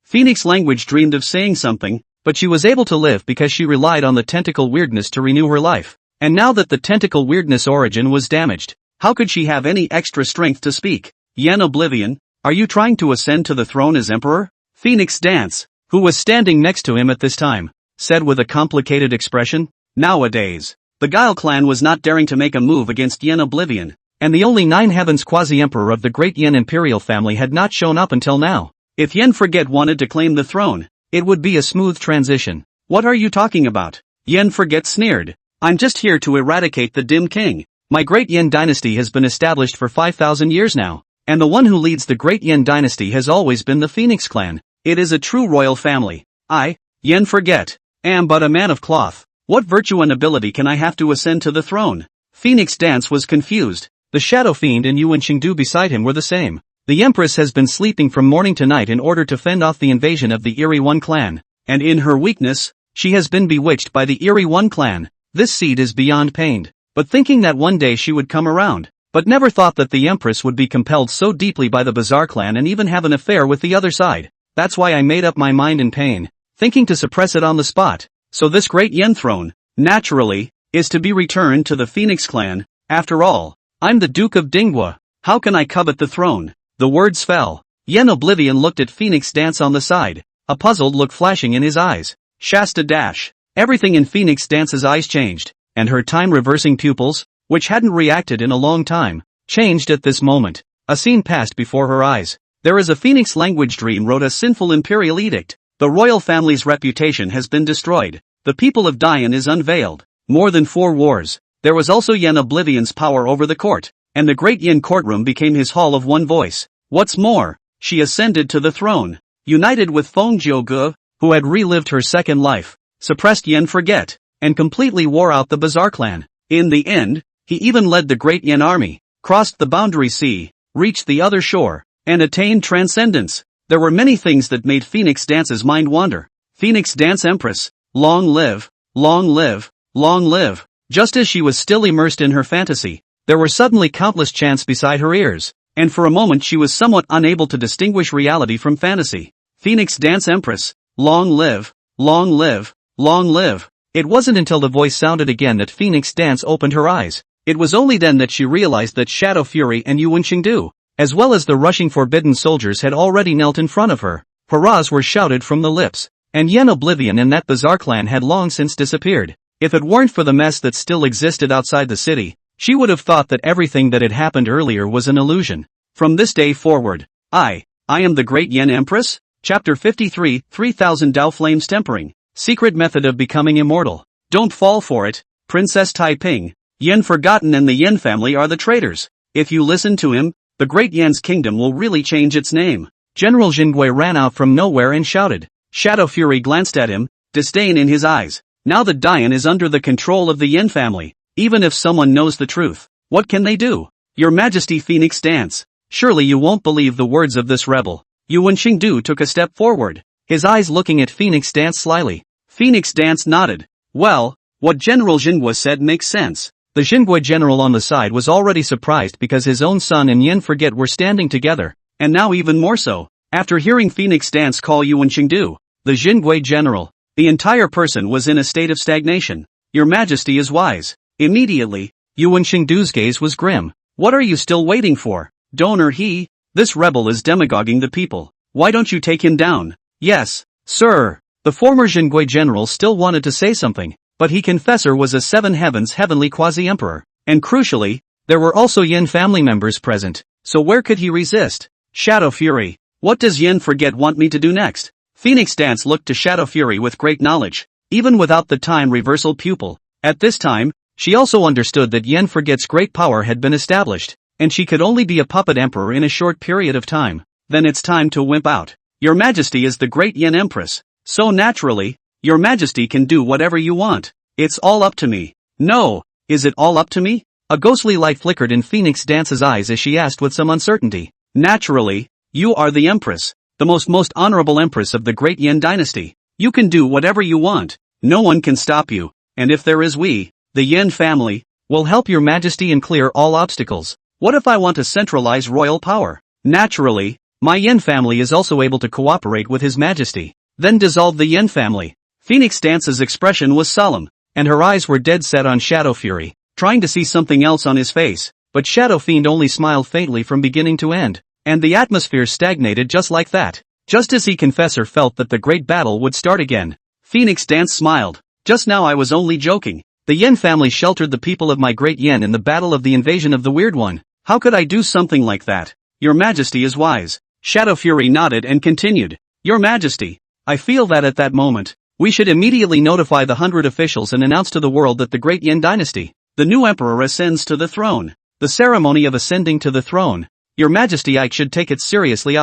Phoenix Language dreamed of saying something, but she was able to live because she relied on the tentacle weirdness to renew her life. And now that the tentacle weirdness origin was damaged, how could she have any extra strength to speak? Yen Oblivion, are you trying to ascend to the throne as emperor? Phoenix Dance, who was standing next to him at this time, said with a complicated expression. Nowadays, the Guile clan was not daring to make a move against Yen Oblivion, and the only Nine Heavens quasi-emperor of the Great Yen Imperial family had not shown up until now. If Yen Forget wanted to claim the throne, it would be a smooth transition. What are you talking about? Yen Forget sneered. I'm just here to eradicate the Dim King. My Great Yen dynasty has been established for 5,000 years now, and the one who leads the Great Yen dynasty has always been the Phoenix clan. It is a true royal family. I, Yen Forget, am but a man of cloth. What virtue and ability can I have to ascend to the throne? Phoenix Dance was confused. The Shadow Fiend and Yuan Qingdu beside him were the same. The Empress has been sleeping from morning to night in order to fend off the invasion of the Eerie One clan, and in her weakness, she has been bewitched by the Eerie One clan. This seed is beyond pained, but thinking that one day she would come around, but never thought that the Empress would be compelled so deeply by the Bazaar clan and even have an affair with the other side. That's why I made up my mind in pain, thinking to suppress it on the spot. So this Great Yen throne, naturally, is to be returned to the Phoenix clan. After all, I'm the Duke of Dinghua. How can I covet the throne? The words fell. Yen Oblivion looked at Phoenix Dance on the side, a puzzled look flashing in his eyes. Shasta dash. Everything in Phoenix Dance's eyes changed, and her time-reversing pupils, which hadn't reacted in a long time, changed at this moment. A scene passed before her eyes. There is a Phoenix Language Dream wrote a sinful imperial edict. The royal family's reputation has been destroyed. The people of Dian is unveiled. More than 4 wars. There was also Yen Oblivion's power over the court, and the Great Yen courtroom became his hall of one voice. What's more, she ascended to the throne, united with Feng Jiuge, who had relived her second life, suppressed Yen Forget, and completely wore out the Bazaar clan. In the end, he even led the Great Yen army, crossed the boundary sea, reached the other shore, and attained transcendence. There were many things that made Phoenix Dance's mind wander. Phoenix Dance Empress, long live, long live, long live. Just as she was still immersed in her fantasy, there were suddenly countless chants beside her ears, and for a moment she was somewhat unable to distinguish reality from fantasy. Phoenix Dance Empress, long live, long live, long live. It wasn't until the voice sounded again that Phoenix Dance opened her eyes. It was only then that she realized that Shadow Fury and Yuan Qingdu, as well as the rushing forbidden soldiers had already knelt in front of her. Hurrahs were shouted from the lips, and Yen Oblivion and that bizarre clan had long since disappeared. If it weren't for the mess that still existed outside the city, she would have thought that everything that had happened earlier was an illusion. From this day forward, I am the Great Yen Empress? Chapter 53, 3000 Dao Flames Tempering. Secret Method of Becoming Immortal. Don't fall for it, Princess Taiping. Yen Forgotten and the Yen family are the traitors. If you listen to him, the Great Yen's kingdom will really change its name. General Jingui ran out from nowhere and shouted. Shadow Fury glanced at him, disdain in his eyes. Now that Dian is under the control of the Yen family, even if someone knows the truth, what can they do? Your Majesty, Phoenix Dance. Surely you won't believe the words of this rebel. Yuan Xingdu took a step forward, his eyes looking at Phoenix Dance slyly. Phoenix Dance nodded. Well, what General Jingui said makes sense. The Jingui general on the side was already surprised because his own son and Yen Forget were standing together, and now even more so, after hearing Phoenix Dance call Yuan Xingdu the Jingui general. The entire person was in a state of stagnation. Your Majesty is wise. Immediately, Yuan Xingdu's gaze was grim. What are you still waiting for? Donor he? This rebel is demagoguing the people. Why don't you take him down? Yes, sir. The former Jingui general still wanted to say something, but he confessor was a Seven Heavens heavenly quasi-emperor, and crucially, there were also Yen family members present, so where could he resist? Shadow Fury. What does Yen Forget want me to do next? Phoenix Dance looked to Shadow Fury with great knowledge, even without the time reversal pupil. At this time, she also understood that Yen Forget's great power had been established, and she could only be a puppet emperor in a short period of time. Then it's time to wimp out. Your Majesty is the Great Yen Empress, so naturally, Your Majesty can do whatever you want. It's all up to me. No, is it all up to me? A ghostly light flickered in Phoenix Dance's eyes as she asked with some uncertainty. Naturally, you are the Empress, the most honorable Empress of the Great Yen Dynasty. You can do whatever you want. No one can stop you, and if there is we, the Yen family, will help Your Majesty and clear all obstacles. What if I want to centralize royal power? Naturally, my Yen family is also able to cooperate with His Majesty. Then dissolve the Yen family. Phoenix Dance's expression was solemn, and her eyes were dead set on Shadow Fury, trying to see something else on his face, but Shadow Fiend only smiled faintly from beginning to end, and the atmosphere stagnated just like that. Just as he confessor felt that the great battle would start again. Phoenix Dance smiled. Just now I was only joking. The Yen family sheltered the people of my Great Yen in the battle of the invasion of the Weird One. How could I do something like that? Your Majesty is wise. Shadow Fury nodded and continued. Your Majesty, I feel that at that moment, we should immediately notify the 100 officials and announce to the world that the Great Yen Dynasty, the new emperor ascends to the throne. The ceremony of ascending to the throne. Your Majesty, I should take it seriously.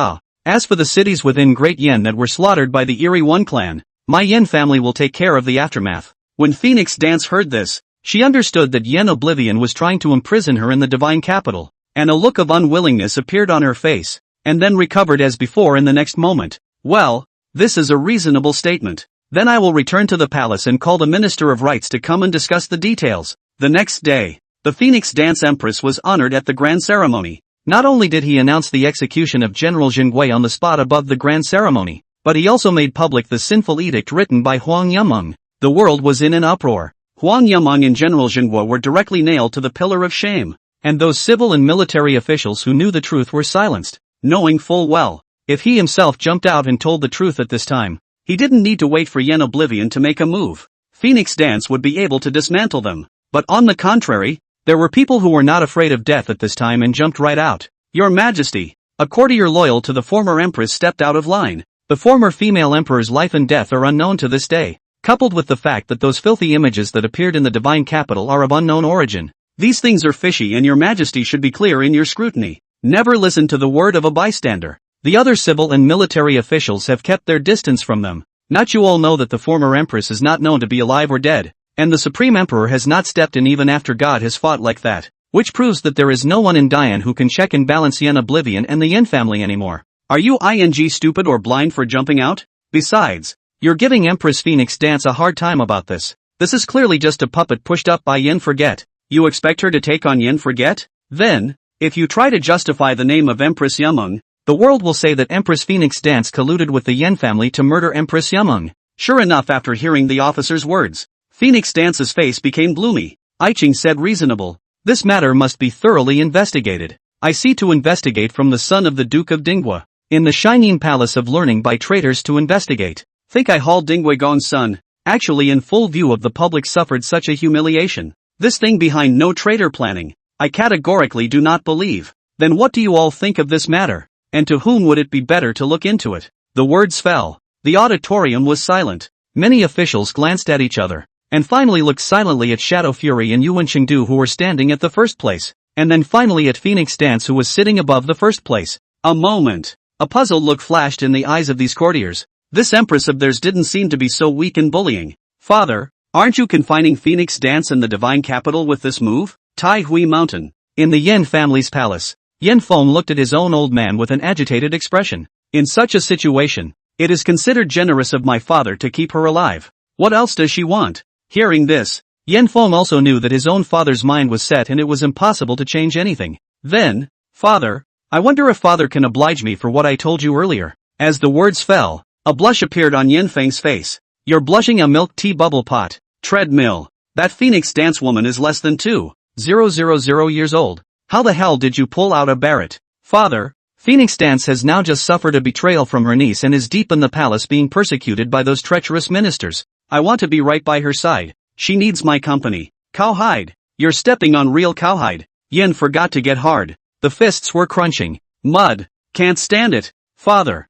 As for the cities within Great Yen that were slaughtered by the Eerie One clan, my Yen family will take care of the aftermath. When Phoenix Dance heard this, she understood that Yen Oblivion was trying to imprison her in the divine capital, and a look of unwillingness appeared on her face, and then recovered as before in the next moment. Well, this is a reasonable statement. Then I will return to the palace and call the Minister of Rights to come and discuss the details. The next day, the Phoenix Dance Empress was honored at the grand ceremony. Not only did he announce the execution of General Jingui on the spot above the grand ceremony, but he also made public the sinful edict written by Huang Yameng. The world was in an uproar. Huang Yameng and General Jingui were directly nailed to the pillar of shame, and those civil and military officials who knew the truth were silenced, knowing full well, if he himself jumped out and told the truth at this time, he didn't need to wait for Yen Oblivion to make a move. Phoenix Dance would be able to dismantle them. But on the contrary, there were people who were not afraid of death at this time and jumped right out. Your Majesty, a courtier loyal to the former empress stepped out of line. The former female emperor's life and death are unknown to this day, coupled with the fact that those filthy images that appeared in the divine capital are of unknown origin. These things are fishy and Your Majesty should be clear in your scrutiny. Never listen to the word of a bystander. The other civil and military officials have kept their distance from them. Not you all know that the former empress is not known to be alive or dead, and the supreme emperor has not stepped in even after God has fought like that, which proves that there is no one in Dian who can check and balance Yen Oblivion and the Yen family anymore. Are you stupid or blind for jumping out? Besides, you're giving Empress Phoenix Dance a hard time about this. This is clearly just a puppet pushed up by Yen Forget. You expect her to take on Yen Forget? Then, if you try to justify the name of Empress Yameng, the world will say that Empress Phoenix Dance colluded with the Yen family to murder Empress Yameng. Sure enough, after hearing the officer's words, Phoenix Dance's face became gloomy. I Ching said reasonable. This matter must be thoroughly investigated. I see to investigate from the son of the Duke of Dingwa. In the shining palace of learning by traitors to investigate. Think I hauled Dingwa Gong's son, actually in full view of the public suffered such a humiliation. This thing behind no traitor planning. I categorically do not believe. Then what do you all think of this matter? And to whom would it be better to look into it? The words fell. The auditorium was silent. Many officials glanced at each other, and finally looked silently at Shadow Fury and Yuan Chengdu who were standing at the first place, and then finally at Phoenix Dance who was sitting above the first place. A moment. A puzzled look flashed in the eyes of these courtiers. This empress of theirs didn't seem to be so weak and bullying. Father, aren't you confining Phoenix Dance and the divine capital with this move? Tai Hui Mountain. In the Yen family's palace, Yen Feng looked at his own old man with an agitated expression. In such a situation, it is considered generous of my father to keep her alive. What else does she want? Hearing this, Yen Feng also knew that his own father's mind was set and it was impossible to change anything. Then, Father, I wonder if Father can oblige me for what I told you earlier. As the words fell, a blush appeared on Yen Feng's face. You're blushing a milk tea bubble pot. Treadmill. That Phoenix Dance woman is less than 2,000 years old. How the hell did you pull out a Barrett? Father, Phoenix Dance has now just suffered a betrayal from her niece and is deep in the palace being persecuted by those treacherous ministers. I want to be right by her side. She needs my company. Cowhide. You're stepping on real cowhide. Yen forgot to get hard. The fists were crunching. Mud. Can't stand it. Father,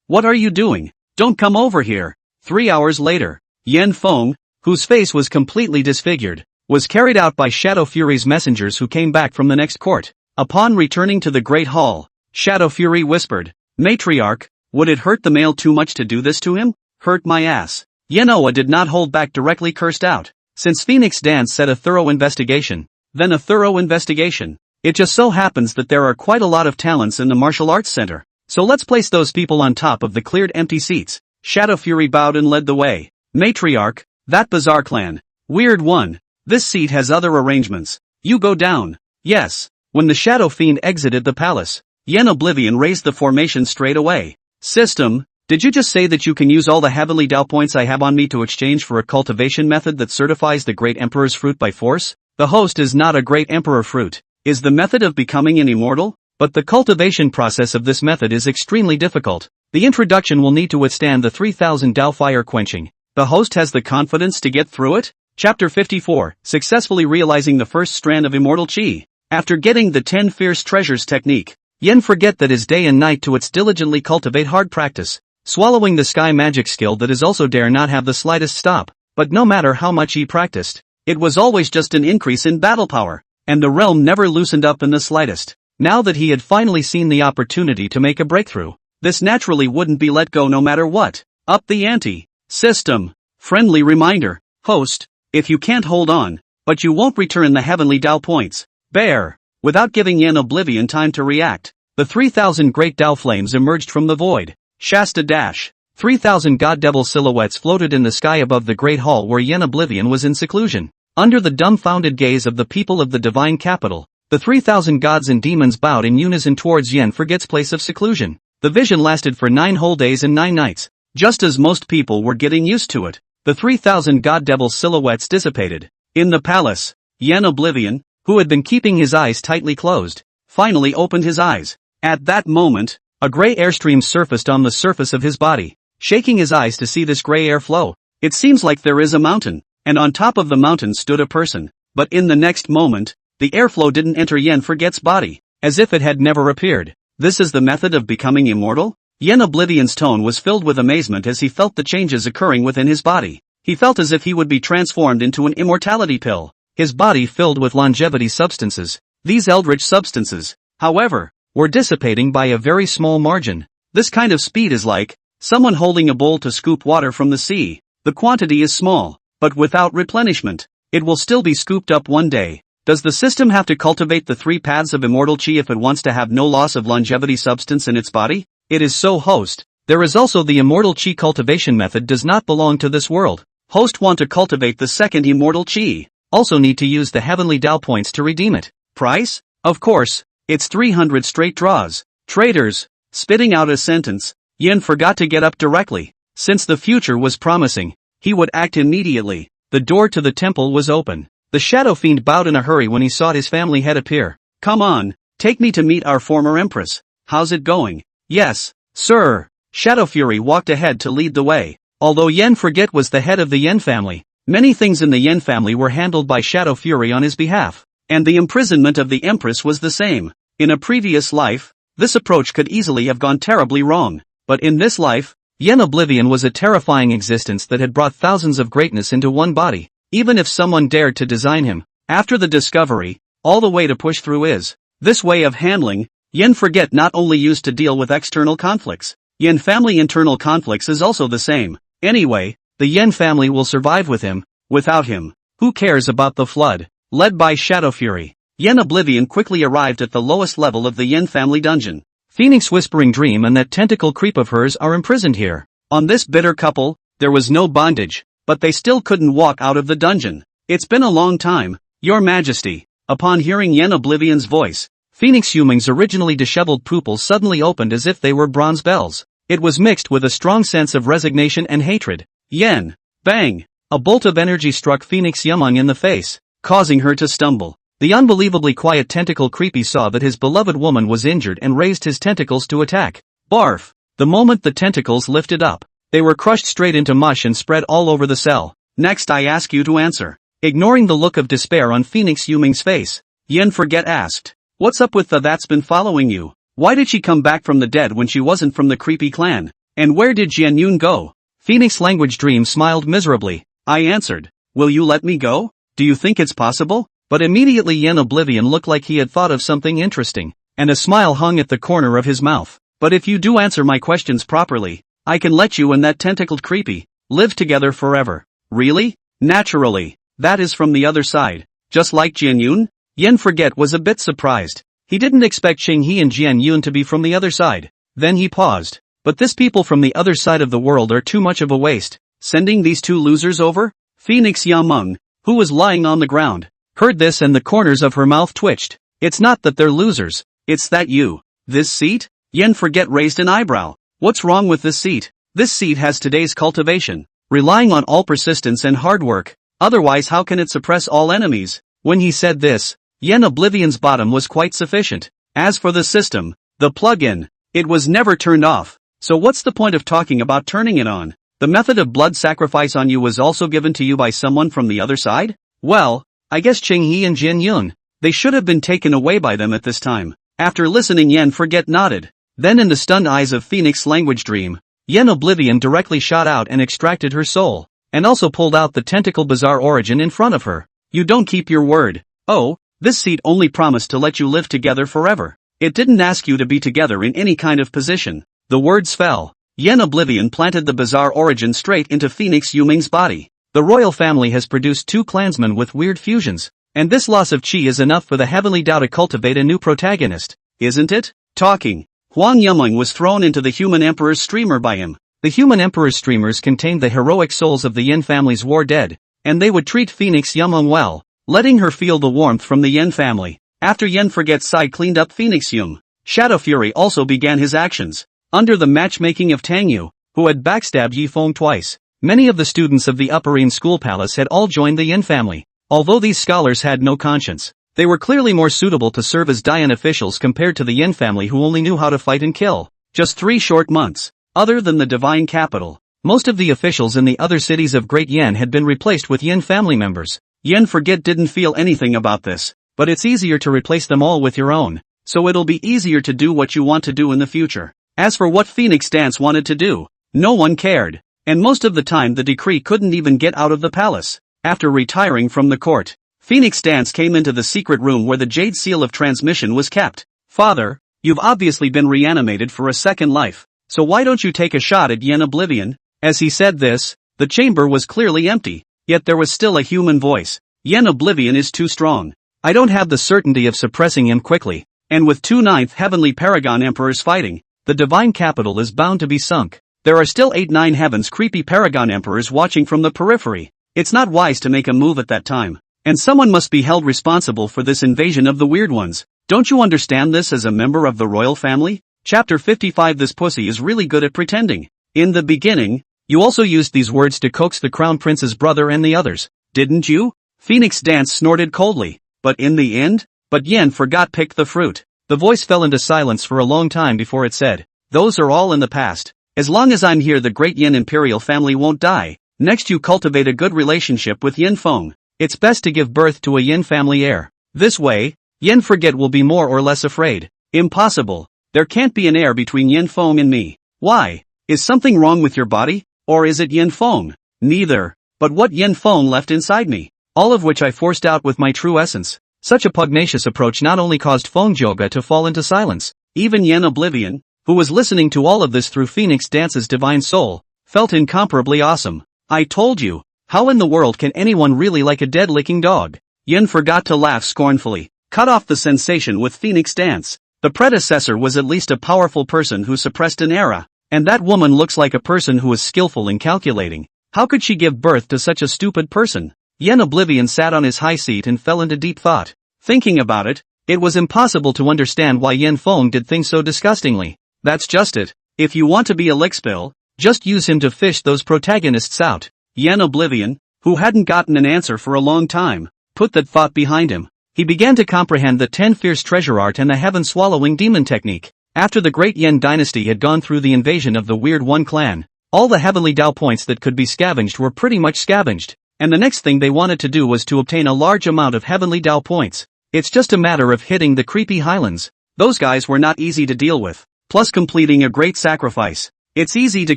what are you doing? Don't come over here. 3 hours later, Yen Feng, whose face was completely disfigured, was carried out by Shadow Fury's messengers who came back from the next court. Upon returning to the Great Hall, Shadow Fury whispered, Matriarch, would it hurt the male too much to do this to him? Hurt my ass. Yenoa did not hold back, directly cursed out. Since Phoenix Dance said a thorough investigation, then a thorough investigation. It just so happens that there are quite a lot of talents in the martial arts center. So let's place those people on top of the cleared empty seats. Shadow Fury bowed and led the way. Matriarch, that bizarre clan. Weird one. This seat has other arrangements. You go down. Yes. When the Shadow Fiend exited the palace, Yen Oblivion raised the formation straight away. System, did you just say that you can use all the heavenly Dao points I have on me to exchange for a cultivation method that certifies the Great Emperor's fruit by force? The host is not a Great Emperor fruit. Is the method of becoming an immortal? But the cultivation process of this method is extremely difficult. The introduction will need to withstand the 3000 Dao fire quenching. The host has the confidence to get through it? Chapter 54, Successfully Realizing the First Strand of Immortal Chi. After getting the 10 Fierce Treasures technique, Yen forget that is day and night to its diligently cultivate hard practice. Swallowing the sky magic skill that is also dare not have the slightest stop, but no matter how much he practiced, it was always just an increase in battle power. And the realm never loosened up in the slightest. Now that he had finally seen the opportunity to make a breakthrough, this naturally wouldn't be let go no matter what. Up the ante. System. Friendly reminder. Host, if you can't hold on, but you won't return the heavenly Dao points. Bear. Without giving Yen Oblivion time to react, the 3000 great Dao flames emerged from the void. Shasta dash. 3000 god devil silhouettes floated in the sky above the great hall where Yen Oblivion was in seclusion. Under the dumbfounded gaze of the people of the divine capital, the 3000 gods and demons bowed in unison towards Yen Forget's place of seclusion. The vision lasted for 9 whole days and 9 nights. Just as most people were getting used to it, the 3000 god devil silhouettes dissipated. In the palace, Yen Oblivion, who had been keeping his eyes tightly closed, finally opened his eyes. At that moment, a gray airstream surfaced on the surface of his body. Shaking his eyes to see this gray air flow, it seems like there is a mountain. And on top of the mountain stood a person. But in the next moment, the airflow didn't enter Yen Forget's body, as if it had never appeared. This is the method of becoming immortal? Yen Oblivion's tone was filled with amazement as he felt the changes occurring within his body. He felt as if he would be transformed into an immortality pill. His body filled with longevity substances. These eldritch substances, however, were dissipating by a very small margin. This kind of speed is like someone holding a bowl to scoop water from the sea. The quantity is small, but without replenishment, it will still be scooped up one day. Does the system have to cultivate the 3 paths of immortal chi if it wants to have no loss of longevity substance in its body? It is so, host. There is also the immortal chi cultivation method does not belong to this world. Host want to cultivate the second immortal chi. Also need to use the heavenly Dao points to redeem it. Price? Of course, it's 300 straight draws. Traders. Spitting out a sentence, Yen forgot to get up directly. Since the future was promising, he would act immediately. The door to the temple was open. The Shadow Fiend bowed in a hurry when he saw his family head appear. Come on, Take me to meet our former empress. How's it going? Yes, sir. Shadow Fury walked ahead to lead the way. Although Yen Forget was the head of the Yen family, many things in the Yen family were handled by Shadow Fury on his behalf. And the imprisonment of the empress was the same. In a previous life, this approach could easily have gone terribly wrong. But in this life, Yen Oblivion was a terrifying existence that had brought thousands of greatness into one body. Even if someone dared to design him, after the discovery, all the way to push through is. This way of handling, Yen Forget not only used to deal with external conflicts. Yen family internal conflicts is also the same. Anyway, the Yen family will survive with him. Without him, who cares about the flood? Led by Shadow Fury, Yen Oblivion quickly arrived at the lowest level of the Yen family dungeon. Phoenix Whispering Dream and that tentacle creep of hers are imprisoned here. On this bitter couple, there was no bondage, but they still couldn't walk out of the dungeon. It's been a long time, Your Majesty. Upon hearing Yen Oblivion's voice, Phoenix Huming's originally disheveled pupils suddenly opened as if they were bronze bells. It was mixed with a strong sense of resignation and hatred. Yen! Bang! A bolt of energy struck Phoenix Yumung in the face, causing her to stumble. The unbelievably quiet tentacle creepy saw that his beloved woman was injured and raised his tentacles to attack. Barf! The moment the tentacles lifted up, they were crushed straight into mush and spread all over the cell. Next I ask you to answer. Ignoring the look of despair on Phoenix Huming's face, Yen Forget asked, "What's up with the that's been following you? Why did she come back from the dead when she wasn't from the creepy clan? And where did Jian Yun go?" Phoenix Language Dream smiled miserably. I answered, "Will you let me go? Do you think it's possible?" But immediately Yen Oblivion looked like he had thought of something interesting, and a smile hung at the corner of his mouth. "But if you do answer my questions properly, I can let you and that tentacled creepy live together forever." Really? Naturally. That is from the other side. Just like Jian Yun? Yen Forget was a bit surprised. He didn't expect Xing He and Jian Yun to be from the other side. Then he paused. But this people from the other side of the world are too much of a waste. Sending these two losers over? Phoenix Yamung, who was lying on the ground, heard this and the corners of her mouth twitched. It's not that they're losers, it's that you. This seat? Yen Forget raised an eyebrow. What's wrong with this seat? This seat has today's cultivation, relying on all persistence and hard work. Otherwise how can it suppress all enemies? When he said this, Yen Oblivion's bottom was quite sufficient. As for the system, the plug-in, it was never turned off. So what's the point of talking about turning it on? The method of blood sacrifice on you was also given to you by someone from the other side? Well, I guess Xing He and Jian Yun. They should have been taken away by them at this time. After listening, Yen Forget nodded. Then in the stunned eyes of Phoenix Language Dream, Yen Oblivion directly shot out and extracted her soul, and also pulled out the tentacle bizarre origin in front of her. You don't keep your word. Oh, this seat only promised to let you live together forever. It didn't ask you to be together in any kind of position. The words fell. Yen Oblivion planted the bizarre origin straight into Phoenix Yuming's body. The royal family has produced two clansmen with weird fusions, and this loss of chi is enough for the heavenly Tao to cultivate a new protagonist, isn't it? Talking, Huang Yumeng was thrown into the human emperor's streamer by him. The human emperor's streamers contained the heroic souls of the Yen family's war dead, and they would treat Phoenix Yumeng well, letting her feel the warmth from the Yen family. After Yen Forget's side cleaned up Phoenix Yum, Shadow Fury also began his actions. Under the matchmaking of Tang Yu, who had backstabbed Yi Feng twice, many of the students of the Upper Yin School Palace had all joined the Yin family. Although these scholars had no conscience, they were clearly more suitable to serve as Dayan officials compared to the Yin family who only knew how to fight and kill. Just 3 short months. Other than the divine capital, most of the officials in the other cities of Great Yen had been replaced with Yin family members. Yen Forget didn't feel anything about this, but it's easier to replace them all with your own, so it'll be easier to do what you want to do in the future. As for what Phoenix Dance wanted to do, no one cared, and most of the time the decree couldn't even get out of the palace. After retiring from the court, Phoenix Dance came into the secret room where the jade seal of transmission was kept. Father, you've obviously been reanimated for a second life, so why don't you take a shot at Yen Oblivion? As he said this, the chamber was clearly empty, yet there was still a human voice. Yen Oblivion is too strong. I don't have the certainty of suppressing him quickly, and with 2 9th heavenly paragon emperors fighting, the divine capital is bound to be sunk. There are still 8 9 heavens creepy paragon emperors watching from the periphery. It's not wise to make a move at that time, and someone must be held responsible for this invasion of the weird ones. Don't you understand this as a member of the royal family? Chapter 55. This pussy is really good at pretending. In the beginning, you also used these words to coax the crown prince's brother and the others, didn't you? Phoenix Dance snorted coldly. But in the end? But Yen Forgot picked the fruit. The voice fell into silence for a long time before it said, "Those are all in the past. As long as I'm here the great Yin Imperial family won't die. Next you cultivate a good relationship with Yin Feng. It's best to give birth to a Yin family heir. This way, Yin Forget will be more or less afraid." Impossible. There can't be an heir between Yin Feng and me. Why? Is something wrong with your body? Or is it Yin Feng? Neither. But what Yin Feng left inside me? All of which I forced out with my true essence. Such a pugnacious approach not only caused Feng Joga to fall into silence, even Yin Oblivion, who was listening to all of this through Phoenix Dance's divine soul, felt incomparably awesome. I told you. How in the world can anyone really like a dead-licking dog? Yin forgot to laugh scornfully, cut off the sensation with Phoenix Dance. The predecessor was at least a powerful person who suppressed an era, and that woman looks like a person who is skillful in calculating. How could she give birth to such a stupid person? Yin Oblivion sat on his high seat and fell into deep thought. Thinking about it, it was impossible to understand why Yin Feng did things so disgustingly. That's just it. If you want to be a lickspill, just use him to fish those protagonists out. Yin Oblivion, who hadn't gotten an answer for a long time, put that thought behind him. He began to comprehend the 10 fierce treasure art and the heaven-swallowing demon technique. After the great Yin dynasty had gone through the invasion of the Weird One clan, all the heavenly Dao points that could be scavenged were pretty much scavenged, and the next thing they wanted to do was to obtain a large amount of heavenly Dao points. It's just a matter of hitting the creepy highlands. Those guys were not easy to deal with, plus completing a great sacrifice. It's easy to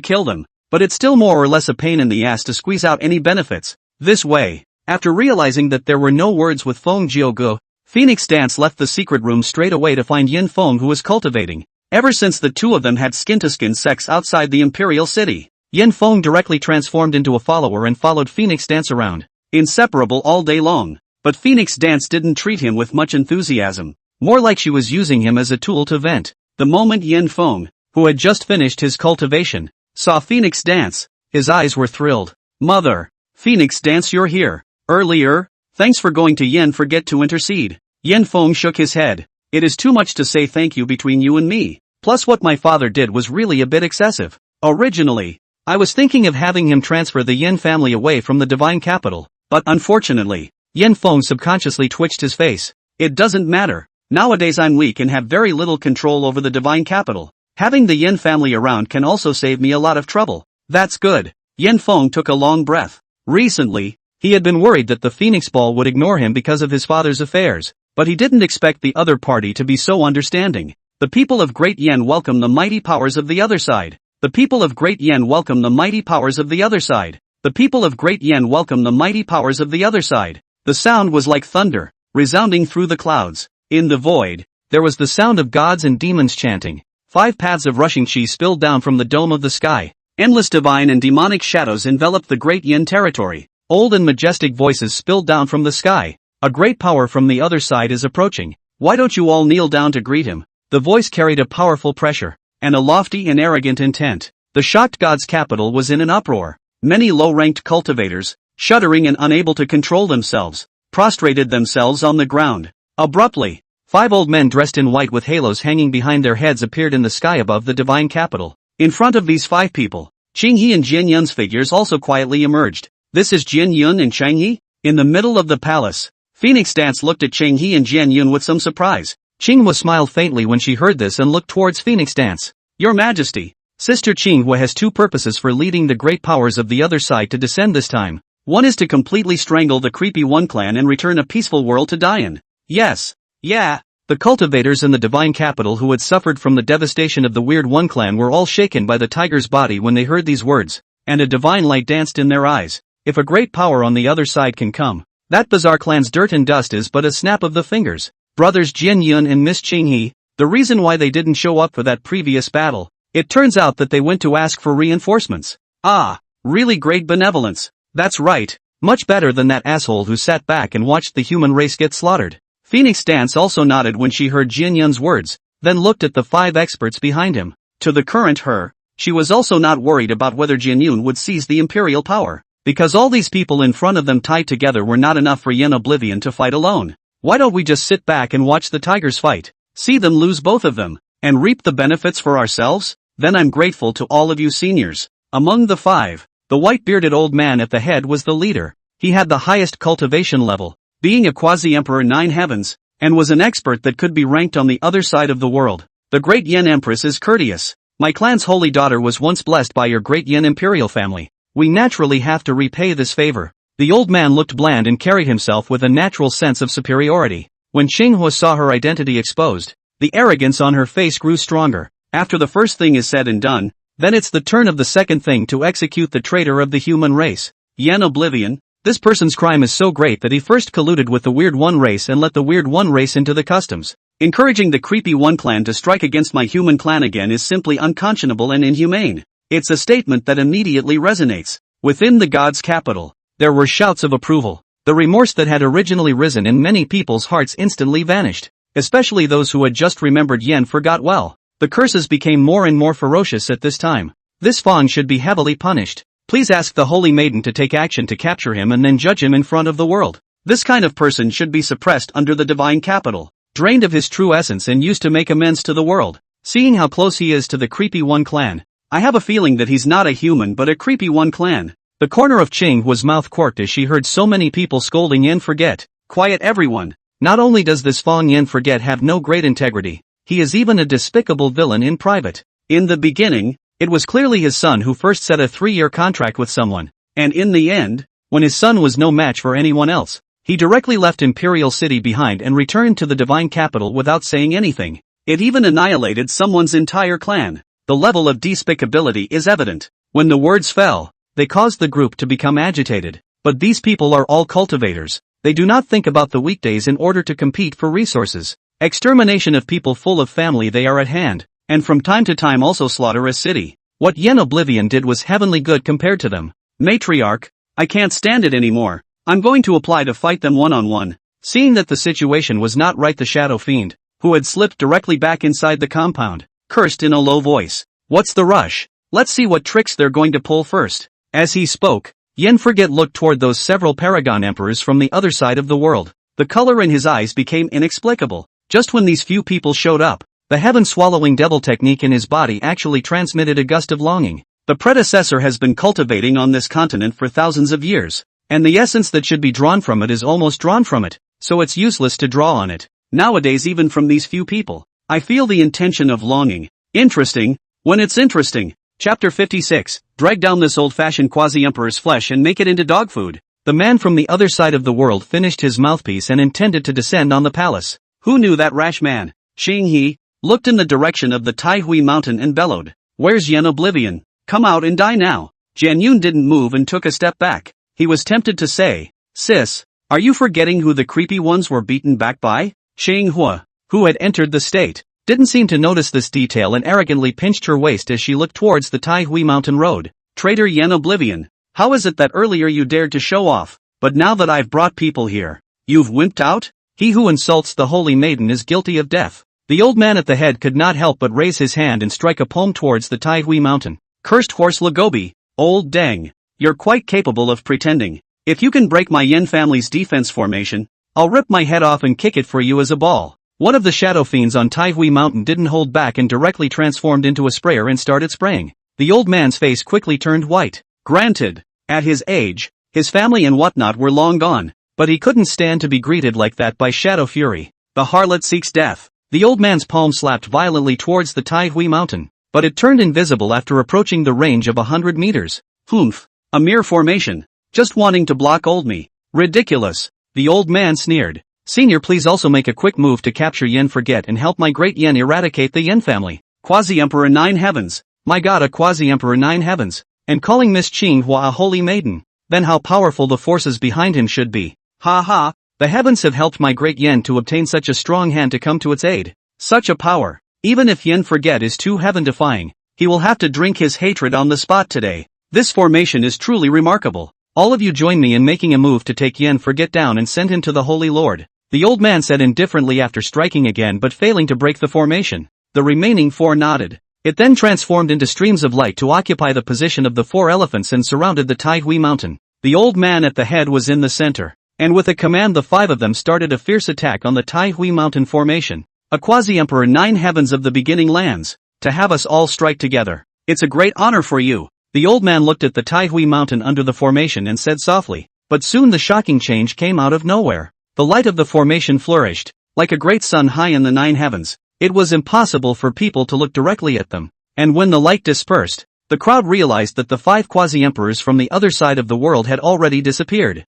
kill them, but it's still more or less a pain in the ass to squeeze out any benefits. This way, after realizing that there were no words with Feng Jiugu, Phoenix Dance left the secret room straight away to find Yin Feng, who was cultivating. Ever since the two of them had skin-to-skin sex outside the Imperial city, Yin Feng directly transformed into a follower and followed Phoenix Dance around, inseparable all day long. But Phoenix Dance didn't treat him with much enthusiasm, more like she was using him as a tool to vent. The moment Yin Feng, who had just finished his cultivation, saw Phoenix Dance, his eyes were thrilled. "Mother! Phoenix Dance, you're here. Earlier? Thanks for going to Yin Forget to intercede." Yin Feng shook his head. "It is too much to say thank you between you and me. Plus what my father did was really a bit excessive. Originally, I was thinking of having him transfer the Yin family away from the divine capital, but unfortunately," Yin Feng subconsciously twitched his face. "It doesn't matter. Nowadays I'm weak and have very little control over the divine capital. Having the Yin family around can also save me a lot of trouble." "That's good." Yin Feng took a long breath. Recently, he had been worried that the Phoenix Ball would ignore him because of his father's affairs, but he didn't expect the other party to be so understanding. The people of Great Yen welcome the mighty powers of the other side. The people of Great Yen welcome the mighty powers of the other side. The people of Great Yen welcome the mighty powers of the other side. The sound was like thunder, resounding through the clouds. In the void, there was the sound of gods and demons chanting. 5 paths of rushing chi spilled down from the dome of the sky. Endless divine and demonic shadows enveloped the Great Yin territory. Old and majestic voices spilled down from the sky. "A great power from the other side is approaching. Why don't you all kneel down to greet him?" The voice carried a powerful pressure, and a lofty and arrogant intent. The shocked god's capital was in an uproar. Many low-ranked cultivators, shuddering and unable to control themselves, prostrated themselves on the ground. Abruptly, 5 old men dressed in white with halos hanging behind their heads appeared in the sky above the divine capital. In front of these 5 people, Qinghe and Jin Yun's figures also quietly emerged. "This is Jin Yun and Qinghe?" In the middle of the palace, Phoenix Dance looked at Qinghe and Jin Yun with some surprise. Qinghua smiled faintly when she heard this and looked towards Phoenix Dance. "Your Majesty, Sister Qinghua has 2 purposes for leading the great powers of the other side to descend this time. One is to completely strangle the creepy One clan and return a peaceful world to Dian." "Yes. Yeah." The cultivators in the divine capital who had suffered from the devastation of the Weird One clan were all shaken by the tiger's body when they heard these words, and a divine light danced in their eyes. If a great power on the other side can come, that bizarre clan's dirt and dust is but a snap of the fingers. Brothers Jin Yun and Miss Qinghe, the reason why they didn't show up for that previous battle, it turns out that they went to ask for reinforcements. Ah, really great benevolence. That's right, much better than that asshole who sat back and watched the human race get slaughtered. Phoenix Dance also nodded when she heard Jin Yun's words, then looked at the 5 experts behind him. To the current her, she was also not worried about whether Jin Yun would seize the imperial power, because all these people in front of them tied together were not enough for Yin Oblivion to fight alone. Why don't we just sit back and watch the tigers fight, see them lose both of them, and reap the benefits for ourselves? Then I'm grateful to all of you seniors. Among the 5, the white-bearded old man at the head was the leader. He had the highest cultivation level, being a quasi-emperor 9 heavens, and was an expert that could be ranked on the other side of the world. The great Yen Empress is courteous. My clan's holy daughter was once blessed by your great Yen Imperial family. We naturally have to repay this favor. The old man looked bland and carried himself with a natural sense of superiority. When Qinghua saw her identity exposed, the arrogance on her face grew stronger. After the first thing is said and done, then it's the turn of the second thing to execute the traitor of the human race. Yen Oblivion. This person's crime is so great that he first colluded with the Weird One race and let the Weird One race into the customs. Encouraging the Creepy One clan to strike against my human clan again is simply unconscionable and inhumane. It's a statement that immediately resonates. Within the god's capital, there were shouts of approval. The remorse that had originally risen in many people's hearts instantly vanished. Especially those who had just remembered Yen forgot well. The curses became more and more ferocious at this time. This fawn should be heavily punished. Please ask the Holy Maiden to take action to capture him and then judge him in front of the world. This kind of person should be suppressed under the divine capital, drained of his true essence and used to make amends to the world. Seeing how close he is to the Creepy One clan, I have a feeling that he's not a human but a Creepy One clan. The corner of Qinghua's mouth quirked as she heard so many people scolding Yen Forget. Quiet everyone. Not only does this fawn Yen Forget have no great integrity, he is even a despicable villain in private. In the beginning, it was clearly his son who first set a 3-year contract with someone, and in the end, when his son was no match for anyone else, he directly left Imperial City behind and returned to the divine capital without saying anything. It even annihilated someone's entire clan. The level of despicability is evident. When the words fell, they caused the group to become agitated. But these people are all cultivators. They do not think about the weekdays in order to compete for resources. Extermination of people full of family they are at hand, and from time to time also slaughter a city. What Yen Oblivion did was heavenly good compared to them. Matriarch, I can't stand it anymore. I'm going to apply to fight them one-on-one. Seeing that the situation was not right, the Shadow Fiend, who had slipped directly back inside the compound, cursed in a low voice. What's the rush? Let's see what tricks they're going to pull first. As he spoke, Yen Forget looked toward those several paragon emperors from the other side of the world. The color in his eyes became inexplicable. Just when these few people showed up, the heaven-swallowing devil technique in his body actually transmitted a gust of longing. The predecessor has been cultivating on this continent for thousands of years, and the essence that should be drawn from it is almost drawn from it, so it's useless to draw on it. Nowadays, even from these few people, I feel the intention of longing. Interesting, when it's interesting. Chapter 56, drag down this old-fashioned quasi-emperor's flesh and make it into dog food. The man from the other side of the world finished his mouthpiece and intended to descend on the palace. Who knew that rash man? Xing He looked in the direction of the Taihui mountain and bellowed. Where's Yen Oblivion? Come out and die now. Jian Yun didn't move and took a step back. He was tempted to say, Sis, are you forgetting who the creepy ones were beaten back by? Qinghua, who had entered the state, didn't seem to notice this detail and arrogantly pinched her waist as she looked towards the Taihui mountain road. Traitor Yen Oblivion, how is it that earlier you dared to show off, but now that I've brought people here, you've wimped out? He who insults the holy maiden is guilty of death. The old man at the head could not help but raise his hand and strike a palm towards the Taihui mountain. Cursed horse Lagobi, old dang, you're quite capable of pretending. If you can break my Yen family's defense formation, I'll rip my head off and kick it for you as a ball. One of the shadow fiends on Taihui mountain didn't hold back and directly transformed into a sprayer and started spraying. The old man's face quickly turned white. Granted, at his age, his family and whatnot were long gone, but he couldn't stand to be greeted like that by shadow fury. The harlot seeks death. The old man's palm slapped violently towards the Taihui mountain, but it turned invisible after approaching the range of 100 meters. Humph, a mere formation. Just wanting to block old me. Ridiculous. The old man sneered. Senior, please also make a quick move to capture Yen Forget and help my great Yen eradicate the Yen family. Quasi-Emperor Nine Heavens. My god, a Quasi-Emperor Nine Heavens. And calling Miss Qinghua a holy maiden. Then how powerful the forces behind him should be. Ha ha, the heavens have helped my great Yen to obtain such a strong hand to come to its aid. Such a power. Even if Yen Forget is too heaven-defying, he will have to drink his hatred on the spot today. This formation is truly remarkable. All of you join me in making a move to take Yen Forget down and send him to the Holy Lord. The old man said indifferently after striking again but failing to break the formation. The remaining four nodded. It then transformed into streams of light to occupy the position of the four elephants and surrounded the Taihui mountain. The old man at the head was in the center, and with a command the five of them started a fierce attack on the Taihui mountain formation. A quasi-emperor Nine Heavens of the beginning lands, to have us all strike together. It's a great honor for you. The old man looked at the Taihui mountain under the formation and said softly, but soon the shocking change came out of nowhere. The light of the formation flourished, like a great sun high in the 9 heavens. It was impossible for people to look directly at them. And when the light dispersed, the crowd realized that the 5 quasi-emperors from the other side of the world had already disappeared.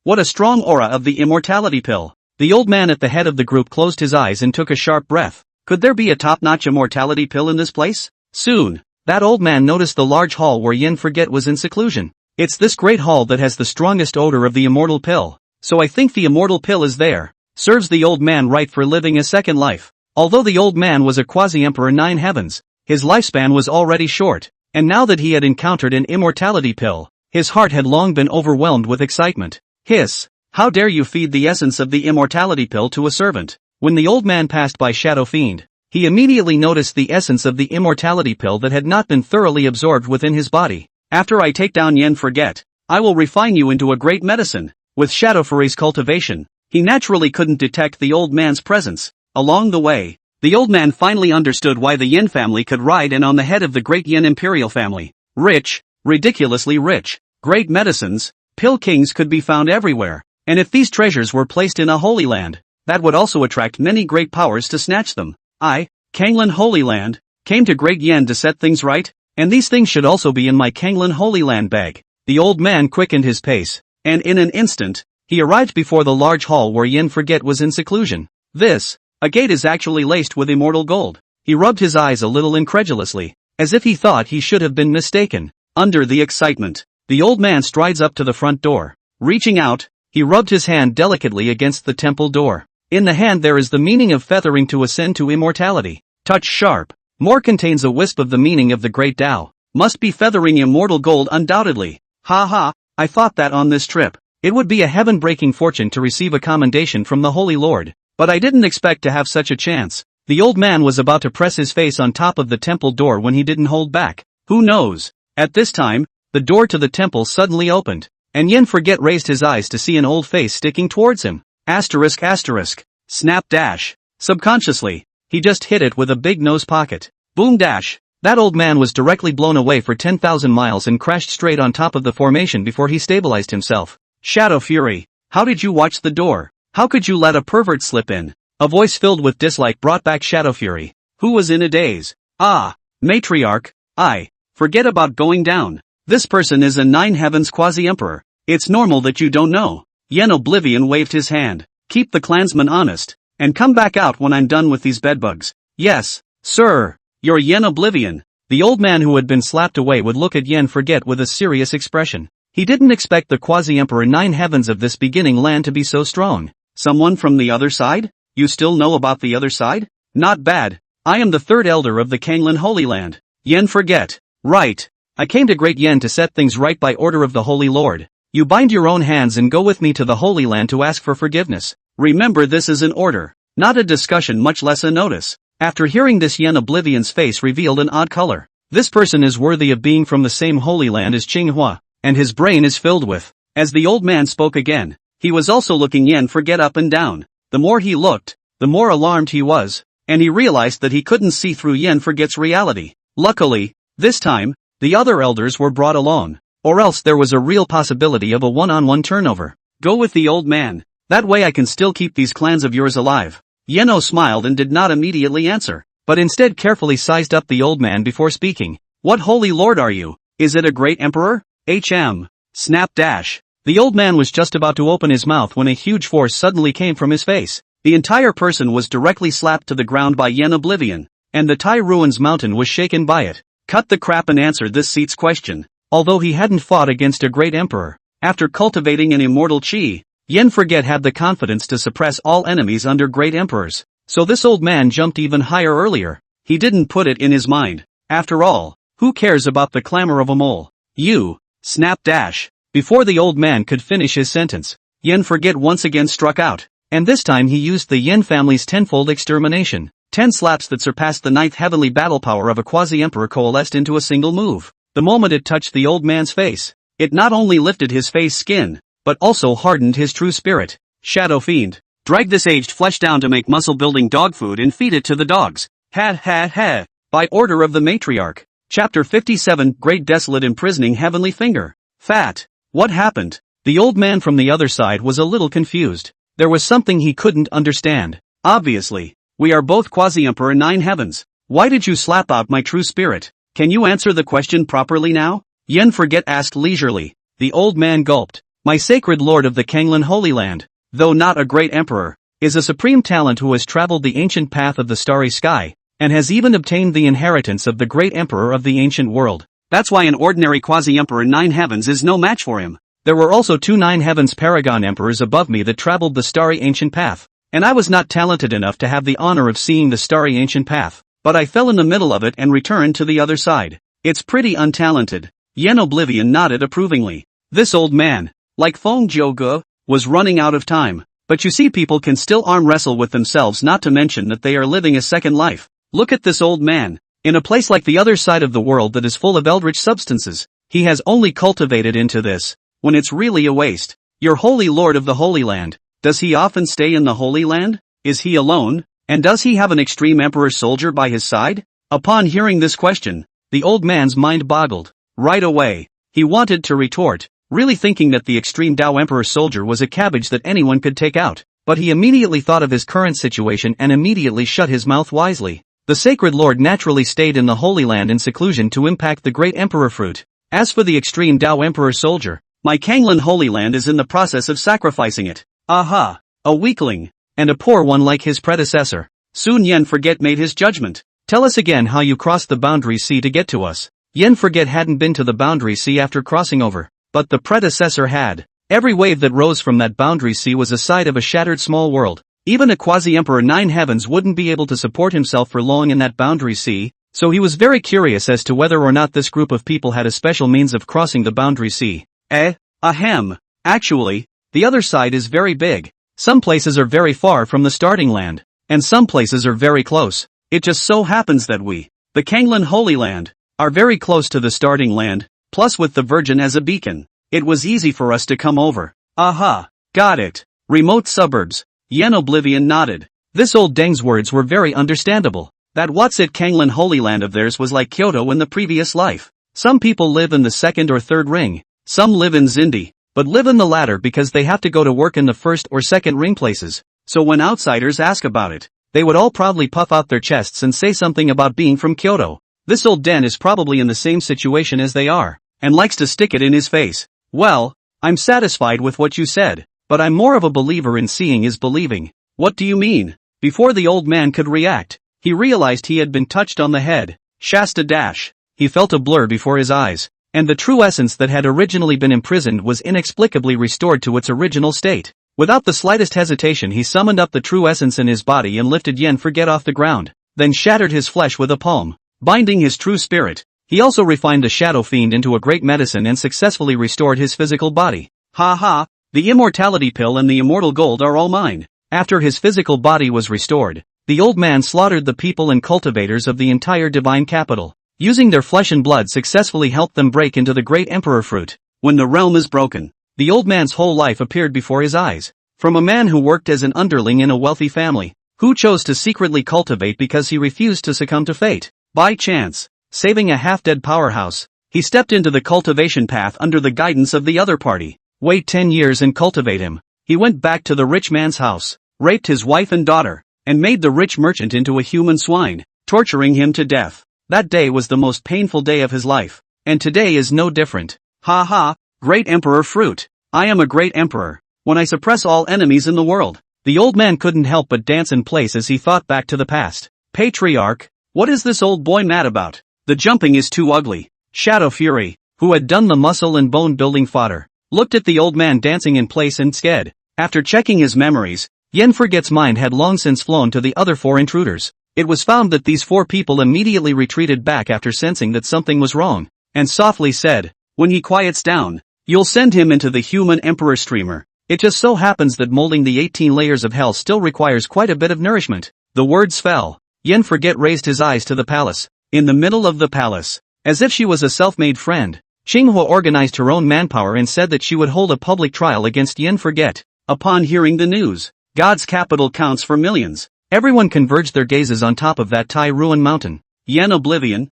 What a strong aura of the immortality pill. The old man at the head of the group closed his eyes and took a sharp breath. Could there be a top-notch immortality pill in this place? Soon, that old man noticed the large hall where Yen Forget was in seclusion. It's this great hall that has the strongest odor of the immortal pill. So I think the immortal pill is there. Serves the old man right for living a second life. Although the old man was a quasi-emperor 9 heavens, his lifespan was already short, and now that he had encountered an immortality pill, his heart had long been overwhelmed with excitement. Hiss! How dare you feed the essence of the immortality pill to a servant? When the old man passed by Shadow Fiend, he immediately noticed the essence of the immortality pill that had not been thoroughly absorbed within his body. After I take down Yen Forget, I will refine you into a great medicine. With Shadow Fury's cultivation, he naturally couldn't detect the old man's presence. Along the way, the old man finally understood why the Yen family could ride in on the head of the great Yen Imperial family. Rich, ridiculously rich, great medicines, pill kings could be found everywhere, and if these treasures were placed in a holy land, that would also attract many great powers to snatch them. I, Kanglan Holy Land, came to Great Yen to set things right, and these things should also be in my Kanglan Holy Land bag. The old man quickened his pace, and in an instant, he arrived before the large hall where Yen Forget was in seclusion. A gate is actually laced with immortal gold. He rubbed his eyes a little incredulously, as if he thought he should have been mistaken. Under the excitement, the old man strides up to the front door. Reaching out, he rubbed his hand delicately against the temple door. In the hand there is the meaning of feathering to ascend to immortality. Touch sharp. More contains a wisp of the meaning of the great Tao. Must be feathering immortal gold undoubtedly. Ha ha, I thought that on this trip, it would be a heaven-breaking fortune to receive a commendation from the Holy Lord. But I didn't expect to have such a chance. The old man was about to press his face on top of the temple door when he didn't hold back. Who knows? At this time, the door to the temple suddenly opened, and Yen Forget raised his eyes to see an old face sticking towards him. Asterisk asterisk. Snap dash. Subconsciously, he just hit it with a big nose pocket. Boom dash. That old man was directly blown away for 10,000 miles and crashed straight on top of the formation before he stabilized himself. Shadow Fury, how did you watch the door? How could you let a pervert slip in? A voice filled with dislike brought back Shadow Fury, who was in a daze. Ah, matriarch, forget about going down. This person is a 9 heavens quasi-emperor. It's normal that you don't know. Yen Oblivion waved his hand. Keep the clansman honest, and come back out when I'm done with these bedbugs. Yes, sir, you're Yen Oblivion. The old man who had been slapped away would look at Yen Forget with a serious expression. He didn't expect the quasi-emperor 9 heavens of this beginning land to be so strong. Someone from the other side? You still know about the other side? Not bad. I am the 3rd elder of the Kanglan Holy Land. Yen Forget. Right. I came to Great Yen to set things right by order of the Holy Lord. You bind your own hands and go with me to the Holy Land to ask for forgiveness. Remember, this is an order, not a discussion, much less a notice. After hearing this, Yen Oblivion's face revealed an odd color. This person is worthy of being from the same Holy Land as Manhwa, and his brain is filled with. As the old man spoke again, he was also looking Yen Forget up and down. The more he looked, the more alarmed he was, and he realized that he couldn't see through Yen Forget's reality. Luckily, this time, the other elders were brought along, or else there was a real possibility of a one-on-one turnover. Go with the old man, that way I can still keep these clans of yours alive. Yeno smiled and did not immediately answer, but instead carefully sized up the old man before speaking. What holy lord are you? Is it a great emperor? Snap dash. The old man was just about to open his mouth when a huge force suddenly came from his face. The entire person was directly slapped to the ground by Yen Oblivion, and the Tai Ruins mountain was shaken by it. Cut the crap and answer this seat's question. Although he hadn't fought against a great emperor, after cultivating an immortal chi, Yen Forget had the confidence to suppress all enemies under great emperors. So this old man jumped even higher earlier. He didn't put it in his mind. After all, who cares about the clamor of a mole? Snap dash. Before the old man could finish his sentence, Yen Forget once again struck out, and this time he used the Yen family's tenfold extermination. 10 slaps that surpassed the 9th heavenly battle power of a quasi-emperor coalesced into a single move. The moment it touched the old man's face, it not only lifted his face skin, but also hardened his true spirit. Shadow Fiend, drag this aged flesh down to make muscle-building dog food and feed it to the dogs. Ha. By order of the matriarch. Chapter 57, Great Desolate Imprisoning Heavenly Finger. Fat. What happened? The old man from the other side was a little confused. There was something he couldn't understand. Obviously, we are both quasi-emperor 9 heavens. Why did you slap out my true spirit? Can you answer the question properly now? Yen Forget asked leisurely. The old man gulped. My sacred lord of the Kanglan Holy Land, though not a great emperor, is a supreme talent who has traveled the ancient path of the starry sky, and has even obtained the inheritance of the great emperor of the ancient world. That's why an ordinary quasi-emperor 9 heavens is no match for him. There were also 2 9 heavens paragon emperors above me that traveled the starry ancient path, and I was not talented enough to have the honor of seeing the starry ancient path, but I fell in the middle of it and returned to the other side. It's pretty untalented. Yen Oblivion nodded approvingly. This old man, like Feng Jiuge, was running out of time. But you see, people can still arm wrestle with themselves, not to mention that they are living a second life. Look at this old man. In a place like the other side of the world that is full of eldritch substances, he has only cultivated into this, when it's really a waste. Your holy lord of the Holy Land, does he often stay in the Holy Land? Is he alone? And does he have an extreme emperor soldier by his side? Upon hearing this question, the old man's mind boggled. Right away, he wanted to retort, really thinking that the extreme Dao Emperor soldier was a cabbage that anyone could take out, but he immediately thought of his current situation and immediately shut his mouth wisely. The sacred lord naturally stayed in the Holy Land in seclusion to impact the great emperor fruit. As for the extreme Dao Emperor soldier, my Kanglan Holy Land is in the process of sacrificing it. Aha! A weakling, and a poor one like his predecessor. Soon Yen Forget made his judgment. Tell us again how you crossed the boundary sea to get to us. Yen Forget hadn't been to the boundary sea after crossing over, but the predecessor had. Every wave that rose from that boundary sea was a side of a shattered small world. Even a quasi-emperor 9 heavens wouldn't be able to support himself for long in that boundary sea, so he was very curious as to whether or not this group of people had a special means of crossing the boundary sea. Ahem. Actually, the other side is very big. Some places are very far from the starting land, and some places are very close. It just so happens that we, the Kanglan Holy Land, are very close to the starting land, plus with the Virgin as a beacon, it was easy for us to come over. Aha, got it. Remote suburbs. Yen Oblivion nodded. This old Deng's words were very understandable. That what's it Kanglan Holy Land of theirs was like Kyoto in the previous life. Some people live in the second or third ring, some live in Zindi, but live in the latter because they have to go to work in the first or second ring places. So when outsiders ask about it, they would all proudly puff out their chests and say something about being from Kyoto. This old Den is probably in the same situation as they are, and likes to stick it in his face. Well, I'm satisfied with what you said, but I'm more of a believer in seeing is believing. What do you mean? Before the old man could react, he realized he had been touched on the head. Shasta dash. He felt a blur before his eyes, and the true essence that had originally been imprisoned was inexplicably restored to its original state. Without the slightest hesitation he summoned up the true essence in his body and lifted Yen Forget off the ground, then shattered his flesh with a palm, binding his true spirit. He also refined the shadow fiend into a great medicine and successfully restored his physical body. Ha ha, the immortality pill and the immortal gold are all mine. After his physical body was restored, the old man slaughtered the people and cultivators of the entire divine capital. Using their flesh and blood successfully helped them break into the great emperor fruit. When the realm is broken, the old man's whole life appeared before his eyes. From a man who worked as an underling in a wealthy family, who chose to secretly cultivate because he refused to succumb to fate. By chance, saving a half-dead powerhouse, he stepped into the cultivation path under the guidance of the other party. Wait 10 years and cultivate him. He went back to the rich man's house, raped his wife and daughter, and made the rich merchant into a human swine, torturing him to death. That day was the most painful day of his life, and today is no different. Ha ha, great emperor fruit. I am a great emperor. When I suppress all enemies in the world. The old man couldn't help but dance in place as he thought back to the past. Patriarch, what is this old boy mad about? The jumping is too ugly. Shadow Fury, who had done the muscle and bone building fodder, looked at the old man dancing in place and scared. After checking his memories, Yen Forget's mind had long since flown to the other 4 intruders. It was found that these 4 people immediately retreated back after sensing that something was wrong, and softly said, when he quiets down, you'll send him into the human emperor streamer. It just so happens that molding the 18 layers of hell still requires quite a bit of nourishment. The words fell. Yen Forget raised his eyes to the palace. In the middle of the palace, as if she was a self-made friend, Manhwa organized her own manpower and said that she would hold a public trial against Yen Forget. Upon hearing the news, God's capital counts for millions. Everyone converged their gazes on top of that Tai Ruin mountain. Yen Oblivion,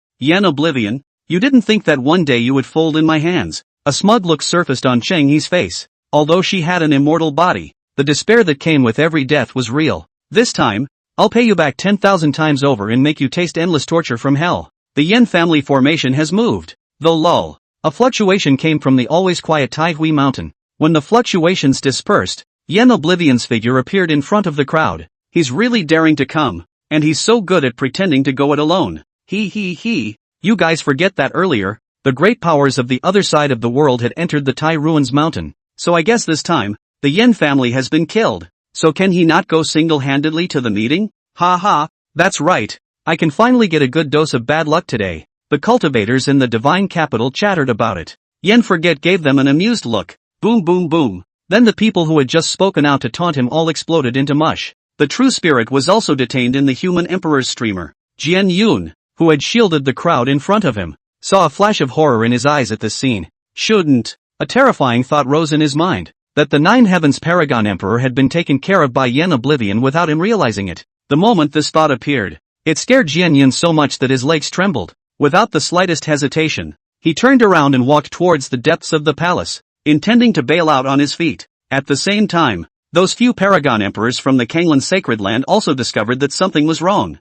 you didn't think that one day you would fold in my hands. A smug look surfaced on Cheng Yi's face. Although she had an immortal body, the despair that came with every death was real. This time, I'll pay you back 10,000 times over and make you taste endless torture from hell. The Yen family formation has moved. Though lol. A fluctuation came from the always quiet Tai Hui mountain. When the fluctuations dispersed, Yen Oblivion's figure appeared in front of the crowd. He's really daring to come, and he's so good at pretending to go it alone. He. You guys forget that earlier, the great powers of the other side of the world had entered the Tai Ruins mountain. So I guess this time, the Yen family has been killed. So can he not go single-handedly to the meeting? Ha, that's right. I can finally get a good dose of bad luck today. The cultivators in the divine capital chattered about it. Yen Forget gave them an amused look. Boom boom boom. Then the people who had just spoken out to taunt him all exploded into mush. The true spirit was also detained in the human emperor's streamer. Jian Yun, who had shielded the crowd in front of him, saw a flash of horror in his eyes at this scene. Shouldn't. A terrifying thought rose in his mind, that the Nine Heavens Paragon Emperor had been taken care of by Yen Oblivion without him realizing it. The moment this thought appeared, it scared Jian Yun so much that his legs trembled. Without the slightest hesitation, he turned around and walked towards the depths of the palace, intending to bail out on his feet. At the same time, those few Paragon Emperors from the Kanglan Sacred Land also discovered that something was wrong.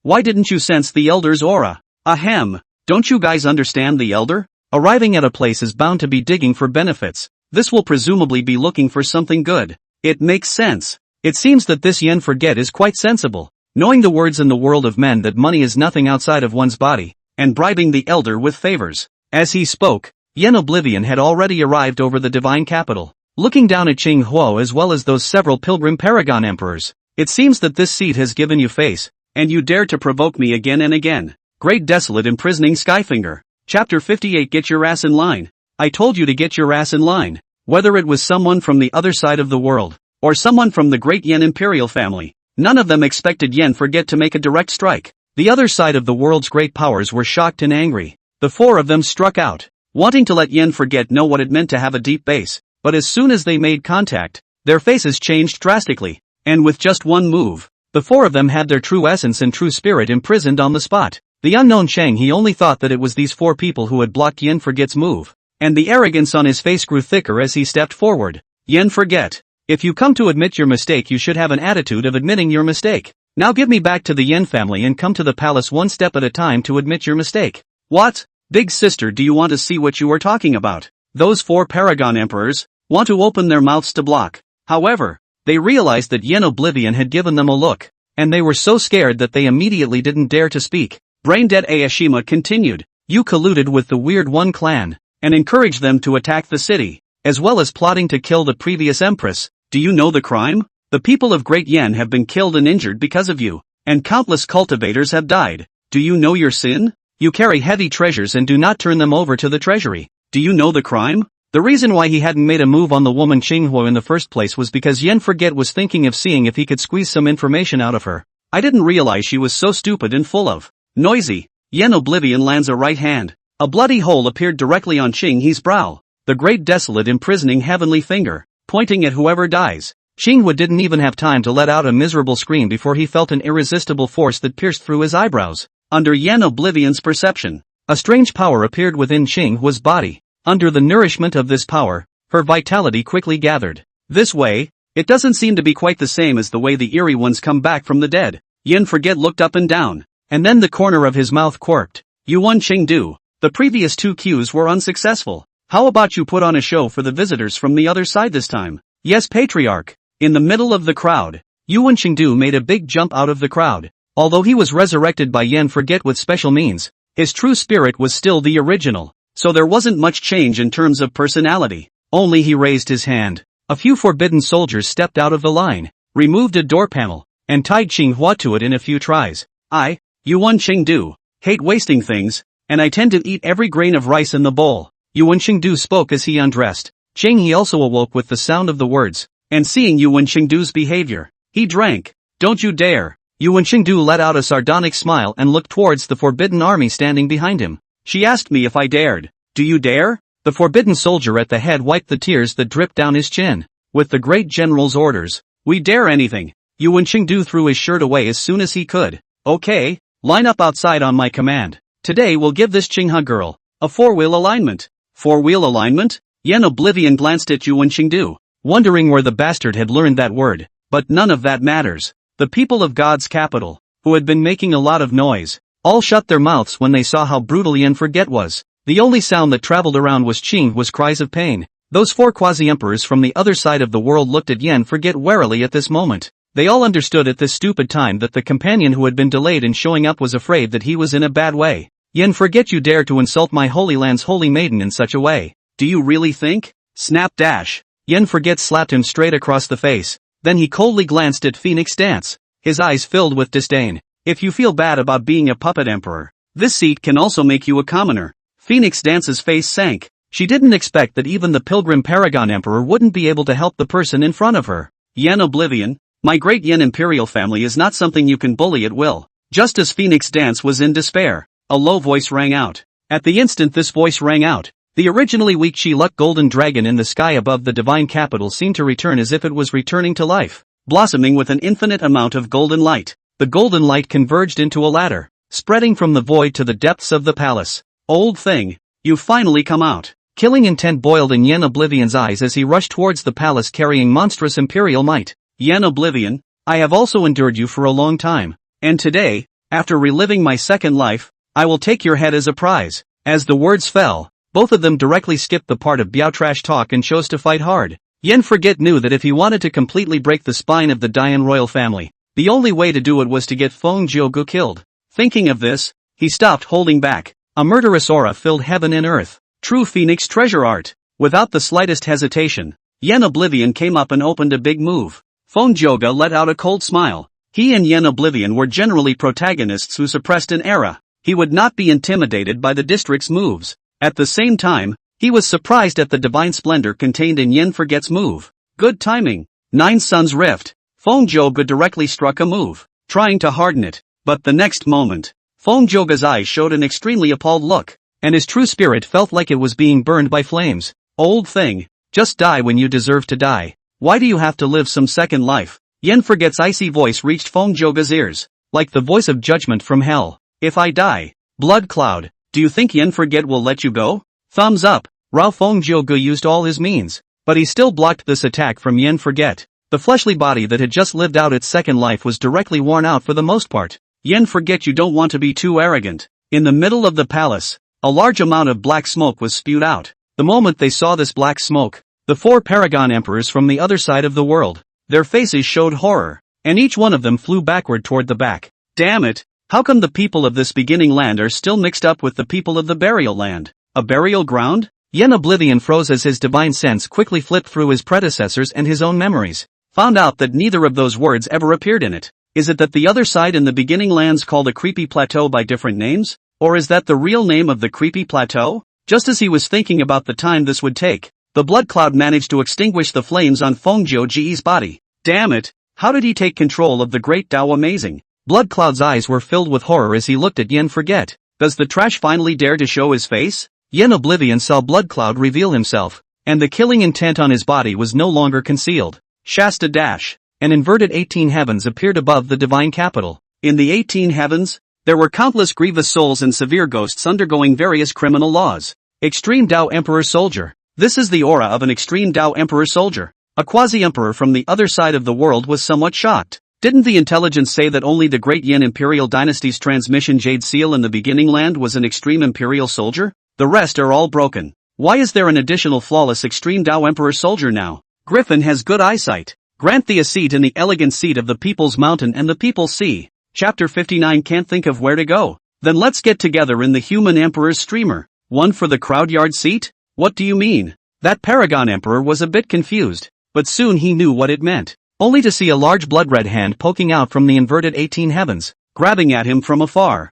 Why didn't you sense the Elder's aura? Ahem, don't you guys understand the Elder? Arriving at a place is bound to be digging for benefits. This will presumably be looking for something good. It makes sense. It seems that this Yen Forget is quite sensible, knowing the words in the world of men that money is nothing outside of one's body, and bribing the Elder with favors. As he spoke, Yen Oblivion had already arrived over the divine capital, looking down at Qing Huo as well as those several pilgrim Paragon Emperors. It seems that this seat has given you face, and you dare to provoke me again and again. Great Desolate Imprisoning Skyfinger. Chapter 58. Get your ass in line. I told you to get your ass in line. Whether it was someone from the other side of the world, or someone from the great Yen Imperial family, none of them expected Yen Forget to make a direct strike. The other side of the world's great powers were shocked and angry. The four of them struck out, wanting to let Yen Forget know what it meant to have a deep base, but as soon as they made contact, their faces changed drastically, and with just one move, the four of them had their true essence and true spirit imprisoned on the spot. The unknown Cheng he only thought that it was these four people who had blocked Yen Forget's move, and the arrogance on his face grew thicker as he stepped forward. Yen Forget, if you come to admit your mistake you should have an attitude of admitting your mistake. Now give me back to the Yen family and come to the palace one step at a time to admit your mistake. What? Big sister, do you want to see what you are talking about? Those four Paragon Emperors want to open their mouths to block. However, they realized that Yen Oblivion had given them a look, and they were so scared that they immediately didn't dare to speak. Braindead Aoshima continued, you colluded with the Weird One clan, and encouraged them to attack the city, as well as plotting to kill the previous empress. Do you know the crime? The people of Great Yen have been killed and injured because of you, and countless cultivators have died. Do you know your sin? You carry heavy treasures and do not turn them over to the treasury. Do you know the crime? The reason why he hadn't made a move on the woman Qinghuo in the first place was because Yen Forget was thinking of seeing if he could squeeze some information out of her. I didn't realize she was so stupid and full of noisy. Yen Oblivion lands a right hand. A bloody hole appeared directly on Qing He's brow. The Great Desolate Imprisoning Heavenly Finger, pointing at whoever dies. Qinghua didn't even have time to let out a miserable scream before he felt an irresistible force that pierced through his eyebrows. Under Yen Oblivion's perception, a strange power appeared within Qinghua's body. Under the nourishment of this power, her vitality quickly gathered. This way, it doesn't seem to be quite the same as the way the eerie ones come back from the dead. Yen Forget looked up and down, and then the corner of his mouth quirked. You won, Qingdu. The previous two cues were unsuccessful. How about you put on a show for the visitors from the other side this time? Yes, Patriarch. In the middle of the crowd, Yuan Qingdu made a big jump out of the crowd. Although he was resurrected by Yen Forget with special means, his true spirit was still the original, so there wasn't much change in terms of personality. Only he raised his hand. A few forbidden soldiers stepped out of the line, removed a door panel, and tied Qinghua to it in a few tries. I, Yuan Qingdu, hate wasting things, and I tend to eat every grain of rice in the bowl. Yuan Qingdu spoke as he undressed. Qing He also awoke with the sound of the words, and seeing Yuan Qingdu's behavior, he drank. Don't you dare. Yuan Qingdu let out a sardonic smile and looked towards the forbidden army standing behind him. She asked me if I dared. Do you dare? The forbidden soldier at the head wiped the tears that dripped down his chin. With the great general's orders, we dare anything. Yuan Qingdu threw his shirt away as soon as he could. Okay, line up outside on my command. Today we'll give this Qinghe girl a four-wheel alignment. Four-wheel alignment? Yen Oblivion glanced at Yuan Qingdu. wondering where the bastard had learned that word. But none of that matters. The people of God's capital, who had been making a lot of noise, all shut their mouths when they saw how brutal Yen Forget was. The only sound that traveled around was cries of pain. Those 4 quasi-emperors from the other side of the world looked at Yen Forget warily at this moment. They all understood at this stupid time that the companion who had been delayed in showing up was afraid that he was in a bad way. Yen Forget, you dare to insult my Holy Land's holy maiden in such a way. Do you really think? Snap dash. Yen Forget slapped him straight across the face. Then he coldly glanced at Phoenix Dance. His eyes filled with disdain. If you feel bad about being a puppet emperor, this seat can also make you a commoner. Phoenix Dance's face sank. She didn't expect that even the Pilgrim Paragon Emperor wouldn't be able to help the person in front of her. Yen Oblivion, my great Yen Imperial family is not something you can bully at will. Just as Phoenix Dance was in despair, a low voice rang out. At the instant this voice rang out, the originally weak Chi-Luck golden dragon in the sky above the divine capital seemed to return as if it was returning to life, blossoming with an infinite amount of golden light. The golden light converged into a ladder, spreading from the void to the depths of the palace. Old thing, you've finally come out. Killing intent boiled in Yen Oblivion's eyes as he rushed towards the palace carrying monstrous imperial might. Yen Oblivion, I have also endured you for a long time, and today, after reliving my second life, I will take your head as a prize. As the words fell, both of them directly skipped the part of Biao trash talk and chose to fight hard. Yen Forget knew that if he wanted to completely break the spine of the Dian royal family, the only way to do it was to get Feng Jiugu killed. Thinking of this, he stopped holding back. A murderous aura filled heaven and earth. True Phoenix treasure art. Without the slightest hesitation, Yen Oblivion came up and opened a big move. Feng Jiugu let out a cold smile. He and Yen Oblivion were generally protagonists who suppressed an era. He would not be intimidated by the district's moves. At the same time, he was surprised at the divine splendor contained in Yen Forget's move. Good timing. Nine Suns Rift. Feng Jiugu directly struck a move, trying to harden it. But the next moment, Feng Jiugu's eyes showed an extremely appalled look, and his true spirit felt like it was being burned by flames. Old thing, just die when you deserve to die. Why do you have to live some second life? Yen Forget's icy voice reached Feng Jiugu's ears, like the voice of judgment from hell. If I die, blood cloud, do you think Yen Forget will let you go? Thumbs up. Rao Feng Jiugu used all his means, but he still blocked this attack from Yen Forget. The fleshly body that had just lived out its second life was directly worn out for the most part. Yen Forget, you don't want to be too arrogant. In the middle of the palace, a large amount of black smoke was spewed out. The moment they saw this black smoke, the 4 Paragon Emperors from the other side of the world, their faces showed horror, and each one of them flew backward toward the back. Damn it, how come the people of this beginning land are still mixed up with the people of the burial land? A burial ground? Yen Oblivion froze as his divine sense quickly flipped through his predecessors and his own memories. Found out that neither of those words ever appeared in it. Is it that the other side in the beginning lands call the creepy plateau by different names? Or is that the real name of the creepy plateau? Just as he was thinking about the time this would take, the blood cloud managed to extinguish the flames on Feng Jiugu's body. Damn it, how did he take control of the great Tao Amazing? Blood Cloud's eyes were filled with horror as he looked at Yen Forget. Does the trash finally dare to show his face? Yen Oblivion saw Blood Cloud reveal himself, and the killing intent on his body was no longer concealed. Shasta dash. An inverted 18 heavens appeared above the divine capital. In the 18 heavens, there were countless grievous souls and severe ghosts undergoing various criminal laws. Extreme Tao Emperor Soldier. This is the aura of an extreme Tao Emperor Soldier. A quasi-emperor from the other side of the world was somewhat shocked. Didn't the intelligence say that only the great Yen Imperial Dynasty's transmission Jade Seal in the beginning land was an extreme Imperial Soldier? The rest are all broken. Why is there an additional flawless extreme Tao Emperor Soldier now? Griffin has good eyesight. Grant thee a seat in the elegant seat of the People's Mountain and the People's Sea. Chapter 59. Can't think of where to go. Then let's get together in the Human Emperor's streamer. One for the crowd yard seat? What do you mean? That Paragon Emperor was a bit confused, but soon he knew what it meant. Only to see a large blood-red hand poking out from the inverted 18 heavens, grabbing at him from afar.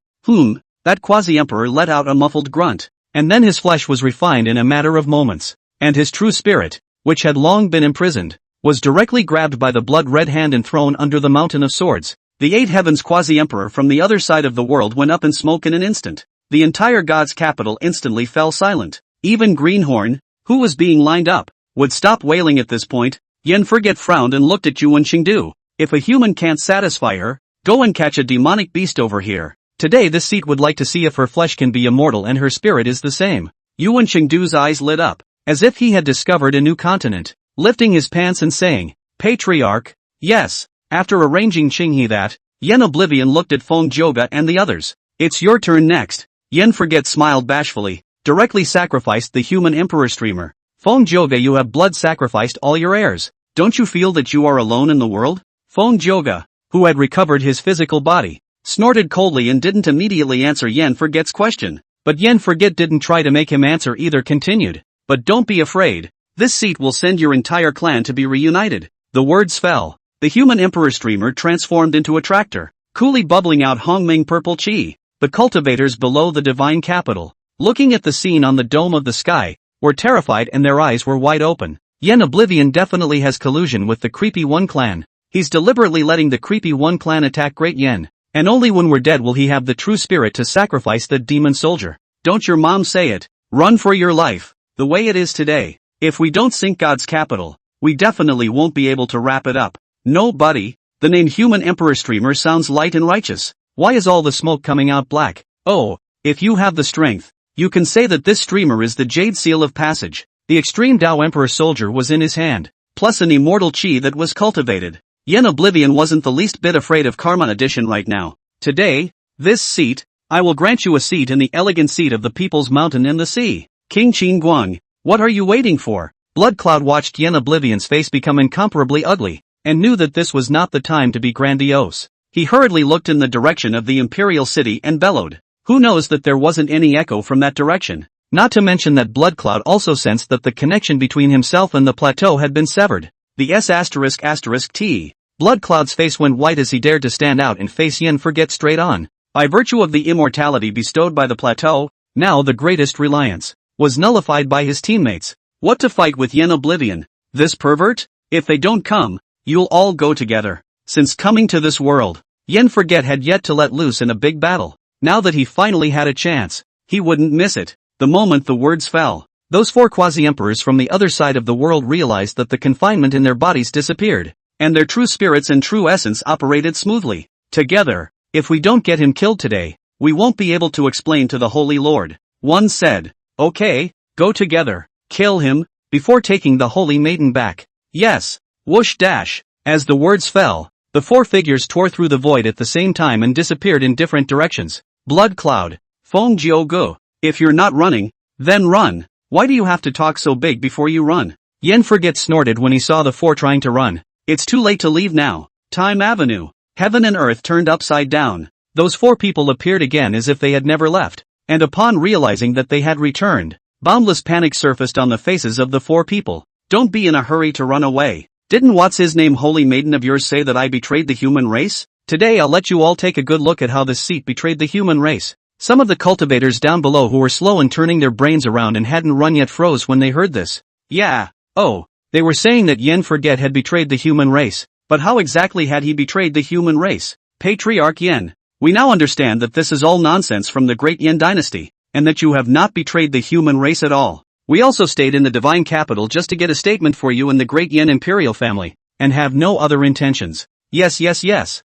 That quasi-emperor let out a muffled grunt, and then his flesh was refined in a matter of moments, and his true spirit, which had long been imprisoned, was directly grabbed by the blood-red hand and thrown under the mountain of swords. The 8 heavens quasi-emperor from the other side of the world went up in smoke in an instant. The entire god's capital instantly fell silent. Even Greenhorn, who was being lined up, would stop wailing at this point. Yen Forget frowned and looked at Yuan Qingdu. If a human can't satisfy her, go and catch a demonic beast over here. Today this seat would like to see if her flesh can be immortal and her spirit is the same. Yuan Qingdu's eyes lit up, as if he had discovered a new continent. lifting his pants and saying, "Patriarch, yes." After arranging Qinghe that, Yen Oblivion looked at Feng Zhouge and the others. "It's your turn next." Yen Forget smiled bashfully, "Directly sacrificed the human emperor streamer. Feng Zhouge, you have blood sacrificed all your heirs. Don't you feel that you are alone in the world?" Feng Zhouge, who had recovered his physical body, snorted coldly and didn't immediately answer Yen Forget's question. But Yen Forget didn't try to make him answer either, continued. "But don't be afraid. This seat will send your entire clan to be reunited." The words fell. The human emperor streamer transformed into a tractor, coolly bubbling out Hongming purple chi. The cultivators below the divine capital, looking at the scene on the dome of the sky, were terrified and their eyes were wide open. Yen Oblivion definitely has collusion with the Creepy One clan. He's deliberately letting the Creepy One clan attack Great Yen, and only when we're dead will he have the true spirit to sacrifice the demon soldier. Don't your mom say it? Run for your life. The way it is today, if we don't sink God's capital, we definitely won't be able to wrap it up. No, buddy, the name Human Emperor Streamer sounds light and righteous. Why is all the smoke coming out black? Oh, if you have the strength, you can say that this streamer is the Jade Seal of Passage. The Extreme Tao Emperor Soldier was in his hand, plus an immortal chi that was cultivated. Yen Oblivion wasn't the least bit afraid of Karma Edition right now. Today, this seat, I will grant you a seat in the elegant seat of the People's Mountain in the sea. King Qin Guang, what are you waiting for? Blood Cloud watched Yen Oblivion's face become incomparably ugly, and knew that this was not the time to be grandiose. He hurriedly looked in the direction of the Imperial city and bellowed. Who knows that there wasn't any echo from that direction? Not to mention that Blood Cloud also sensed that the connection between himself and the plateau had been severed. The S***T. Blood Cloud's face went white as he dared to stand out and face Yen Forget straight on. By virtue of the immortality bestowed by the plateau, now the greatest reliance, was nullified by his teammates. What to fight with Yen Oblivion? This pervert? If they don't come, you'll all go together. Since coming to this world, Yen Forget had yet to let loose in a big battle. Now that he finally had a chance, he wouldn't miss it. The moment the words fell, those four quasi-emperors from the other side of the world realized that the confinement in their bodies disappeared, and their true spirits and true essence operated smoothly. Together, if we don't get him killed today, we won't be able to explain to the Holy Lord. One said, "Okay, go together, kill him, before taking the Holy Maiden back." Yes, whoosh dash. As the words fell, the four figures tore through the void at the same time and disappeared in different directions. Blood Cloud, Feng Zhouge, if you're not running, then run. Why do you have to talk so big before you run? Yen Forget snorted when he saw the four trying to run. It's too late to leave now. Time Avenue. Heaven and earth turned upside down. Those four people appeared again as if they had never left, and upon realizing that they had returned, boundless panic surfaced on the faces of the four people. Don't be in a hurry to run away. Didn't what's-his-name Holy Maiden of yours say that I betrayed the human race? Today I'll let you all take a good look at how this seat betrayed the human race. Some of the cultivators down below who were slow in turning their brains around and hadn't run yet froze when they heard this. Yeah, oh, they were saying that Yen Forget had betrayed the human race, but how exactly had he betrayed the human race? Patriarch Yen, we now understand that this is all nonsense from the Great Yen dynasty, and that you have not betrayed the human race at all. We also stayed in the divine capital just to get a statement for you and the Great Yen Imperial family, and have no other intentions. Yes.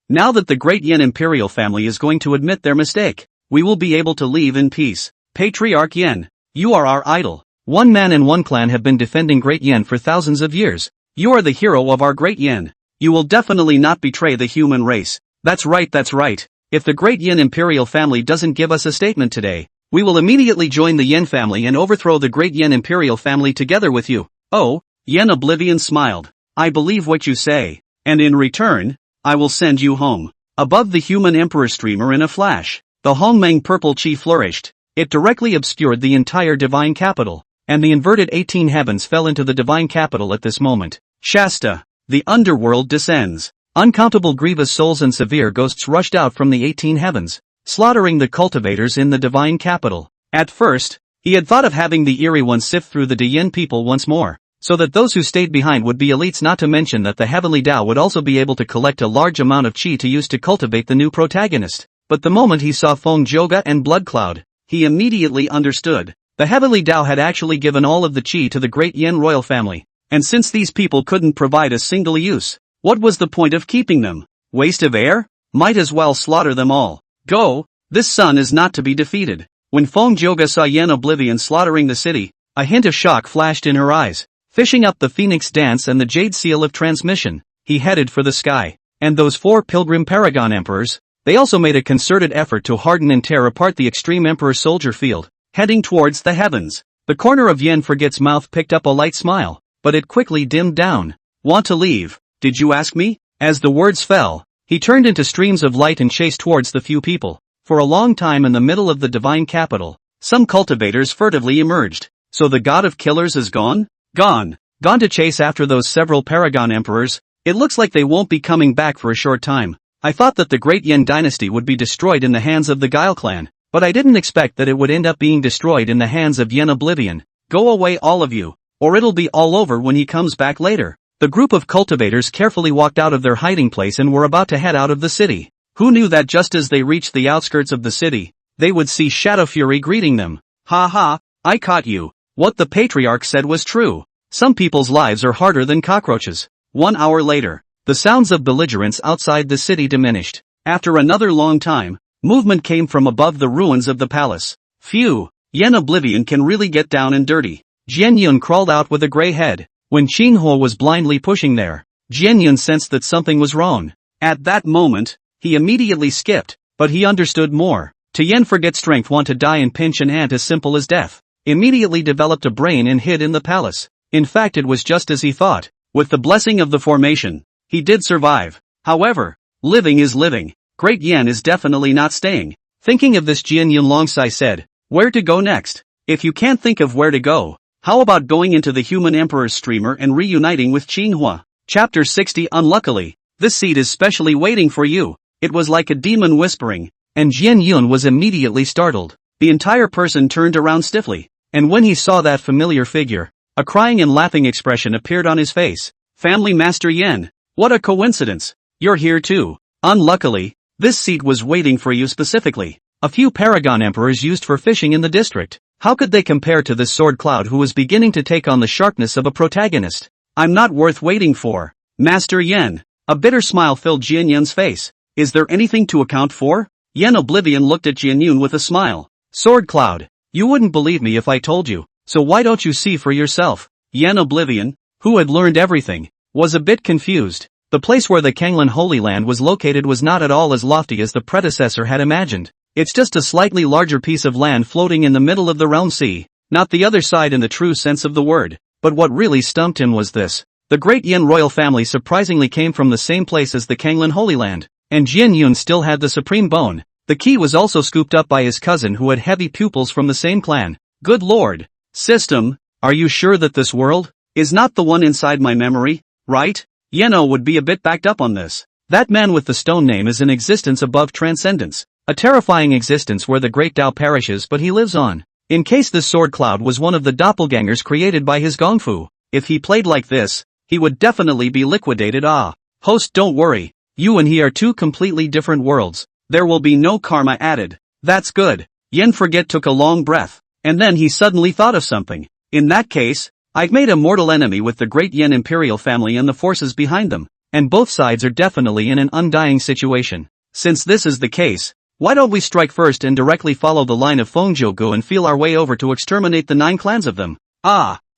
Now that the Great Yen Imperial family is going to admit their mistake, we will be able to leave in peace. Patriarch Yen, you are our idol. One man and one clan have been defending Great Yen for thousands of years. You are the hero of our Great Yen. You will definitely not betray the human race. That's right. If the Great Yen Imperial family doesn't give us a statement today, we will immediately join the Yen family and overthrow the Great Yen Imperial family together with you. Oh, Yen Oblivion smiled. I believe what you say, and in return, I will send you home. Above the human emperor streamer in a flash, the Hongmeng purple chi flourished. It directly obscured the entire divine capital, and the inverted 18 heavens fell into the divine capital at this moment. Shasta, the underworld descends. Uncountable grievous souls and severe ghosts rushed out from the 18 heavens, slaughtering the cultivators in the divine capital. At first, he had thought of having the eerie ones sift through the Dian people once more, so that those who stayed behind would be elites, not to mention that the heavenly Tao would also be able to collect a large amount of chi to use to cultivate the new protagonist. But the moment he saw Feng Zhouge and Blood Cloud, he immediately understood. The heavenly Tao had actually given all of the chi to the Great Yen royal family, and since these people couldn't provide a single use, what was the point of keeping them? Waste of air? Might as well slaughter them all. Go, this sun is not to be defeated. When Feng Zhouge saw Yen Oblivion slaughtering the city, a hint of shock flashed in her eyes. Fishing up the Phoenix Dance and the Jade Seal of Transmission, he headed for the sky. And those 4 pilgrim paragon emperors, they also made a concerted effort to harden and tear apart the extreme emperor soldier field, heading towards the heavens. The corner of Yen Forget's mouth picked up a light smile, but it quickly dimmed down. Want to leave? Did you ask me? As the words fell, he turned into streams of light and chased towards the few people. For a long time in the middle of the divine capital, some cultivators furtively emerged. So the god of killers is gone? Gone to chase after those several paragon emperors. It looks like they won't be coming back for a short time. I thought that the great Yen dynasty would be destroyed in the hands of the Guile clan, but I didn't expect that it would end up being destroyed in the hands of Yen Oblivion. Go away all of you, or it'll be all over when he comes back later. The group of cultivators carefully walked out of their hiding place and were about to head out of the city. Who knew that just as they reached the outskirts of the city, they would see Shadow Fury greeting them? Ha ha, I caught you. What the patriarch said was true. Some people's lives are harder than cockroaches. 1 hour later, the sounds of belligerence outside the city diminished. After another long time, movement came from above the ruins of the palace. Phew, Yen Oblivion can really get down and dirty. Jian Yun crawled out with a gray head. When Qinghua was blindly pushing there, Jian Yun sensed that something was wrong. At that moment, he immediately skipped, but he understood more. To Yen Forget strength want to die and pinch an ant as simple as death. Immediately developed a brain and hid in the palace. In fact, it was just as he thought. With the blessing of the formation, he did survive. However, living is living. Great Yen is definitely not staying. Thinking of this, Jian Yun Longsai said, where to go next? If you can't think of where to go, how about going into the human emperor's streamer and reuniting with Qinghua? Chapter 60. Unluckily, this seat is specially waiting for you. It was like a demon whispering, and Jian Yun was immediately startled. The entire person turned around stiffly, and when he saw that familiar figure, a crying and laughing expression appeared on his face. Family Master Yen, what a coincidence. You're here too. Unluckily, this seat was waiting for you specifically. A few paragon emperors used for fishing in the district. How could they compare to this sword cloud who was beginning to take on the sharpness of a protagonist? I'm not worth waiting for. Master Yen. A bitter smile filled Jian Yun's face. Is there anything to account for? Yen Oblivion looked at Jian Yun with a smile. Sword cloud. You wouldn't believe me if I told you. So why don't you see for yourself? Yen Oblivion, who had learned everything, was a bit confused. The place where the Kanglan Holy Land was located was not at all as lofty as the predecessor had imagined. It's just a slightly larger piece of land floating in the middle of the realm sea, not the other side in the true sense of the word. But what really stumped him was this. The great Yen royal family surprisingly came from the same place as the Kanglan Holy Land, and Jian Yun still had the supreme bone. The key was also scooped up by his cousin who had heavy pupils from the same clan. Good lord. System, are you sure that this world is not the one inside my memory, right? Yeno would be a bit backed up on this. That man with the stone name is an existence above transcendence. A terrifying existence where the great Tao perishes but he lives on. In case this sword cloud was one of the doppelgangers created by his gongfu, if he played like this, he would definitely be liquidated. Host, don't worry. You and he are two completely different worlds. There will be no karma added. That's good. Yen Forget took a long breath. And then he suddenly thought of something. In that case, I've made a mortal enemy with the great Yen Imperial family and the forces behind them, and both sides are definitely in an undying situation. Since this is the case, why don't we strike first and directly follow the line of Fengzhougu and feel our way over to exterminate the 9 clans of them?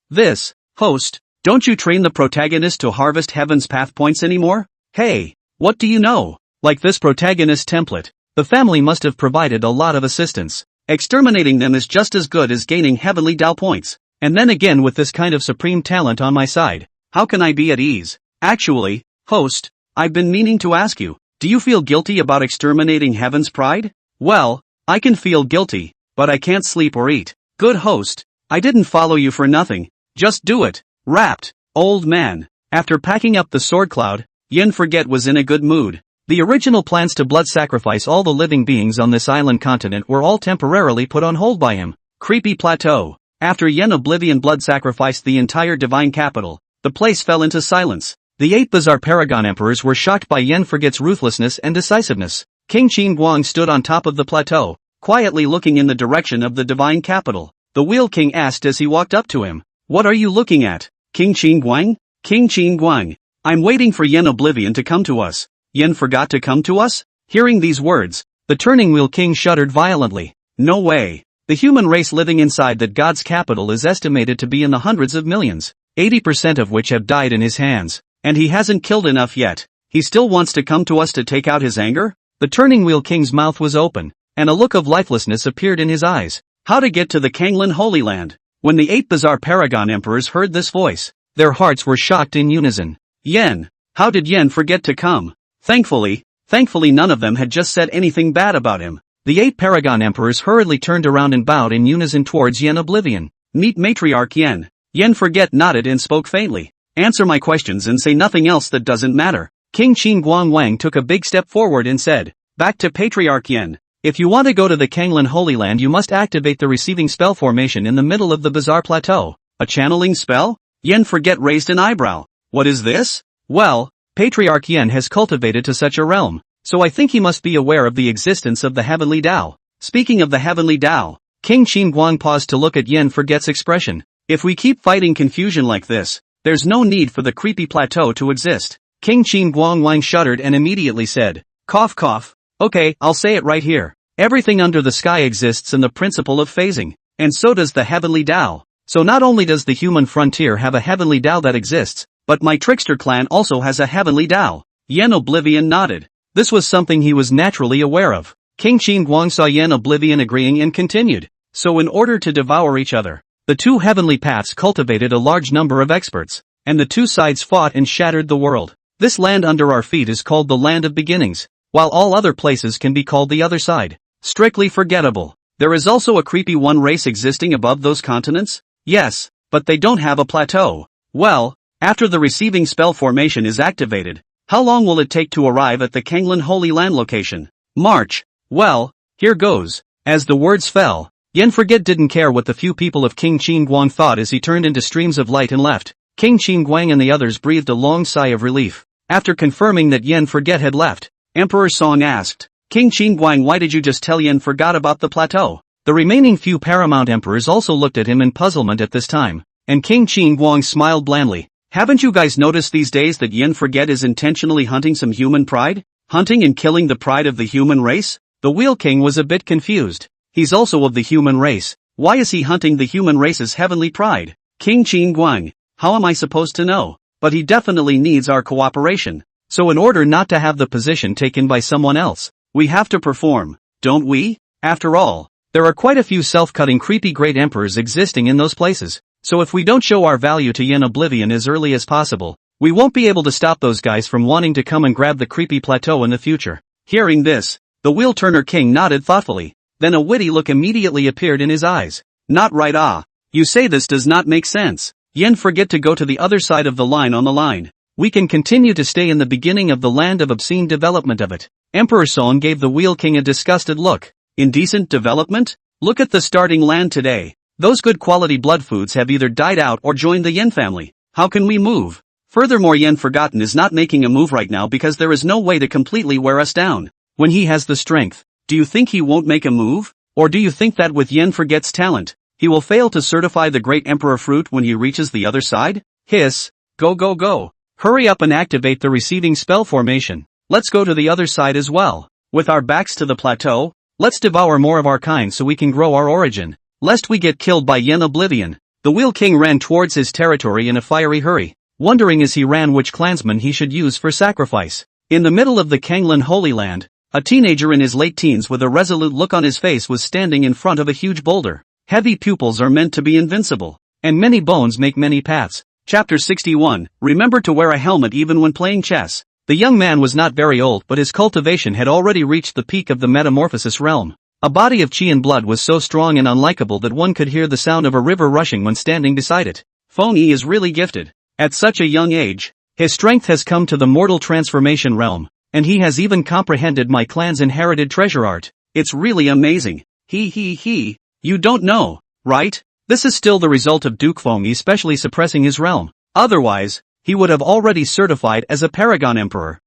This, host, don't you train the protagonist to harvest heaven's path points anymore? Hey, what do you know? Like this protagonist template, the family must have provided a lot of assistance. Exterminating them is just as good as gaining heavenly Tao points. And then again with this kind of supreme talent on my side, how can I be at ease? Actually, host, I've been meaning to ask you, do you feel guilty about exterminating heaven's pride? Well, I can feel guilty, but I can't sleep or eat. Good host, I didn't follow you for nothing. Just do it. Rapt, old man. After packing up the sword cloud, Yen Forget was in a good mood. The original plans to blood sacrifice all the living beings on this island continent were all temporarily put on hold by him. Creepy plateau. After Yen Oblivion blood sacrificed the entire divine capital, the place fell into silence. The 8 bizarre paragon emperors were shocked by Yen Forget's ruthlessness and decisiveness. King Qin Guang stood on top of the plateau, quietly looking in the direction of the divine capital. The Wheel King asked as he walked up to him, "What are you looking at, King Qin Guang?" King Qin Guang, "I'm waiting for Yen Oblivion to come to us." Yen forgot to come to us? Hearing these words, the Turning Wheel King shuddered violently. No way. The human race living inside that god's capital is estimated to be in the hundreds of millions. 80% of which have died in his hands. And he hasn't killed enough yet. He still wants to come to us to take out his anger? The Turning Wheel King's mouth was open, and a look of lifelessness appeared in his eyes. How to get to the Kanglan Holy Land? When the 8 bizarre paragon emperors heard this voice, their hearts were shocked in unison. Yen. How did Yen forget to come? Thankfully none of them had just said anything bad about him. The 8 paragon emperors hurriedly turned around and bowed in unison towards Yen Oblivion. Meet Matriarch Yen. Yen Forget nodded and spoke faintly. Answer my questions and say nothing else that doesn't matter. King Qin Guang Wang took a big step forward and said, back to Patriarch Yen. If you want to go to the Kanglan Holy Land, you must activate the receiving spell formation in the middle of the bizarre plateau. A channeling spell? Yen Forget raised an eyebrow. What is this? Well, Patriarch Yen has cultivated to such a realm, so I think he must be aware of the existence of the Heavenly Tao. Speaking of the Heavenly Tao, King Qin Guang paused to look at Yen Forget's expression. If we keep fighting confusion like this, there's no need for the creepy plateau to exist. King Qin Guang Wang shuddered and immediately said, cough cough. Okay, I'll say it right here. Everything under the sky exists in the principle of phasing, and so does the Heavenly Tao. So not only does the human frontier have a Heavenly Tao that exists, but my trickster clan also has a Heavenly Tao. Yen Oblivion nodded. This was something he was naturally aware of. King Qin Guang saw Yen Oblivion agreeing and continued. So in order to devour each other, the 2 heavenly paths cultivated a large number of experts, and the 2 sides fought and shattered the world. This land under our feet is called the Land of Beginnings, while all other places can be called the other side. Strictly forgettable. There is also a creepy one race existing above those continents? Yes, but they don't have a plateau. Well, after the receiving spell formation is activated, how long will it take to arrive at the Kanglan Holy Land location? March. Well, here goes. As the words fell, Yen Forget didn't care what the few people of King Qin Guang thought as he turned into streams of light and left. King Qin Guang and the others breathed a long sigh of relief. After confirming that Yen Forget had left, Emperor Song asked, King Qin Guang, why did you just tell Yen Forget about the plateau? The remaining few paramount emperors also looked at him in puzzlement at this time, and King Qin Guang smiled blandly. Haven't you guys noticed these days that Yen Forget is intentionally hunting some human pride? Hunting and killing the pride of the human race? The Wheel King was a bit confused. He's also of the human race. Why is he hunting the human race's heavenly pride? King Qin Guang, how am I supposed to know? But he definitely needs our cooperation. So in order not to have the position taken by someone else, we have to perform, don't we? After all, there are quite a few self-cutting creepy great emperors existing in those places. So if we don't show our value to Yen Oblivion as early as possible, we won't be able to stop those guys from wanting to come and grab the creepy plateau in the future. Hearing this, the Wheel Turner King nodded thoughtfully. Then a witty look immediately appeared in his eyes. Not right. You say this does not make sense. Yen Forget to go to the other side of the line on the line. We can continue to stay in the beginning of the land of obscene development of it. Emperor Song gave the Wheel King a disgusted look. Indecent development? Look at the starting land today. Those good quality blood foods have either died out or joined the Yen family. How can we move? Furthermore, Yen Forgotten is not making a move right now because there is no way to completely wear us down. When he has the strength, do you think he won't make a move? Or do you think that with Yen Forget's talent, he will fail to certify the Great Emperor fruit when he reaches the other side? Hiss. Go. Hurry up and activate the receiving spell formation. Let's go to the other side as well. With our backs to the plateau, let's devour more of our kind so we can grow our origin. Lest we get killed by Yen Oblivion. The Wheel King ran towards his territory in a fiery hurry, wondering as he ran which clansman he should use for sacrifice. In the middle of the Kanglan Holy Land, a teenager in his late teens with a resolute look on his face was standing in front of a huge boulder. Heavy pupils are meant to be invincible, and many bones make many paths. Chapter 61, Remember to wear a helmet even when playing chess. The young man was not very old, but his cultivation had already reached the peak of the metamorphosis realm. A body of chi and blood was so strong and unlikable that one could hear the sound of a river rushing when standing beside it. Feng Yi is really gifted. At such a young age, his strength has come to the mortal transformation realm, and he has even comprehended my clan's inherited treasure art. It's really amazing. He. You don't know, right? This is still the result of Duke Feng Yi specially suppressing his realm. Otherwise, he would have already certified as a paragon emperor.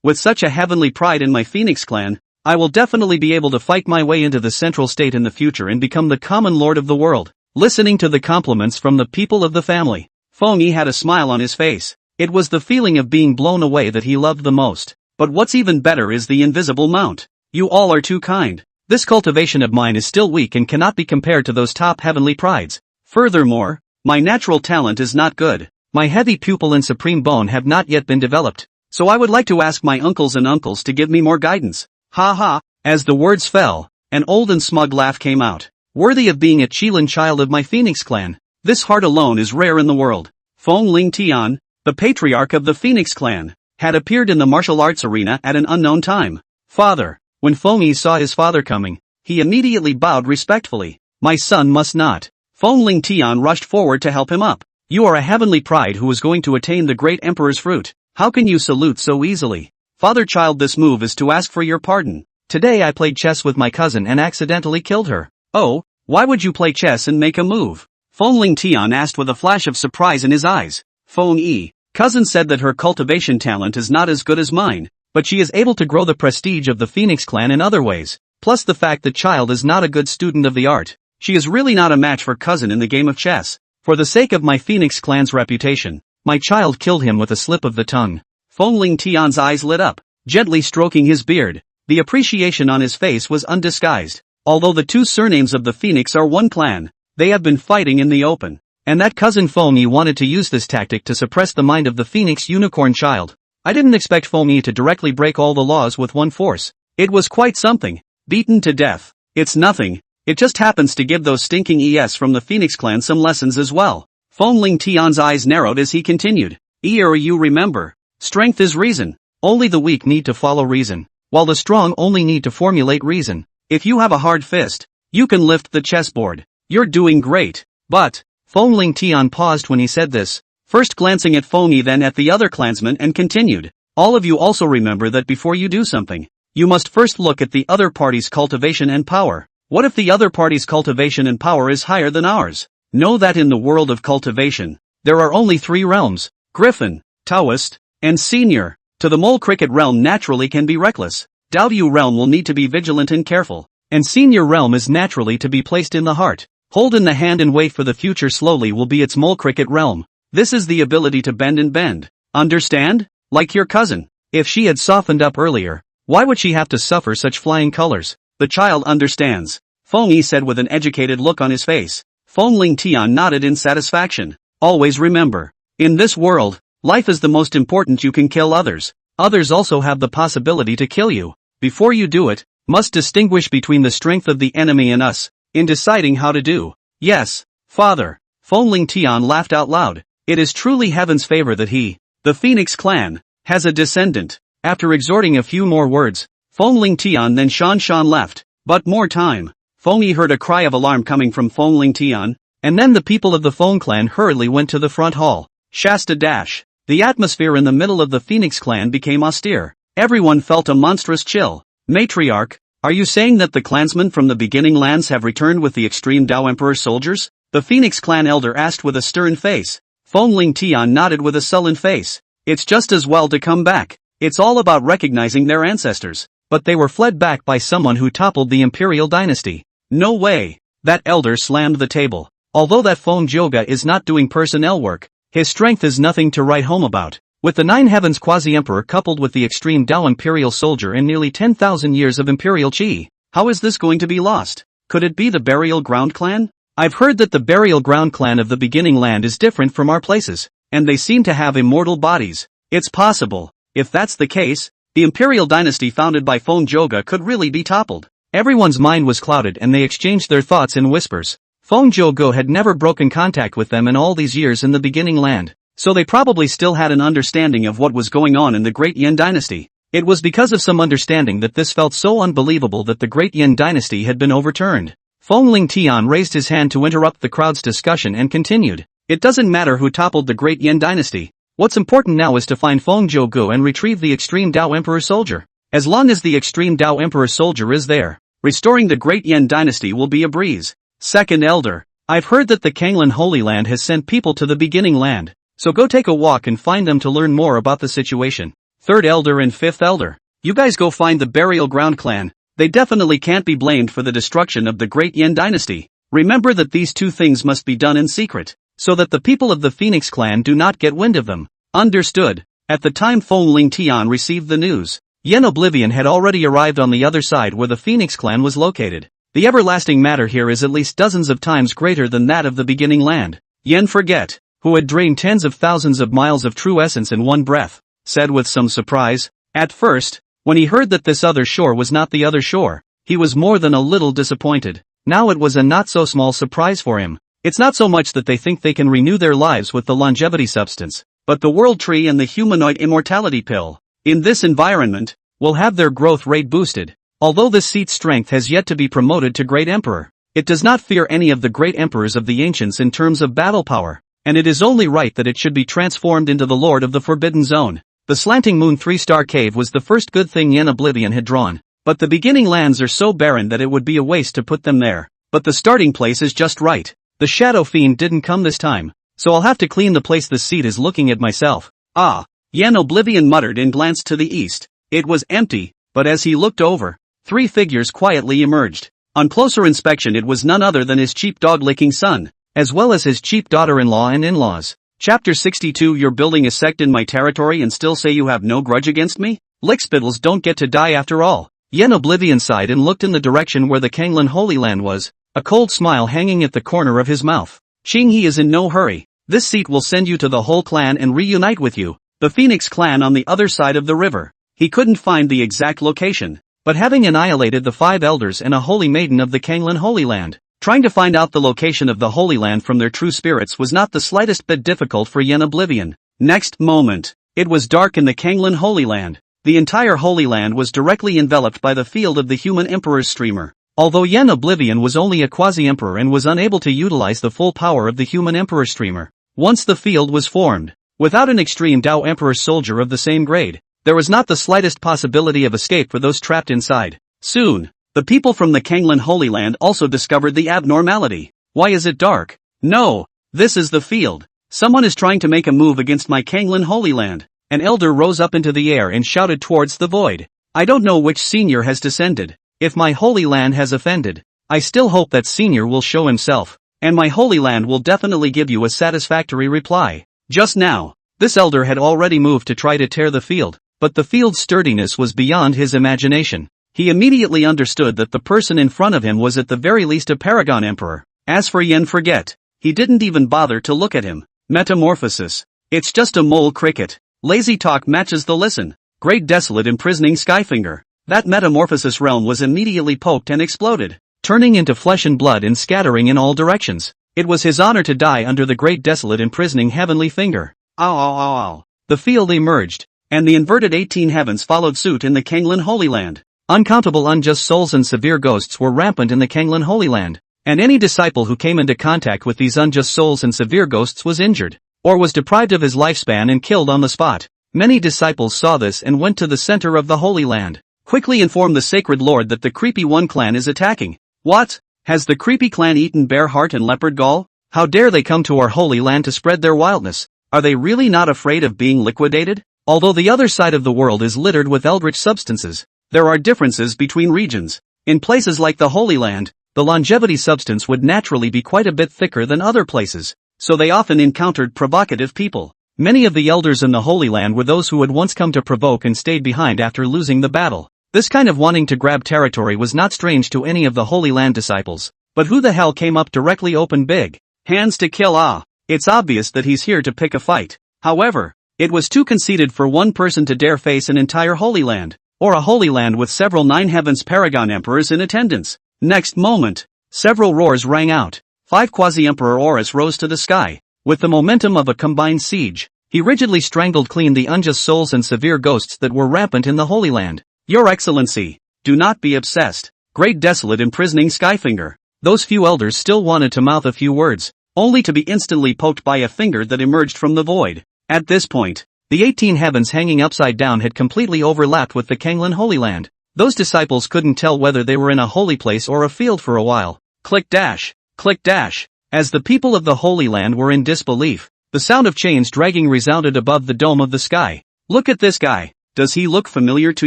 With such a heavenly pride in my Phoenix clan, I will definitely be able to fight my way into the central state in the future and become the common lord of the world. Listening to the compliments from the people of the family, Feng Yi had a smile on his face. It was the feeling of being blown away that he loved the most. But what's even better is the invisible mount. You all are too kind. This cultivation of mine is still weak and cannot be compared to those top heavenly prides. Furthermore, My natural talent is not good. My heavy pupil and supreme bone have not yet been developed. So I would like to ask my uncles and uncles to give me more guidance. Ha ha. As the words fell, an old and smug laugh came out. Worthy of being a Qilin child of my Phoenix clan. This heart alone is rare in the world. Feng Ling Tian, the patriarch of the Phoenix clan, had appeared in the martial arts arena at an unknown time. Father. When Feng Yi saw his father coming, he immediately bowed respectfully. My son must not. Feng Ling Tian rushed forward to help him up. You are a heavenly pride who is going to attain the great emperor's fruit. How can you salute so easily? Father-child, this move is to ask for your pardon. Today I played chess with my cousin and accidentally killed her. Oh, why would you play chess and make a move? Feng Ling Tian asked with a flash of surprise in his eyes. Feng Yi, cousin said that her cultivation talent is not as good as mine, but she is able to grow the prestige of the Phoenix clan in other ways. Plus the fact that child is not a good student of the art. She is really not a match for cousin in the game of chess. For the sake of my Phoenix clan's reputation, my child killed him with a slip of the tongue. Feng Ling Tian's eyes lit up, gently stroking his beard. The appreciation on his face was undisguised. Although the two surnames of the Phoenix are one clan, they have been fighting in the open. And that cousin Feng Yi wanted to use this tactic to suppress the mind of the Phoenix unicorn child. I didn't expect Feng Yi to directly break all the laws with one force. It was quite something. Beaten to death. It's nothing. It just happens to give those stinking ES from the Phoenix clan some lessons as well. Feng Ling Tian's eyes narrowed as he continued. You remember. Strength is reason. Only the weak need to follow reason, while the strong only need to formulate reason. If you have a hard fist, you can lift the chessboard. You're doing great. But, Feng Ling Tian paused when he said this, first glancing at Feng Yi then at the other clansmen and continued. All of you also remember that before you do something, you must first look at the other party's cultivation and power. What if the other party's cultivation and power is higher than ours? Know that in the world of cultivation, there are only 3 realms, Griffin, Taoist, and Senior. To the mole cricket realm naturally can be reckless. Daoyu realm will need to be vigilant and careful. And Senior realm is naturally to be placed in the heart. Hold in the hand and wait for the future slowly will be its mole cricket realm. This is the ability to bend and bend. Understand? Like your cousin. If she had softened up earlier, why would she have to suffer such flying colors? The child understands. Feng Yi said with an educated look on his face. Feng Ling Tian nodded in satisfaction. Always remember. In this world, life is the most important. You can kill others. Others also have the possibility to kill you. Before you do it, must distinguish between the strength of the enemy and us, in deciding how to do. Yes, father. Feng Ling Tian laughed out loud. It is truly heaven's favor that he, the Phoenix clan, has a descendant. After exhorting a few more words, Feng Ling Tian then Shan left. But more time. Feng Yi heard a cry of alarm coming from Feng Ling Tian, and then the people of the Feng clan hurriedly went to the front hall. Shasta dash. The atmosphere in the middle of the Phoenix clan became austere. Everyone felt a monstrous chill. Matriarch, are you saying that the clansmen from the beginning lands have returned with the extreme Dao Emperor soldiers? The Phoenix clan elder asked with a stern face. Feng Ling Tian nodded with a sullen face. It's just as well to come back. It's all about recognizing their ancestors. But they were fled back by someone who toppled the Imperial dynasty. No way. That elder slammed the table. Although that Feng Joga is not doing personnel work, his strength is nothing to write home about. With the 9 heavens quasi-emperor coupled with the extreme Dao Imperial soldier and nearly 10,000 years of Imperial Qi, how is this going to be lost? Could it be the Burial Ground clan? I've heard that the Burial Ground clan of the beginning land is different from our places, and they seem to have immortal bodies. It's possible. If that's the case, the Imperial dynasty founded by Feng Joga could really be toppled. Everyone's mind was clouded and they exchanged their thoughts in whispers. Feng Joga had never broken contact with them in all these years in the beginning land, so they probably still had an understanding of what was going on in the Great Yin dynasty. It was because of some understanding that this felt so unbelievable that the Great Yin dynasty had been overturned. Feng Ling Tian raised his hand to interrupt the crowd's discussion and continued. It doesn't matter who toppled the Great Yin dynasty. What's important now is to find Feng Joga and retrieve the extreme Dao Emperor soldier. As long as the extreme Dao Emperor soldier is there, restoring the Great Yin dynasty will be a breeze. Second elder, I've heard that the Kanglan Holy Land has sent people to the beginning land, so go take a walk and find them to learn more about the situation. Third elder and fifth elder, you guys go find the Burial Ground clan. They definitely can't be blamed for the destruction of the Great Yin dynasty. Remember that these two things must be done in secret, so that the people of the Phoenix clan do not get wind of them. Understood. At the time Feng Ling Tian received the news, Yen Oblivion had already arrived on the other side where the Phoenix clan was located. The everlasting matter here is at least dozens of times greater than that of the beginning land. Yen Forget, who had drained tens of thousands of miles of true essence in one breath, said with some surprise. At first, when he heard that this other shore was not the other shore, he was more than a little disappointed. Now it was a not-so-small surprise for him. It's not so much that they think they can renew their lives with the longevity substance, but the world tree and the humanoid immortality pill, in this environment, will have their growth rate boosted. Although this seat's strength has yet to be promoted to Great Emperor, it does not fear any of the great emperors of the ancients in terms of battle power, and it is only right that it should be transformed into the Lord of the Forbidden Zone. The Slanting Moon 3-star cave was the first good thing Yen Oblivion had drawn, but the beginning lands are so barren that it would be a waste to put them there. But the starting place is just right. The Shadow Fiend didn't come this time, so I'll have to clean the place the seat is looking at myself. Ah, Yen Oblivion muttered and glanced to the east. It was empty, but as he looked over, 3 figures quietly emerged. On closer inspection it was none other than his cheap dog-licking son, as well as his cheap daughter-in-law and in-laws. Chapter 62. You're building a sect in my territory and still say you have no grudge against me? Lickspittles don't get to die after all. Yen Oblivion sighed and looked in the direction where the Kanglan Holy Land was, a cold smile hanging at the corner of his mouth. He is in no hurry. This seat will send you to the whole clan and reunite with you, the Phoenix clan on the other side of the river. He couldn't find the exact location, but having annihilated the 5 elders and a holy maiden of the Kanglan Holy Land, trying to find out the location of the Holy Land from their true spirits was not the slightest bit difficult for Yen Oblivion. Next moment, it was dark in the Kanglan Holy Land. The entire Holy Land was directly enveloped by the field of the human emperor's streamer. Although Yen Oblivion was only a quasi-emperor and was unable to utilize the full power of the human emperor streamer, once the field was formed, without an extreme Dao emperor soldier of the same grade, there was not the slightest possibility of escape for those trapped inside. Soon, the people from the Kanglan Holy Land also discovered the abnormality. Why is it dark? No, this is the field. Someone is trying to make a move against my Kanglan Holy Land. An elder rose up into the air and shouted towards the void. I don't know which senior has descended. If my Holy Land has offended, I still hope that senior will show himself, and my Holy Land will definitely give you a satisfactory reply. Just now, this elder had already moved to try to tear the field, but the field's sturdiness was beyond his imagination. He immediately understood that the person in front of him was at the very least a paragon emperor. As for Yen Forget, he didn't even bother to look at him. Metamorphosis. It's just a mole cricket. Lazy talk matches the listen. Great desolate imprisoning Skyfinger. That metamorphosis realm was immediately poked and exploded, turning into flesh and blood and scattering in all directions. It was his honor to die under the great desolate imprisoning heavenly finger. Ow ow ow ow. The field emerged, and the inverted 18 heavens followed suit in the Kanglan Holy Land. Uncountable unjust souls and severe ghosts were rampant in the Kanglan Holy Land, and any disciple who came into contact with these unjust souls and severe ghosts was injured, or was deprived of his lifespan and killed on the spot. Many disciples saw this and went to the center of the Holy Land. Quickly inform the Sacred Lord that the Creepy One clan is attacking. What? Has the Creepy clan eaten bear heart and leopard gall? How dare they come to our Holy Land to spread their wildness? Are they really not afraid of being liquidated? Although the other side of the world is littered with eldritch substances, there are differences between regions. In places like the Holy Land, the longevity substance would naturally be quite a bit thicker than other places, so they often encountered provocative people. Many of the elders in the Holy Land were those who had once come to provoke and stayed behind after losing the battle. This kind of wanting to grab territory was not strange to any of the Holy Land disciples, but who the hell came up directly open big? Hands to kill. It's obvious that he's here to pick a fight. However, it was too conceited for one person to dare face an entire Holy Land, or a Holy Land with several 9 heavens paragon emperors in attendance. Next moment, several roars rang out. 5 quasi-emperor auras rose to the sky. With the momentum of a combined siege, he rigidly strangled clean the unjust souls and severe ghosts that were rampant in the Holy Land. Your Excellency, do not be obsessed. Great desolate imprisoning Skyfinger. Those few elders still wanted to mouth a few words, only to be instantly poked by a finger that emerged from the void. At this point, the 18 heavens hanging upside down had completely overlapped with the Kanglan Holy Land. Those disciples couldn't tell whether they were in a holy place or a field for a while. Click dash, click dash. As the people of the Holy Land were in disbelief, the sound of chains dragging resounded above the dome of the sky. Look at this guy. Does he look familiar to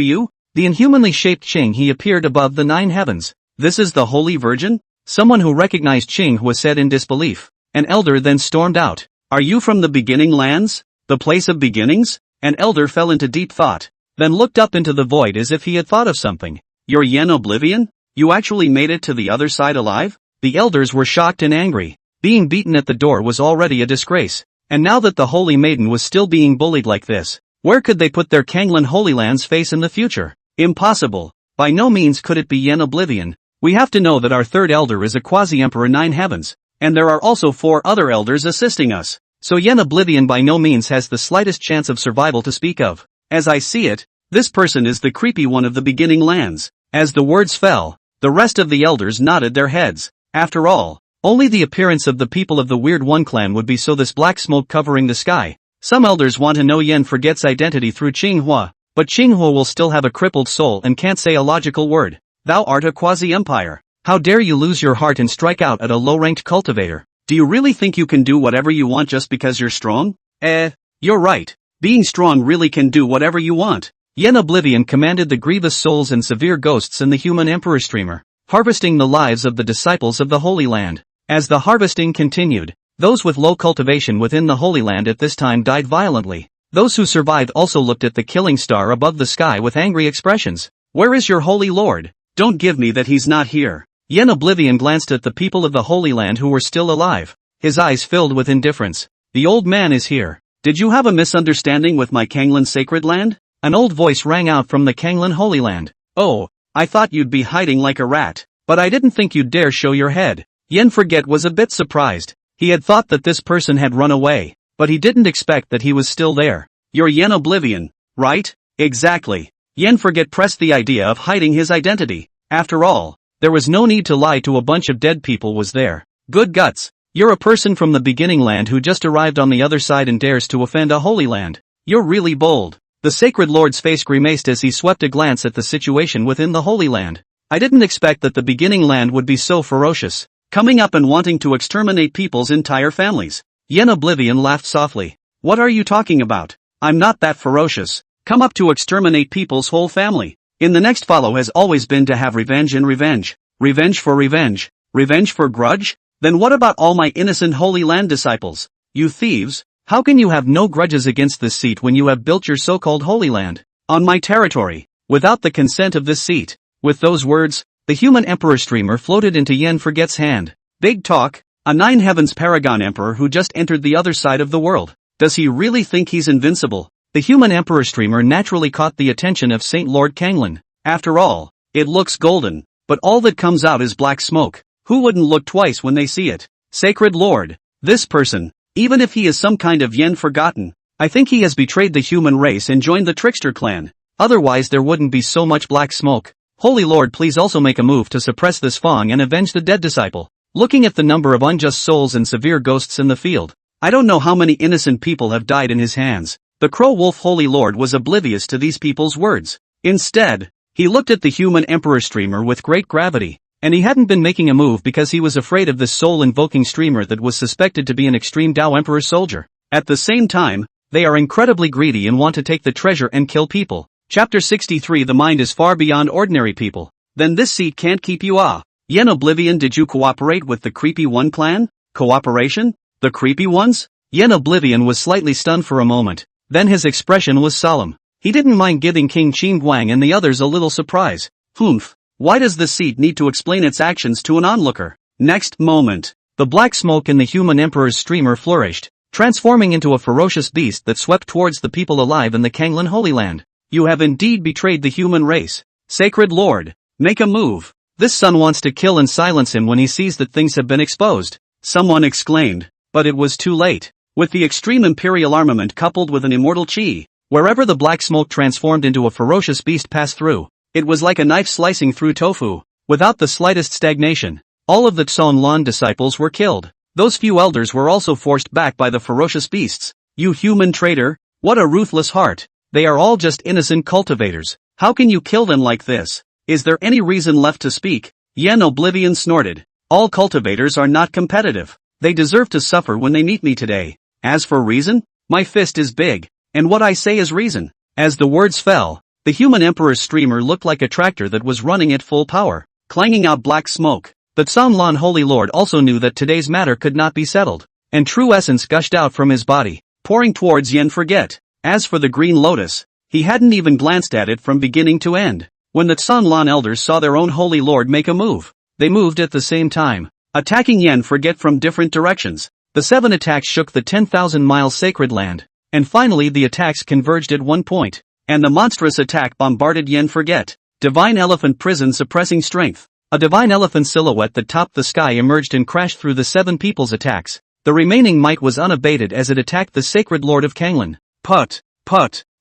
you? The inhumanly shaped Ching he appeared above the 9 heavens. This is the Holy Virgin? Someone who recognized Ching was said in disbelief. An elder then stormed out. Are you from the beginning lands? The place of beginnings? An elder fell into deep thought, then looked up into the void as if he had thought of something. You're Yen Oblivion? You actually made it to the other side alive? The elders were shocked and angry. Being beaten at the door was already a disgrace. And now that the Holy Maiden was still being bullied like this, where could they put their Kanglan Holy Land's face in the future? Impossible. By no means could it be Yen Oblivion. We have to know that our third elder is a quasi-emperor 9 heavens, and there are also 4 other elders assisting us. So Yen Oblivion by no means has the slightest chance of survival to speak of. As I see it, this person is the creepy one of the beginning lands. As the words fell, the rest of the elders nodded their heads. After all, only the appearance of the people of the Weird One clan would be so this black smoke covering the sky. Some elders want to know Yen Forget's identity through Qinghua, but Qinghua will still have a crippled soul and can't say a logical word. Thou art a quasi-empire. How dare you lose your heart and strike out at a low-ranked cultivator? Do you really think you can do whatever you want just because you're strong? You're right. Being strong really can do whatever you want. Yen Oblivion commanded the grievous souls and severe ghosts in the human emperor streamer, harvesting the lives of the disciples of the Holy Land. As the harvesting continued, those with low cultivation within the Holy Land at this time died violently. Those who survived also looked at the killing star above the sky with angry expressions. Where is your Holy Lord? Don't give me that he's not here. Yen Oblivion glanced at the people of the Holy Land who were still alive. His eyes filled with indifference. The old man is here. Did you have a misunderstanding with my Kanglan sacred land? An old voice rang out from the Kanglan Holy Land. Oh, I thought you'd be hiding like a rat, but I didn't think you'd dare show your head. Yen Forget was a bit surprised. He had thought that this person had run away, but he didn't expect that he was still there. You're Yen Oblivion, right? Exactly. Yen Forget pressed the idea of hiding his identity. After all, there was no need to lie to a bunch of dead people was there. Good guts. You're a person from the beginning land who just arrived on the other side and dares to offend a holy land. You're really bold. The sacred lord's face grimaced as he swept a glance at the situation within the Holy Land. I didn't expect that the beginning land would be so ferocious, coming up and wanting to exterminate people's entire families. Yen Oblivion laughed softly. What are you talking about? I'm not that ferocious. Come up to exterminate people's whole family. In the next follow has always been to have revenge and revenge. Revenge for revenge. Revenge for grudge? Then what about all my innocent Holy Land disciples? You thieves! How can you have no grudges against this seat when you have built your so-called Holy Land on my territory, without the consent of this seat? With those words, the human emperor streamer floated into Yen Forget's hand. Big talk, a 9 heavens paragon emperor who just entered the other side of the world. Does he really think he's invincible? The human emperor streamer naturally caught the attention of Saint Lord Kanglan. After all, it looks golden, but all that comes out is black smoke. Who wouldn't look twice when they see it? Sacred Lord, this person, even if he is some kind of Yen Forgotten, I think he has betrayed the human race and joined the trickster clan. Otherwise there wouldn't be so much black smoke. Holy Lord, please also make a move to suppress this Fong and avenge the dead disciple. Looking at the number of unjust souls and severe ghosts in the field, I don't know how many innocent people have died in his hands. The Crow Wolf Holy Lord was oblivious to these people's words. Instead, he looked at the human emperor streamer with great gravity. And he hadn't been making a move because he was afraid of this soul-invoking streamer that was suspected to be an extreme Dao Emperor soldier. At the same time, they are incredibly greedy and want to take the treasure and kill people. Chapter 63 The mind is far beyond ordinary people. Then this seat can't keep you Yen Oblivion, did you cooperate with the Creepy One clan? Cooperation? The Creepy Ones? Yen Oblivion was slightly stunned for a moment. Then his expression was solemn. He didn't mind giving King Qing Guang and the others a little surprise. Humph. Why does the seat need to explain its actions to an onlooker? Next moment, the black smoke in the human emperor's streamer flourished, transforming into a ferocious beast that swept towards the people alive in the Kanglan Holy Land. You have indeed betrayed the human race. Sacred Lord, make a move. This son wants to kill and silence him when he sees that things have been exposed. Someone exclaimed, but it was too late. With the extreme Imperial armament coupled with an immortal chi, wherever the black smoke transformed into a ferocious beast passed through, it was like a knife slicing through tofu. Without the slightest stagnation, all of the Tson Lan disciples were killed. Those few elders were also forced back by the ferocious beasts. You human traitor, what a ruthless heart. They are all just innocent cultivators. How can you kill them like this? Is there any reason left to speak? Yen Oblivion snorted. All cultivators are not competitive. They deserve to suffer when they meet me today. As for reason, my fist is big, and what I say is reason. As the words fell, the human emperor's streamer looked like a tractor that was running at full power, clanging out black smoke. The Tson Lan Holy Lord also knew that today's matter could not be settled, and true essence gushed out from his body, pouring towards Yen Forget. As for the green lotus, he hadn't even glanced at it from beginning to end. When the Tson Lan elders saw their own Holy Lord make a move, they moved at the same time. attacking Yen Forget from different directions. The 7 attacks shook the 10,000-mile sacred land, and finally the attacks converged at one point, and the monstrous attack bombarded Yen Forget. Divine Elephant Prison suppressing strength. A divine elephant silhouette that topped the sky emerged and crashed through the 7 people's attacks. The remaining might was unabated as it attacked the sacred lord of Kanglan. Put.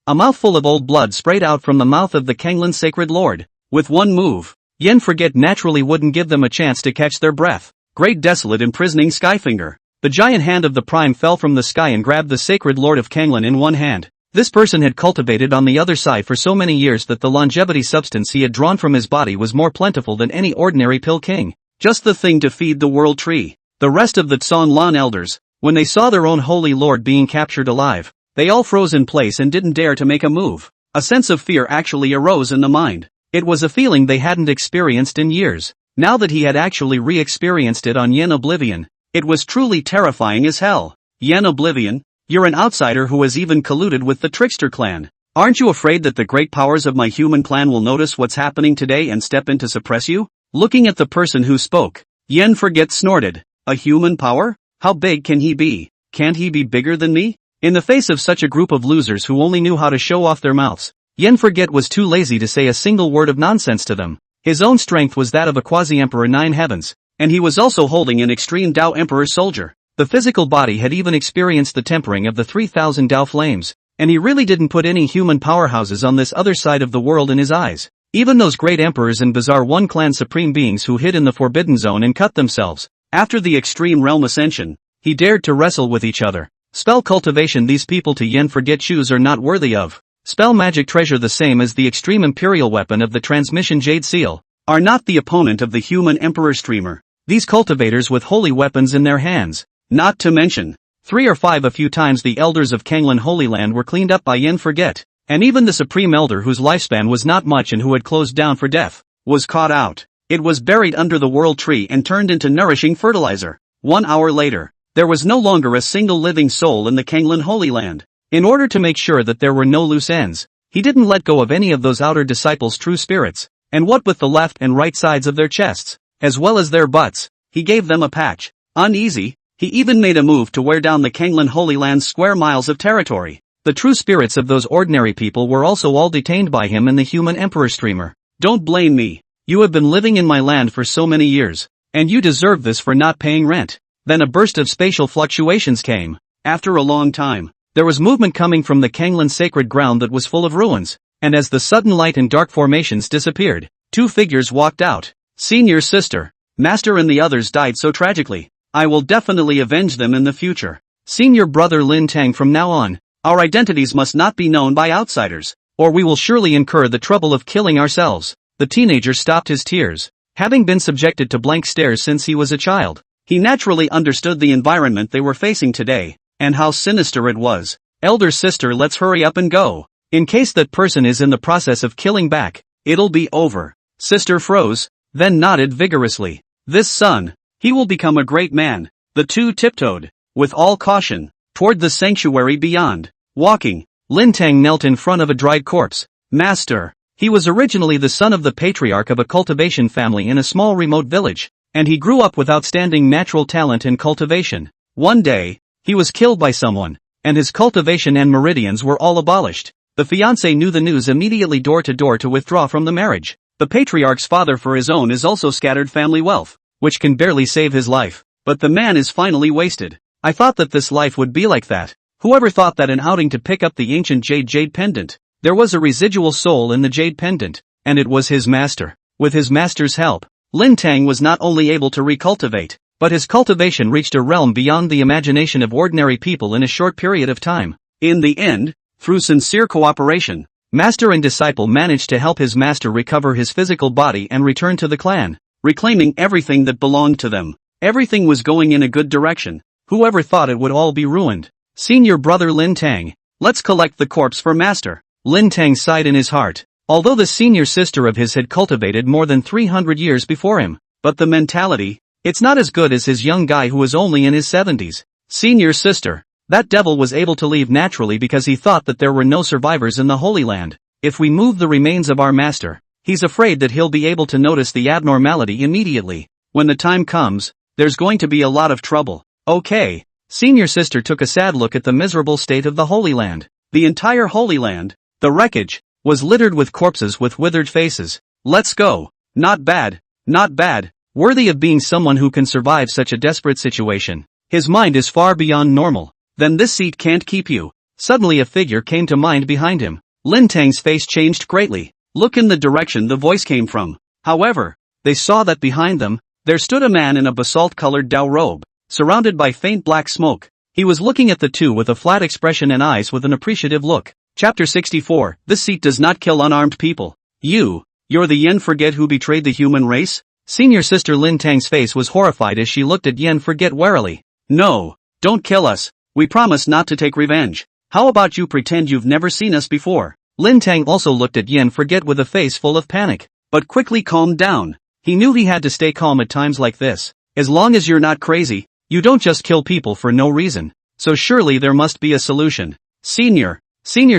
A mouthful of old blood sprayed out from the mouth of the Kanglan sacred lord. With one move, Yen Forget naturally wouldn't give them a chance to catch their breath. Great desolate imprisoning Skyfinger. The giant hand of the Prime fell from the sky and grabbed the sacred lord of Kanglan in one hand. This person had cultivated on the other side for so many years that the longevity substance he had drawn from his body was more plentiful than any ordinary pill king. Just the thing to feed the world tree. The rest of the Tson Lan elders, when they saw their own holy lord being captured alive, they all froze in place and didn't dare to make a move. A sense of fear actually arose in the mind. It was a feeling they hadn't experienced in years. Now that he had actually re-experienced it on Yen Oblivion, it was truly terrifying as hell. Yen Oblivion, you're an outsider who has even colluded with the Trickster clan. Aren't you afraid that the great powers of my human clan will notice what's happening today and step in to suppress you? Looking at the person who spoke, Yen Forget snorted. A human power? How big can he be? Can't he be bigger than me? In the face of such a group of losers who only knew how to show off their mouths, Yen Forget was too lazy to say a single word of nonsense to them. His own strength was that of a quasi-emperor 9 heavens, and he was also holding an extreme Dao Emperor soldier. The physical body had even experienced the tempering of the 3,000 Dao flames, and he really didn't put any human powerhouses on this other side of the world in his eyes. Even those great emperors and bizarre one clan supreme beings who hid in the forbidden zone and cut themselves. After the extreme realm ascension, he dared to wrestle with each other. Spell cultivation these people to Yen Forget choose are not worthy of. Spell magic treasure the same as the extreme imperial weapon of the transmission Jade Seal, are not the opponent of the human emperor streamer. These cultivators with holy weapons in their hands. Not to mention, 3 or 5 a few times the elders of Kanglan Holy Land were cleaned up by Yen Forget, and even the supreme elder whose lifespan was not much and who had closed down for death, was caught out. It was buried under the world tree and turned into nourishing fertilizer. 1 hour later, there was no longer a single living soul in the Kanglan Holy Land. In order to make sure that there were no loose ends, he didn't let go of any of those outer disciples' true spirits, and what with the left and right sides of their chests, as well as their butts, he gave them a patch. Uneasy, he even made a move to wear down the Kanglan Holy Land's square miles of territory. The true spirits of those ordinary people were also all detained by him and the human emperor streamer. Don't blame me. You have been living in my land for so many years, and you deserve this for not paying rent. Then a burst of spatial fluctuations came. After a long time, there was movement coming from the Kanglan sacred ground that was full of ruins, and as the sudden light and dark formations disappeared, 2 figures walked out. Senior sister, master and the others died so tragically. I will definitely avenge them in the future. Senior brother Lin Tang, from now on, our identities must not be known by outsiders, or we will surely incur the trouble of killing ourselves. The teenager stopped his tears. Having been subjected to blank stares since he was a child, he naturally understood the environment they were facing today, and how sinister it was. Elder sister, let's hurry up and go. In case that person is in the process of killing back, it'll be over. Sister froze, then nodded vigorously. This son, he will become a great man. The 2 tiptoed, with all caution, toward the sanctuary beyond. Walking, Lin Tang knelt in front of a dried corpse. Master, he was originally the son of the patriarch of a cultivation family in a small remote village, and he grew up with outstanding natural talent in cultivation. One day, he was killed by someone, and his cultivation and meridians were all abolished. The fiancé knew the news immediately door to withdraw from the marriage. The patriarch's father for his own is also scattered family wealth, which can barely save his life. But the man is finally wasted. I thought that this life would be like that. Whoever thought that an outing to pick up the ancient jade pendant? There was a residual soul in the jade pendant, and it was his master. With his master's help, Lin Tang was not only able to recultivate, but his cultivation reached a realm beyond the imagination of ordinary people in a short period of time. In the end, through sincere cooperation, master and disciple managed to help his master recover his physical body and return to the clan, reclaiming everything that belonged to them. Everything was going in a good direction. Whoever thought it would all be ruined? Senior brother Lin Tang, let's collect the corpse for master. Lin Tang sighed in his heart. Although the senior sister of his had cultivated more than 300 years before him, but the mentality, it's not as good as his young guy who was only in his 70s. Senior sister, that devil was able to leave naturally because he thought that there were no survivors in the Holy Land. If we move the remains of our master, he's afraid that he'll be able to notice the abnormality immediately. When the time comes, there's going to be a lot of trouble. Okay. Senior sister took a sad look at the miserable state of the Holy Land. The entire Holy Land, the wreckage, was littered with corpses with withered faces. Let's go. Not bad. Not bad. Worthy of being someone who can survive such a desperate situation. His mind is far beyond normal. Then this seat can't keep you. Suddenly a figure came to mind behind him. Lin Tang's face changed greatly. Look in the direction the voice came from. However, they saw that behind them, there stood a man in a basalt-colored Dao robe, surrounded by faint black smoke. He was looking at the two with a flat expression and eyes with an appreciative look. Chapter 64. This seat does not kill unarmed people. You're the Yen Forget who betrayed the human race? Senior sister Lin Tang's face was horrified as she looked at Yen Forget warily. No, don't kill us. We promise not to take revenge. How about you pretend you've never seen us before? Lin Tang also looked at Yen Forget with a face full of panic, but quickly calmed down. He knew he had to stay calm at times like this. As long as you're not crazy, you don't just kill people for no reason. So surely there must be a solution. Senior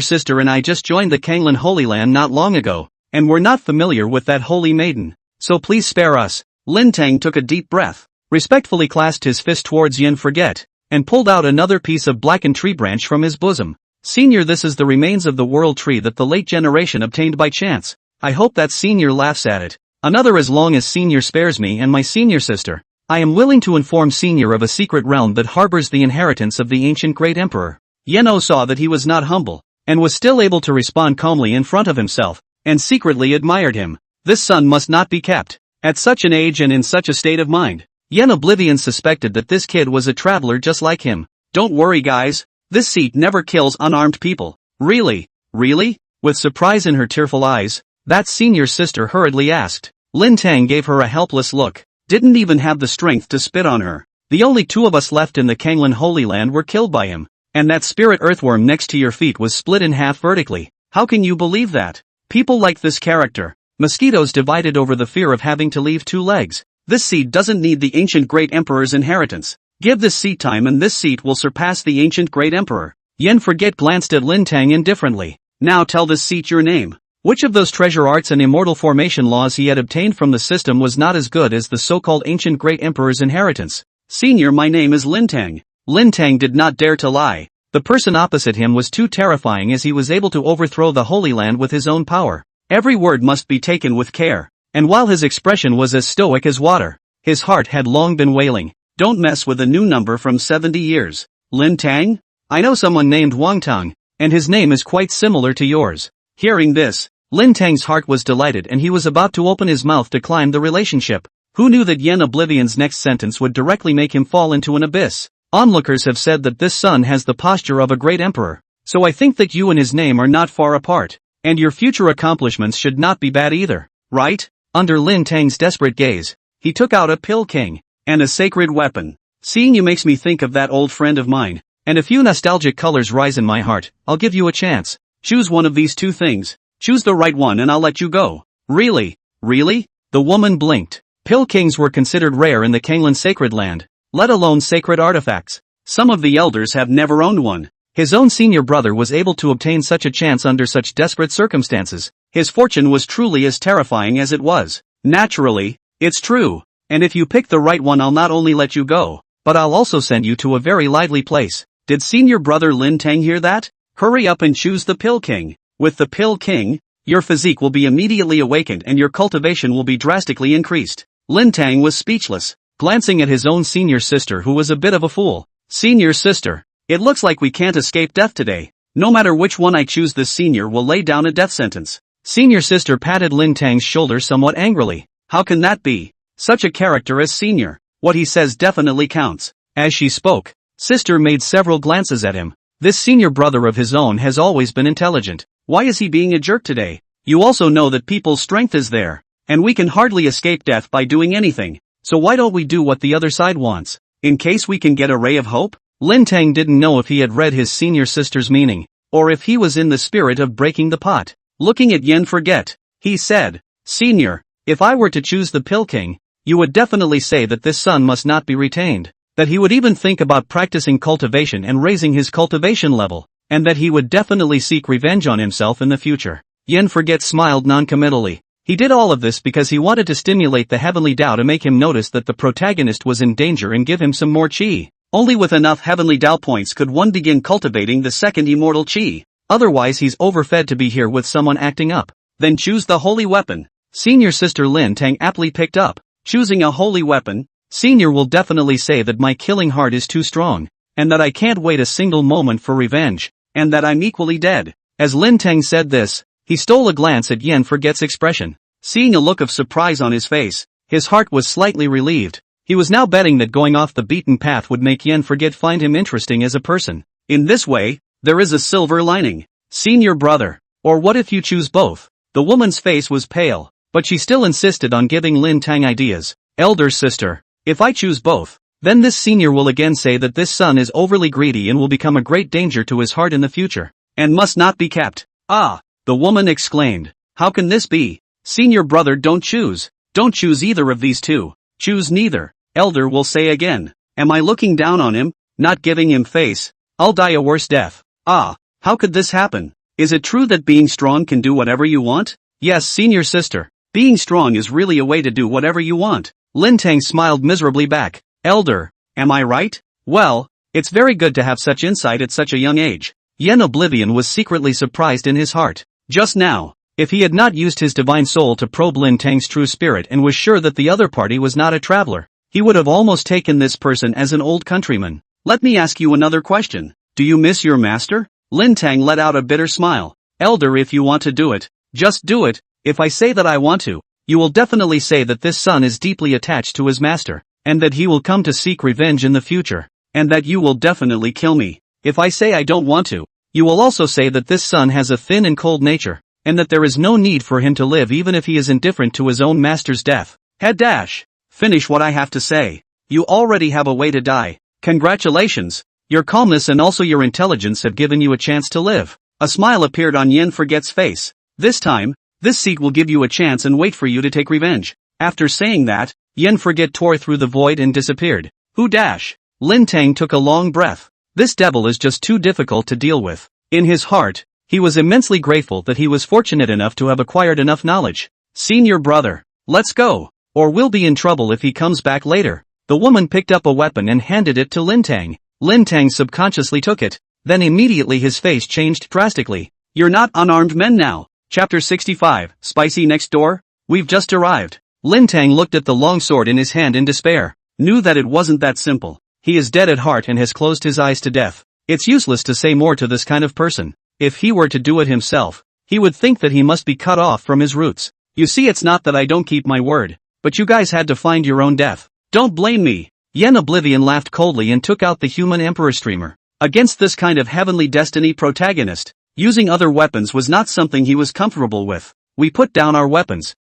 sister and I just joined the Kanglan Holy Land not long ago, and we're not familiar with that holy maiden. So please spare us. Lin Tang took a deep breath, respectfully clasped his fist towards Yen Forget, and pulled out another piece of blackened tree branch from his bosom. Senior, this is the remains of the world tree that the late generation obtained by chance. I hope that Senior laughs at it. Another as long as Senior spares me and my senior sister. I am willing to inform Senior of a secret realm that harbors the inheritance of the ancient great emperor. Yeno saw that he was not humble, and was still able to respond calmly in front of himself, and secretly admired him. This son must not be kept. At such an age and in such a state of mind. Yen Oblivion suspected that this kid was a traveler just like him. Don't worry guys, this seat never kills unarmed people. Really? Really? With surprise in her tearful eyes, that senior sister hurriedly asked. Lin Tang gave her a helpless look, didn't even have the strength to spit on her. The only two of us left in the Kanglan Holy Land were killed by him, and that spirit earthworm next to your feet was split in half vertically. How can you believe that? People like this character. Mosquitoes divided over the fear of having to leave two legs. This seat doesn't need the ancient great emperor's inheritance. Give this seat time and this seat will surpass the ancient great emperor. Yen Forget glanced at Lin Tang indifferently. Now tell this seat your name. Which of those treasure arts and immortal formation laws he had obtained from the system was not as good as the so-called ancient great emperor's inheritance? Senior, my name is Lin Tang. Lin Tang did not dare to lie. The person opposite him was too terrifying as he was able to overthrow the Holy Land with his own power. Every word must be taken with care. And while his expression was as stoic as water, his heart had long been wailing. Don't mess with a new number from 70 years. Lin Tang? I know someone named Wang Tang, and his name is quite similar to yours. Hearing this, Lin Tang's heart was delighted and he was about to open his mouth to climb the relationship. Who knew that Yen Oblivion's next sentence would directly make him fall into an abyss? Onlookers have said that this son has the posture of a great emperor, so I think that you and his name are not far apart, and your future accomplishments should not be bad either, right? Under Lin Tang's desperate gaze, he took out a pill king, and a sacred weapon. Seeing you makes me think of that old friend of mine, and a few nostalgic colors rise in my heart. I'll give you a chance. Choose one of these two things. Choose the right one and I'll let you go. Really? Really? The woman blinked. Pill kings were considered rare in the Kanglan sacred land, let alone sacred artifacts. Some of the elders have never owned one. His own senior brother was able to obtain such a chance under such desperate circumstances. His fortune was truly as terrifying as it was. Naturally, it's true. And if you pick the right one I'll not only let you go, but I'll also send you to a very lively place. Did senior brother Lin Tang hear that? Hurry up and choose the pill king. With the pill king, your physique will be immediately awakened and your cultivation will be drastically increased. Lin Tang was speechless, glancing at his own senior sister who was a bit of a fool. Senior sister, it looks like we can't escape death today. No matter which one I choose, this senior will lay down a death sentence. Senior sister patted Lin Tang's shoulder somewhat angrily. How can that be? Such a character as senior. What he says definitely counts. As she spoke, sister made several glances at him. This senior brother of his own has always been intelligent. Why is he being a jerk today? You also know that people's strength is there, and we can hardly escape death by doing anything. So why don't we do what the other side wants, in case we can get a ray of hope? Lin Tang didn't know if he had read his senior sister's meaning, or if he was in the spirit of breaking the pot. Looking at Yen Forget, he said, Senior, if I were to choose the pill king, you would definitely say that this son must not be retained, that he would even think about practicing cultivation and raising his cultivation level, and that he would definitely seek revenge on himself in the future. Yen Forget smiled noncommittally. He did all of this because he wanted to stimulate the heavenly Tao to make him notice that the protagonist was in danger and give him some more chi. Only with enough heavenly Tao points could one begin cultivating the second immortal chi. Otherwise he's overfed to be here with someone acting up. Then choose the holy weapon. Senior Sister Lin Tang aptly picked up. Choosing a holy weapon, Senior will definitely say that my killing heart is too strong, and that I can't wait a single moment for revenge, and that I'm equally dead. As Lin Tang said this, he stole a glance at Yen Forget's expression. Seeing a look of surprise on his face, his heart was slightly relieved. He was now betting that going off the beaten path would make Yen Forget find him interesting as a person. In this way, there is a silver lining. Senior brother. Or what if you choose both? The woman's face was pale, but she still insisted on giving Lin Tang ideas. Elder sister. If I choose both, then this senior will again say that this son is overly greedy and will become a great danger to his heart in the future, and must not be kept. Ah! The woman exclaimed. How can this be? Senior brother, don't choose. Don't choose either of these two. Choose neither. Elder will say again. Am I looking down on him, not giving him face? I'll die a worse death. Ah! How could this happen? Is it true that being strong can do whatever you want? Yes, senior sister. Being strong is really a way to do whatever you want. Lin Tang smiled miserably back. Elder, am I right? Well, it's very good to have such insight at such a young age. Yen Oblivion was secretly surprised in his heart. Just now, if he had not used his divine soul to probe Lin Tang's true spirit and was sure that the other party was not a traveler, he would have almost taken this person as an old countryman. Let me ask you another question. Do you miss your master? Lin Tang let out a bitter smile. Elder, if you want to do it, just do it. If I say that I want to, you will definitely say that this son is deeply attached to his master, and that he will come to seek revenge in the future, and that you will definitely kill me. If I say I don't want to, you will also say that this son has a thin and cold nature, and that there is no need for him to live even if he is indifferent to his own master's death. Head dash. Finish what I have to say. You already have a way to die. Congratulations. Your calmness and also your intelligence have given you a chance to live. A smile appeared on Yen Forget's face. This time, this seat will give you a chance and wait for you to take revenge. After saying that, Yen Forget tore through the void and disappeared. Who dash? Lin Tang took a long breath. This devil is just too difficult to deal with. In his heart, he was immensely grateful that he was fortunate enough to have acquired enough knowledge. Senior brother, let's go, or we'll be in trouble if he comes back later. The woman picked up a weapon and handed it to Lin Tang. Lin Tang subconsciously took it, then immediately his face changed drastically. You're not unarmed men now. Chapter 65, Spicy Next Door? We've just arrived. Lin Tang looked at the long sword in his hand in despair. Knew that it wasn't that simple. He is dead at heart and has closed his eyes to death. It's useless to say more to this kind of person. If he were to do it himself, he would think that he must be cut off from his roots. You see, it's not that I don't keep my word, but you guys had to find your own death. Don't blame me. Yen Oblivion laughed coldly and took out the human emperor streamer. Against this kind of heavenly destiny protagonist, using other weapons was not something he was comfortable with. We put down our weapons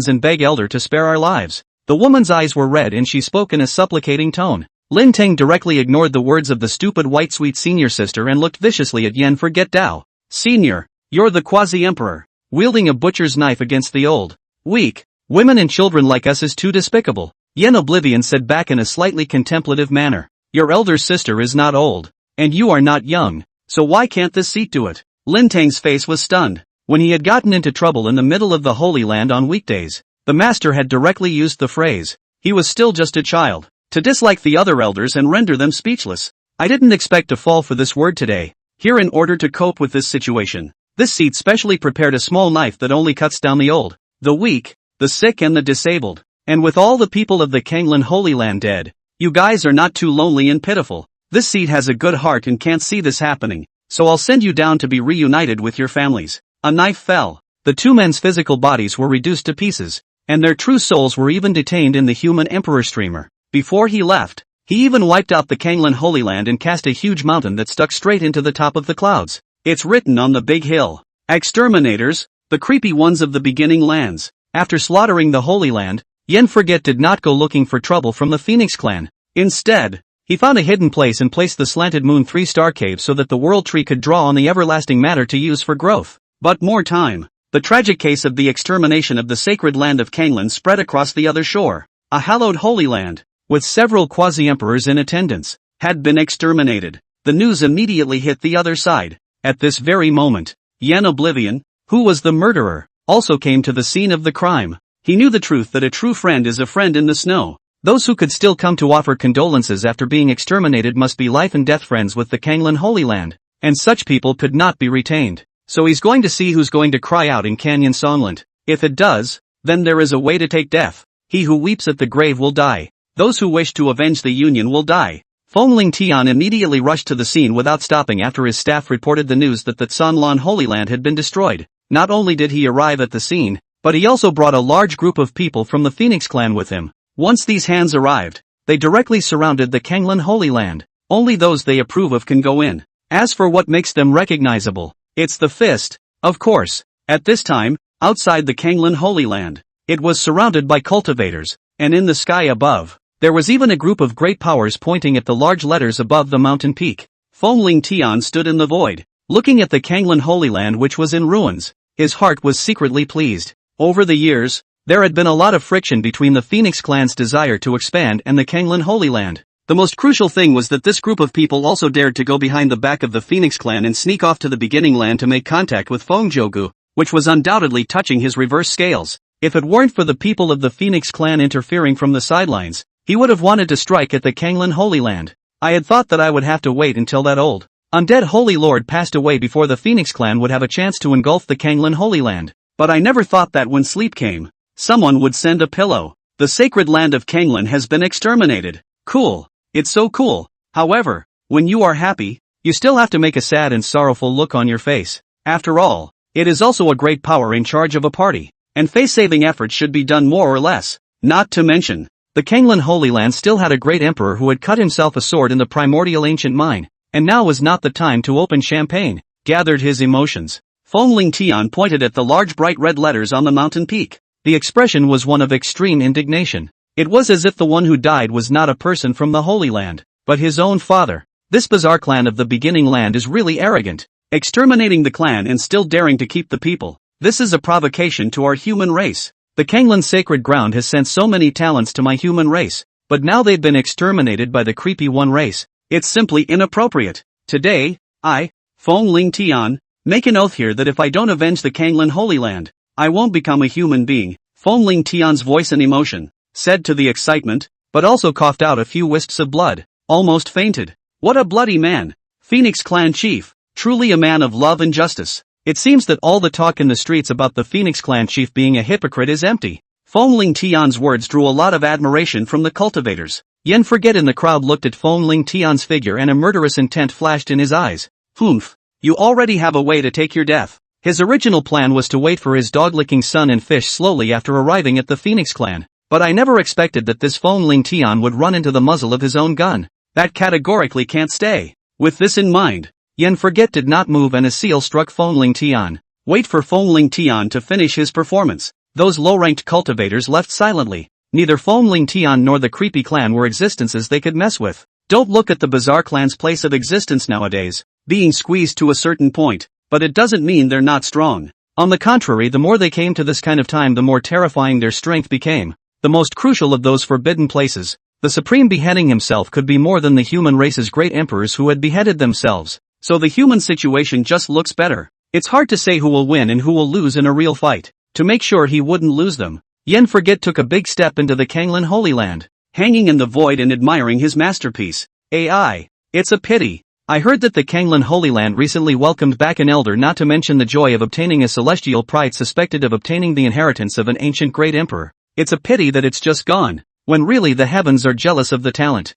and beg Elder to spare our lives. The woman's eyes were red and she spoke in a supplicating tone. Lin Tang directly ignored the words of the stupid white sweet senior sister and looked viciously at Yen Forget Dao. Senior, you're the quasi-emperor, wielding a butcher's knife against the old. Weak, women and children like us is too despicable. Yen Oblivion said back in a slightly contemplative manner. Your elder sister is not old, and you are not young, so why can't this seat do it? Lin Tang's face was stunned. When he had gotten into trouble in the middle of the Holy Land on weekdays, the master had directly used the phrase, he was still just a child, to dislike the other elders and render them speechless. I didn't expect to fall for this word today. Here, in order to cope with this situation, this seat specially prepared a small knife that only cuts down the old, the weak, the sick and the disabled. And with all the people of the Kanglan Holy Land dead, you guys are not too lonely and pitiful. This seat has a good heart and can't see this happening, so I'll send you down to be reunited with your families. A knife fell. The two men's physical bodies were reduced to pieces, and their true souls were even detained in the human emperor streamer. Before he left, he even wiped out the Kanglan Holy Land and cast a huge mountain that stuck straight into the top of the clouds. It's written on the big hill. Exterminators, the creepy ones of the beginning lands. After slaughtering the Holy Land, Yen Forget did not go looking for trouble from the Phoenix clan. Instead, he found a hidden place and placed the slanted moon 3-star cave so that the world tree could draw on the everlasting matter to use for growth. But more time. The tragic case of the extermination of the sacred land of Kanglan spread across the other shore. A hallowed Holy Land, with several quasi-emperors in attendance, had been exterminated. The news immediately hit the other side. At this very moment, Yen Oblivion, who was the murderer, also came to the scene of the crime. He knew the truth that a true friend is a friend in the snow. Those who could still come to offer condolences after being exterminated must be life and death friends with the Kanglan Holy Land, and such people could not be retained. So he's going to see who's going to cry out in Canyon Songland. If it does, then there is a way to take death. He who weeps at the grave will die. Those who wish to avenge the Union will die. Fongling Tian immediately rushed to the scene without stopping after his staff reported the news that the Tsanlan Holy Land had been destroyed. Not only did he arrive at the scene, but he also brought a large group of people from the Phoenix clan with him. Once these hands arrived, they directly surrounded the Kanglan Holy Land. Only those they approve of can go in. As for what makes them recognizable, it's the fist, of course. At this time, outside the Kanglan Holy Land, it was surrounded by cultivators, and in the sky above, there was even a group of great powers pointing at the large letters above the mountain peak. Fongling Tian stood in the void, looking at the Kanglan Holy Land which was in ruins. His heart was secretly pleased. Over the years, there had been a lot of friction between the Phoenix clan's desire to expand and the Kanglan Holy Land. The most crucial thing was that this group of people also dared to go behind the back of the Phoenix clan and sneak off to the beginning land to make contact with Fengjogu, which was undoubtedly touching his reverse scales. If it weren't for the people of the Phoenix clan interfering from the sidelines, he would have wanted to strike at the Kanglan Holy Land. I had thought that I would have to wait until that old, undead Holy Lord passed away before the Phoenix clan would have a chance to engulf the Kanglan Holy Land. But I never thought that when sleep came, someone would send a pillow. The sacred land of Kanglan has been exterminated. Cool. It's so cool. However, when you are happy, you still have to make a sad and sorrowful look on your face. After all, it is also a great power in charge of a party, and face-saving efforts should be done more or less. Not to mention, the Kanglan Holy Land still had a great emperor who had cut himself a sword in the primordial ancient mine, and now was not the time to open champagne. Gathered his emotions. Fongling Tian pointed at the large bright red letters on the mountain peak. The expression was one of extreme indignation. It was as if the one who died was not a person from the Holy Land, but his own father. This bizarre clan of the beginning land is really arrogant, exterminating the clan and still daring to keep the people. This is a provocation to our human race. The Kanglan sacred ground has sent so many talents to my human race, but now they've been exterminated by the creepy one race. It's simply inappropriate. Today, I, Fongling Tian, make an oath here that if I don't avenge the Kanglan Holy Land, I won't become a human being. Fongling Tian's voice and emotion said to the excitement, but also coughed out a few wisps of blood, almost fainted. What a bloody man! Phoenix clan chief, truly a man of love and justice. It seems that all the talk in the streets about the Phoenix clan chief being a hypocrite is empty. Fongling Tian's words drew a lot of admiration from the cultivators. Yen Forget in the crowd looked at Fongling Tian's figure and a murderous intent flashed in his eyes. Humph, you already have a way to take your death. His original plan was to wait for his dog-licking son and fish slowly after arriving at the Phoenix clan. But I never expected that this Fongling Tian would run into the muzzle of his own gun. That categorically can't stay. With this in mind, Yen Forget did not move and a seal struck Fongling Tian. Wait for Fongling Tian to finish his performance. Those low-ranked cultivators left silently. Neither Fongling Tian nor the creepy clan were existences they could mess with. Don't look at the bizarre clan's place of existence nowadays, being squeezed to a certain point, but it doesn't mean they're not strong. On the contrary, the more they came to this kind of time, the more terrifying their strength became. The most crucial of those forbidden places, the supreme beheading himself could be more than the human race's great emperors who had beheaded themselves. So the human situation just looks better. It's hard to say who will win and who will lose in a real fight. To make sure he wouldn't lose them, Yen Forget took a big step into the Kanglan Holy Land, hanging in the void and admiring his masterpiece. AI. It's a pity. I heard that the Kanglan Holy Land recently welcomed back an elder, not to mention the joy of obtaining a celestial pride suspected of obtaining the inheritance of an ancient great emperor. It's a pity that it's just gone, when really the heavens are jealous of the talent.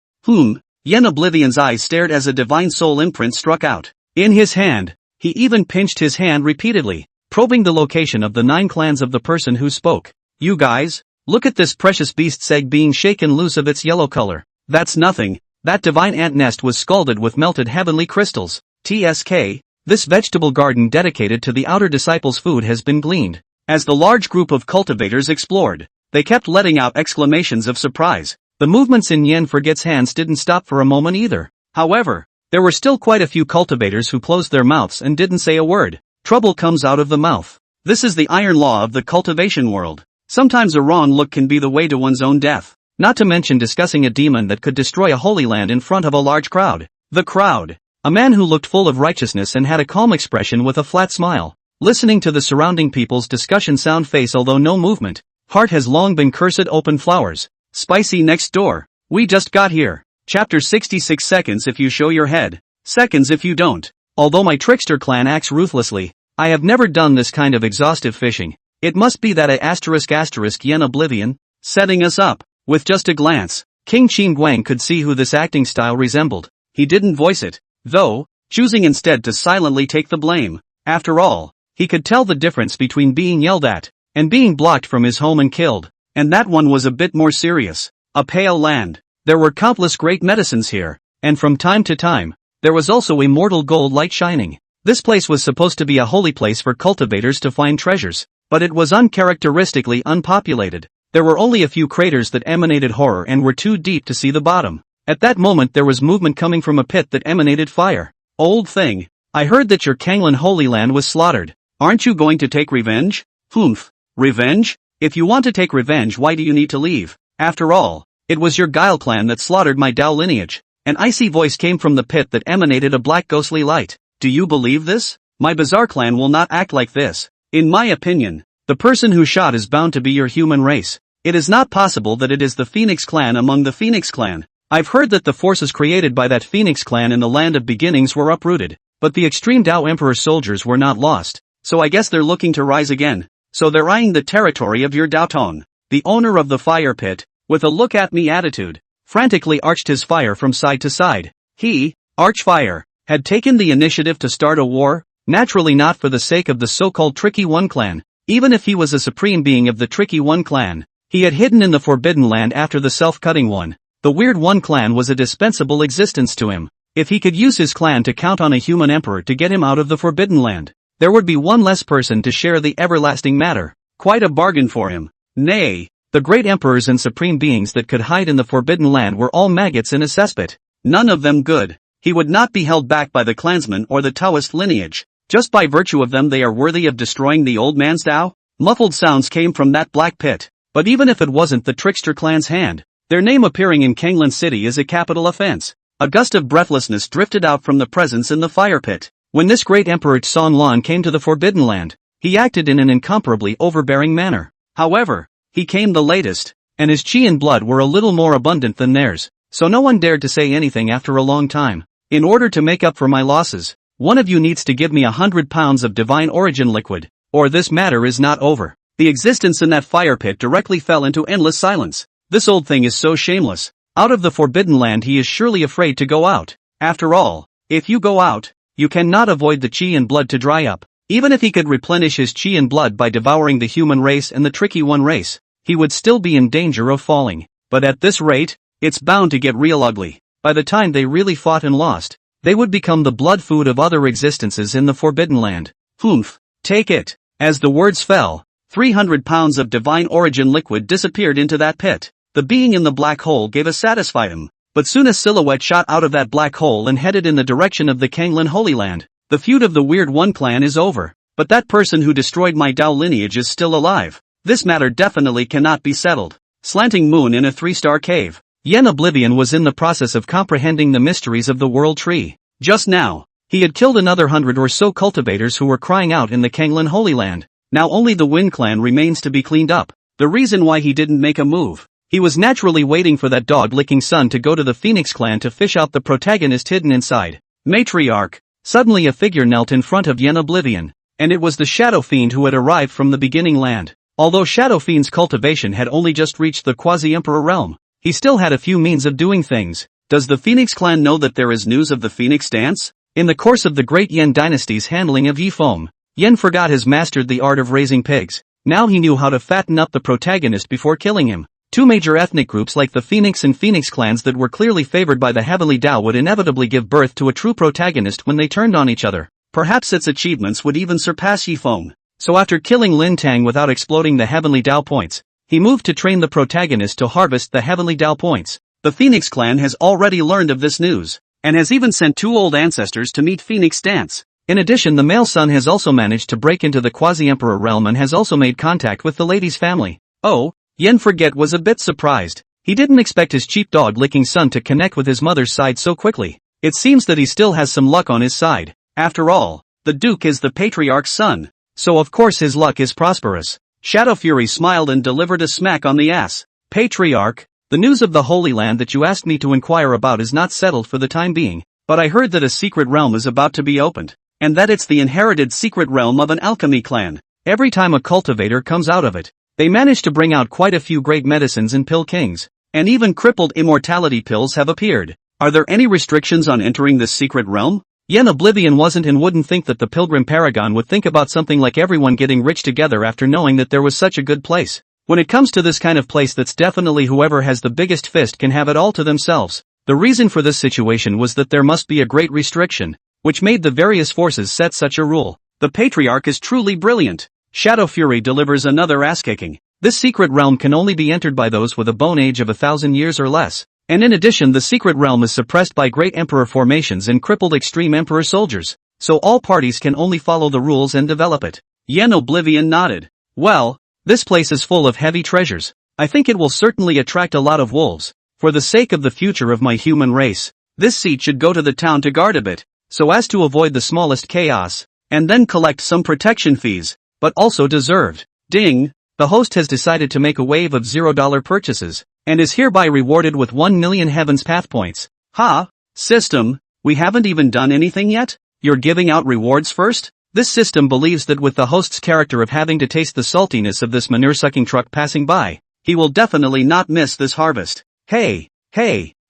Yen Oblivion's eyes stared as a divine soul imprint struck out. In his hand, he even pinched his hand repeatedly, probing the location of the 9 clans of the person who spoke. You guys, look at this precious beast's egg being shaken loose of its yellow color. That's nothing. That divine ant nest was scalded with melted heavenly crystals. TSK, this vegetable garden dedicated to the outer disciples' food has been gleaned. As the large group of cultivators explored, they kept letting out exclamations of surprise. The movements in Yen Forget's hands didn't stop for a moment either. However, there were still quite a few cultivators who closed their mouths and didn't say a word. Trouble comes out of the mouth. This is the iron law of the cultivation world. Sometimes a wrong look can be the way to one's own death. Not to mention discussing a demon that could destroy a holy land in front of a large crowd. The crowd. A man who looked full of righteousness and had a calm expression with a flat smile. listening to the surrounding people's discussion sound face although no movement. Heart has long been cursed open flowers. Spicy next door. We just got here. Chapter 66 seconds if you show your head. Seconds if you don't. Although my trickster clan acts ruthlessly, I have never done this kind of exhaustive fishing. It must be that ***yen oblivion, setting us up. With just a glance, King Qin Guang could see who this acting style resembled. He didn't voice it, though, choosing instead to silently take the blame. After all, he could tell the difference between being yelled at and being blocked from his home and killed. And that one was a bit more serious. A pale land. There were countless great medicines here, and from time to time, there was also immortal gold light shining. This place was supposed to be a holy place for cultivators to find treasures, but it was uncharacteristically unpopulated. There were only a few craters that emanated horror and were too deep to see the bottom. At that moment there was movement coming from a pit that emanated fire. Old thing, I heard that your Kanglan Holy Land was slaughtered. Aren't you going to take revenge? Humph. Revenge? If you want to take revenge, why do you need to leave? After all, it was your Guile clan that slaughtered my Dao lineage. An icy voice came from the pit that emanated a black ghostly light. Do you believe this? My bizarre clan will not act like this. In my opinion, the person who shot is bound to be your human race. It is not possible that it is the Phoenix clan among the Phoenix clan. I've heard that the forces created by that Phoenix clan in the Land of Beginnings were uprooted, but the extreme Dao Emperor soldiers were not lost, so I guess they're looking to rise again. So they're eyeing the territory of your Daotong. The owner of the fire pit, with a look-at-me attitude, frantically arched his fire from side to side. He, Archfire, had taken the initiative to start a war, naturally not for the sake of the so-called Tricky One clan. Even if he was a supreme being of the Tricky One clan, he had hidden in the Forbidden Land after the self-cutting one. The Weird One clan was a dispensable existence to him. If he could use his clan to count on a human emperor to get him out of the Forbidden Land, there would be one less person to share the everlasting matter. Quite a bargain for him. Nay, the great emperors and supreme beings that could hide in the Forbidden Land were all maggots in a cesspit. None of them good. He would not be held back by the clansmen or the Taoist lineage. Just by virtue of them they are worthy of destroying the old man's Dao? Muffled sounds came from that black pit. But even if it wasn't the trickster clan's hand, their name appearing in Kanglan City is a capital offense. A gust of breathlessness drifted out from the presence in the fire pit. When this great Emperor Tson Lan came to the Forbidden Land, he acted in an incomparably overbearing manner. However, he came the latest, and his chi and blood were a little more abundant than theirs, so no one dared to say anything after a long time. In order to make up for my losses, one of you needs to give me 100 pounds of divine origin liquid, or this matter is not over. The existence in that fire pit directly fell into endless silence. This old thing is so shameless. Out of the Forbidden Land he is surely afraid to go out. After all, if you go out, you cannot avoid the chi and blood to dry up. Even if he could replenish his chi and blood by devouring the human race and the Tricky One race, he would still be in danger of falling. But at this rate, it's bound to get real ugly. By the time they really fought and lost, they would become the blood food of other existences in the Forbidden Land. Humph, take it. As the words fell, 300 pounds of divine origin liquid disappeared into that pit. The being in the black hole gave a satisfied him. But soon a silhouette shot out of that black hole and headed in the direction of the Kanglan Holy Land. The feud of the Weird One clan is over, but that person who destroyed my Dao lineage is still alive. This matter definitely cannot be settled. Slanting moon in a 3-star cave. Yen Oblivion was in the process of comprehending the mysteries of the World Tree. Just now, he had killed another 100 or so cultivators who were crying out in the Kanglan Holy Land. Now only the Wind clan remains to be cleaned up. The reason why he didn't make a move. He was naturally waiting for that dog-licking son to go to the Phoenix clan to fish out the protagonist hidden inside. Matriarch. Suddenly a figure knelt in front of Yen Oblivion, and it was the Shadow Fiend who had arrived from the beginning land. Although Shadow Fiend's cultivation had only just reached the quasi-emperor realm, he still had a few means of doing things. Does the Phoenix clan know that there is news of the Phoenix dance? In the course of the great Yen dynasty's handling of Yifeng, Yen forgot has mastered the art of raising pigs. Now he knew how to fatten up the protagonist before killing him. Two major ethnic groups like the Phoenix and Phoenix clans that were clearly favored by the Heavenly Dao would inevitably give birth to a true protagonist when they turned on each other. Perhaps its achievements would even surpass Yifeng. So after killing Lin Tang without exploding the Heavenly Dao points, he moved to train the protagonist to harvest the Heavenly Dao points. The Phoenix clan has already learned of this news, and has even sent 2 old ancestors to meet Phoenix dance. In addition, the male son has also managed to break into the quasi-emperor realm and has also made contact with the lady's family. Oh, Yen Forget was a bit surprised. He didn't expect his cheap dog-licking son to connect with his mother's side so quickly. It seems that he still has some luck on his side. After all, the Duke is the patriarch's son. so of course his luck is prosperous. Shadow Fury smiled and delivered a smack on the ass. Patriarch, the news of the Holy Land that you asked me to inquire about is not settled for the time being, but I heard that a secret realm is about to be opened, and that it's the inherited secret realm of an alchemy clan. Every time a cultivator comes out of it, they manage to bring out quite a few great medicines and pill kings, and even crippled immortality pills have appeared. Are there any restrictions on entering this secret realm? Yen Oblivion wasn't and wouldn't think that the Pilgrim Paragon would think about something like everyone getting rich together after knowing that there was such a good place. When it comes to this kind of place, that's definitely whoever has the biggest fist can have it all to themselves. The reason for this situation was that there must be a great restriction, which made the various forces set such a rule. The Patriarch is truly brilliant. Shadow Fury delivers another ass-kicking. This secret realm can only be entered by those with a bone age of 1,000 years or less. And in addition, the secret realm is suppressed by great emperor formations and crippled extreme emperor soldiers, so all parties can only follow the rules and develop it. Yen Oblivion nodded. Well, this place is full of heavy treasures. I think it will certainly attract a lot of wolves. For the sake of the future of my human race, this seat should go to the town to guard a bit, so as to avoid the smallest chaos, and then collect some protection fees, but also deserved. Ding! The host has decided to make a wave of $0 purchases, and is hereby rewarded with 1 million Heaven's Path points. Ha! System, we haven't even done anything yet? You're giving out rewards first? This system believes that with the host's character of having to taste the saltiness of this manure-sucking truck passing by, he will definitely not miss this harvest. Hey,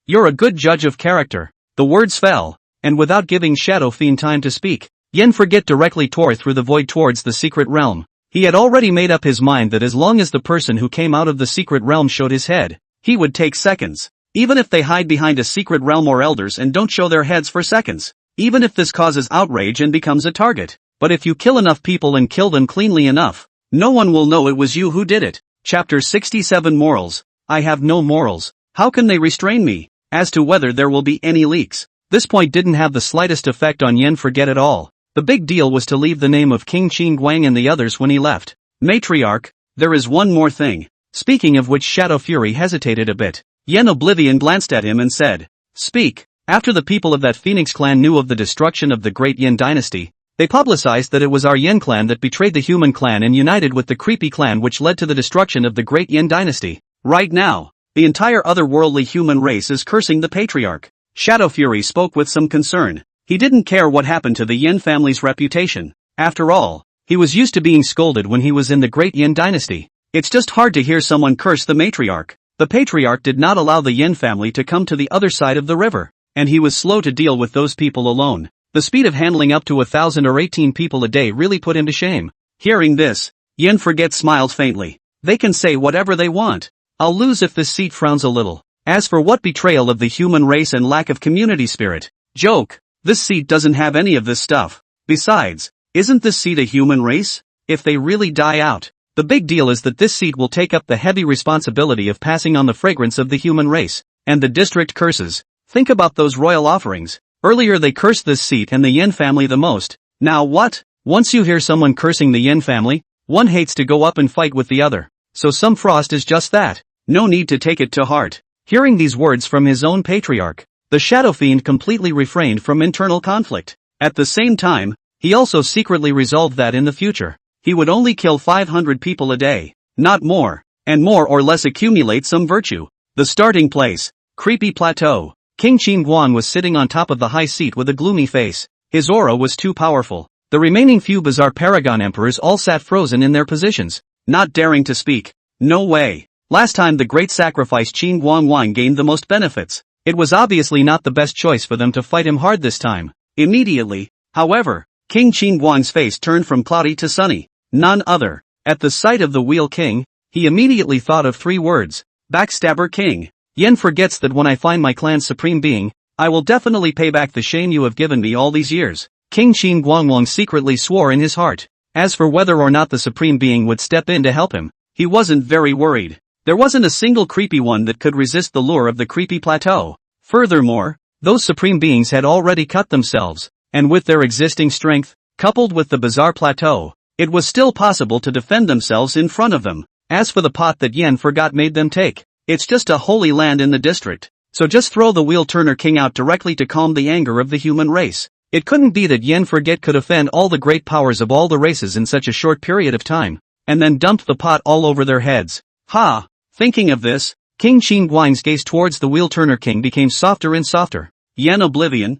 you're a good judge of character. The words fell, and without giving Shadow Fiend time to speak, Yen Forget directly tore through the void towards the secret realm. He had already made up his mind that as long as the person who came out of the secret realm showed his head, he would take seconds. Even if they hide behind a secret realm or elders and don't show their heads for seconds. Even if this causes outrage and becomes a target. But if you kill enough people and kill them cleanly enough, no one will know it was you who did it. Chapter 67 Morals. I have no morals. How can they restrain me? As to whether there will be any leaks, this point didn't have the slightest effect on Yen Forget at all. The big deal was to leave the name of King Qin Guang and the others when he left. Matriarch, there is one more thing. Speaking of which, Shadow Fury hesitated a bit. Yen Oblivion glanced at him and said, Speak. After the people of that Phoenix clan knew of the destruction of the great Yin dynasty, they publicized that it was our Yin clan that betrayed the human clan and united with the creepy clan which led to the destruction of the great Yin dynasty. Right now, the entire otherworldly human race is cursing the Patriarch. Shadow Fury spoke with some concern. He didn't care what happened to the Yin family's reputation. After all, he was used to being scolded when he was in the great Yin dynasty. It's just hard to hear someone curse the Matriarch. The Patriarch did not allow the Yin family to come to the other side of the river, and he was slow to deal with those people alone. The speed of handling up to 1,000 or 18 people a day really put him to shame. Hearing this, Yen Forget smiled faintly. They can say whatever they want. I'll lose if this seat frowns a little. As for what betrayal of the human race and lack of community spirit, joke. This seat doesn't have any of this stuff. Besides, isn't this seat a human race? If they really die out, the big deal is that this seat will take up the heavy responsibility of passing on the fragrance of the human race, and the district curses. Think about those royal offerings. Earlier they cursed this seat and the Yin family the most. Now what? Once you hear someone cursing the Yin family, one hates to go up and fight with the other. So some frost is just that. No need to take it to heart. Hearing these words from his own Patriarch, the Shadow Fiend completely refrained from internal conflict. At the same time, he also secretly resolved that in the future, he would only kill 500 people a day, not more, and more or less accumulate some virtue. The starting place, Creepy Plateau. King Qin Guan was sitting on top of the high seat with a gloomy face. His aura was too powerful. The remaining few bizarre Paragon Emperors all sat frozen in their positions, not daring to speak. No way. Last time the great sacrifice Qin Guan gained the most benefits. It was obviously not the best choice for them to fight him hard this time. Immediately, however, King Qin Guang's face turned from cloudy to sunny. None other. At the sight of the Wheel King, he immediately thought of 3 words. Backstabber King. Yen Forgets that when I find my clan's supreme being, I will definitely pay back the shame you have given me all these years. King Qin Guangwang secretly swore in his heart. As for whether or not the supreme being would step in to help him, he wasn't very worried. There wasn't a single creepy one that could resist the lure of the creepy plateau. Furthermore, those supreme beings had already cut themselves, and with their existing strength, coupled with the bizarre plateau, it was still possible to defend themselves in front of them. As for the pot that Yen Forgot made them take, it's just a holy land in the district, so just throw the Wheel Turner King out directly to calm the anger of the human race. It couldn't be that Yen Forget could offend all the great powers of all the races in such a short period of time, and then dump the pot all over their heads. Ha! Thinking of this, King Qin Guang's gaze towards the wheel-turner king became softer and softer. Yen Oblivion,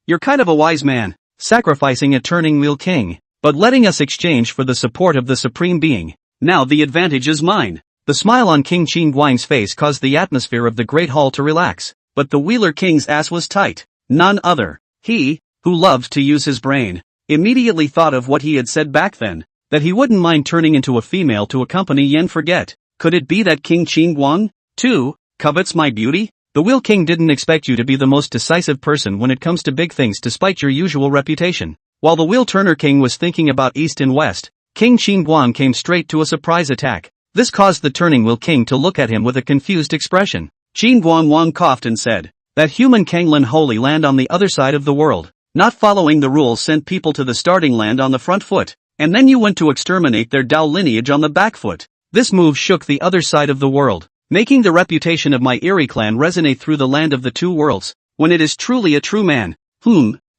you're kind of a wise man, sacrificing a turning wheel king, but letting us exchange for the support of the Supreme Being. Now the advantage is mine. The smile on King Qin Guang's face caused the atmosphere of the Great Hall to relax, but the Wheeler King's ass was tight. None other. He, who loved to use his brain, immediately thought of what he had said back then, that he wouldn't mind turning into a female to accompany Yen Forget. Could it be that King Qin Guang, too, covets my beauty? The Wheel King didn't expect you to be the most decisive person when it comes to big things despite your usual reputation. While the Wheel Turner King was thinking about east and west, King Qin Guang came straight to a surprise attack. This caused the Turning Wheel King to look at him with a confused expression. Qin Guang coughed and said, "That human Kanglin Holy Land on the other side of the world, not following the rules sent people to the starting land on the front foot, and then you went to exterminate their Dao lineage on the back foot. This move shook the other side of the world, making the reputation of my Erie clan resonate through the land of the two worlds, when it is truly a true man."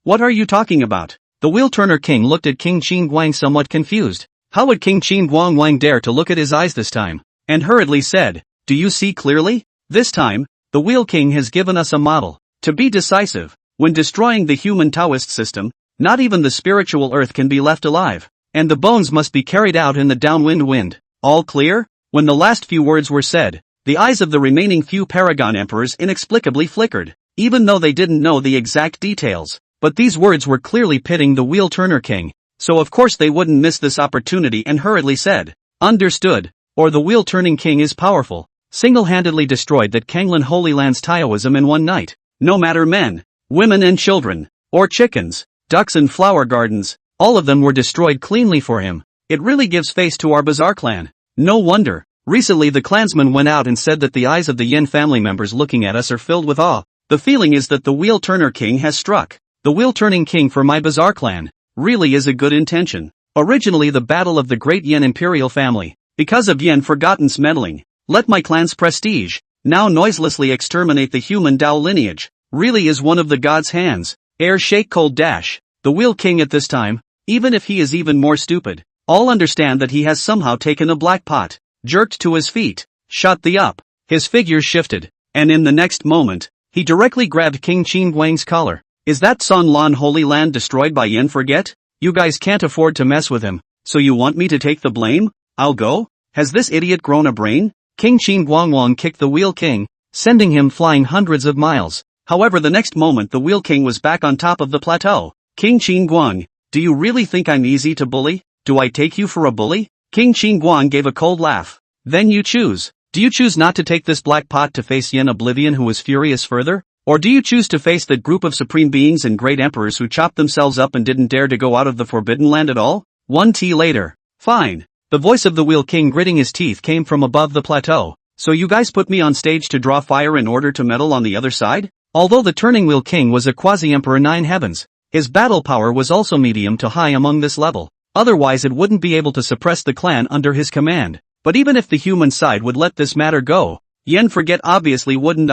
What are you talking about? The Wheel Turner King looked at King Qin Guang somewhat confused. How would King Qin Guang dare to look at his eyes this time? And hurriedly said, "Do you see clearly? This time, the Wheel King has given us a model. To be decisive, when destroying the human Taoist system, not even the spiritual earth can be left alive, and the bones must be carried out in the downwind wind. All clear?" When the last few words were said, the eyes of the remaining few Paragon Emperors inexplicably flickered, even though they didn't know the exact details. But these words were clearly pitting the Wheel Turner King, so of course they wouldn't miss this opportunity and hurriedly said, "Understood, or the Wheel Turning King is powerful, single-handedly destroyed that Kanglin Holy Land's Taoism in one night. No matter men, women and children, or chickens, ducks and flower gardens, all of them were destroyed cleanly for him. It really gives face to our bizarre clan. No wonder. Recently the clansman went out and said that the eyes of the Yin family members looking at us are filled with awe. The feeling is that the Wheel Turner King has struck. The Wheel Turning King for my bizarre clan really is a good intention. Originally the battle of the great Yin Imperial family, because of Yin Forgotten's meddling, let my clan's prestige, now noiselessly exterminate the human Dao lineage, really is one of the gods' hands. Air shake cold dash. The Wheel King at this time, even if he is even more stupid, all understand that he has somehow taken a black pot, jerked to his feet, shut the up. His figure shifted, and in the next moment, he directly grabbed King Qin Guang's collar. "Is that San Lan Holy Land destroyed by Yen Forget? You guys can't afford to mess with him, so you want me to take the blame? I'll go? Has this idiot grown a brain?" King Qin Guang kicked the Wheel King, sending him flying hundreds of miles. However, the next moment the Wheel King was back on top of the plateau. "King Qin Guang, do you really think I'm easy to bully? Do I take you for a bully?" King Qin Guang gave a cold laugh. "Then you choose. Do you choose not to take this black pot to face Yen Oblivion who is furious further? Or do you choose to face that group of supreme beings and great emperors who chopped themselves up and didn't dare to go out of the Forbidden Land at all?" 1 tea later. "Fine." The voice of the Wheel King gritting his teeth came from above the plateau. "So you guys put me on stage to draw fire in order to meddle on the other side?" Although the Turning Wheel King was a quasi-emperor 9 heavens, his battle power was also medium to high among this level. Otherwise it wouldn't be able to suppress the clan under his command. But even if the human side would let this matter go, Yen Forget obviously wouldn't.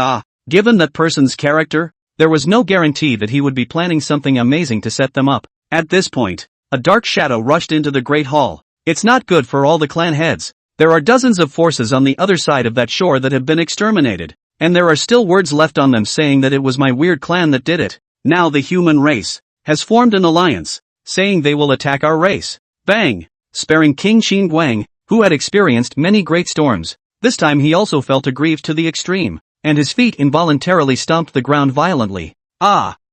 Given that person's character, there was no guarantee that he would be planning something amazing to set them up. At this point, a dark shadow rushed into the Great Hall. It's not good for all the clan heads. There are dozens of forces on the other side of that shore that have been exterminated, and there are still words left on them saying that it was my weird clan that did it. Now the human race has formed an alliance, saying they will attack our race. Bang! Sparing King Qin Guang, who had experienced many great storms. This time he also felt aggrieved to the extreme, and his feet involuntarily stomped the ground violently.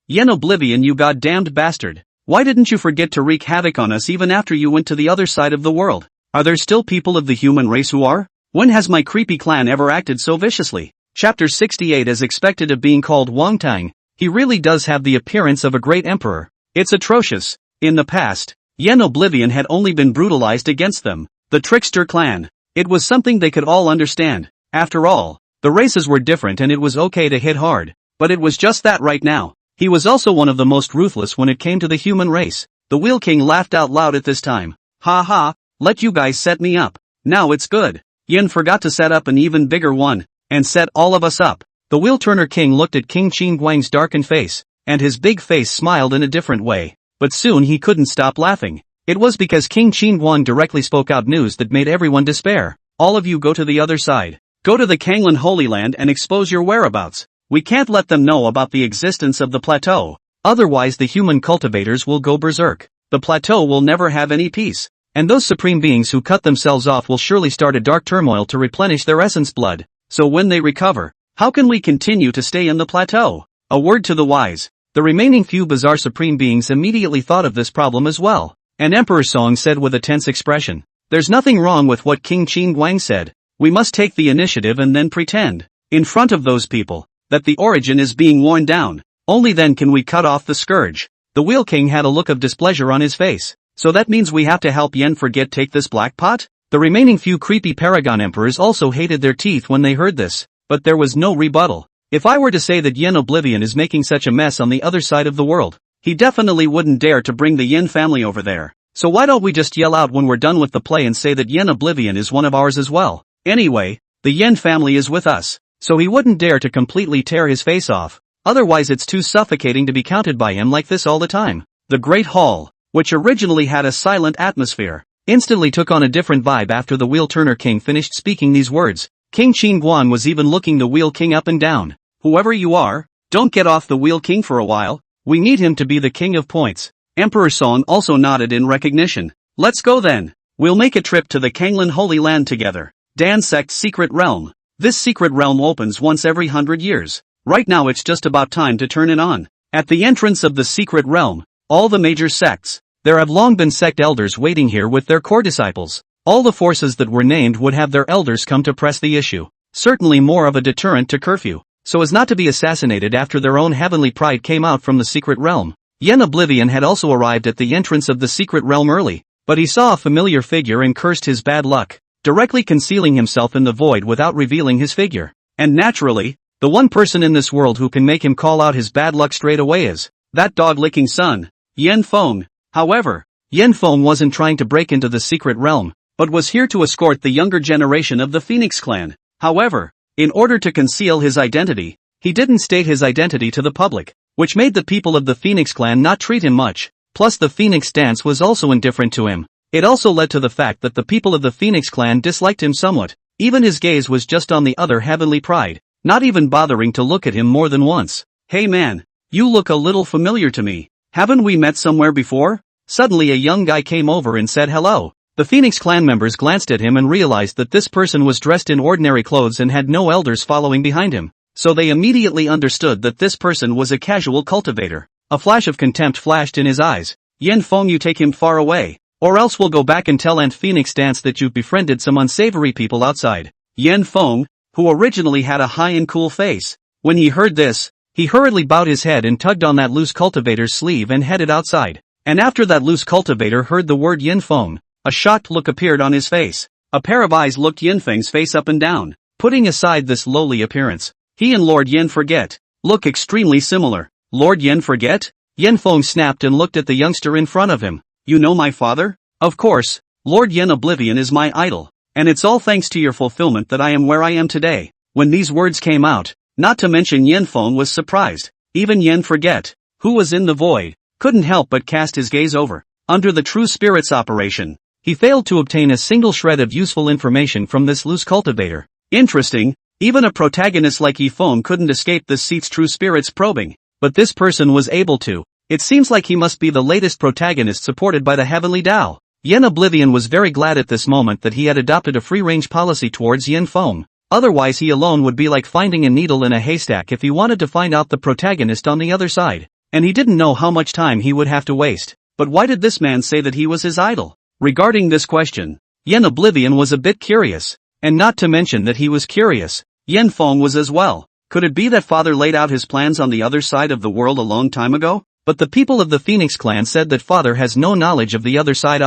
Yen Oblivion, you goddamned bastard. Why didn't you forget to wreak havoc on us even after you went to the other side of the world? Are there still people of the human race who are? When has my creepy clan ever acted so viciously? Chapter 68. As expected of being called Wang Tang, he really does have the appearance of a great emperor. It's atrocious. In the past, Yen Oblivion had only been brutalized against them, the trickster clan. It was something they could all understand. After all, the races were different and it was okay to hit hard, but it was just that right now. He was also one of the most ruthless when it came to the human race. The Wheel King laughed out loud at this time. "Ha ha, let you guys set me up. Now it's good. Yin forgot to set up an even bigger one, and set all of us up." The Wheel Turner King looked at King Qin Guang's darkened face, and his big face smiled in a different way. But soon he couldn't stop laughing. It was because King Qingguang directly spoke out news that made everyone despair. All of you go to the other side. Go to the Kanglan Holy Land and expose your whereabouts. We can't let them know about the existence of the plateau. Otherwise the human cultivators will go berserk. The plateau will never have any peace. And those supreme beings who cut themselves off will surely start a dark turmoil to replenish their essence blood. So when they recover, how can we continue to stay in the plateau? A word to the wise. The remaining few bizarre supreme beings immediately thought of this problem as well. And Emperor Song said with a tense expression, "There's nothing wrong with what King Qingguang said. We must take the initiative and then pretend, in front of those people, that the origin is being worn down. Only then can we cut off the scourge." The Wheel King had a look of displeasure on his face. "So that means we have to help Yen Forget take this black pot?" The remaining few creepy paragon emperors also hated their teeth when they heard this, but there was no rebuttal. If I were to say that Yen Oblivion is making such a mess on the other side of the world, he definitely wouldn't dare to bring the Yen family over there. So why don't we just yell out when we're done with the play and say that Yen Oblivion is one of ours as well? Anyway, the Yen family is with us, so he wouldn't dare to completely tear his face off. Otherwise it's too suffocating to be counted by him like this all the time. The Great Hall, which originally had a silent atmosphere, instantly took on a different vibe after the Wheel Turner King finished speaking these words. King Qingguang was even looking the Wheel King up and down. "Whoever you are, don't get off the Wheel King for a while. We need him to be the king of points." Emperor Song also nodded in recognition. "Let's go then. We'll make a trip to the Kanglan Holy Land together. Dan Sect's secret realm. This secret realm opens once every 100 years. Right now it's just about time to turn it on." At the entrance of the secret realm, all the major sects. There have long been sect elders waiting here with their core disciples. All the forces that were named would have their elders come to press the issue. Certainly more of a deterrent to curfew, so as not to be assassinated after their own heavenly pride came out from the secret realm. Yen Oblivion had also arrived at the entrance of the secret realm early, but he saw a familiar figure and cursed his bad luck, directly concealing himself in the void without revealing his figure. And naturally, the one person in this world who can make him call out his bad luck straight away is that dog-licking son, Yen Feng. However, Yen Feng wasn't trying to break into the secret realm, but was here to escort the younger generation of the Phoenix clan. However, in order to conceal his identity, he didn't state his identity to the public, which made the people of the Phoenix clan not treat him much. Plus the Phoenix dance was also indifferent to him. It also led to the fact that the people of the Phoenix clan disliked him somewhat. Even his gaze was just on the other heavenly pride, not even bothering to look at him more than once. "Hey man, you look a little familiar to me. Haven't we met somewhere before?" Suddenly a young guy came over and said hello. The Phoenix clan members glanced at him and realized that this person was dressed in ordinary clothes and had no elders following behind him. So they immediately understood that this person was a casual cultivator. A flash of contempt flashed in his eyes. "Yen Feng, you take him far away, or else we'll go back and tell Aunt Phoenix Dance that you've befriended some unsavory people outside." Yen Feng, who originally had a high and cool face, when he heard this, he hurriedly bowed his head and tugged on that loose cultivator's sleeve and headed outside. And after that loose cultivator heard the word Yen Feng, a shocked look appeared on his face. A pair of eyes looked Yen Feng's face up and down. Putting aside this lowly appearance, he and Lord Yen Forget look extremely similar. Lord Yen Forget? Yen Feng snapped and looked at the youngster in front of him. "You know my father?" "Of course, Lord Yen Oblivion is my idol, and it's all thanks to your fulfillment that I am where I am today." When these words came out, not to mention Yen Feng was surprised. Even Yen Forget, who was in the void, couldn't help but cast his gaze over. Under the True Spirit's operation, he failed to obtain a single shred of useful information from this loose cultivator. Interesting, even a protagonist like Yifeng couldn't escape this seat's True Spirit's probing, but this person was able to. It seems like he must be the latest protagonist supported by the Heavenly Tao. Yen Oblivion was very glad at this moment that he had adopted a free-range policy towards Yen Feng. Otherwise he alone would be like finding a needle in a haystack if he wanted to find out the protagonist on the other side. And he didn't know how much time he would have to waste. But why did this man say that he was his idol? Regarding this question, Yen Oblivion was a bit curious. And not to mention that he was curious, Yen Feng was as well. Could it be that father laid out his plans on the other side of the world a long time ago? But the people of the Phoenix clan said that father has no knowledge of the other side.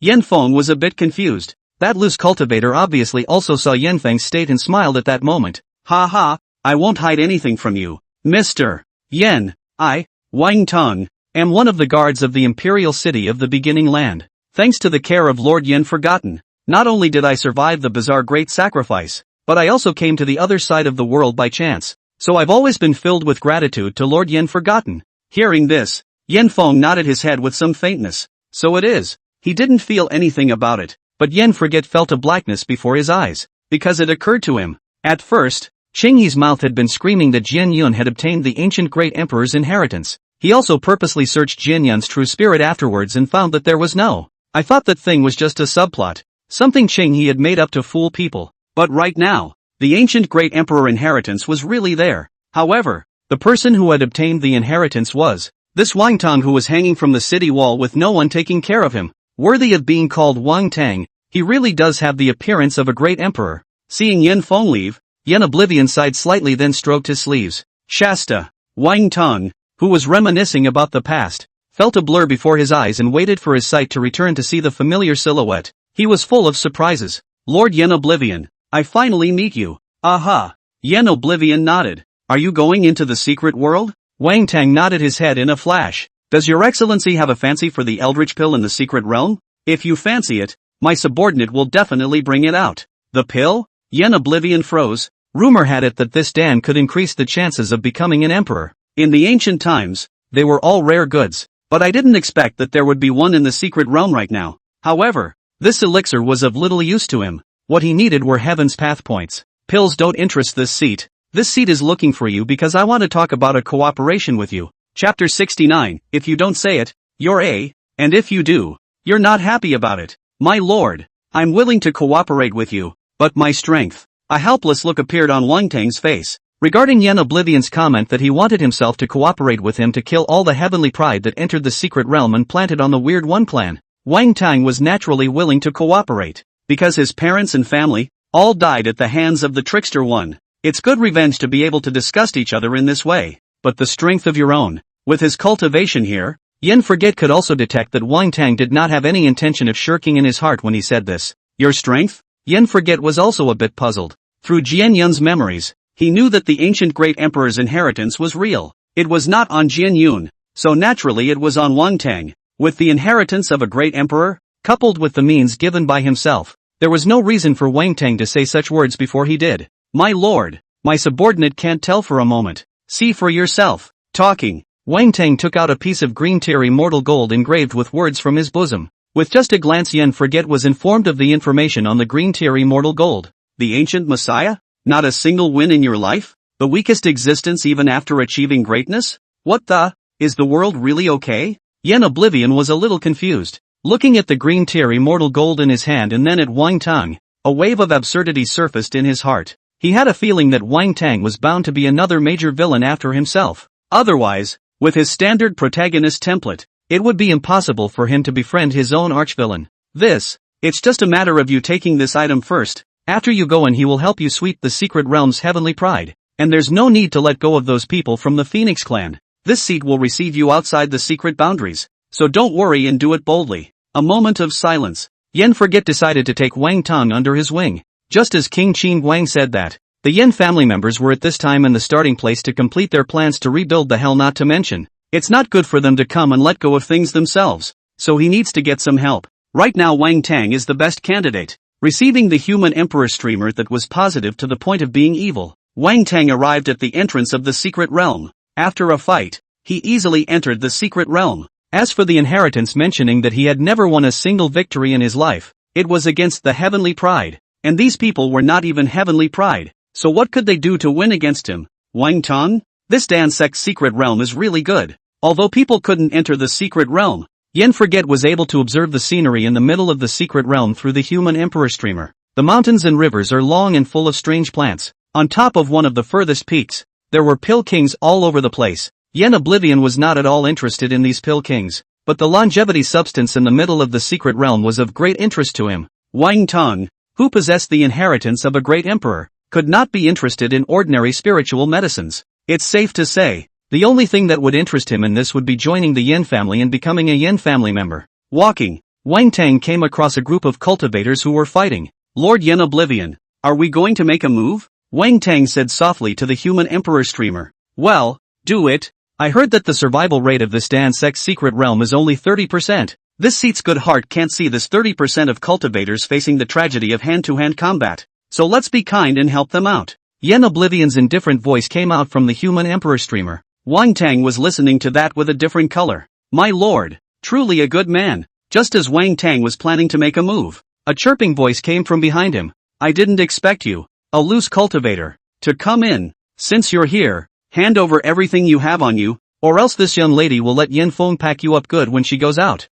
Yen Feng was a bit confused. That loose cultivator obviously also saw Yen Feng's state and smiled at that moment. "Ha ha, I won't hide anything from you, Mr. Yen. I, Wang Tong, am one of the guards of the Imperial city of the beginning land. Thanks to the care of Lord Yen Forgotten, not only did I survive the bizarre great sacrifice, but I also came to the other side of the world by chance. So I've always been filled with gratitude to Lord Yen Forgotten. Hearing this, Yan Feng nodded his head with some faintness. So it is. He didn't feel anything about it, but Yan Forget felt a blackness before his eyes, because it occurred to him. At first, Ching Yi's mouth had been screaming that Jian Yun had obtained the ancient great emperor's inheritance. He also purposely searched Jian Yun's true spirit afterwards and found that there was no. I thought that thing was just a subplot. Something Ching Yi had made up to fool people. But right now, the ancient great emperor inheritance was really there. However, the person who had obtained the inheritance was this Wang Tang, who was hanging from the city wall with no one taking care of him. Worthy of being called Wang Tang, he really does have the appearance of a great emperor. Seeing Yan Feng leave, Yan Oblivion sighed slightly, then stroked his sleeves. Shasta. Wang Tang, who was reminiscing about the past, felt a blur before his eyes and waited for his sight to return to see the familiar silhouette. He was full of surprises. Lord Yan Oblivion, I finally meet you. Aha. Yan Oblivion nodded. Are you going into the secret world? Wang Tang nodded his head in a flash. Does your excellency have a fancy for the eldritch pill in the secret realm? If you fancy it, my subordinate will definitely bring it out. The pill? Yan Oblivion froze. Rumor had it that this Dan could increase the chances of becoming an emperor. In the ancient times, they were all rare goods, but I didn't expect that there would be one in the secret realm right now. However, this elixir was of little use to him. What he needed were heaven's path points. Pills don't interest this seat. This seat is looking for you because I want to talk about a cooperation with you. Chapter 69, if you don't say it, you're and if you do, you're not happy about it. My lord, I'm willing to cooperate with you, but my strength. A helpless look appeared on Wang Tang's face. Regarding Yan Oblivion's comment that he wanted himself to cooperate with him to kill all the heavenly pride that entered the secret realm and planted on the Weird One clan, Wang Tang was naturally willing to cooperate, because his parents and family all died at the hands of the Trickster One. It's good revenge to be able to disgust each other in this way, but the strength of your own. With his cultivation here, Yan Forget could also detect that Wang Tang did not have any intention of shirking in his heart when he said this. Your strength? Yan Forget was also a bit puzzled. Through Jian Yun's memories, he knew that the ancient great emperor's inheritance was real. It was not on Jian Yun, so naturally it was on Wang Tang. With the inheritance of a great emperor, coupled with the means given by himself, there was no reason for Wang Tang to say such words before he did. My lord, my subordinate can't tell for a moment. See for yourself. Talking, Wang Tang took out a piece of green tier immortal gold engraved with words from his bosom. With just a glance, Yan Forget was informed of the information on the green tier immortal gold. The ancient messiah? Not a single win in your life? The weakest existence even after achieving greatness? What the? Is the world really okay? Yan Oblivion was a little confused. Looking at the green tier immortal gold in his hand and then at Wang Tang, a wave of absurdity surfaced in his heart. He had a feeling that Wang Tang was bound to be another major villain after himself. Otherwise, with his standard protagonist template, it would be impossible for him to befriend his own archvillain. It's just a matter of you taking this item first. After you go and he will help you sweep the secret realm's heavenly pride. And there's no need to let go of those people from the Phoenix clan. This seat will receive you outside the secret boundaries. So don't worry and do it boldly. A moment of silence. Yan Forget decided to take Wang Tang under his wing. Just as King Qin Wang said that, the Yan family members were at this time in the starting place to complete their plans to rebuild the hell, not to mention, it's not good for them to come and let go of things themselves. So he needs to get some help. Right now Wang Tang is the best candidate. Receiving the human emperor streamer that was positive to the point of being evil, Wang Tang arrived at the entrance of the secret realm. After a fight, he easily entered the secret realm. As for the inheritance, mentioning that he had never won a single victory in his life, it was against the heavenly pride. And these people were not even heavenly pride. So what could they do to win against him? Wang Tang? This Dan sect's secret realm is really good. Although people couldn't enter the secret realm, Yan Forget was able to observe the scenery in the middle of the secret realm through the human emperor streamer. The mountains and rivers are long and full of strange plants. On top of one of the furthest peaks, there were pill kings all over the place. Yan Oblivion was not at all interested in these pill kings, but the longevity substance in the middle of the secret realm was of great interest to him. Wang Tang, who possessed the inheritance of a great emperor, could not be interested in ordinary spiritual medicines. It's safe to say, the only thing that would interest him in this would be joining the Yan family and becoming a Yan family member. Walking, Wang Tang came across a group of cultivators who were fighting. Lord Yan Oblivion, are we going to make a move? Wang Tang said softly to the human emperor streamer. Well, do it. I heard that the survival rate of this Dan sect's secret realm is only 30%. This seat's good heart can't see this 30% of cultivators facing the tragedy of hand-to-hand combat. So let's be kind and help them out. Yan Oblivion's indifferent voice came out from the human emperor streamer. Wang Tang was listening to that with a different color. My lord, truly a good man. Just as Wang Tang was planning to make a move, a chirping voice came from behind him. I didn't expect you, a loose cultivator, to come in. Since you're here, hand over everything you have on you, or else this young lady will let Yin Feng pack you up good when she goes out.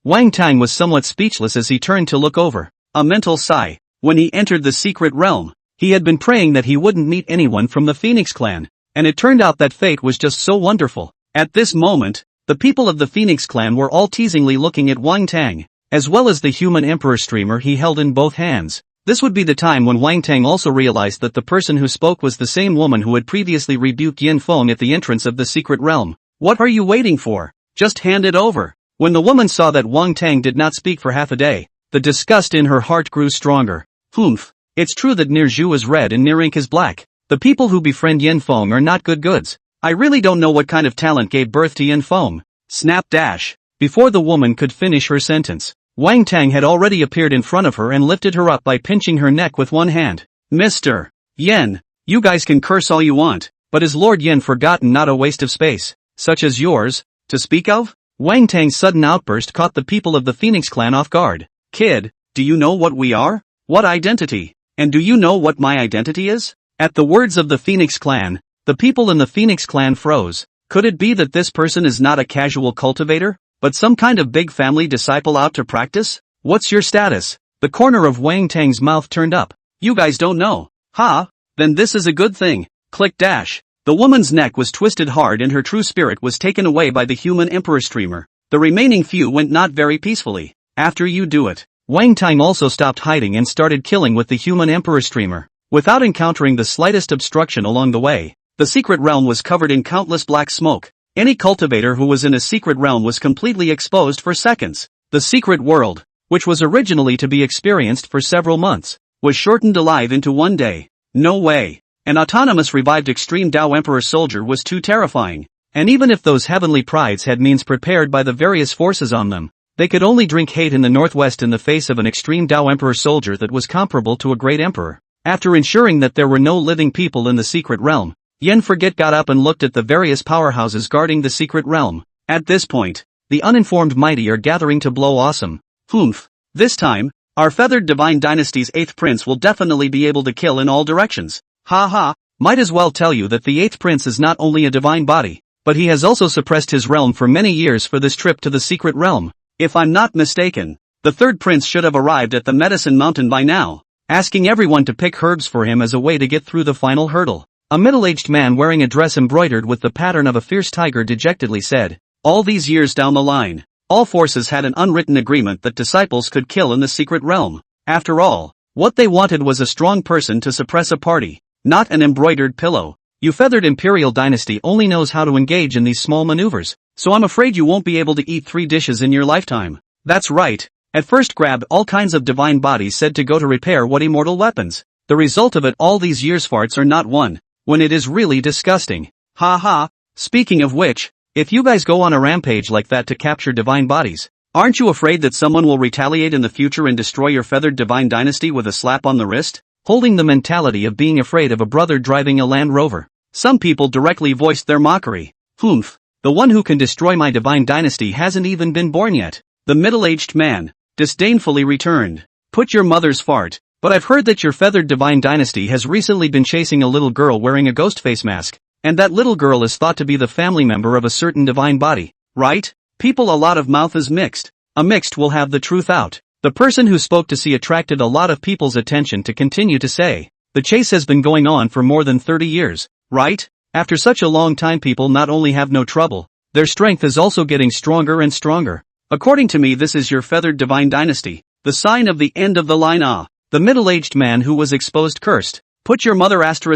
Wang Tang was somewhat speechless as he turned to look over. A mental sigh. When he entered the secret realm, he had been praying that he wouldn't meet anyone from the Phoenix clan, and it turned out that fate was just so wonderful. At this moment, the people of the Phoenix clan were all teasingly looking at Wang Tang, as well as the human emperor streamer he held in both hands. This would be the time when Wang Tang also realized that the person who spoke was the same woman who had previously rebuked Yin Feng at the entrance of the secret realm. What are you waiting for? Just hand it over. When the woman saw that Wang Tang did not speak for half a day, the disgust in her heart grew stronger. Humph. It's true that near Zhu is red and near ink is black. The people who befriend Yin Feng are not good goods. I really don't know what kind of talent gave birth to Yin Feng. Snap dash. Before the woman could finish her sentence, Wang Tang had already appeared in front of her and lifted her up by pinching her neck with one hand. Mr. Yen, you guys can curse all you want, but is Lord Yen forgotten not a waste of space, such as yours, to speak of? Wang Tang's sudden outburst caught the people of the Phoenix clan off guard. Kid, do you know what we are? What identity? And do you know what my identity is? At the words of the Phoenix clan, the people in the Phoenix clan froze. Could it be that this person is not a casual cultivator, but some kind of big family disciple out to practice? What's your status? The corner of Wang Tang's mouth turned up. You guys don't know. Ha? Then this is a good thing. Click dash. The woman's neck was twisted hard and her true spirit was taken away by the human emperor streamer. The remaining few went not very peacefully. After you do it. Wang Tang also stopped hiding and started killing with the human emperor streamer. Without encountering the slightest obstruction along the way, the secret realm was covered in countless black smoke. Any cultivator who was in a secret realm was completely exposed for seconds. The secret world, which was originally to be experienced for several months, was shortened alive into one day. No way. An autonomous revived extreme Dao Emperor soldier was too terrifying. And even if those heavenly prides had means prepared by the various forces on them, they could only drink hate in the northwest in the face of an extreme Dao Emperor soldier that was comparable to a great emperor. After ensuring that there were no living people in the secret realm, Yen Forget got up and looked at the various powerhouses guarding the secret realm. At this point, the uninformed mighty are gathering to blow awesome. Humph. This time, our feathered divine dynasty's 8th prince will definitely be able to kill in all directions. Ha ha. Might as well tell you that the 8th prince is not only a divine body, but he has also suppressed his realm for many years for this trip to the secret realm. If I'm not mistaken, the 3rd prince should have arrived at the Medicine Mountain by now, asking everyone to pick herbs for him as a way to get through the final hurdle. A middle-aged man wearing a dress embroidered with the pattern of a fierce tiger dejectedly said, all these years down the line, all forces had an unwritten agreement that disciples could kill in the secret realm. After all, what they wanted was a strong person to suppress a party, not an embroidered pillow. Your feathered Imperial dynasty only knows how to engage in these small maneuvers, so I'm afraid you won't be able to eat 3 dishes in your lifetime. That's right. At first grabbed all kinds of divine bodies said to go to repair what immortal weapons. The result of it all these years farts are not one, when it is really disgusting. Ha ha. Speaking of which, if you guys go on a rampage like that to capture divine bodies, aren't you afraid that someone will retaliate in the future and destroy your feathered divine dynasty with a slap on the wrist? Holding the mentality of being afraid of a brother driving a Land Rover, some people directly voiced their mockery. Humph. The one who can destroy my divine dynasty hasn't even been born yet. The middle-aged man disdainfully returned. Put your mother's fart. But I've heard that your feathered divine dynasty has recently been chasing a little girl wearing a ghost face mask, and that little girl is thought to be the family member of a certain divine body, right? People, a lot of mouth is mixed. A mixed will have the truth out. The person who spoke to see attracted a lot of people's attention to continue to say, the chase has been going on for more than 30 years, right? After such a long time people not only have no trouble, their strength is also getting stronger and stronger. According to me this is your feathered divine dynasty, the sign of the end of the line. The middle-aged man who was exposed cursed. Put your mother ********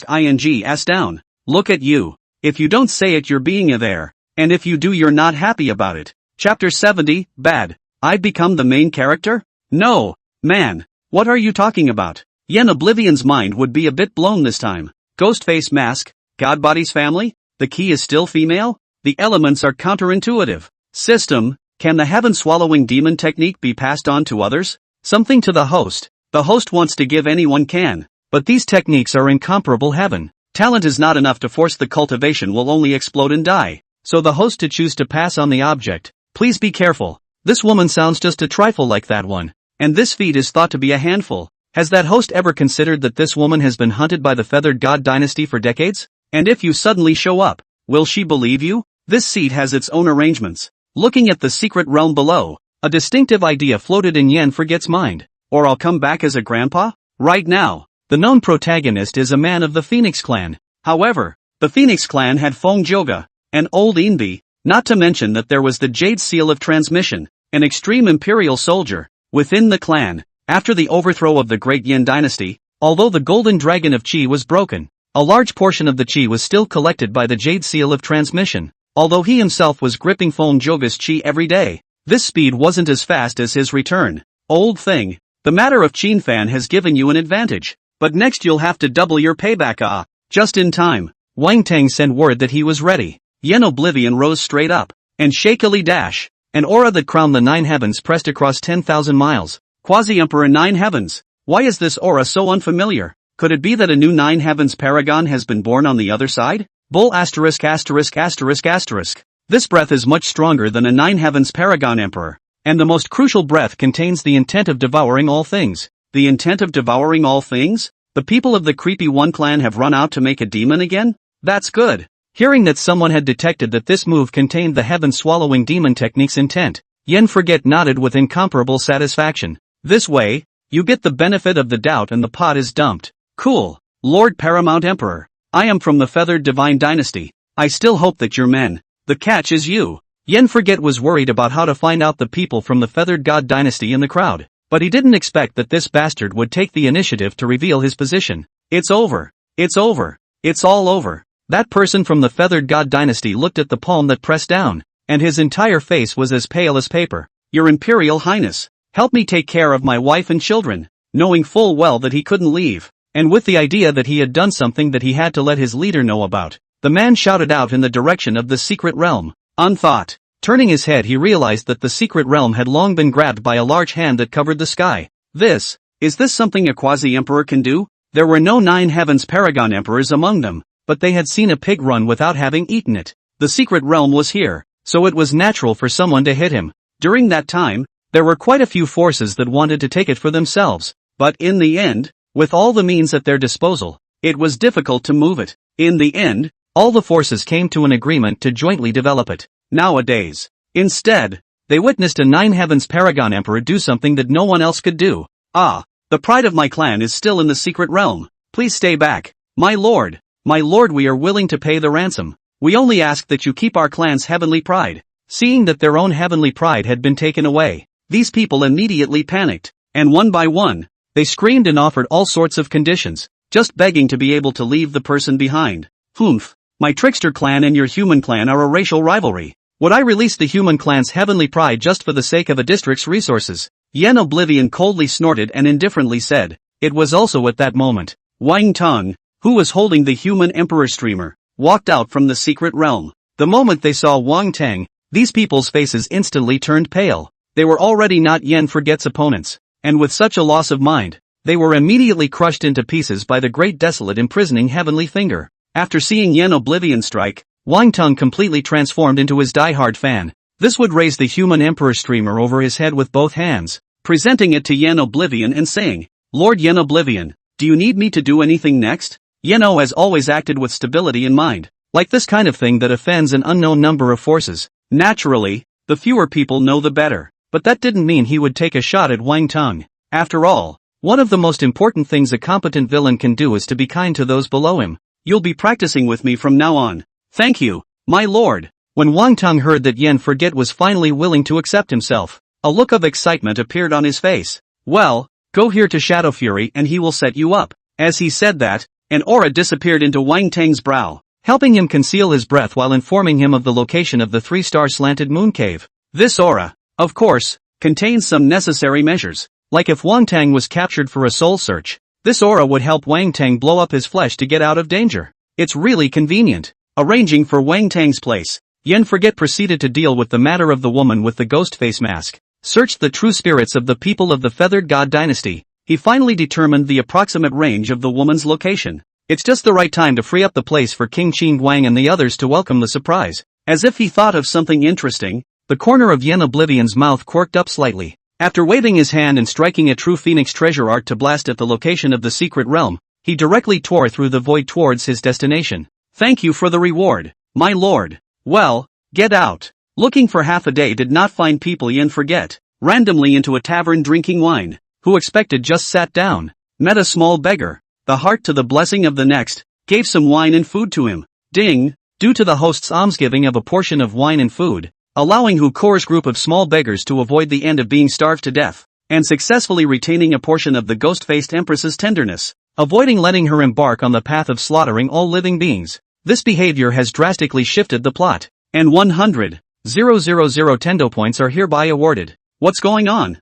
ing ass down. Look at you. If you don't say it you're being a there. And if you do you're not happy about it. Chapter 70, Bad. I've become the main character? No, man. What are you talking about? Yen Oblivion's mind would be a bit blown this time. Ghostface mask, Godbody's family? The key is still female? The elements are counterintuitive. System, can the heaven-swallowing demon technique be passed on to others? Something to the host. The host wants to give anyone can. But these techniques are incomparable heaven. Talent is not enough to force the cultivation will only explode and die. So the host to choose to pass on the object. Please be careful. This woman sounds just a trifle like that one. And this feat is thought to be a handful. Has that host ever considered that this woman has been hunted by the feathered god dynasty for decades? And if you suddenly show up, will she believe you? This seat has its own arrangements. Looking at the secret realm below, a distinctive idea floated in Yen Forget's mind. Or I'll come back as a grandpa? Right now, the known protagonist is a man of the Phoenix clan. However, the Phoenix clan had Feng Joga, an old Inbi, not to mention that there was the Jade Seal of Transmission, an extreme Imperial soldier, within the clan. After the overthrow of the Great Yin dynasty, although the Golden Dragon of Qi was broken, a large portion of the Qi was still collected by the Jade Seal of Transmission. Although he himself was gripping Feng Joga's Qi every day, this speed wasn't as fast as his return. Old thing, the matter of Qin Fan has given you an advantage, but next you'll have to double your payback. Just in time, Wang Tang sent word that he was ready. Yen Oblivion rose straight up, and shakily dash, an aura that crowned the 9 heavens pressed across 10,000 miles. Quasi-Emperor 9 heavens. Why is this aura so unfamiliar? Could it be that a new 9 heavens paragon has been born on the other side? Bull asterisk asterisk asterisk asterisk. This breath is much stronger than a 9 heavens paragon emperor. And the most crucial breath contains the intent of devouring all things. The intent of devouring all things? The people of the Creepy One clan have run out to make a demon again? That's good. Hearing that someone had detected that this move contained the heaven-swallowing demon technique's intent, Yen Forget nodded with incomparable satisfaction. This way, you get the benefit of the doubt and the pot is dumped. Cool. Lord Paramount Emperor. I am from the Feathered Divine Dynasty. I still hope that you're men. The catch is you. Yen Forget was worried about how to find out the people from the Feathered God Dynasty in the crowd, but he didn't expect that this bastard would take the initiative to reveal his position. It's over. It's over. It's all over. That person from the Feathered God Dynasty looked at the palm that pressed down, and his entire face was as pale as paper. Your Imperial Highness, help me take care of my wife and children, knowing full well that he couldn't leave, and with the idea that he had done something that he had to let his leader know about. The man shouted out in the direction of the secret realm. Unthought. Turning his head he realized that the secret realm had long been grabbed by a large hand that covered the sky. Is this something a quasi-emperor can do? There were no 9 heavens paragon emperors among them, but they had seen a pig run without having eaten it. The secret realm was here, so it was natural for someone to hit him. During that time, there were quite a few forces that wanted to take it for themselves, but in the end, with all the means at their disposal, it was difficult to move it. In the end, all the forces came to an agreement to jointly develop it. Nowadays, instead, they witnessed a 9 heavens paragon emperor do something that no one else could do. The pride of my clan is still in the secret realm. Please stay back. My lord, we are willing to pay the ransom. We only ask that you keep our clan's heavenly pride. Seeing that their own heavenly pride had been taken away, these people immediately panicked, and one by one, they screamed and offered all sorts of conditions, just begging to be able to leave the person behind. Humph. My trickster clan and your human clan are a racial rivalry. Would I release the human clan's heavenly pride just for the sake of a district's resources? Yen Oblivion coldly snorted and indifferently said. It was also at that moment, Wang Tong, who was holding the human emperor streamer, walked out from the secret realm. The moment they saw Wang Tang, these people's faces instantly turned pale. They were already not Yen Forget's opponents, and with such a loss of mind, they were immediately crushed into pieces by the great desolate imprisoning heavenly finger. After seeing Yen Oblivion strike, Wang Tong completely transformed into his diehard fan. This would raise the human emperor streamer over his head with both hands, presenting it to Yen Oblivion and saying, Lord Yen Oblivion, do you need me to do anything next? Yeno has always acted with stability in mind, like this kind of thing that offends an unknown number of forces. Naturally, the fewer people know the better, but that didn't mean he would take a shot at Wang Tong. After all, one of the most important things a competent villain can do is to be kind to those below him. You'll be practicing with me from now on. Thank you, my lord. When Wang Tong heard that Yen Forget was finally willing to accept himself, a look of excitement appeared on his face. Well, go here to Shadow Fury and he will set you up. As he said that, an aura disappeared into Wang Tang's brow, helping him conceal his breath while informing him of the location of the 3-star slanted moon cave. This aura, of course, contains some necessary measures, like if Wang Tang was captured for a soul search. This aura would help Wang Tang blow up his flesh to get out of danger. It's really convenient. Arranging for Wang Tang's place, Yen Forget proceeded to deal with the matter of the woman with the ghost face mask. Searched the true spirits of the people of the Feathered God Dynasty. He finally determined the approximate range of the woman's location. It's just the right time to free up the place for King Qin Guang and the others to welcome the surprise. As if he thought of something interesting, the corner of Yen Oblivion's mouth quirked up slightly. After waving his hand and striking a true phoenix treasure art to blast at the location of the secret realm, he directly tore through the void towards his destination. Thank you for the reward, my lord. Well, get out. Looking for half a day did not find people Yen forget. Randomly into a tavern drinking wine. Who expected just sat down. Met a small beggar. The heart to the blessing of the next. Gave some wine and food to him. Ding. Due to the host's almsgiving of a portion of wine and food, allowing Hukor's group of small beggars to avoid the end of being starved to death, and successfully retaining a portion of the ghost-faced empress's tenderness, avoiding letting her embark on the path of slaughtering all living beings. This behavior has drastically shifted the plot, and 100,000 Tendo points are hereby awarded. What's going on?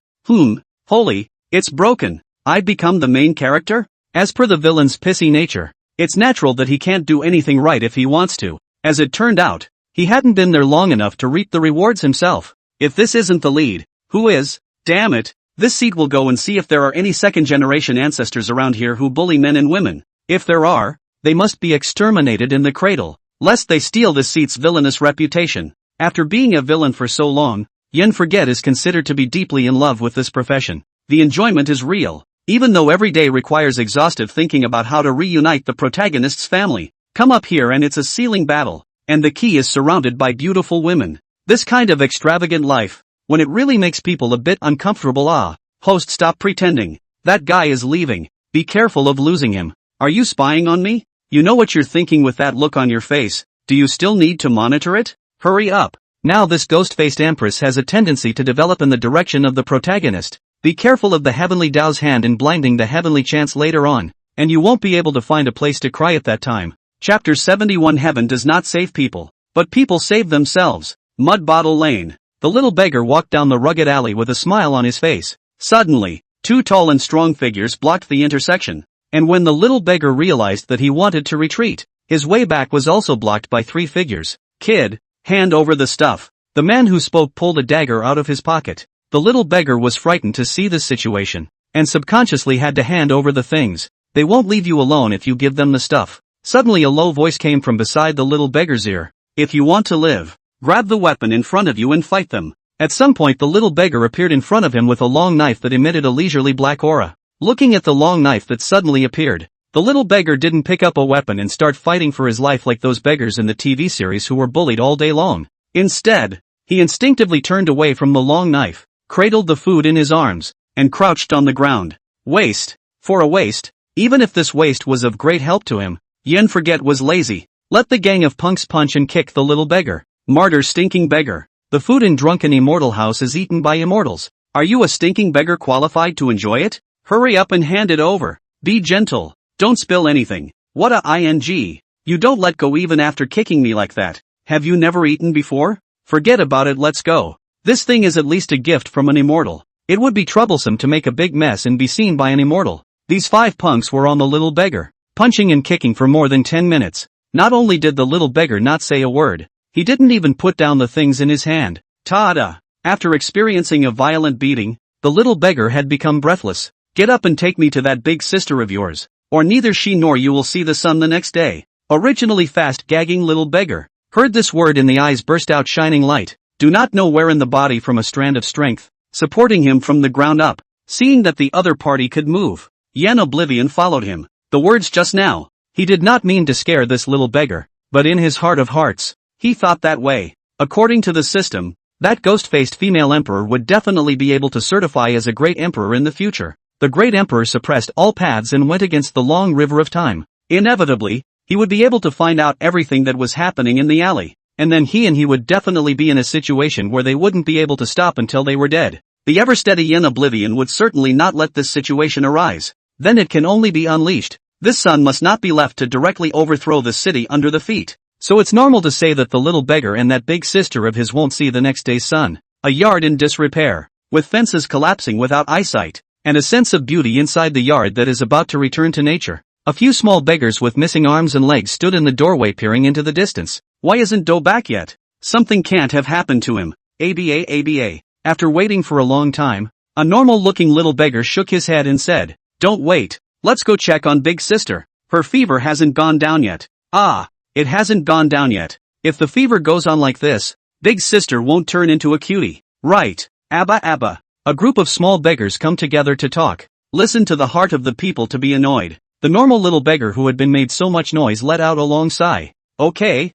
Holy, it's broken. I've become the main character? As per the villain's pissy nature, it's natural that he can't do anything right if he wants to. As it turned out, he hadn't been there long enough to reap the rewards himself. If this isn't the lead, who is? Damn it, this seat will go and see if there are any second-generation ancestors around here who bully men and women. If there are, they must be exterminated in the cradle, lest they steal this seat's villainous reputation. After being a villain for so long, Yen Forget is considered to be deeply in love with this profession. The enjoyment is real, even though every day requires exhaustive thinking about how to reunite the protagonist's family. Come up here and it's a ceiling battle, and the key is surrounded by beautiful women. This kind of extravagant life, when it really makes people a bit uncomfortable. Host, stop pretending. That guy is leaving. Be careful of losing him. Are you spying on me? You know what you're thinking with that look on your face. Do you still need to monitor it? Hurry up. Now this ghost-faced empress has a tendency to develop in the direction of the protagonist. Be careful of the heavenly Tao's hand in blinding the heavenly chance later on, and you won't be able to find a place to cry at that time. Chapter 71. Heaven does not save people, but people save themselves. Mud Bottle Lane. The little beggar walked down the rugged alley with a smile on his face. Suddenly, two tall and strong figures blocked the intersection, and when the little beggar realized that he wanted to retreat, his way back was also blocked by three figures. Kid, hand over the stuff. The man who spoke pulled a dagger out of his pocket. The little beggar was frightened to see this situation, and subconsciously had to hand over the things. They won't leave you alone if you give them the stuff. Suddenly a low voice came from beside the little beggar's ear. If you want to live, grab the weapon in front of you and fight them. At some point the little beggar appeared in front of him with a long knife that emitted a leisurely black aura. Looking at the long knife that suddenly appeared, the little beggar didn't pick up a weapon and start fighting for his life like those beggars in the TV series who were bullied all day long. Instead, he instinctively turned away from the long knife, cradled the food in his arms, and crouched on the ground. Waste. For a waste, even if this waste was of great help to him, Yen Forget was lazy. Let the gang of punks punch and kick the little beggar. Martyr stinking beggar. The food in drunken immortal house is eaten by immortals. Are you a stinking beggar qualified to enjoy it? Hurry up and hand it over. Be gentle. Don't spill anything. What a ing. You don't let go even after kicking me like that. Have you never eaten before? Forget about it, let's go. This thing is at least a gift from an immortal. It would be troublesome to make a big mess and be seen by an immortal. These five punks were on the little beggar, punching and kicking for more than 10 minutes. Not only did the little beggar not say a word, he didn't even put down the things in his hand. Ta-da! After experiencing a violent beating, the little beggar had become breathless. Get up and take me to that big sister of yours, or neither she nor you will see the sun the next day. Originally fast gagging little beggar. Heard this word and the eyes burst out shining light. Do not know where in the body from a strand of strength, supporting him from the ground up. Seeing that the other party could move, Yen Oblivion followed him. The words just now. He did not mean to scare this little beggar, but in his heart of hearts, he thought that way. According to the system, that ghost-faced female emperor would definitely be able to certify as a great emperor in the future. The great emperor suppressed all paths and went against the long river of time. Inevitably, he would be able to find out everything that was happening in the alley, and then he would definitely be in a situation where they wouldn't be able to stop until they were dead. The ever-steady Yen Oblivion would certainly not let this situation arise. Then it can only be unleashed. This sun must not be left to directly overthrow the city under the feet. So it's normal to say that the little beggar and that big sister of his won't see the next day's sun. A yard in disrepair, with fences collapsing without eyesight, and a sense of beauty inside the yard that is about to return to nature. A few small beggars with missing arms and legs stood in the doorway peering into the distance. Why isn't Do back yet? Something can't have happened to him. ABA. After waiting for a long time, a normal-looking little beggar shook his head and said, "Don't wait, let's go check on Big Sister." Her fever hasn't gone down yet. Ah, it hasn't gone down yet. If the fever goes on like this, big sister won't turn into a cutie. Right. Abba Abba. A group of small beggars come together to talk. Listen to the heart of the people to be annoyed. The normal little beggar who had been made so much noise let out a long sigh. Okay,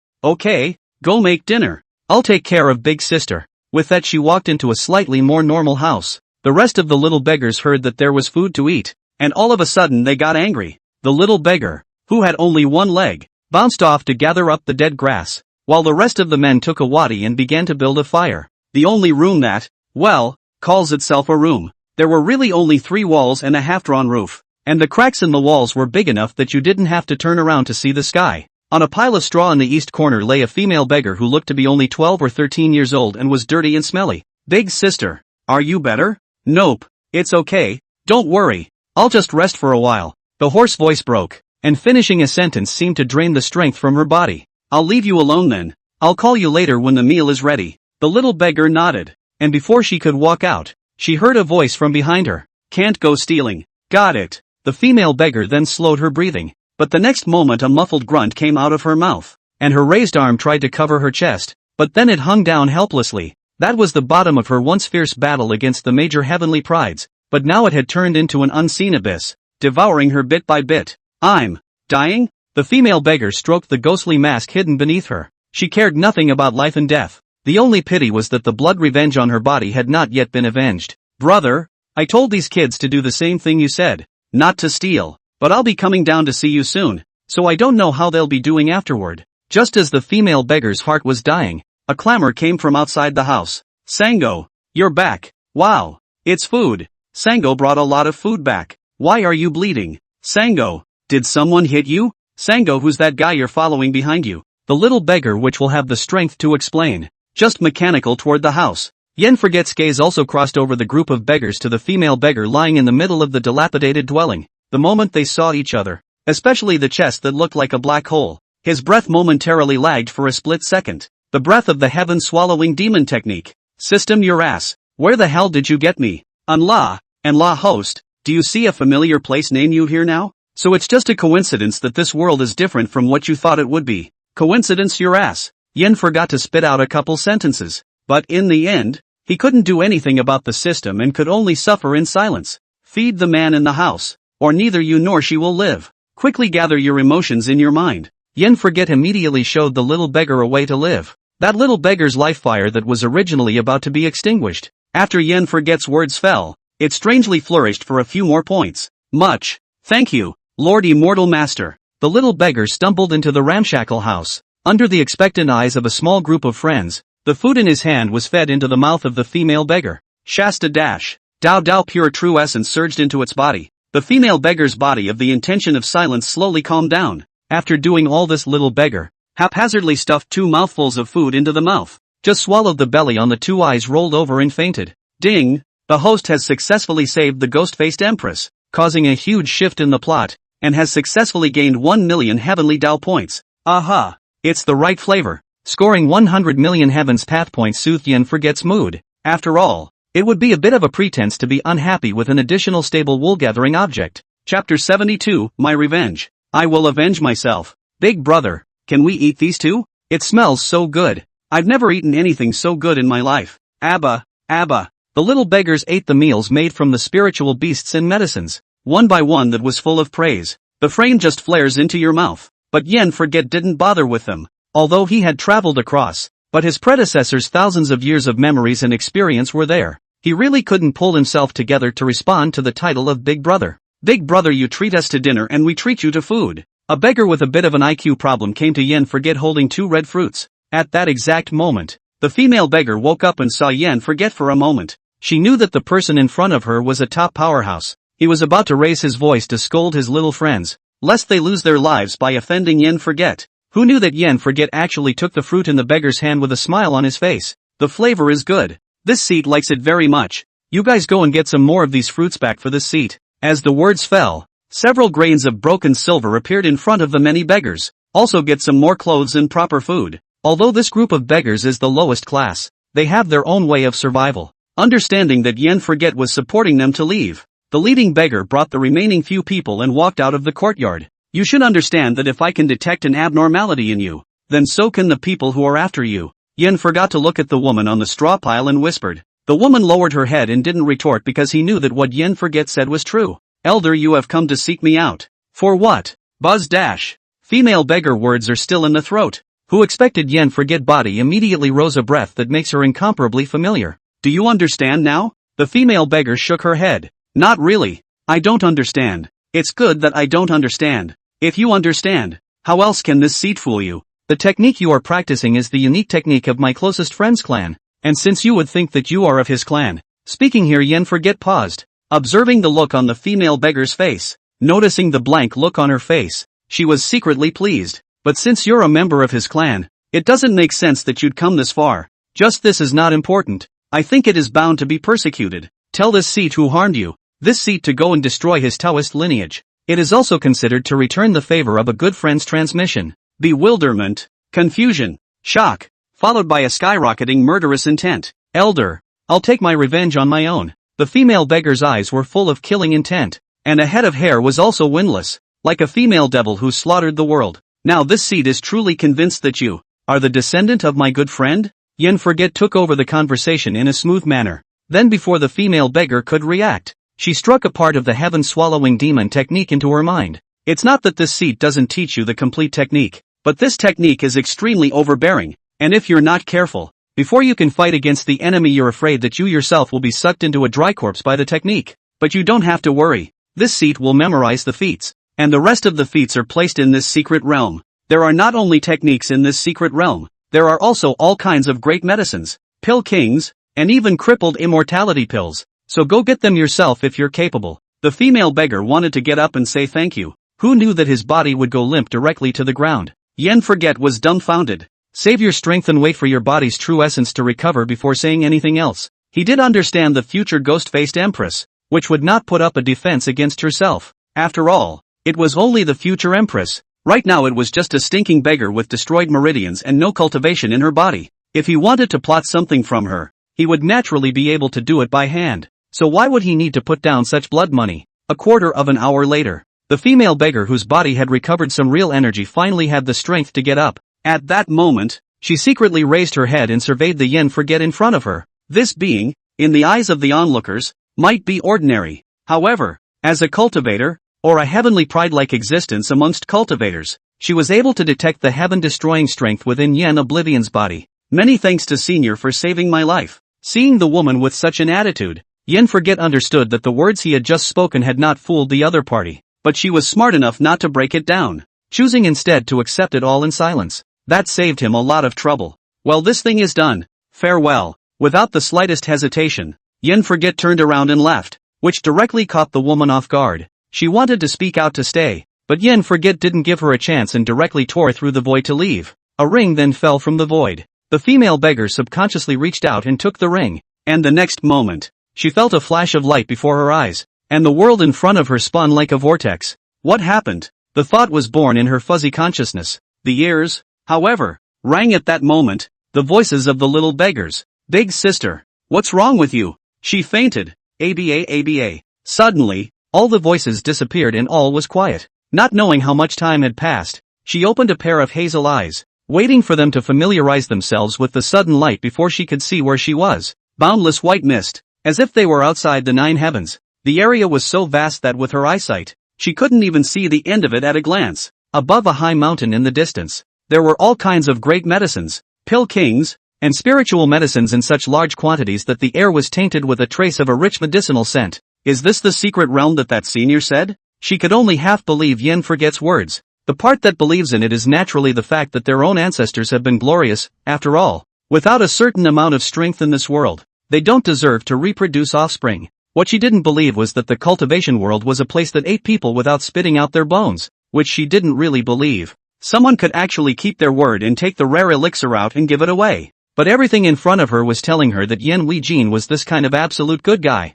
go make dinner. I'll take care of big sister. With that she walked into a slightly more normal house. The rest of the little beggars heard that there was food to eat, and all of a sudden they got angry. The little beggar, who had only one leg, bounced off to gather up the dead grass, while the rest of the men took a waddy and began to build a fire. The only room that, well, calls itself a room. There were really only 3 walls and a half-drawn roof, and the cracks in the walls were big enough that you didn't have to turn around to see the sky. On a pile of straw in the east corner lay a female beggar who looked to be only 12 or 13 years old and was dirty and smelly. Big sister, are you better? Nope, it's okay, don't worry, I'll just rest for a while. The hoarse voice broke, and finishing a sentence seemed to drain the strength from her body. I'll leave you alone then. I'll call you later when the meal is ready. The little beggar nodded, and before she could walk out, she heard a voice from behind her. Can't go stealing. Got it. The female beggar then slowed her breathing, but the next moment a muffled grunt came out of her mouth, and her raised arm tried to cover her chest, but then it hung down helplessly. That was the bottom of her once fierce battle against the major heavenly prides, but now it had turned into an unseen abyss, devouring her bit by bit. I'm dying? The female beggar stroked the ghostly mask hidden beneath her. She cared nothing about life and death. The only pity was that the blood revenge on her body had not yet been avenged. Brother, I told these kids to do the same thing you said, not to steal, but I'll be coming down to see you soon, so I don't know how they'll be doing afterward. Just as the female beggar's heart was dying, a clamor came from outside the house. Sango, you're back. Wow, it's food. Sango brought a lot of food back. Why are you bleeding? Sango, did someone hit you? Sango, who's that guy you're following behind you? The little beggar which will have the strength to explain. Just mechanical toward the house. Yen Forget's gaze also crossed over the group of beggars to the female beggar lying in the middle of the dilapidated dwelling. The moment they saw each other, especially the chest that looked like a black hole, his breath momentarily lagged for a split second. The breath of the heaven-swallowing demon technique. System your ass. Where the hell did you get me? Allah host, do you see a familiar place name you here now? So it's just a coincidence that this world is different from what you thought it would be. Coincidence your ass. Yen forgot to spit out a couple sentences, but in the end, he couldn't do anything about the system and could only suffer in silence. Feed the man in the house, or neither you nor she will live. Quickly gather your emotions in your mind. Yen Forget immediately showed the little beggar a way to live. That little beggar's life fire that was originally about to be extinguished. After Yen Forget's words fell, it strangely flourished for a few more points. Much. Thank you, Lord Immortal Master. The little beggar stumbled into the ramshackle house. Under the expectant eyes of a small group of friends, the food in his hand was fed into the mouth of the female beggar. Shasta dash. Dao Dao pure true essence surged into its body. The female beggar's body of the intention of silence slowly calmed down. After doing all this, little beggar haphazardly stuffed 2 mouthfuls of food into the mouth, just swallowed the belly on the 2 eyes, rolled over and fainted. Ding! The host has successfully saved the ghost-faced empress, causing a huge shift in the plot, and has successfully gained 1 million heavenly Dao points. Aha! It's the right flavor. Scoring 100 million heavens path points soothed Yen Forget's mood. After all, it would be a bit of a pretense to be unhappy with an additional stable wool-gathering object. Chapter 72, My Revenge. I will avenge myself. Big brother, can we eat these too? It smells so good. I've never eaten anything so good in my life. Abba, Abba. The little beggars ate the meals made from the spiritual beasts and medicines, one by one. That was full of praise. The frame just flares into your mouth. But Yen Forget didn't bother with them, although he had traveled across, but his predecessors' thousands of years of memories and experience were there. He really couldn't pull himself together to respond to the title of Big Brother. Big brother, you treat us to dinner and we treat you to food. A beggar with a bit of an IQ problem came to Yen Forget holding 2 red fruits. At that exact moment, the female beggar woke up and saw Yen Forget for a moment. She knew that the person in front of her was a top powerhouse. He was about to raise his voice to scold his little friends, lest they lose their lives by offending Yen Forget. Who knew that Yen Forget actually took the fruit in the beggar's hand with a smile on his face? The flavor is good. This seat likes it very much. You guys go and get some more of these fruits back for this seat. As the words fell, several grains of broken silver appeared in front of the many beggars. Also get some more clothes and proper food. Although this group of beggars is the lowest class, they have their own way of survival. Understanding that Yen Forget was supporting them to leave, the leading beggar brought the remaining few people and walked out of the courtyard. You should understand that if I can detect an abnormality in you, then so can the people who are after you. Yin forgot to look at the woman on the straw pile and whispered. The woman lowered her head and didn't retort because he knew that what Yin Forget said was true. Elder, you have come to seek me out. For what? Buzz dash. Female beggar words are still in the throat. Who expected Yin Forget body immediately rose a breath that makes her incomparably familiar. Do you understand now? The female beggar shook her head. Not really. I don't understand. It's good that I don't understand. If you understand, how else can this seat fool you? The technique you are practicing is the unique technique of my closest friend's clan, and since you would think that you are of his clan. Speaking here, Yin Forget paused, observing the look on the female beggar's face. Noticing the blank look on her face, she was secretly pleased. But since you're a member of his clan, it doesn't make sense that you'd come this far. Just this is not important. I think it is bound to be persecuted. Tell this seat who harmed you. This seat to go and destroy his Taoist lineage. It is also considered to return the favor of a good friend's transmission. Bewilderment, confusion, shock, followed by a skyrocketing murderous intent. Elder, I'll take my revenge on my own. The female beggar's eyes were full of killing intent, and a head of hair was also windless, like a female devil who slaughtered the world. Now this seat is truly convinced that you are the descendant of my good friend? Yin Forget took over the conversation in a smooth manner. Then before the female beggar could react, she struck a part of the heaven-swallowing demon technique into her mind. It's not that this seat doesn't teach you the complete technique, but this technique is extremely overbearing, and if you're not careful, before you can fight against the enemy you're afraid that you yourself will be sucked into a dry corpse by the technique. But you don't have to worry. This seat will memorize the feats, and the rest of the feats are placed in this secret realm. There are not only techniques in this secret realm, there are also all kinds of great medicines, pill kings, and even crippled immortality pills. So go get them yourself if you're capable. The female beggar wanted to get up and say thank you. Who knew that his body would go limp directly to the ground? Yin Forget was dumbfounded. Save your strength and wait for your body's true essence to recover before saying anything else. He did understand the future ghost-faced empress, which would not put up a defense against herself. After all, it was only the future empress. Right now it was just a stinking beggar with destroyed meridians and no cultivation in her body. If he wanted to plot something from her, he would naturally be able to do it by hand. So why would he need to put down such blood money? A quarter of an hour later, the female beggar whose body had recovered some real energy finally had the strength to get up. At that moment, she secretly raised her head and surveyed the Yin Forget in front of her. This being, in the eyes of the onlookers, might be ordinary. However, as a cultivator, or a heavenly pride-like existence amongst cultivators, she was able to detect the heaven-destroying strength within Yin Oblivion's body. Many thanks to Senior for saving my life. Seeing the woman with such an attitude, Yin Forget understood that the words he had just spoken had not fooled the other party, but she was smart enough not to break it down, choosing instead to accept it all in silence. That saved him a lot of trouble. Well, this thing is done. Farewell. Without the slightest hesitation, Yin Forget turned around and left, which directly caught the woman off guard. She wanted to speak out to stay, but Yin Forget didn't give her a chance and directly tore through the void to leave. A ring then fell from the void. The female beggar subconsciously reached out and took the ring, and the next moment, she felt a flash of light before her eyes, and the world in front of her spun like a vortex. What happened? The thought was born in her fuzzy consciousness. The ears, however, rang at that moment, the voices of the little beggars. Big sister, what's wrong with you? She fainted. ABA. Suddenly, all the voices disappeared and all was quiet. Not knowing how much time had passed, she opened a pair of hazel eyes, waiting for them to familiarize themselves with the sudden light before she could see where she was. Boundless white mist, as if they were outside the 9 heavens. The area was so vast that with her eyesight, she couldn't even see the end of it at a glance. Above a high mountain in the distance, there were all kinds of great medicines, pill kings, and spiritual medicines in such large quantities that the air was tainted with a trace of a rich medicinal scent. Is this the secret realm that Senior said? She could only half believe Yin Forget's words. The part that believes in it is naturally the fact that their own ancestors have been glorious. After all, without a certain amount of strength in this world, they don't deserve to reproduce offspring. What she didn't believe was that the cultivation world was a place that ate people without spitting out their bones, which she didn't really believe. Someone could actually keep their word and take the rare elixir out and give it away. But everything in front of her was telling her that Yin Weijin was this kind of absolute good guy.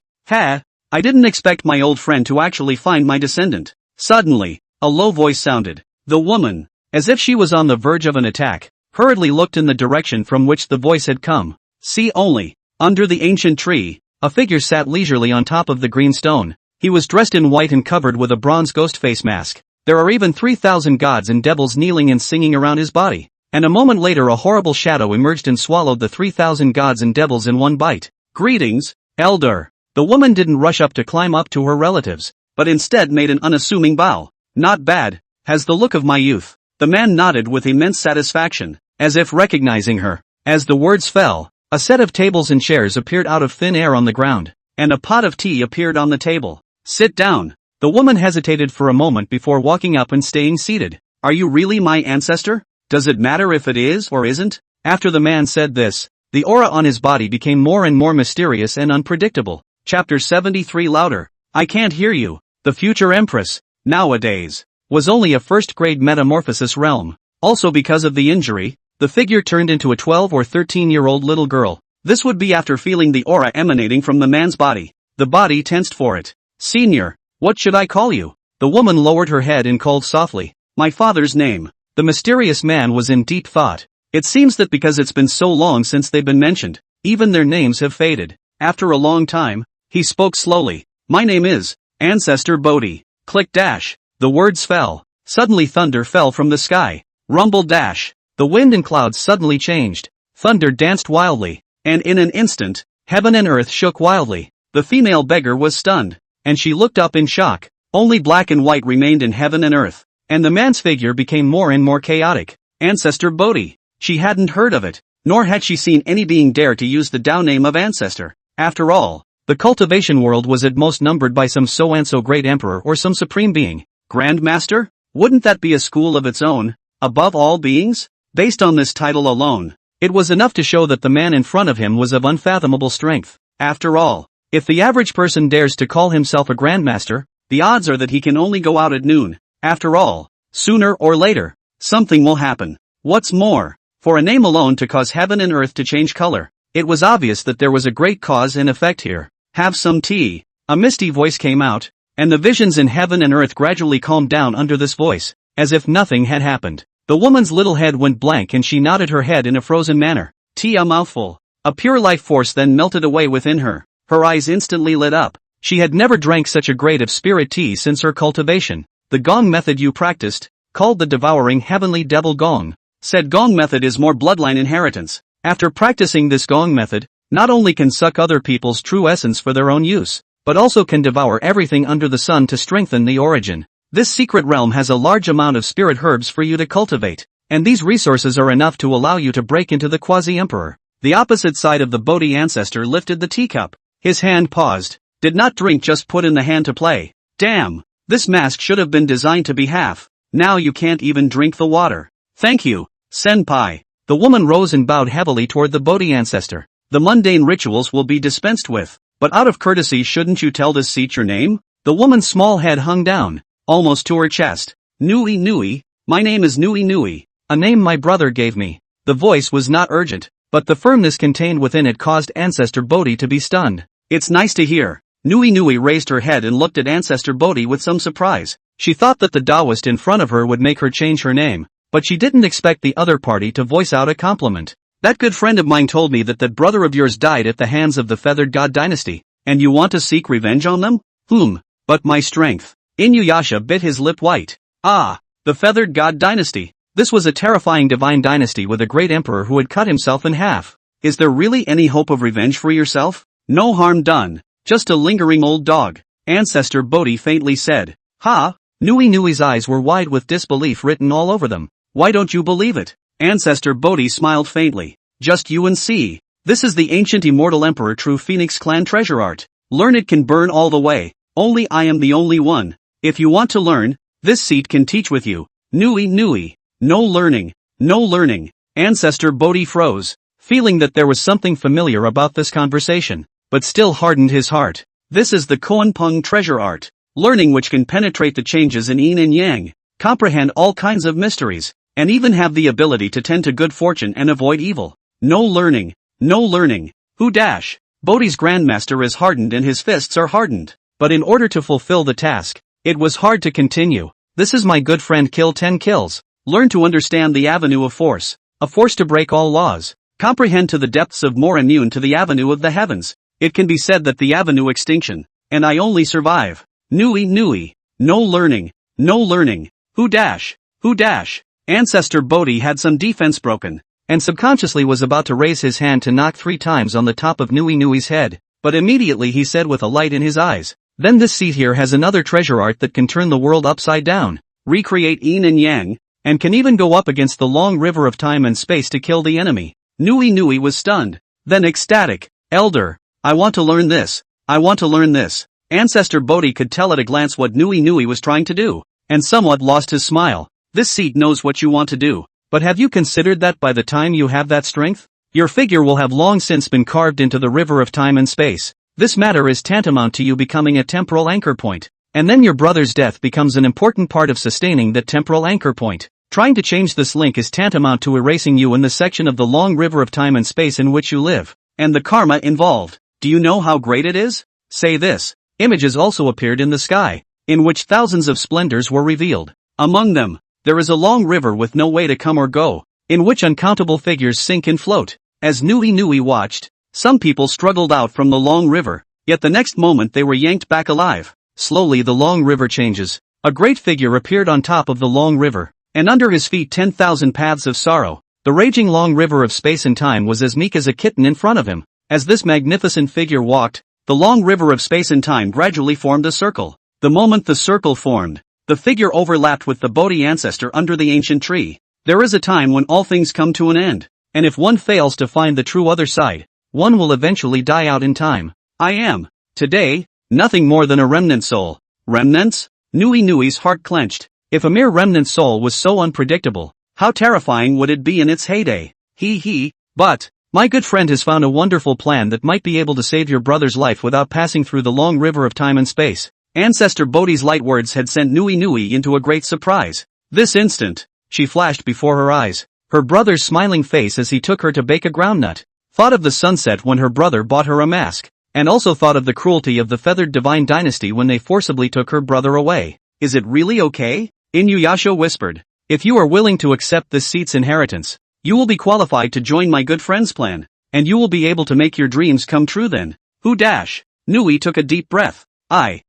I didn't expect my old friend to actually find my descendant. Suddenly, a low voice sounded. The woman, as if she was on the verge of an attack, hurriedly looked in the direction from which the voice had come. See only, under the ancient tree, a figure sat leisurely on top of the green stone. He was dressed in white and covered with a bronze ghost face mask. There are even 3,000 gods and devils kneeling and singing around his body. And a moment later a horrible shadow emerged and swallowed the 3,000 gods and devils in one bite. Greetings, elder. The woman didn't rush up to climb up to her relatives, but instead made an unassuming bow. Not bad, has the look of my youth. The man nodded with immense satisfaction, as if recognizing her. As the words fell, a set of tables and chairs appeared out of thin air on the ground, and a pot of tea appeared on the table. Sit down. The woman hesitated for a moment before walking up and staying seated. Are you really my ancestor? Does it matter if it is or isn't? After the man said this, the aura on his body became more and more mysterious and unpredictable. Chapter 73 Louder. I can't hear you. The future empress, nowadays, was only a first-grade metamorphosis realm. Also because of the injury, the figure turned into a 12 or 13-year-old little girl. This would be after feeling the aura emanating from the man's body. The body tensed for it. Senior, what should I call you? The woman lowered her head and called softly, my father's name. The mysterious man was in deep thought. It seems that because it's been so long since they've been mentioned, even their names have faded. After a long time, he spoke slowly. My name is Ancestor Bodhi. Click dash. The words fell. Suddenly thunder fell from the sky. Rumble dash. The wind and clouds suddenly changed. Thunder danced wildly. And in an instant, heaven and earth shook wildly. The female beggar was stunned, and she looked up in shock. Only black and white remained in heaven and earth, and the man's figure became more and more chaotic. Ancestor Bodhi. She hadn't heard of it, nor had she seen any being dare to use the Tao name of ancestor. After all, the cultivation world was at most numbered by some so-and-so great emperor or some supreme being. Grandmaster? Wouldn't that be a school of its own, above all beings? Based on this title alone, it was enough to show that the man in front of him was of unfathomable strength. After all, if the average person dares to call himself a grandmaster, the odds are that he can only go out at noon. After all, sooner or later, something will happen. What's more, for a name alone to cause heaven and earth to change color, it was obvious that there was a great cause and effect here. Have some tea. A misty voice came out, and the visions in heaven and earth gradually calmed down under this voice, as if nothing had happened. The woman's little head went blank and she nodded her head in a frozen manner. Tea a mouthful. A pure life force then melted away within her. Her eyes instantly lit up. She had never drank such a grade of spirit tea since her cultivation. The gong method you practiced, called the devouring heavenly devil gong. Said gong method is more bloodline inheritance. After practicing this gong method, not only can suck other people's true essence for their own use, but also can devour everything under the sun to strengthen the origin. This secret realm has a large amount of spirit herbs for you to cultivate, and these resources are enough to allow you to break into the quasi-emperor. The opposite side of the Bodhi ancestor lifted the teacup. His hand paused. Did not drink, just put in the hand to play. Damn, this mask should have been designed to be half. Now you can't even drink the water. Thank you, senpai. The woman rose and bowed heavily toward the Bodhi ancestor. The mundane rituals will be dispensed with, but out of courtesy shouldn't you tell this seat your name? The woman's small head hung down, almost to her chest. Nui Nui, my name is Nui Nui, a name my brother gave me. The voice was not urgent, but the firmness contained within it caused Ancestor Bodhi to be stunned. It's nice to hear. Nui Nui raised her head and looked at Ancestor Bodhi with some surprise. She thought that the Taoist in front of her would make her change her name, but she didn't expect the other party to voice out a compliment. That good friend of mine told me that that brother of yours died at the hands of the Feathered God dynasty, and you want to seek revenge on them? But my strength. Inuyasha bit his lip white. Ah, the Feathered God dynasty. This was a terrifying divine dynasty with a great emperor who had cut himself in half. Is there really any hope of revenge for yourself? No harm done, just a lingering old dog, Ancestor Bodhi faintly said. Ha? Nui Nui's eyes were wide with disbelief written all over them. Why don't you believe it? Ancestor Bodhi smiled faintly. Just you and see. This is the ancient immortal emperor true Phoenix clan treasure art. Learn it can burn all the way. Only I am the only one. If you want to learn, this seat can teach with you. Nui Nui. No learning. No learning. Ancestor Bodhi froze, feeling that there was something familiar about this conversation, but still hardened his heart. This is the Koanpung treasure art. Learning which can penetrate the changes in yin and yang, comprehend all kinds of mysteries, and even have the ability to tend to good fortune and avoid evil. No learning. No learning. Who dash? Bodhi's grandmaster is hardened and his fists are hardened. But in order to fulfill the task, it was hard to continue. This is my good friend kill 10 kills. Learn to understand the avenue of force. A force to break all laws. Comprehend to the depths of more immune to the avenue of the heavens. It can be said that the avenue extinction, and I only survive. Nui Nui. No learning. No learning. Who dash? Who dash? Ancestor Bodhi had some defense broken, and subconsciously was about to raise his hand to knock 3 times on the top of Nui Nui's head, but immediately he said with a light in his eyes, "Then this seat here has another treasure art that can turn the world upside down, recreate yin and yang, and can even go up against the long river of time and space to kill the enemy." Nui Nui was stunned, then ecstatic. "Elder, I want to learn this. I want to learn this." Ancestor Bodhi could tell at a glance what Nui Nui was trying to do, and somewhat lost his smile. "This seat knows what you want to do, but have you considered that by the time you have that strength, your figure will have long since been carved into the river of time and space? This matter is tantamount to you becoming a temporal anchor point, and then your brother's death becomes an important part of sustaining that temporal anchor point. Trying to change this link is tantamount to erasing you in the section of the long river of time and space in which you live, and the karma involved. Do you know how great it is? Say this." Images also appeared in the sky, in which thousands of splendors were revealed. Among them, there is a long river with no way to come or go, in which uncountable figures sink and float. As Nui Nui watched, some people struggled out from the long river, yet the next moment they were yanked back alive. Slowly the long river changes. A great figure appeared on top of the long river, and under his feet 10,000 paths of sorrow. The raging long river of space and time was as meek as a kitten in front of him. As this magnificent figure walked, the long river of space and time gradually formed a circle. The moment the circle formed, the figure overlapped with the Bodhi ancestor under the ancient tree. There is a time when all things come to an end, and if one fails to find the true other side, one will eventually die out in time. I am, today, nothing more than a remnant soul. Remnants? Nui Nui's heart clenched. If a mere remnant soul was so unpredictable, how terrifying would it be in its heyday? But, my good friend has found a wonderful plan that might be able to save your brother's life without passing through the long river of time and space. Ancestor Bodhi's light words had sent Nui Nui into a great surprise. This instant, she flashed before her eyes, her brother's smiling face as he took her to bake a groundnut. Thought of the sunset when her brother bought her a mask, and also thought of the cruelty of the feathered divine dynasty when they forcibly took her brother away. Is it really okay? Inuyasha whispered. If you are willing to accept this seat's inheritance, you will be qualified to join my good friend's plan, and you will be able to make your dreams come true then. Who dash? Nui took a deep breath. I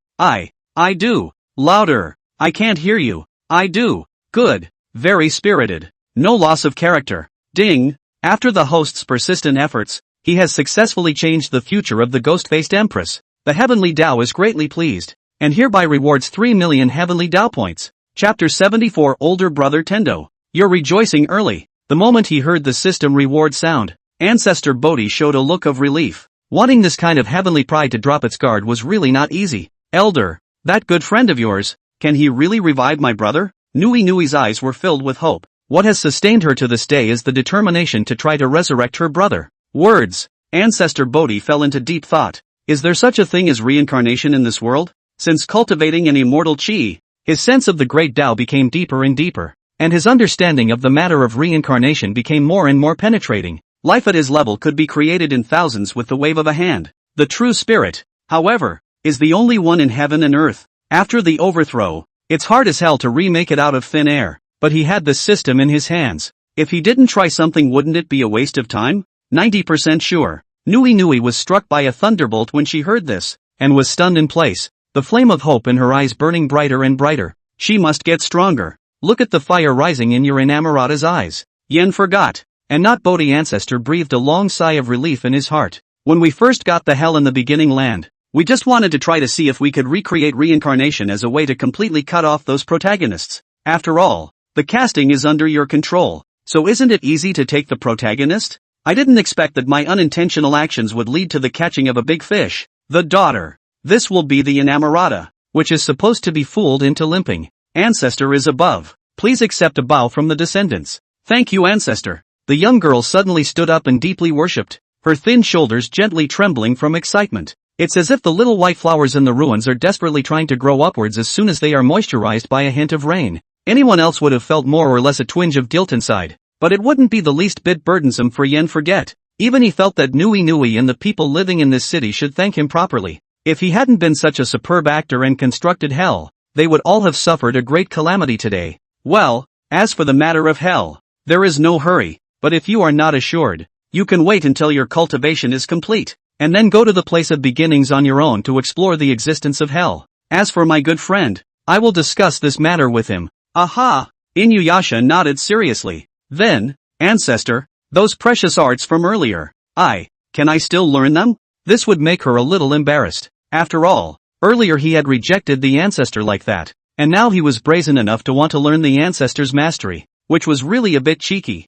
do. Louder. I can't hear you. I do. Good. Very spirited. No loss of character. Ding. After the host's persistent efforts, he has successfully changed the future of the ghost-faced empress. The heavenly Tao is greatly pleased, and hereby rewards 3 million heavenly Tao points. Chapter 74. Older Brother Tendo. You're rejoicing early. The moment he heard the system reward sound, Ancestor Bodhi showed a look of relief. Wanting this kind of heavenly pride to drop its guard was really not easy. Elder, that good friend of yours, can he really revive my brother? Nui Nui's eyes were filled with hope. What has sustained her to this day is the determination to try to resurrect her brother. Words. Ancestor Bodhi fell into deep thought. Is there such a thing as reincarnation in this world? Since cultivating an immortal chi, his sense of the great Tao became deeper and deeper, and his understanding of the matter of reincarnation became more and more penetrating. Life at his level could be created in thousands with the wave of a hand. The true spirit, however, is the only one in heaven and earth. After the overthrow, it's hard as hell to remake it out of thin air, but he had the system in his hands. If he didn't try something, wouldn't it be a waste of time? 90% sure. Nui Nui was struck by a thunderbolt when she heard this, and was stunned in place, the flame of hope in her eyes burning brighter and brighter. She must get stronger. Look at the fire rising in your inamorata's eyes. Yen forgot, and not Bodhi ancestor breathed a long sigh of relief in his heart. When we first got the hell in the beginning land, we just wanted to try to see if we could recreate reincarnation as a way to completely cut off those protagonists. After all, the casting is under your control, so isn't it easy to take the protagonist? I didn't expect that my unintentional actions would lead to the catching of a big fish. The daughter. This will be the inamorata, which is supposed to be fooled into limping. Ancestor is above. Please accept a bow from the descendants. Thank you, Ancestor. The young girl suddenly stood up and deeply worshipped, her thin shoulders gently trembling from excitement. It's as if the little white flowers in the ruins are desperately trying to grow upwards as soon as they are moisturized by a hint of rain. Anyone else would have felt more or less a twinge of guilt inside, but it wouldn't be the least bit burdensome for Yen Forget. Even he felt that Nui Nui and the people living in this city should thank him properly. If he hadn't been such a superb actor and constructed hell, they would all have suffered a great calamity today. Well, as for the matter of hell, there is no hurry, but if you are not assured, you can wait until your cultivation is complete, and then go to the place of beginnings on your own to explore the existence of hell. As for my good friend, I will discuss this matter with him. Aha! Inuyasha nodded seriously. Then, ancestor, those precious arts from earlier. Can I still learn them? This would make her a little embarrassed. After all, earlier he had rejected the ancestor like that, and now he was brazen enough to want to learn the ancestor's mastery, which was really a bit cheeky.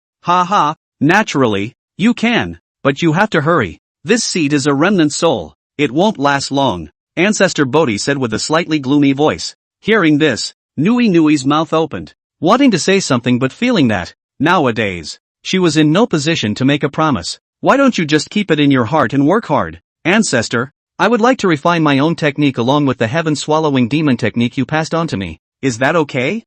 Naturally, you can, but you have to hurry. This seed is a remnant soul. It won't last long, Ancestor Bodhi said with a slightly gloomy voice. Hearing this, Nui's mouth opened, wanting to say something but feeling that, nowadays, she was in no position to make a promise. Why don't you just keep it in your heart and work hard? Ancestor, I would like to refine my own technique along with the heaven-swallowing demon technique you passed on to me. Is that okay?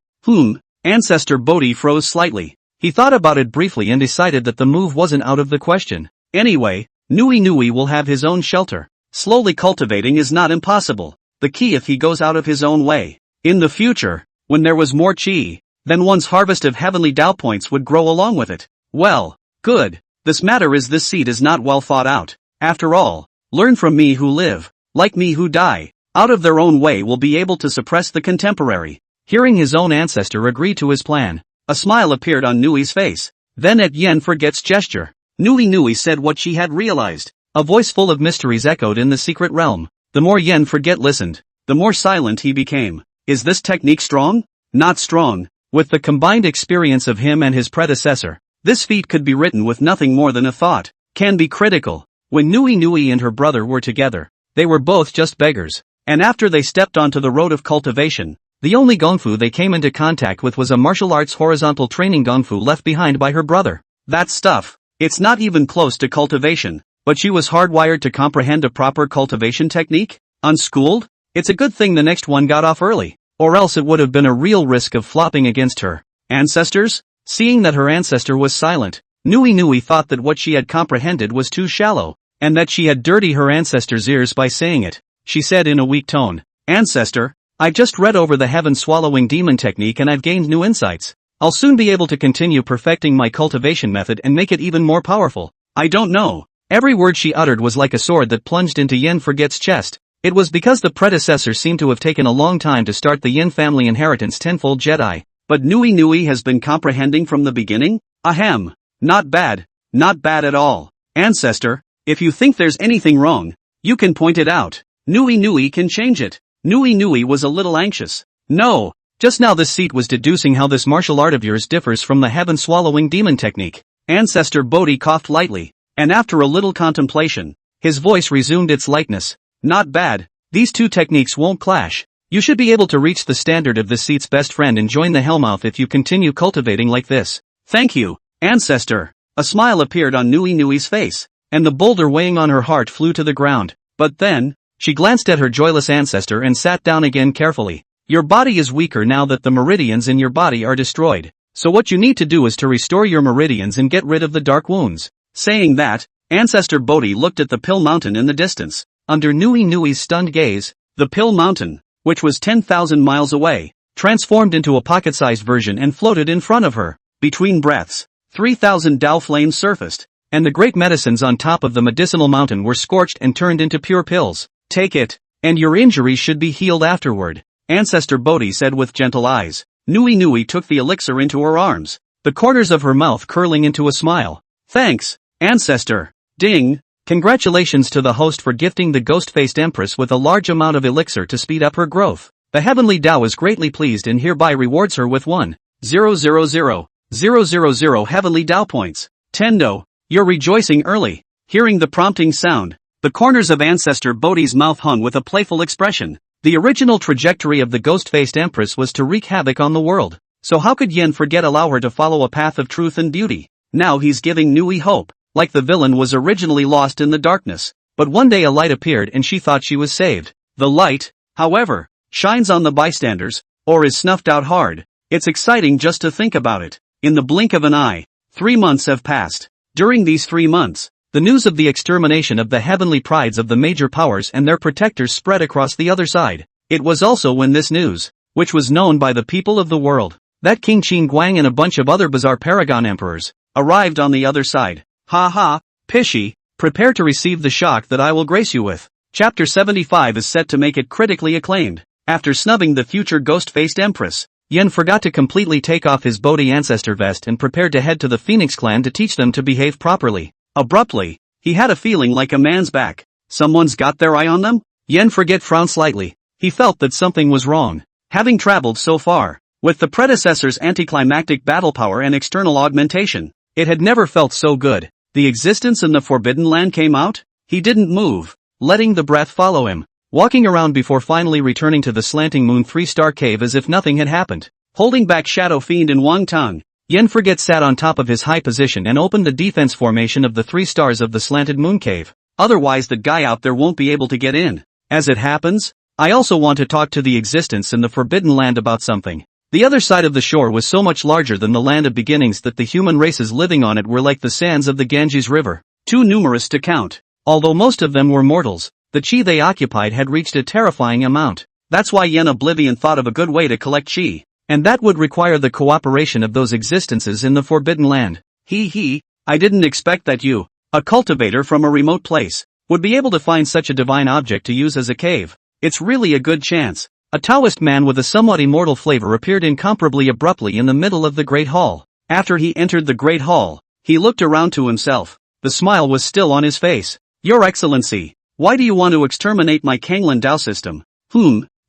Ancestor Bodhi froze slightly. He thought about it briefly and decided that the move wasn't out of the question. Anyway, Nui will have his own shelter. Slowly cultivating is not impossible. The key if he goes out of his own way. In the future, when there was more chi, then one's harvest of heavenly Tao points would grow along with it. Well, good. This seed is not well thought out. After all, learn from me who live, like me who die, out of their own way will be able to suppress the contemporary. Hearing his own ancestor agree to his plan, a smile appeared on Nui's face. Then at Yen Forget's gesture, Nui said what she had realized. A voice full of mysteries echoed in the secret realm. The more Yen Forget listened, the more silent he became. Is this technique strong? Not strong. With the combined experience of him and his predecessor, this feat could be written with nothing more than a thought. Can be critical. When Nui and her brother were together, they were both just beggars. And after they stepped onto the road of cultivation, the only gongfu they came into contact with was a martial arts horizontal training gongfu left behind by her brother. That stuff, it's not even close to cultivation, but she was hardwired to comprehend a proper cultivation technique? Unschooled? It's a good thing the next one got off early, or else it would have been a real risk of flopping against her ancestors? Seeing that her ancestor was silent, Nui thought that what she had comprehended was too shallow, and that she had dirtied her ancestor's ears by saying it. She said in a weak tone, Ancestor, I just read over the heaven-swallowing demon technique and I've gained new insights. I'll soon be able to continue perfecting my cultivation method and make it even more powerful. I don't know. Every word she uttered was like a sword that plunged into Yen Forget's chest. It was because the predecessor seemed to have taken a long time to start the Yin family inheritance tenfold Jedi. But Nui has been comprehending from the beginning? Ahem. Not bad. Not bad at all. Ancestor, if you think there's anything wrong, you can point it out. Nui can change it. Nui was a little anxious. No, just now this seat was deducing how this martial art of yours differs from the heaven-swallowing demon technique. Ancestor Bodhi coughed lightly, and after a little contemplation, his voice resumed its lightness. Not bad. These two techniques won't clash. You should be able to reach the standard of this seat's best friend and join the Hellmouth if you continue cultivating like this. Thank you, Ancestor. A smile appeared on Nui's face, and the boulder weighing on her heart flew to the ground. But then, she glanced at her joyless ancestor and sat down again carefully. Your body is weaker now that the meridians in your body are destroyed, so what you need to do is to restore your meridians and get rid of the dark wounds. Saying that, Ancestor Bodhi looked at the Pill Mountain in the distance. Under Nui's stunned gaze, the Pill Mountain, which was 10,000 miles away, transformed into a pocket-sized version and floated in front of her. Between breaths, 3,000 Tao flames surfaced, and the great medicines on top of the medicinal mountain were scorched and turned into pure pills. Take it, and your injuries should be healed afterward, Ancestor Bodhi said with gentle eyes. Nui took the elixir into her arms, the corners of her mouth curling into a smile. Thanks, Ancestor. Ding. Congratulations to the host for gifting the ghost-faced empress with a large amount of elixir to speed up her growth. The heavenly Tao is greatly pleased and hereby rewards her with 1,000,000 heavenly Tao points. Tendo, you're rejoicing early. Hearing the prompting sound, the corners of Ancestor Bodhi's mouth hung with a playful expression. The original trajectory of the ghost-faced empress was to wreak havoc on the world. So how could Yen Forget allow her to follow a path of truth and beauty? Now he's giving Nui hope. Like the villain was originally lost in the darkness, but one day a light appeared and she thought she was saved. The light, however, shines on the bystanders, or is snuffed out hard. It's exciting just to think about it. In the blink of an eye, 3 months have passed. During these 3 months, the news of the extermination of the heavenly prides of the major powers and their protectors spread across the other side. It was also when this news, which was known by the people of the world, that King Qin Guang and a bunch of other bizarre paragon emperors, arrived on the other side. Pishy, prepare to receive the shock that I will grace you with. Chapter 75 is set to make it critically acclaimed. After snubbing the future ghost-faced empress, Yen forgot to completely take off his Bodhi ancestor vest and prepared to head to the Phoenix clan to teach them to behave properly. Abruptly, he had a feeling like a man's back. Someone's got their eye on them? Yen frowned slightly. He felt that something was wrong. Having traveled so far, with the predecessor's anticlimactic battle power and external augmentation, it had never felt so good. The existence in the Forbidden Land came out? He didn't move, letting the breath follow him, walking around before finally returning to the Slanting Moon 3-star cave as if nothing had happened. Holding back Shadow Fiend and Wang Tang, Yen sat on top of his high position and opened the defense formation of the 3 stars of the Slanted Moon Cave. Otherwise that guy out there won't be able to get in. As it happens, I also want to talk to the existence in the Forbidden Land about something. The other side of the shore was so much larger than the land of beginnings that the human races living on it were like the sands of the Ganges River, too numerous to count. Although most of them were mortals, the chi they occupied had reached a terrifying amount. That's why Yen Oblivion thought of a good way to collect chi, and that would require the cooperation of those existences in the Forbidden Land. I didn't expect that you, a cultivator from a remote place, would be able to find such a divine object to use as a cave. It's really a good chance. A Taoist man with a somewhat immortal flavor appeared incomparably abruptly in the middle of the Great Hall. After he entered the Great Hall, he looked around to himself. The smile was still on his face. Your Excellency, why do you want to exterminate my Kanglan Dao system?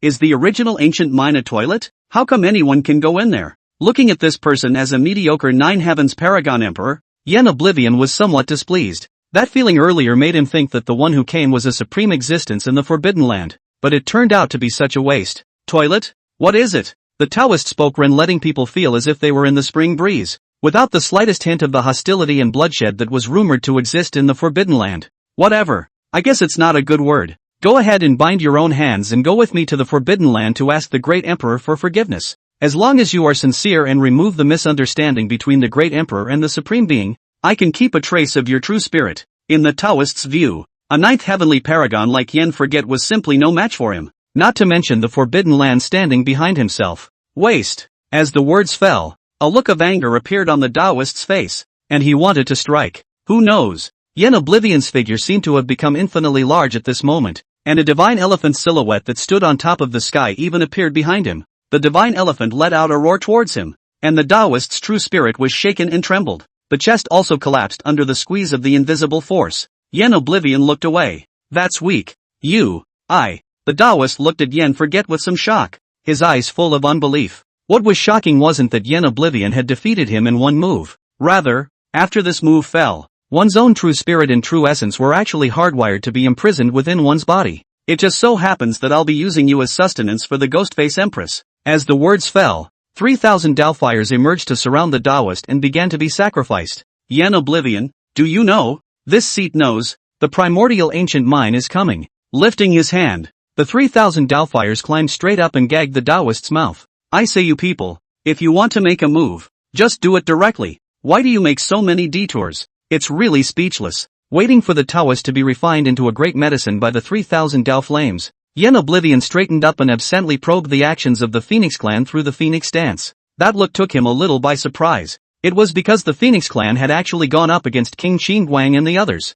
Is the original ancient mine a toilet? How come anyone can go in there? Looking at this person as a mediocre Nine Heavens Paragon Emperor, Yen Oblivion was somewhat displeased. That feeling earlier made him think that the one who came was a supreme existence in the Forbidden Land, but it turned out to be such a waste. Toilet? What is it? The Taoist spoke, letting people feel as if they were in the spring breeze, without the slightest hint of the hostility and bloodshed that was rumored to exist in the Forbidden Land. Whatever. I guess it's not a good word. Go ahead and bind your own hands and go with me to the Forbidden Land to ask the Great Emperor for forgiveness. As long as you are sincere and remove the misunderstanding between the Great Emperor and the Supreme Being, I can keep a trace of your true spirit. In the Taoist's view, a ninth heavenly paragon like Yen was simply no match for him, not to mention the Forbidden Land standing behind himself. Waste. As the words fell, a look of anger appeared on the Taoist's face, and he wanted to strike. Who knows? Yen Oblivion's figure seemed to have become infinitely large at this moment, and a divine elephant silhouette that stood on top of the sky even appeared behind him. The divine elephant let out a roar towards him, and the Taoist's true spirit was shaken and trembled. The chest also collapsed under the squeeze of the invisible force. Yen Oblivion looked away. That's weak. The Taoist looked at Yen with some shock, his eyes full of unbelief. What was shocking wasn't that Yen Oblivion had defeated him in one move. Rather, after this move fell, one's own true spirit and true essence were actually hardwired to be imprisoned within one's body. It just so happens that I'll be using you as sustenance for the Ghostface Empress. As the words fell, 3,000 Daofires emerged to surround the Taoist and began to be sacrificed. Yen Oblivion, do you know? This seat knows, the primordial ancient mine is coming. Lifting his hand, the 3,000 Daofires climbed straight up and gagged the Taoist's mouth. I say you people, if you want to make a move, just do it directly. Why do you make so many detours? It's really speechless. Waiting for the Taoist to be refined into a great medicine by the 3,000 Dao flames, Yen Oblivion straightened up and absently probed the actions of the Phoenix clan through the Phoenix dance. That look took him a little by surprise. It was because the Phoenix clan had actually gone up against King Qingguang and the others.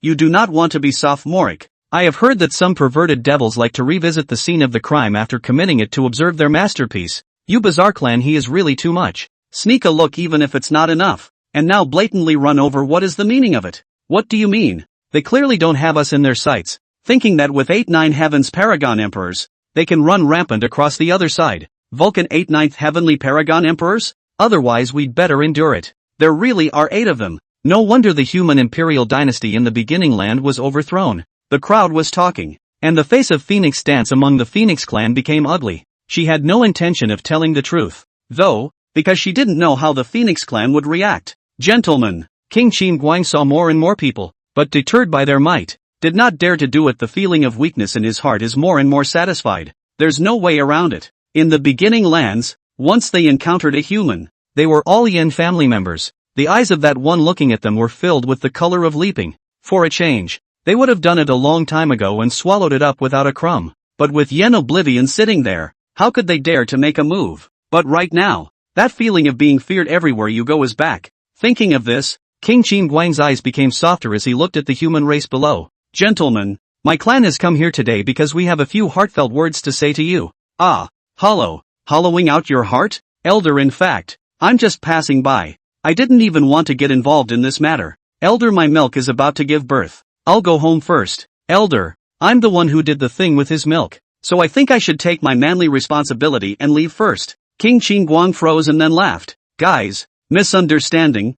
You do not want to be sophomoric. I have heard that some perverted devils like to revisit the scene of the crime after committing it to observe their masterpiece. You bizarre clan, he is really too much. Sneak a look even if it's not enough, and now blatantly run over. What is the meaning of it? What do you mean? They clearly don't have us in their sights, thinking that with 8-9 heavens paragon emperors, they can run rampant across the other side. Vulcan 8 9th heavenly paragon emperors? Otherwise we'd better endure it. There really are 8 of them. No wonder the human Imperial dynasty in the beginning land was overthrown. The crowd was talking, and the face of Phoenix dance among the Phoenix clan became ugly. She had no intention of telling the truth, though, because she didn't know how the Phoenix clan would react. Gentlemen, King Qingguang saw more and more people, but deterred by their might, did not dare to do it. The feeling of weakness in his heart is more and more satisfied. There's no way around it. In the beginning lands, once they encountered a human, they were all Yen family members. The eyes of that one looking at them were filled with the color of leaping. For a change, they would have done it a long time ago and swallowed it up without a crumb. But with Yen Oblivion sitting there, how could they dare to make a move? But right now, that feeling of being feared everywhere you go is back. Thinking of this, King Qingguang's eyes became softer as he looked at the human race below. Gentlemen, My clan has come here today because we have a few heartfelt words to say to you. Ah, hollowing out your heart? Elder, in fact, I'm just passing by. I didn't even want to get involved in this matter. Elder, my milk is about to give birth. I'll go home first. Elder, I'm the one who did the thing with his milk, so I think I should take my manly responsibility and leave first. King Qingguang froze and then laughed. Guys, misunderstanding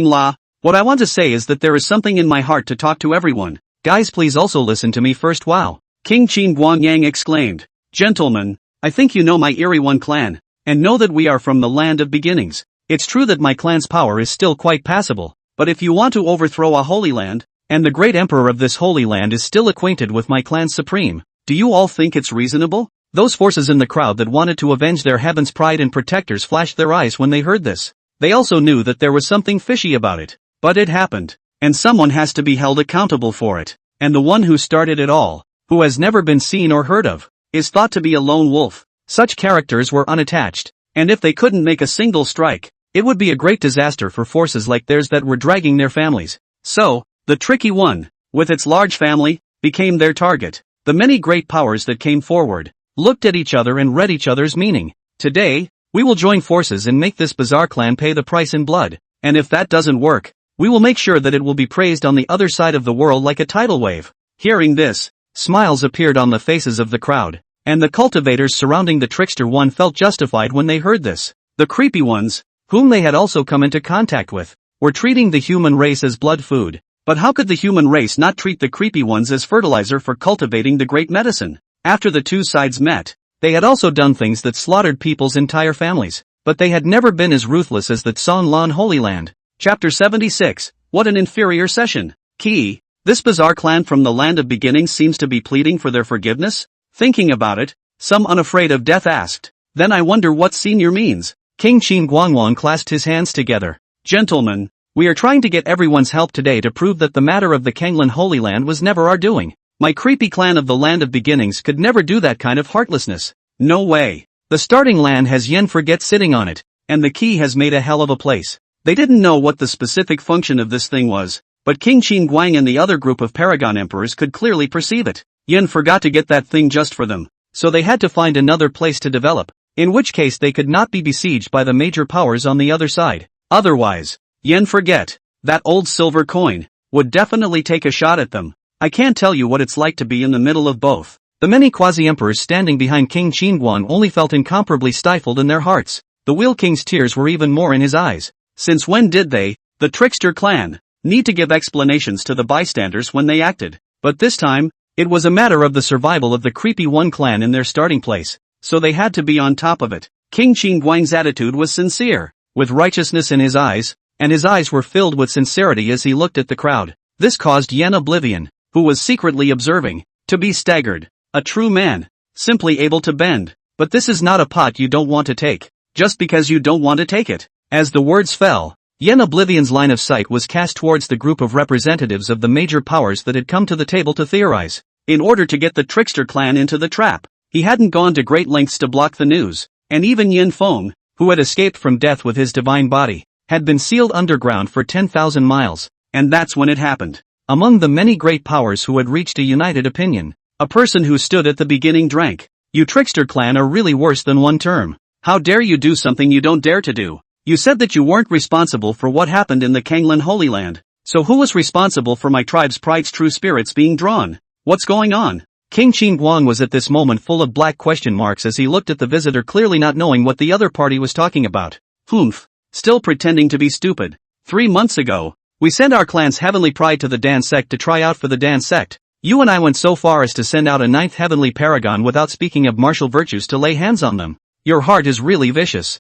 la. What I want to say is that there is something in my heart to talk to everyone. Guys, please also listen to me first. Wow. King Qingguang Yang exclaimed. Gentlemen, I think you know my Eerie One clan, and know that we are from the land of beginnings. It's true that my clan's power is still quite passable, but if you want to overthrow a holy land, and the great emperor of this holy land is still acquainted with my clan's supreme, do you all think it's reasonable? Those forces in the crowd that wanted to avenge their heaven's pride and protectors flashed their eyes when they heard this. They also knew that there was something fishy about it. But it happened, and someone has to be held accountable for it, and the one who started it all, who has never been seen or heard of, is thought to be a lone wolf. Such characters were unattached, and if they couldn't make a single strike, it would be a great disaster for forces like theirs that were dragging their families. So, the tricky one, with its large family, became their target. The many great powers that came forward, looked at each other and read each other's meaning. Today, we will join forces and make this bizarre clan pay the price in blood, and if that doesn't work, we will make sure that it will be praised on the other side of the world like a tidal wave. Hearing this, smiles appeared on the faces of the crowd, and the cultivators surrounding the trickster one felt justified when they heard this. The creepy ones, whom they had also come into contact with, were treating the human race as blood food. But how could the human race not treat the creepy ones as fertilizer for cultivating the great medicine? After the two sides met, they had also done things that slaughtered people's entire families, but they had never been as ruthless as the Tsan Holy Land. Chapter 76, What an inferior session. Key, this bizarre clan from the land of beginnings seems to be pleading for their forgiveness? Thinking about it, some unafraid of death asked, then I wonder what senior means. King Qingguang clasped his hands together. Gentlemen, we are trying to get everyone's help today to prove that the matter of the Kanglan Holy Land was never our doing. My creepy clan of the land of beginnings could never do that kind of heartlessness. No way. The starting land has Yen Forget sitting on it, and the key has made a hell of a place. They didn't know what the specific function of this thing was, but King Qingguang and the other group of Paragon Emperors could clearly perceive it. Yen forgot to get that thing just for them, so they had to find another place to develop, in which case they could not be besieged by the major powers on the other side. Otherwise, Yen Forget, that old silver coin, would definitely take a shot at them. I can't tell you what it's like to be in the middle of both. The many quasi-emperors standing behind King Qingguang only felt incomparably stifled in their hearts. The Wheel King's tears were even more in his eyes. Since when did they, the trickster clan, need to give explanations to the bystanders when they acted? But this time, it was a matter of the survival of the creepy one clan in their starting place, so they had to be on top of it. King Qingguang's attitude was sincere, with righteousness in his eyes, and his eyes were filled with sincerity as he looked at the crowd. This caused Yen Oblivion, who was secretly observing, to be staggered. A true man, simply able to bend. But this is not a pot you don't want to take, just because you don't want to take it. As the words fell, Yen Oblivion's line of sight was cast towards the group of representatives of the major powers that had come to the table to theorize. In order to get the trickster clan into the trap, he hadn't gone to great lengths to block the news, and even Yin Feng, who had escaped from death with his divine body, had been sealed underground for 10,000 miles, and that's when it happened. Among the many great powers who had reached a united opinion, a person who stood at the beginning drank. You trickster clan are really worse than one term. How dare you do something you don't dare to do? You said that you weren't responsible for what happened in the Kanglan Holy Land, so who was responsible for my tribe's pride's true spirits being drawn? What's going on? King Qingguang was at this moment full of black question marks as he looked at the visitor, clearly not knowing what the other party was talking about. Humph, still pretending to be stupid. 3 months ago, we sent our clan's heavenly pride to the Dan sect to try out for the Dan sect. You and I went so far as to send out a 9th heavenly paragon without speaking of martial virtues to lay hands on them. Your heart is really vicious.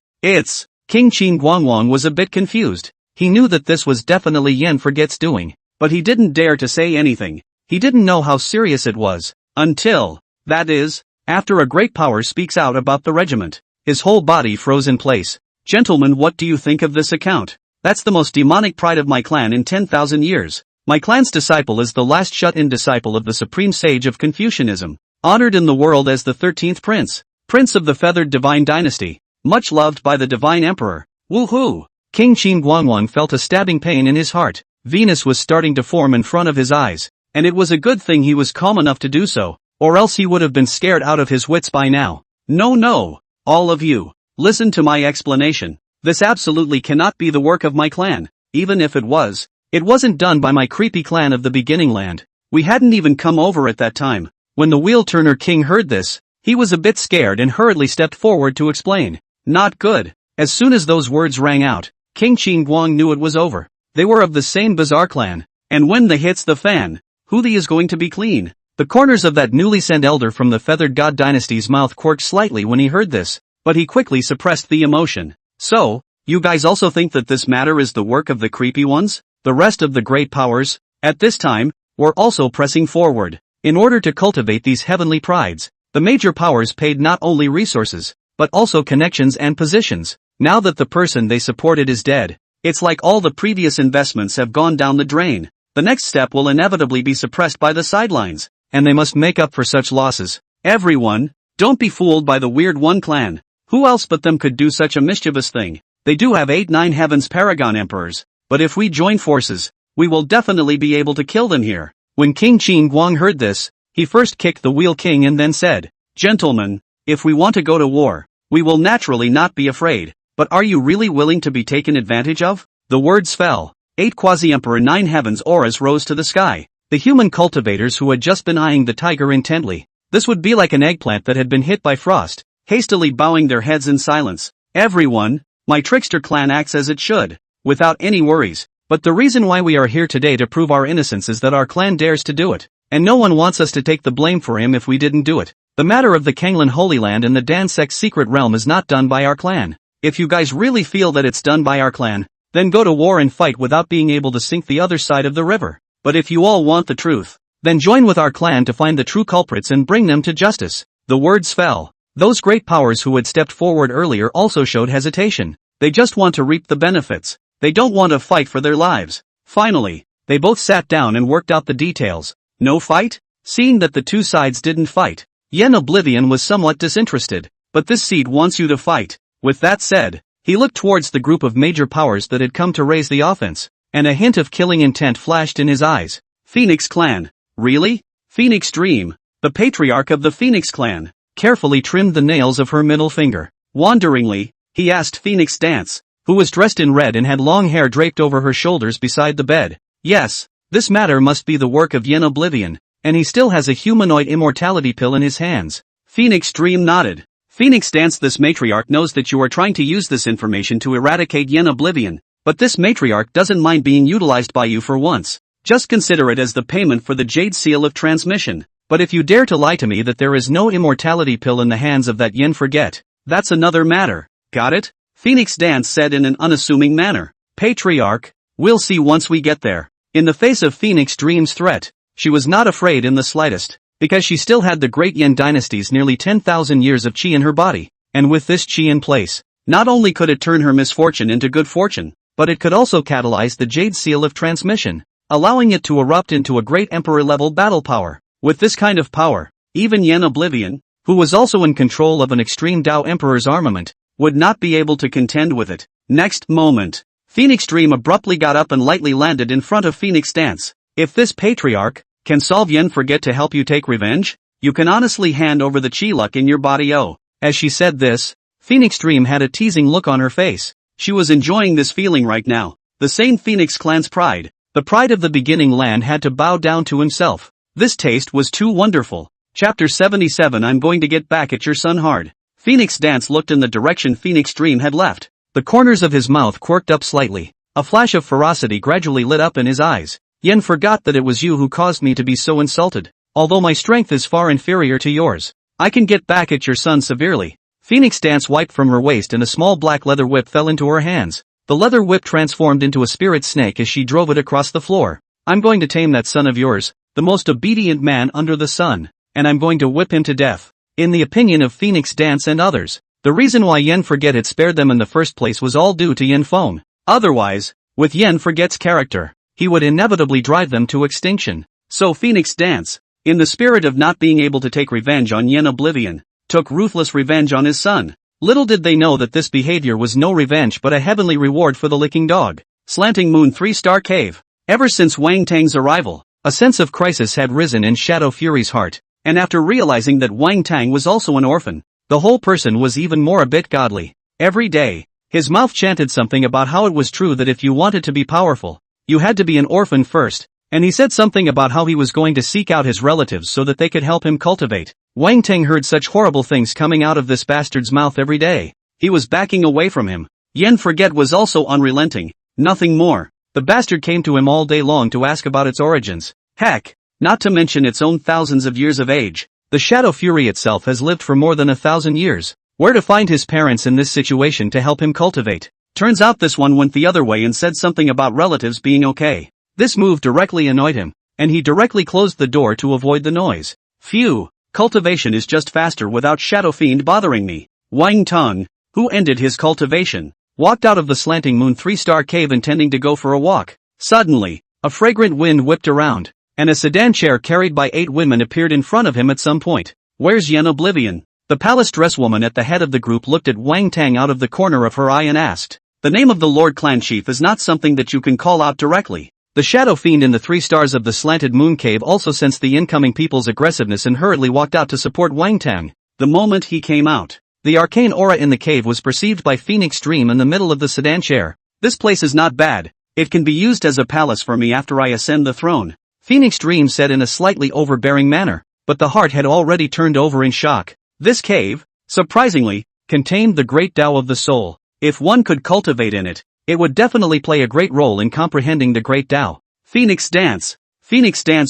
King Qingguang was a bit confused. He knew that this was definitely Yen Forget's doing, but he didn't dare to say anything. He didn't know how serious it was, until, that is, after a great power speaks out about the regiment. His whole body froze in place. Gentlemen, what do you think of this account? That's the most demonic pride of my clan in 10,000 years. My clan's disciple is the last shut-in disciple of the supreme sage of Confucianism, honored in the world as the 13th prince, prince of the feathered divine dynasty, much loved by the divine emperor. Woohoo! King Qingguang felt a stabbing pain in his heart. Venus was starting to form in front of his eyes, and it was a good thing he was calm enough to do so, or else he would have been scared out of his wits by now. No, all of you, listen to my explanation. This absolutely cannot be the work of my clan. Even if it wasn't done by my creepy clan of the beginning land. We hadn't even come over at that time. When the wheel turner king heard this, he was a bit scared and hurriedly stepped forward to explain. Not good. As soon as those words rang out, King Qin Guang knew it was over. They were of the same bizarre clan, and when the hits the fan, who the is going to be clean? The corners of that newly sent elder from the feathered god dynasty's mouth quirked slightly when he heard this, but he quickly suppressed the emotion. So, you guys also think that this matter is the work of the creepy ones? The rest of the great powers, at this time, were also pressing forward. In order to cultivate these heavenly prides, the major powers paid not only resources, but also connections and positions. Now that the person they supported is dead, it's like all the previous investments have gone down the drain. The next step will inevitably be suppressed by the sidelines, and they must make up for such losses. Everyone, don't be fooled by the weird one clan. Who else but them could do such a mischievous thing? They do have 8-9 heavens paragon emperors, but if we join forces, we will definitely be able to kill them here. When King Qin Guang heard this, he first kicked the wheel king and then said, Gentlemen, if we want to go to war, we will naturally not be afraid. But are you really willing to be taken advantage of? The words fell. 8 quasi-emperor 9 heavens auras rose to the sky. The human cultivators who had just been eyeing the tiger intently. This would be like an eggplant that had been hit by frost, hastily bowing their heads in silence. Everyone, my trickster clan acts as it should, without any worries. But the reason why we are here today to prove our innocence is that our clan dares to do it. And no one wants us to take the blame for him if we didn't do it. The matter of the Kanglan Holy Land and the Dansek secret realm is not done by our clan. If you guys really feel that it's done by our clan, then go to war and fight without being able to sink the other side of the river. But if you all want the truth, then join with our clan to find the true culprits and bring them to justice. The words fell. Those great powers who had stepped forward earlier also showed hesitation. They just want to reap the benefits. They don't want to fight for their lives. Finally, they both sat down and worked out the details. No fight? Seeing that the two sides didn't fight, Yen Oblivion was somewhat disinterested. But this seed wants you to fight. With that said, he looked towards the group of major powers that had come to raise the offense, and a hint of killing intent flashed in his eyes. Phoenix Clan. Really? Phoenix Dream, the patriarch of the Phoenix Clan, carefully trimmed the nails of her middle finger. Wonderingly, he asked Phoenix Dance, who was dressed in red and had long hair draped over her shoulders beside the bed. Yes, this matter must be the work of Yen Oblivion, and he still has a humanoid immortality pill in his hands. Phoenix Dream nodded. Phoenix Dance, this matriarch knows that you are trying to use this information to eradicate Yen Oblivion, but this matriarch doesn't mind being utilized by you for once. Just consider it as the payment for the Jade Seal of Transmission. But if you dare to lie to me that there is no immortality pill in the hands of that Yen Forget, that's another matter. Got it? Phoenix Dance said in an unassuming manner. Patriarch, we'll see once we get there. In the face of Phoenix Dream's threat, she was not afraid in the slightest. Because she still had the great Yen dynasty's nearly 10,000 years of qi in her body, and with this qi in place, not only could it turn her misfortune into good fortune, but it could also catalyze the Jade Seal of Transmission, allowing it to erupt into a great emperor-level battle power. With this kind of power, even Yen Oblivion, who was also in control of an extreme Dao Emperor's armament, would not be able to contend with it. Next moment, Phoenix Dream abruptly got up and lightly landed in front of Phoenix Dance. If this patriarch can solve Yen Forget to help you take revenge, you can honestly hand over the chi luck in your body. Oh. As she said this, Phoenix Dream had a teasing look on her face. She was enjoying this feeling right now. The same Phoenix clan's pride, the pride of the beginning land, had to bow down to himself. This taste was too wonderful. Chapter 77. I'm going to get back at your son hard. Phoenix Dance looked in the direction Phoenix Dream had left. The corners of his mouth quirked up slightly. A flash of ferocity gradually lit up in his eyes. Yen forgot that it was you who caused me to be so insulted. Although my strength is far inferior to yours, I can get back at your son severely. Phoenix Dance wiped from her waist and a small black leather whip fell into her hands. The leather whip transformed into a spirit snake as she drove it across the floor. I'm going to tame that son of yours, the most obedient man under the sun, and I'm going to whip him to death. In the opinion of Phoenix Dance and others, the reason why Yen Forget had spared them in the first place was all due to Yen Feng. Otherwise, with Yen Forget's character, he would inevitably drive them to extinction. So Phoenix Dance, in the spirit of not being able to take revenge on Yen Oblivion, took ruthless revenge on his son. Little did they know that this behavior was no revenge but a heavenly reward for the licking dog. Slanting Moon 3-star Cave. Ever since Wang Tang's arrival, A sense of crisis had risen in Shadow Fury's heart, and after realizing that Wang Tang was also an orphan, the whole person was even more a bit godly. Every day, his mouth chanted something about how it was true that if you wanted to be powerful, you had to be an orphan first, and he said something about how he was going to seek out his relatives so that they could help him cultivate. Wang Tang heard such horrible things coming out of this bastard's mouth every day. He was backing away from him. Yen Forget was also unrelenting. Nothing more. The bastard came to him all day long to ask about its origins. Heck, not to mention its own thousands of years of age. The Shadow Fury itself has lived for more than 1,000 years. Where to find his parents in this situation to help him cultivate? Turns out this one went the other way and said something about relatives being okay. This move directly annoyed him, and he directly closed the door to avoid the noise. Phew, cultivation is just faster without Shadow Fiend bothering me. Wang Tang, who ended his cultivation, walked out of the Slanting Moon 3-star cave intending to go for a walk. Suddenly, a fragrant wind whipped around, and a sedan chair carried by 8 women appeared in front of him at some point. Where's Yen Oblivion? The palace dress woman at the head of the group looked at Wang Tang out of the corner of her eye and asked, "The name of the Lord Clan Chief is not something that you can call out directly." The Shadow Fiend in the 3 stars of the Slanted Moon Cave also sensed the incoming people's aggressiveness and hurriedly walked out to support Wang Tang. The moment he came out, the arcane aura in the cave was perceived by Phoenix Dream in the middle of the sedan chair. "This place is not bad. It can be used as a palace for me after I ascend the throne," Phoenix Dream said in a slightly overbearing manner, but the heart had already turned over in shock. This cave, surprisingly, contained the great Tao of the soul. If one could cultivate in it, it would definitely play a great role in comprehending the great Tao. Phoenix Dance,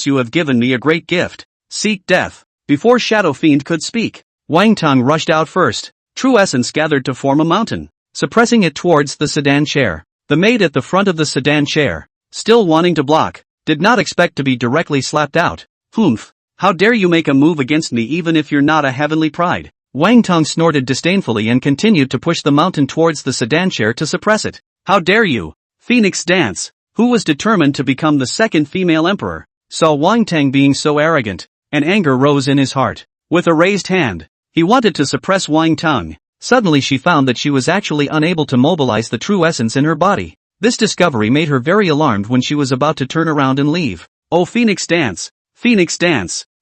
you have given me a great gift. Seek death. Before Shadow Fiend could speak, Wang Tang rushed out first. True essence gathered to form a mountain, suppressing it towards the sedan chair. The maid at the front of the sedan chair, still wanting to block, did not expect to be directly slapped out. "Humph, how dare you make a move against me even if you're not a heavenly pride?" Wang Tang snorted disdainfully and continued to push the mountain towards the sedan chair to suppress it. "How dare you?" Phoenix Dance, who was determined to become the second female emperor, saw Wang Tang being so arrogant, and anger rose in his heart. With a raised hand, he wanted to suppress Wang Tang. Suddenly she found that she was actually unable to mobilize the true essence in her body. This discovery made her very alarmed when she was about to turn around and leave. "Oh Phoenix Dance,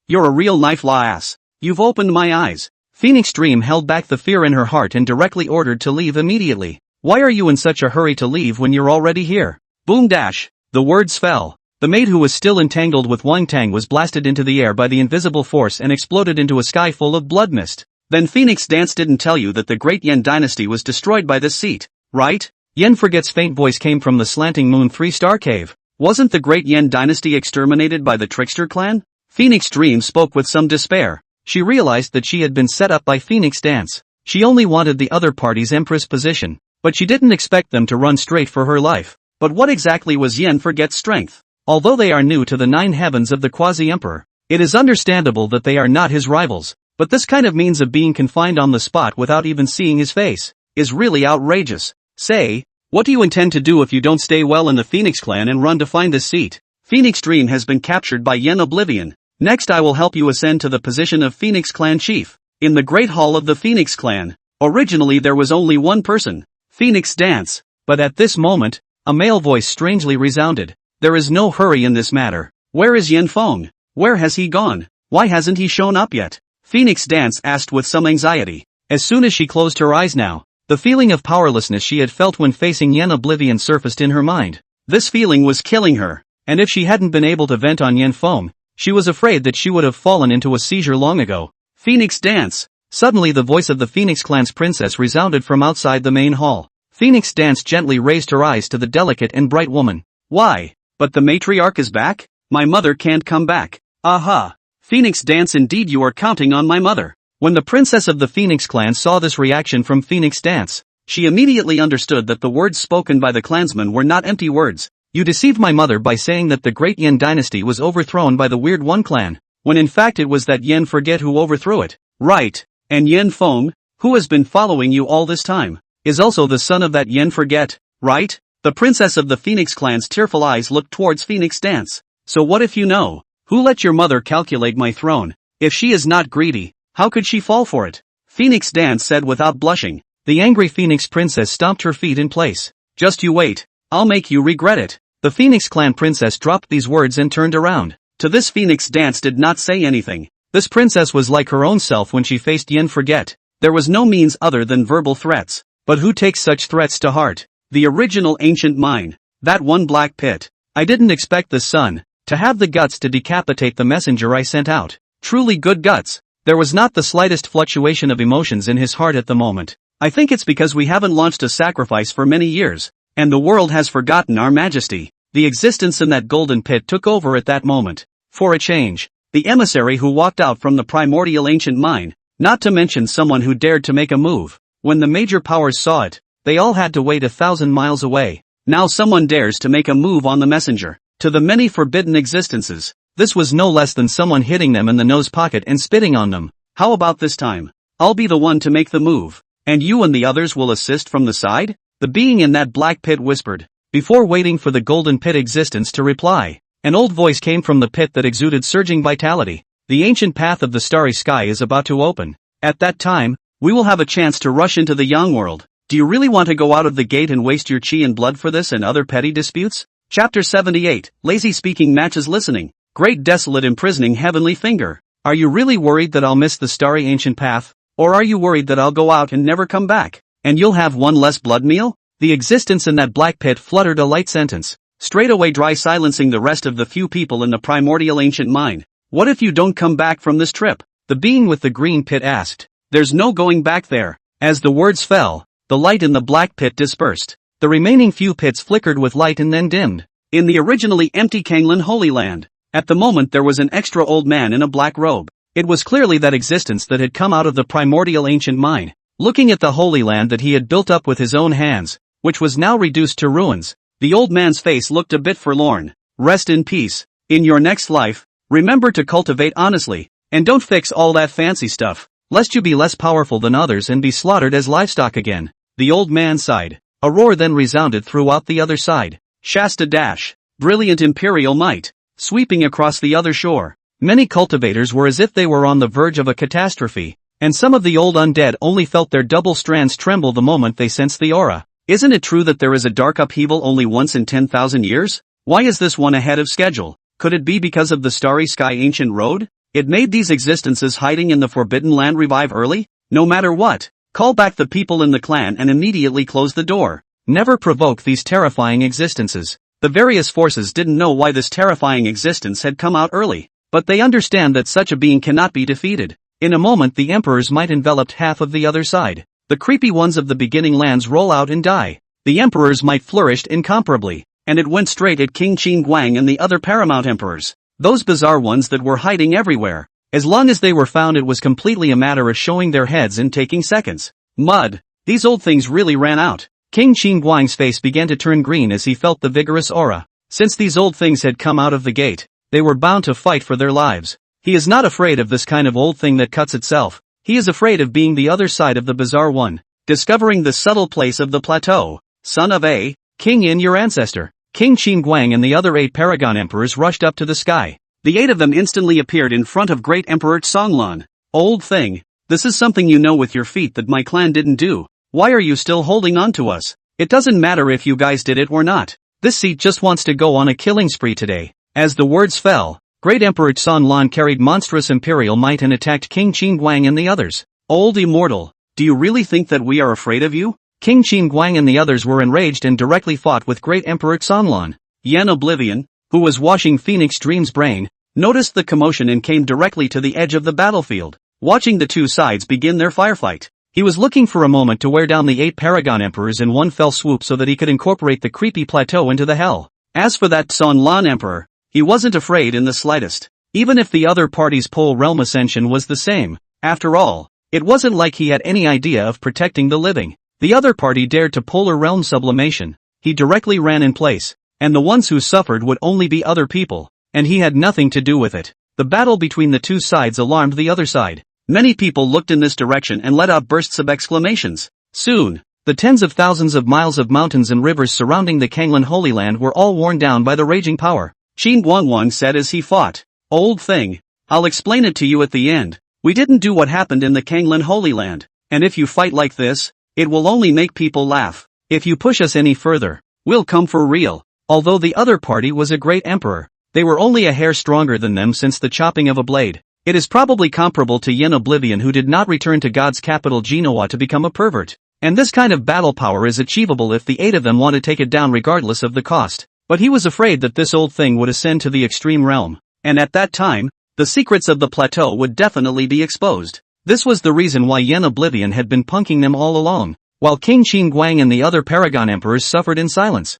you're a real knife ass. You've opened my eyes." Phoenix Dream held back the fear in her heart and directly ordered to leave immediately. "Why are you in such a hurry to leave when you're already here?" Boom dash, the words fell. The maid who was still entangled with Wang Tang was blasted into the air by the invisible force and exploded into a sky full of blood mist. "Then Phoenix Dance didn't tell you that the great Yen dynasty was destroyed by this seat, right?" Yen Forget's faint voice came from the Slanting Moon 3-star cave. "Wasn't the great Yen dynasty exterminated by the Trickster clan?" Phoenix Dream spoke with some despair. She realized that she had been set up by Phoenix Dance. She only wanted the other party's empress position, but she didn't expect them to run straight for her life. But what exactly was Yen Forget's strength? Although they are new to the 9 heavens of the Quasi-Emperor, it is understandable that they are not his rivals, but this kind of means of being confined on the spot without even seeing his face is really outrageous. "Say, what do you intend to do if you don't stay well in the Phoenix clan and run to find this seat?" "Phoenix Dream has been captured by Yen Oblivion. Next I will help you ascend to the position of Phoenix Clan Chief, in the Great Hall of the Phoenix Clan. Originally there was only one person, Phoenix Dance, but at this moment, a male voice strangely resounded. "There is no hurry in this matter. Where is Yen Feng? Where has he gone? Why hasn't he shown up yet?" Phoenix Dance asked with some anxiety. As soon as she closed her eyes now, the feeling of powerlessness she had felt when facing Yen Oblivion surfaced in her mind. This feeling was killing her, and if she hadn't been able to vent on Yen Feng, she was afraid that she would have fallen into a seizure long ago. "Phoenix Dance!" Suddenly the voice of the Phoenix Clan's princess resounded from outside the main hall. Phoenix Dance gently raised her eyes to the delicate and bright woman. "Why? But the matriarch is back? My mother can't come back." "Aha! Phoenix Dance, indeed you are counting on my mother." When the princess of the Phoenix Clan saw this reaction from Phoenix Dance, she immediately understood that the words spoken by the clansmen were not empty words. "You deceived my mother by saying that the great Yen dynasty was overthrown by the Weird One clan, when in fact it was that Yen Forget who overthrew it." "Right, and Yen Feng, who has been following you all this time, is also the son of that Yen Forget, right?" The princess of the Phoenix Clan's tearful eyes looked towards Phoenix Dance. "So what if you know? Who let your mother calculate my throne? If she is not greedy, how could she fall for it?" Phoenix Dance said without blushing. The angry Phoenix princess stomped her feet in place. "Just you wait, I'll make you regret it." The Phoenix Clan princess dropped these words and turned around. To this Phoenix dance did not say anything. This princess was like her own self when she faced Yin Forget. There was no means other than verbal threats. But who takes such threats to heart? The original ancient mine. That one black pit. I didn't expect the sun to have the guts to decapitate the messenger I sent out. Truly good guts. There was not the slightest fluctuation of emotions in his heart at the moment. I think it's because we haven't launched a sacrifice for many years, and the world has forgotten our majesty. The existence in that golden pit took over at that moment. For a change, the emissary who walked out from the primordial ancient mine, not to mention someone who dared to make a move. When the major powers saw it, they all had to wait 1,000 miles away. Now someone dares to make a move on the messenger. To the many forbidden existences, this was no less than someone hitting them in the nose pocket and spitting on them. How about this time? I'll be the one to make the move, and you and the others will assist from the side? The being in that black pit whispered. Before waiting for the golden pit existence to reply, an old voice came from the pit that exuded surging vitality. The ancient path of the starry sky is about to open. At that time, we will have a chance to rush into the young world. Do you really want to go out of the gate and waste your chi and blood for this and other petty disputes? Chapter 78, Lazy Speaking Matches Listening. Great Desolate Imprisoning Heavenly Finger. Are you really worried that I'll miss the starry ancient path? Or are you worried that I'll go out and never come back, and you'll have one less blood meal? The existence in that black pit fluttered a light sentence, straight away dry silencing the rest of the few people in the primordial ancient mine. What if you don't come back from this trip? The being with the green pit asked. There's no going back there. As the words fell, the light in the black pit dispersed. The remaining few pits flickered with light and then dimmed. In the originally empty Kanglan Holy Land, at the moment there was an extra old man in a black robe. It was clearly that existence that had come out of the primordial ancient mine, looking at the Holy Land that he had built up with his own hands, which was now reduced to ruins. The old man's face looked a bit forlorn. Rest in peace. In your next life, remember to cultivate honestly, and don't fix all that fancy stuff, lest you be less powerful than others and be slaughtered as livestock again. The old man sighed. A roar then resounded throughout the other side. Shasta dash. Brilliant imperial might. Sweeping across the other shore. Many cultivators were as if they were on the verge of a catastrophe, and some of the old undead only felt their double strands tremble the moment they sensed the aura. Isn't it true that there is a dark upheaval only once in 10,000 years? Why is this one ahead of schedule? Could it be because of the starry sky ancient road? It made these existences hiding in the forbidden land revive early? No matter what, call back the people in the clan and immediately close the door. Never provoke these terrifying existences. The various forces didn't know why this terrifying existence had come out early, but they understand that such a being cannot be defeated. In a moment the emperors might envelop half of the other side. The creepy ones of the beginning lands roll out and die. The emperors might flourish incomparably, and it went straight at King Qin Guang and the other paramount emperors. Those bizarre ones that were hiding everywhere. As long as they were found it was completely a matter of showing their heads and taking seconds. Mud. These old things really ran out. King Qin Guang's face began to turn green as he felt the vigorous aura. Since these old things had come out of the gate, they were bound to fight for their lives. He is not afraid of this kind of old thing that cuts itself. He is afraid of being the other side of the bizarre one. Discovering the subtle place of the plateau. Son of a King Yin, your ancestor. King Qin Guang and the other 8 paragon emperors rushed up to the sky. The 8 of them instantly appeared in front of great Emperor Songlan. Old thing. This is something you know with your feet that my clan didn't do. Why are you still holding on to us? It doesn't matter if you guys did it or not. This seat just wants to go on a killing spree today. As the words fell, great Emperor Songlan carried monstrous imperial might and attacked King Qin Guang and the others. Old immortal, do you really think that we are afraid of you? King Qin Guang and the others were enraged and directly fought with great Emperor Songlan. Yan Oblivion, who was watching Phoenix Dream's brain, noticed the commotion and came directly to the edge of the battlefield, watching the two sides begin their firefight. He was looking for a moment to wear down the 8 paragon emperors in one fell swoop so that he could incorporate the creepy plateau into the hell. As for that Songlan emperor, he wasn't afraid in the slightest, even if the other party's pole realm ascension was the same. After all, it wasn't like he had any idea of protecting the living. The other party dared to polar realm sublimation. He directly ran in place, and the ones who suffered would only be other people, and he had nothing to do with it. The battle between the two sides alarmed the other side. Many people looked in this direction and let out bursts of exclamations. Soon, the tens of thousands of miles of mountains and rivers surrounding the Kanglan Holy Land were all worn down by the raging power. Qin Guangwang said as he fought. Old thing. I'll explain it to you at the end. We didn't do what happened in the Kanglan Holy Land, and if you fight like this, it will only make people laugh. If you push us any further, we'll come for real. Although the other party was a great emperor, They were only a hair stronger than them since the chopping of a blade. It is probably comparable to Yen Oblivion, who did not return to God's capital Genoa to become a pervert. And this kind of battle power is achievable if the 8 of them want to take it down regardless of the cost. But he was afraid that this old thing would ascend to the extreme realm. And at that time, the secrets of the plateau would definitely be exposed. This was the reason why Yen Oblivion had been punking them all along, while King Qin Guang and the other Paragon Emperors suffered in silence.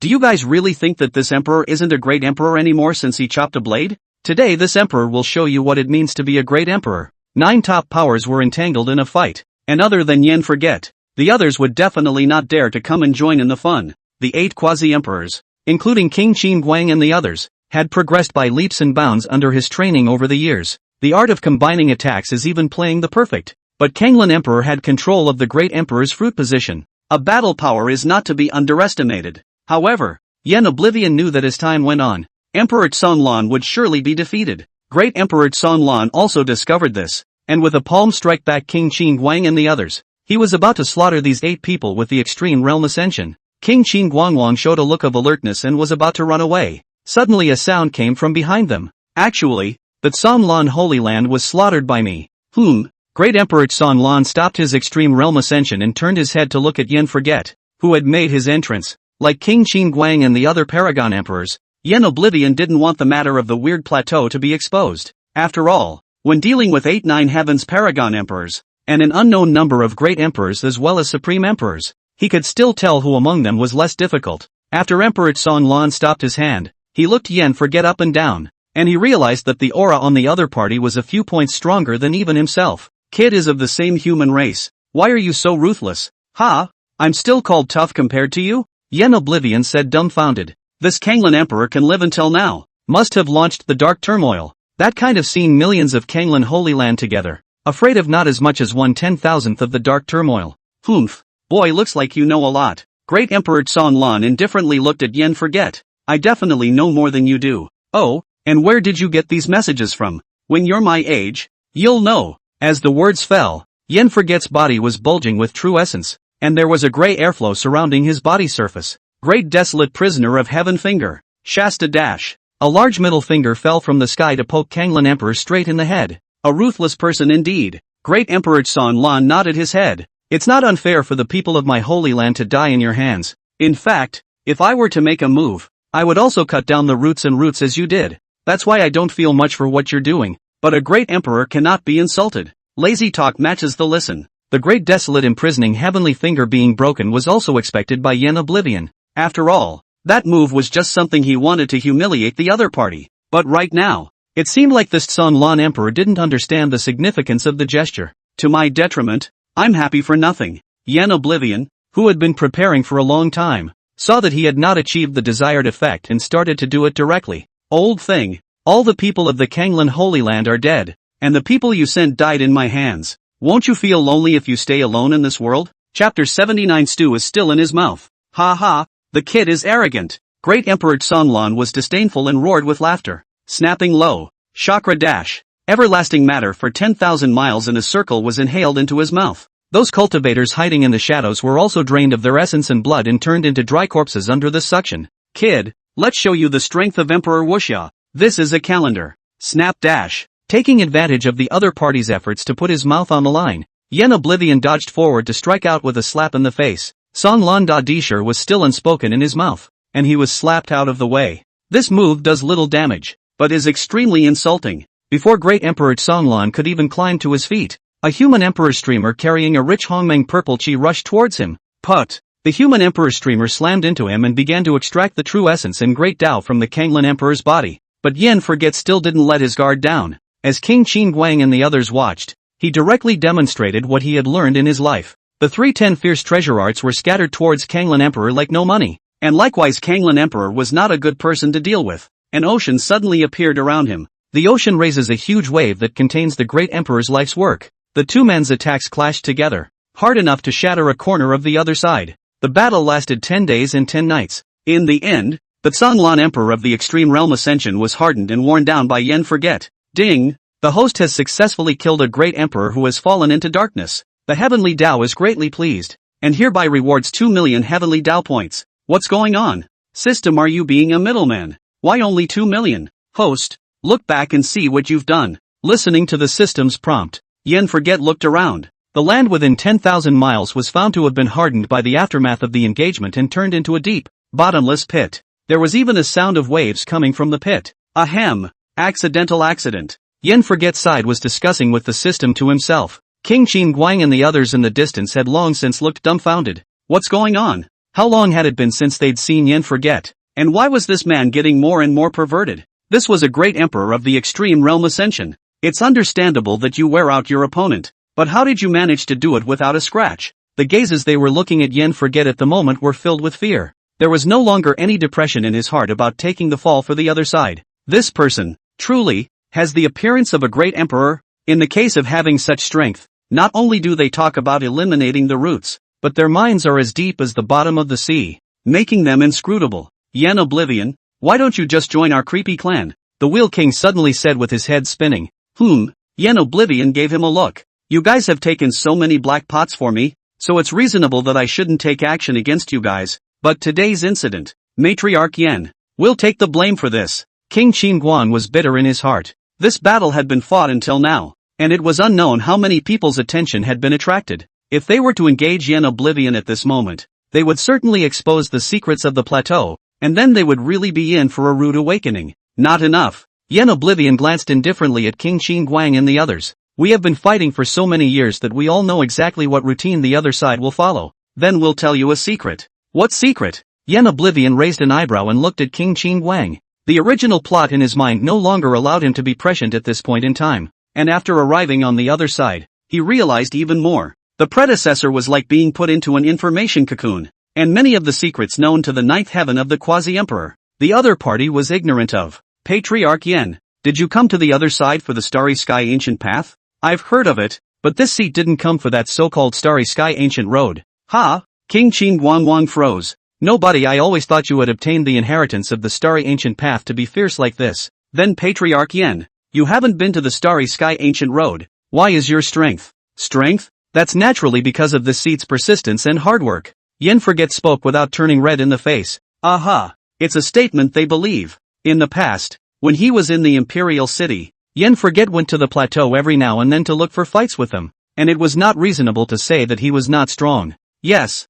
Do you guys really think that this emperor isn't a great emperor anymore since he chopped a blade? Today this emperor will show you what it means to be a great emperor. 9 top powers were entangled in a fight, and other than Yen Forget, the others would definitely not dare to come and join in the fun. The 8 quasi-emperors, including King Qin Guang and the others, had progressed by leaps and bounds under his training over the years. The art of combining attacks is even playing the perfect. But Kanglan Emperor had control of the great emperor's fruit position. A battle power is not to be underestimated. However, Yen Oblivion knew that as time went on, Emperor Xionlan would surely be defeated. Great Emperor Xionlan also discovered this, and with a palm strike back King Qin Guang and the others, he was about to slaughter these 8 people with the extreme realm ascension. King Qin Guangwang showed a look of alertness and was about to run away. Suddenly a sound came from behind them. Actually, that Xionlan Holy Land was slaughtered by me. Great Emperor Xionlan stopped his extreme realm ascension and turned his head to look at Yen Forget, who had made his entrance. Like King Qin Guang and the other Paragon Emperors, Yen Oblivion didn't want the matter of the weird plateau to be exposed. After all, when dealing with 8-9 Heavens Paragon Emperors, and an unknown number of Great Emperors as well as Supreme Emperors, he could still tell who among them was less difficult. After Emperor Xionlan stopped his hand, he looked Yen Forget up and down, and he realized that the aura on the other party was a few points stronger than even himself. Kid is of the same human race. Why are you so ruthless? I'm still called tough compared to you? Yen Oblivion said dumbfounded. This Kanglan Emperor can live until now. Must have launched the dark turmoil. That kind of seen millions of Kanglan Holy Land together. Afraid of not as much as 1/10,000th of the dark turmoil. Boy, looks like you know a lot. Great Emperor Xionlan indifferently looked at Yen Forget. I definitely know more than you do. Oh, and where did you get these messages from? When you're my age, you'll know. As the words fell, Yen Forget's body was bulging with true essence, and there was a gray airflow surrounding his body surface. Great desolate prisoner of heaven finger. Shasta dash. A large middle finger fell from the sky to poke Kanglan Emperor straight in the head. A ruthless person indeed. Great Emperor Xionlan nodded his head. It's not unfair for the people of my holy land to die in your hands. In fact, if I were to make a move, I would also cut down the roots as you did. That's why I don't feel much for what you're doing. But a great emperor cannot be insulted. Lazy talk matches the listen. The great desolate imprisoning heavenly finger being broken was also expected by Yen Oblivion. After all, that move was just something he wanted to humiliate the other party. But right now, it seemed like this Xionlan Emperor didn't understand the significance of the gesture. To my detriment, I'm happy for nothing. Yen Oblivion, who had been preparing for a long time, saw that he had not achieved the desired effect and started to do it directly. Old thing, all the people of the Kanglan Holy Land are dead, and the people you sent died in my hands. Won't you feel lonely if you stay alone in this world? Chapter 79. Stew is still in his mouth. The kid is arrogant. Great Emperor Xionlan was disdainful and roared with laughter. Snapping low, chakra dash. Everlasting matter for 10,000 miles in a circle was inhaled into his mouth. Those cultivators hiding in the shadows were also drained of their essence and blood and turned into dry corpses under the suction. Kid, let's show you the strength of Emperor Wuxia. This is a calendar. Snap dash. Taking advantage of the other party's efforts to put his mouth on the line, Yen Oblivion dodged forward to strike out with a slap in the face. Songlan Da Dishur was still unspoken in his mouth, and he was slapped out of the way. This move does little damage, but is extremely insulting. Before Great Emperor Songlan could even climb to his feet, a human emperor streamer carrying a rich Hongmeng purple chi rushed towards him. Put! The human emperor streamer slammed into him and began to extract the true essence and great Tao from the Kanglan Emperor's body. But Yen Forget still didn't let his guard down. As King Qin Guang and the others watched, he directly demonstrated what he had learned in his life. The 310 fierce treasure arts were scattered towards Kanglan Emperor like no money. And likewise Kanglan Emperor was not a good person to deal with. An ocean suddenly appeared around him. The ocean raises a huge wave that contains the great emperor's life's work. The two men's attacks clashed together, hard enough to shatter a corner of the other side. The battle lasted 10 days and 10 nights. In the end, the Xionlan Emperor of the Extreme Realm Ascension was hardened and worn down by Yen Forget. Ding! The host has successfully killed a great emperor who has fallen into darkness. The Heavenly Tao is greatly pleased, and hereby rewards 2 million Heavenly Tao points. What's going on? System, are you being a middleman? Why only 2 million? Host, look back and see what you've done. Listening to the system's prompt, Yen Forget looked around. The land within 10,000 miles was found to have been hardened by the aftermath of the engagement and turned into a deep, bottomless pit. There was even a sound of waves coming from the pit. Ahem. Accidental accident. Yen Forget sighed, was discussing with the system to himself. King Qin Guang and the others in the distance had long since looked dumbfounded. What's going on? How long had it been since they'd seen Yen Forget? And why was this man getting more and more perverted? This was a great emperor of the extreme realm ascension. It's understandable that you wear out your opponent. But how did you manage to do it without a scratch? The gazes they were looking at Yen Forget at the moment were filled with fear. There was no longer any depression in his heart about taking the fall for the other side. This person, truly, has the appearance of a great emperor. In the case of having such strength, not only do they talk about eliminating the roots, but their minds are as deep as the bottom of the sea, making them inscrutable. Yen Oblivion, why don't you just join our creepy clan? The Wheel King suddenly said with his head spinning. Yen Oblivion gave him a look. You guys have taken so many black pots for me, so it's reasonable that I shouldn't take action against you guys, but today's incident, Matriarch Yen, will take the blame for this. King Qin Guan was bitter in his heart. This battle had been fought until now, and it was unknown how many people's attention had been attracted. If they were to engage Yen Oblivion at this moment, they would certainly expose the secrets of the plateau, and then they would really be in for a rude awakening. Not enough. Yen Oblivion glanced indifferently at King Qin Guang and the others. We have been fighting for so many years that we all know exactly what routine the other side will follow. Then we'll tell you a secret. What secret? Yen Oblivion raised an eyebrow and looked at King Qin Guang. The original plot in his mind no longer allowed him to be prescient at this point in time, and after arriving on the other side, he realized even more. The predecessor was like being put into an information cocoon, and many of the secrets known to the ninth heaven of the quasi-emperor, the other party was ignorant of. Patriarch Yen, did you come to the other side for the Starry Sky Ancient Path? I've heard of it, but this seat didn't come for that so-called Starry Sky Ancient Road. Ha! King Qin Guang froze. Nobody, I always thought you had obtained the inheritance of the Starry Ancient Path to be fierce like this. Then Patriarch Yen, you haven't been to the Starry Sky Ancient Road. Why is your strength? Strength? That's naturally because of this seat's persistence and hard work. Yen Forget spoke without turning red in the face. Aha! It's a statement they believe. In the past, when he was in the Imperial city, Yen Forget went to the plateau every now and then to look for fights with them, and it was not reasonable to say that he was not strong. Yes,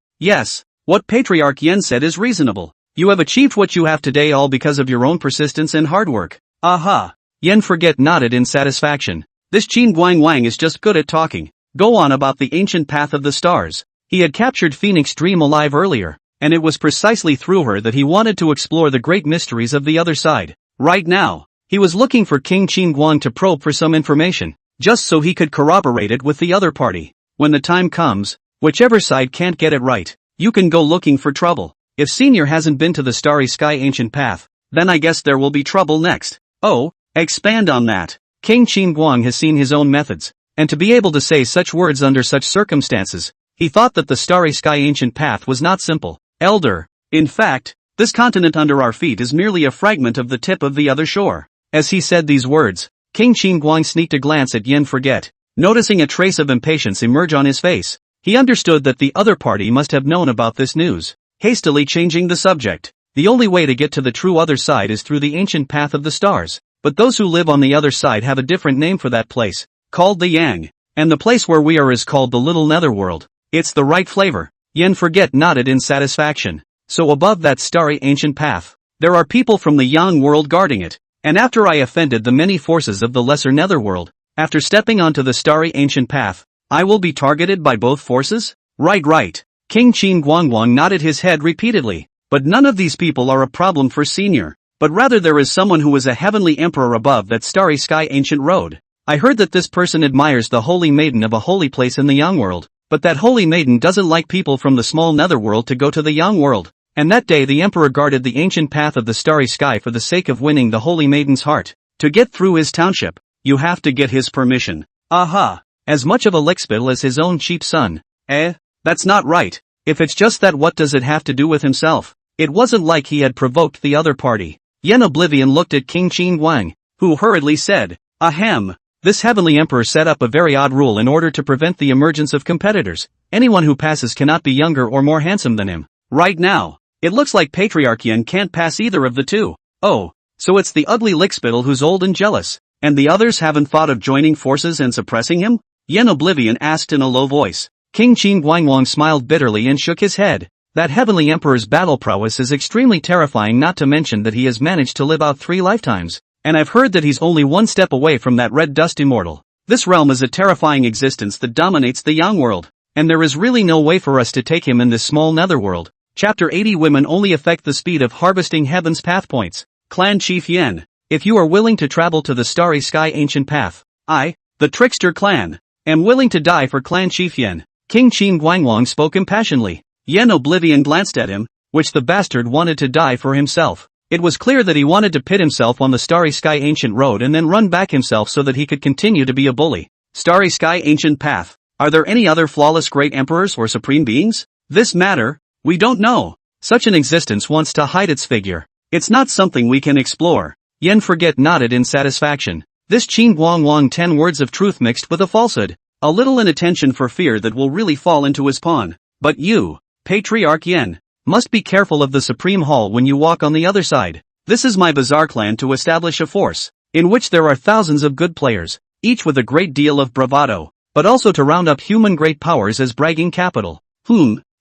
what Patriarch Yen said is reasonable. You have achieved what you have today all because of your own persistence and hard work. Aha! Yen Forget nodded in satisfaction. This Qin Guang Wang is just good at talking. Go on about the ancient path of the stars. He had captured Phoenix Dream alive earlier, and it was precisely through her that he wanted to explore the great mysteries of the other side. Right now, he was looking for King Qin Guang to probe for some information, just so he could corroborate it with the other party. When the time comes, whichever side can't get it right, you can go looking for trouble. If Senior hasn't been to the Starry Sky Ancient Path, then I guess there will be trouble next. Oh, expand on that. King Qin Guang has seen his own methods, and to be able to say such words under such circumstances, he thought that the Starry Sky Ancient Path was not simple. Elder, in fact, this continent under our feet is merely a fragment of the tip of the other shore. As he said these words, King Qin Guang sneaked a glance at Yen Forget. Noticing a trace of impatience emerge on his face, he understood that the other party must have known about this news. Hastily changing the subject, the only way to get to the true other side is through the ancient path of the stars, but those who live on the other side have a different name for that place, called the Yang, and the place where we are is called the Little Netherworld. It's the right flavor. Yen Forget nodded in satisfaction. So above that starry ancient path, there are people from the Yang world guarding it, and after I offended the many forces of the lesser netherworld, after stepping onto the starry ancient path, I will be targeted by both forces? Right. King Qin Guangguang nodded his head repeatedly. But none of these people are a problem for Senior, but rather there is someone who is a heavenly emperor above that starry sky ancient road. I heard that this person admires the holy maiden of a holy place in the Yang world, but that holy maiden doesn't like people from the small netherworld to go to the Yang world. And that day the emperor guarded the ancient path of the starry sky for the sake of winning the holy maiden's heart. To get through his township, you have to get his permission. Aha! As much of a lickspittle as his own cheap son. That's not right. If it's just that, what does it have to do with himself? It wasn't like he had provoked the other party. Yen Oblivion looked at King Qin Guang, who hurriedly said, Ahem! This heavenly emperor set up a very odd rule in order to prevent the emergence of competitors. Anyone who passes cannot be younger or more handsome than him. Right now, it looks like Patriarch Yen can't pass either of the two. Oh, So it's the ugly lickspittle who's old and jealous, and the others haven't thought of joining forces and suppressing him? Yen Oblivion asked in a low voice. King Qin Guangwang smiled bitterly and shook his head. That heavenly emperor's battle prowess is extremely terrifying, not to mention that he has managed to live out 3 lifetimes. And I've heard that he's only 1 step away from that red dust immortal. This realm is a terrifying existence that dominates the Yang world, and there is really no way for us to take him in this small netherworld. Chapter 80 Women only affect the speed of harvesting heaven's path points. Clan Chief Yen. If you are willing to travel to the starry sky ancient path, I, the trickster clan, am willing to die for Clan Chief Yen. King Qin Guangwang spoke impassionedly. Yen Oblivion glanced at him, which the bastard wanted to die for himself. It was clear that he wanted to pit himself on the Starry Sky Ancient Road and then run back himself so that he could continue to be a bully. Starry Sky Ancient Path. Are there any other flawless great emperors or supreme beings? This matter? We don't know. Such an existence wants to hide its figure. It's not something we can explore. Yen Forget nodded in satisfaction. This Qin Guangwang 10 words of truth mixed with a falsehood. A little inattention for fear that will really fall into his pawn. But you, Patriarch Yen, must be careful of the Supreme Hall when you walk on the other side. This is my bizarre plan to establish a force, in which there are thousands of good players, each with a great deal of bravado, but also to round up human great powers as bragging capital.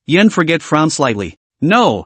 Yen Forget frowned slightly. No,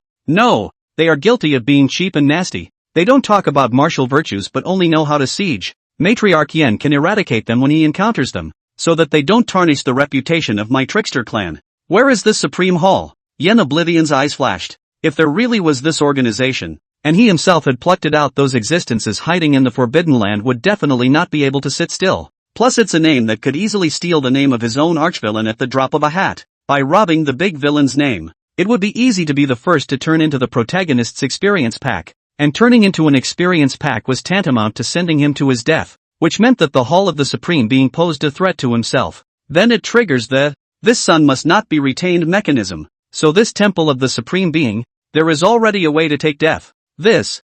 they are guilty of being cheap and nasty. They don't talk about martial virtues but only know how to siege. Matriarch Yen can eradicate them when he encounters them, so that they don't tarnish the reputation of my trickster clan. Where is this Supreme Hall? Yen Oblivion's eyes flashed. If there really was this organization, and he himself had plucked it out, those existences hiding in the Forbidden Land would definitely not be able to sit still. Plus it's a name that could easily steal the name of his own archvillain at the drop of a hat. By robbing the big villain's name, it would be easy to be the first to turn into the protagonist's experience pack, and turning into an experience pack was tantamount to sending him to his death, which meant that the Hall of the Supreme Being posed a threat to himself. Then it triggers the, this son must not be retained mechanism. So this temple of the Supreme Being, there is already a way to take death. This,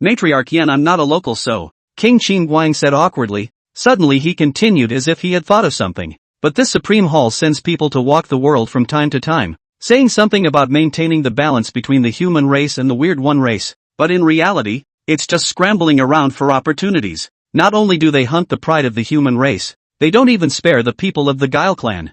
Matriarch Yen, I'm not a local, so, King Qin Guang said awkwardly. Suddenly he continued as if he had thought of something. But this Supreme Hall sends people to walk the world from time to time, saying something about maintaining the balance between the human race and the Weird One race. But in reality, it's just scrambling around for opportunities. Not only do they hunt the pride of the human race, they don't even spare the people of the Guile clan.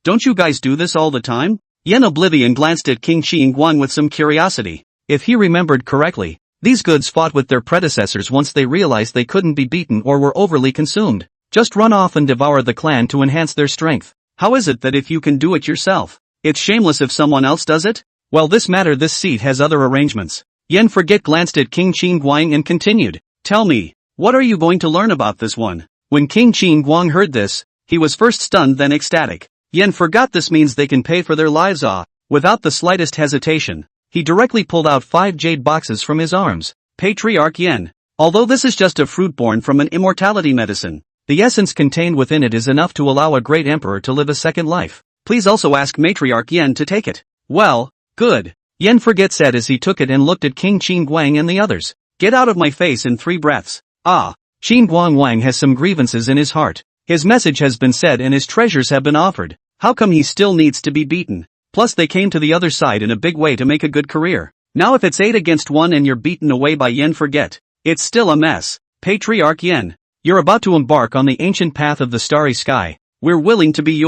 Don't you guys do this all the time? Yen Oblivion glanced at King Qin Guang with some curiosity. If he remembered correctly, these goods fought with their predecessors once they realized they couldn't be beaten or were overly consumed. Just run off and devour the clan to enhance their strength. How is it that if you can do it yourself, it's shameless if someone else does it? Well, this seat has other arrangements. Yen Forget glanced at King Qin Guang and continued. Tell me, what are you going to learn about this one? When King Qin Guang heard this, he was first stunned then ecstatic. Yen forgot this means they can pay for their lives. Without the slightest hesitation, he directly pulled out 5 jade boxes from his arms. Patriarch Yen. Although this is just a fruit born from an immortality medicine, the essence contained within it is enough to allow a great emperor to live a second life. Please also ask Matriarch Yen to take it. Well, good. Yen Forget said as he took it and looked at King Qin Guang and the others. Get out of my face in 3 breaths. Qin Guangwang has some grievances in his heart. His message has been said and his treasures have been offered. How come he still needs to be beaten? Plus they came to the other side in a big way to make a good career. Now if it's 8 against 1 and you're beaten away by Yen Forget, it's still a mess. Patriarch Yen, you're about to embark on the ancient path of the starry sky. We're willing to be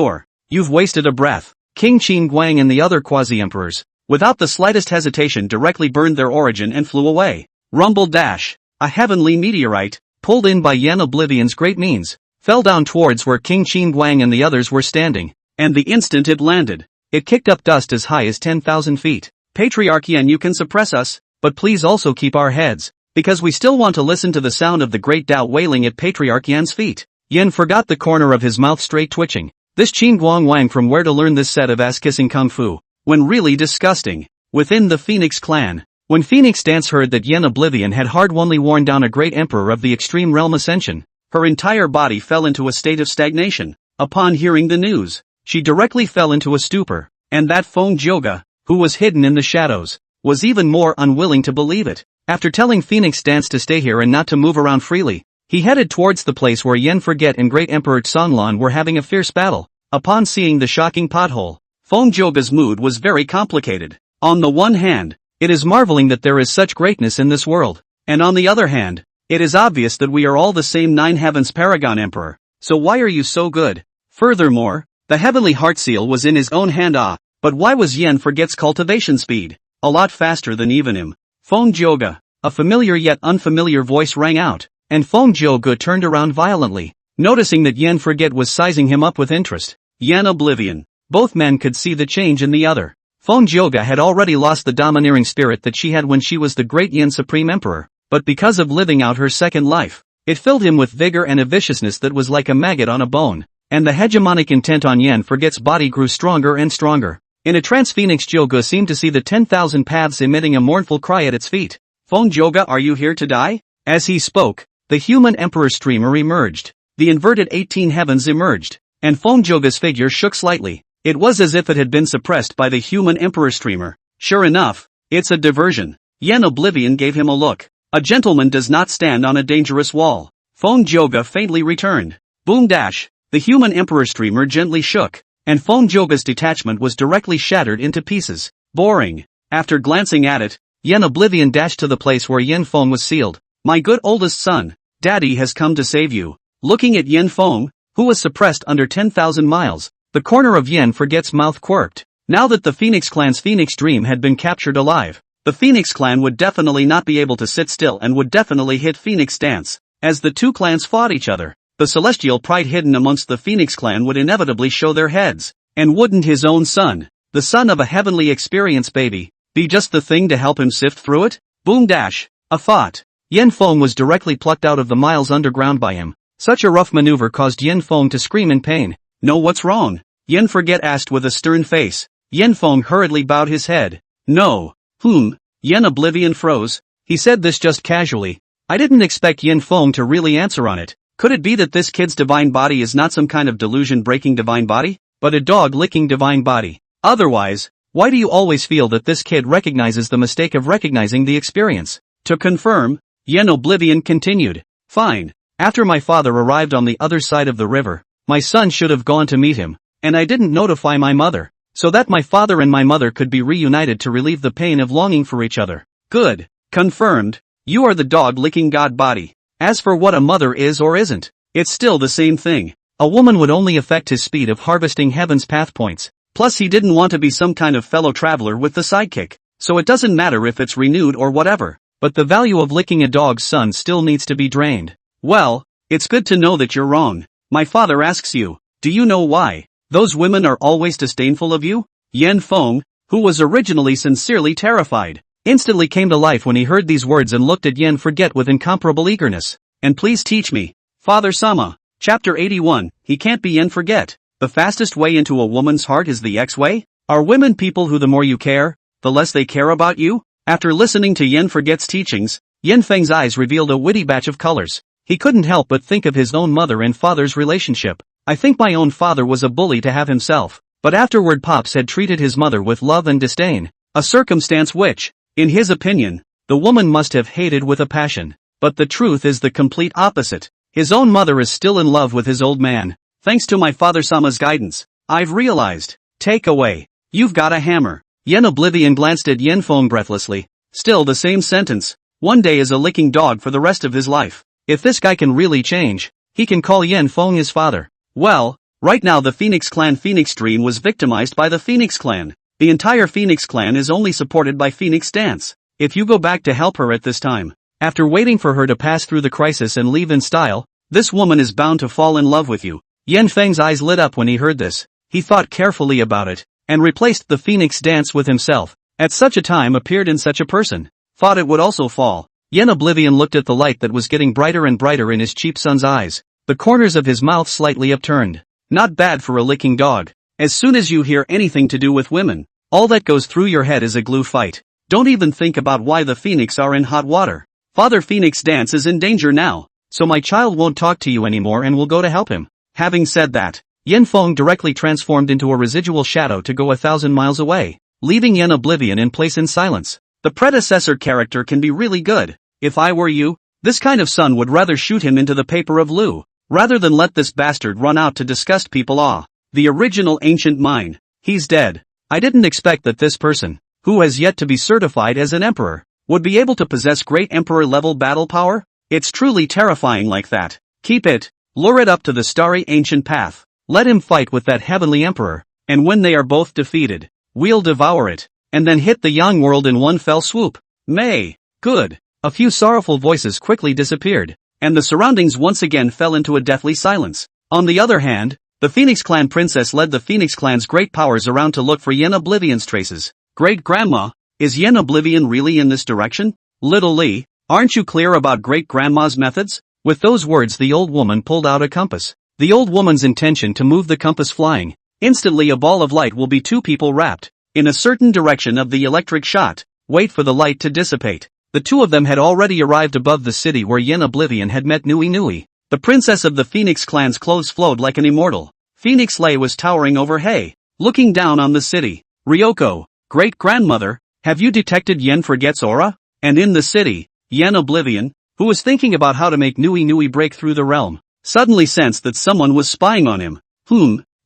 you've wasted a breath. King Qin Guang and the other quasi-emperors, without the slightest hesitation, directly burned their origin and flew away. Rumble dash. A heavenly meteorite, pulled in by Yen Oblivion's great means, fell down towards where King Qin Guang and the others were standing, and the instant it landed, it kicked up dust as high as 10,000 feet. Patriarch Yen, you can suppress us, but please also keep our heads, because we still want to listen to the sound of the great doubt wailing at Patriarch Yen's feet. Yen forgot the corner of his mouth straight twitching. This Qin Guangwang from where to learn this set of ass-kissing kung fu, when really disgusting. Within the Phoenix clan, when Phoenix Dance heard that Yen Oblivion had hard-wonly worn down a great emperor of the extreme realm Ascension, her entire body fell into a state of stagnation. Upon hearing the news, she directly fell into a stupor, and that Feng Jioga, who was hidden in the shadows, was even more unwilling to believe it. After telling Phoenix Dance to stay here and not to move around freely, he headed towards the place where Yen Forget and Great Emperor Xanlan were having a fierce battle. Upon seeing the shocking pothole, Feng Jioga's mood was very complicated. On the one hand, it is marveling that there is such greatness in this world. And on the other hand, it is obvious that we are all the same nine heavens paragon emperor, so why are you so good? Furthermore, the heavenly heart seal was in his own hand but why was Yen Forget's cultivation speed a lot faster than even him? Feng Jioge, a familiar yet unfamiliar voice rang out, and Feng Jioge turned around violently, noticing that Yen Forget was sizing him up with interest. Yen Oblivion. Both men could see the change in the other. Feng Jioge had already lost the domineering spirit that she had when she was the great Yen Supreme Emperor, but because of living out her second life, it filled him with vigor and a viciousness that was like a maggot on a bone, and the hegemonic intent on Yen Forget's body grew stronger and stronger. In a trance, Phoenix Jioge seemed to see the 10,000 paths emitting a mournful cry at its feet. Feng Jioge, are you here to die? As he spoke, the human emperor streamer emerged. The inverted 18 heavens emerged, and Feng Jioge's figure shook slightly. It was as if it had been suppressed by the human emperor streamer. Sure enough, it's a diversion. Yen Oblivion gave him a look. A gentleman does not stand on a dangerous wall. Feng Jioge faintly returned. Boom dash. The human emperor streamer gently shook, and Feng Jioge's detachment was directly shattered into pieces. Boring. After glancing at it, Yen Oblivion dashed to the place where Yen Feng was sealed. My good oldest son, Daddy has come to save you. Looking at Yen Feng, who was suppressed under 10,000 miles, the corner of Yen Forget's mouth quirked. Now that the Phoenix Clan's Phoenix Dream had been captured alive, the Phoenix Clan would definitely not be able to sit still and would definitely hit Phoenix Dance. As the two clans fought each other, the celestial pride hidden amongst the Phoenix Clan would inevitably show their heads. And wouldn't his own son, the son of a heavenly experience baby, be just the thing to help him sift through it? Boom dash. A thought. Yen Feng was directly plucked out of the miles underground by him. Such a rough maneuver caused Yen Feng to scream in pain. No, what's wrong? Yen Forget asked with a stern face. Yen Feng hurriedly bowed his head. No. Yen Oblivion froze. He said this just casually. I didn't expect Yen Feng to really answer on it. Could it be that this kid's divine body is not some kind of delusion-breaking divine body, but a dog-licking divine body? Otherwise, why do you always feel that this kid recognizes the mistake of recognizing the experience? To confirm, Yen Oblivion continued. Fine. After my father arrived on the other side of the river, my son should have gone to meet him, and I didn't notify my mother, so that my father and my mother could be reunited to relieve the pain of longing for each other. Good. Confirmed. You are the dog-licking god body. As for what a mother is or isn't, it's still the same thing. A woman would only affect his speed of harvesting heaven's path points. Plus he didn't want to be some kind of fellow traveler with the sidekick, so it doesn't matter if it's renewed or whatever. But the value of licking a dog's son still needs to be drained. Well, it's good to know that you're wrong. My father asks you, do you know why those women are always disdainful of you? Yen Feng, who was originally sincerely terrified, instantly came to life when he heard these words and looked at Yen Forget with incomparable eagerness. And please teach me. Father Sama. Chapter 81, he can't be Yen Forget. The fastest way into a woman's heart is the X-way? Are women people who the more you care, the less they care about you? After listening to Yen Forget's teachings, Yen Feng's eyes revealed a witty batch of colors. He couldn't help but think of his own mother and father's relationship. I think my own father was a bully to have himself, but afterward Pops had treated his mother with love and disdain, a circumstance which, in his opinion, the woman must have hated with a passion. But the truth is the complete opposite. His own mother is still in love with his old man. Thanks to my father Sama's guidance, I've realized. Take away. You've got a hammer. Yen Oblivion glanced at Yen Feng breathlessly. Still the same sentence. One day is a licking dog for the rest of his life. If this guy can really change, he can call Yen Feng his father. Well, right now the Phoenix Clan Phoenix Dream was victimized by the Phoenix Clan. The entire Phoenix Clan is only supported by Phoenix Dance. If you go back to help her at this time, after waiting for her to pass through the crisis and leave in style, this woman is bound to fall in love with you. Yen Feng's eyes lit up when he heard this. He thought carefully about it, and replaced the Phoenix Dance with himself. At such a time appeared in such a person. Thought it would also fall. Yen Oblivion looked at the light that was getting brighter and brighter in his cheap son's eyes. The corners of his mouth slightly upturned. Not bad for a licking dog. As soon as you hear anything to do with women, all that goes through your head is a glue fight. Don't even think about why the Phoenix are in hot water. Father Phoenix Dance is in danger now, so my child won't talk to you anymore and will go to help him. Having said that, Yen Feng directly transformed into a residual shadow to go 1,000 miles away, leaving Yen Oblivion in place in silence. The predecessor character can be really good. If I were you, this kind of son would rather shoot him into the paper of loo, rather than let this bastard run out to disgust people. The original ancient mine. He's dead. I didn't expect that this person, who has yet to be certified as an emperor, would be able to possess great emperor-level battle power? It's truly terrifying like that. Keep it, lure it up to the starry ancient path. Let him fight with that heavenly emperor, and when they are both defeated, we'll devour it, and then hit the young world in one fell swoop. Good. A few sorrowful voices quickly disappeared, and the surroundings once again fell into a deathly silence. On the other hand, the Phoenix Clan princess led the Phoenix Clan's great powers around to look for Yen Oblivion's traces. Great-grandma, is Yen Oblivion really in this direction? Little Lee, aren't you clear about great-grandma's methods? With those words the old woman pulled out a compass. The old woman's intention to move the compass flying. Instantly a ball of light will be two people wrapped in a certain direction of the electric shot. Wait for the light to dissipate. The two of them had already arrived above the city where Yen Oblivion had met Nui Nui. The princess of the Phoenix Clan's clothes flowed like an immortal. Phoenix Lei was towering over Hei, looking down on the city. Ryoko, great-grandmother, have you detected Yen Forget's aura? And in the city, Yen Oblivion, who was thinking about how to make Nui Nui break through the realm, suddenly sensed that someone was spying on him.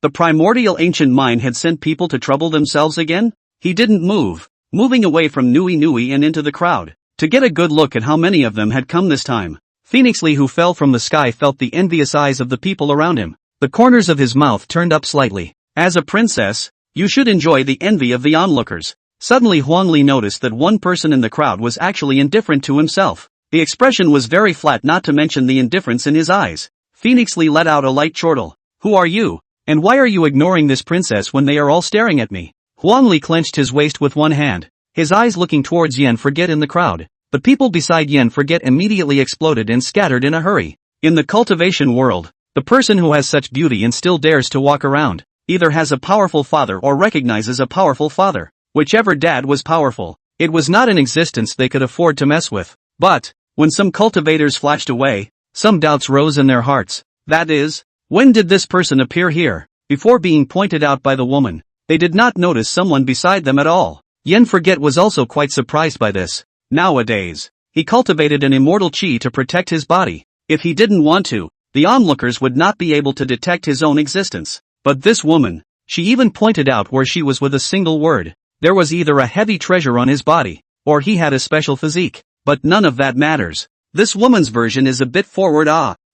The primordial ancient mind had sent people to trouble themselves again? He didn't move, moving away from Nui Nui and into the crowd, to get a good look at how many of them had come this time. Phoenix Lee, who fell from the sky, felt the envious eyes of the people around him. The corners of his mouth turned up slightly. As a princess, you should enjoy the envy of the onlookers. Suddenly Huang Li noticed that one person in the crowd was actually indifferent to himself. The expression was very flat, not to mention the indifference in his eyes. Phoenix Lee let out a light chortle. Who are you? And why are you ignoring this princess when they are all staring at me? Huang Li clenched his waist with one hand, his eyes looking towards Yen Forget in the crowd. The people beside Yen Forget immediately exploded and scattered in a hurry. In the cultivation world, the person who has such beauty and still dares to walk around, either has a powerful father or recognizes a powerful father. Whichever dad was powerful, it was not an existence they could afford to mess with. But, when some cultivators flashed away, some doubts rose in their hearts. That is, when did this person appear here? Before being pointed out by the woman, they did not notice someone beside them at all. Yen Forget was also quite surprised by this. Nowadays, he cultivated an immortal chi to protect his body. If he didn't want to, the onlookers would not be able to detect his own existence. But this woman, she even pointed out where she was with a single word. There was either a heavy treasure on his body, or he had a special physique. But none of that matters. This woman's version is a bit forward.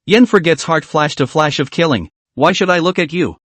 Yen Forget's heart flashed a flash of killing. Why should I look at you?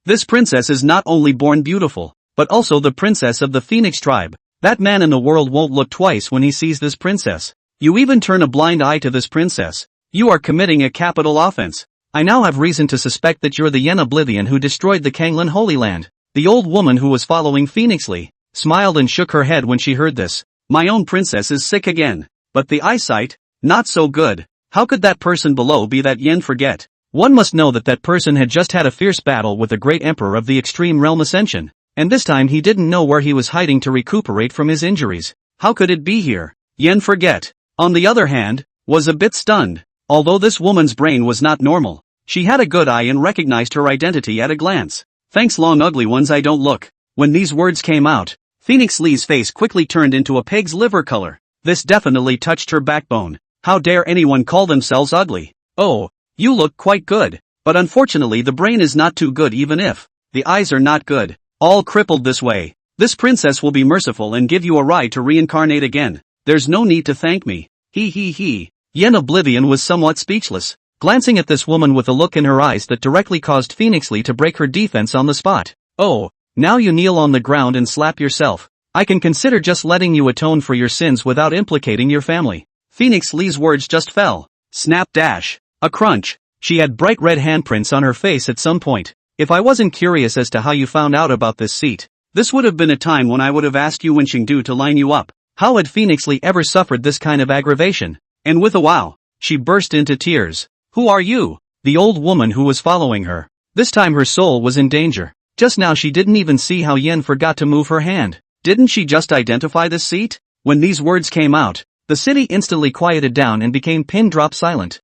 This princess is not only born beautiful, but also the princess of the Phoenix tribe. That man in the world won't look twice when he sees this princess. You even turn a blind eye to this princess. You are committing a capital offense. I now have reason to suspect that you're the Yen Oblivion who destroyed the Kanglin Holy Land. The old woman who was following Phoenix Lee smiled and shook her head when she heard this. My own princess is sick again. But the eyesight, not so good. How could that person below be that Yen Forget? One must know that that person had just had a fierce battle with the great emperor of the extreme realm Ascension. And this time he didn't know where he was hiding to recuperate from his injuries. How could it be here? Yen Forget, on the other hand, was a bit stunned. Although this woman's brain was not normal, she had a good eye and recognized her identity at a glance. Thanks, long ugly ones, I don't look. When these words came out, Phoenix Lee's face quickly turned into a pig's liver color. This definitely touched her backbone. How dare anyone call themselves ugly? Oh, you look quite good. But unfortunately the brain is not too good, even if the eyes are not good. All crippled this way. This princess will be merciful and give you a ride to reincarnate again. There's no need to thank me. He. Yen Oblivion was somewhat speechless, glancing at this woman with a look in her eyes that directly caused Phoenix Lee to break her defense on the spot. Oh, now you kneel on the ground and slap yourself. I can consider just letting you atone for your sins without implicating your family. Phoenix Lee's words just fell. Snap dash. A crunch. She had bright red handprints on her face at some point. If I wasn't curious as to how you found out about this seat, this would have been a time when I would have asked you Wenqingdu to line you up. How had Phoenix Lee ever suffered this kind of aggravation? And with a wow, she burst into tears. Who are you? The old woman who was following her. This time her soul was in danger. Just now she didn't even see how Yen forgot to move her hand. Didn't she just identify this seat? When these words came out, the city instantly quieted down and became pin-drop silent.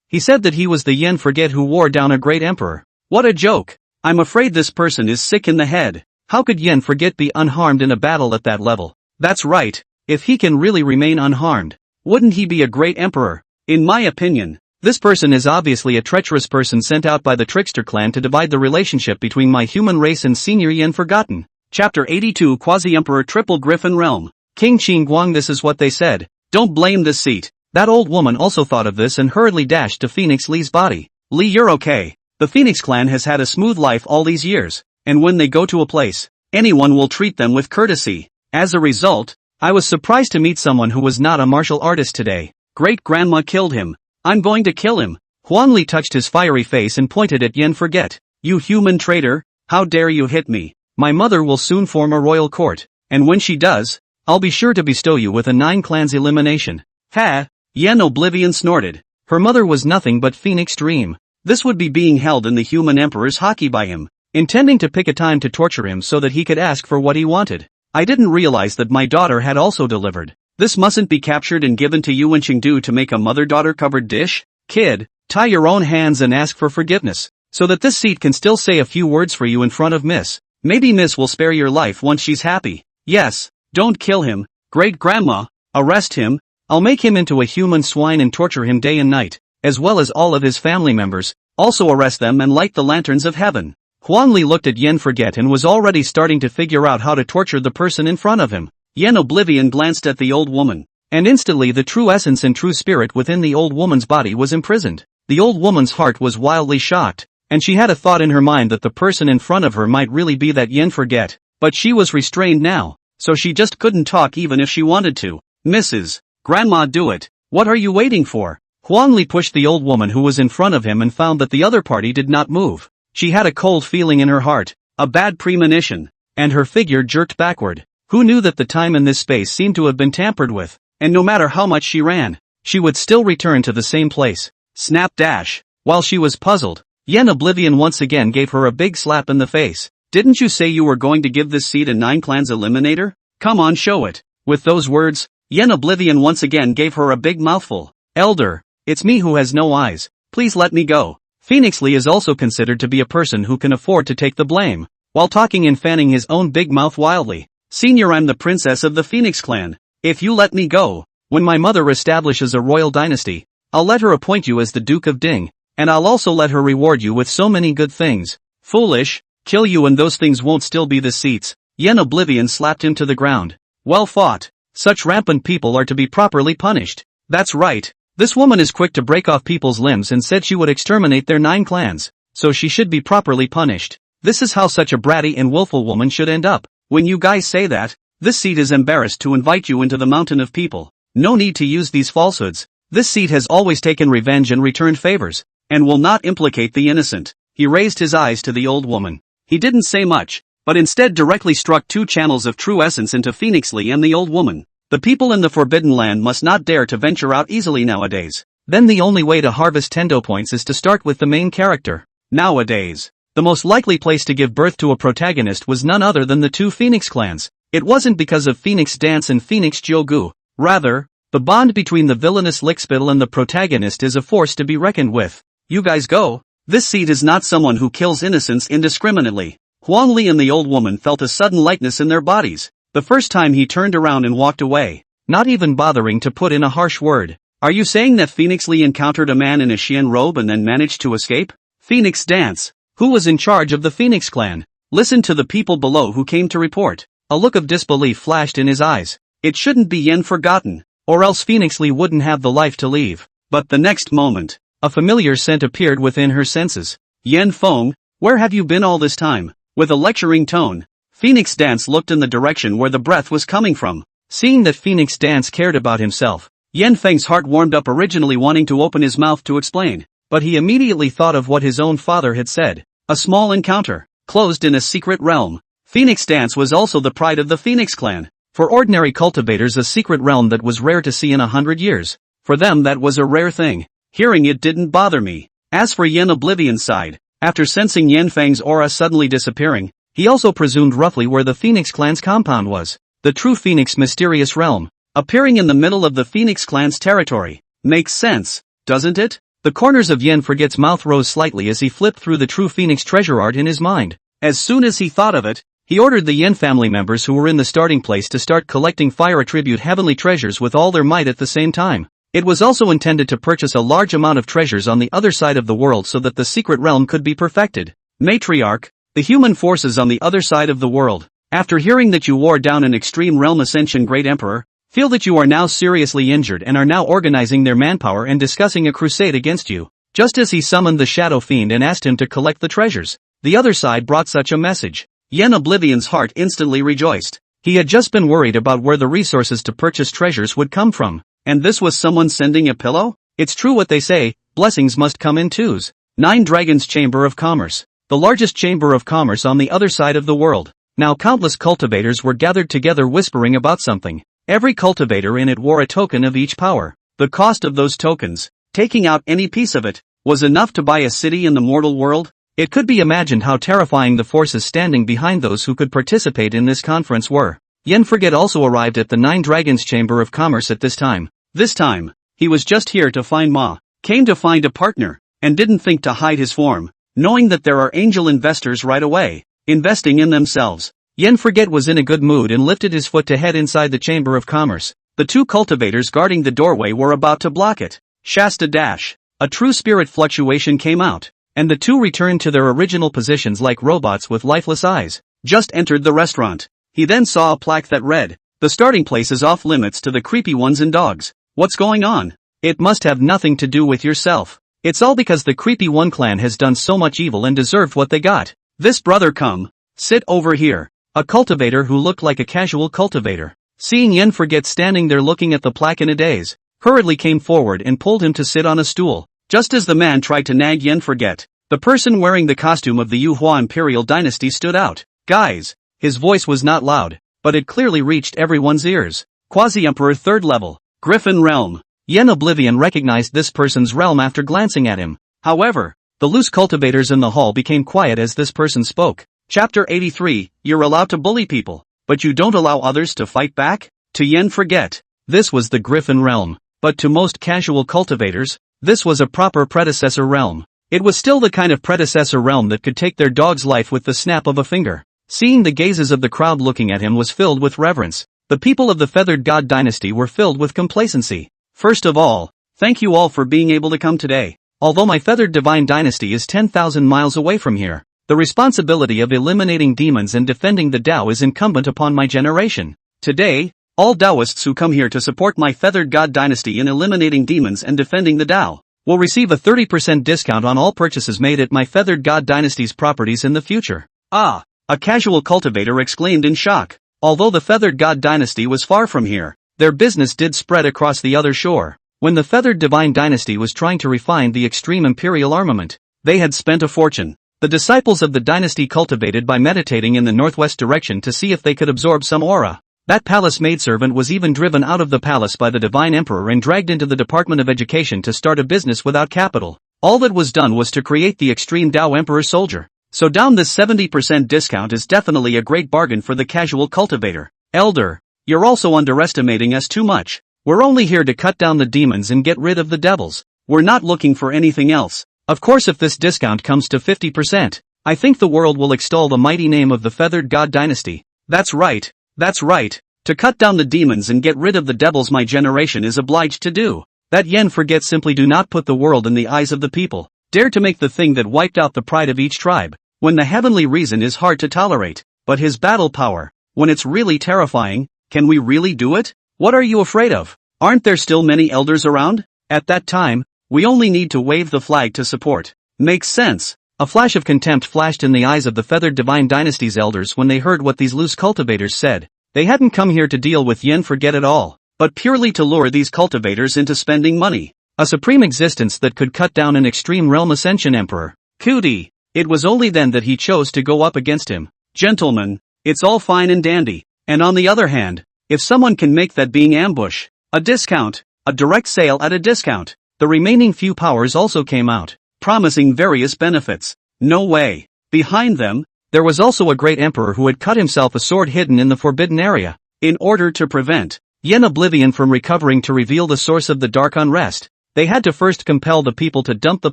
He said that he was the Yen Forget who wore down a great emperor. What a joke. I'm afraid this person is sick in the head. How could Yen Forget be unharmed in a battle at that level? That's right. If he can really remain unharmed, wouldn't he be a great emperor? In my opinion, this person is obviously a treacherous person sent out by the Trickster clan to divide the relationship between my human race and Senior Yen Forgotten. Chapter 82, Quasi-Emperor Triple Griffin Realm. King Qin Guang, this is what they said. Don't blame this seat. That old woman also thought of this and hurriedly dashed to Phoenix Li's body. Li, you're okay. The Phoenix clan has had a smooth life all these years, and when they go to a place, anyone will treat them with courtesy. As a result, I was surprised to meet someone who was not a martial artist today. Great-grandma killed him. I'm going to kill him. Huang Li touched his fiery face and pointed at Yen Forget. You human traitor, how dare you hit me? My mother will soon form a royal court, and when she does, I'll be sure to bestow you with a 9 clans elimination. Ha! Yen Oblivion snorted. Her mother was nothing but Phoenix Dream. This would be being held in the human emperor's hockey by him, intending to pick a time to torture him so that he could ask for what he wanted. I didn't realize that my daughter had also delivered. This mustn't be captured and given to you in Chengdu to make a mother-daughter covered dish? Kid, tie your own hands and ask for forgiveness, so that this seat can still say a few words for you in front of Miss. Maybe Miss will spare your life once she's happy. Yes, don't kill him, great-grandma, arrest him. I'll make him into a human swine and torture him day and night, as well as all of his family members, also arrest them and light the lanterns of heaven. Huang Li looked at Yen Forget and was already starting to figure out how to torture the person in front of him. Yen Oblivion glanced at the old woman, and instantly the true essence and true spirit within the old woman's body was imprisoned. The old woman's heart was wildly shocked, and she had a thought in her mind that the person in front of her might really be that Yen Forget, but she was restrained now, so she just couldn't talk even if she wanted to. Mrs. Grandma, do it. What are you waiting for? Huang Li pushed the old woman who was in front of him and found that the other party did not move. She had a cold feeling in her heart, a bad premonition, and her figure jerked backward. Who knew that the time in this space seemed to have been tampered with, and no matter how much she ran, she would still return to the same place. Snap dash. While she was puzzled, Yen Oblivion once again gave her a big slap in the face. Didn't you say you were going to give this seat a 9 clans eliminator? Come on, show it. With those words, Yen Oblivion once again gave her a big mouthful. Elder, it's me who has no eyes. Please let me go. Phoenix Li is also considered to be a person who can afford to take the blame, while talking and fanning his own big mouth wildly. Senior, I'm the princess of the Phoenix clan. If you let me go, when my mother establishes a royal dynasty, I'll let her appoint you as the Duke of Ding, and I'll also let her reward you with so many good things. Foolish, kill you and those things won't still be the seats. Yen Oblivion slapped him to the ground. Well fought. Such rampant people are to be properly punished. That's right. This woman is quick to break off people's limbs and said she would exterminate their 9 clans, so she should be properly punished. This is how such a bratty and willful woman should end up. When you guys say that, this seat is embarrassed to invite you into the mountain of people. No need to use these falsehoods. This seat has always taken revenge and returned favors, and will not implicate the innocent. He raised his eyes to the old woman. He didn't say much, but instead directly struck 2 channels of true essence into Phoenix Li and the old woman. The people in the Forbidden Land must not dare to venture out easily nowadays. Then the only way to harvest Tendo points is to start with the main character. Nowadays, the most likely place to give birth to a protagonist was none other than the 2 Phoenix clans. It wasn't because of Phoenix Dance and Phoenix Jogu. Rather, the bond between the villainous Lickspittle and the protagonist is a force to be reckoned with. You guys go. This seat is not someone who kills innocents indiscriminately. Huang Li and the old woman felt a sudden lightness in their bodies. The first time he turned around and walked away, not even bothering to put in a harsh word. Are you saying that Phoenix Li encountered a man in a Xian robe and then managed to escape? Phoenix Dance. Who was in charge of the Phoenix clan? Listen to the people below who came to report. A look of disbelief flashed in his eyes. It shouldn't be Yen Forgotten, or else Phoenix Li wouldn't have the life to leave. But the next moment, a familiar scent appeared within her senses. Yen Feng, where have you been all this time? With a lecturing tone, Phoenix Dance looked in the direction where the breath was coming from. Seeing that Phoenix Dance cared about himself, Yen Feng's heart warmed up, originally wanting to open his mouth to explain, but he immediately thought of what his own father had said. A small encounter, closed in a secret realm. Phoenix Dance was also the pride of the Phoenix clan. For ordinary cultivators, a secret realm that was rare to see in 100 years. For them that was a rare thing. Hearing it didn't bother me. As for Yen Oblivion's side, after sensing Yen Feng's aura suddenly disappearing, he also presumed roughly where the Phoenix clan's compound was. The true Phoenix mysterious realm, appearing in the middle of the Phoenix clan's territory. Makes sense, doesn't it? The corners of Yen Forget's mouth rose slightly as he flipped through the true Phoenix treasure art in his mind. As soon as he thought of it, he ordered the Yen family members who were in the starting place to start collecting fire attribute heavenly treasures with all their might at the same time. It was also intended to purchase a large amount of treasures on the other side of the world so that the secret realm could be perfected. Matriarch, the human forces on the other side of the world. After hearing that you wore down an extreme realm ascension great emperor, feel that you are now seriously injured and are now organizing their manpower and discussing a crusade against you. Just as he summoned the Shadow Fiend and asked him to collect the treasures, the other side brought such a message. Yen Oblivion's heart instantly rejoiced. He had just been worried about where the resources to purchase treasures would come from, and this was someone sending a pillow? It's true what they say, blessings must come in twos. 9 Dragons Chamber of Commerce. The largest chamber of commerce on the other side of the world. Now countless cultivators were gathered together whispering about something. Every cultivator in it wore a token of each power. The cost of those tokens, taking out any piece of it, was enough to buy a city in the mortal world. It could be imagined how terrifying the forces standing behind those who could participate in this conference were. Yen Forget also arrived at the 9 Dragons Chamber of Commerce at this time. This time, he was just here to find Ma, came to find a partner, and didn't think to hide his form, knowing that there are angel investors right away, investing in themselves. Yen Forget was in a good mood and lifted his foot to head inside the Chamber of Commerce. The 2 cultivators guarding the doorway were about to block it. Shasta dash. A true spirit fluctuation came out, and the 2 returned to their original positions like robots with lifeless eyes. Just entered the restaurant. He then saw a plaque that read, "The starting place is off limits to the creepy ones and dogs." What's going on? It must have nothing to do with yourself. It's all because the creepy one clan has done so much evil and deserved what they got. This brother come. Sit over here. A cultivator who looked like a casual cultivator, seeing Yen Forget standing there looking at the plaque in a daze, hurriedly came forward and pulled him to sit on a stool. Just as the man tried to nag Yen Forget, the person wearing the costume of the Yuhua Imperial dynasty stood out. Guys, his voice was not loud, but it clearly reached everyone's ears. Quasi-Emperor 3rd level, Griffin Realm. Yen Oblivion recognized this person's realm after glancing at him. However, the loose cultivators in the hall became quiet as this person spoke. Chapter 83, you're allowed to bully people, but you don't allow others to fight back? To Yen Forget, this was the Griffin Realm, but to most casual cultivators, this was a proper predecessor realm. It was still the kind of predecessor realm that could take their dog's life with the snap of a finger. Seeing the gazes of the crowd looking at him was filled with reverence. The people of the Feathered God dynasty were filled with complacency. First of all, thank you all for being able to come today. Although my Feathered Divine dynasty is 10,000 miles away from here, the responsibility of eliminating demons and defending the Tao is incumbent upon my generation. Today, all Taoists who come here to support my Feathered God dynasty in eliminating demons and defending the Tao will receive a 30% discount on all purchases made at my Feathered God dynasty's properties in the future. Ah! A casual cultivator exclaimed in shock. Although the Feathered God dynasty was far from here, their business did spread across the other shore. When the Feathered Divine dynasty was trying to refine the extreme Imperial armament, they had spent a fortune. The disciples of the dynasty cultivated by meditating in the northwest direction to see if they could absorb some aura. That palace maidservant was even driven out of the palace by the Divine Emperor and dragged into the Department of Education to start a business without capital. All that was done was to create the extreme Tao Emperor soldier. So down this 70% discount is definitely a great bargain for the casual cultivator. Elder, you're also underestimating us too much. We're only here to cut down the demons and get rid of the devils. We're not looking for anything else. Of course, if this discount comes to 50%, I think the world will extol the mighty name of the Feathered God dynasty. That's right. That's right. To cut down the demons and get rid of the devils my generation is obliged to do. That Yen Forget simply do not put the world in the eyes of the people. Dare to make the thing that wiped out the pride of each tribe. When the heavenly reason is hard to tolerate, but his battle power, when it's really terrifying, can we really do it? What are you afraid of? Aren't there still many elders around? At that time, we only need to wave the flag to support. Makes sense. A flash of contempt flashed in the eyes of the Feathered Divine dynasty's elders when they heard what these loose cultivators said. They hadn't come here to deal with Yen Forget at all, but purely to lure these cultivators into spending money. A supreme existence that could cut down an extreme realm ascension emperor. Cootie. It was only then that he chose to go up against him. Gentlemen, it's all fine and dandy. And on the other hand, if someone can make that being ambush, a discount, a direct sale at a discount, the remaining few powers also came out, promising various benefits. No way. Behind them, there was also a great emperor who had cut himself a sword hidden in the forbidden area. In order to prevent Yen Oblivion from recovering to reveal the source of the dark unrest, they had to first compel the people to dump the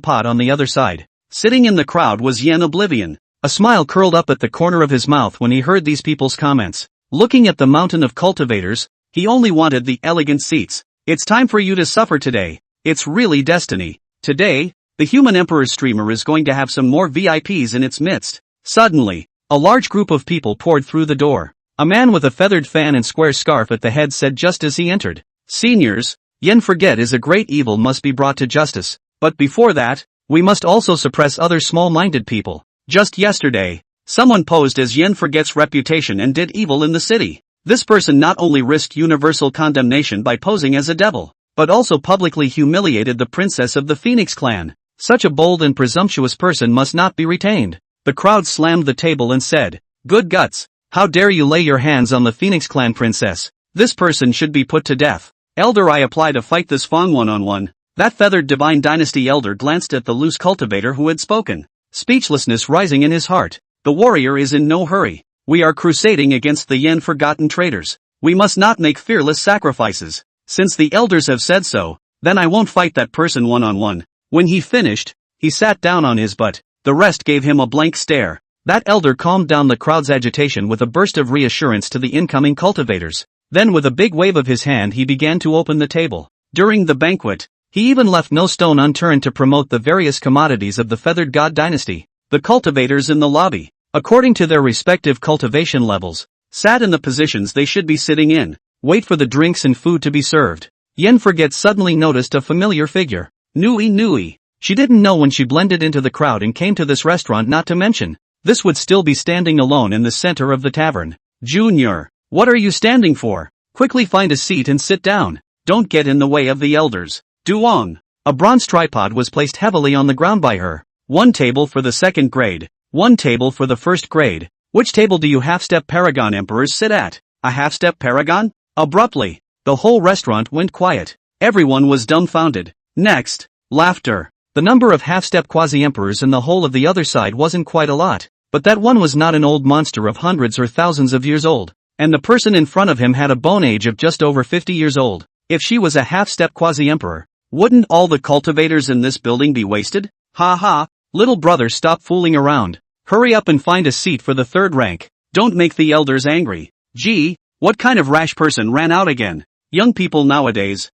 pot on the other side. Sitting in the crowd was Yen Oblivion. A smile curled up at the corner of his mouth when he heard these people's comments. Looking at the mountain of cultivators, he only wanted the elegant seats. It's time for you to suffer today. It's really destiny. Today, the Human Emperor's streamer is going to have some more VIPs in its midst. Suddenly, A large group of people poured through the door. A man with a feathered fan and square scarf at the head said just as he entered, "Seniors, yen forget is a great evil must be brought to justice, but before that, we must also suppress other small-minded people. Just yesterday, someone posed as yen forget's reputation and did evil in the city. This person not only risked universal condemnation by posing as a devil, but also publicly humiliated the princess of the Phoenix clan. Such a bold and presumptuous person must not be retained." The crowd slammed the table and said, "Good guts, how dare you lay your hands on the Phoenix clan princess? This person should be put to death. Elder, I apply to fight this Fong one-on-one." That feathered divine dynasty elder glanced at the loose cultivator who had spoken, speechlessness rising in his heart. The warrior is in no hurry. We are crusading against the yen forgotten traitors. We must not make fearless sacrifices. Since the elders have said so, then I won't fight that person one-on-one. When he finished, he sat down on his butt. The rest gave him a blank stare. That elder calmed down the crowd's agitation with a burst of reassurance to the incoming cultivators. Then with a big wave of his hand he began to open the table. During the banquet, he even left no stone unturned to promote the various commodities of the feathered god dynasty. The cultivators in the lobby, according to their respective cultivation levels, sat in the positions they should be sitting in, wait for the drinks and food to be served. Yen Forget suddenly noticed a familiar figure. Nui Nui. She didn't know when she blended into the crowd and came to this restaurant, not to mention, this would still be standing alone in the center of the tavern. "Junior, what are you standing for? Quickly find a seat and sit down. Don't get in the way of the elders." Duong. A bronze tripod was placed heavily on the ground by her. One table for the second grade, one table for the first grade. "Which table do you half-step paragon emperors sit at?" "A half-step paragon?" Abruptly, the whole restaurant went quiet. Everyone was dumbfounded. Next, laughter. The number of half-step quasi-emperors in the whole of the other side wasn't quite a lot, but that one was not an old monster of hundreds or thousands of years old, and the person in front of him had a bone age of just over 50 years old. If she was a half-step quasi-emperor, wouldn't all the cultivators in this building be wasted? Ha ha, little brother, stop fooling around. Hurry up and find a seat for the third rank. Don't make the elders angry. Gee, what kind of rash person ran out again? Young people nowadays,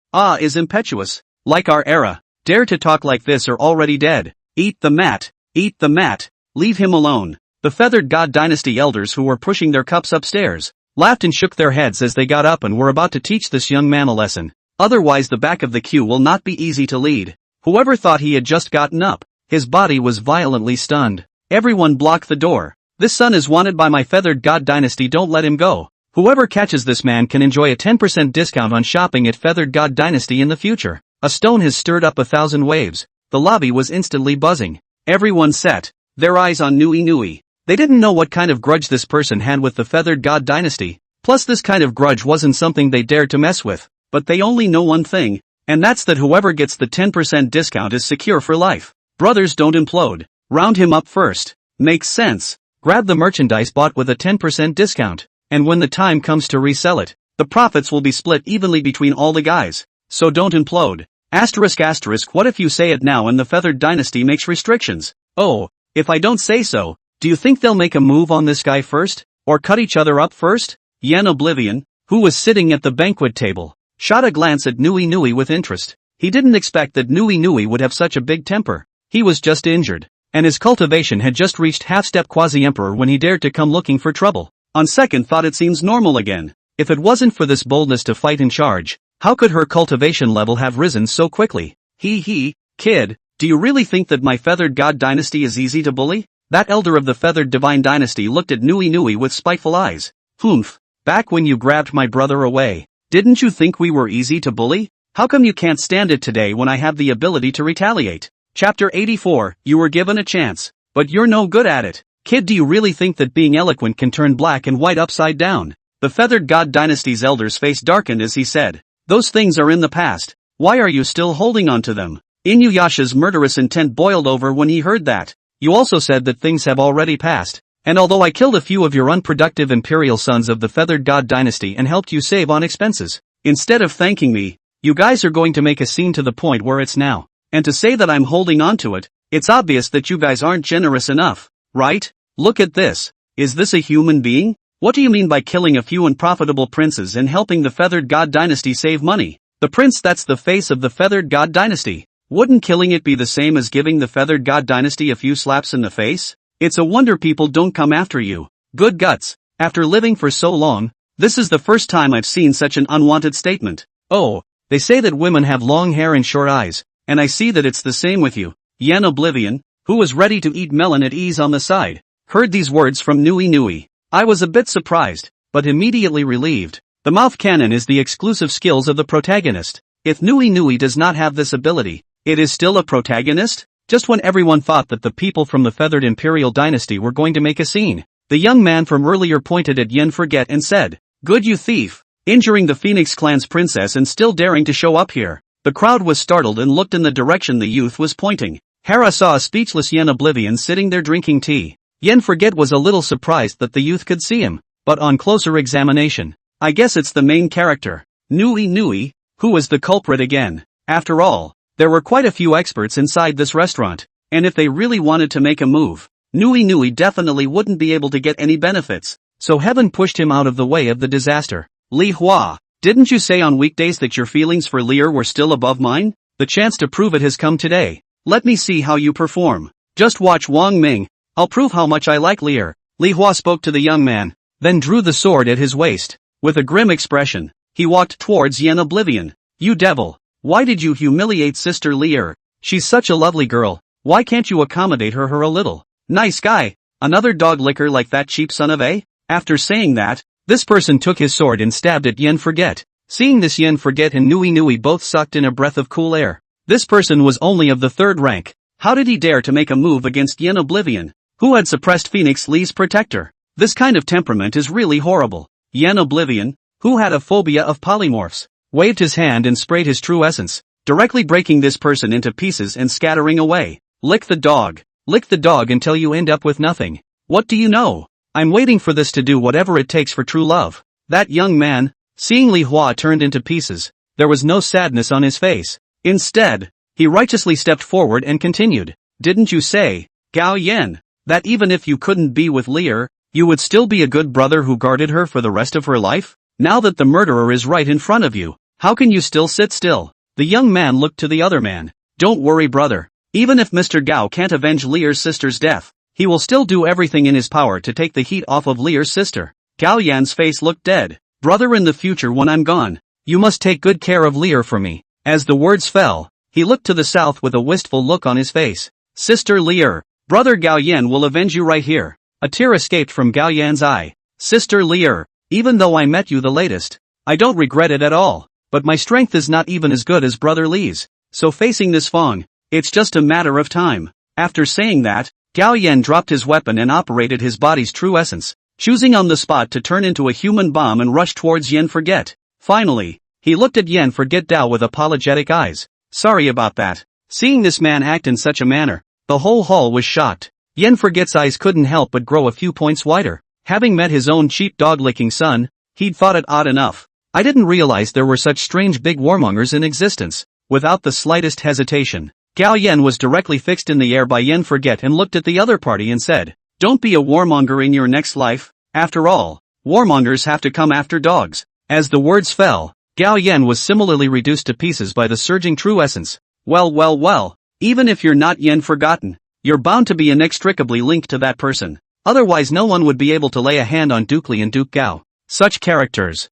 is impetuous, like our era. Dare to talk like this or already dead. Eat the mat, eat the mat, leave him alone. The feathered god dynasty elders who were pushing their cups upstairs, laughed and shook their heads as they got up and were about to teach this young man a lesson. Otherwise the back of the queue will not be easy to lead. Whoever thought he had just gotten up, his body was violently stunned. Everyone block the door. This son is wanted by my feathered god dynasty, don't let him go. Whoever catches this man can enjoy a 10% discount on shopping at feathered god dynasty in the future. A stone has stirred up 1,000 waves. The lobby was instantly buzzing. Everyone set their eyes on Nui Nui. They didn't know what kind of grudge this person had with the feathered god dynasty. Plus this kind of grudge wasn't something they dared to mess with. But they only know one thing, and that's that whoever gets the 10% discount is secure for life. Brothers, don't implode. Round him up first. Makes sense. Grab the merchandise bought with a 10% discount, and when the time comes to resell it, the profits will be split evenly between all the guys. So don't implode. Asterisk asterisk, what if you say it now and the feathered dynasty makes restrictions? Oh, if I don't say so, do you think they'll make a move on this guy first? Or cut each other up first? Yen Oblivion, who was sitting at the banquet table, shot a glance at Nui Nui with interest. He didn't expect that Nui Nui would have such a big temper. He was just injured, and his cultivation had just reached half-step quasi-emperor when he dared to come looking for trouble. On second thought it seems normal again. If it wasn't for this boldness to fight in charge, how could her cultivation level have risen so quickly? Kid, do you really think that my feathered god dynasty is easy to bully? That elder of the feathered divine dynasty looked at Nui Nui with spiteful eyes. Humph, back when you grabbed my brother away, didn't you think we were easy to bully? How come you can't stand it today when I have the ability to retaliate? Chapter 84, you were given a chance, but you're no good at it. Kid, do you really think that being eloquent can turn black and white upside down? The feathered god dynasty's elder's face darkened as he said, those things are in the past. Why are you still holding on to them? Inuyasha's murderous intent boiled over when he heard that. You also said that things have already passed. And although I killed a few of your unproductive imperial sons of the feathered god dynasty and helped you save on expenses, instead of thanking me, you guys are going to make a scene to the point where it's now. And to say that I'm holding on to it, it's obvious that you guys aren't generous enough, right? Look at this. Is this a human being? What do you mean by killing a few unprofitable princes and helping the feathered god dynasty save money? The prince that's the face of the feathered god dynasty. Wouldn't killing it be the same as giving the feathered god dynasty a few slaps in the face? It's a wonder people don't come after you. Good guts. After living for so long, this is the first time I've seen such an unwanted statement. Oh, they say that women have long hair and short eyes, and I see that it's the same with you. Yen Oblivion, who was ready to eat melon at ease on the side, heard these words from Nui Nui. I was a bit surprised, but immediately relieved. The mouth cannon is the exclusive skills of the protagonist. If Nui Nui does not have this ability, it is still a protagonist? Just when everyone thought that the people from the feathered Imperial dynasty were going to make a scene, the young man from earlier pointed at Yen Forget and said, "Good you thief, injuring the Phoenix clan's princess and still daring to show up here." The crowd was startled and looked in the direction the youth was pointing. Hera saw a speechless Yen Oblivion sitting there drinking tea. Yen Forget was a little surprised that the youth could see him, but on closer examination, I guess it's the main character, Nui Nui, who was the culprit again. After all, there were quite a few experts inside this restaurant, and if they really wanted to make a move, Nui Nui definitely wouldn't be able to get any benefits, so heaven pushed him out of the way of the disaster. Li Hua, didn't you say on weekdays that your feelings for Lear were still above mine? The chance to prove it has come today. Let me see how you perform. Just watch Wang Ming, I'll prove how much I like Lear. Li Hua spoke to the young man, then drew the sword at his waist. With a grim expression, he walked towards Yen Oblivion. You devil, why did you humiliate Sister Lear? She's such a lovely girl, why can't you accommodate her a little? Nice guy, another dog licker like that cheap son of a? After saying that, this person took his sword and stabbed at Yen Forget. Seeing this, Yen Forget and Nui Nui both sucked in a breath of cool air. This person was only of the third rank. How did he dare to make a move against Yen Oblivion, who had suppressed Phoenix Lee's protector? This kind of temperament is really horrible. Yen Oblivion, who had a phobia of polymorphs, waved his hand and sprayed his true essence, directly breaking this person into pieces and scattering away. Lick the dog until you end up with nothing. What do you know? I'm waiting for this to do whatever it takes for true love. That young man, seeing Li Hua turned into pieces, there was no sadness on his face. Instead, he righteously stepped forward and continued. Didn't you say, Gao Yen, that even if you couldn't be with Lear, you would still be a good brother who guarded her for the rest of her life? Now that the murderer is right in front of you, how can you still sit still? The young man looked to the other man. Don't worry, brother. Even if Mr. Gao can't avenge Lear's sister's death, he will still do everything in his power to take the heat off of Lear's sister. Gao Yan's face looked dead. Brother, in the future when I'm gone, you must take good care of Lear for me. As the words fell, he looked to the south with a wistful look on his face. Sister Lear, brother Gao Yan will avenge you right here. A tear escaped from Gao Yan's eye. Sister Lear, even though I met you the latest, I don't regret it at all, but my strength is not even as good as brother Lee's, so facing this Fong, it's just a matter of time. After saying that, Gao Yan dropped his weapon and operated his body's true essence, choosing on the spot to turn into a human bomb and rush towards Yen Forget. Finally, he looked at Yen Forget Dao with apologetic eyes. Sorry about that. Seeing this man act in such a manner, the whole hall was shocked. Yen Forget's eyes couldn't help but grow a few points wider. Having met his own cheap dog-licking son, he'd thought it odd enough. I didn't realize there were such strange big warmongers in existence. Without the slightest hesitation, Gao Yen was directly fixed in the air by Yen Forget and looked at the other party and said, Don't be a warmonger in your next life. After all, warmongers have to come after dogs. As the words fell, Gao Yen was similarly reduced to pieces by the surging true essence. Well, even if you're not Yen Forgotten, you're bound to be inextricably linked to that person. Otherwise no one would be able to lay a hand on Duke Li and Duke Gao. Such characters.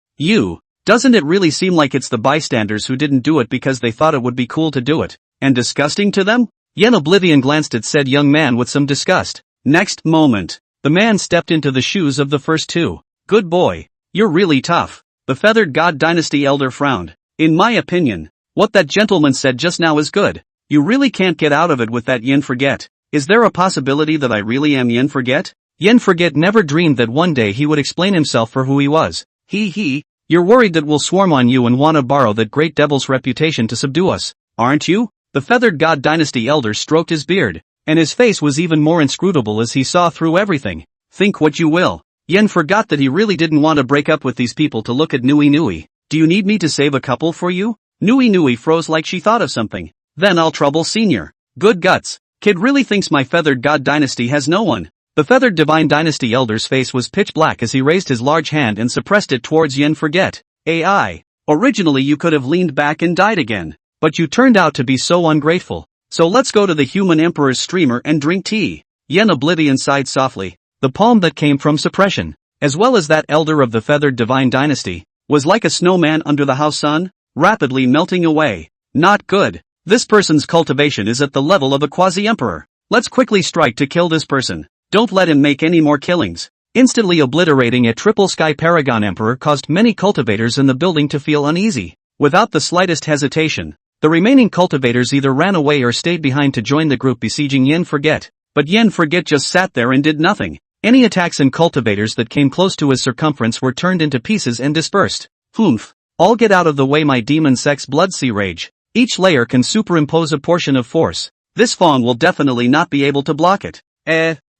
Doesn't it really seem like it's the bystanders who didn't do it because they thought it would be cool to do it, and disgusting to them? Yen Oblivion glanced at said young man with some disgust. Next moment, the man stepped into the shoes of the first two. Good boy, you're really tough. The feathered god dynasty elder frowned. In my opinion, what that gentleman said just now is good. You really can't get out of it with that Yen Forget. Is there a possibility that I really am Yen Forget? Yen Forget never dreamed that one day he would explain himself for who he was. You're worried that we'll swarm on you and wanna borrow that great devil's reputation to subdue us, aren't you? The feathered god dynasty elder stroked his beard, and his face was even more inscrutable as he saw through everything. Think what you will. Yen forgot that he really didn't want to break up with these people to look at Nui Nui. Do you need me to save a couple for you? Nui Nui froze like she thought of something. Then I'll trouble senior. Good guts. Kid really thinks my feathered god dynasty has no one. The feathered divine dynasty elder's face was pitch black as he raised his large hand and suppressed it towards Yen Forget. AI. Originally you could have leaned back and died again, but you turned out to be so ungrateful. So let's go to the human emperor's streamer and drink tea. Yen Oblivion sighed softly. The palm that came from suppression, as well as that elder of the feathered divine dynasty, was like a snowman under the house sun, rapidly melting away. Not good. This person's cultivation is at the level of a quasi-emperor. Let's quickly strike to kill this person. Don't let him make any more killings. Instantly obliterating a triple sky paragon emperor caused many cultivators in the building to feel uneasy. Without the slightest hesitation, the remaining cultivators either ran away or stayed behind to join the group besieging Yen Forget. But Yen Forget just sat there and did nothing. Any attacks and cultivators that came close to his circumference were turned into pieces and dispersed. Humph. All get out of the way, my demon sex blood sea rage. Each layer can superimpose a portion of force. This fawn will definitely not be able to block it.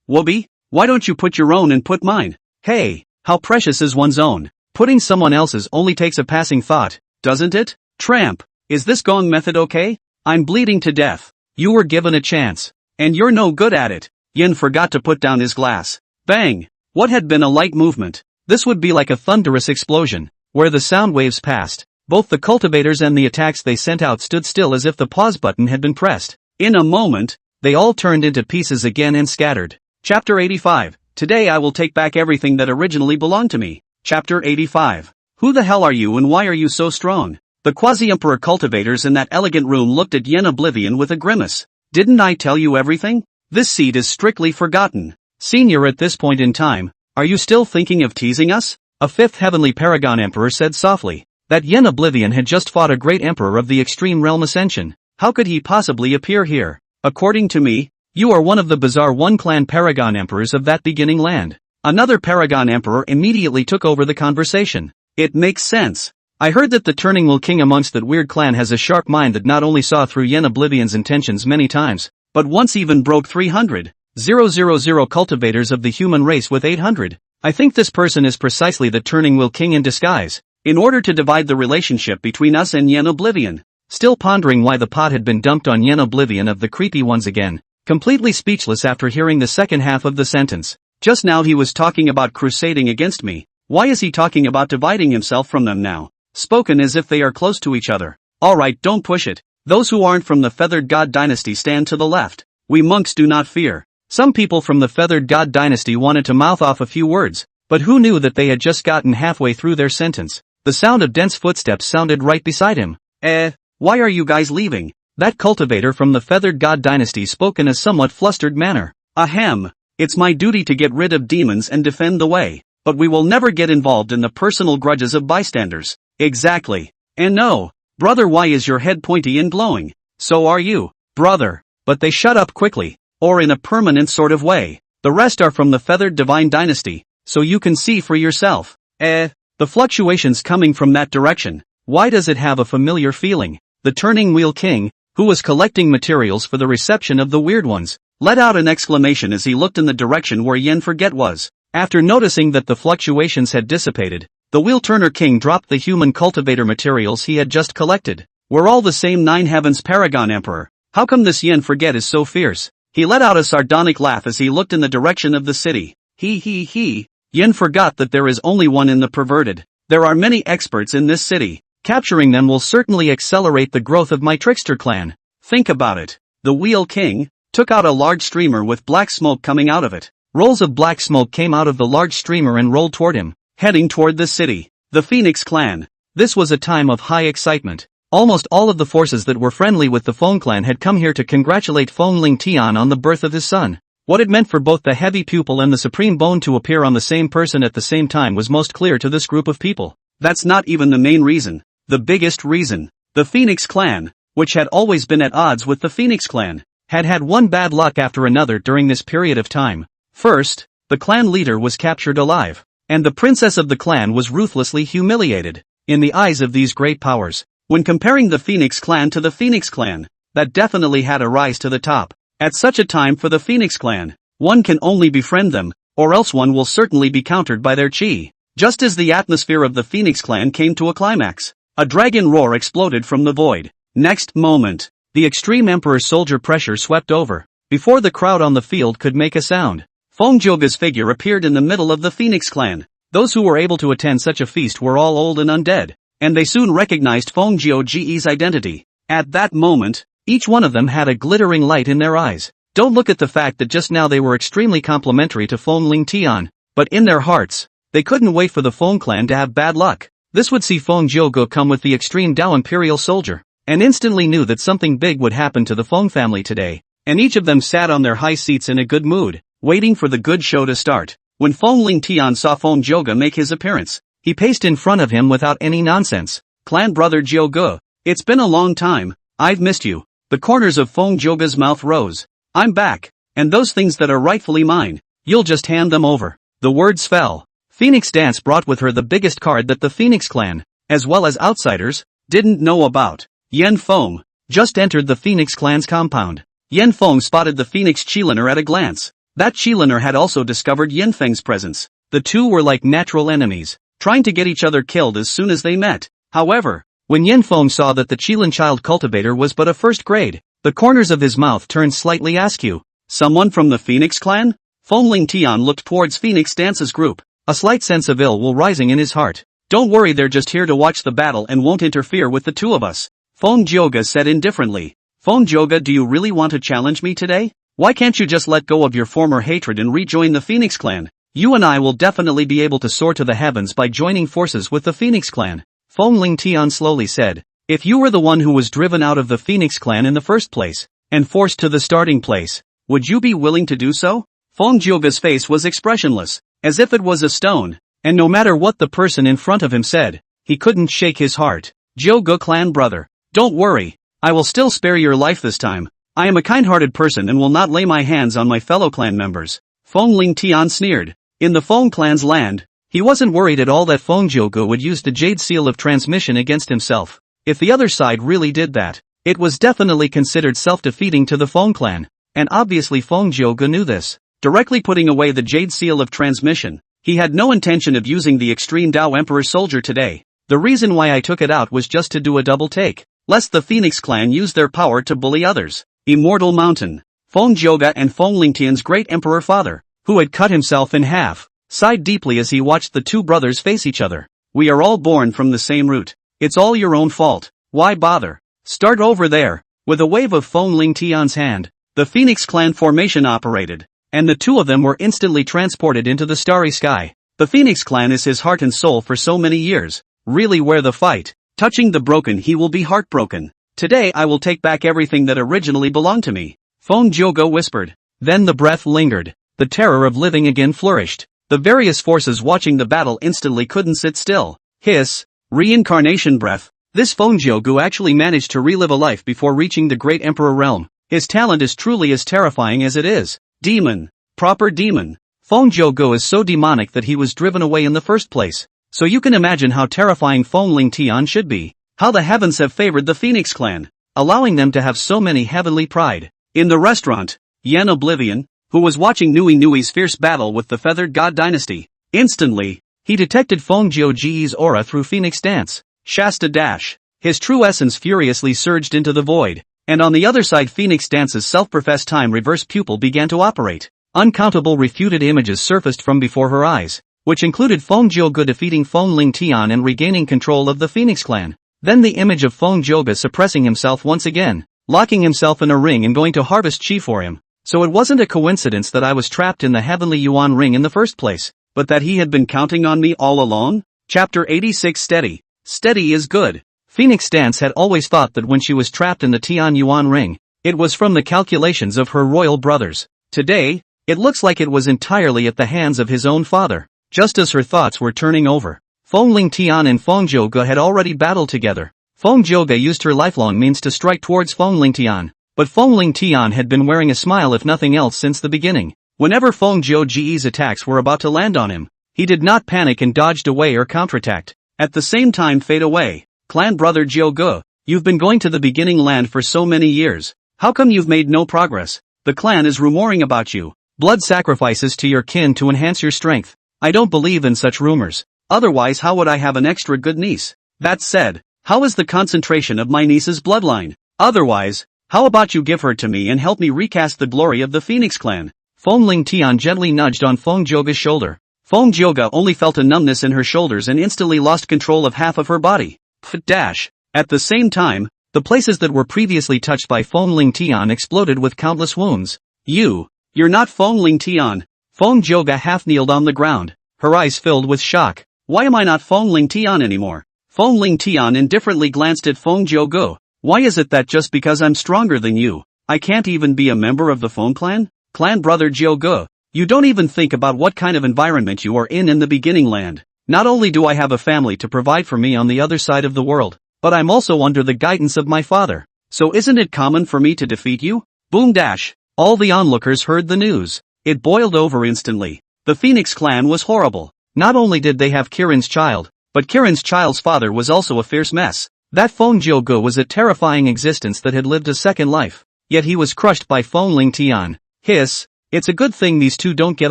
Wobby? Why don't you put your own and put mine? Hey, how precious is one's own? Putting someone else's only takes a passing thought, doesn't it? Tramp. Is this gong method okay? I'm bleeding to death. You were given a chance. And you're no good at it. Yen forgot to put down his glass. Bang! What had been a light movement? This would be like a thunderous explosion, where the sound waves passed. Both the cultivators and the attacks they sent out stood still as if the pause button had been pressed. In a moment, they all turned into pieces again and scattered. Chapter 85. Today I will take back everything that originally belonged to me. Chapter 85. Who the hell are you and why are you so strong? The quasi-emperor cultivators in that elegant room looked at Yen Oblivion with a grimace. Didn't I tell you everything? This seed is strictly forgotten. Senior, at this point in time, are you still thinking of teasing us? A fifth heavenly paragon emperor said softly. That Yen Oblivion had just fought a great emperor of the extreme realm Ascension. How could he possibly appear here? According to me, you are one of the bizarre one-clan paragon emperors of that beginning land. Another paragon emperor immediately took over the conversation. It makes sense. I heard that the Turning Wheel King amongst that weird clan has a sharp mind that not only saw through Yen Oblivion's intentions many times, but once even broke 300,000 cultivators of the human race with 800. I think this person is precisely the Turning Wheel King in disguise, in order to divide the relationship between us and Yen Oblivion. Still pondering why the pot had been dumped on Yen Oblivion of the creepy ones again, completely speechless after hearing the second half of the sentence. Just now he was talking about crusading against me. Why is he talking about dividing himself from them now? Spoken as if they are close to each other. Alright, don't push it. Those who aren't from the Feathered God Dynasty stand to the left. We monks do not fear. Some people from the Feathered God Dynasty wanted to mouth off a few words, but who knew that they had just gotten halfway through their sentence? The sound of dense footsteps sounded right beside him. Why are you guys leaving? That cultivator from the Feathered God Dynasty spoke in a somewhat flustered manner. Ahem. It's my duty to get rid of demons and defend the way, but we will never get involved in the personal grudges of bystanders. Exactly. And no, brother, why is your head pointy and glowing? So are you, brother. But they shut up quickly, or in a permanent sort of way. The rest are from the Feathered Divine Dynasty, so you can see for yourself. The fluctuations coming from that direction. Why does it have a familiar feeling? The Turning Wheel King, who was collecting materials for the reception of the weird ones, let out an exclamation as he looked in the direction where Yen Forget was. After noticing that the fluctuations had dissipated, the Wheel Turner King dropped the human cultivator materials he had just collected. We're all the same Nine Heavens Paragon Emperor. How come this Yen Forget is so fierce? He let out a sardonic laugh as he looked in the direction of the city. He. Yen forgot that there is only one in the perverted. There are many experts in this city. Capturing them will certainly accelerate the growth of my trickster clan. Think about it. The Wheel King took out a large streamer with black smoke coming out of it. Rolls of black smoke came out of the large streamer and rolled toward him, heading toward the city. The Phoenix clan. This was a time of high excitement. Almost all of the forces that were friendly with the Feng clan had come here to congratulate Feng Ling Tian on the birth of his son. What it meant for both the heavy pupil and the supreme bone to appear on the same person at the same time was most clear to this group of people. That's not even the main reason. The biggest reason. The Phoenix clan, which had always been at odds with the Phoenix clan, had had one bad luck after another during this period of time. First, the clan leader was captured alive, and the princess of the clan was ruthlessly humiliated. In the eyes of these great powers, when comparing the Phoenix clan to the Phoenix clan, that definitely had a rise to the top. At such a time for the Phoenix clan, one can only befriend them, or else one will certainly be countered by their chi. Just as the atmosphere of the Phoenix clan came to a climax, a dragon roar exploded from the void. Next moment, the extreme emperor's soldier pressure swept over. Before the crowd on the field could make a sound, Feng Jioge's figure appeared in the middle of the Phoenix clan. Those who were able to attend such a feast were all old and undead, and they soon recognized Feng Jioge's identity. At that moment, each one of them had a glittering light in their eyes. Don't look at the fact that just now they were extremely complimentary to Fong Ling Tian, but in their hearts, they couldn't wait for the Fong clan to have bad luck. This would see Fong Jioge come with the extreme Dao Imperial soldier, and instantly knew that something big would happen to the Fong family today, and each of them sat on their high seats in a good mood, waiting for the good show to start. When Fong Ling Tian saw Fong Jioge make his appearance, he paced in front of him without any nonsense. Clan brother Jioge, it's been a long time, I've missed you. The corners of Fong Jioge's mouth rose. I'm back, and those things that are rightfully mine, you'll just hand them over. The words fell. Phoenix Dance brought with her the biggest card that the Phoenix clan, as well as outsiders, didn't know about. Yan Feng just entered the Phoenix clan's compound. Yan Feng spotted the Phoenix Qiliner at a glance. That Qiliner had also discovered Yan Feng's presence. The two were like natural enemies, trying to get each other killed as soon as they met. However, when Yan Feng saw that the Qilin child cultivator was but a first grade, the corners of his mouth turned slightly askew. Someone from the Phoenix clan? Fong Ling Tian looked towards Phoenix Dance's group, a slight sense of ill will rising in his heart. Don't worry, they're just here to watch the battle and won't interfere with the two of us. Fong Jioge said indifferently. Fong Jioge, do you really want to challenge me today? Why can't you just let go of your former hatred and rejoin the Phoenix clan? You and I will definitely be able to soar to the heavens by joining forces with the Phoenix clan. Fong Ling Tian slowly said. If you were the one who was driven out of the Phoenix clan in the first place, and forced to the starting place, would you be willing to do so? Fong Jioge's face was expressionless, as if it was a stone, and no matter what the person in front of him said, he couldn't shake his heart. Jioge clan brother, don't worry, I will still spare your life this time. I am a kind-hearted person and will not lay my hands on my fellow clan members. Fong Ling Tian sneered. In the Fong clan's land, he wasn't worried at all that Fong Jioge would use the Jade Seal of Transmission against himself. If the other side really did that, it was definitely considered self-defeating to the Fong clan, and obviously Fong Jioge knew this. Directly putting away the Jade Seal of Transmission, he had no intention of using the Extreme Dao Emperor soldier today. The reason why I took it out was just to do a double take, lest the Phoenix clan use their power to bully others. Immortal Mountain. Fong Jioge and Fong Lingtian's great emperor father, who had cut himself in half, sighed deeply as he watched the two brothers face each other. We are all born from the same root. It's all your own fault. Why bother? Start over there. With a wave of Fong Lingtian's hand, the Phoenix clan formation operated, and the two of them were instantly transported into the starry sky. The Phoenix clan is his heart and soul for so many years. Really, where the fight, touching the broken, he will be heartbroken. Today I will take back everything that originally belonged to me. Fong Jioge whispered. Then the breath lingered. The terror of living again flourished. The various forces watching the battle instantly couldn't sit still. Hiss. Reincarnation breath. This Fong Jioge actually managed to relive a life before reaching the great emperor realm. His talent is truly as terrifying as it is. Demon. Proper demon. Fong Jioge is so demonic that he was driven away in the first place. So you can imagine how terrifying Fong Lingtian should be. How the heavens have favored the Phoenix clan, allowing them to have so many heavenly pride. In the restaurant, Yan Oblivion, who was watching Nui Nui's fierce battle with the Feathered God Dynasty, instantly, he detected Fong Jioge's aura through Phoenix Dance. Shasta Dash. His true essence furiously surged into the void, and on the other side Phoenix Dance's self-professed time-reverse pupil began to operate. Uncountable refuted images surfaced from before her eyes, which included Fong Jioge defeating Fong Lingtian and regaining control of the Phoenix clan. Then the image of Fong Jioge suppressing himself once again, locking himself in a ring and going to harvest chi for him. So it wasn't a coincidence that I was trapped in the heavenly Yuan ring in the first place, but that he had been counting on me all along? Chapter 86 Steady. Steady is good. Phoenix Dance had always thought that when she was trapped in the Tian Yuan ring, it was from the calculations of her royal brothers. Today, it looks like it was entirely at the hands of his own father. Just as her thoughts were turning over, Fong Lingtian and Fong Jioge had already battled together. Fong Jioge used her lifelong means to strike towards Fong Lingtian, but Fong Lingtian had been wearing a smile if nothing else since the beginning. Whenever Fong Jioge's attacks were about to land on him, he did not panic and dodged away or counterattacked. At the same time fade away. Clan brother Jioge, you've been going to the beginning land for so many years. How come you've made no progress? The clan is rumoring about you. Blood sacrifices to your kin to enhance your strength. I don't believe in such rumors. Otherwise how would I have an extra good niece? That said, how is the concentration of my niece's bloodline? Otherwise, how about you give her to me and help me recast the glory of the Phoenix clan? Fong Lingtian gently nudged on Fong Jioge's shoulder. Fong Jioge only felt a numbness in her shoulders and instantly lost control of half of her body. Dash. At the same time, the places that were previously touched by Fong Lingtian exploded with countless wounds. You're not Fong Ling Tian. Fong Joga half kneeled on the ground, her eyes filled with shock. Why am I not Fong Ling Tian anymore? Fong Ling Tian indifferently glanced at Fong Jogo. Why is it that just because I'm stronger than you, I can't even be a member of the Fong clan? Clan brother Jogo, you don't even think about what kind of environment you are in the beginning land. Not only do I have a family to provide for me on the other side of the world, but I'm also under the guidance of my father. So isn't it common for me to defeat you? Boom dash. All the onlookers heard the news. It boiled over instantly. The Phoenix clan was horrible. Not only did they have Kirin's child, but Kirin's child's father was also a fierce mess. That Fong Jogo was a terrifying existence that had lived a second life. Yet he was crushed by Fong Ling Tian. Hiss. It's a good thing these two don't get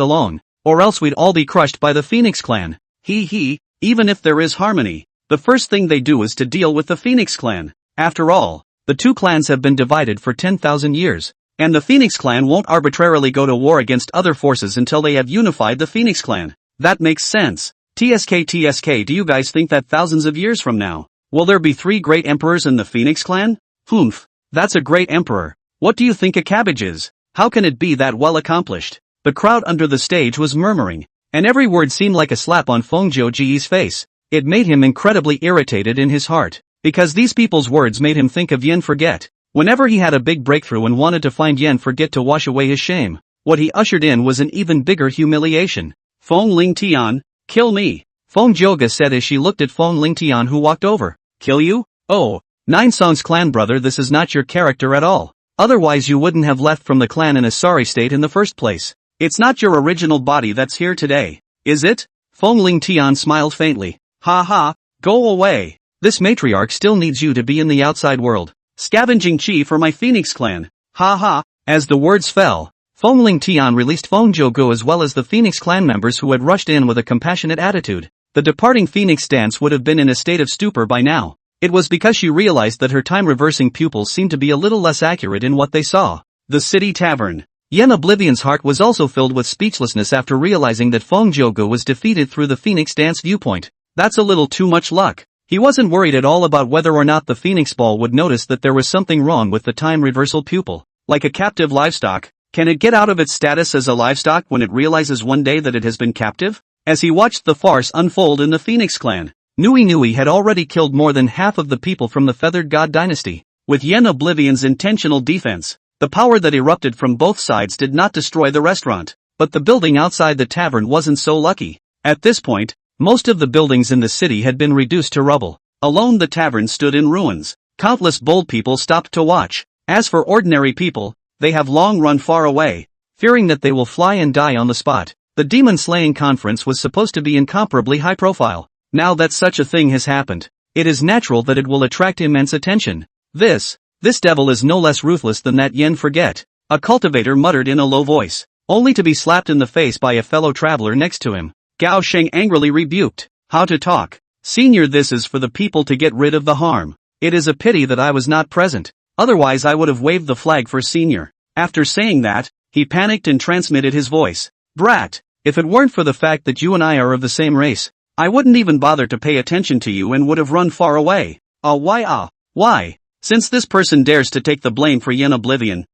along, or else we'd all be crushed by the Phoenix clan. Even if there is harmony, the first thing they do is to deal with the Phoenix clan. After all, the two clans have been divided for 10,000 years, and the Phoenix clan won't arbitrarily go to war against other forces until they have unified the Phoenix clan. That makes sense. TSK, do you guys think that thousands of years from now, will there be 3 great emperors in the Phoenix clan? Humph, that's a great emperor. What do you think a cabbage is? How can it be that well accomplished? The crowd under the stage was murmuring, and every word seemed like a slap on Fong Joji's face. It made him incredibly irritated in his heart, because these people's words made him think of Yen Forget. Whenever he had a big breakthrough and wanted to find Yen Forget to wash away his shame, what he ushered in was an even bigger humiliation. Fong Ling Tian, kill me, Fong Joga said as she looked at Fong Ling Tian, who walked over. Kill you? Oh, Nine Song's clan brother, this is not your character at all. Otherwise you wouldn't have left from the clan in a sorry state in the first place. It's not your original body that's here today, is it? Fong Ling Tian smiled faintly. Ha ha, go away. This matriarch still needs you to be in the outside world, scavenging chi for my Phoenix clan. Ha ha. As the words fell, Fong Ling Tian released Fong Jogo as well as the Phoenix clan members who had rushed in with a compassionate attitude. The departing Phoenix dance would have been in a state of stupor by now. It was because she realized that her time-reversing pupils seemed to be a little less accurate in what they saw. The city tavern. Yen Oblivion's heart was also filled with speechlessness after realizing that Fong Jogo was defeated through the Phoenix dance viewpoint. That's a little too much luck. He wasn't worried at all about whether or not the Phoenix ball would notice that there was something wrong with the time reversal pupil. Like a captive livestock, can it get out of its status as a livestock when it realizes one day that it has been captive? As he watched the farce unfold in the Phoenix clan, Nui had already killed more than half of the people from the Feathered God dynasty. With Yen Oblivion's intentional defense, the power that erupted from both sides did not destroy the restaurant, but the building outside the tavern wasn't so lucky. At this point, most of the buildings in the city had been reduced to rubble. Alone the tavern stood in ruins. Countless bold people stopped to watch. As for ordinary people, they have long run far away, fearing that they will fly and die on the spot. The demon-slaying conference was supposed to be incomparably high profile. Now that such a thing has happened, it is natural that it will attract immense attention. This devil is no less ruthless than that Yen Forget, a cultivator muttered in a low voice, only to be slapped in the face by a fellow traveler next to him. Gao Sheng angrily rebuked. How to talk? Senior, this is for the people to get rid of the harm. It is a pity that I was not present, otherwise I would have waved the flag for Senior. After saying that, he panicked and transmitted his voice. Brat, if it weren't for the fact that you and I are of the same race, I wouldn't even bother to pay attention to you and would have run far away. Why? Since this person dares to take the blame for Yen Oblivion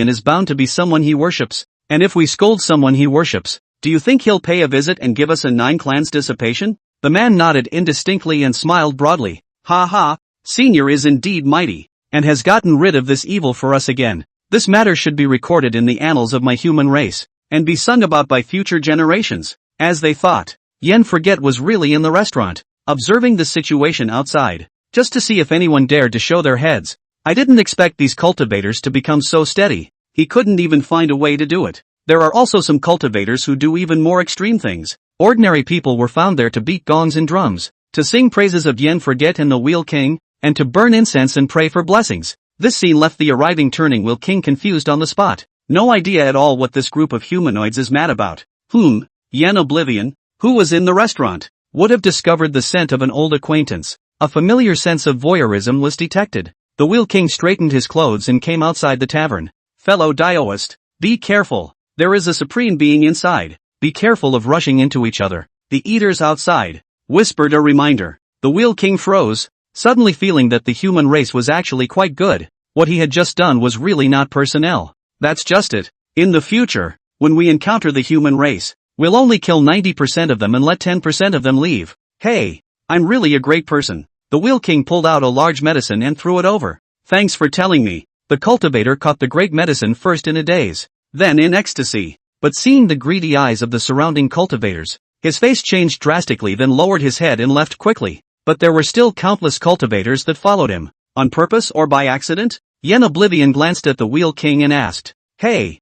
is bound to be someone he worships, and if we scold someone he worships, do you think he'll pay a visit and give us a 9 clans dissipation? The man nodded indistinctly and smiled broadly. Ha ha, Senior is indeed mighty, and has gotten rid of this evil for us again. This matter should be recorded in the annals of my human race, and be sung about by future generations. As they thought, Yen Forget was really in the restaurant, observing the situation outside, just to see if anyone dared to show their heads. I didn't expect these cultivators to become so steady. He couldn't even find a way to do it. There are also some cultivators who do even more extreme things. Ordinary people were found there to beat gongs and drums, to sing praises of Yen Forget and the Wheel King, and to burn incense and pray for blessings. This scene left the arriving Turning Wheel King confused on the spot. No idea at all what this group of humanoids is mad about. Yen Oblivion, who was in the restaurant, would have discovered the scent of an old acquaintance. A familiar sense of voyeurism was detected. The Wheel King straightened his clothes and came outside the tavern. Fellow Daoist, be careful. There is a supreme being inside. Be careful of rushing into each other. The eaters outside, whispered a reminder. The Wheel King froze, suddenly feeling that the human race was actually quite good. What he had just done was really not personnel. That's just it. In the future, when we encounter the human race, we'll only kill 90% of them and let 10% of them leave. Hey, I'm really a great person. The Wheel King pulled out a large medicine and threw it over. Thanks for telling me. The cultivator caught the great medicine first in a daze, then in ecstasy. But seeing the greedy eyes of the surrounding cultivators, his face changed drastically, then lowered his head and left quickly. But there were still countless cultivators that followed him. On purpose or by accident? Yen Oblivion glanced at the Wheel King and asked. Hey,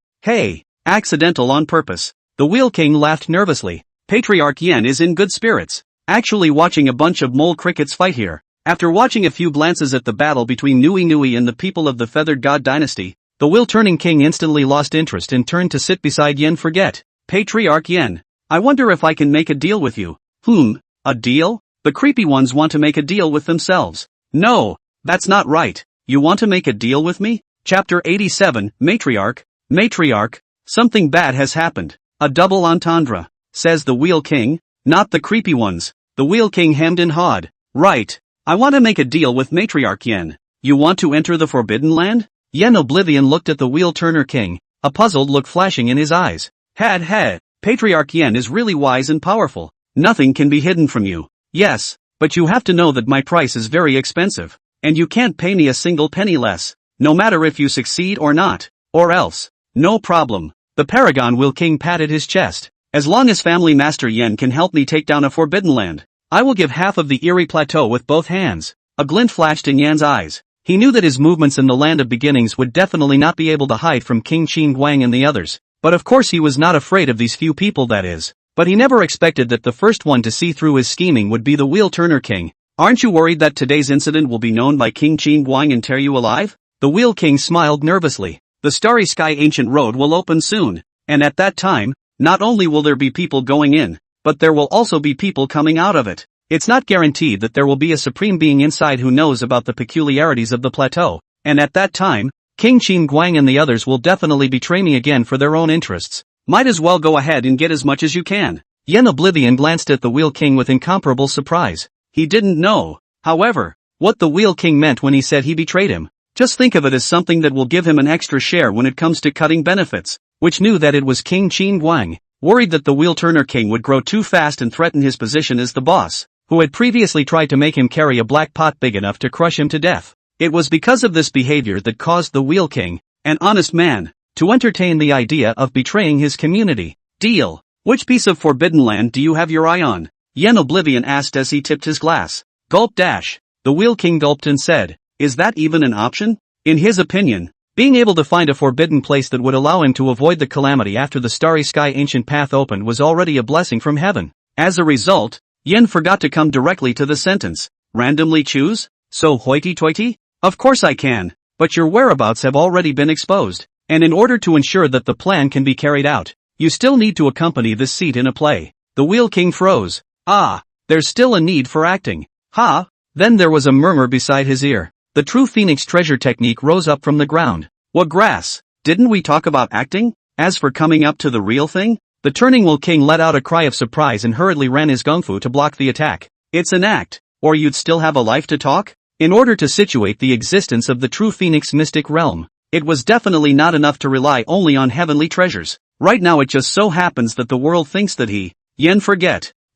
accidental on purpose. The Wheel King laughed nervously. Patriarch Yen is in good spirits. Actually watching a bunch of mole crickets fight here. After watching a few glances at the battle between Nui Nui and the people of the Feathered God dynasty, the wheel-turning king instantly lost interest and turned to sit beside Yen. Forget. Patriarch Yen. I wonder if I can make a deal with you. A deal? The creepy ones want to make a deal with themselves. No, that's not right. You want to make a deal with me? Chapter 87, Matriarch, something bad has happened. A double entendre, says the Wheel King. Not the creepy ones. The Wheel King hemmed and hawed. Right. I want to make a deal with Matriarch Yen. You want to enter the Forbidden Land? Yen Oblivion looked at the Wheel-turner king, a puzzled look flashing in his eyes. Patriarch Yen is really wise and powerful. Nothing can be hidden from you. Yes, but you have to know that my price is very expensive, and you can't pay me a single penny less, no matter if you succeed or not, or else. No problem. The Paragon Wheel King patted his chest. As long as Family Master Yen can help me take down a Forbidden Land, I will give half of the Eerie Plateau with both hands. A glint flashed in Yan's eyes. He knew that his movements in the Land of Beginnings would definitely not be able to hide from King Qin Guang and the others, but of course he was not afraid of these few people, that is. But he never expected that the first one to see through his scheming would be the Wheel-turner king. Aren't you worried that today's incident will be known by King Qin Guang and tear you alive? The Wheel King smiled nervously. The Starry Sky Ancient Road will open soon, and at that time, not only will there be people going in, but there will also be people coming out of it. It's not guaranteed that there will be a supreme being inside who knows about the peculiarities of the plateau, and at that time, King Qin Guang and the others will definitely betray me again for their own interests. Might as well go ahead and get as much as you can. Yen Oblivion glanced at the Wheel King with incomparable surprise. He didn't know, however, what the Wheel King meant when he said he betrayed him. Just think of it as something that will give him an extra share when it comes to cutting benefits, which knew that it was King Qin Guang, worried that the Wheel-turner king would grow too fast and threaten his position as the boss, who had previously tried to make him carry a black pot big enough to crush him to death. It was because of this behavior that caused the Wheel King, an honest man, to entertain the idea of betraying his community. Deal. Which piece of Forbidden Land do you have your eye on? Yen Oblivion asked as he tipped his glass. Gulp dash. The Wheel King gulped and said, is that even an option? In his opinion, being able to find a forbidden place that would allow him to avoid the calamity after the Starry Sky Ancient Path opened was already a blessing from heaven. As a result, Yen forgot to come directly to the sentence. Randomly choose? So hoity-toity? Of course I can, but your whereabouts have already been exposed, and in order to ensure that the plan can be carried out, you still need to accompany this seat in a play. The Wheel King froze. There's still a need for acting. Then there was a murmur beside his ear. The true Phoenix treasure technique rose up from the ground. What grass? Didn't we talk about acting? As for coming up to the real thing? The Turning Wheel King let out a cry of surprise and hurriedly ran his gung-fu to block the attack. It's an act, or you'd still have a life to talk? In order to situate the existence of the true Phoenix mystic realm, it was definitely not enough to rely only on heavenly treasures. Right now it just so happens that the world thinks that Yen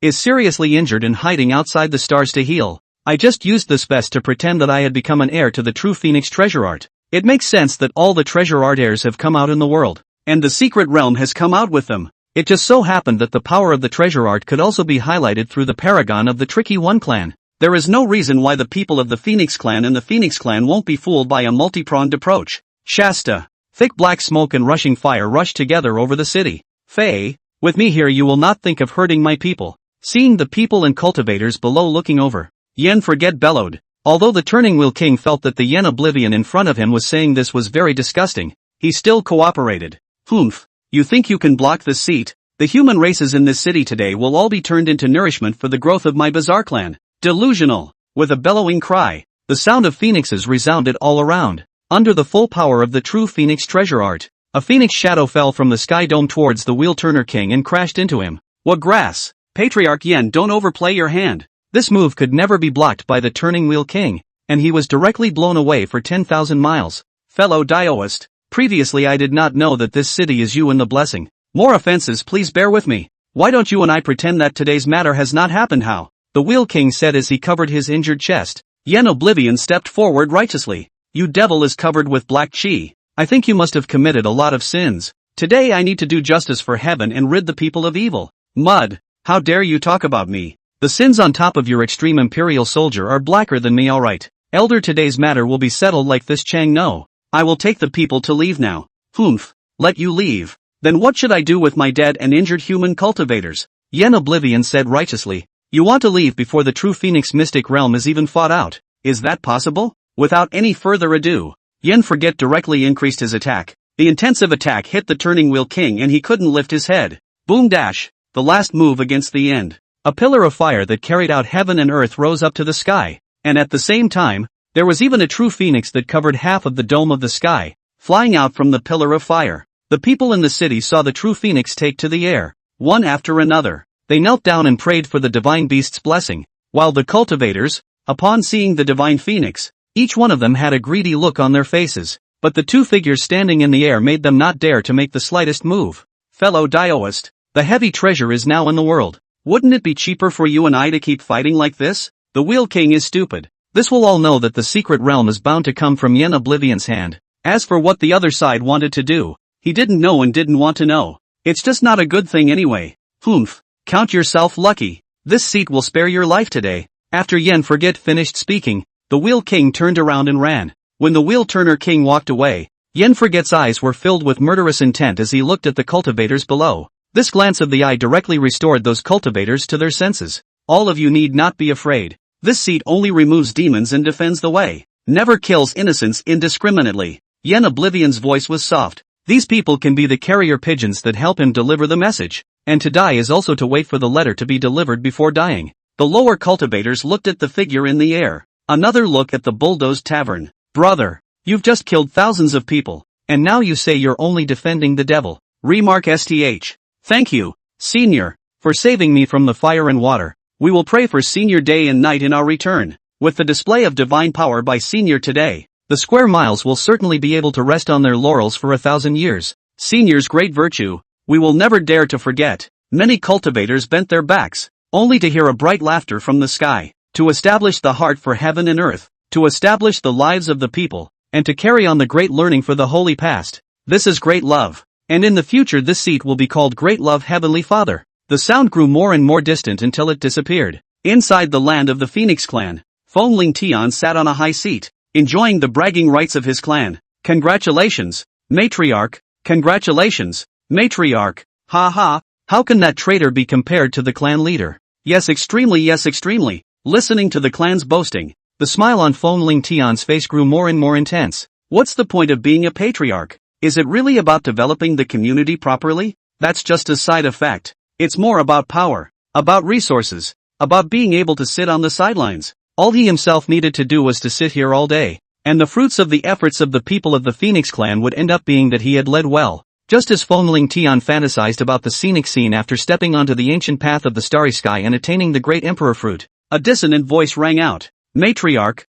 is seriously injured and hiding outside the stars to heal. I just used this vest to pretend that I had become an heir to the true Phoenix treasure art. It makes sense that all the treasure art heirs have come out in the world, and the secret realm has come out with them. It just so happened that the power of the treasure art could also be highlighted through the paragon of the Tricky One clan. There is no reason why the people of the Phoenix clan and the Phoenix clan won't be fooled by a multi-pronged approach. Shasta. Thick black smoke and rushing fire rushed together over the city. Faye, with me here you will not think of hurting my people. Seeing the people and cultivators below looking over, Yen bellowed. Although the Turning Wheel King felt that the Yen Oblivion in front of him was saying this was very disgusting, he still cooperated. You think you can block this seat? The human races in this city today will all be turned into nourishment for the growth of my bizarre clan. Delusional. With a bellowing cry, the sound of phoenixes resounded all around. Under the full power of the true Phoenix treasure art, a phoenix shadow fell from the sky dome towards the Wheel-turner king and crashed into him. What grass? Patriarch Yen, don't overplay your hand. This move could never be blocked by the Turning Wheel King, and he was directly blown away for 10,000 miles. Fellow Daoist, Previously I did not know that this city is you and the blessing. More offenses, please bear with me. Why don't you and I pretend that today's matter has not happened? How? The Wheel King said as he covered his injured chest. Yen Oblivion stepped forward righteously. You devil is covered with black chi. I think you must have committed a lot of sins. Today I need to do justice for heaven and rid the people of evil. Mud, how dare you talk about me? The sins on top of your extreme Imperial soldier are blacker than me, alright. Elder, today's matter will be settled like this. Chang, no. I will take the people to leave now. Humph. Let you leave. Then what should I do with my dead and injured human cultivators? Yen Oblivion said righteously. You want to leave before the true Phoenix mystic realm is even fought out. Is that possible? Without any further ado, Yen Forget directly increased his attack. The intensive attack hit the Turning Wheel King and he couldn't lift his head. Boom dash. The last move against the end. A pillar of fire that carried out heaven and earth rose up to the sky. And at the same time, there was even a true phoenix that covered half of the dome of the sky, flying out from the pillar of fire. The people in the city saw the true phoenix take to the air, one after another. They knelt down and prayed for the divine beast's blessing, while the cultivators, upon seeing the divine phoenix, each one of them had a greedy look on their faces, but the two figures standing in the air made them not dare to make the slightest move. Fellow Daoist, the heavy treasure is now in the world. Wouldn't it be cheaper for you and I to keep fighting like this? The Wheel King is stupid. This will all know that the secret realm is bound to come from Yen Oblivion's hand. As for what the other side wanted to do, he didn't know and didn't want to know. It's just not a good thing anyway. Humph. Count yourself lucky. This seat will spare your life today. After Yen Forget finished speaking, the Wheel King turned around and ran. When the Wheel Turner King walked away, Yen Forget's eyes were filled with murderous intent as he looked at the cultivators below. This glance of the eye directly restored those cultivators to their senses. All of you need not be afraid. This seat only removes demons and defends the way. Never kills innocents indiscriminately. Yen Oblivion's voice was soft. These people can be the carrier pigeons that help him deliver the message. And to die is also to wait for the letter to be delivered before dying. The lower cultivators looked at the figure in the air. Another look at the bulldozed tavern. Brother, you've just killed thousands of people. And now you say you're only defending the devil. Remark STH. Thank you, Senior, for saving me from the fire and water. We will pray for Senior day and night in our return. With the display of divine power by Senior today, the square miles will certainly be able to rest on their laurels for 1,000 years. Senior's great virtue, we will never dare to forget. Many cultivators bent their backs, only to hear a bright laughter from the sky. To establish the heart for heaven and earth, to establish the lives of the people, and to carry on the great learning for the holy past. This is great love. And in the future this seat will be called Great Love Heavenly Father. The sound grew more and more distant until it disappeared. Inside the land of the Phoenix clan, Fong Ling Tian sat on a high seat, enjoying the bragging rights of his clan. Congratulations, matriarch, congratulations, matriarch, ha ha, how can that traitor be compared to the clan leader? Yes, extremely. Listening to the clan's boasting, the smile on Fong Ling Tian's face grew more and more intense. What's the point of being a patriarch? Is it really about developing the community properly? That's just a side effect. It's more about power, about resources, about being able to sit on the sidelines. All he himself needed to do was to sit here all day, and the fruits of the efforts of the people of the Phoenix clan would end up being that he had led well. Just as Fong Ling Tian fantasized about the scenic scene after stepping onto the ancient path of the starry sky and attaining the great emperor fruit, a dissonant voice rang out. Matriarch,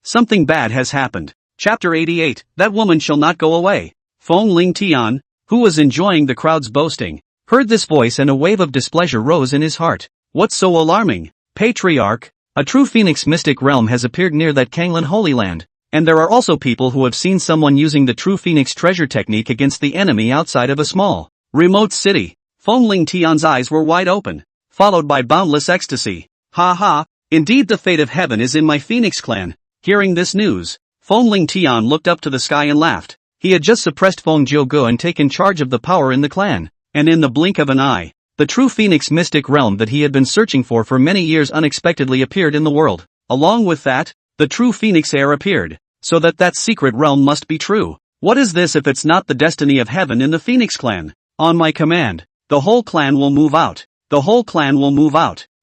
something bad has happened. Chapter 88, That woman shall not go away. Fong Ling Tian, who was enjoying the crowd's boasting, heard this voice and a wave of displeasure rose in his heart. What's so alarming? Patriarch, a true Phoenix mystic realm has appeared near that Kanglan Holy Land, and there are also people who have seen someone using the true Phoenix treasure technique against the enemy outside of a small, remote city. Fong Ling Tian's eyes were wide open, followed by boundless ecstasy. Ha ha, indeed the fate of heaven is in my Phoenix clan. Hearing this news, Fong Ling Tian looked up to the sky and laughed. He had just suppressed Fong Jiuge and taken charge of the power in the clan. And in the blink of an eye, the true Phoenix mystic realm that he had been searching for many years unexpectedly appeared in the world. Along with that, the true Phoenix heir appeared, so that secret realm must be true. What is this if it's not the destiny of heaven in the Phoenix clan? On my command, the whole clan will move out.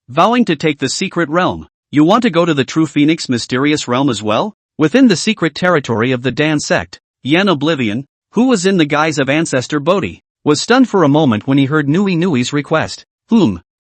Vowing to take the secret realm. You want to go to the true Phoenix mysterious realm as well? Within the secret territory of the Dan sect, Yen Oblivion, who was in the guise of Ancestor Bodhi, was stunned for a moment when he heard Nui Nui's request.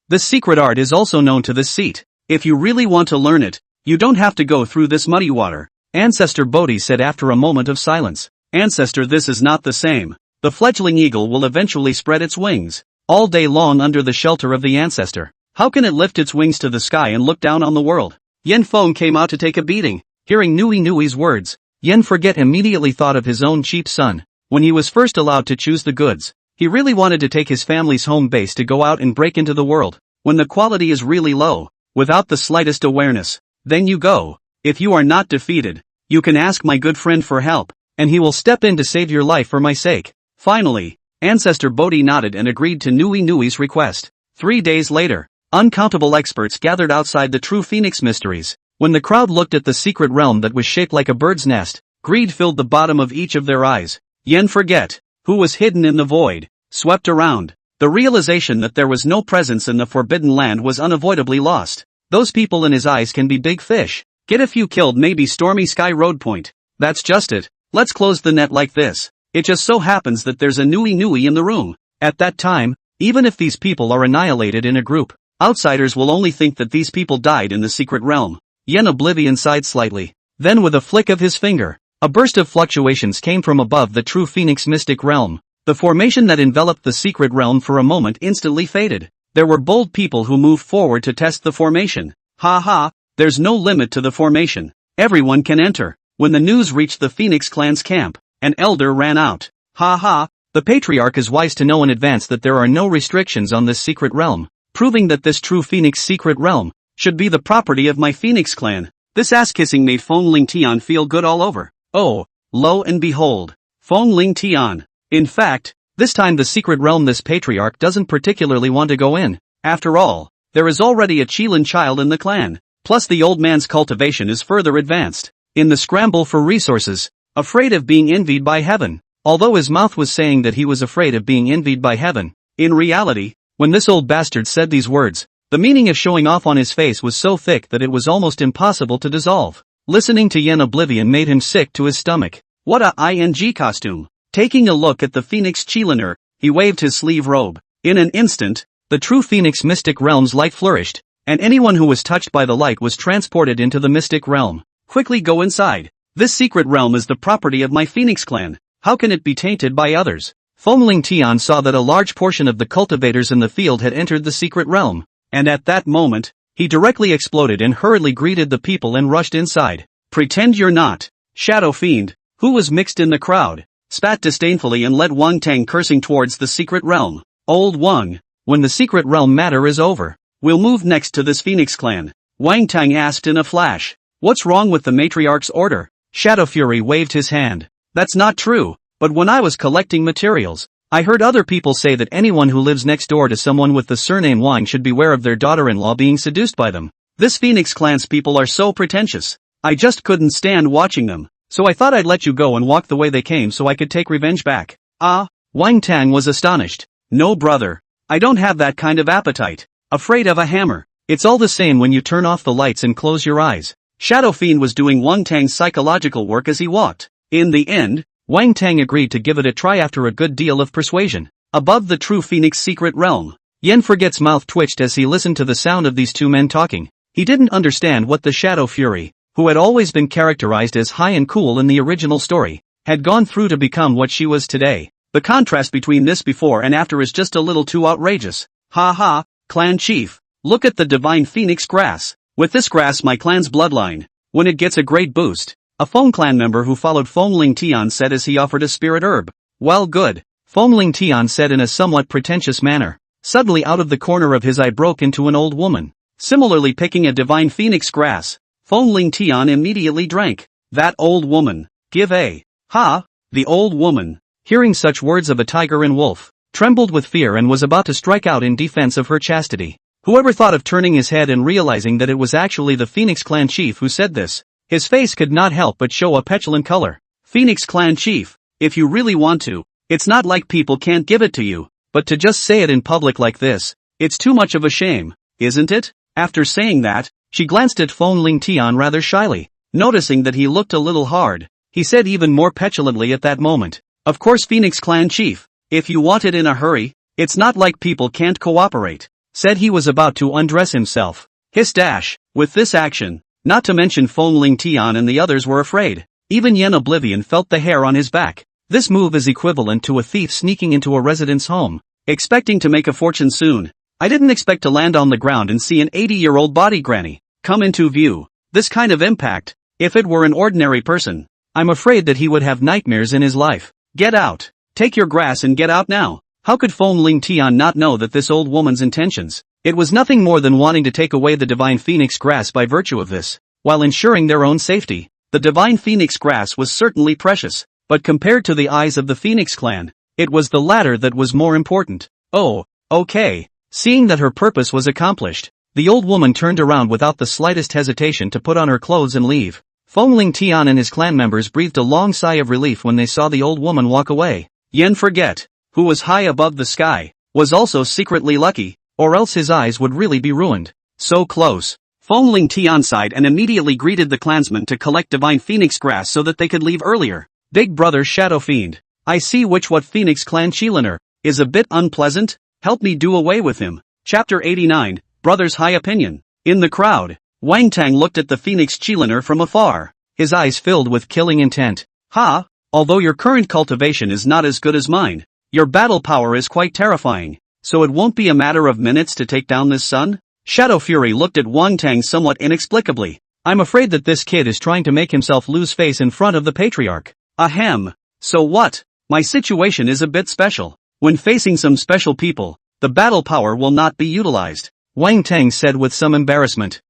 This secret art is also known to this seat. If you really want to learn it, you don't have to go through this muddy water, Ancestor Bodhi said after a moment of silence. Ancestor, this is not the same. The fledgling eagle will eventually spread its wings. All day long under the shelter of the ancestor. How can it lift its wings to the sky and look down on the world? Yen Feng came out to take a beating. Hearing Nui Nui's words, Yen Forget immediately thought of his own cheap son. When he was first allowed to choose the goods, he really wanted to take his family's home base to go out and break into the world. When the quality is really low, without the slightest awareness, then you go. If you are not defeated, you can ask my good friend for help, and he will step in to save your life for my sake. Finally, Ancestor Bodhi nodded and agreed to Nui Nui's request. 3 days later, uncountable experts gathered outside the True Phoenix Mysteries. When the crowd looked at the secret realm that was shaped like a bird's nest, greed filled the bottom of each of their eyes. Yen Forget, who was hidden in the void, swept around. The realization that there was no presence in the Forbidden Land was unavoidably lost. Those people in his eyes can be big fish. Get a few killed, maybe Stormy Sky Road Point. That's just it. Let's close the net like this. It just so happens that there's a Nui Nui in the room. At that time, even if these people are annihilated in a group, outsiders will only think that these people died in the secret realm. Yen Oblivion sighed slightly. Then with a flick of his finger, a burst of fluctuations came from above the True Phoenix mystic realm. The formation that enveloped the secret realm for a moment instantly faded. There were bold people who moved forward to test the formation. Ha ha, there's no limit to the formation. Everyone can enter. When the news reached the Phoenix clan's camp, an elder ran out. Ha ha, the patriarch is wise to know in advance that there are no restrictions on this secret realm, proving that this True Phoenix secret realm should be the property of my Phoenix clan. This ass-kissing made Feng Ling Tian feel good all over. Oh, lo and behold, Feng Ling Tian. In fact, this time the secret realm this patriarch doesn't particularly want to go in. After all, there is already a Qilin child in the clan, plus the old man's cultivation is further advanced. In the scramble for resources, afraid of being envied by heaven. Although his mouth was saying that he was afraid of being envied by heaven, in reality, when this old bastard said these words, the meaning of showing off on his face was so thick that it was almost impossible to dissolve. Listening to Yen Oblivion made him sick to his stomach. What a ing costume. Taking a look at the Phoenix Qiliner, he waved his sleeve robe. In an instant, the True Phoenix mystic realm's light flourished, and anyone who was touched by the light was transported into the mystic realm. Quickly go inside. This secret realm is the property of my Phoenix clan. How can it be tainted by others? Feng Ling Tian saw that a large portion of the cultivators in the field had entered the secret realm, and at that moment, he directly exploded and hurriedly greeted the people and rushed inside. Pretend you're not. Shadow Fiend, who was mixed in the crowd, spat disdainfully and led Wang Tang cursing towards the secret realm. Old Wang, when the secret realm matter is over, we'll move next to this Phoenix clan. Wang Tang asked in a flash. What's wrong with the matriarch's order? Shadow Fury waved his hand. That's not true, but when I was collecting materials, I heard other people say that anyone who lives next door to someone with the surname Wang should beware of their daughter-in-law being seduced by them. This Phoenix clan's people are so pretentious. I just couldn't stand watching them, so I thought I'd let you go and walk the way they came so I could take revenge back. Ah, Wang Tang was astonished. No brother, I don't have that kind of appetite. Afraid of a hammer. It's all the same when you turn off the lights and close your eyes. Shadow Fiend was doing Wang Tang's psychological work as he walked. In the end, Wang Tang agreed to give it a try after a good deal of persuasion. Above the True Phoenix secret realm, Yen Forget's mouth twitched as he listened to the sound of these two men talking. He didn't understand what the Shadow Fury, who had always been characterized as high and cool in the original story, had gone through to become what she was today. The contrast between this before and after is just a little too outrageous. Ha ha, clan chief, look at the divine phoenix grass. With this grass my clan's bloodline, when it gets a great boost, a Feng clan member who followed Feng Ling Tian said as he offered a spirit herb. Well good, Feng Ling Tian said in a somewhat pretentious manner. Suddenly out of the corner of his eye broke into an old woman. Similarly picking a divine phoenix grass, Feng Ling Tian immediately drank. That old woman, give a. Ha, the old woman, hearing such words of a tiger and wolf, trembled with fear and was about to strike out in defense of her chastity. Whoever thought of turning his head and realizing that it was actually the Phoenix clan chief who said this? His face could not help but show a petulant color. Phoenix clan chief, if you really want to, it's not like people can't give it to you, but to just say it in public like this, it's too much of a shame, isn't it? After saying that, she glanced at Feng Ling Tian rather shyly. Noticing that he looked a little hard, he said even more petulantly at that moment. Of course Phoenix clan chief, if you want it in a hurry, it's not like people can't cooperate. Said he was about to undress himself. His dash, with this action, not to mention Feng Ling Tian and the others were afraid. Even Yen Oblivion felt the hair on his back. This move is equivalent to a thief sneaking into a resident's home, expecting to make a fortune soon. I didn't expect to land on the ground and see an 80-year-old body granny come into view. This kind of impact, if it were an ordinary person, I'm afraid that he would have nightmares in his life. Get out. Take your grass and get out now. How could Fong Ling Tian not know that this old woman's intentions? It was nothing more than wanting to take away the divine phoenix grass by virtue of this, while ensuring their own safety. The divine phoenix grass was certainly precious, but compared to the eyes of the Phoenix clan, it was the latter that was more important. Oh, okay. Seeing that her purpose was accomplished, the old woman turned around without the slightest hesitation to put on her clothes and leave. Fong Ling Tian and his clan members breathed a long sigh of relief when they saw the old woman walk away. Yen Forget, who was high above the sky, was also secretly lucky, or else his eyes would really be ruined. So close. Fong Ling Tian sighed and immediately greeted the clansmen to collect divine phoenix grass so that they could leave earlier. Big brother Shadow Fiend, I see what Phoenix clan Chiliner is a bit unpleasant. Help me do away with him. Chapter 89, Brother's High Opinion. In the crowd, Wang Tang looked at the Phoenix Chiliner from afar, his eyes filled with killing intent. Ha! Although your current cultivation is not as good as mine, your battle power is quite terrifying, so it won't be a matter of minutes to take down this son? Shadow Fury looked at Wang Tang somewhat inexplicably. I'm afraid that this kid is trying to make himself lose face in front of the patriarch. Ahem. So what? My situation is a bit special. When facing some special people, the battle power will not be utilized, Wang Tang said with some embarrassment.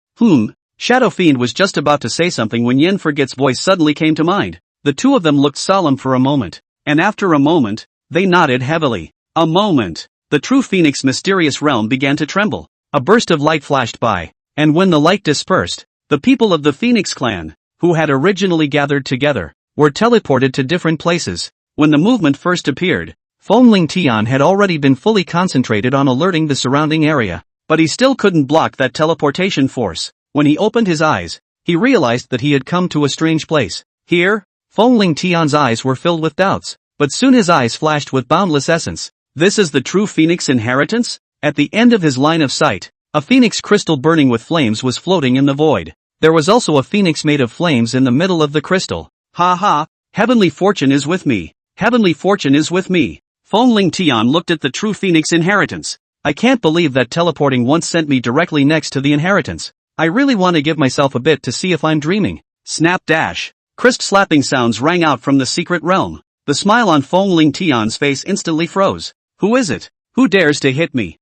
Shadow Fiend was just about to say something when Yen Forget's voice suddenly came to mind. The two of them looked solemn for a moment, and after a moment, they nodded heavily. A moment. The true Phoenix mysterious realm began to tremble. A burst of light flashed by, and when the light dispersed, the people of the Phoenix clan, who had originally gathered together, were teleported to different places. When the movement first appeared, Fong Ling Tian had already been fully concentrated on alerting the surrounding area, but he still couldn't block that teleportation force. When he opened his eyes, he realized that he had come to a strange place. Here? Fong Ling Tian's eyes were filled with doubts, but soon his eyes flashed with boundless essence. This is the true Phoenix inheritance? At the end of his line of sight, a Phoenix crystal burning with flames was floating in the void. There was also a Phoenix made of flames in the middle of the crystal. Ha ha, heavenly fortune is with me. Heavenly fortune is with me. Fong Ling Tian looked at the true Phoenix inheritance. I can't believe that teleporting once sent me directly next to the inheritance. I really want to give myself a bit to see if I'm dreaming. Snap dash. Crisp slapping sounds rang out from the secret realm. The smile on Fong Ling Tian's face instantly froze. Who is it? Who dares to hit me?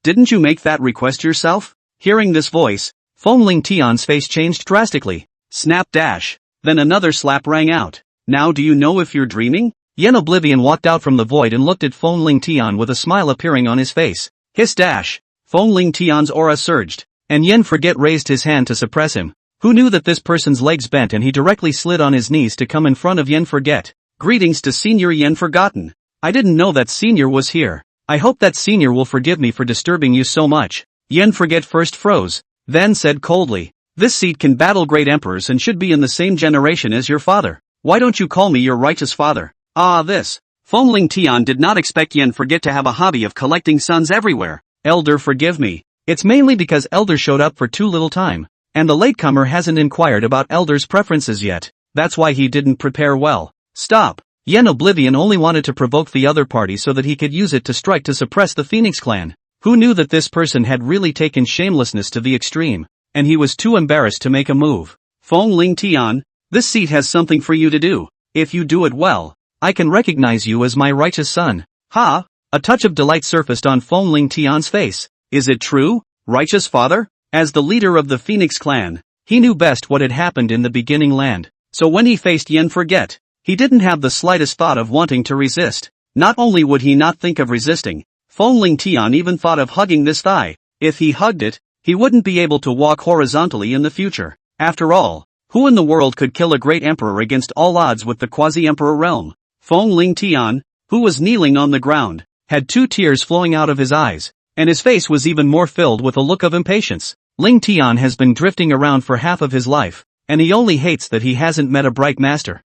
Didn't you make that request yourself? Hearing this voice, Fong Ling Tian's face changed drastically. Snap dash. Then another slap rang out. Now do you know if you're dreaming? Yen Oblivion walked out from the void and looked at Fong Ling Tian with a smile appearing on his face. Hiss dash. Fong Ling Tian's aura surged, and Yen Forget raised his hand to suppress him. Who knew that this person's legs bent and he directly slid on his knees to come in front of Yen Forget. Greetings to Senior Yen Forgotten. I didn't know that Senior was here. I hope that Senior will forgive me for disturbing you so much. Yen Forget first froze, then said coldly, this seed can battle great emperors and should be in the same generation as your father. Why don't you call me your righteous father? This. Fong Ling Tian did not expect Yen Forget to have a hobby of collecting sons everywhere. Elder, forgive me. It's mainly because Elder showed up for too little time, and the latecomer hasn't inquired about Elder's preferences yet. That's why he didn't prepare well. Stop. Yen Oblivion only wanted to provoke the other party so that he could use it to strike to suppress the Phoenix clan. Who knew that this person had really taken shamelessness to the extreme, and he was too embarrassed to make a move. Fong Ling Tian, this seat has something for you to do. If you do it well, I can recognize you as my righteous son. Ha! A touch of delight surfaced on Fong Ling Tian's face. Is it true, righteous father? As the leader of the Phoenix clan, he knew best what had happened in the beginning land. So when he faced Yen Forget, he didn't have the slightest thought of wanting to resist. Not only would he not think of resisting, Fong Ling Tian even thought of hugging this thigh. If he hugged it, he wouldn't be able to walk horizontally in the future. After all, who in the world could kill a great emperor against all odds with the quasi-emperor realm? Fong Ling Tian, who was kneeling on the ground, had 2 tears flowing out of his eyes, and his face was even more filled with a look of impatience. Ling Tian has been drifting around for half of his life, and he only hates that he hasn't met a bright master.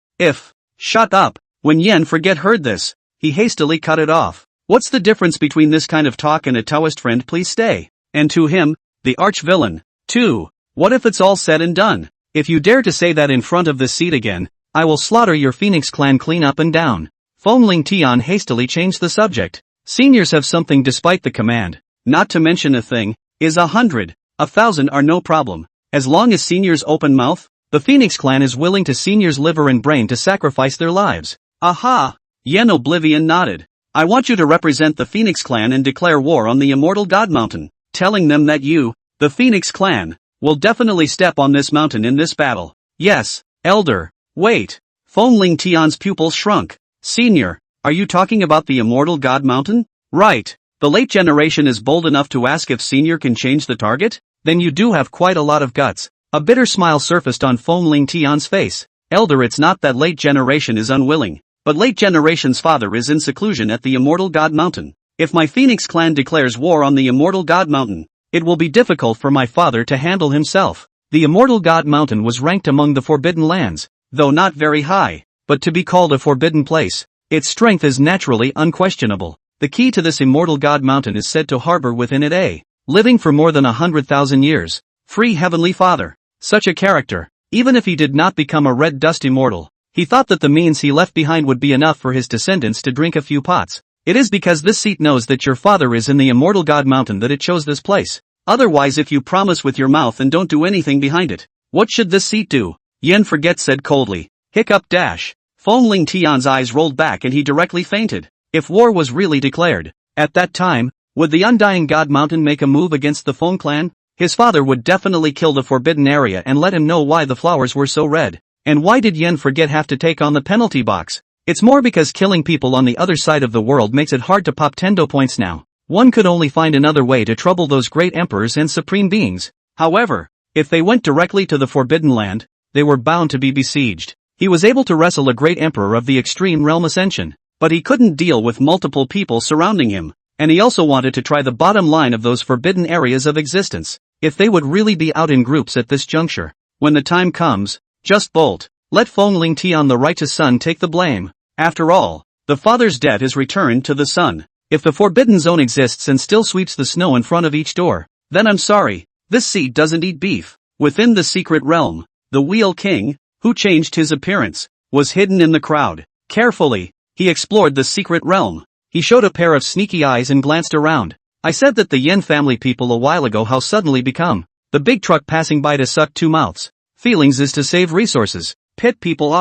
Shut up. When Yen Forget heard this, he hastily cut it off. What's the difference between this kind of talk and a Taoist friend, please stay? And to him, the arch-villain, too. What if it's all said and done? If you dare to say that in front of this seat again, I will slaughter your Phoenix clan clean up and down. Fongling Tian hastily changed the subject. Seniors have something despite the command. Not to mention a thing, is 100, 1,000 are no problem. As long as seniors open mouth, the Phoenix clan is willing to seniors' liver and brain to sacrifice their lives. Aha! Yen Oblivion nodded. I want you to represent the Phoenix clan and declare war on the immortal God Mountain, telling them that you, the Phoenix clan, will definitely step on this mountain in this battle. Yes, Elder. Wait. Fongling Tian's pupils shrunk. Senior, are you talking about the immortal God Mountain? Right. The late generation is bold enough to ask if Senior can change the target? Then you do have quite a lot of guts. A bitter smile surfaced on Fongling Tian's face. Elder, it's not that late generation is unwilling, but late generation's father is in seclusion at the immortal God Mountain. If my Phoenix clan declares war on the immortal God Mountain, it will be difficult for my father to handle himself. The immortal God Mountain was ranked among the forbidden lands, though not very high, but to be called a forbidden place, its strength is naturally unquestionable. The key to this immortal God Mountain is said to harbor within it a living for more than 100,000 years, free heavenly father. Such a character, even if he did not become a red dust immortal, he thought that the means he left behind would be enough for his descendants to drink a few pots. It is because this seat knows that your father is in the immortal God Mountain that it chose this place. Otherwise, if you promise with your mouth and don't do anything behind it, what should this seat do? Yen Forget said coldly. Hiccup dash. Fongling Tian's eyes rolled back and he directly fainted. If war was really declared, at that time, would the Undying God Mountain make a move against the Feng clan? His father would definitely kill the forbidden area and let him know why the flowers were so red. And why did Yen Forget have to take on the penalty box? It's more because killing people on the other side of the world makes it hard to pop tendo points now. One could only find another way to trouble those great emperors and supreme beings. However, if they went directly to the Forbidden Land, they were bound to be besieged. He was able to wrestle a great emperor of the extreme realm Ascension, but he couldn't deal with multiple people surrounding him, and he also wanted to try the bottom line of those forbidden areas of existence. If they would really be out in groups at this juncture, when the time comes, just bolt. Let Fongling Tian the righteous son take the blame. After all, the father's debt is returned to the son. If the forbidden zone exists and still sweeps the snow in front of each door, then I'm sorry, this seed doesn't eat beef. Within the secret realm, the Wheel King, who changed his appearance, was hidden in the crowd. Carefully, he explored the secret realm. He showed a pair of sneaky eyes and glanced around. I said that the Yen family people a while ago how suddenly become the big truck passing by to suck two mouths. Feelings is to save resources. Pit people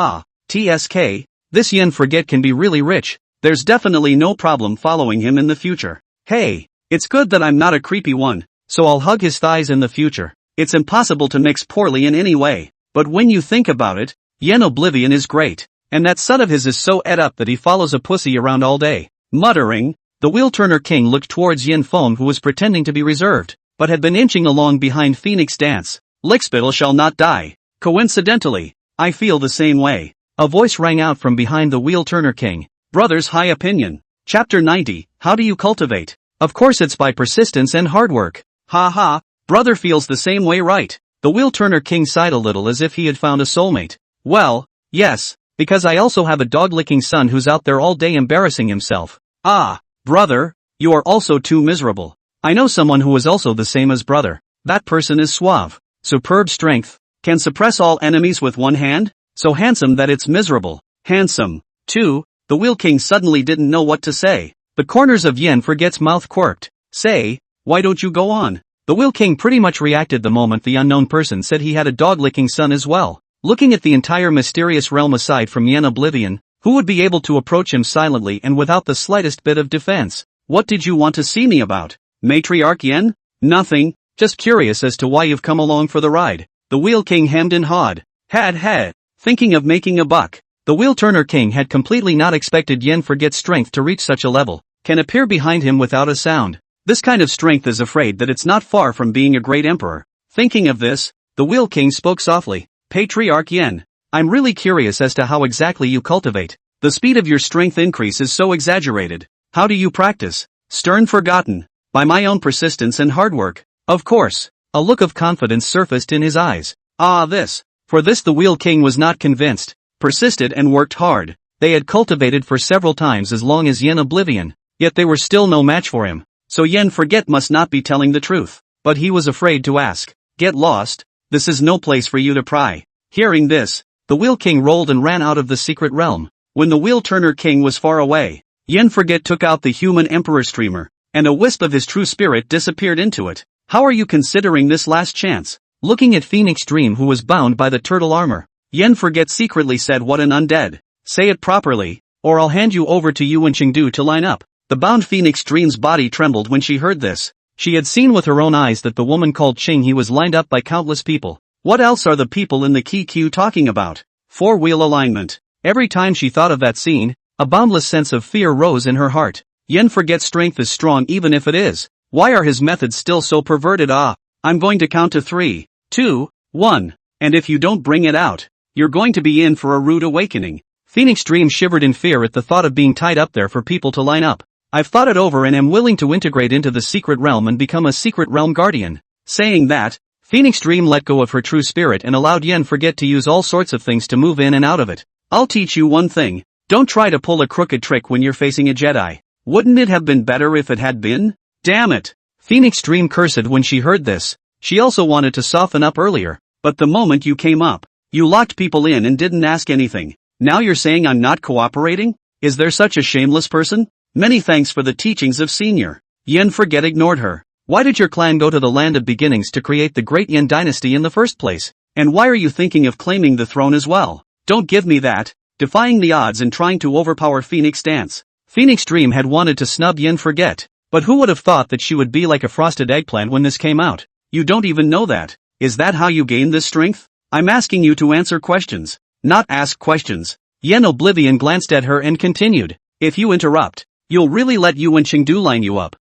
TSK, this Yen Forget can be really rich. There's definitely no problem following him in the future. Hey, it's good that I'm not a creepy one, so I'll hug his thighs in the future. It's impossible to mix poorly in any way. But when you think about it, Yen Oblivion is great. And that son of his is so ed up that he follows a pussy around all day. Muttering, the Wheel Turner King looked towards Yin Feng, who was pretending to be reserved, but had been inching along behind Phoenix Dance. Lickspittle shall not die. Coincidentally, I feel the same way. A voice rang out from behind the Wheel Turner King. Brother's high opinion. Chapter 90, How do you cultivate? Of course it's by persistence and hard work. Ha ha, brother feels the same way, right? The Wheel Turner King sighed a little as if he had found a soulmate. Well, yes, because I also have a dog-licking son who's out there all day embarrassing himself. Ah, brother, you are also too miserable. I know someone who is also the same as brother. That person is suave. Superb strength. Can suppress all enemies with one hand? So handsome that it's miserable. Handsome, too. The Wheel King suddenly didn't know what to say. The corners of Yen Forget's mouth quirked. Say, why don't you go on? The Wheel King pretty much reacted the moment the unknown person said he had a dog-licking son as well. Looking at the entire mysterious realm aside from Yen Oblivion, who would be able to approach him silently and without the slightest bit of defense? What did you want to see me about? Matriarch Yen? Nothing, just curious as to why you've come along for the ride. The Wheel King hemmed and hawed. Had, thinking of making a buck. The Wheel Turner King had completely not expected Yen Forget's strength to reach such a level. Can appear behind him without a sound. This kind of strength is afraid that it's not far from being a great emperor. Thinking of this, the Wheel King spoke softly. Patriarch Yen, I'm really curious as to how exactly you cultivate. The speed of your strength increase is so exaggerated. How do you practice? Stern forgotten. By my own persistence and hard work. Of course. A look of confidence surfaced in his eyes. For this the Wheel King was not convinced. Persisted and worked hard. They had cultivated for several times as long as Yen Oblivion, yet they were still no match for him. So Yen Forget must not be telling the truth. But he was afraid to ask. Get lost. This is no place for you to pry. Hearing this, the Wheel King rolled and ran out of the secret realm. When the Wheel Turner King was far away, Yen Forget took out the human emperor streamer, and a wisp of his true spirit disappeared into it. How are you considering this last chance? Looking at Phoenix Dream, who was bound by the turtle armor, Yen Forget secretly said, "What an undead. Say it properly, or I'll hand you over to Yuan Chengdu to line up." The bound Phoenix Dream's body trembled when she heard this. She had seen with her own eyes that the woman called Ching He was lined up by countless people. What else are the people in the key queue talking about? Four-wheel alignment. Every time she thought of that scene, a boundless sense of fear rose in her heart. Yen Forget's strength is strong even if it is. Why are his methods still so perverted? I'm going to count to 3, 2, 1. And if you don't bring it out, you're going to be in for a rude awakening. Phoenix Dream shivered in fear at the thought of being tied up there for people to line up. I've thought it over and am willing to integrate into the secret realm and become a secret realm guardian. Saying that, Phoenix Dream let go of her true spirit and allowed Yen Forget to use all sorts of things to move in and out of it. I'll teach you one thing. Don't try to pull a crooked trick when you're facing a Jedi. Wouldn't it have been better if it had been? Damn it. Phoenix Dream cursed when she heard this. She also wanted to soften up earlier, but the moment you came up, you locked people in and didn't ask anything. Now you're saying I'm not cooperating? Is there such a shameless person? Many thanks for the teachings of Senior. Yen Forget ignored her. Why did your clan go to the land of beginnings to create the great Yen dynasty in the first place? And why are you thinking of claiming the throne as well? Don't give me that. Defying the odds and trying to overpower Phoenix Dance. Phoenix Dream had wanted to snub Yen Forget, but who would have thought that she would be like a frosted eggplant when this came out? You don't even know that. Is that how you gain this strength? I'm asking you to answer questions, not ask questions. Yen Oblivion glanced at her and continued. If you interrupt, you'll really let Yuan Chengdu line you up.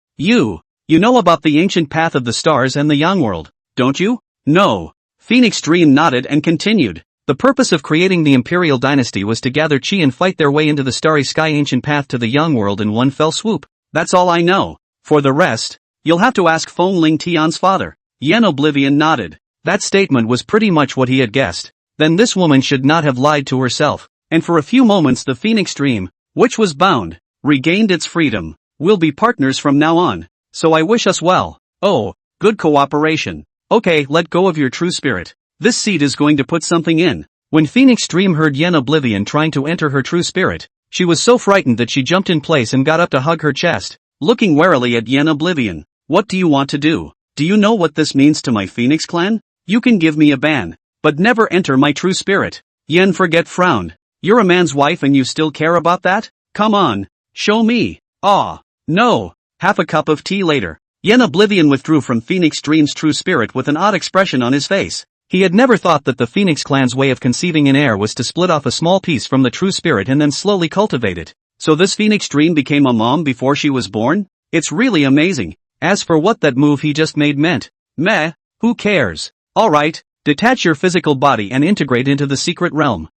You know about the ancient path of the stars and the Yang world, don't you? No. Phoenix Dream nodded and continued. The purpose of creating the Imperial dynasty was to gather chi and fight their way into the starry sky ancient path to the Yang world in one fell swoop. That's all I know. For the rest, you'll have to ask Feng Ling Tian's father. Yen Oblivion nodded. That statement was pretty much what he had guessed. Then this woman should not have lied to herself. And for a few moments the Phoenix Dream, which was bound, regained its freedom. We'll be partners from now on. So I wish us well. Oh, good cooperation. Okay, let go of your true spirit. This seed is going to put something in. When Phoenix Dream heard Yen Oblivion trying to enter her true spirit, she was so frightened that she jumped in place and got up to hug her chest, looking warily at Yen Oblivion. What do you want to do? Do you know what this means to my Phoenix clan? You can give me a ban, but never enter my true spirit. Yen Forget frowned. You're a man's wife and you still care about that? Come on, show me. No. Half a cup of tea later, Yen Oblivion withdrew from Phoenix Dream's true spirit with an odd expression on his face. He had never thought that the Phoenix clan's way of conceiving in air was to split off a small piece from the true spirit and then slowly cultivate it. So this Phoenix Dream became a mom before she was born? It's really amazing. As for what that move he just made meant, meh, who cares? Alright, detach your physical body and integrate into the secret realm.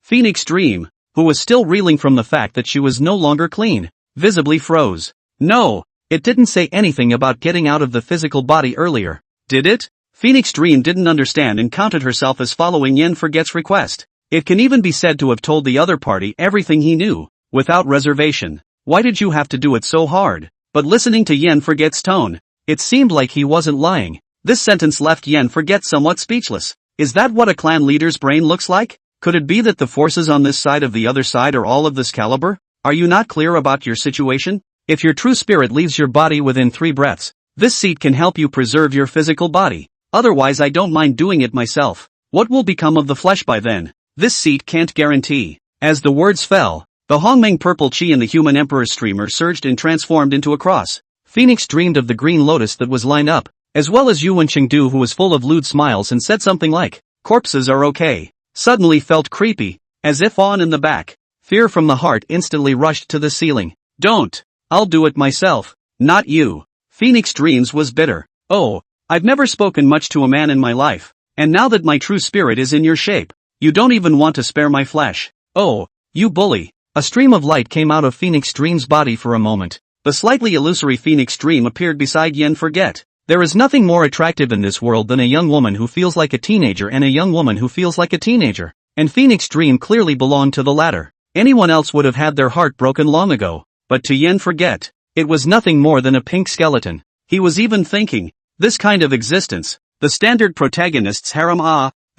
Phoenix Dream, who was still reeling from the fact that she was no longer clean, visibly froze. No, it didn't say anything about getting out of the physical body earlier, did it? Phoenix Dream didn't understand and counted herself as following Yen Forget's request. It can even be said to have told the other party everything he knew, without reservation. Why did you have to do it so hard? But listening to Yen Forget's tone, it seemed like he wasn't lying. This sentence left Yen Forget somewhat speechless. Is that what a clan leader's brain looks like? Could it be that the forces on this side of the other side are all of this caliber? Are you not clear about your situation? If your true spirit leaves your body within 3 breaths, this seat can help you preserve your physical body. Otherwise I don't mind doing it myself. What will become of the flesh by then? This seat can't guarantee. As the words fell, the Hongmeng purple chi in the human emperor's streamer surged and transformed into a cross. Phoenix dreamed of the green lotus that was lined up, as well as Yuan Chengdu, who was full of lewd smiles and said something like, "Corpses are okay." Suddenly felt creepy, as if on in the back. Fear from the heart instantly rushed to the ceiling. Don't. I'll do it myself. Not you. Phoenix Dreams was bitter. Oh, I've never spoken much to a man in my life, and now that my true spirit is in your shape, you don't even want to spare my flesh. Oh, you bully. A stream of light came out of Phoenix Dream's body for a moment. The slightly illusory Phoenix Dream appeared beside Yen Forget. There is nothing more attractive in this world than a young woman who feels like a teenager and a young woman who feels like a teenager, and Phoenix Dream clearly belonged to the latter. Anyone else would have had their heart broken long ago, but to Yen Forget, it was nothing more than a pink skeleton. He was even thinking, this kind of existence, the standard protagonist's harem,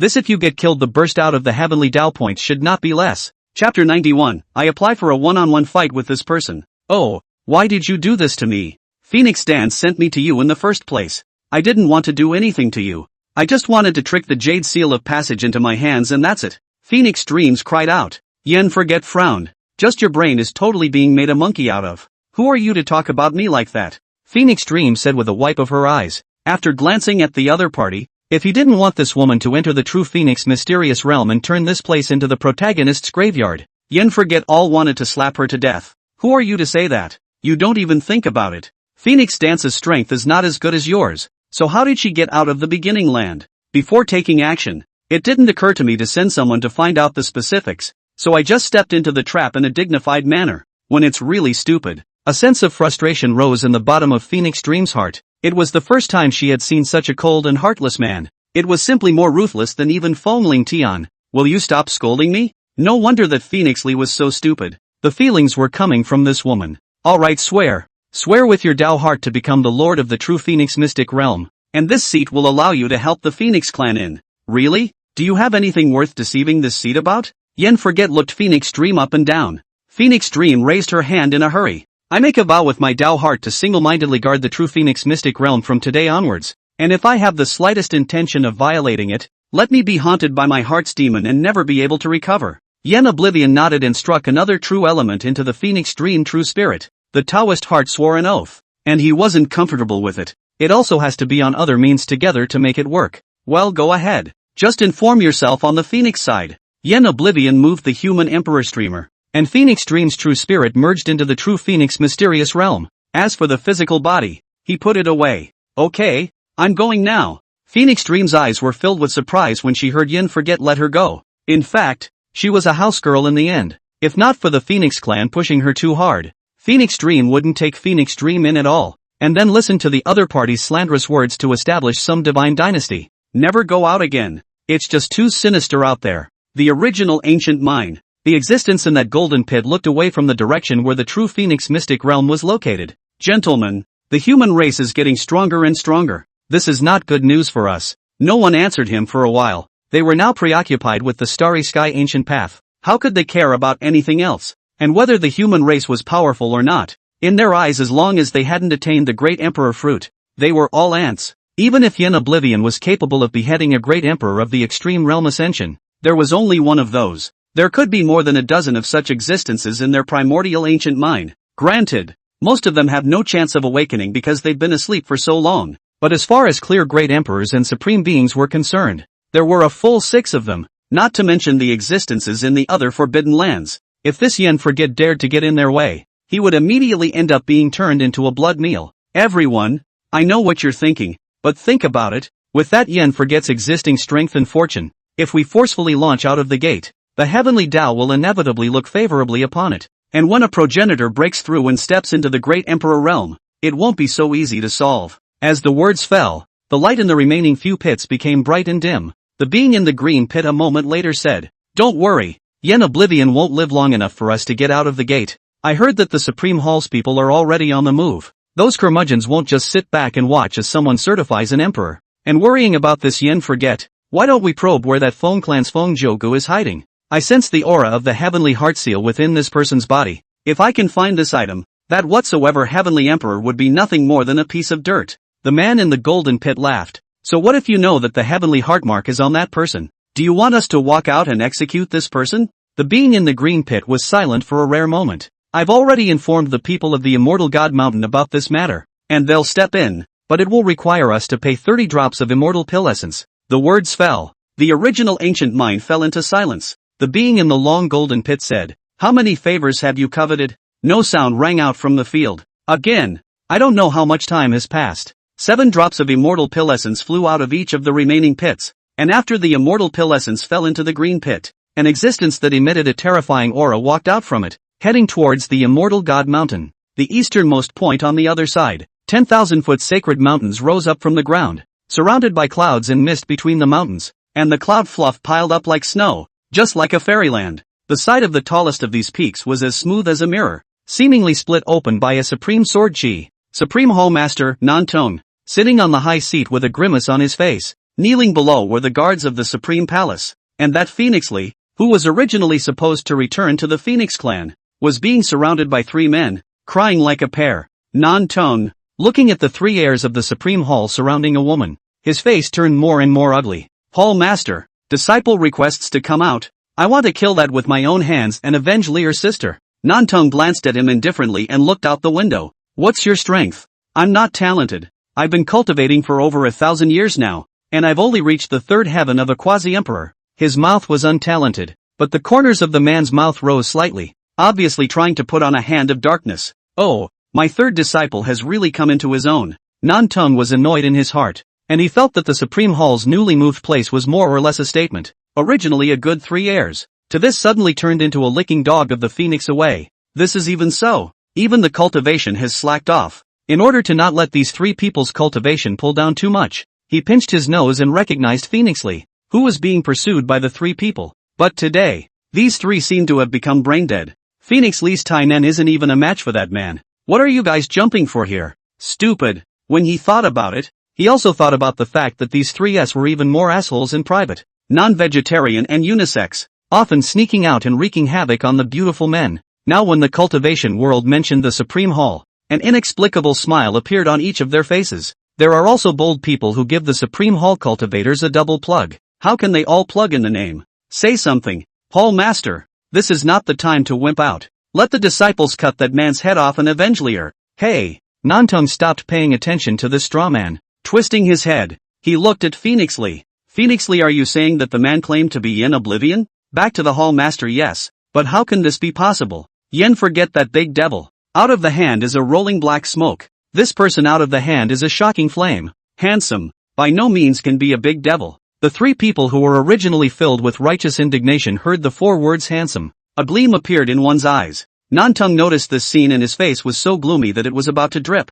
This if you get killed the burst out of the heavenly Tao points should not be less. Chapter 91, I apply for a one-on-one fight with this person. Oh, why did you do this to me? Phoenix Dance sent me to you in the first place. I didn't want to do anything to you. I just wanted to trick the jade seal of passage into my hands and that's it. Phoenix Dreams cried out. Yen Forget frowned. Just your brain is totally being made a monkey out of. Who are you to talk about me like that? Phoenix Dreams said with a wipe of her eyes. After glancing at the other party, if he didn't want this woman to enter the true Phoenix mysterious realm and turn this place into the protagonist's graveyard, Yen Forget all wanted to slap her to death. Who are you to say that? You don't even think about it. Phoenix Dance's strength is not as good as yours, so how did she get out of the beginning land? Before taking action, it didn't occur to me to send someone to find out the specifics, so I just stepped into the trap in a dignified manner. When it's really stupid. A sense of frustration rose in the bottom of Phoenix Dream's heart. It was the first time she had seen such a cold and heartless man. It was simply more ruthless than even Fongling Tian. Will you stop scolding me? No wonder that Phoenix Lee was so stupid. The feelings were coming from this woman. Alright, swear. Swear with your Tao heart to become the lord of the true Phoenix mystic realm, and this seat will allow you to help the Phoenix clan in. Really? Do you have anything worth deceiving this seat about? Yen Forget looked Phoenix Dream up and down. Phoenix Dream raised her hand in a hurry. I make a vow with my Tao heart to single-mindedly guard the true Phoenix mystic realm from today onwards, and if I have the slightest intention of violating it, let me be haunted by my heart's demon and never be able to recover. Yen Oblivion nodded and struck another true element into the Phoenix Dream true spirit. The Taoist heart swore an oath, and he wasn't comfortable with it. It also has to be on other means together to make it work. Well, go ahead. Just inform yourself on the Phoenix side. Yen Oblivion moved the human Emperor streamer, and Phoenix Dream's true spirit merged into the true Phoenix mysterious realm. As for the physical body, he put it away. Okay, I'm going now. Phoenix Dream's eyes were filled with surprise when she heard Yen Forget let her go. In fact, she was a house girl in the end. If not for the Phoenix clan pushing her too hard, Phoenix Dream wouldn't take Phoenix Dream in at all, and then listen to the other party's slanderous words to establish some divine dynasty. Never go out again. It's just too sinister out there. The original ancient mine. The existence in that golden pit looked away from the direction where the true Phoenix mystic realm was located. Gentlemen, the human race is getting stronger and stronger. This is not good news for us. No one answered him for a while. They were now preoccupied with the starry sky ancient path. How could they care about anything else? And whether the human race was powerful or not, in their eyes as long as they hadn't attained the great emperor fruit, they were all ants. Even if Yen Oblivion was capable of beheading a great emperor of the extreme realm ascension, there was only one of those. There could be more than a dozen of such existences in their primordial ancient mind. Granted, most of them have no chance of awakening because they've been asleep for so long, but as far as clear great emperors and supreme beings were concerned, there were a full 6 of them, not to mention the existences in the other forbidden lands. If this Yen Forget dared to get in their way, he would immediately end up being turned into a blood meal. Everyone, I know what you're thinking, but think about it. With that Yen Forget's existing strength and fortune, if we forcefully launch out of the gate, the heavenly Tao will inevitably look favorably upon it. And when a progenitor breaks through and steps into the great emperor realm, it won't be so easy to solve. As the words fell, the light in the remaining few pits became bright and dim. The being in the green pit a moment later said, "Don't worry. Yen Oblivion won't live long enough for us to get out of the gate. I heard that the Supreme Halls people are already on the move. Those curmudgeons won't just sit back and watch as someone certifies an emperor. And worrying about this Yen Forget, why don't we probe where that Feng clan's Feng Jogu is hiding? I sense the aura of the heavenly heart seal within this person's body. If I can find this item, that whatsoever heavenly emperor would be nothing more than a piece of dirt." The man in the golden pit laughed. "So what if you know that the heavenly heart mark is on that person? Do you want us to walk out and execute this person?" The being in the green pit was silent for a rare moment. "I've already informed the people of the Immortal God Mountain about this matter, and they'll step in, but it will require us to pay 30 drops of immortal pill essence." The words fell. The original ancient mind fell into silence. The being in the long golden pit said, "How many favors have you coveted?" No sound rang out from the field. Again, I don't know how much time has passed. 7 drops of immortal pill essence flew out of each of the remaining pits, and after the immortal pill essence fell into the green pit, an existence that emitted a terrifying aura walked out from it, heading towards the Immortal God Mountain, the easternmost point on the other side. 10,000-foot sacred mountains rose up from the ground, surrounded by clouds and mist between the mountains, and the cloud fluff piled up like snow, just like a fairyland. The side of the tallest of these peaks was as smooth as a mirror, seemingly split open by a supreme sword chi. Supreme Hall Master, Nantong, sitting on the high seat with a grimace on his face. Kneeling below were the guards of the Supreme Palace, and that Phoenix Lee, who was originally supposed to return to the Phoenix clan, was being surrounded by 3 men, crying like a pair. Non-tongue, looking at the 3 heirs of the Supreme Hall surrounding a woman, his face turned more and more ugly. Hall Master, disciple requests to come out. I want to kill that with my own hands and avenge Lear's sister. Non-tongue glanced at him indifferently and looked out the window. What's your strength? I'm not talented. I've been cultivating for over 1,000 years now, and I've only reached the 3rd heaven of a quasi-emperor. His mouth was untalented, but the corners of the man's mouth rose slightly, obviously trying to put on a hand of darkness. Oh, my 3rd disciple has really come into his own. Non-tongue was annoyed in his heart, and he felt that the Supreme Hall's newly moved place was more or less a statement. Originally a good 3 heirs, to this suddenly turned into a licking dog of the Phoenix away. This is even so. Even the cultivation has slacked off. In order to not let these 3 people's cultivation pull down too much, he pinched his nose and recognized Phoenix Lee, who was being pursued by the 3 people. But today, these 3 seem to have become brain-dead. Phoenix Lee's Tainen isn't even a match for that man. What are you guys jumping for here? Stupid. When he thought about it, he also thought about the fact that these 3s were even more assholes in private. Non-vegetarian and unisex, often sneaking out and wreaking havoc on the beautiful men. Now when the cultivation world mentioned the Supreme Hall, an inexplicable smile appeared on each of their faces. There are also bold people who give the Supreme Hall cultivators a double plug. How can they all plug in the name? Say something, Hall Master. This is not the time to wimp out. Let the disciples cut that man's head off and avenge Lear. Hey! Non-tongue stopped paying attention to this straw man. Twisting his head, he looked at Phoenix Lee. Phoenix Lee, are you saying that the man claimed to be in oblivion? Back to the Hall Master, yes. But how can this be possible? Yen, forget that big devil. Out of the hand is a rolling black smoke. This person out of the hand is a shocking flame. Handsome, by no means can be a big devil. The 3 people who were originally filled with righteous indignation heard the 4 words handsome. A gleam appeared in one's eyes. Non-tongue noticed this scene and his face was so gloomy that it was about to drip.